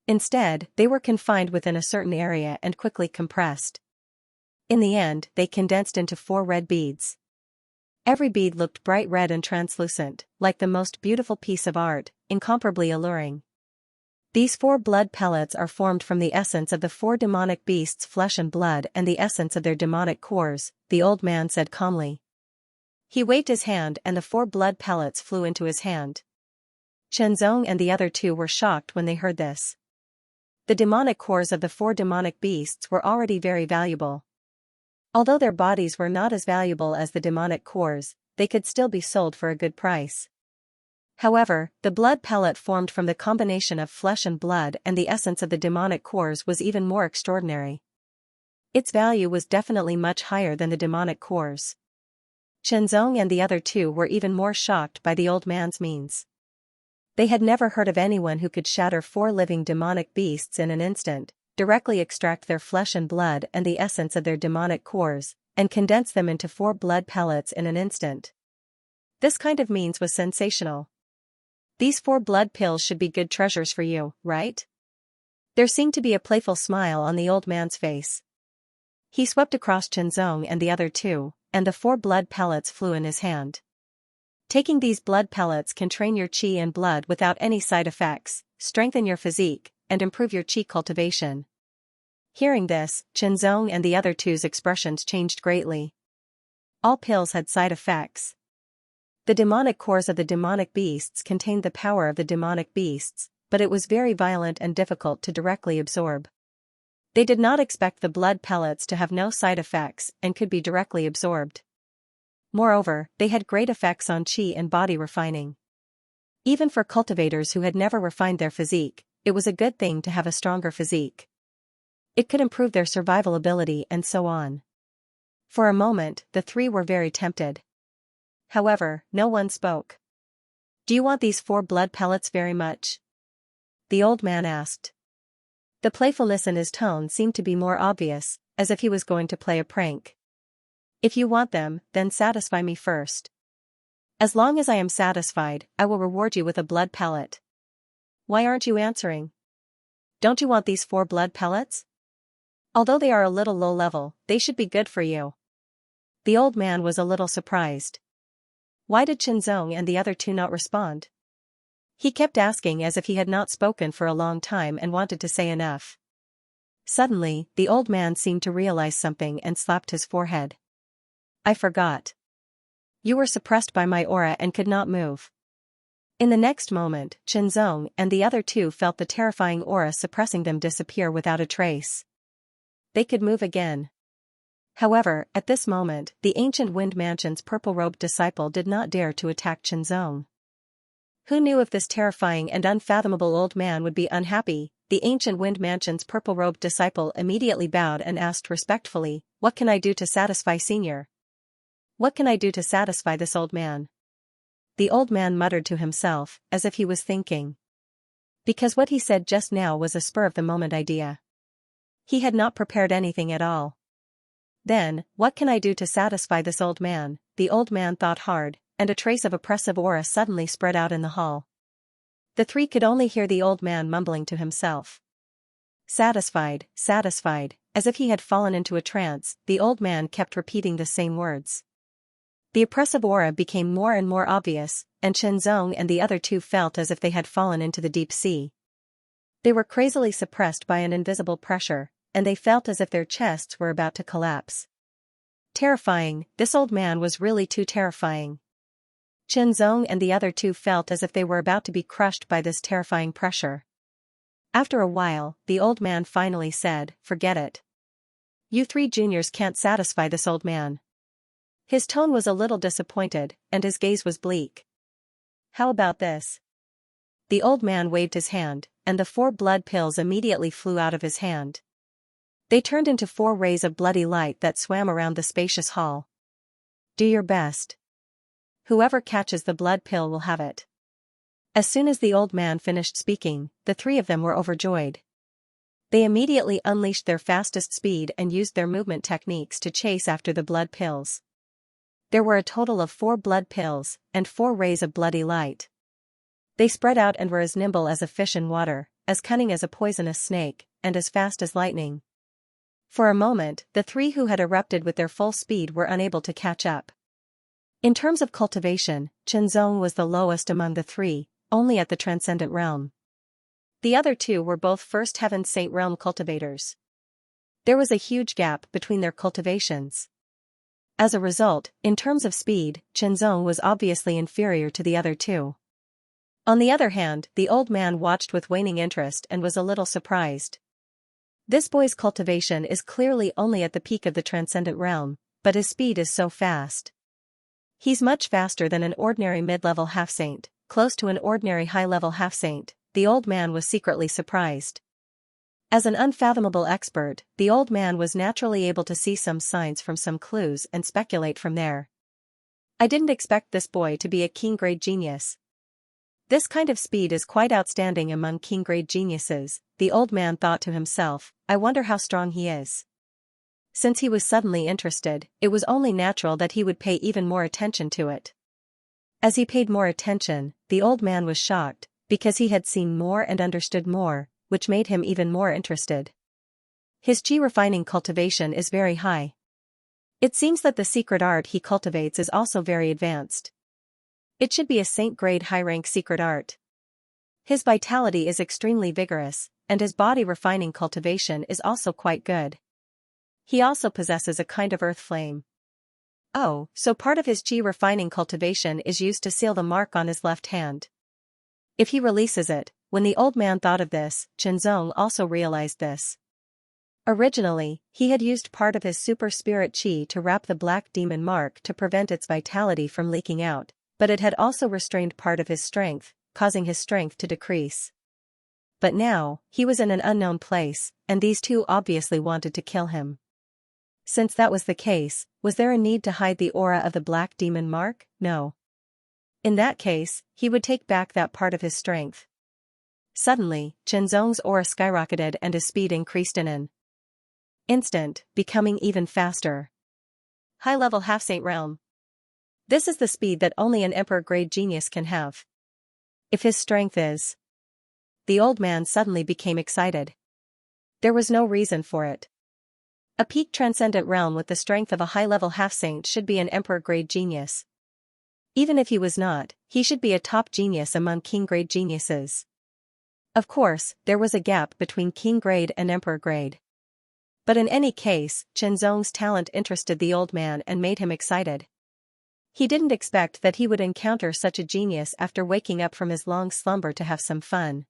Instead, they were confined within a certain area and quickly compressed. In the end, they condensed into 4 red beads. Every bead looked bright red and translucent, like the most beautiful piece of art, incomparably alluring. These 4 blood pellets are formed from the essence of the 4 demonic beasts' flesh and blood and the essence of their demonic cores, the old man said calmly. He waved his hand and the 4 blood pellets flew into his hand. Xianxia and the other 2 were shocked when they heard this. The demonic cores of the 4 demonic beasts were already very valuable. Although their bodies were not as valuable as the demonic cores, they could still be sold for a good price. However, the blood pellet formed from the combination of flesh and blood and the essence of the demonic cores was even more extraordinary. Its value was definitely much higher than the demonic cores. Xianxia and the other 2 were even more shocked by the old man's means. They had never heard of anyone who could shatter 4 living demonic beasts in an instant, directly extract their flesh and blood and the essence of their demonic cores, and condense them into 4 blood pellets in an instant. This kind of means was sensational. "These 4 blood pills should be good treasures for you, right?" There seemed to be a playful smile on the old man's face. He swept across Xianxia and the other 2, and the 4 blood pellets flew in his hand. "Taking these blood pellets can train your chi and blood without any side effects, strengthen your physique, and improve your chi cultivation." Hearing this, Xianxia and the other 2's expressions changed greatly. All pills had side effects. The demonic cores of the demonic beasts contained the power of the demonic beasts, but it was very violent and difficult to directly absorb. They did not expect the blood pellets to have no side effects and could be directly absorbed. Moreover, they had great effects on chi and body refining. Even for cultivators who had never refined their physique, it was a good thing to have a stronger physique. It could improve their survival ability and so on. For a moment, the 3 were very tempted. However, no one spoke. "Do you want these 4 blood pellets very much?" the old man asked. The playfulness in his tone seemed to be more obvious, as if he was going to play a prank. "If you want them, then satisfy me first. As long as I am satisfied, I will reward you with a blood pellet. Why aren't you answering? Don't you want these 4 blood pellets?" Although they are a little low level, they should be good for you. The old man was a little surprised. Why did Xianxia and the other two not respond? He kept asking as if he had not spoken for a long time and wanted to say enough. Suddenly, the old man seemed to realize something and slapped his forehead. I forgot. You were suppressed by my aura and could not move. In the next moment, Xianxia and the other two felt the terrifying aura suppressing them disappear without a trace. They could move again. However, at this moment, the ancient Wind Mansion's purple-robed disciple did not dare to attack Xianxia. Who knew if this terrifying and unfathomable old man would be unhappy? The ancient Wind Mansion's purple-robed disciple immediately bowed and asked respectfully, "What can I do to satisfy Senior? What can I do to satisfy this old man?" The old man muttered to himself, as if he was thinking. Because what he said just now was a spur-of-the-moment idea. He had not prepared anything at all. Then, what can I do to satisfy this old man? The old man thought hard, and a trace of oppressive aura suddenly spread out in the hall. The three could only hear the old man mumbling to himself. Satisfied, satisfied, as if he had fallen into a trance, the old man kept repeating the same words. The oppressive aura became more and more obvious, and Xianxia and the other two felt as if they had fallen into the deep sea. They were crazily suppressed by an invisible pressure, and they felt as if their chests were about to collapse. Terrifying, this old man was really too terrifying. Xianxia and the other two felt as if they were about to be crushed by this terrifying pressure. After a while, the old man finally said, "Forget it. You three juniors can't satisfy this old man." His tone was a little disappointed, and his gaze was bleak. "How about this?" The old man waved his hand, and the 4 blood pills immediately flew out of his hand. They turned into 4 rays of bloody light that swam around the spacious hall. "Do your best. Whoever catches the blood pill will have it." As soon as the old man finished speaking, the 3 of them were overjoyed. They immediately unleashed their fastest speed and used their movement techniques to chase after the blood pills. There were a total of 4 blood pills, and 4 rays of bloody light. They spread out and were as nimble as a fish in water, as cunning as a poisonous snake, and as fast as lightning. For a moment, the 3 who had erupted with their full speed were unable to catch up. In terms of cultivation, Xianxia was the lowest among the 3, only at the transcendent realm. The other 2 were both First Heaven Saint realm cultivators. There was a huge gap between their cultivations. As a result, in terms of speed, Xianxia was obviously inferior to the other 2. On the other hand, the old man watched with waning interest and was a little surprised. This boy's cultivation is clearly only at the peak of the transcendent realm, but his speed is so fast. He's much faster than an ordinary mid-level half-saint, close to an ordinary high-level half-saint. The old man was secretly surprised. As an unfathomable expert, the old man was naturally able to see some signs from some clues and speculate from there. I didn't expect this boy to be a king-grade genius. This kind of speed is quite outstanding among king-grade geniuses, the old man thought to himself. I wonder how strong he is. Since he was suddenly interested, it was only natural that he would pay even more attention to it. As he paid more attention, the old man was shocked, because he had seen more and understood more, which made him even more interested. His chi refining cultivation is very high. It seems that the secret art he cultivates is also very advanced. It should be a saint-grade high-rank secret art. His vitality is extremely vigorous, and his body refining cultivation is also quite good. He also possesses a kind of earth flame. Oh, so part of his chi refining cultivation is used to seal the mark on his left hand. If he releases it, when the old man thought of this, Xianxia also realized this. Originally, he had used part of his super spirit chi to wrap the black demon mark to prevent its vitality from leaking out, but it had also restrained part of his strength, causing his strength to decrease. But now, he was in an unknown place, and these 2 obviously wanted to kill him. Since that was the case, was there a need to hide the aura of the black demon mark? No. In that case, he would take back that part of his strength. Suddenly, Xianxia's aura skyrocketed and his speed increased in an instant, becoming even faster. High-level half-saint realm. This is the speed that only an emperor-grade genius can have. If his strength is... The old man suddenly became excited. There was no reason for it. A peak transcendent realm with the strength of a high-level half-saint should be an emperor-grade genius. Even if he was not, he should be a top genius among king-grade geniuses. Of course, there was a gap between king-grade and emperor-grade. But in any case, Chenzong's talent interested the old man and made him excited. He didn't expect that he would encounter such a genius after waking up from his long slumber to have some fun.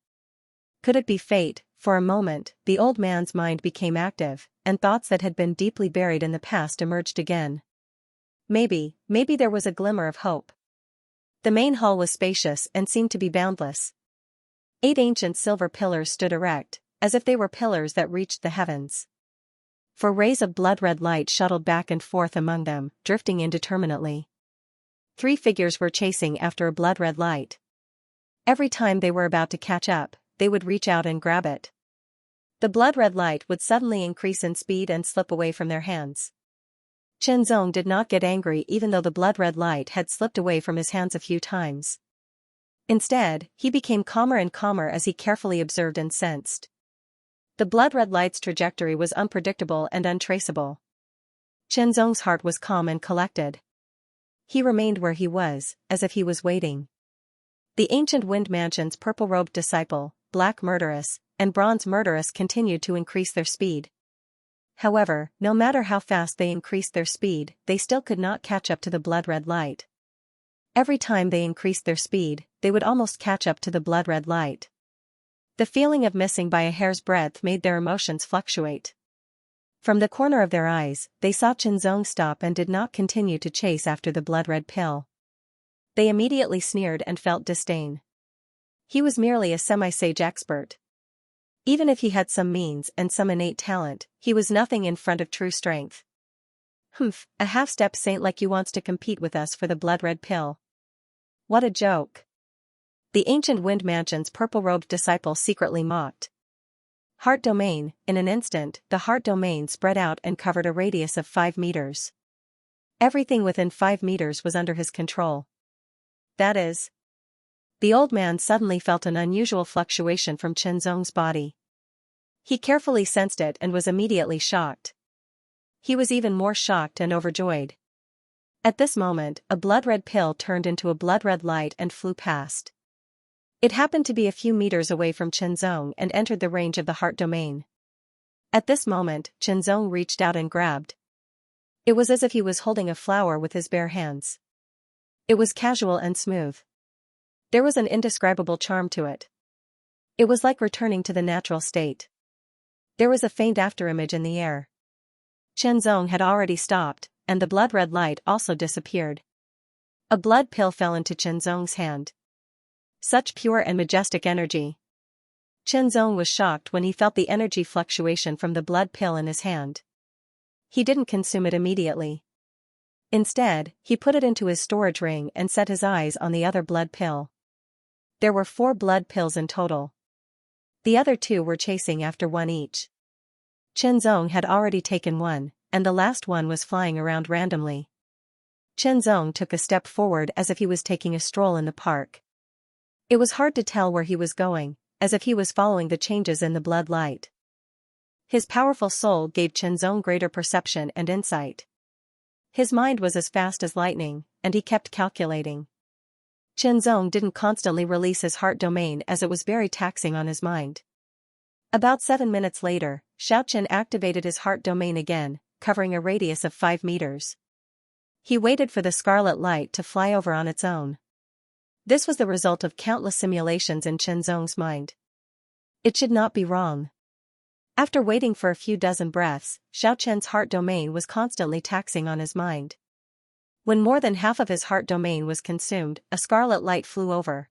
Could it be fate? For a moment, the old man's mind became active, and thoughts that had been deeply buried in the past emerged again. Maybe there was a glimmer of hope. The main hall was spacious and seemed to be boundless. 8 ancient silver pillars stood erect, as if they were pillars that reached the heavens. For rays of blood-red light shuttled back and forth among them, drifting indeterminately. 3 figures were chasing after a blood-red light. Every time they were about to catch up, they would reach out and grab it. The blood-red light would suddenly increase in speed and slip away from their hands. Chenzong did not get angry even though the blood-red light had slipped away from his hands a few times. Instead, he became calmer and calmer as he carefully observed and sensed. The blood-red light's trajectory was unpredictable and untraceable. Chenzong's heart was calm and collected. He remained where he was, as if he was waiting. The ancient wind mansion's purple-robed disciple, black murderess, and bronze murderess continued to increase their speed. However, no matter how fast they increased their speed, they still could not catch up to the blood-red light. Every time they increased their speed, they would almost catch up to the blood-red light. The feeling of missing by a hair's breadth made their emotions fluctuate. From the corner of their eyes, they saw Chenzong stop and did not continue to chase after the blood-red pill. They immediately sneered and felt disdain. He was merely a semi-sage expert. Even if he had some means and some innate talent, he was nothing in front of true strength. Humph, a half-step saint like you wants to compete with us for the blood-red pill. What a joke. The ancient wind mansion's purple-robed disciple secretly mocked. Heart domain. In an instant, the heart domain spread out and covered a radius of 5 meters. Everything within 5 meters was under his control. That is. The old man suddenly felt an unusual fluctuation from Chenzong's body. He carefully sensed it and was immediately shocked. He was even more shocked and overjoyed. At this moment, a blood-red pill turned into a blood-red light and flew past. It happened to be a few meters away from Chenzong and entered the range of the heart domain. At this moment, Chenzong reached out and grabbed. It was as if he was holding a flower with his bare hands. It was casual and smooth. There was an indescribable charm to it. It was like returning to the natural state. There was a faint afterimage in the air. Chenzong had already stopped, and the blood-red light also disappeared. A blood pill fell into Chenzong's hand. Such pure and majestic energy. Chenzong was shocked when he felt the energy fluctuation from the blood pill in his hand. He didn't consume it immediately. Instead, he put it into his storage ring and set his eyes on the other blood pill. There were 4 blood pills in total. The other 2 were chasing after one each. Chenzong had already taken one, and the last one was flying around randomly. Chenzong took a step forward as if he was taking a stroll in the park. It was hard to tell where he was going, as if he was following the changes in the blood light. His powerful soul gave Chenzong greater perception and insight. His mind was as fast as lightning, and he kept calculating. Chenzong didn't constantly release his heart domain as it was very taxing on his mind. About 7 minutes later, Xiaoqian activated his heart domain again, covering a radius of 5 meters. He waited for the scarlet light to fly over on its own. This was the result of countless simulations in Chenzong's mind. It should not be wrong. After waiting for a few dozen breaths, Xiaoqian's heart domain was constantly taxing on his mind. When more than half of his heart domain was consumed, a scarlet light flew over.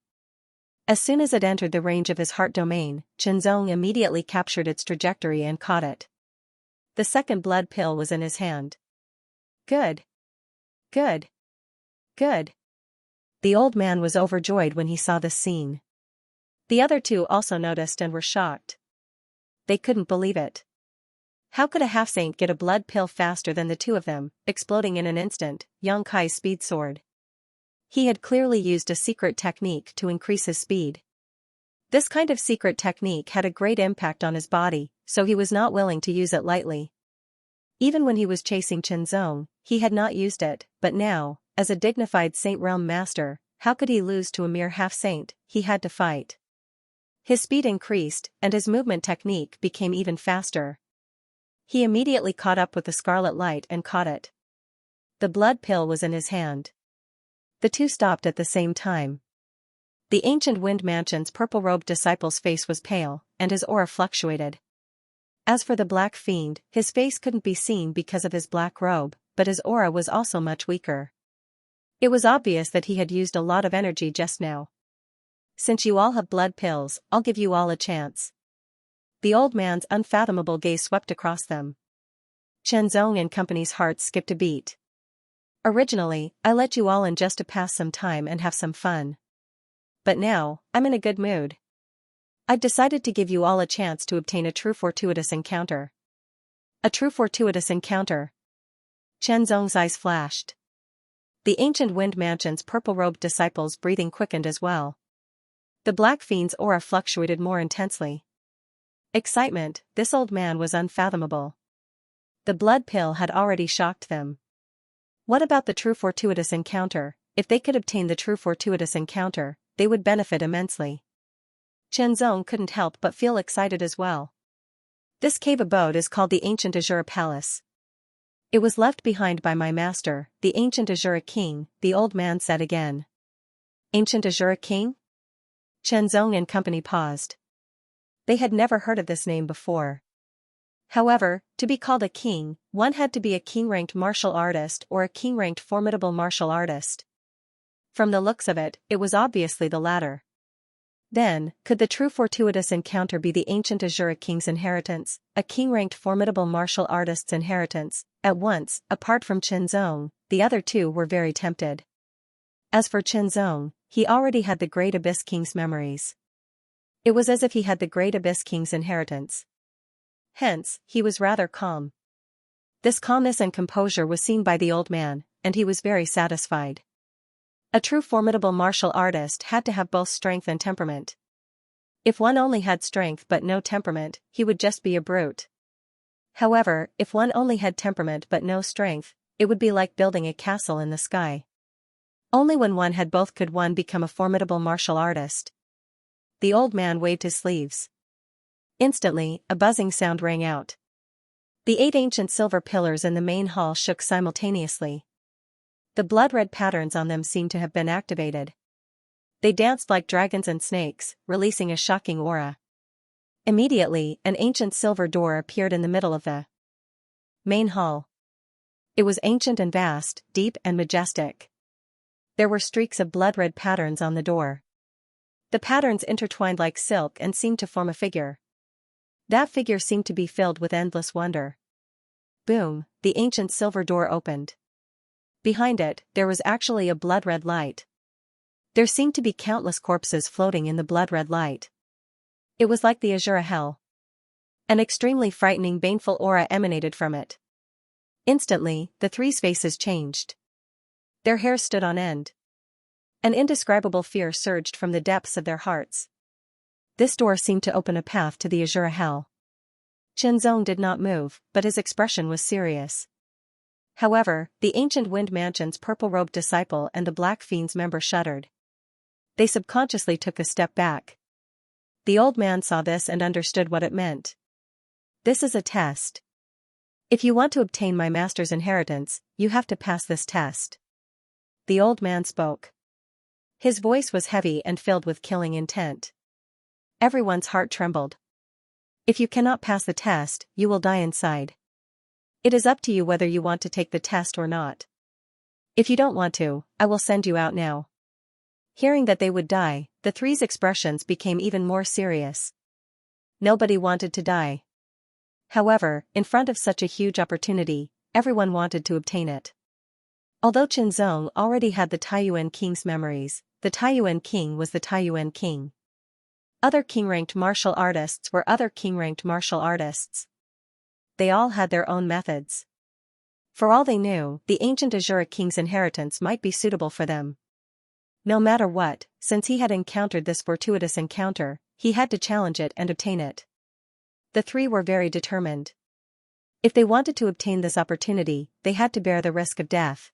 As soon as it entered the range of his heart domain, Chenzong immediately captured its trajectory and caught it. The second blood pill was in his hand. Good. Good. Good. The old man was overjoyed when he saw this scene. The other 2 also noticed and were shocked. They couldn't believe it. How could a half-saint get a blood pill faster than the 2 of them, exploding in an instant, Yang Kai's speed sword? He had clearly used a secret technique to increase his speed. This kind of secret technique had a great impact on his body, so he was not willing to use it lightly. Even when he was chasing Qinzong, he had not used it, but now, as a dignified Saint Realm master, how could he lose to a mere half-saint? He had to fight. His speed increased, and his movement technique became even faster. He immediately caught up with the scarlet light and caught it. The blood pill was in his hand. The two stopped at the same time. The ancient Wind Mansion's purple-robed disciple's face was pale, and his aura fluctuated. As for the Black Fiend, his face couldn't be seen because of his black robe, but his aura was also much weaker. It was obvious that he had used a lot of energy just now. Since you all have blood pills, I'll give you all a chance. The old man's unfathomable gaze swept across them. Qinzong and company's hearts skipped a beat. Originally, I let you all in just to pass some time and have some fun. But now, I'm in a good mood. I've decided to give you all a chance to obtain a true fortuitous encounter. A true fortuitous encounter. Qinzong's eyes flashed. The ancient Wind Mansion's purple-robed disciple's breathing quickened as well. The Black Fiend's aura fluctuated more intensely. Excitement, this old man was unfathomable. The blood pill had already shocked them. What about the true fortuitous encounter? If they could obtain the true fortuitous encounter, they would benefit immensely. Qinzong couldn't help but feel excited as well. This cave abode is called the Ancient Azura Palace. It was left behind by my master, the Ancient Azura King, the old man said again. Ancient Azura King? Qinzong and company paused. They had never heard of this name before. However, to be called a king, one had to be a king-ranked martial artist or a king-ranked formidable martial artist. From the looks of it, it was obviously the latter. Then, could the true fortuitous encounter be the ancient Azura King's inheritance, a king-ranked formidable martial artist's inheritance? At once, apart from Qinzong, the other two were very tempted. As for Qinzong, he already had the Great Abyss King's memories. It was as if he had the Great Abyss King's inheritance. Hence, he was rather calm. This calmness and composure was seen by the old man, and he was very satisfied. A true formidable martial artist had to have both strength and temperament. If one only had strength but no temperament, he would just be a brute. However, if one only had temperament but no strength, it would be like building a castle in the sky. Only when one had both could one become a formidable martial artist. The old man waved his sleeves. Instantly, a buzzing sound rang out. The 8 ancient silver pillars in the main hall shook simultaneously. The blood-red patterns on them seemed to have been activated. They danced like dragons and snakes, releasing a shocking aura. Immediately, an ancient silver door appeared in the middle of the main hall. It was ancient and vast, deep and majestic. There were streaks of blood-red patterns on the door. The patterns intertwined like silk and seemed to form a figure. That figure seemed to be filled with endless wonder. Boom, the ancient silver door opened. Behind it, there was actually a blood-red light. There seemed to be countless corpses floating in the blood-red light. It was like the Azura Hell. An extremely frightening baneful aura emanated from it. Instantly, the three's faces changed. Their hair stood on end. An indescribable fear surged from the depths of their hearts. This door seemed to open a path to the Azura Hell. Qinzong did not move, but his expression was serious. However, the ancient Wind Mansion's purple-robed disciple and the Black Fiend's member shuddered. They subconsciously took a step back. The old man saw this and understood what it meant. This is a test. If you want to obtain my master's inheritance, you have to pass this test. The old man spoke. His voice was heavy and filled with killing intent. Everyone's heart trembled. If you cannot pass the test, you will die inside. It is up to you whether you want to take the test or not. If you don't want to, I will send you out now. Hearing that they would die, the three's expressions became even more serious. Nobody wanted to die. However, in front of such a huge opportunity, everyone wanted to obtain it. Although Qinzong already had the Taiyuan King's memories, the Taiyuan King was the Taiyuan King. Other king-ranked martial artists were other king-ranked martial artists. They all had their own methods. For all they knew, the ancient Azura King's inheritance might be suitable for them. No matter what, since he had encountered this fortuitous encounter, he had to challenge it and obtain it. The three were very determined. If they wanted to obtain this opportunity, they had to bear the risk of death.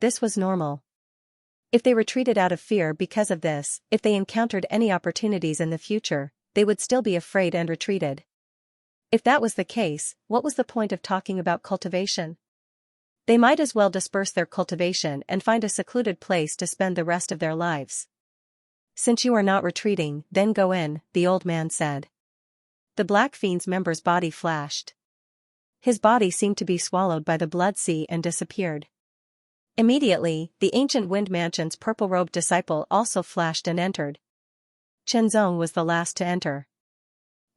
This was normal. If they retreated out of fear because of this, if they encountered any opportunities in the future, they would still be afraid and retreated. If that was the case, what was the point of talking about cultivation? They might as well disperse their cultivation and find a secluded place to spend the rest of their lives. Since you are not retreating, then go in, the old man said. The Black Fiend's member's body flashed. His body seemed to be swallowed by the blood sea and disappeared. Immediately, the ancient Wind Mansion's purple-robed disciple also flashed and entered. Chenzong was the last to enter.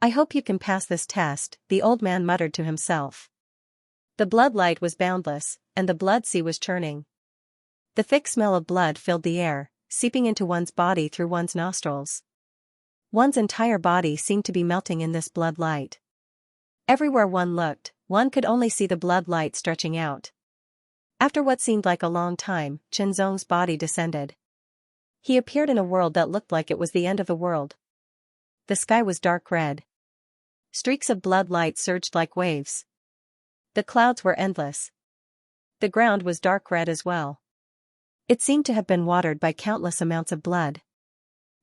I hope you can pass this test, the old man muttered to himself. The blood light was boundless, and the blood sea was churning. The thick smell of blood filled the air, seeping into one's body through one's nostrils. One's entire body seemed to be melting in this blood light. Everywhere one looked, one could only see the blood light stretching out. After what seemed like a long time, Chenzong's body descended. He appeared in a world that looked like it was the end of the world. The sky was dark red. Streaks of blood light surged like waves. The clouds were endless. The ground was dark red as well. It seemed to have been watered by countless amounts of blood.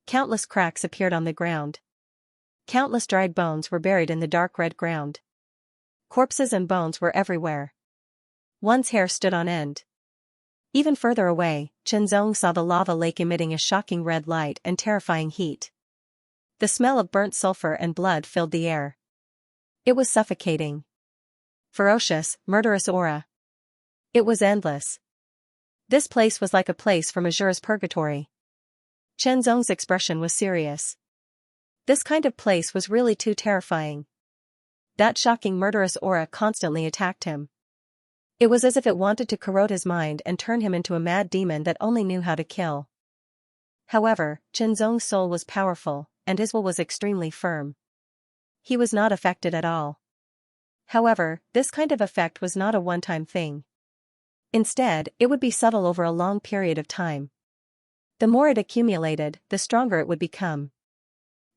Countless cracks appeared on the ground. Countless dried bones were buried in the dark red ground. Corpses and bones were everywhere. One's hair stood on end. Even further away, Chenzong saw the lava lake emitting a shocking red light and terrifying heat. The smell of burnt sulfur and blood filled the air. It was suffocating. Ferocious, murderous aura. It was endless. This place was like a place from Azure's purgatory. Chenzong's expression was serious. This kind of place was really too terrifying. That shocking murderous aura constantly attacked him. It was as if it wanted to corrode his mind and turn him into a mad demon that only knew how to kill. However, Chenzong's soul was powerful, and his will was extremely firm. He was not affected at all. However, this kind of effect was not a one-time thing. Instead, it would be subtle over a long period of time. The more it accumulated, the stronger it would become.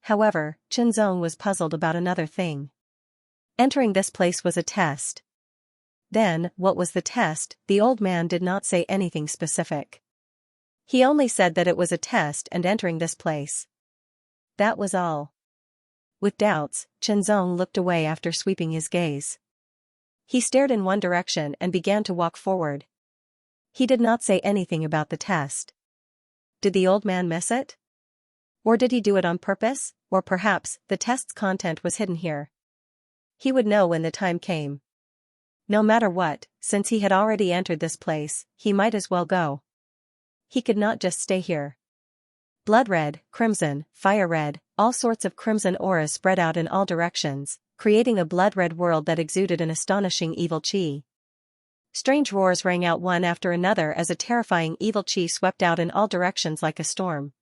However, Chenzong was puzzled about another thing. Entering this place was a test. Then, what was the test? The old man did not say anything specific. He only said that it was a test and entering this place. That was all. With doubts, Chenzong looked away after sweeping his gaze. He stared in one direction and began to walk forward. He did not say anything about the test. Did the old man miss it? Or did he do it on purpose, or perhaps the test's content was hidden here? He would know when the time came. No matter what, since he had already entered this place, he might as well go. He could not just stay here. Blood red, crimson, fire red, all sorts of crimson auras spread out in all directions, creating a blood-red world that exuded an astonishing evil chi. Strange roars rang out one after another as a terrifying evil chi swept out in all directions like a storm.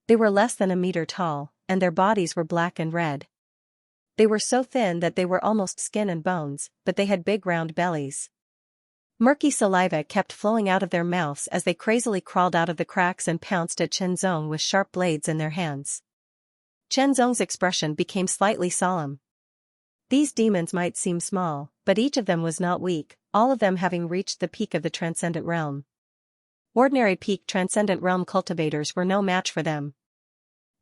They were less than a meter tall, and their bodies were black and red. They were so thin that they were almost skin and bones, but they had big round bellies. Murky saliva kept flowing out of their mouths as they crazily crawled out of the cracks and pounced at Chenzong with sharp blades in their hands. Chenzong's expression became slightly solemn. These demons might seem small, but each of them was not weak, all of them having reached the peak of the Transcendent Realm. Ordinary peak Transcendent Realm cultivators were no match for them.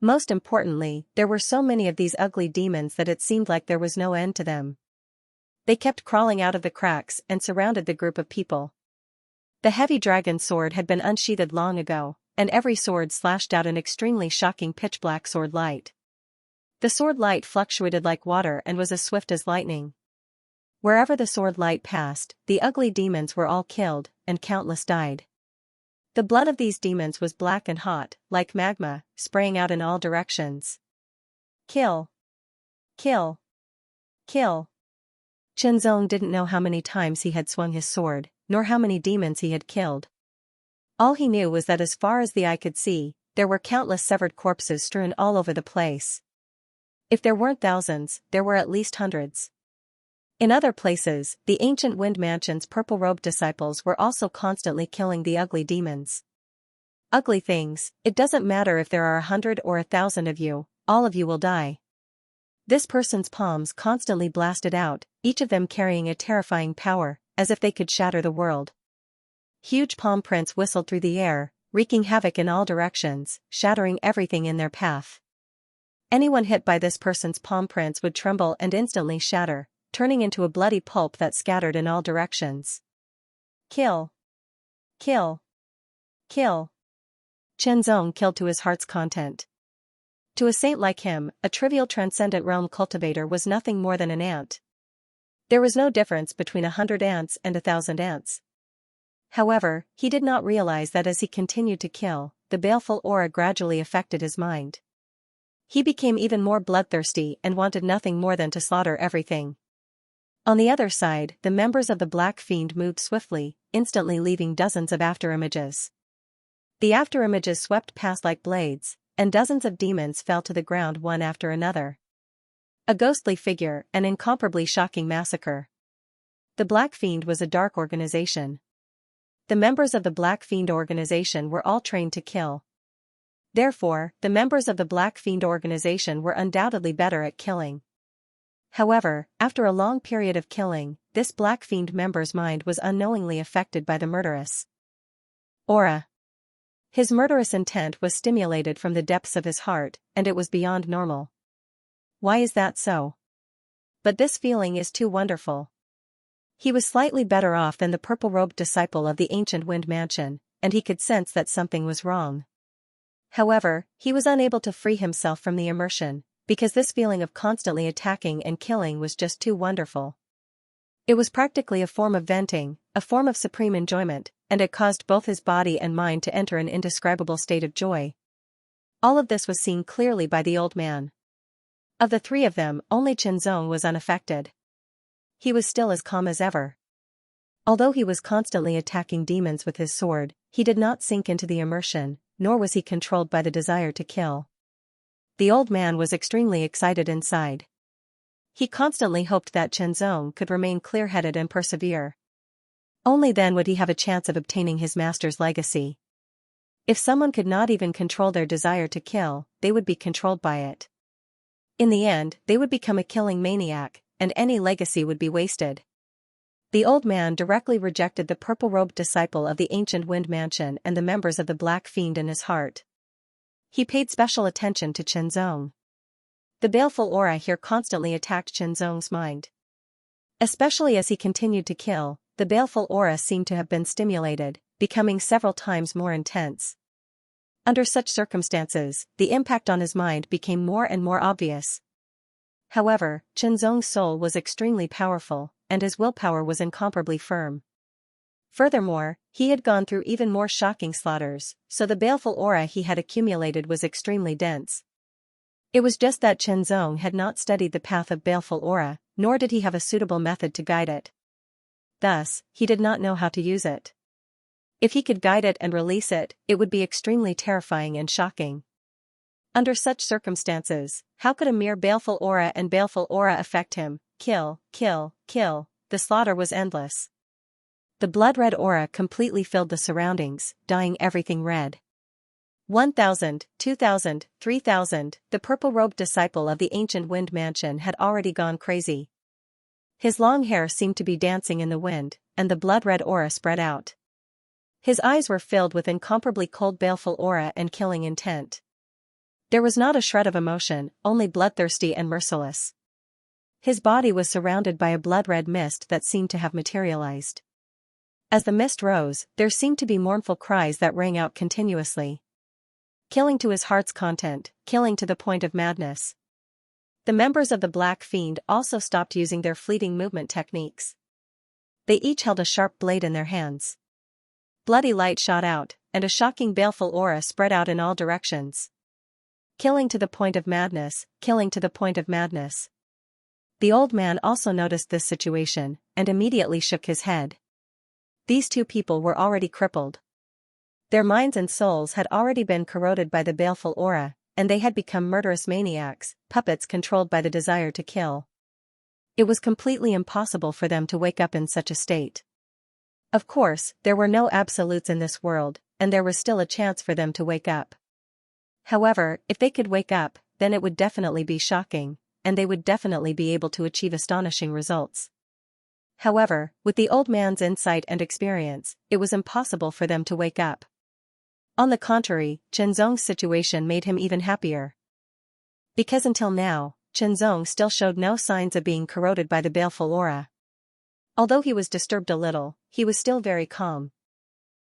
Most importantly, there were so many of these ugly demons that it seemed like there was no end to them. They kept crawling out of the cracks and surrounded the group of people. The heavy dragon sword had been unsheathed long ago, and every sword slashed out an extremely shocking pitch-black sword light. The sword light fluctuated like water and was as swift as lightning. Wherever the sword light passed, the ugly demons were all killed, and countless died. The blood of these demons was black and hot, like magma, spraying out in all directions. Kill! Kill! Kill! Chenzong didn't know how many times he had swung his sword, nor how many demons he had killed. All he knew was that as far as the eye could see, there were countless severed corpses strewn all over the place. If there weren't thousands, there were at least hundreds. In other places, the ancient Wind Mansion's purple-robed disciples were also constantly killing the ugly demons. Ugly things, it doesn't matter if there are 100 or 1,000 of you, all of you will die. This person's palms constantly blasted out, each of them carrying a terrifying power, as if they could shatter the world. Huge palm prints whistled through the air, wreaking havoc in all directions, shattering everything in their path. Anyone hit by this person's palm prints would tremble and instantly shatter, turning into a bloody pulp that scattered in all directions. Kill. Kill. Kill. Xianxia killed to his heart's content. To a saint like him, a trivial transcendent realm cultivator was nothing more than an ant. There was no difference between 100 ants and 1,000 ants. However, he did not realize that as he continued to kill, the baleful aura gradually affected his mind. He became even more bloodthirsty and wanted nothing more than to slaughter everything. On the other side, the members of the Black Fiend moved swiftly, instantly leaving dozens of afterimages. The afterimages swept past like blades, and dozens of demons fell to the ground one after another. A ghostly figure, an incomparably shocking massacre. The Black Fiend was a dark organization. The members of the Black Fiend organization were all trained to kill. Therefore, the members of the Black Fiend organization were undoubtedly better at killing. However, after a long period of killing, this Black Fiend member's mind was unknowingly affected by the murderous aura. His murderous intent was stimulated from the depths of his heart, and it was beyond normal. Why is that so? But this feeling is too wonderful. He was slightly better off than the purple-robed disciple of the ancient wind mansion, and he could sense that something was wrong. However, he was unable to free himself from the immersion, because this feeling of constantly attacking and killing was just too wonderful. It was practically a form of venting, a form of supreme enjoyment, and it caused both his body and mind to enter an indescribable state of joy. All of this was seen clearly by the old man. Of the three of them, only Xianxia was unaffected. He was still as calm as ever. Although he was constantly attacking demons with his sword, he did not sink into the immersion, nor was he controlled by the desire to kill. The old man was extremely excited inside. He constantly hoped that Xianxia could remain clear-headed and persevere. Only then would he have a chance of obtaining his master's legacy. If someone could not even control their desire to kill, they would be controlled by it. In the end, they would become a killing maniac, and any legacy would be wasted. The old man directly rejected the purple-robed disciple of the ancient wind mansion and the members of the Black Fiend in his heart. He paid special attention to Xianxia. The baleful aura here constantly attacked Xianxia's mind. Especially as he continued to kill, the baleful aura seemed to have been stimulated, becoming several times more intense. Under such circumstances, the impact on his mind became more and more obvious. However, Xianxia's soul was extremely powerful, and his willpower was incomparably firm. Furthermore, he had gone through even more shocking slaughters, so the baleful aura he had accumulated was extremely dense. It was just that Xianxia had not studied the path of baleful aura, nor did he have a suitable method to guide it. Thus, he did not know how to use it. If he could guide it and release it, it would be extremely terrifying and shocking. Under such circumstances, how could a mere baleful aura affect him? Kill, kill, kill, the slaughter was endless. The blood-red aura completely filled the surroundings, dyeing everything red. 1,000, 2,000, 3,000, the purple-robed disciple of the ancient wind mansion had already gone crazy. His long hair seemed to be dancing in the wind, and the blood-red aura spread out. His eyes were filled with incomparably cold baleful aura and killing intent. There was not a shred of emotion, only bloodthirsty and merciless. His body was surrounded by a blood-red mist that seemed to have materialized. As the mist rose, there seemed to be mournful cries that rang out continuously. Killing to his heart's content, killing to the point of madness. The members of the Black Fiend also stopped using their fleeting movement techniques. They each held a sharp blade in their hands. Bloody light shot out, and a shocking baleful aura spread out in all directions. Killing to the point of madness, killing to the point of madness. The old man also noticed this situation, and immediately shook his head. These two people were already crippled. Their minds and souls had already been corroded by the baleful aura, and they had become murderous maniacs, puppets controlled by the desire to kill. It was completely impossible for them to wake up in such a state. Of course, there were no absolutes in this world, and there was still a chance for them to wake up. However, if they could wake up, then it would definitely be shocking, and they would definitely be able to achieve astonishing results. However, with the old man's insight and experience, it was impossible for them to wake up. On the contrary, Chenzong's situation made him even happier. Because until now, Chenzong still showed no signs of being corroded by the baleful aura. Although he was disturbed a little, he was still very calm.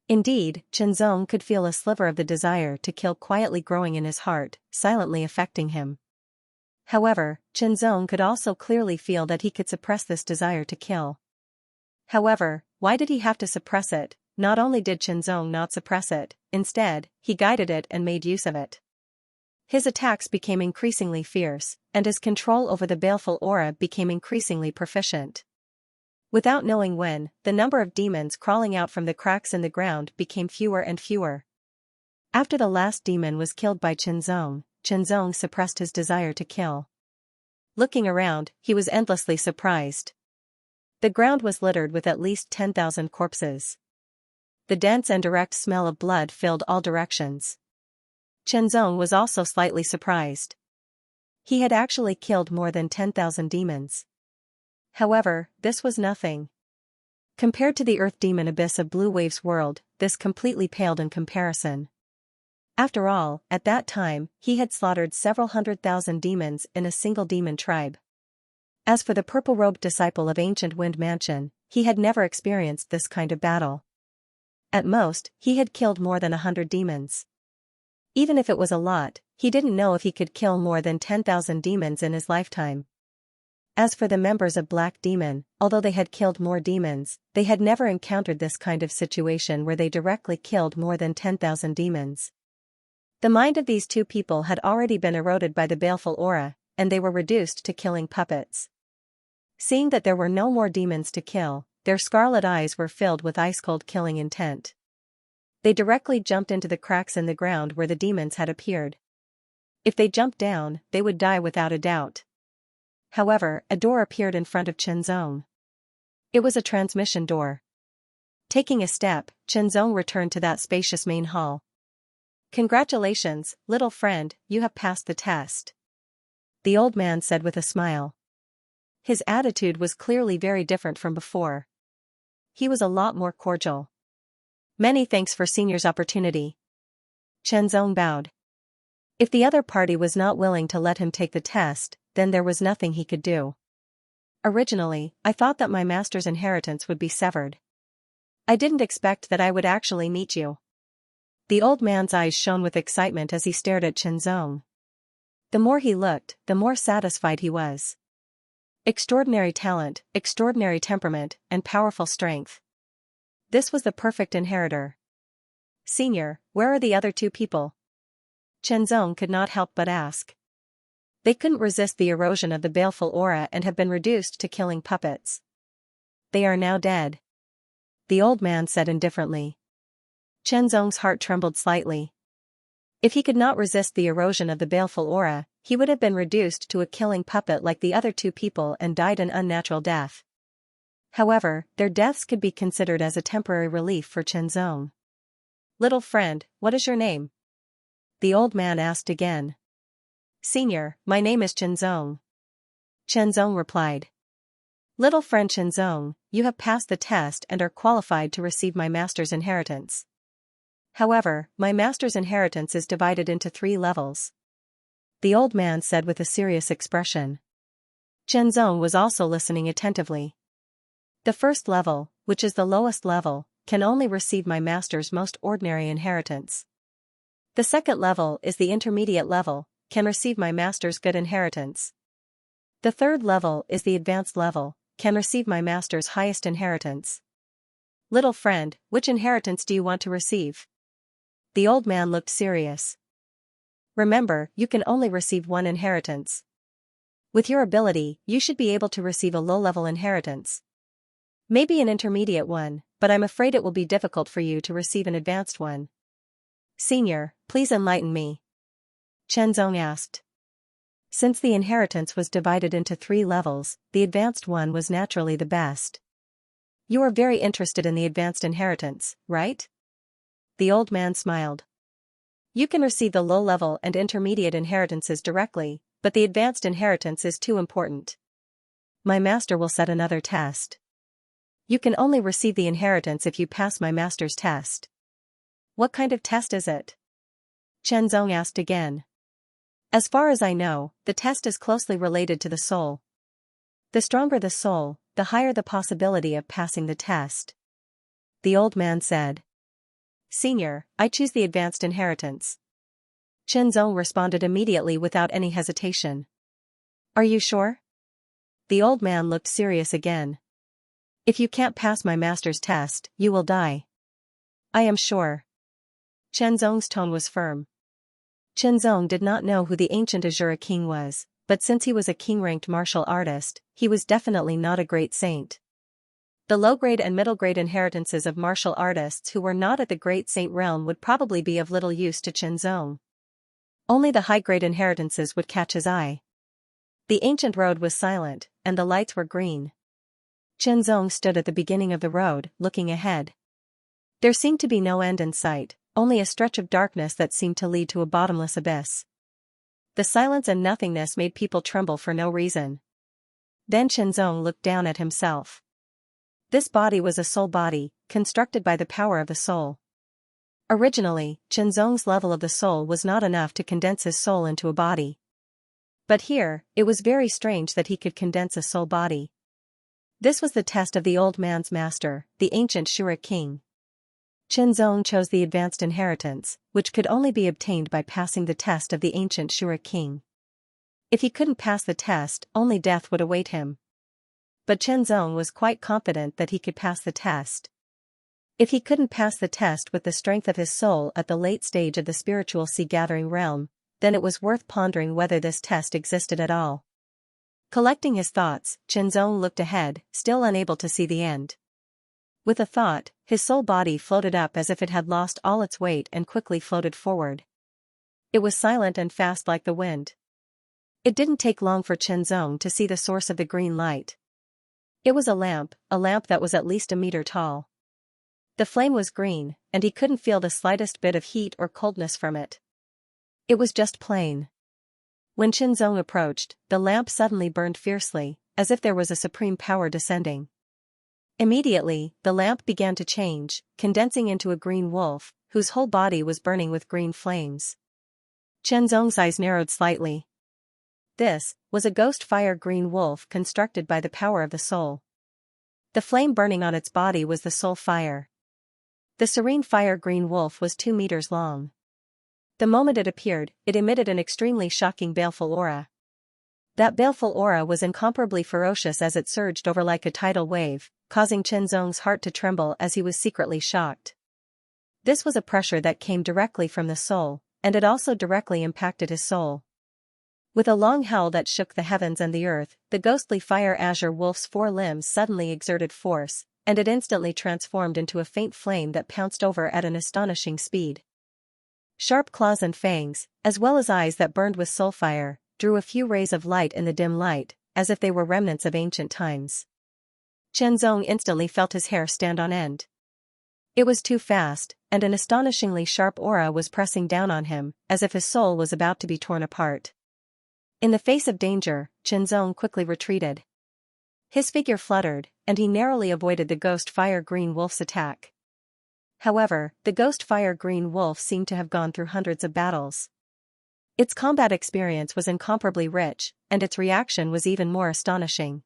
Indeed, Chenzong could feel a sliver of the desire to kill quietly growing in his heart, silently affecting him. However, Chenzong could also clearly feel that he could suppress this desire to kill. However, why did he have to suppress it? Not only did Chenzong not suppress it, instead, he guided it and made use of it. His attacks became increasingly fierce, and his control over the baleful aura became increasingly proficient. Without knowing when, the number of demons crawling out from the cracks in the ground became fewer and fewer. After the last demon was killed by Chenzong, Chenzong suppressed his desire to kill. Looking around, he was endlessly surprised. The ground was littered with at least 10,000 corpses. The dense and direct smell of blood filled all directions. Chenzong was also slightly surprised. He had actually killed more than 10,000 demons. However, this was nothing. Compared to the earth demon abyss of Blue Wave's world, this completely paled in comparison. After all, at that time, he had slaughtered several 100,000 demons in a single demon tribe. As for the purple-robed disciple of Ancient Wind Mansion, he had never experienced this kind of battle. At most, he had killed more than 100 demons. Even if it was a lot, he didn't know if he could kill more than 10,000 demons in his lifetime. As for the members of Black Demon, although they had killed more demons, they had never encountered this kind of situation where they directly killed more than 10,000 demons. The mind of these two people had already been eroded by the baleful aura, and they were reduced to killing puppets. Seeing that there were no more demons to kill, their scarlet eyes were filled with ice-cold killing intent. They directly jumped into the cracks in the ground where the demons had appeared. If they jumped down, they would die without a doubt. However, a door appeared in front of Chenzong. It was a transmission door. Taking a step, Chenzong returned to that spacious main hall. "Congratulations, little friend, you have passed the test," the old man said with a smile. His attitude was clearly very different from before. He was a lot more cordial. "Many thanks for Senior's opportunity." Chenzong bowed. If the other party was not willing to let him take the test, then there was nothing he could do. "Originally, I thought that my master's inheritance would be severed. I didn't expect that I would actually meet you." The old man's eyes shone with excitement as he stared at Chenzong. The more he looked, the more satisfied he was. Extraordinary talent, extraordinary temperament, and powerful strength. This was the perfect inheritor. "Senior, where are the other two people?" Chenzong could not help but ask. "They couldn't resist the erosion of the baleful aura and have been reduced to killing puppets. They are now dead," the old man said indifferently. Chenzong's heart trembled slightly. If he could not resist the erosion of the baleful aura, he would have been reduced to a killing puppet like the other two people and died an unnatural death. However, their deaths could be considered as a temporary relief for Chenzong. "Little friend, what is your name?" the old man asked again. "Senior, my name is Chenzong," Chenzong replied. "Little friend Chenzong, you have passed the test and are qualified to receive my master's inheritance. However, my master's inheritance is divided into 3 levels," the old man said with a serious expression. Chenzong was also listening attentively. "The first level, which is the lowest level, can only receive my master's most ordinary inheritance. The second level is the intermediate level, can receive my master's good inheritance. The third level is the advanced level, can receive my master's highest inheritance. Little friend, which inheritance do you want to receive?" The old man looked serious. "Remember, you can only receive one inheritance. With your ability, you should be able to receive a low-level inheritance. Maybe an intermediate one, but I'm afraid it will be difficult for you to receive an advanced one." "Senior, please enlighten me," Chenzong asked. Since the inheritance was divided into 3 levels, the advanced one was naturally the best. "You are very interested in the advanced inheritance, right?" The old man smiled. "You can receive the low-level and intermediate inheritances directly, but the advanced inheritance is too important. My master will set another test. You can only receive the inheritance if you pass my master's test. What kind of test is it? Chenzong asked again. As far as I know, the test is closely related to the soul. The stronger the soul, the higher the possibility of passing the test. The old man said. Senior, I choose the advanced inheritance. Chenzong responded immediately without any hesitation. Are you sure? The old man looked serious again. If you can't pass my master's test, you will die. I am sure. Chenzong's tone was firm. Chenzong did not know who the ancient Azura king was, but since he was a king-ranked martial artist, he was definitely not a great saint. The low-grade and middle-grade inheritances of martial artists who were not at the great saint realm would probably be of little use to Chenzong. Only the high-grade inheritances would catch his eye. The ancient road was silent, and the lights were green. Chenzong stood at the beginning of the road, looking ahead. There seemed to be no end in sight, only a stretch of darkness that seemed to lead to a bottomless abyss. The silence and nothingness made people tremble for no reason. Then Chenzong looked down at himself. This body was a soul body, constructed by the power of the soul. Originally, Chenzong's level of the soul was not enough to condense his soul into a body. But here, it was very strange that he could condense a soul body. This was the test of the old man's master, the ancient Shura king. Chenzong chose the advanced inheritance, which could only be obtained by passing the test of the ancient Shura king. If he couldn't pass the test, only death would await him. But Chenzong was quite confident that he could pass the test. If he couldn't pass the test with the strength of his soul at the late stage of the spiritual sea-gathering realm, then it was worth pondering whether this test existed at all. Collecting his thoughts, Chenzong looked ahead, still unable to see the end. With a thought, his soul body floated up as if it had lost all its weight and quickly floated forward. It was silent and fast like the wind. It didn't take long for Chenzong to see the source of the green light. It was a lamp that was at least a meter tall. The flame was green, and he couldn't feel the slightest bit of heat or coldness from it. It was just plain. When Chenzong approached, the lamp suddenly burned fiercely, as if there was a supreme power descending. Immediately, the lamp began to change, condensing into a green wolf, whose whole body was burning with green flames. Chenzong's eyes narrowed slightly. This was a ghost fire green wolf constructed by the power of the soul. The flame burning on its body was the soul fire. The serene fire green wolf was 2 meters long. The moment it appeared, it emitted an extremely shocking baleful aura. That baleful aura was incomparably ferocious as it surged over like a tidal wave, causing Chenzong's heart to tremble as he was secretly shocked. This was a pressure that came directly from the soul, and it also directly impacted his soul. With a long howl that shook the heavens and the earth, the ghostly fire azure wolf's 4 limbs suddenly exerted force, and it instantly transformed into a faint flame that pounced over at an astonishing speed. Sharp claws and fangs, as well as eyes that burned with soul fire, drew a few rays of light in the dim light, as if they were remnants of ancient times. Chenzong instantly felt his hair stand on end. It was too fast, and an astonishingly sharp aura was pressing down on him, as if his soul was about to be torn apart. In the face of danger, Chenzong quickly retreated. His figure fluttered, and he narrowly avoided the ghost fire green wolf's attack. However, the ghost fire green wolf seemed to have gone through hundreds of battles. Its combat experience was incomparably rich, and its reaction was even more astonishing.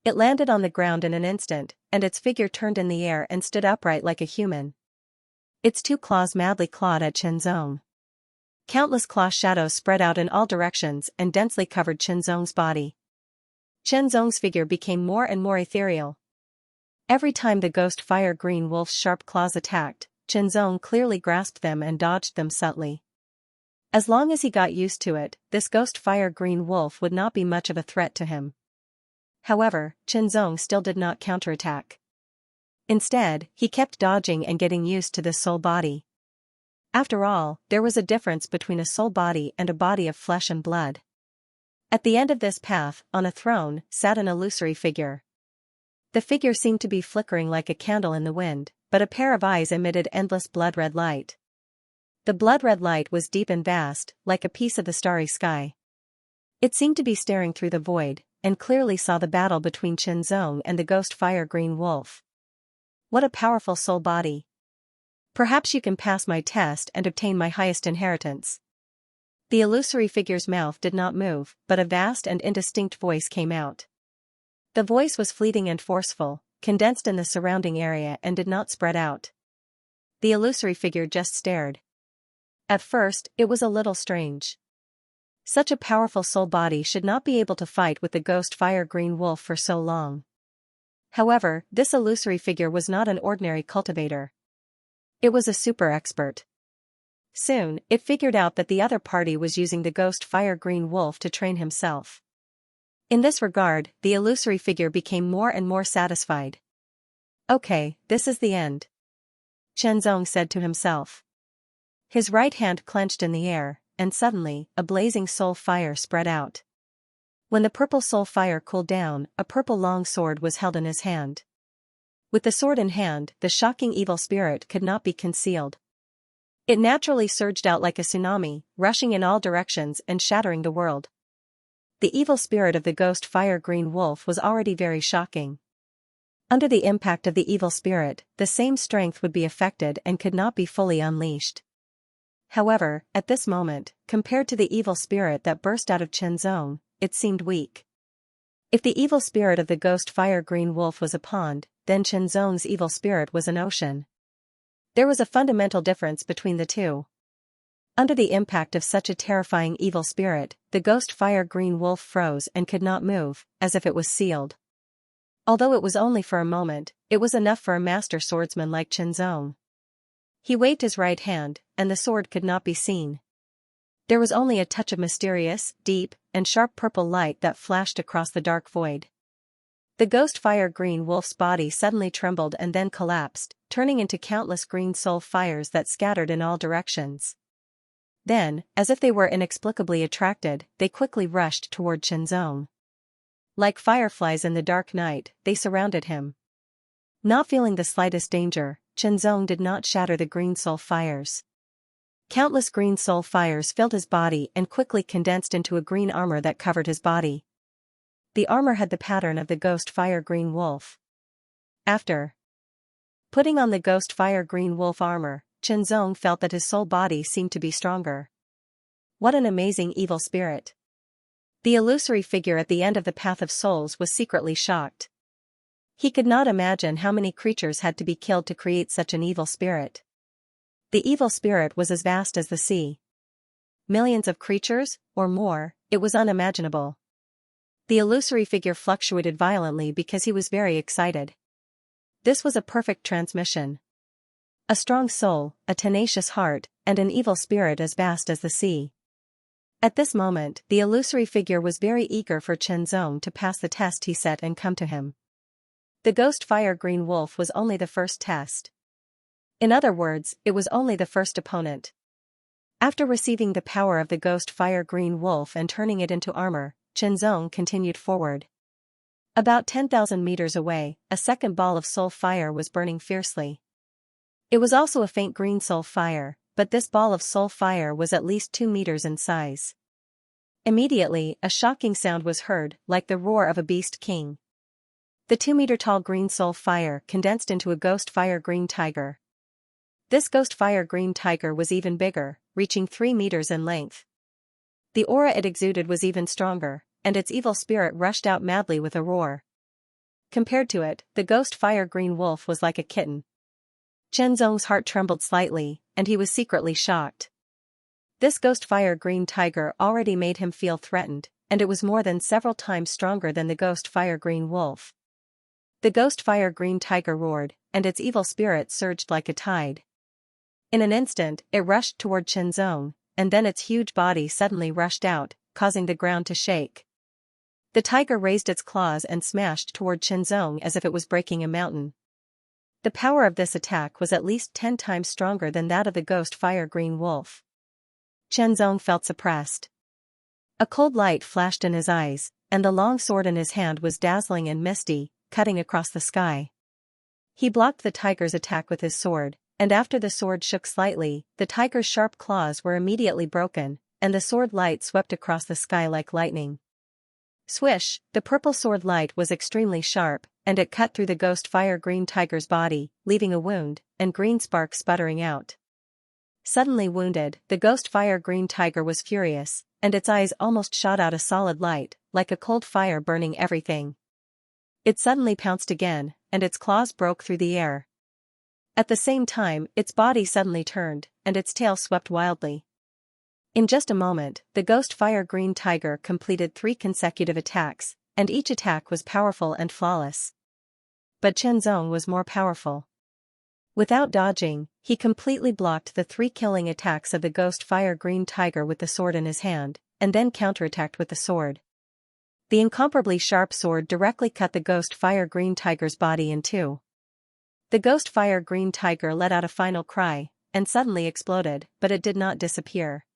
It landed on the ground in an instant, and its figure turned in the air and stood upright like a human. Its 2 claws madly clawed at Chenzong. Countless claw shadows spread out in all directions and densely covered Chenzong's body. Chenzong's figure became more and more ethereal. Every time the ghost fire green wolf's sharp claws attacked, Chenzong clearly grasped them and dodged them subtly. As long as he got used to it, this ghost fire green wolf would not be much of a threat to him. However, Chenzong still did not counterattack. Instead, he kept dodging and getting used to this soul body. After all, there was a difference between a soul body and a body of flesh and blood. At the end of this path, on a throne, sat an illusory figure. The figure seemed to be flickering like a candle in the wind, but a pair of eyes emitted endless blood-red light. The blood-red light was deep and vast, like a piece of the starry sky. It seemed to be staring through the void, and clearly saw the battle between Qianzong and the ghost fire-green wolf. What a powerful soul body. Perhaps you can pass my test and obtain my highest inheritance. The illusory figure's mouth did not move, but a vast and indistinct voice came out. The voice was fleeting and forceful, condensed in the surrounding area and did not spread out. The illusory figure just stared. At first, it was a little strange. Such a powerful soul body should not be able to fight with the ghost fire-green wolf for so long. However, this illusory figure was not an ordinary cultivator. It was a super expert. Soon, it figured out that the other party was using the ghost fire-green wolf to train himself. In this regard, the illusory figure became more and more satisfied. Okay, this is the end, Qianzong said to himself. His right hand clenched in the air, and suddenly, a blazing soul fire spread out. When the purple soul fire cooled down, a purple long sword was held in his hand. With the sword in hand, the shocking evil spirit could not be concealed. It naturally surged out like a tsunami, rushing in all directions and shattering the world. The evil spirit of the ghost fire-green wolf was already very shocking. Under the impact of the evil spirit, the same strength would be affected and could not be fully unleashed. However, at this moment, compared to the evil spirit that burst out of Qianzong, it seemed weak. If the evil spirit of the ghost fire-green wolf was a pond, then Qianzong's evil spirit was an ocean. There was a fundamental difference between the two. Under the impact of such a terrifying evil spirit, the ghost fire-green wolf froze and could not move, as if it was sealed. Although it was only for a moment, it was enough for a master swordsman like Qianzong. He waved his right hand, and the sword could not be seen. There was only a touch of mysterious, deep, and sharp purple light that flashed across the dark void. The ghost fire-green wolf's body suddenly trembled and then collapsed, turning into countless green soul fires that scattered in all directions. Then, as if they were inexplicably attracted, they quickly rushed toward Qianzong. Like fireflies in the dark night, they surrounded him. Not feeling the slightest danger, Qianzong did not shatter the green soul fires. Countless green soul fires filled his body and quickly condensed into a green armor that covered his body. The armor had the pattern of the ghost fire-green wolf. After putting on the ghost fire-green wolf armor, Qianzong felt that his soul body seemed to be stronger. What an amazing evil spirit! The illusory figure at the end of the Path of Souls was secretly shocked. He could not imagine how many creatures had to be killed to create such an evil spirit. The evil spirit was as vast as the sea. Millions of creatures, or more, it was unimaginable. The illusory figure fluctuated violently because he was very excited. This was a perfect transmission. A strong soul, a tenacious heart, and an evil spirit as vast as the sea. At this moment, the illusory figure was very eager for Qianzong to pass the test he set and come to him. The ghost fire-green wolf was only the first test. In other words, it was only the first opponent. After receiving the power of the ghost fire-green wolf and turning it into armor, Qianzong continued forward. About 10,000 meters away, a second ball of soul fire was burning fiercely. It was also a faint green soul fire, but this ball of soul fire was at least 2 meters in size. Immediately, a shocking sound was heard, like the roar of a beast king. The 2-meter-tall green soul fire condensed into a ghost fire-green tiger. This ghost fire-green tiger was even bigger, reaching 3 meters in length. The aura it exuded was even stronger, and its evil spirit rushed out madly with a roar. Compared to it, the ghost fire-green wolf was like a kitten. Qianzong's heart trembled slightly, and he was secretly shocked. This ghost fire-green tiger already made him feel threatened, and it was more than several times stronger than the ghost fire-green wolf. The ghost fire-green tiger roared, and its evil spirit surged like a tide. In an instant, it rushed toward Qianzong, and then its huge body suddenly rushed out, causing the ground to shake. The tiger raised its claws and smashed toward Qianzong as if it was breaking a mountain. The power of this attack was at least 10 times stronger than that of the ghost fire-green wolf. Qianzong felt suppressed. A cold light flashed in his eyes, and the long sword in his hand was dazzling and misty, cutting across the sky. He blocked the tiger's attack with his sword, and after the sword shook slightly, the tiger's sharp claws were immediately broken, and the sword light swept across the sky like lightning. Swish, the purple sword light was extremely sharp, and it cut through the ghost fire green tiger's body, leaving a wound, and green sparks sputtering out. Suddenly wounded, the ghost fire green tiger was furious, and its eyes almost shot out a solid light, like a cold fire burning everything. It suddenly pounced again, and its claws broke through the air. At the same time, its body suddenly turned, and its tail swept wildly. In just a moment, the ghost fire green tiger completed 3 consecutive attacks, and each attack was powerful and flawless. But Chenzong was more powerful. Without dodging, he completely blocked the 3 killing attacks of the ghost fire green tiger with the sword in his hand, and then counterattacked with the sword. The incomparably sharp sword directly cut the ghost fire green tiger's body in 2. The ghost fire green tiger let out a final cry, and suddenly exploded, but it did not disappear.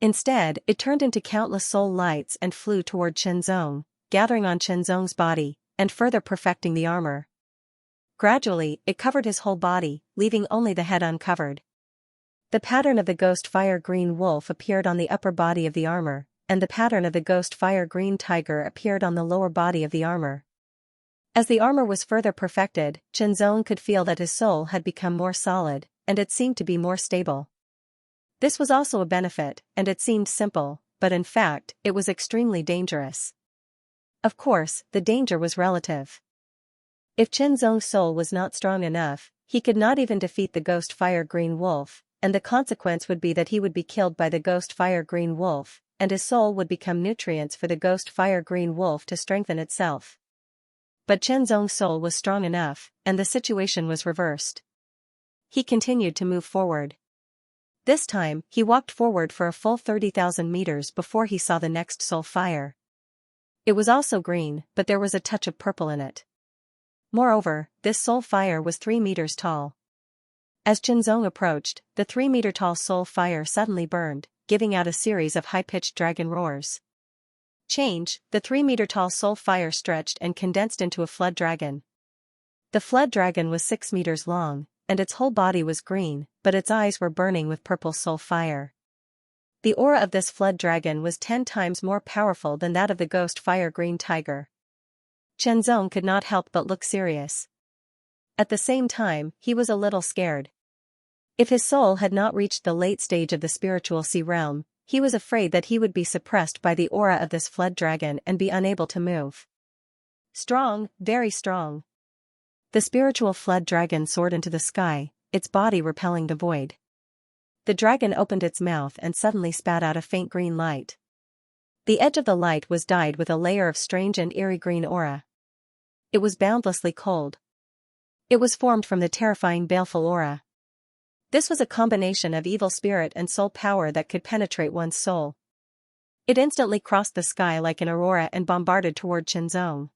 Instead, it turned into countless soul lights and flew toward Chenzong, gathering on Chenzong's body, and further perfecting the armor. Gradually, it covered his whole body, leaving only the head uncovered. The pattern of the ghost fire green wolf appeared on the upper body of the armor, and the pattern of the ghost fire green tiger appeared on the lower body of the armor. As the armor was further perfected, Chenzong could feel that his soul had become more solid, and it seemed to be more stable. This was also a benefit, and it seemed simple, but in fact, it was extremely dangerous. Of course, the danger was relative. If Chenzong's soul was not strong enough, he could not even defeat the ghost fire green wolf, and the consequence would be that he would be killed by the ghost fire green wolf, and his soul would become nutrients for the ghost fire green wolf to strengthen itself. But Chenzong's soul was strong enough, and the situation was reversed. He continued to move forward. This time, he walked forward for a full 30,000 meters before he saw the next soul fire. It was also green, but there was a touch of purple in it. Moreover, this soul fire was 3 meters tall. As Chenzong approached, the 3-meter-tall soul fire suddenly burned, giving out a series of high-pitched dragon roars. Change, the 3-meter-tall soul fire stretched and condensed into a flood dragon. The flood dragon was 6 meters long, and its whole body was green, but its eyes were burning with purple soul fire. The aura of this flood dragon was 10 times more powerful than that of the ghost fire green tiger. Chenzong could not help but look serious. At the same time, he was a little scared. If his soul had not reached the late stage of the spiritual sea realm, he was afraid that he would be suppressed by the aura of this flood dragon and be unable to move. Strong, very strong. The spiritual flood dragon soared into the sky, its body repelling the void. The dragon opened its mouth and suddenly spat out a faint green light. The edge of the light was dyed with a layer of strange and eerie green aura. It was boundlessly cold. It was formed from the terrifying baleful aura. This was a combination of evil spirit and soul power that could penetrate one's soul. It instantly crossed the sky like an aurora and bombarded toward Chenzong.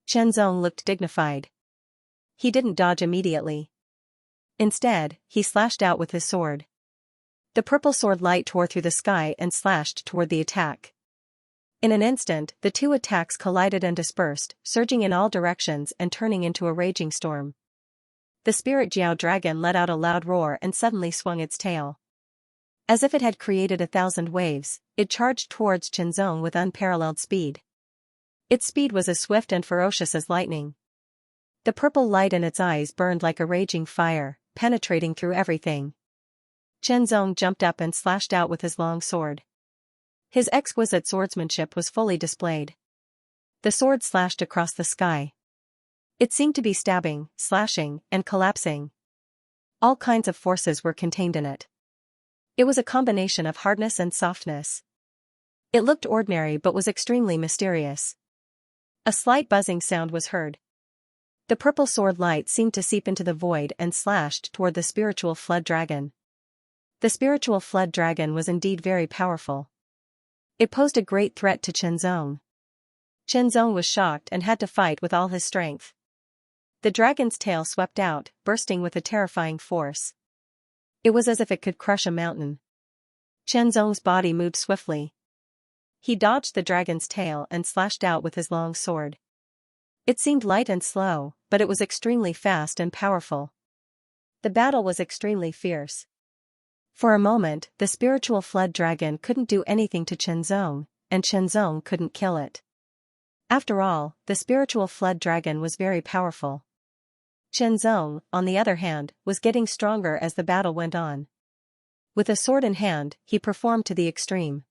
Chenzong looked dignified. He didn't dodge immediately. Instead, he slashed out with his sword. The purple sword light tore through the sky and slashed toward the attack. In an instant, the 2 attacks collided and dispersed, surging in all directions and turning into a raging storm. The spirit Jiao dragon let out a loud roar and suddenly swung its tail. As if it had created 1,000 waves, it charged towards Chenzong with unparalleled speed. Its speed was as swift and ferocious as lightning. The purple light in its eyes burned like a raging fire, penetrating through everything. Chenzong jumped up and slashed out with his long sword. His exquisite swordsmanship was fully displayed. The sword slashed across the sky. It seemed to be stabbing, slashing, and collapsing. All kinds of forces were contained in it. It was a combination of hardness and softness. It looked ordinary but was extremely mysterious. A slight buzzing sound was heard. The purple sword light seemed to seep into the void and slashed toward the spiritual flood dragon. The spiritual flood dragon was indeed very powerful. It posed a great threat to Chenzong. Chenzong was shocked and had to fight with all his strength. The dragon's tail swept out, bursting with a terrifying force. It was as if it could crush a mountain. Chenzong's body moved swiftly. He dodged the dragon's tail and slashed out with his long sword. It seemed light and slow, but it was extremely fast and powerful. The battle was extremely fierce. For a moment, the spiritual flood dragon couldn't do anything to Chenzong, and Chenzong couldn't kill it. After all, the spiritual flood dragon was very powerful. Chenzong, on the other hand, was getting stronger as the battle went on. With a sword in hand, he performed to the extreme.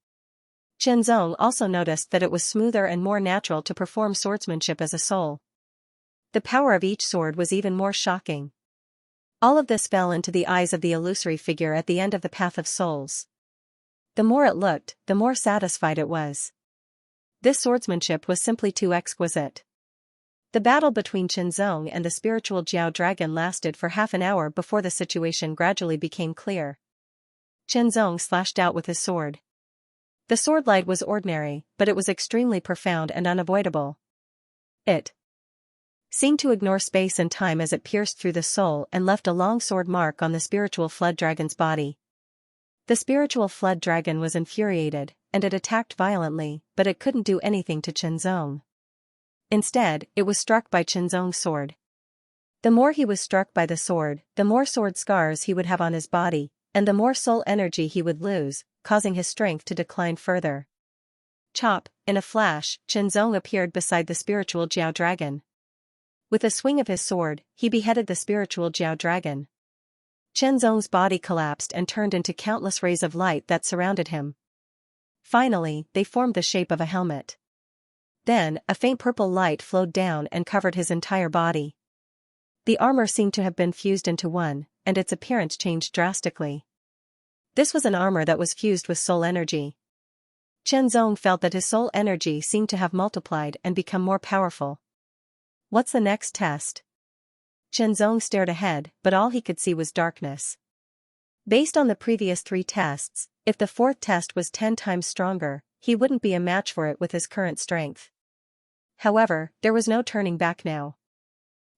Chenzong also noticed that it was smoother and more natural to perform swordsmanship as a soul. The power of each sword was even more shocking. All of this fell into the eyes of the illusory figure at the end of the Path of Souls. The more it looked, the more satisfied it was. This swordsmanship was simply too exquisite. The battle between Chenzong and the spiritual Jiao dragon lasted for half an hour before the situation gradually became clear. Chenzong slashed out with his sword. The sword light was ordinary, but it was extremely profound and unavoidable. It seemed to ignore space and time as it pierced through the soul and left a long sword mark on the spiritual flood dragon's body. The spiritual flood dragon was infuriated, and it attacked violently, but it couldn't do anything to Chenzong. Instead, it was struck by Chenzong's sword. The more he was struck by the sword, the more sword scars he would have on his body, and the more soul energy he would lose, causing his strength to decline further. Chop, in a flash, Chenzong appeared beside the spiritual Jiao dragon. With a swing of his sword, he beheaded the spiritual Jiao dragon. Chenzong's body collapsed and turned into countless rays of light that surrounded him. Finally, they formed the shape of a helmet. Then, a faint purple light flowed down and covered his entire body. The armor seemed to have been fused into one, and its appearance changed drastically. This was an armor that was fused with soul energy. Chenzong felt that his soul energy seemed to have multiplied and become more powerful. What's the next test? Chenzong stared ahead, but all he could see was darkness. Based on the previous 3 tests, if the 4th test was 10 times stronger, he wouldn't be a match for it with his current strength. However, there was no turning back now.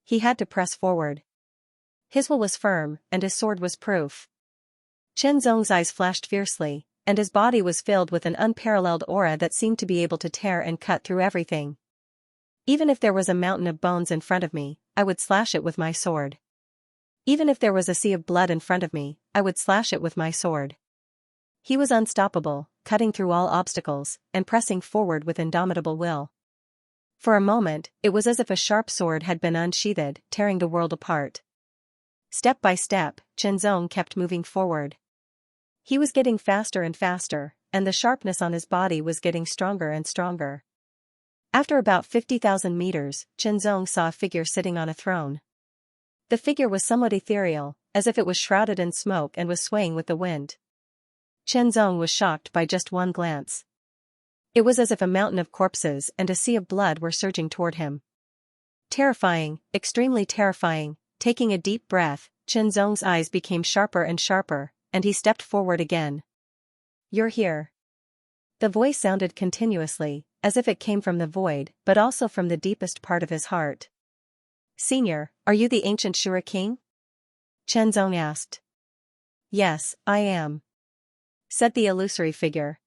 He had to press forward. His will was firm, and his sword was proof. Chenzong's eyes flashed fiercely, and his body was filled with an unparalleled aura that seemed to be able to tear and cut through everything. Even if there was a mountain of bones in front of me, I would slash it with my sword. Even if there was a sea of blood in front of me, I would slash it with my sword. He was unstoppable, cutting through all obstacles, and pressing forward with indomitable will. For a moment, it was as if a sharp sword had been unsheathed, tearing the world apart. Step by step, Chenzong kept moving forward. He was getting faster and faster, and the sharpness on his body was getting stronger and stronger. After about 50,000 meters, Chenzong saw a figure sitting on a throne. The figure was somewhat ethereal, as if it was shrouded in smoke and was swaying with the wind. Chenzong was shocked by just one glance. It was as if a mountain of corpses and a sea of blood were surging toward him. Terrifying, extremely terrifying. Taking a deep breath, Chenzong's eyes became sharper and sharper, and he stepped forward again. "You're here." The voice sounded continuously, as if it came from the void, but also from the deepest part of his heart. "Senior, are you the ancient Shura king?" Chenzong asked. "Yes, I am," said the illusory figure.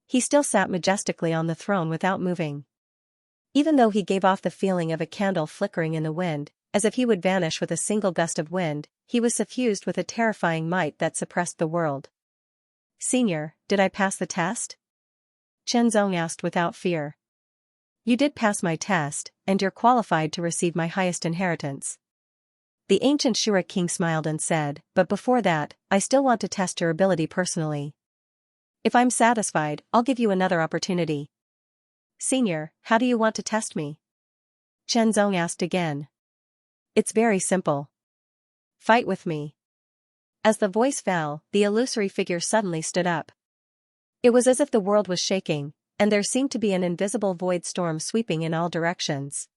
He still sat majestically on the throne without moving. Even though he gave off the feeling of a candle flickering in the wind, as if he would vanish with a single gust of wind, he was suffused with a terrifying might that suppressed the world. "Senior, did I pass the test?" Chenzong asked without fear. "You did pass my test, and you're qualified to receive my highest inheritance." The ancient Shura king smiled and said, "But before that, I still want to test your ability personally. If I'm satisfied, I'll give you another opportunity." "Senior, how do you want to test me?" Chenzong asked again. "It's very simple. Fight with me." As the voice fell, the illusory figure suddenly stood up. It was as if the world was shaking, and there seemed to be an invisible void storm sweeping in all directions.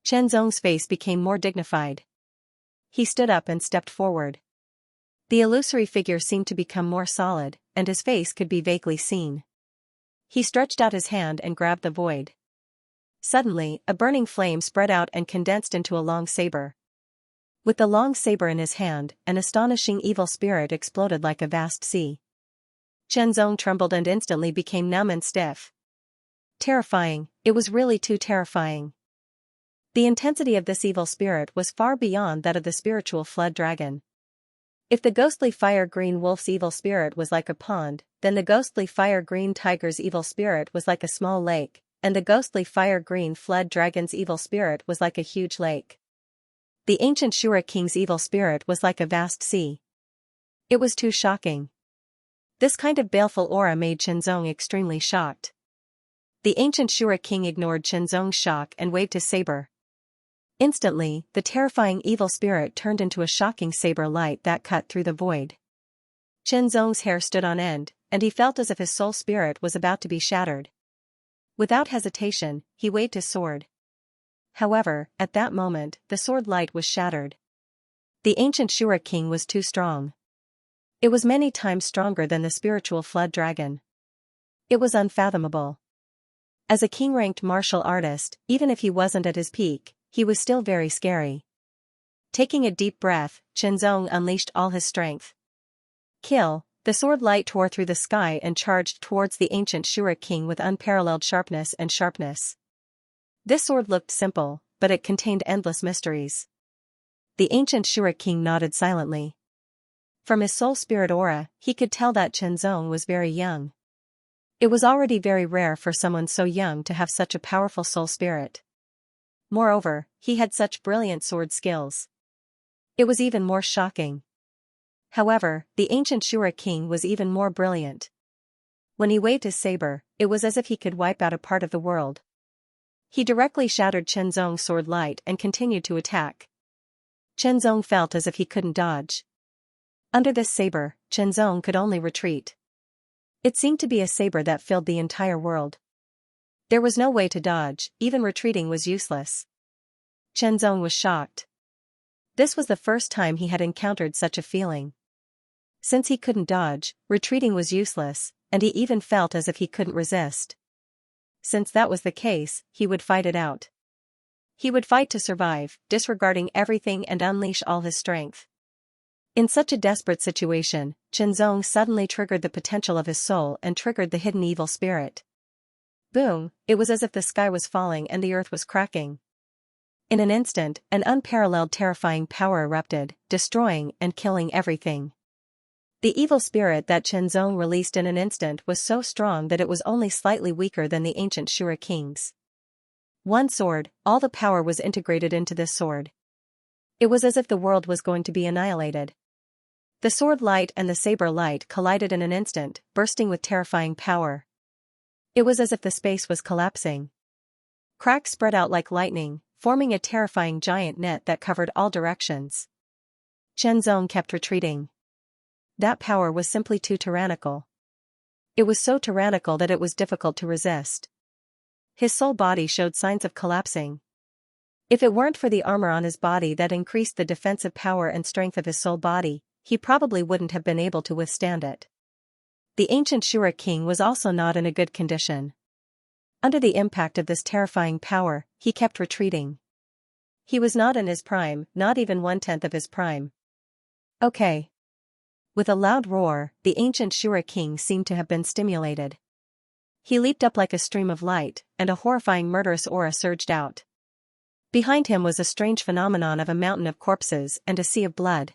Chenzong's face became more dignified. He stood up and stepped forward. The illusory figure seemed to become more solid, and his face could be vaguely seen. He stretched out his hand and grabbed the void. Suddenly, a burning flame spread out and condensed into a long saber. With the long saber in his hand, an astonishing evil spirit exploded like a vast sea. Chenzong trembled and instantly became numb and stiff. Terrifying, it was really too terrifying. The intensity of this evil spirit was far beyond that of the spiritual flood dragon. If the ghostly fire-green wolf's evil spirit was like a pond, then the ghostly fire-green tiger's evil spirit was like a small lake, and the ghostly fire-green flood dragon's evil spirit was like a huge lake. The ancient Shura king's evil spirit was like a vast sea. It was too shocking. This kind of baleful aura made Qianzong extremely shocked. The ancient Shura king ignored Qianzong's shock and waved his saber. Instantly, the terrifying evil spirit turned into a shocking saber light that cut through the void. Qianzong's hair stood on end, and he felt as if his soul spirit was about to be shattered. Without hesitation, he waved his sword. However, at that moment, the sword light was shattered. The ancient Shura king was too strong. It was many times stronger than the spiritual flood dragon. It was unfathomable. As a king-ranked martial artist, even if he wasn't at his peak, he was still very scary. Taking a deep breath, Qianzong unleashed all his strength. Kill! The sword light tore through the sky and charged towards the ancient Shura king with unparalleled sharpness and sharpness. This sword looked simple, but it contained endless mysteries. The ancient Shura king nodded silently. From his soul spirit aura, he could tell that Qianzong was very young. It was already very rare for someone so young to have such a powerful soul spirit. Moreover, he had such brilliant sword skills. It was even more shocking. However, the ancient Shura king was even more brilliant. When he waved his saber, it was as if he could wipe out a part of the world. He directly shattered Qianzong's sword light and continued to attack. Qianzong felt as if he couldn't dodge. Under this saber, Qianzong could only retreat. It seemed to be a saber that filled the entire world. There was no way to dodge, even retreating was useless. Qianzong was shocked. This was the first time he had encountered such a feeling. Since he couldn't dodge, retreating was useless, and he even felt as if he couldn't resist. Since that was the case, he would fight it out. He would fight to survive, disregarding everything and unleash all his strength. In such a desperate situation, Qianzong suddenly triggered the potential of his soul and triggered the hidden evil spirit. Boom! It was as if the sky was falling and the earth was cracking. In an instant, an unparalleled terrifying power erupted, destroying and killing everything. The evil spirit that Qianzong released in an instant was so strong that it was only slightly weaker than the ancient Shura king's. One sword, all the power was integrated into this sword. It was as if the world was going to be annihilated. The sword light and the saber light collided in an instant, bursting with terrifying power. It was as if the space was collapsing. Cracks spread out like lightning, forming a terrifying giant net that covered all directions. Qianzong kept retreating. That power was simply too tyrannical. It was so tyrannical that it was difficult to resist. His soul body showed signs of collapsing. If it weren't for the armor on his body that increased the defensive power and strength of his soul body, he probably wouldn't have been able to withstand it. The ancient Shura king was also not in a good condition. Under the impact of this terrifying power, he kept retreating. He was not in his prime, not even 1/10 of his prime. Okay. With a loud roar, the ancient Shura king seemed to have been stimulated. He leaped up like a stream of light, and a horrifying murderous aura surged out. Behind him was a strange phenomenon of a mountain of corpses and a sea of blood.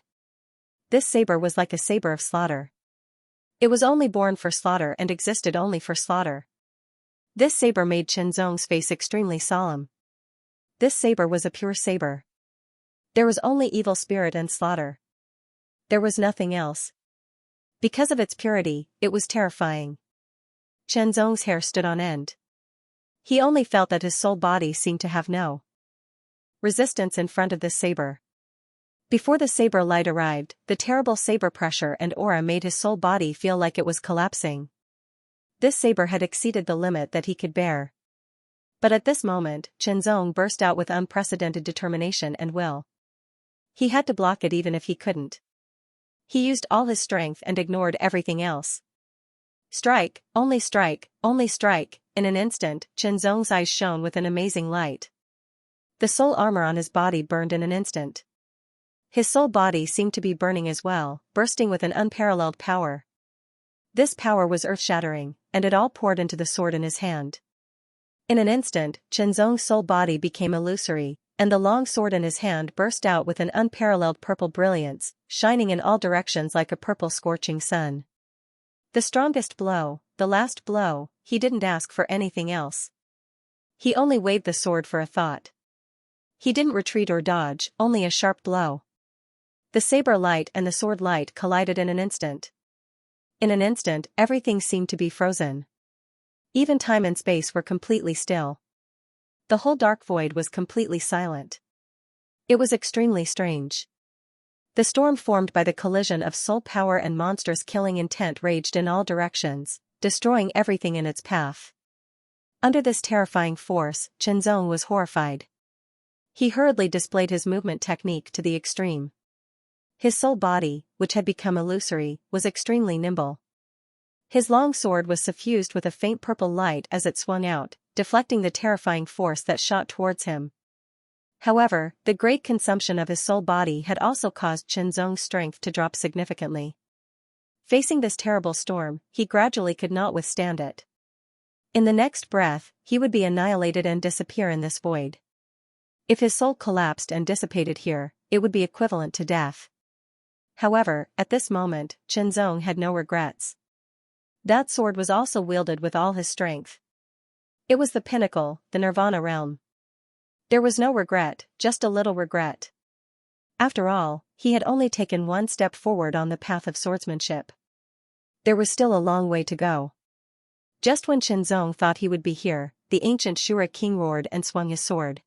This saber was like a saber of slaughter. It was only born for slaughter and existed only for slaughter. This saber made Qianzong's face extremely solemn. This saber was a pure saber. There was only evil spirit and slaughter. There was nothing else. Because of its purity, it was terrifying. Qianzong's hair stood on end. He only felt that his soul body seemed to have no resistance in front of this saber. Before the saber light arrived, the terrible saber pressure and aura made his soul body feel like it was collapsing. This saber had exceeded the limit that he could bear. But at this moment, Qianzong burst out with unprecedented determination and will. He had to block it even if he couldn't. He used all his strength and ignored everything else. Strike, only strike, only strike. In an instant, Qianzong's eyes shone with an amazing light. The soul armor on his body burned in an instant. His soul body seemed to be burning as well, bursting with an unparalleled power. This power was earth-shattering, and it all poured into the sword in his hand. In an instant, Qianzong's soul body became illusory, and the long sword in his hand burst out with an unparalleled purple brilliance, shining in all directions like a purple scorching sun. The strongest blow, the last blow, he didn't ask for anything else. He only waved the sword for a thought. He didn't retreat or dodge, only a sharp blow. The saber light and the sword light collided in an instant. In an instant, everything seemed to be frozen. Even time and space were completely still. The whole dark void was completely silent. It was extremely strange. The storm formed by the collision of soul power and monstrous killing intent raged in all directions, destroying everything in its path. Under this terrifying force, Xianxia was horrified. He hurriedly displayed his movement technique to the extreme. His soul body, which had become illusory, was extremely nimble. His long sword was suffused with a faint purple light as it swung out, deflecting the terrifying force that shot towards him. However, the great consumption of his soul body had also caused Xianxia's strength to drop significantly. Facing this terrible storm, he gradually could not withstand it. In the next breath, he would be annihilated and disappear in this void. If his soul collapsed and dissipated here, it would be equivalent to death. However, at this moment, Xianxia had no regrets. That sword was also wielded with all his strength. It was the pinnacle, the nirvana realm. There was no regret, just a little regret. After all, he had only taken one step forward on the path of swordsmanship. There was still a long way to go. Just when Xianxia thought he would be here, the ancient Shura king roared and swung his sword.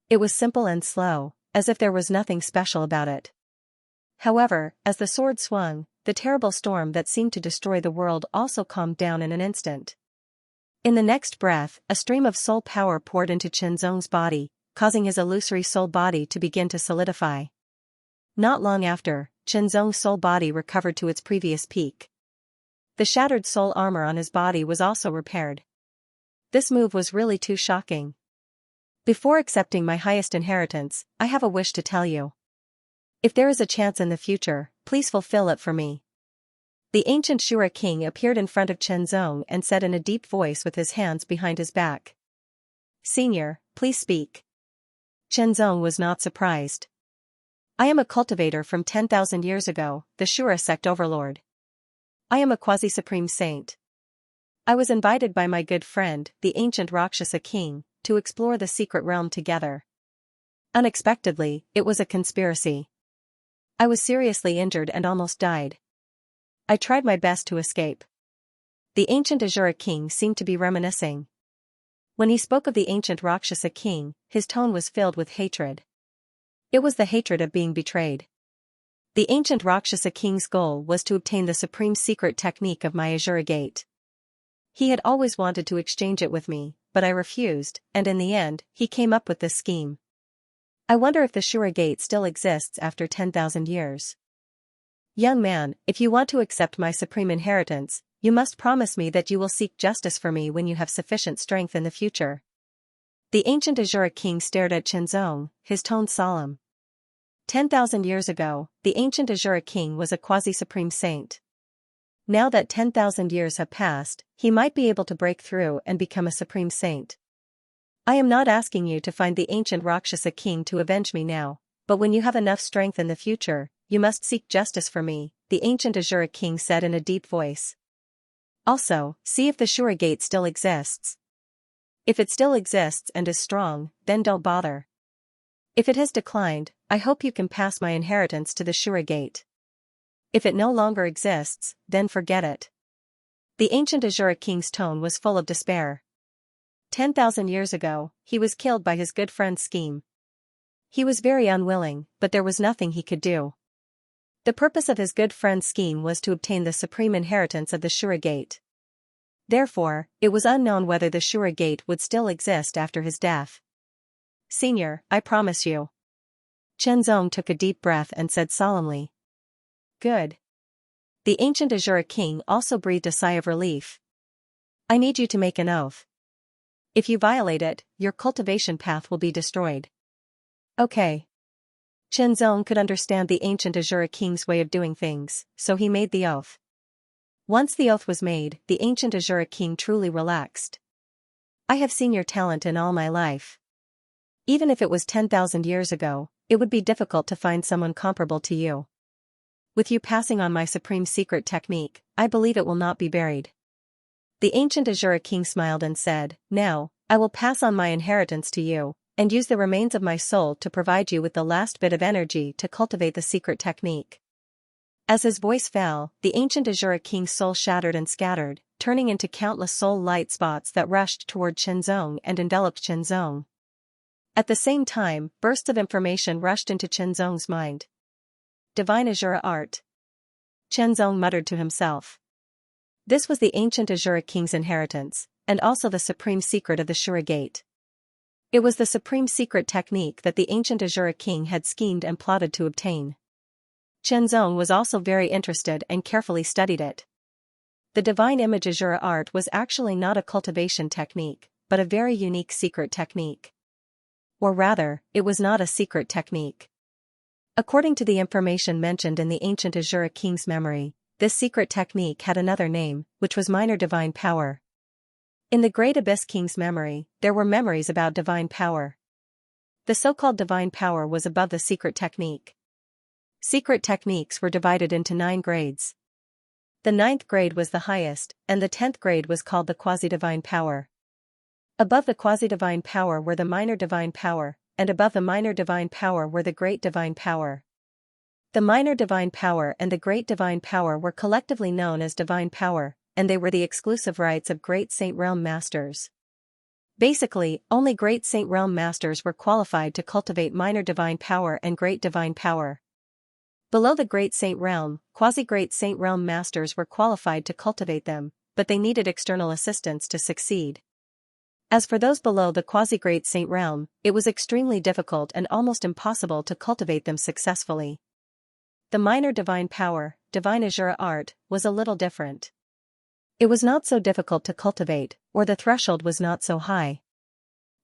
It was simple and slow, as if there was nothing special about it. However, as the sword swung, the terrible storm that seemed to destroy the world also calmed down in an instant. In the next breath, a stream of soul power poured into Xianxia's body, causing his illusory soul body to begin to solidify. Not long after, Xianxia's soul body recovered to its previous peak. The shattered soul armor on his body was also repaired. This move was really too shocking. Before accepting my highest inheritance, I have a wish to tell you. If there is a chance in the future, please fulfill it for me. The ancient Shura king appeared in front of Xianxia and said in a deep voice with his hands behind his back. Senior, please speak. Xianxia was not surprised. I am a cultivator from 10,000 years ago, the Shura sect overlord. I am a quasi-supreme saint. I was invited by my good friend, the ancient Rakshasa king, to explore the secret realm together. Unexpectedly, it was a conspiracy. I was seriously injured and almost died. I tried my best to escape. The ancient Azura king seemed to be reminiscing. When he spoke of the ancient Rakshasa king, his tone was filled with hatred. It was the hatred of being betrayed. The ancient Rakshasa king's goal was to obtain the supreme secret technique of my Azura gate. He had always wanted to exchange it with me, but I refused, and in the end, he came up with this scheme. I wonder if the Shura gate still exists after 10,000 years. Young man, if you want to accept my supreme inheritance, you must promise me that you will seek justice for me when you have sufficient strength in the future. The ancient Azura king stared at Xianxia, his tone solemn. 10,000 years ago, the ancient Azura king was a quasi-supreme saint. Now that 10,000 years have passed, he might be able to break through and become a supreme saint. I am not asking you to find the ancient Rakshasa king to avenge me now, but when you have enough strength in the future, you must seek justice for me, the ancient Azura king said in a deep voice. Also, see if the Shura gate still exists. If it still exists and is strong, then don't bother. If it has declined, I hope you can pass my inheritance to the Shura gate. If it no longer exists, then forget it. The ancient Azura king's tone was full of despair. 10,000 years ago, he was killed by his good friend's scheme. He was very unwilling, but there was nothing he could do. The purpose of his good friend's scheme was to obtain the supreme inheritance of the Shura gate. Therefore, it was unknown whether the Shura gate would still exist after his death. Senior, I promise you. Xianxia took a deep breath and said solemnly. Good. The ancient Azura king also breathed a sigh of relief. I need you to make an oath. If you violate it, your cultivation path will be destroyed. Okay. Xianxia could understand the ancient Azura king's way of doing things, so he made the oath. Once the oath was made, the ancient Azura king truly relaxed. I have seen your talent in all my life. Even if it was 10,000 years ago, it would be difficult to find someone comparable to you. With you passing on my supreme secret technique, I believe it will not be buried. The ancient Azura king smiled and said, "Now, I will pass on my inheritance to you, and use the remains of my soul to provide you with the last bit of energy to cultivate the secret technique." As his voice fell, the ancient Azura king's soul shattered and scattered, turning into countless soul light spots that rushed toward Qianzong and enveloped Qianzong. At the same time, bursts of information rushed into Qianzong's mind. Divine Azura art. Qianzong muttered to himself. This was the ancient Azura king's inheritance, and also the supreme secret of the Shura Gate. It was the supreme secret technique that the ancient Azura king had schemed and plotted to obtain. Qianzong was also very interested and carefully studied it. The divine image Azura art was actually not a cultivation technique, but a very unique secret technique. Or rather, it was not a secret technique. According to the information mentioned in the ancient Azura king's memory, this secret technique had another name, which was minor divine power. In the Great Abyss King's memory, there were memories about divine power. The so-called divine power was above the secret technique. Secret techniques were divided into 9 grades. The 9th grade was the highest, and the 10th grade was called the quasi-divine power. Above the quasi-divine power were the minor divine power, and above the minor divine power were the great divine power. The minor divine power and the great divine power were collectively known as divine power, and they were the exclusive rights of great Saint Realm masters. Basically, only great Saint Realm masters were qualified to cultivate minor divine power and great divine power. Below the great Saint Realm, quasi-great Saint Realm masters were qualified to cultivate them, but they needed external assistance to succeed. As for those below the quasi-great Saint Realm, it was extremely difficult and almost impossible to cultivate them successfully. The minor divine power, divine Azura art, was a little different. It was not so difficult to cultivate, or the threshold was not so high.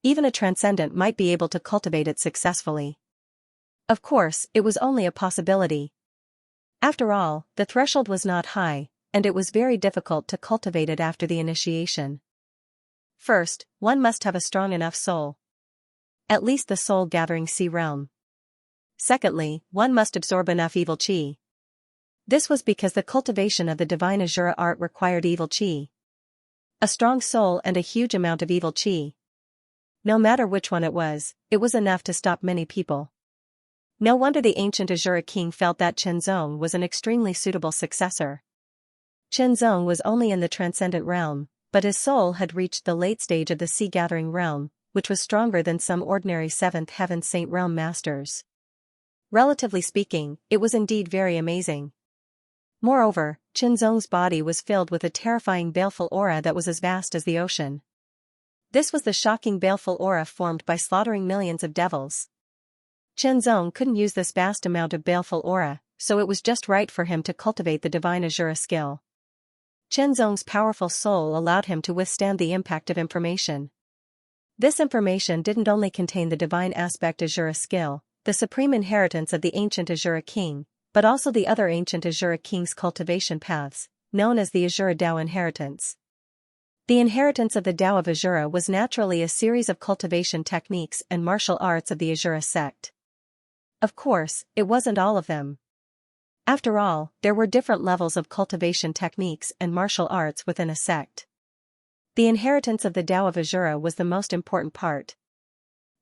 Even a transcendent might be able to cultivate it successfully. Of course, it was only a possibility. After all, the threshold was not high, and it was very difficult to cultivate it after the initiation. First, one must have a strong enough soul. At least the soul-gathering sea realm. Secondly, one must absorb enough evil chi. This was because the cultivation of the divine Azura art required evil chi. A strong soul and a huge amount of evil chi. No matter which one it was enough to stop many people. No wonder the ancient Azura king felt that Qianzong was an extremely suitable successor. Qianzong was only in the transcendent realm, but his soul had reached the late stage of the sea-gathering realm, which was stronger than some ordinary 7th heaven Saint Realm masters. Relatively speaking, it was indeed very amazing. Moreover, Qianzong's body was filled with a terrifying baleful aura that was as vast as the ocean. This was the shocking baleful aura formed by slaughtering millions of devils. Qianzong couldn't use this vast amount of baleful aura, so it was just right for him to cultivate the divine Azura skill. Qianzong's powerful soul allowed him to withstand the impact of information. This information didn't only contain the divine aspect Azura skill, the supreme inheritance of the ancient Azura king, but also the other ancient Azura king's cultivation paths, known as the Azura Dao inheritance. The inheritance of the Dao of Azura was naturally a series of cultivation techniques and martial arts of the Azura sect. Of course, it wasn't all of them. After all, there were different levels of cultivation techniques and martial arts within a sect. The inheritance of the Dao of Azura was the most important part.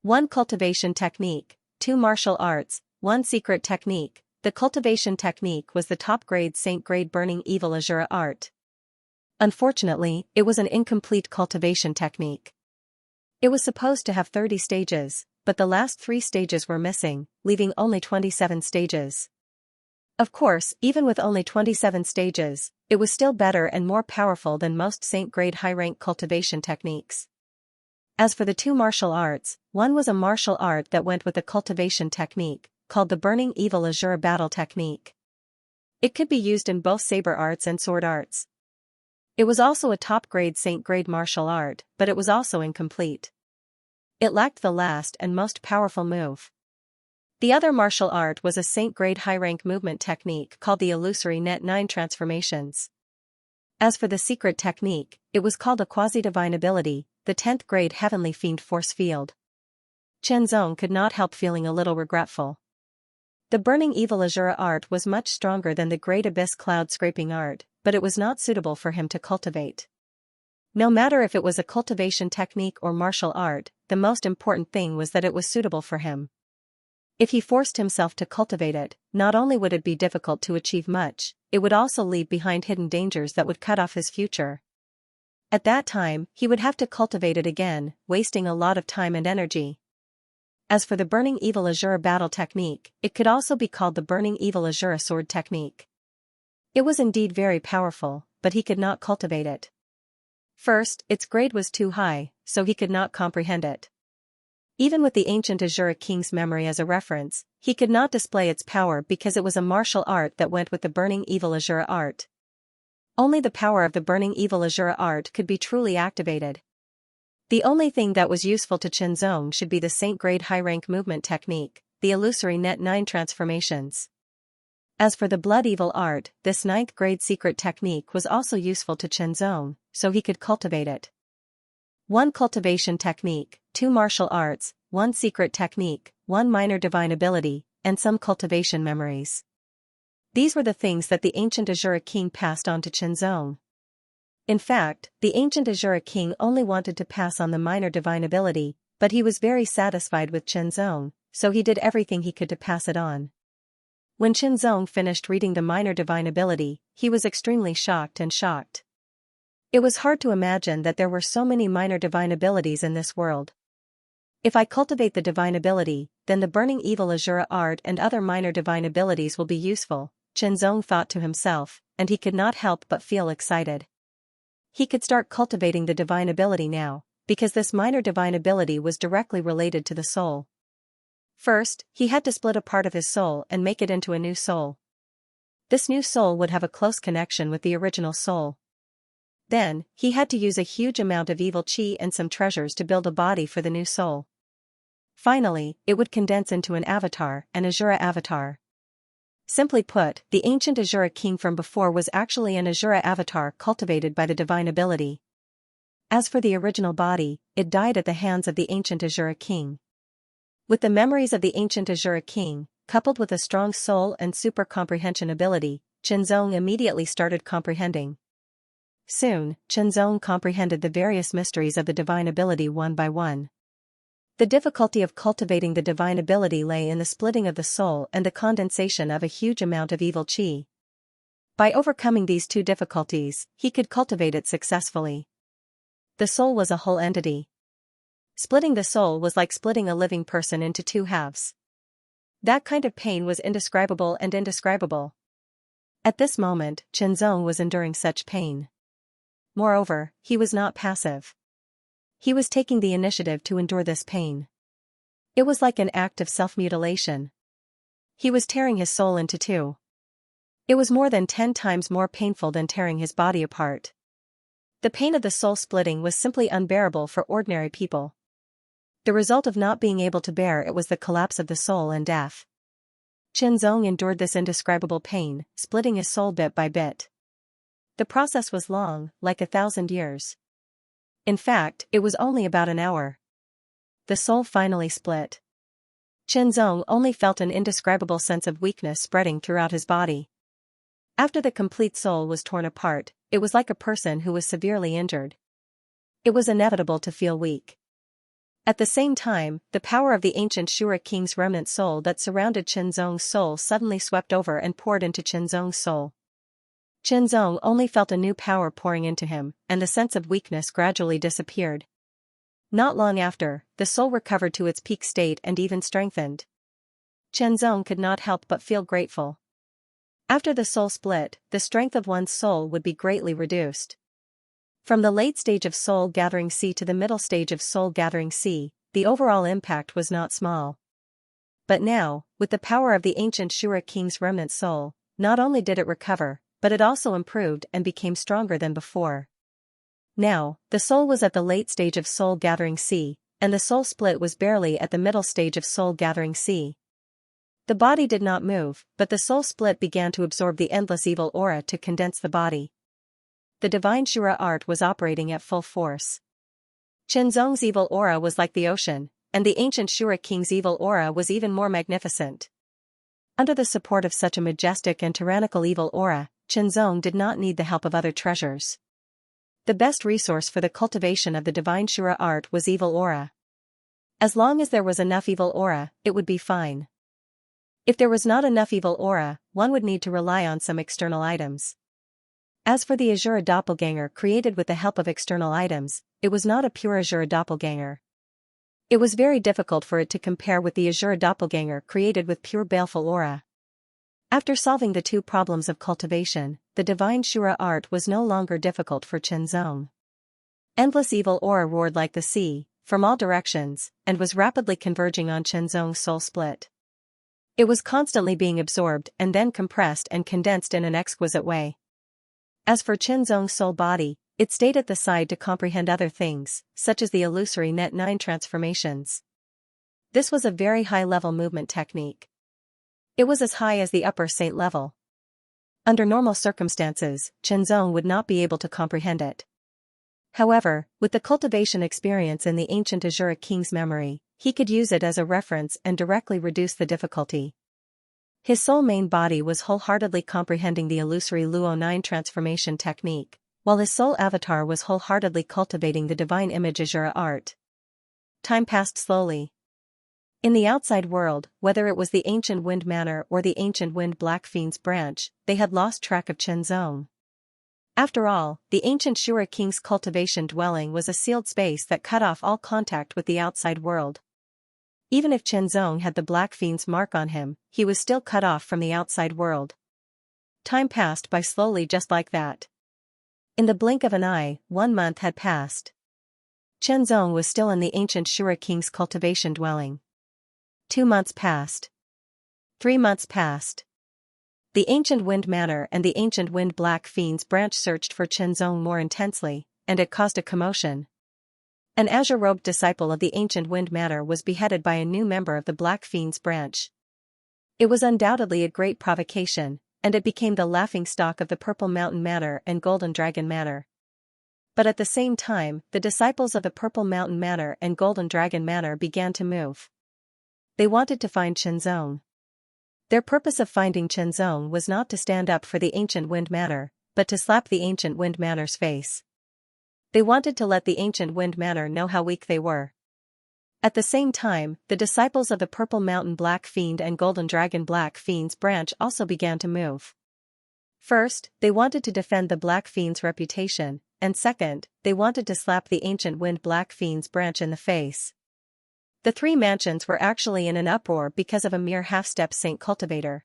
1 cultivation technique, 2 martial arts, 1 secret technique. The cultivation technique was the top-grade saint-grade burning evil Azura art. Unfortunately, it was an incomplete cultivation technique. It was supposed to have 30 stages, but the last 3 stages were missing, leaving only 27 stages. Of course, even with only 27 stages, it was still better and more powerful than most saint-grade high-rank cultivation techniques. As for the 2 martial arts, one was a martial art that went with a cultivation technique, called the Burning Evil Azura Battle Technique. It could be used in both saber arts and sword arts. It was also a top-grade saint-grade martial art, but it was also incomplete. It lacked the last and most powerful move. The other martial art was a saint-grade high-rank movement technique called the Illusory Net 9 Transformations. As for the secret technique, it was called a quasi-divine ability, the 10th grade Heavenly Fiend Force Field. Chenzong could not help feeling a little regretful. The burning evil Azura art was much stronger than the great abyss cloud scraping art, but it was not suitable for him to cultivate. No matter if it was a cultivation technique or martial art, the most important thing was that it was suitable for him. If he forced himself to cultivate it, not only would it be difficult to achieve much, it would also leave behind hidden dangers that would cut off his future. At that time, he would have to cultivate it again, wasting a lot of time and energy. As for the Burning Evil Azura battle technique, it could also be called the Burning Evil Azura sword technique. It was indeed very powerful, but he could not cultivate it. First, its grade was too high, so he could not comprehend it. Even with the ancient Azura king's memory as a reference, he could not display its power because it was a martial art that went with the Burning Evil Azura art. Only the power of the Burning Evil Azura art could be truly activated. The only thing that was useful to Chenzong should be the Saint grade high-rank movement technique, the illusory net 9 transformations. As for the Blood Evil art, this 9th grade secret technique was also useful to Chenzong, so he could cultivate it. 1 cultivation technique, 2 martial arts, 1 secret technique, 1 minor divine ability, and some cultivation memories. These were the things that the ancient Azura king passed on to Chenzong. In fact, the ancient Azura king only wanted to pass on the minor divine ability, but he was very satisfied with Chenzong, so he did everything he could to pass it on. When Chenzong finished reading the minor divine ability, he was extremely shocked. It was hard to imagine that there were so many minor divine abilities in this world. If I cultivate the divine ability, then the Burning Evil Azura art and other minor divine abilities will be useful, Chenzong thought to himself, and he could not help but feel excited. He could start cultivating the divine ability now, because this minor divine ability was directly related to the soul. First, he had to split a part of his soul and make it into a new soul. This new soul would have a close connection with the original soul. Then, he had to use a huge amount of evil chi and some treasures to build a body for the new soul. Finally, it would condense into an avatar, an Azura avatar. Simply put, the ancient Azura king from before was actually an Azura avatar cultivated by the divine ability. As for the original body, it died at the hands of the ancient Azura king. With the memories of the ancient Azura king, coupled with a strong soul and super comprehension ability, Chenzong immediately started comprehending. Soon, Chenzong comprehended the various mysteries of the divine ability one by one. The difficulty of cultivating the divine ability lay in the splitting of the soul and the condensation of a huge amount of evil chi. By overcoming these two difficulties, he could cultivate it successfully. The soul was a whole entity. Splitting the soul was like splitting a living person into 2 halves. That kind of pain was indescribable and indescribable. At this moment, Chenzong was enduring such pain. Moreover, he was not passive. He was taking the initiative to endure this pain. It was like an act of self-mutilation. He was tearing his soul into 2. It was more than 10 times more painful than tearing his body apart. The pain of the soul splitting was simply unbearable for ordinary people. The result of not being able to bear it was the collapse of the soul and death. Chenzong endured this indescribable pain, splitting his soul bit by bit. The process was long, like 1,000 years. In fact, it was only about an hour. The soul finally split. Chenzong only felt an indescribable sense of weakness spreading throughout his body. After the complete soul was torn apart, it was like a person who was severely injured. It was inevitable to feel weak. At the same time, the power of the ancient Shura king's remnant soul that surrounded Chenzong's soul suddenly swept over and poured into Chenzong's soul. Chenzong only felt a new power pouring into him, and the sense of weakness gradually disappeared. Not long after, the soul recovered to its peak state and even strengthened. Chenzong could not help but feel grateful. After the soul split, the strength of one's soul would be greatly reduced. From the late stage of soul gathering C to the middle stage of soul gathering C, the overall impact was not small. But now, with the power of the ancient Shura king's remnant soul, not only did it recover, but it also improved and became stronger than before. Now, the soul was at the late stage of soul gathering C, and the soul split was barely at the middle stage of soul gathering C. The body did not move, but the soul split began to absorb the endless evil aura to condense the body. The divine Shura art was operating at full force. Chenzong's evil aura was like the ocean, and the ancient Shura king's evil aura was even more magnificent. Under the support of such a majestic and tyrannical evil aura, Chenzong did not need the help of other treasures. The best resource for the cultivation of the divine Shura art was evil aura. As long as there was enough evil aura, it would be fine. If there was not enough evil aura, one would need to rely on some external items. As for the Azura doppelganger created with the help of external items, it was not a pure Azura doppelganger. It was very difficult for it to compare with the Azura doppelganger created with pure baleful aura. After solving the two problems of cultivation, the divine Shura art was no longer difficult for Chenzong. Endless evil aura roared like the sea, from all directions, and was rapidly converging on Chenzong's soul split. It was constantly being absorbed and then compressed and condensed in an exquisite way. As for Chenzong's soul body, it stayed at the side to comprehend other things, such as the illusory Net 9 transformations. This was a very high-level movement technique. It was as high as the upper saint level. Under normal circumstances, Chenzong would not be able to comprehend it. However, with the cultivation experience in the ancient Azura king's memory, he could use it as a reference and directly reduce the difficulty. His soul main body was wholeheartedly comprehending the illusory Luo 9 transformation technique, while his soul avatar was wholeheartedly cultivating the divine image Azura art. Time passed slowly. In the outside world, whether it was the ancient wind manor or the ancient wind black fiend's branch, they had lost track of Chenzong. After all, the ancient Shura king's cultivation dwelling was a sealed space that cut off all contact with the outside world. Even if Chenzong had the black fiend's mark on him, he was still cut off from the outside world. Time passed by slowly just like that. In the blink of an eye, 1 month had passed. Chenzong was still in the ancient Shura king's cultivation dwelling. 2 months passed. 3 months passed. The ancient wind manor and the ancient wind black fiend's branch searched for Chenzong more intensely, and it caused a commotion. An azure-robed disciple of the ancient wind manor was beheaded by a new member of the black fiend's branch. It was undoubtedly a great provocation, and it became the laughingstock of the Purple Mountain Manor and Golden Dragon Manor. But at the same time, the disciples of the Purple Mountain Manor and Golden Dragon Manor began to move. They wanted to find Chenzong. Their purpose of finding Chenzong was not to stand up for the ancient wind manor, but to slap the ancient wind manor's face. They wanted to let the ancient wind manor know how weak they were. At the same time, the disciples of the Purple Mountain Black Fiend and Golden Dragon Black Fiend's branch also began to move. First, they wanted to defend the Black Fiend's reputation, and second, they wanted to slap the ancient wind Black Fiend's branch in the face. The three mansions were actually in an uproar because of a mere half-step saint cultivator.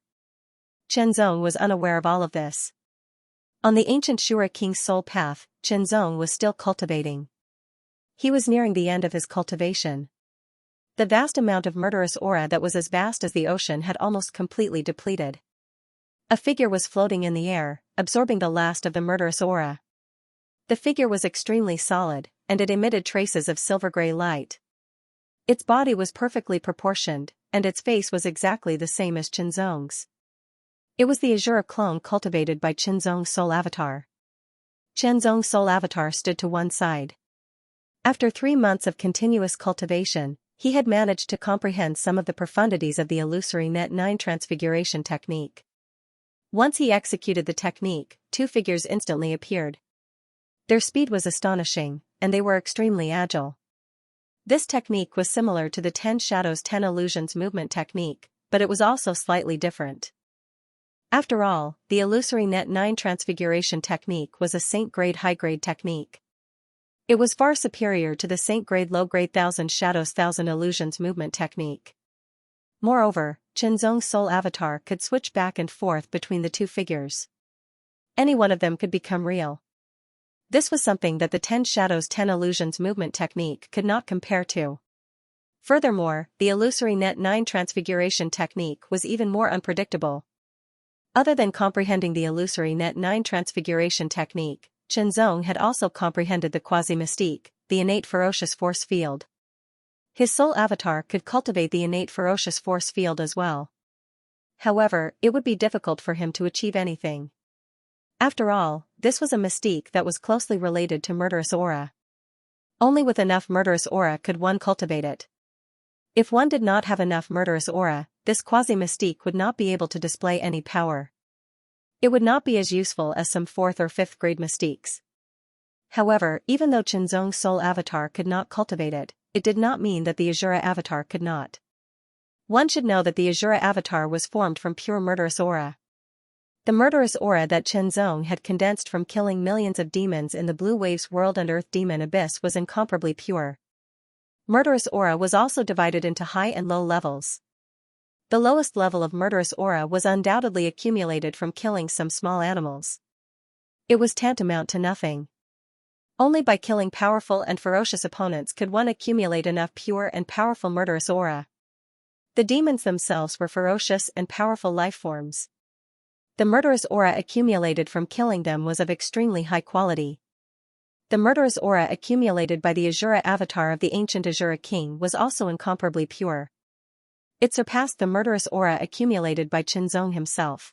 Chenzong was unaware of all of this. On the ancient Shura king's soul path, Chenzong was still cultivating. He was nearing the end of his cultivation. The vast amount of murderous aura that was as vast as the ocean had almost completely depleted. A figure was floating in the air, absorbing the last of the murderous aura. The figure was extremely solid, and it emitted traces of silver-gray light. Its body was perfectly proportioned, and its face was exactly the same as Chenzong's. It was the Azura clone cultivated by Chenzong's soul avatar. Chenzong's soul avatar stood to one side. After 3 months of continuous cultivation, he had managed to comprehend some of the profundities of the illusory Net 9 transfiguration technique. Once he executed the technique, 2 figures instantly appeared. Their speed was astonishing, and they were extremely agile. This technique was similar to the 10 Shadows 10 Illusions movement technique, but it was also slightly different. After all, the illusory Net 9 transfiguration technique was a saint-grade high-grade technique. It was far superior to the saint-grade low-grade 1000 Shadows 1000 Illusions movement technique. Moreover, Chenzong's soul avatar could switch back and forth between the 2 figures. Any one of them could become real. This was something that the 10 Shadows 10 Illusions movement technique could not compare to. Furthermore, the illusory Net 9 transfiguration technique was even more unpredictable. Other than comprehending the illusory Net 9 transfiguration technique, Chenzong had also comprehended the quasi-mystique, the innate ferocious force field. His soul avatar could cultivate the innate ferocious force field as well. However, it would be difficult for him to achieve anything. After all, this was a mystique that was closely related to murderous aura. Only with enough murderous aura could one cultivate it. If one did not have enough murderous aura, this quasi-mystique would not be able to display any power. It would not be as useful as some 4th or 5th grade mystiques. However, even though Qinzong's soul avatar could not cultivate it, it did not mean that the Azura avatar could not. One should know that the Azura avatar was formed from pure murderous aura. The murderous aura that Qinzong had condensed from killing millions of demons in the Blue Waves world and Earth Demon Abyss was incomparably pure. Murderous aura was also divided into high and low levels. The lowest level of murderous aura was undoubtedly accumulated from killing some small animals. It was tantamount to nothing. Only by killing powerful and ferocious opponents could one accumulate enough pure and powerful murderous aura. The demons themselves were ferocious and powerful life forms. The murderous aura accumulated from killing them was of extremely high quality. The murderous aura accumulated by the Azura avatar of the ancient Azura king was also incomparably pure. It surpassed the murderous aura accumulated by Qinzong himself.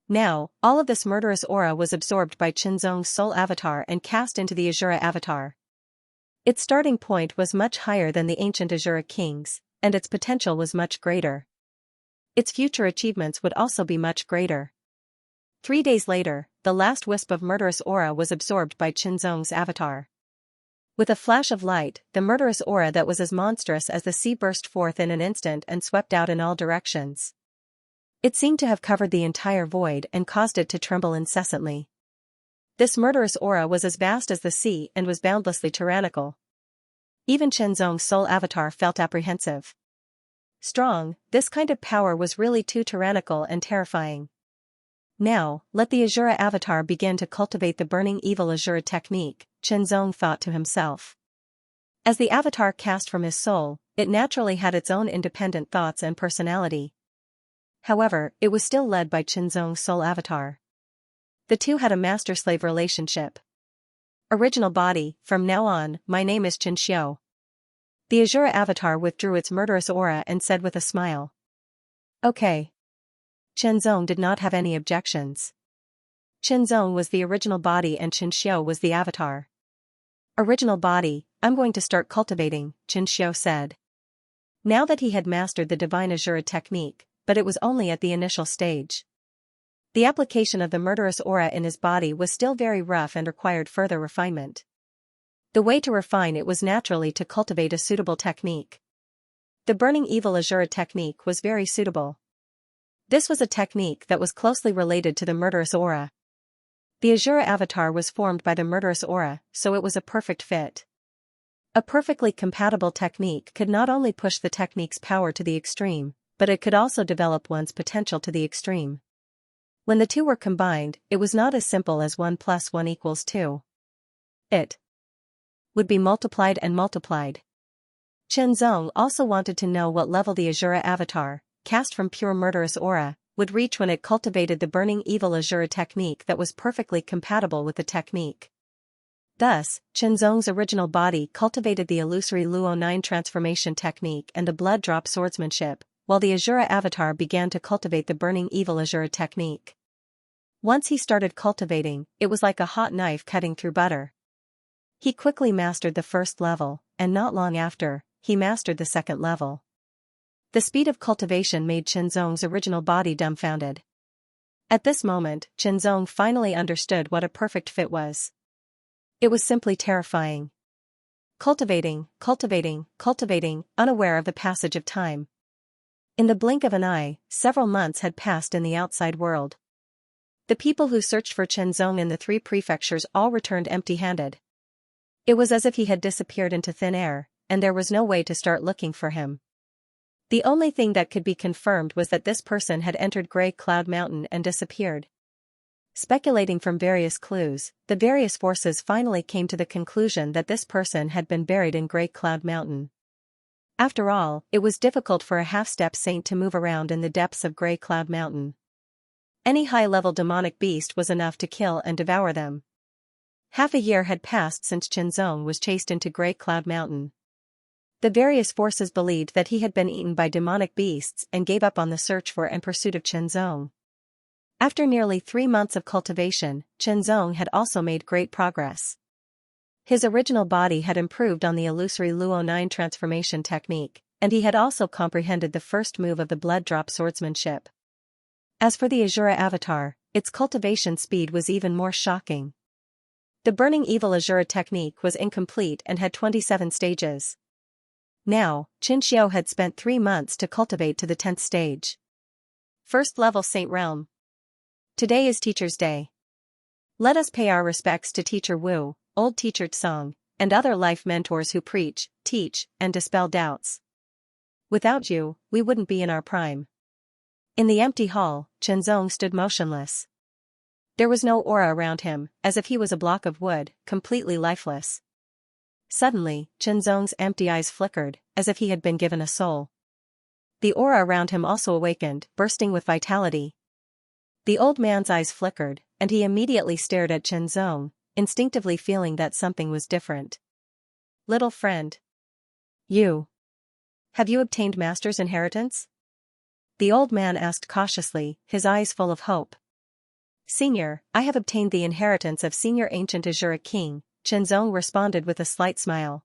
Now, all of this murderous aura was absorbed by Qinzong's soul avatar and cast into the Azura avatar. Its starting point was much higher than the ancient Azura king's, and its potential was much greater. Its future achievements would also be much greater. 3 days later, the last wisp of murderous aura was absorbed by Qinzong's avatar. With a flash of light, the murderous aura that was as monstrous as the sea burst forth in an instant and swept out in all directions. It seemed to have covered the entire void and caused it to tremble incessantly. This murderous aura was as vast as the sea and was boundlessly tyrannical. Even Qinzong's soul avatar felt apprehensive. Strong, this kind of power was really too tyrannical and terrifying. Now, let the Azura avatar begin to cultivate the burning evil Azura technique, Qinzong thought to himself. As the avatar cast from his soul, it naturally had its own independent thoughts and personality. However, it was still led by Qinzong's soul avatar. The two had a master-slave relationship. Original body, from now on, my name is Xianxia. The Azura avatar withdrew its murderous aura and said with a smile. Okay. Qinzong did not have any objections. Qinzong was the original body and Xianxia was the avatar. Original body, I'm going to start cultivating, Xianxia said. Now that he had mastered the divine Azura technique, but it was only at the initial stage. The application of the murderous aura in his body was still very rough and required further refinement. The way to refine it was naturally to cultivate a suitable technique. The burning evil Azura technique was very suitable. This was a technique that was closely related to the murderous aura. The Azura avatar was formed by the murderous aura, so it was a perfect fit. A perfectly compatible technique could not only push the technique's power to the extreme, but it could also develop one's potential to the extreme. When the two were combined, it was not as simple as 1 + 1 = 2. It would be multiplied and multiplied. Qinzong also wanted to know what level the Azura avatar, cast from pure murderous aura, would reach when it cultivated the burning evil Azura technique that was perfectly compatible with the technique. Thus, Qinzong's original body cultivated the illusory Luo 9 transformation technique and the blood drop swordsmanship, while the Azura avatar began to cultivate the burning evil Azura technique. Once he started cultivating, it was like a hot knife cutting through butter. He quickly mastered the first level, and not long after, he mastered the second level. The speed of cultivation made Qinzong's original body dumbfounded. At this moment, Qinzong finally understood what a perfect fit was. It was simply terrifying. Cultivating, unaware of the passage of time. In the blink of an eye, several months had passed in the outside world. The people who searched for Qinzong in the 3 prefectures all returned empty-handed. It was as if he had disappeared into thin air, and there was no way to start looking for him. The only thing that could be confirmed was that this person had entered Grey Cloud Mountain and disappeared. Speculating from various clues, the various forces finally came to the conclusion that this person had been buried in Grey Cloud Mountain. After all, it was difficult for a half-step saint to move around in the depths of Grey Cloud Mountain. Any high-level demonic beast was enough to kill and devour them. Half a year had passed since Qinzong was chased into Grey Cloud Mountain. The various forces believed that he had been eaten by demonic beasts and gave up on the search for and pursuit of Qinzong. After nearly 3 months of cultivation, Qinzong had also made great progress. His original body had improved on the illusory Luo 9 transformation technique, and he had also comprehended the first move of the blood-drop swordsmanship. As for the Azura avatar, its cultivation speed was even more shocking. The Burning Evil Azura technique was incomplete and had 27 stages. Now, Xianxia had spent 3 months to cultivate to the 10th stage. First level Saint Realm. Today is Teacher's Day. Let us pay our respects to Teacher Wu, Old Teacher Tsong, and other life mentors who preach, teach, and dispel doubts. Without you, we wouldn't be in our prime. In the empty hall, Chenzong stood motionless. There was no aura around him, as if he was a block of wood, completely lifeless. Suddenly, Chenzong's empty eyes flickered, as if he had been given a soul. The aura around him also awakened, bursting with vitality. The old man's eyes flickered, and he immediately stared at Chenzong, instinctively feeling that something was different. Little friend. Have you obtained Master's inheritance? The old man asked cautiously, his eyes full of hope. Senior, I have obtained the inheritance of Senior Ancient Azura King, Chenzong responded with a slight smile.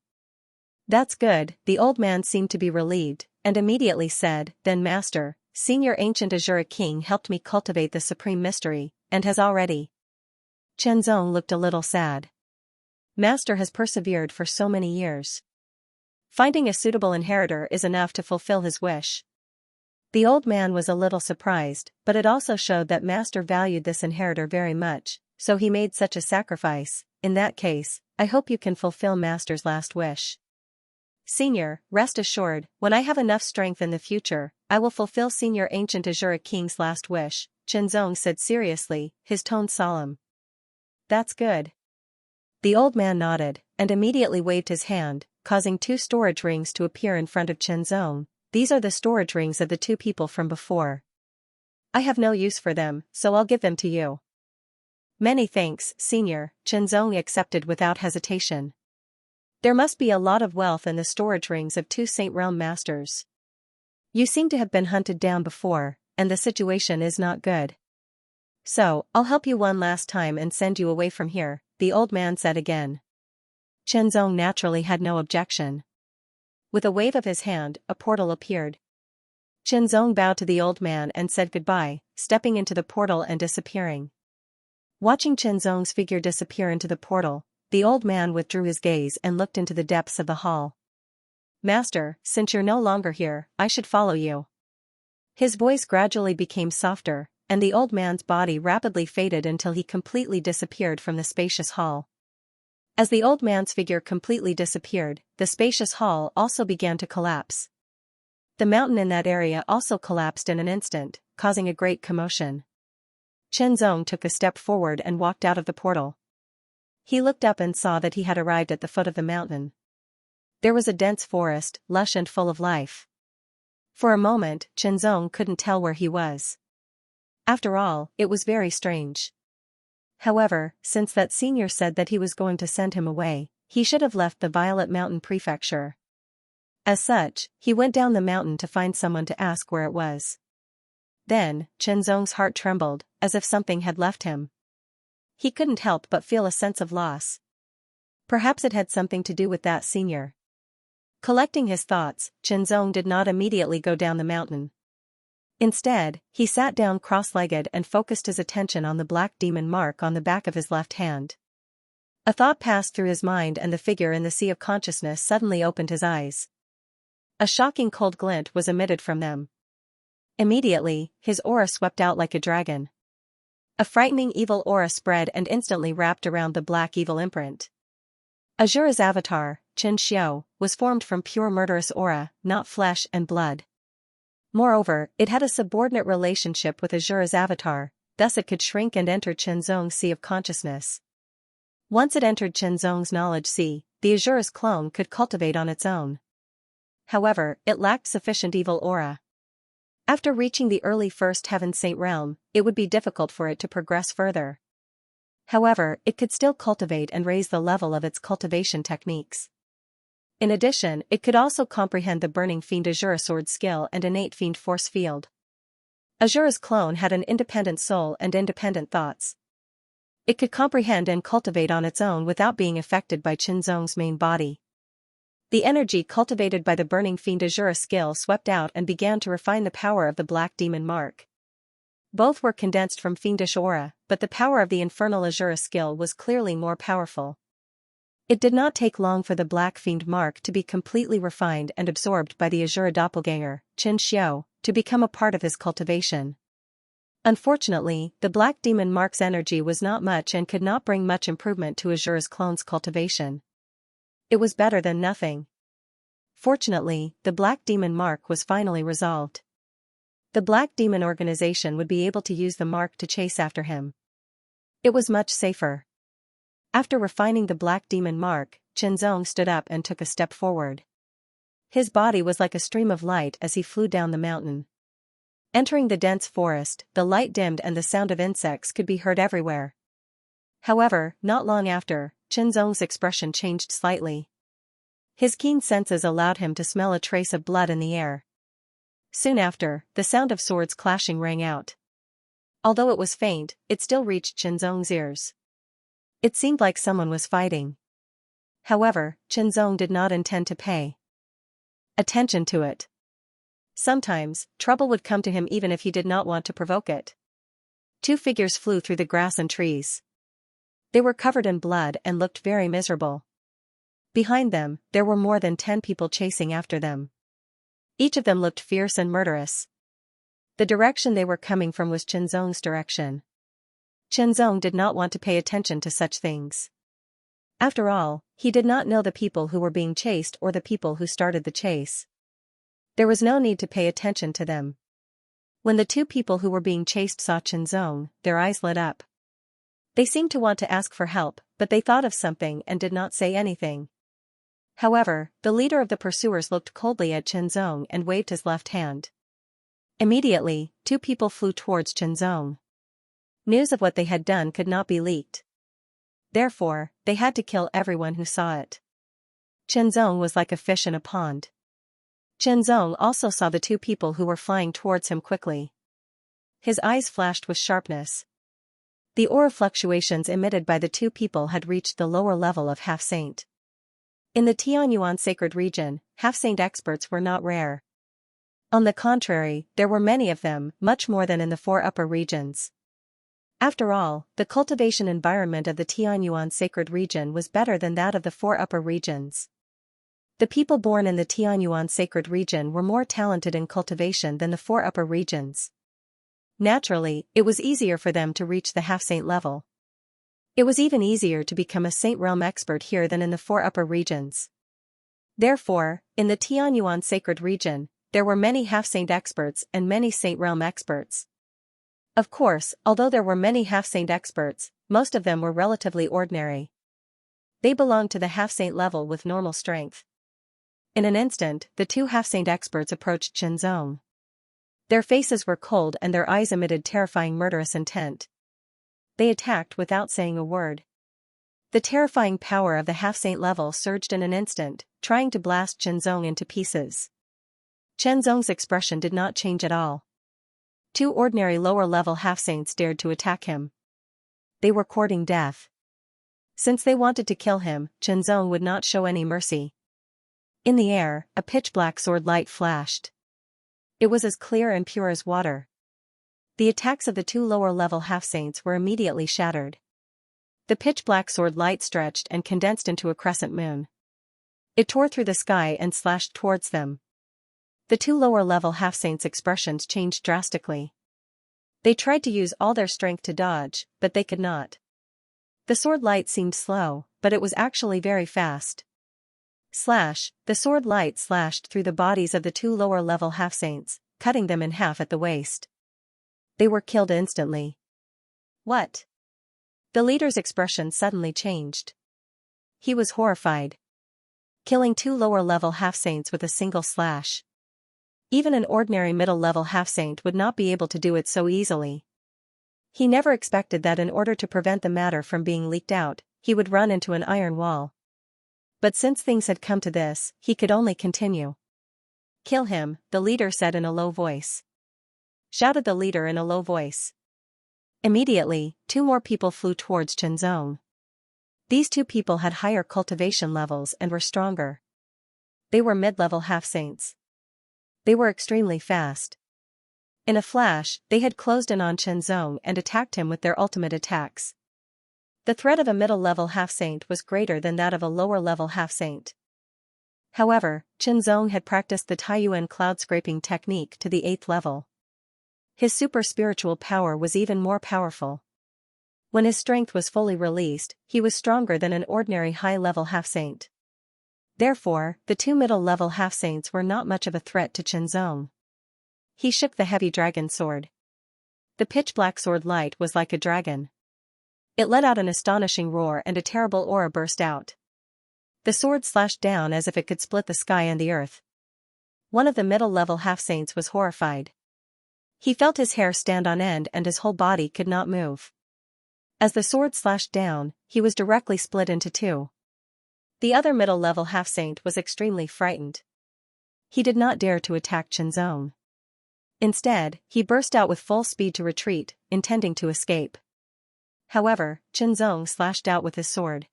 That's good, the old man seemed to be relieved, and immediately said, then Master, Senior Ancient Azura King helped me cultivate the Supreme Mystery, and has already. Chenzong looked a little sad. Master has persevered for so many years. Finding a suitable inheritor is enough to fulfill his wish. The old man was a little surprised, but it also showed that Master valued this inheritor very much, so he made such a sacrifice. In that case, I hope you can fulfill Master's last wish. Senior, rest assured, when I have enough strength in the future, I will fulfill Senior Ancient Azura King's last wish, Chenzong said seriously, his tone solemn. That's good. The old man nodded, and immediately waved his hand, causing 2 storage rings to appear in front of Chenzong. These are the storage rings of the 2 people from before. I have no use for them, so I'll give them to you. Many thanks, Senior, Chenzong accepted without hesitation. There must be a lot of wealth in the storage rings of 2 Saint Realm Masters. You seem to have been hunted down before, and the situation is not good. So, I'll help you one last time and send you away from here, the old man said again. Chenzong naturally had no objection. With a wave of his hand, a portal appeared. Chenzong bowed to the old man and said goodbye, stepping into the portal and disappearing. Watching Chenzong's figure disappear into the portal, the old man withdrew his gaze and looked into the depths of the hall. Master, since you're no longer here, I should follow you. His voice gradually became softer, and the old man's body rapidly faded until he completely disappeared from the spacious hall. As the old man's figure completely disappeared, the spacious hall also began to collapse. The mountain in that area also collapsed in an instant, causing a great commotion. Chenzong took a step forward and walked out of the portal. He looked up and saw that he had arrived at the foot of the mountain. There was a dense forest, lush and full of life. For a moment, Chenzong couldn't tell where he was. After all, it was very strange. However, since that senior said that he was going to send him away, he should have left the Violet Mountain Prefecture. As such, he went down the mountain to find someone to ask where it was. Then, Chenzong's heart trembled, as if something had left him. He couldn't help but feel a sense of loss. Perhaps it had something to do with that senior. Collecting his thoughts, Chenzong did not immediately go down the mountain. Instead, he sat down cross-legged and focused his attention on the black demon mark on the back of his left hand. A thought passed through his mind and the figure in the sea of consciousness suddenly opened his eyes. A shocking cold glint was emitted from them. Immediately, his aura swept out like a dragon. A frightening evil aura spread and instantly wrapped around the black evil imprint. Azura's avatar, Xianxia, was formed from pure murderous aura, not flesh and blood. Moreover, it had a subordinate relationship with Azura's avatar, thus it could shrink and enter Chenzong's sea of consciousness. Once it entered Chenzong's knowledge sea, the Azura's clone could cultivate on its own. However, it lacked sufficient evil aura. After reaching the early First Heaven Saint Realm, it would be difficult for it to progress further. However, it could still cultivate and raise the level of its cultivation techniques. In addition, it could also comprehend the Burning Fiend Azura sword skill and innate fiend force field. Azura's clone had an independent soul and independent thoughts. It could comprehend and cultivate on its own without being affected by Chenzong's main body. The energy cultivated by the burning fiend Azura skill swept out and began to refine the power of the black demon mark. Both were condensed from fiendish aura, but the power of the infernal Azura skill was clearly more powerful. It did not take long for the black fiend mark to be completely refined and absorbed by the Azura doppelganger, Xianxia, to become a part of his cultivation. Unfortunately, the black demon mark's energy was not much and could not bring much improvement to Azura's clone's cultivation. It was better than nothing. Fortunately, the black demon mark was finally resolved. The black demon organization would be able to use the mark to chase after him. It was much safer. After refining the black demon mark, Xianxia stood up and took a step forward. His body was like a stream of light as he flew down the mountain. Entering the dense forest, the light dimmed and the sound of insects could be heard everywhere. However, not long after, Xianxia's expression changed slightly. His keen senses allowed him to smell a trace of blood in the air. Soon after, the sound of swords clashing rang out. Although it was faint, it still reached Xianxia's ears. It seemed like someone was fighting. However, Xianxia did not intend to pay attention to it. Sometimes, trouble would come to him even if he did not want to provoke it. Two figures flew through the grass and trees. They were covered in blood and looked very miserable. Behind them, there were more than 10 people chasing after them. Each of them looked fierce and murderous. The direction they were coming from was Xianxia's direction. Xianxia did not want to pay attention to such things. After all, he did not know the people who were being chased or the people who started the chase. There was no need to pay attention to them. When the two people who were being chased saw Xianxia, their eyes lit up. They seemed to want to ask for help, but they thought of something and did not say anything. However, the leader of the pursuers looked coldly at Xianxia and waved his left hand. Immediately, two people flew towards Xianxia. News of what they had done could not be leaked. Therefore, they had to kill everyone who saw it. Xianxia was like a fish in a pond. Xianxia also saw the two people who were flying towards him quickly. His eyes flashed with sharpness. The aura fluctuations emitted by the two people had reached the lower level of half-saint. In the Tianyuan sacred region, half-saint experts were not rare. On the contrary, there were many of them, much more than in the 4 upper regions. After all, the cultivation environment of the Tianyuan sacred region was better than that of the 4 upper regions. The people born in the Tianyuan sacred region were more talented in cultivation than the 4 upper regions. Naturally, it was easier for them to reach the half-saint level. It was even easier to become a saint realm expert here than in the 4 upper regions. Therefore, in the Tianyuan sacred region, there were many half-saint experts and many saint realm experts. Of course, although there were many half-saint experts, most of them were relatively ordinary. They belonged to the half-saint level with normal strength. In an instant, the two half-saint experts approached Xianxia. Their faces were cold and their eyes emitted terrifying murderous intent. They attacked without saying a word. The terrifying power of the half-saint level surged in an instant, trying to blast Xianxia into pieces. Xianxia's expression did not change at all. Two ordinary lower-level half-saints dared to attack him. They were courting death. Since they wanted to kill him, Xianxia would not show any mercy. In the air, a pitch-black sword light flashed. It was as clear and pure as water. The attacks of the two lower-level half-saints were immediately shattered. The pitch-black sword light stretched and condensed into a crescent moon. It tore through the sky and slashed towards them. The two lower-level half-saints' expressions changed drastically. They tried to use all their strength to dodge, but they could not. The sword light seemed slow, but it was actually very fast. Slash, the sword light slashed through the bodies of the two lower-level half-saints, cutting them in half at the waist. They were killed instantly. What? The leader's expression suddenly changed. He was horrified. Killing two lower-level half-saints with a single slash. Even an ordinary middle-level half-saint would not be able to do it so easily. He never expected that in order to prevent the matter from being leaked out, he would run into an iron wall. But since things had come to this, he could only continue. "Kill him," the leader said in a low voice. Shouted the leader in a low voice. Immediately, two more people flew towards Xianxia. These two people had higher cultivation levels and were stronger. They were mid-level half-saints. They were extremely fast. In a flash, they had closed in on Chenzong and attacked him with their ultimate attacks. The threat of a middle-level half-saint was greater than that of a lower-level half-saint. However, Chenzong had practiced the Taiyuan cloud-scraping technique to the 8th level. His super-spiritual power was even more powerful. When his strength was fully released, he was stronger than an ordinary high-level half-saint. Therefore, the two middle-level half-saints were not much of a threat to Chenzong. He shook the heavy dragon sword. The pitch-black sword light was like a dragon. It let out an astonishing roar and a terrible aura burst out. The sword slashed down as if it could split the sky and the earth. One of the middle-level half-saints was horrified. He felt his hair stand on end and his whole body could not move. As the sword slashed down, he was directly split into two. The other middle-level half-saint was extremely frightened. He did not dare to attack Chenzong. Instead, he burst out with full speed to retreat, intending to escape. However, Chenzong slashed out with his sword.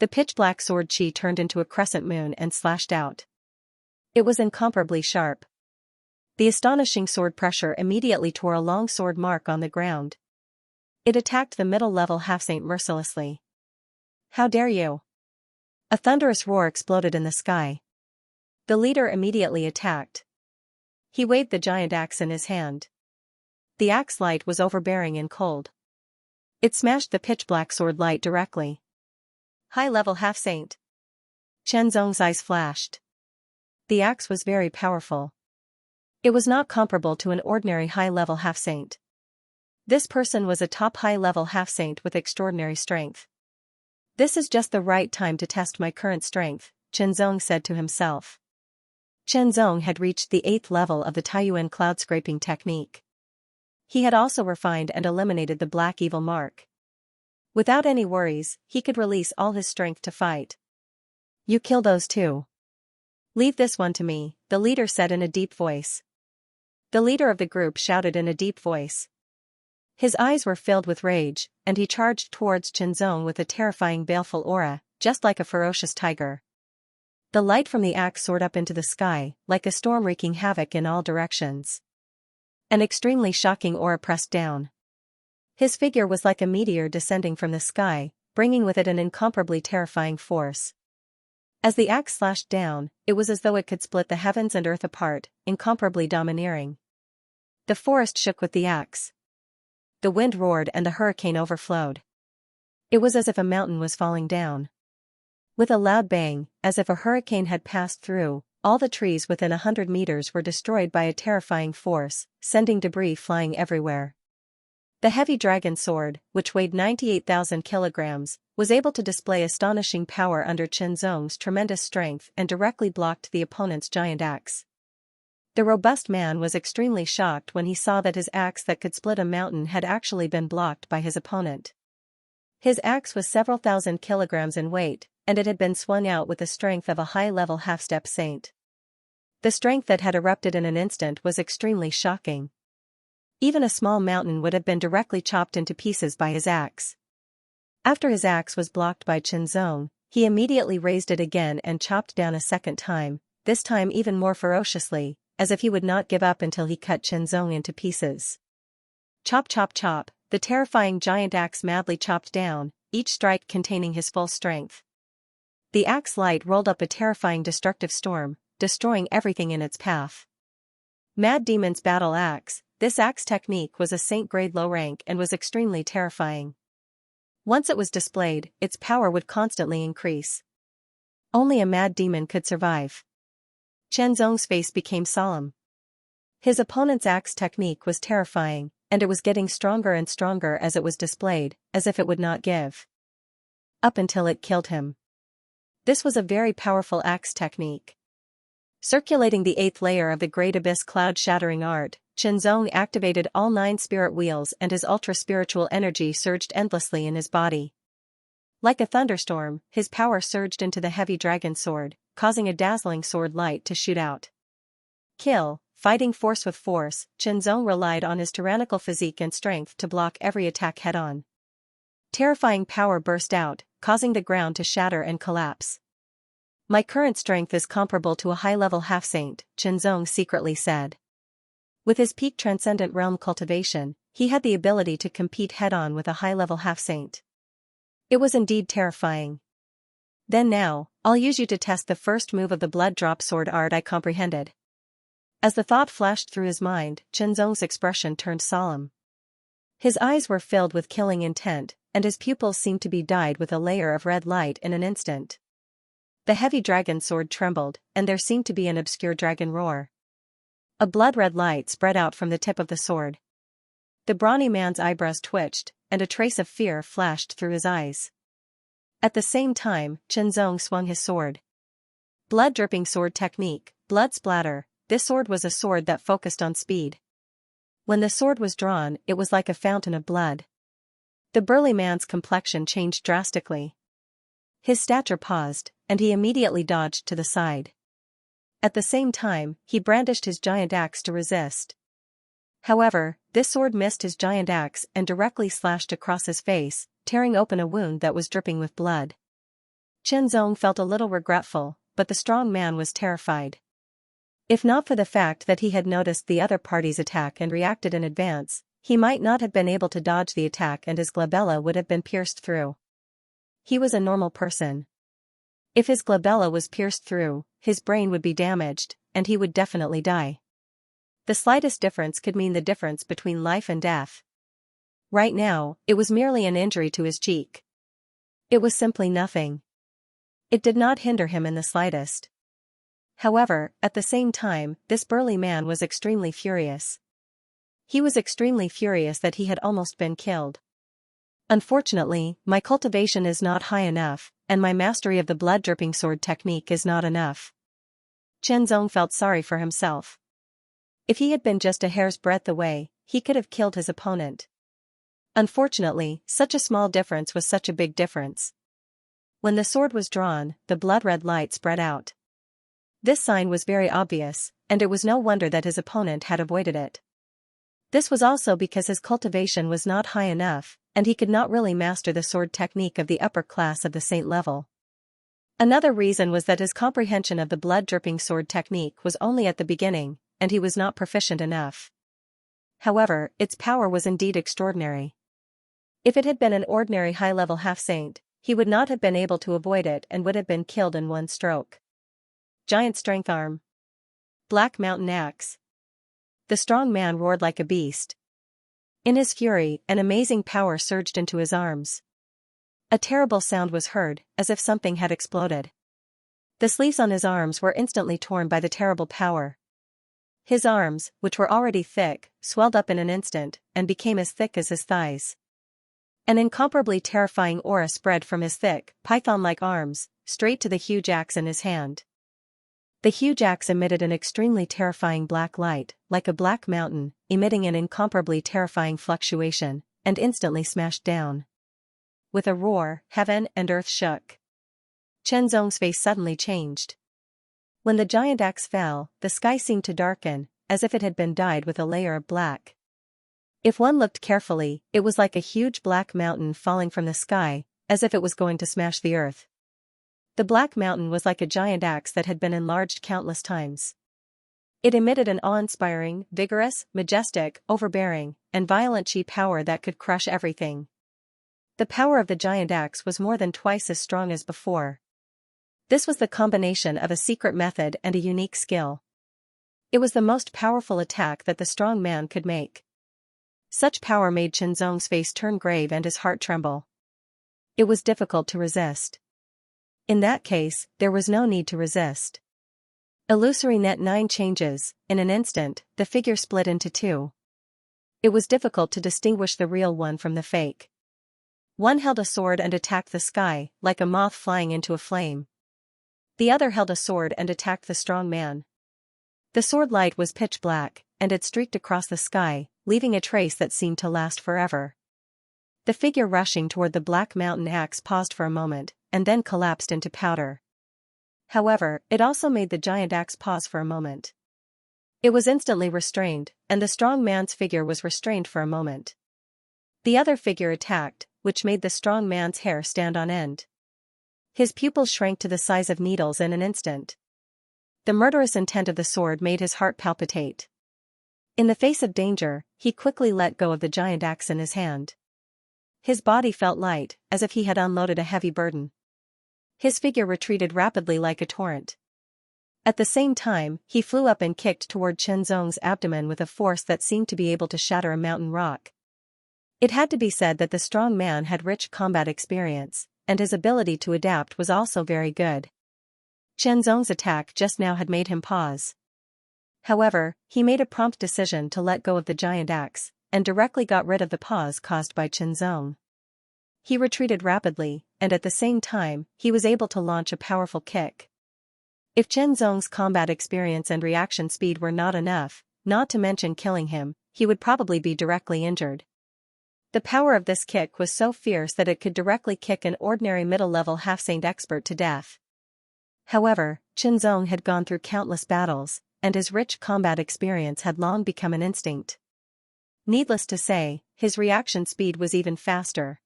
The pitch-black sword chi turned into a crescent moon and slashed out. It was incomparably sharp. The astonishing sword pressure immediately tore a long sword mark on the ground. It attacked the middle-level half-saint mercilessly. "How dare you!" A thunderous roar exploded in the sky. The leader immediately attacked. He waved the giant axe in his hand. The axe light was overbearing and cold. It smashed the pitch-black sword light directly. High-level half-saint. Chenzong's eyes flashed. The axe was very powerful. It was not comparable to an ordinary high-level half-saint. This person was a top high-level half-saint with extraordinary strength. "This is just the right time to test my current strength," Chenzong said to himself. Chenzong had reached the 8th level of the Taiyuan cloud-scraping technique. He had also refined and eliminated the black evil mark. Without any worries, he could release all his strength to fight. "You kill those two. Leave this one to me," the leader said in a deep voice. The leader of the group shouted in a deep voice. His eyes were filled with rage, and he charged towards Chenzong with a terrifying baleful aura, just like a ferocious tiger. The light from the axe soared up into the sky, like a storm wreaking havoc in all directions. An extremely shocking aura pressed down. His figure was like a meteor descending from the sky, bringing with it an incomparably terrifying force. As the axe slashed down, it was as though it could split the heavens and earth apart, incomparably domineering. The forest shook with the axe. The wind roared and the hurricane overflowed. It was as if a mountain was falling down. With a loud bang, as if a hurricane had passed through, all the trees within 100 meters were destroyed by a terrifying force, sending debris flying everywhere. The heavy dragon sword, which weighed 98,000 kilograms, was able to display astonishing power under Chenzong's tremendous strength and directly blocked the opponent's giant axe. The robust man was extremely shocked when he saw that his axe that could split a mountain had actually been blocked by his opponent. His axe was several thousand kilograms in weight, and it had been swung out with the strength of a high-level half-step saint. The strength that had erupted in an instant was extremely shocking. Even a small mountain would have been directly chopped into pieces by his axe. After his axe was blocked by Chenzong, he immediately raised it again and chopped down a second time, this time even more ferociously, as if he would not give up until he cut Chenzong into pieces. Chop chop chop, the terrifying giant axe madly chopped down, each strike containing his full strength. The axe light rolled up a terrifying destructive storm, destroying everything in its path. Mad Demon's Battle Axe. This axe technique was a saint-grade low rank and was extremely terrifying. Once it was displayed, its power would constantly increase. Only a mad demon could survive. Chenzong's face became solemn. His opponent's axe technique was terrifying, and it was getting stronger and stronger as it was displayed, as if it would not give up until it killed him. This was a very powerful axe technique. Circulating the 8th layer of the Great Abyss cloud-shattering art, Chenzong activated all 9 spirit wheels and his ultra-spiritual energy surged endlessly in his body. Like a thunderstorm, his power surged into the heavy dragon sword, causing a dazzling sword light to shoot out. Fighting force with force, Chenzong relied on his tyrannical physique and strength to block every attack head-on. Terrifying power burst out, causing the ground to shatter and collapse. My current strength is comparable to a high-level half-saint, Xianxia secretly said. With his peak transcendent realm cultivation, he had the ability to compete head-on with a high-level half-saint. It was indeed terrifying. Then now, I'll use you to test the first move of the blood drop sword art, I comprehended. As the thought flashed through his mind, Xianxia's expression turned solemn. His eyes were filled with killing intent, and his pupils seemed to be dyed with a layer of red light in an instant. The heavy dragon sword trembled, and there seemed to be an obscure dragon roar. A blood-red light spread out from the tip of the sword. The brawny man's eyebrows twitched, and a trace of fear flashed through his eyes. At the same time, Xianxia swung his sword. Blood-dripping sword technique, blood splatter. This sword was a sword that focused on speed. When the sword was drawn, it was like a fountain of blood. The burly man's complexion changed drastically. His stature paused, and he immediately dodged to the side. At the same time, he brandished his giant axe to resist. However, this sword missed his giant axe and directly slashed across his face, tearing open a wound that was dripping with blood. Xianxia felt a little regretful, but the strong man was terrified. If not for the fact that he had noticed the other party's attack and reacted in advance, he might not have been able to dodge the attack and his glabella would have been pierced through. He was a normal person. If his glabella was pierced through, his brain would be damaged, and he would definitely die. The slightest difference could mean the difference between life and death. Right now, it was merely an injury to his cheek. It was simply nothing. It did not hinder him in the slightest. However, at the same time, this burly man was extremely furious. He was extremely furious that he had almost been killed. Unfortunately, my cultivation is not high enough, and my mastery of the blood-dripping sword technique is not enough. Xianxia felt sorry for himself. If he had been just a hair's breadth away, he could have killed his opponent. Unfortunately, such a small difference was such a big difference. When the sword was drawn, the blood-red light spread out. This sign was very obvious, and it was no wonder that his opponent had avoided it. This was also because his cultivation was not high enough, and he could not really master the sword technique of the upper class of the saint level. Another reason was that his comprehension of the blood-dripping sword technique was only at the beginning, and he was not proficient enough. However, its power was indeed extraordinary. If it had been an ordinary high-level half-saint, he would not have been able to avoid it and would have been killed in one stroke. Giant strength arm. Black mountain axe. The strong man roared like a beast. In his fury, an amazing power surged into his arms. A terrible sound was heard, as if something had exploded. The sleeves on his arms were instantly torn by the terrible power. His arms, which were already thick, swelled up in an instant, and became as thick as his thighs. An incomparably terrifying aura spread from his thick, python-like arms, straight to the huge axe in his hand. The huge axe emitted an extremely terrifying black light, like a black mountain, emitting an incomparably terrifying fluctuation, and instantly smashed down. With a roar, heaven and earth shook. Xianxia's face suddenly changed. When the giant axe fell, the sky seemed to darken, as if it had been dyed with a layer of black. If one looked carefully, it was like a huge black mountain falling from the sky, as if it was going to smash the earth. The black mountain was like a giant axe that had been enlarged countless times. It emitted an awe-inspiring, vigorous, majestic, overbearing, and violent chi power that could crush everything. The power of the giant axe was more than twice as strong as before. This was the combination of a secret method and a unique skill. It was the most powerful attack that the strong man could make. Such power made Xianxia's face turn grave and his heart tremble. It was difficult to resist. In that case, there was no need to resist. Illusory net 9 changes, in an instant, the figure split into two. It was difficult to distinguish the real one from the fake. One held a sword and attacked the sky, like a moth flying into a flame. The other held a sword and attacked the strong man. The sword light was pitch black, and it streaked across the sky, leaving a trace that seemed to last forever. The figure rushing toward the black mountain axe paused for a moment, and then collapsed into powder. However, it also made the giant axe pause for a moment. It was instantly restrained, and the strong man's figure was restrained for a moment. The other figure attacked, which made the strong man's hair stand on end. His pupils shrank to the size of needles in an instant. The murderous intent of the sword made his heart palpitate. In the face of danger, he quickly let go of the giant axe in his hand. His body felt light, as if he had unloaded a heavy burden. His figure retreated rapidly like a torrent. At the same time, he flew up and kicked toward Qianzong's abdomen with a force that seemed to be able to shatter a mountain rock. It had to be said that the strong man had rich combat experience, and his ability to adapt was also very good. Qianzong's attack just now had made him pause. However, he made a prompt decision to let go of the giant axe, and directly got rid of the pause caused by Qianzong. He retreated rapidly, and at the same time, he was able to launch a powerful kick. If Qianzong's combat experience and reaction speed were not enough, not to mention killing him, he would probably be directly injured. The power of this kick was so fierce that it could directly kick an ordinary middle-level half-saint expert to death. However, Qianzong had gone through countless battles, and his rich combat experience had long become an instinct. Needless to say, his reaction speed was even faster.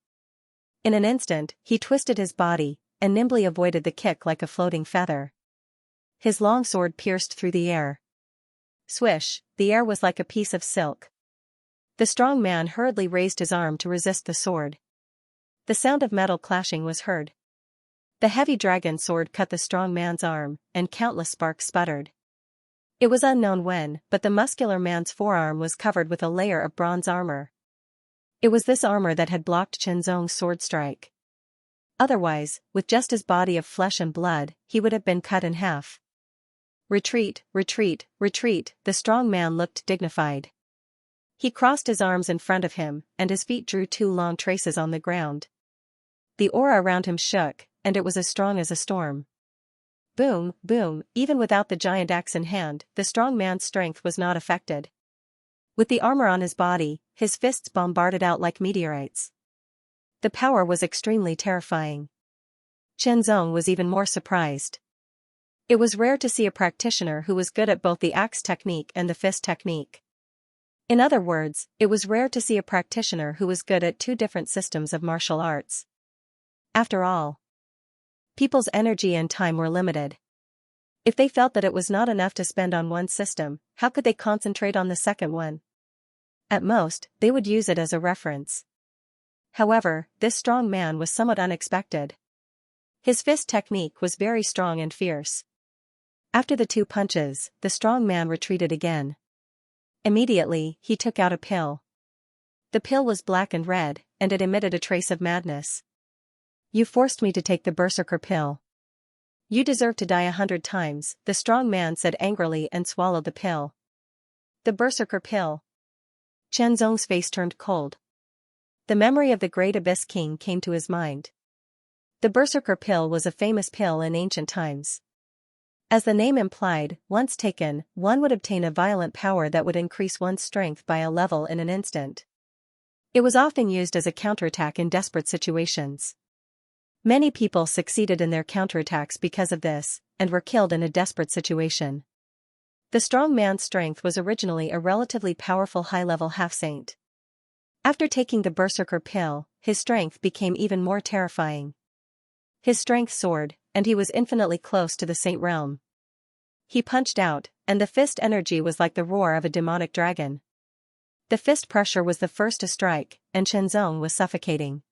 In an instant, he twisted his body, and nimbly avoided the kick like a floating feather. His long sword pierced through the air. Swish, the air was like a piece of silk. The strong man hurriedly raised his arm to resist the sword. The sound of metal clashing was heard. The heavy dragon sword cut the strong man's arm, and countless sparks sputtered. It was unknown when, but the muscular man's forearm was covered with a layer of bronze armor. It was this armor that had blocked Qianzong's sword strike. Otherwise, with just his body of flesh and blood, he would have been cut in half. Retreat, retreat, retreat, the strong man looked dignified. He crossed his arms in front of him, and his feet drew two long traces on the ground. The aura around him shook, and it was as strong as a storm. Boom, boom, even without the giant axe in hand, the strong man's strength was not affected. With the armor on his body, his fists bombarded out like meteorites. The power was extremely terrifying. Qianzong was even more surprised. It was rare to see a practitioner who was good at both the axe technique and the fist technique. In other words, it was rare to see a practitioner who was good at two different systems of martial arts. After all, people's energy and time were limited. If they felt that it was not enough to spend on one system, how could they concentrate on the second one? At most, they would use it as a reference. However, this strong man was somewhat unexpected. His fist technique was very strong and fierce. After the two punches, the strong man retreated again. Immediately, he took out a pill. The pill was black and red, and it emitted a trace of madness. You forced me to take the berserker pill. You deserve to die 100 times, the strong man said angrily and swallowed the pill. The berserker pill. Qianzong's face turned cold. The memory of the great Abyss King came to his mind. The berserker pill was a famous pill in ancient times. As the name implied, once taken, one would obtain a violent power that would increase one's strength by a level in an instant. It was often used as a counterattack in desperate situations. Many people succeeded in their counterattacks because of this, and were killed in a desperate situation. The strong man's strength was originally a relatively powerful high-level half-saint. After taking the berserker pill, his strength became even more terrifying. His strength soared, and he was infinitely close to the saint realm. He punched out, and the fist energy was like the roar of a demonic dragon. The fist pressure was the first to strike, and Qianzong was suffocating.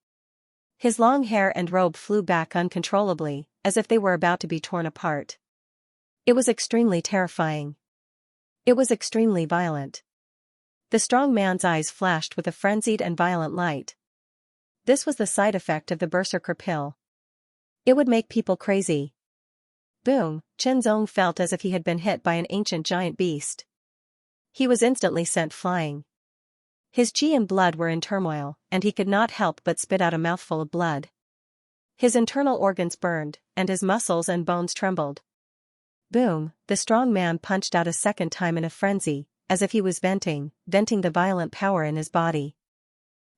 His long hair and robe flew back uncontrollably, as if they were about to be torn apart. It was extremely terrifying. It was extremely violent. The strong man's eyes flashed with a frenzied and violent light. This was the side effect of the berserker pill. It would make people crazy. Boom, Qianzong felt as if he had been hit by an ancient giant beast. He was instantly sent flying. His chi and blood were in turmoil, and he could not help but spit out a mouthful of blood. His internal organs burned, and his muscles and bones trembled. Boom, the strong man punched out a second time in a frenzy, as if he was venting the violent power in his body.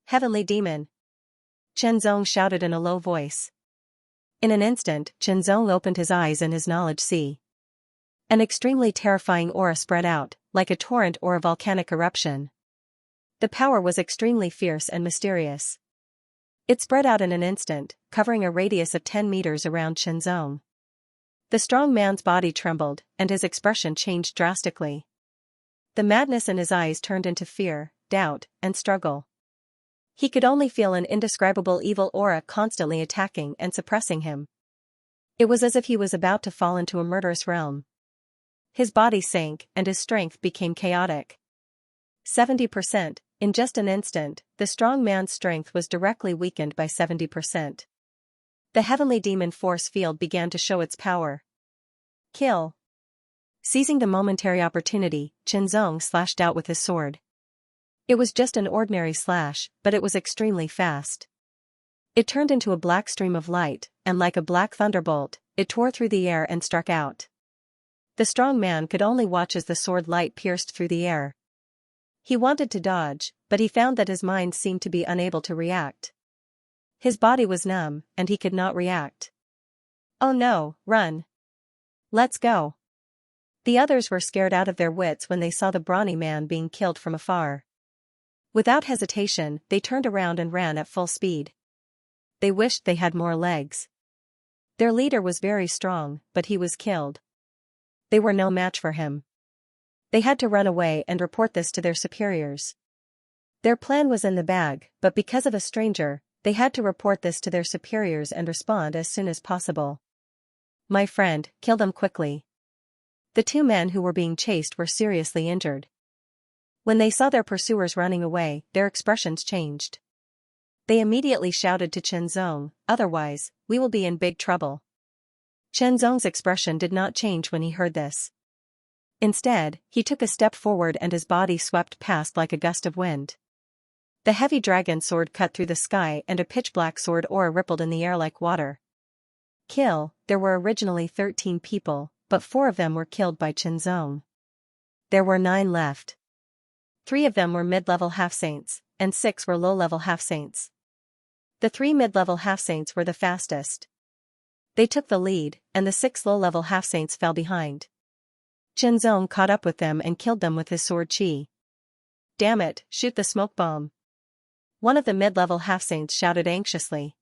Heavenly demon! Qianzong shouted in a low voice. In an instant, Qianzong opened his eyes in his knowledge sea. An extremely terrifying aura spread out, like a torrent or a volcanic eruption. The power was extremely fierce and mysterious. It spread out in an instant, covering a radius of 10 meters around Xianxia. The strong man's body trembled, and his expression changed drastically. The madness in his eyes turned into fear, doubt, and struggle. He could only feel an indescribable evil aura constantly attacking and suppressing him. It was as if he was about to fall into a murderous realm. His body sank, and his strength became chaotic. 70%. In just an instant, the strong man's strength was directly weakened by 70%. The heavenly demon force field began to show its power. Kill. Seizing the momentary opportunity, Xianxia slashed out with his sword. It was just an ordinary slash, but it was extremely fast. It turned into a black stream of light, and like a black thunderbolt, it tore through the air and struck out. The strong man could only watch as the sword light pierced through the air. He wanted to dodge, but he found that his mind seemed to be unable to react. His body was numb, and he could not react. Oh no, run! Let's go! The others were scared out of their wits when they saw the brawny man being killed from afar. Without hesitation, they turned around and ran at full speed. They wished they had more legs. Their leader was very strong, but he was killed. They were no match for him. They had to run away and report this to their superiors. Their plan was in the bag, but because of a stranger, they had to report this to their superiors and respond as soon as possible. My friend, kill them quickly. The two men who were being chased were seriously injured. When they saw their pursuers running away, their expressions changed. They immediately shouted to Xianxia, otherwise, we will be in big trouble. Xianxia's expression did not change when he heard this. Instead, he took a step forward and his body swept past like a gust of wind. The heavy dragon sword cut through the sky and a pitch-black sword aura rippled in the air like water. Kill. There were originally 13 people, but 4 of them were killed by Xianxia. There were 9 left. 3 of them were mid-level half-saints, and 6 were low-level half-saints. The 3 mid-level half-saints were the fastest. They took the lead, and the 6 low-level half-saints fell behind. Xianxia caught up with them and killed them with his sword chi. Damn it, shoot the smoke bomb. One of the mid-level half-saints shouted anxiously.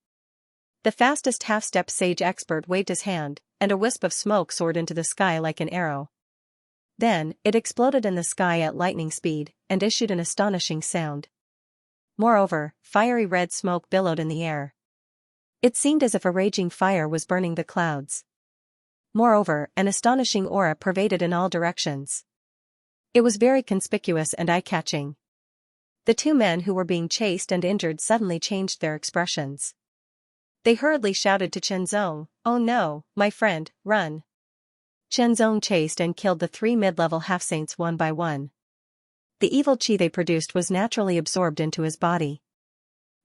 The fastest half-step sage expert waved his hand, and a wisp of smoke soared into the sky like an arrow. Then, it exploded in the sky at lightning speed, and issued an astonishing sound. Moreover, fiery red smoke billowed in the air. It seemed as if a raging fire was burning the clouds. Moreover, an astonishing aura pervaded in all directions. It was very conspicuous and eye-catching. The 2 men who were being chased and injured suddenly changed their expressions. They hurriedly shouted to Xianxia, oh no, my friend, run. Xianxia chased and killed the 3 mid-level half-saints one by one. The evil chi they produced was naturally absorbed into his body.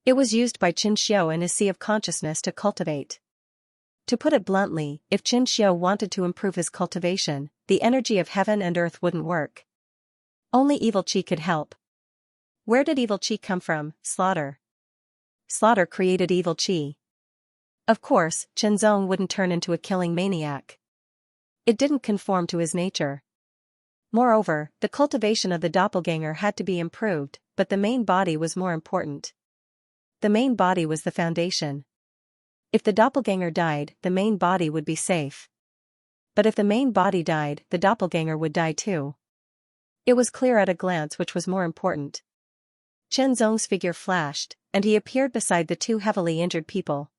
It was used by Xianxia in his sea of consciousness to cultivate. To put it bluntly, if Xianxia wanted to improve his cultivation, the energy of heaven and earth wouldn't work. Only evil chi could help. Where did evil chi come from? Slaughter. Slaughter created evil chi. Of course, Xianxia wouldn't turn into a killing maniac. It didn't conform to his nature. Moreover, the cultivation of the doppelganger had to be improved, but the main body was more important. The main body was the foundation. If the doppelganger died, the main body would be safe. But if the main body died, the doppelganger would die too. It was clear at a glance which was more important. Xianxia's figure flashed, and he appeared beside the 2 heavily injured people.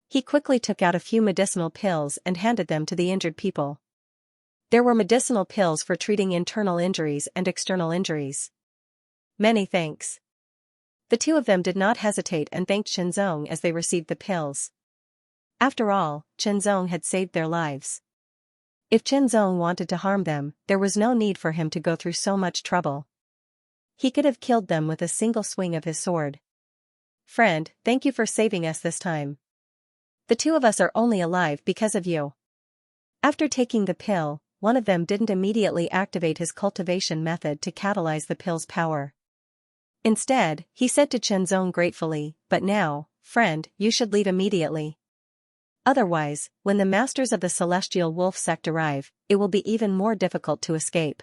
He quickly took out a few medicinal pills and handed them to the injured people. There were medicinal pills for treating internal injuries and external injuries. Many thanks. The 2 of them did not hesitate and thanked Xianxia as they received the pills. After all, Xianxia had saved their lives. If Xianxia wanted to harm them, there was no need for him to go through so much trouble. He could have killed them with a single swing of his sword. Friend, thank you for saving us this time. The 2 of us are only alive because of you. After taking the pill, one of them didn't immediately activate his cultivation method to catalyze the pill's power. Instead, he said to Xianxia gratefully, but now, friend, you should leave immediately. Otherwise, when the masters of the celestial wolf sect arrive, it will be even more difficult to escape.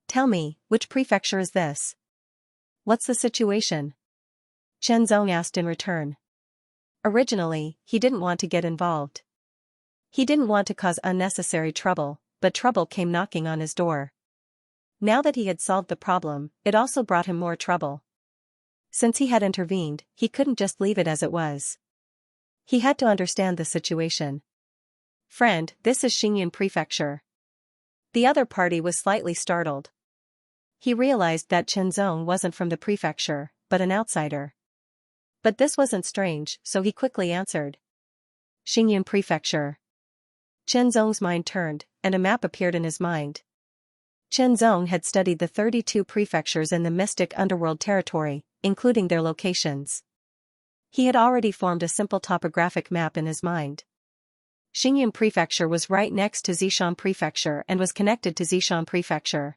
Tell me, which prefecture is this? What's the situation? Chen Zong asked in return. Originally, he didn't want to get involved. He didn't want to cause unnecessary trouble, but trouble came knocking on his door. Now that he had solved the problem, it also brought him more trouble. Since he had intervened, he couldn't just leave it as it was. He had to understand the situation. Friend, this is Xingyan Prefecture. The other party was slightly startled. He realized that Chen Zong wasn't from the prefecture, but an outsider. But this wasn't strange, so he quickly answered. Xingyan Prefecture. Chen Zong's mind turned, and a map appeared in his mind. Chen Zong had studied the 32 prefectures in the mystic underworld territory, including their locations. He had already formed a simple topographic map in his mind. Xingyan Prefecture was right next to Zishan Prefecture and was connected to Zishan Prefecture.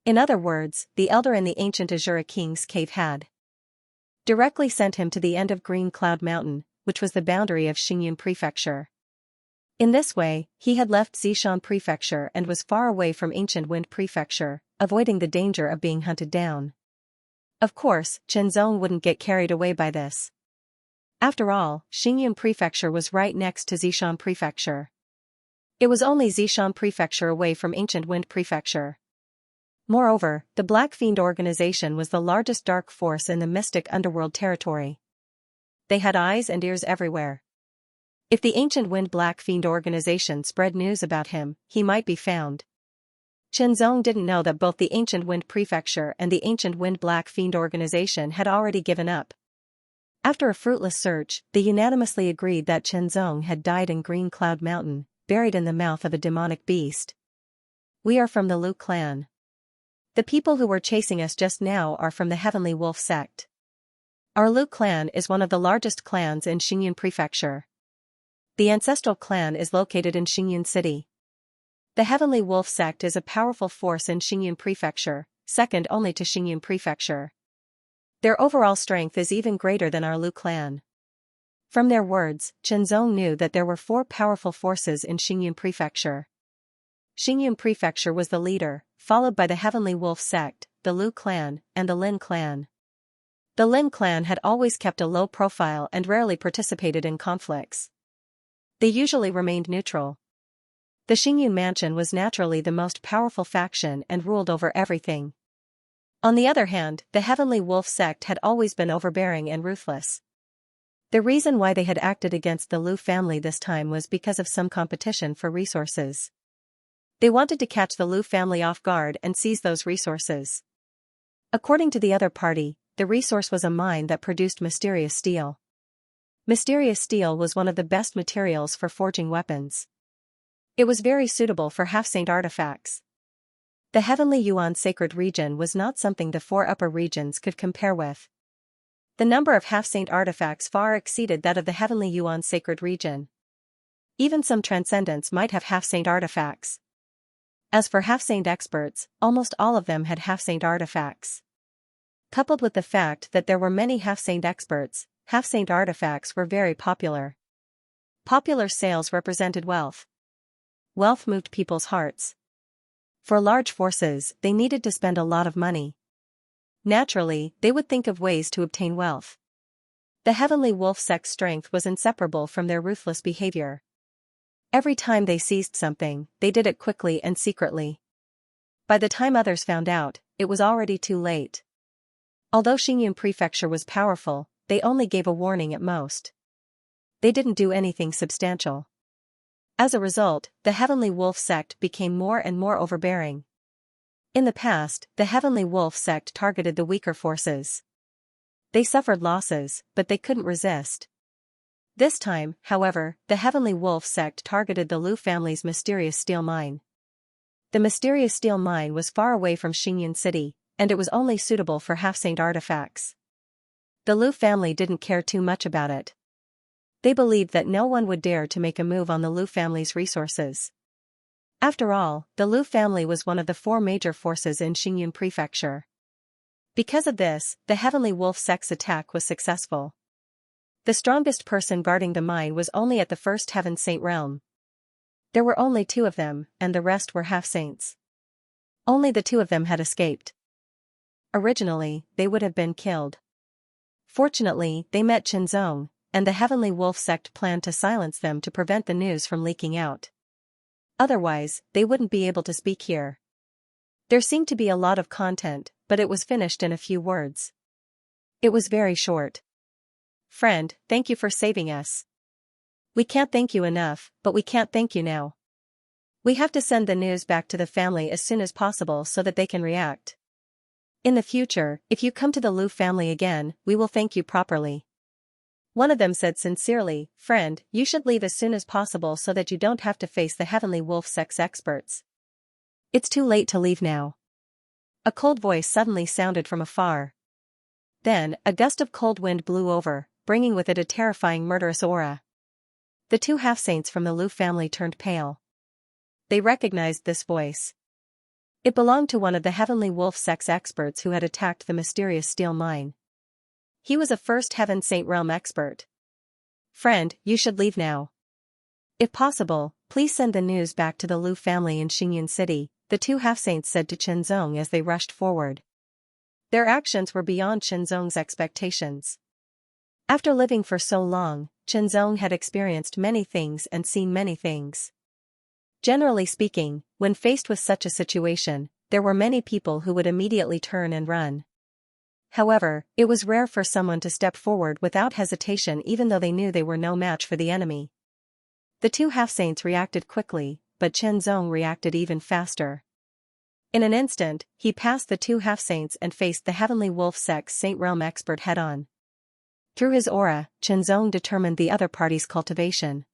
In other words, the elder in the ancient Azura King's cave had directly sent him to the end of Green Cloud Mountain, which was the boundary of Xingyan Prefecture. In this way, he had left Zishan Prefecture and was far away from Ancient Wind Prefecture, avoiding the danger of being hunted down. Of course, Chen Zong wouldn't get carried away by this. After all, Xingyan Prefecture was right next to Zishan Prefecture. It was only Zishan Prefecture away from Ancient Wind Prefecture. Moreover, the Black Fiend organization was the largest dark force in the mystic underworld territory. They had eyes and ears everywhere. If the Ancient Wind Black Fiend organization spread news about him, he might be found. Chen Zong didn't know that both the Ancient Wind Prefecture and the Ancient Wind Black Fiend organization had already given up. After a fruitless search, they unanimously agreed that Chen Zong had died in Green Cloud Mountain, buried in the mouth of a demonic beast. We are from the Lu clan. The people who were chasing us just now are from the Heavenly Wolf sect. Our Lu clan is one of the largest clans in Xingyan Prefecture. The ancestral clan is located in Xingyan City. The Heavenly Wolf sect is a powerful force in Xingyan Prefecture, second only to Xingyan Prefecture. Their overall strength is even greater than our Lu clan. From their words, Chen Zong knew that there were 4 powerful forces in Xingyan Prefecture. Xingyan Prefecture was the leader, followed by the Heavenly Wolf sect, the Lu clan, and the Lin clan. The Lin clan had always kept a low profile and rarely participated in conflicts. They usually remained neutral. The Xingyan Mansion was naturally the most powerful faction and ruled over everything. On the other hand, the Heavenly Wolf sect had always been overbearing and ruthless. The reason why they had acted against the Lu family this time was because of some competition for resources. They wanted to catch the Lu family off guard and seize those resources. According to the other party, the resource was a mine that produced mysterious steel. Mysterious steel was one of the best materials for forging weapons. It was very suitable for half-saint artifacts. The Heavenly Yuan Sacred Region was not something the 4 upper regions could compare with. The number of half-saint artifacts far exceeded that of the Heavenly Yuan Sacred Region. Even some transcendents might have half-saint artifacts. As for half-saint experts, almost all of them had half-saint artifacts. Coupled with the fact that there were many half-saint experts, half-saint artifacts were very popular. Popular sales represented wealth. Wealth moved people's hearts. For large forces, they needed to spend a lot of money. Naturally, they would think of ways to obtain wealth. The Heavenly Wolf sect's strength was inseparable from their ruthless behavior. Every time they seized something, they did it quickly and secretly. By the time others found out, it was already too late. Although Xingyan Prefecture was powerful, they only gave a warning at most. They didn't do anything substantial. As a result, the Heavenly Wolf sect became more and more overbearing. In the past, the Heavenly Wolf sect targeted the weaker forces. They suffered losses, but they couldn't resist. This time, however, the Heavenly Wolf sect targeted the Lu family's mysterious steel mine. The mysterious steel mine was far away from Xingyan City, and it was only suitable for half-saint artifacts. The Lu family didn't care too much about it. They believed that no one would dare to make a move on the Lu family's resources. After all, the Lu family was one of the 4 major forces in Xingyan Prefecture. Because of this, the Heavenly Wolf sect's attack was successful. The strongest person guarding the mine was only at the first Heaven Saint realm. There were only 2 of them, and the rest were half-saints. Only the 2 of them had escaped. Originally, they would have been killed. Fortunately, they met Xianxia, and the Heavenly Wolf sect planned to silence them to prevent the news from leaking out. Otherwise, they wouldn't be able to speak here. There seemed to be a lot of content, but it was finished in a few words. It was very short. Friend, thank you for saving us. We can't thank you enough, but we can't thank you now. We have to send the news back to the family as soon as possible so that they can react. In the future, if you come to the Liu family again, we will thank you properly. One of them said sincerely, Friend, you should leave as soon as possible so that you don't have to face the Heavenly Wolf sex experts. It's too late to leave now. A cold voice suddenly sounded from afar. Then, a gust of cold wind blew over, bringing with it a terrifying murderous aura. The two half-saints from the Liu family turned pale. They recognized this voice. It belonged to one of the Heavenly Wolf sex experts who had attacked the mysterious steel mine. He was a First Heaven Saint realm expert. Friend, you should leave now. If possible, please send the news back to the Liu family in Xinyan City, the two half-saints said to Xianxia as they rushed forward. Their actions were beyond Xianxia's expectations. After living for so long, Xianxia had experienced many things and seen many things. Generally speaking, when faced with such a situation, there were many people who would immediately turn and run. However, it was rare for someone to step forward without hesitation even though they knew they were no match for the enemy. The two half-saints reacted quickly, but Xianxia reacted even faster. In an instant, he passed the two half-saints and faced the Heavenly Wolf sex Saint realm expert head-on. Through his aura, Xianxia determined the other party's cultivation.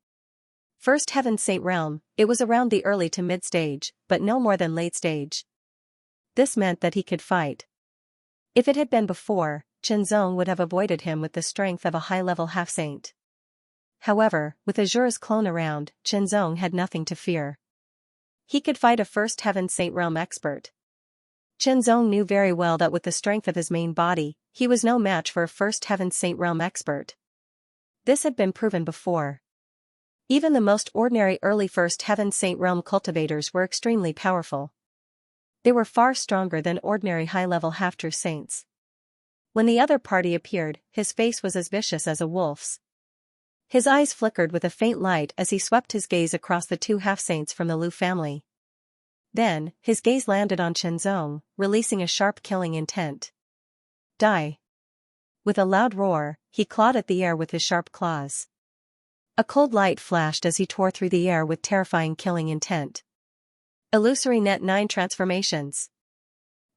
First Heaven Saint realm, it was around the early to mid-stage, but no more than late stage. This meant that he could fight. If it had been before, Xianxia would have avoided him with the strength of a high-level half-saint. However, with Azure's clone around, Xianxia had nothing to fear. He could fight a First Heaven Saint realm expert. Xianxia knew very well that with the strength of his main body, he was no match for a First Heaven Saint realm expert. This had been proven before. Even the most ordinary early First Heaven Saint realm cultivators were extremely powerful. They were far stronger than ordinary high-level half-true saints. When the other party appeared, his face was as vicious as a wolf's. His eyes flickered with a faint light as he swept his gaze across the two half-saints from the Liu family. Then, his gaze landed on Xianxia, releasing a sharp killing intent. Die! With a loud roar, he clawed at the air with his sharp claws. A cold light flashed as he tore through the air with terrifying killing intent. Illusory Net 9 transformations.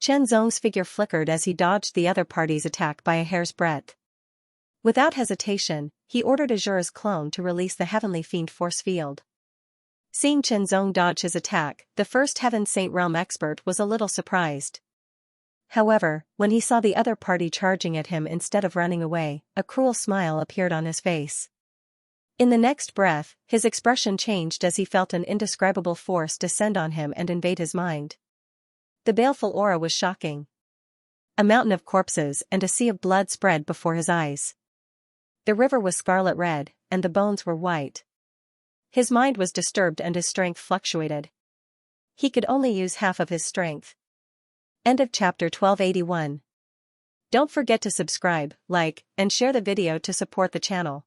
Xianxia's figure flickered as he dodged the other party's attack by a hair's breadth. Without hesitation, he ordered Azure's clone to release the Heavenly Fiend force field. Seeing Xianxia dodge his attack, the First Heaven Saint realm expert was a little surprised. However, when he saw the other party charging at him instead of running away, a cruel smile appeared on his face. In the next breath, his expression changed as he felt an indescribable force descend on him and invade his mind. The baleful aura was shocking. A mountain of corpses and a sea of blood spread before his eyes. The river was scarlet red, and the bones were white. His mind was disturbed and his strength fluctuated. He could only use half of his strength. End of chapter 1281. Don't forget to subscribe, like, and share the video to support the channel.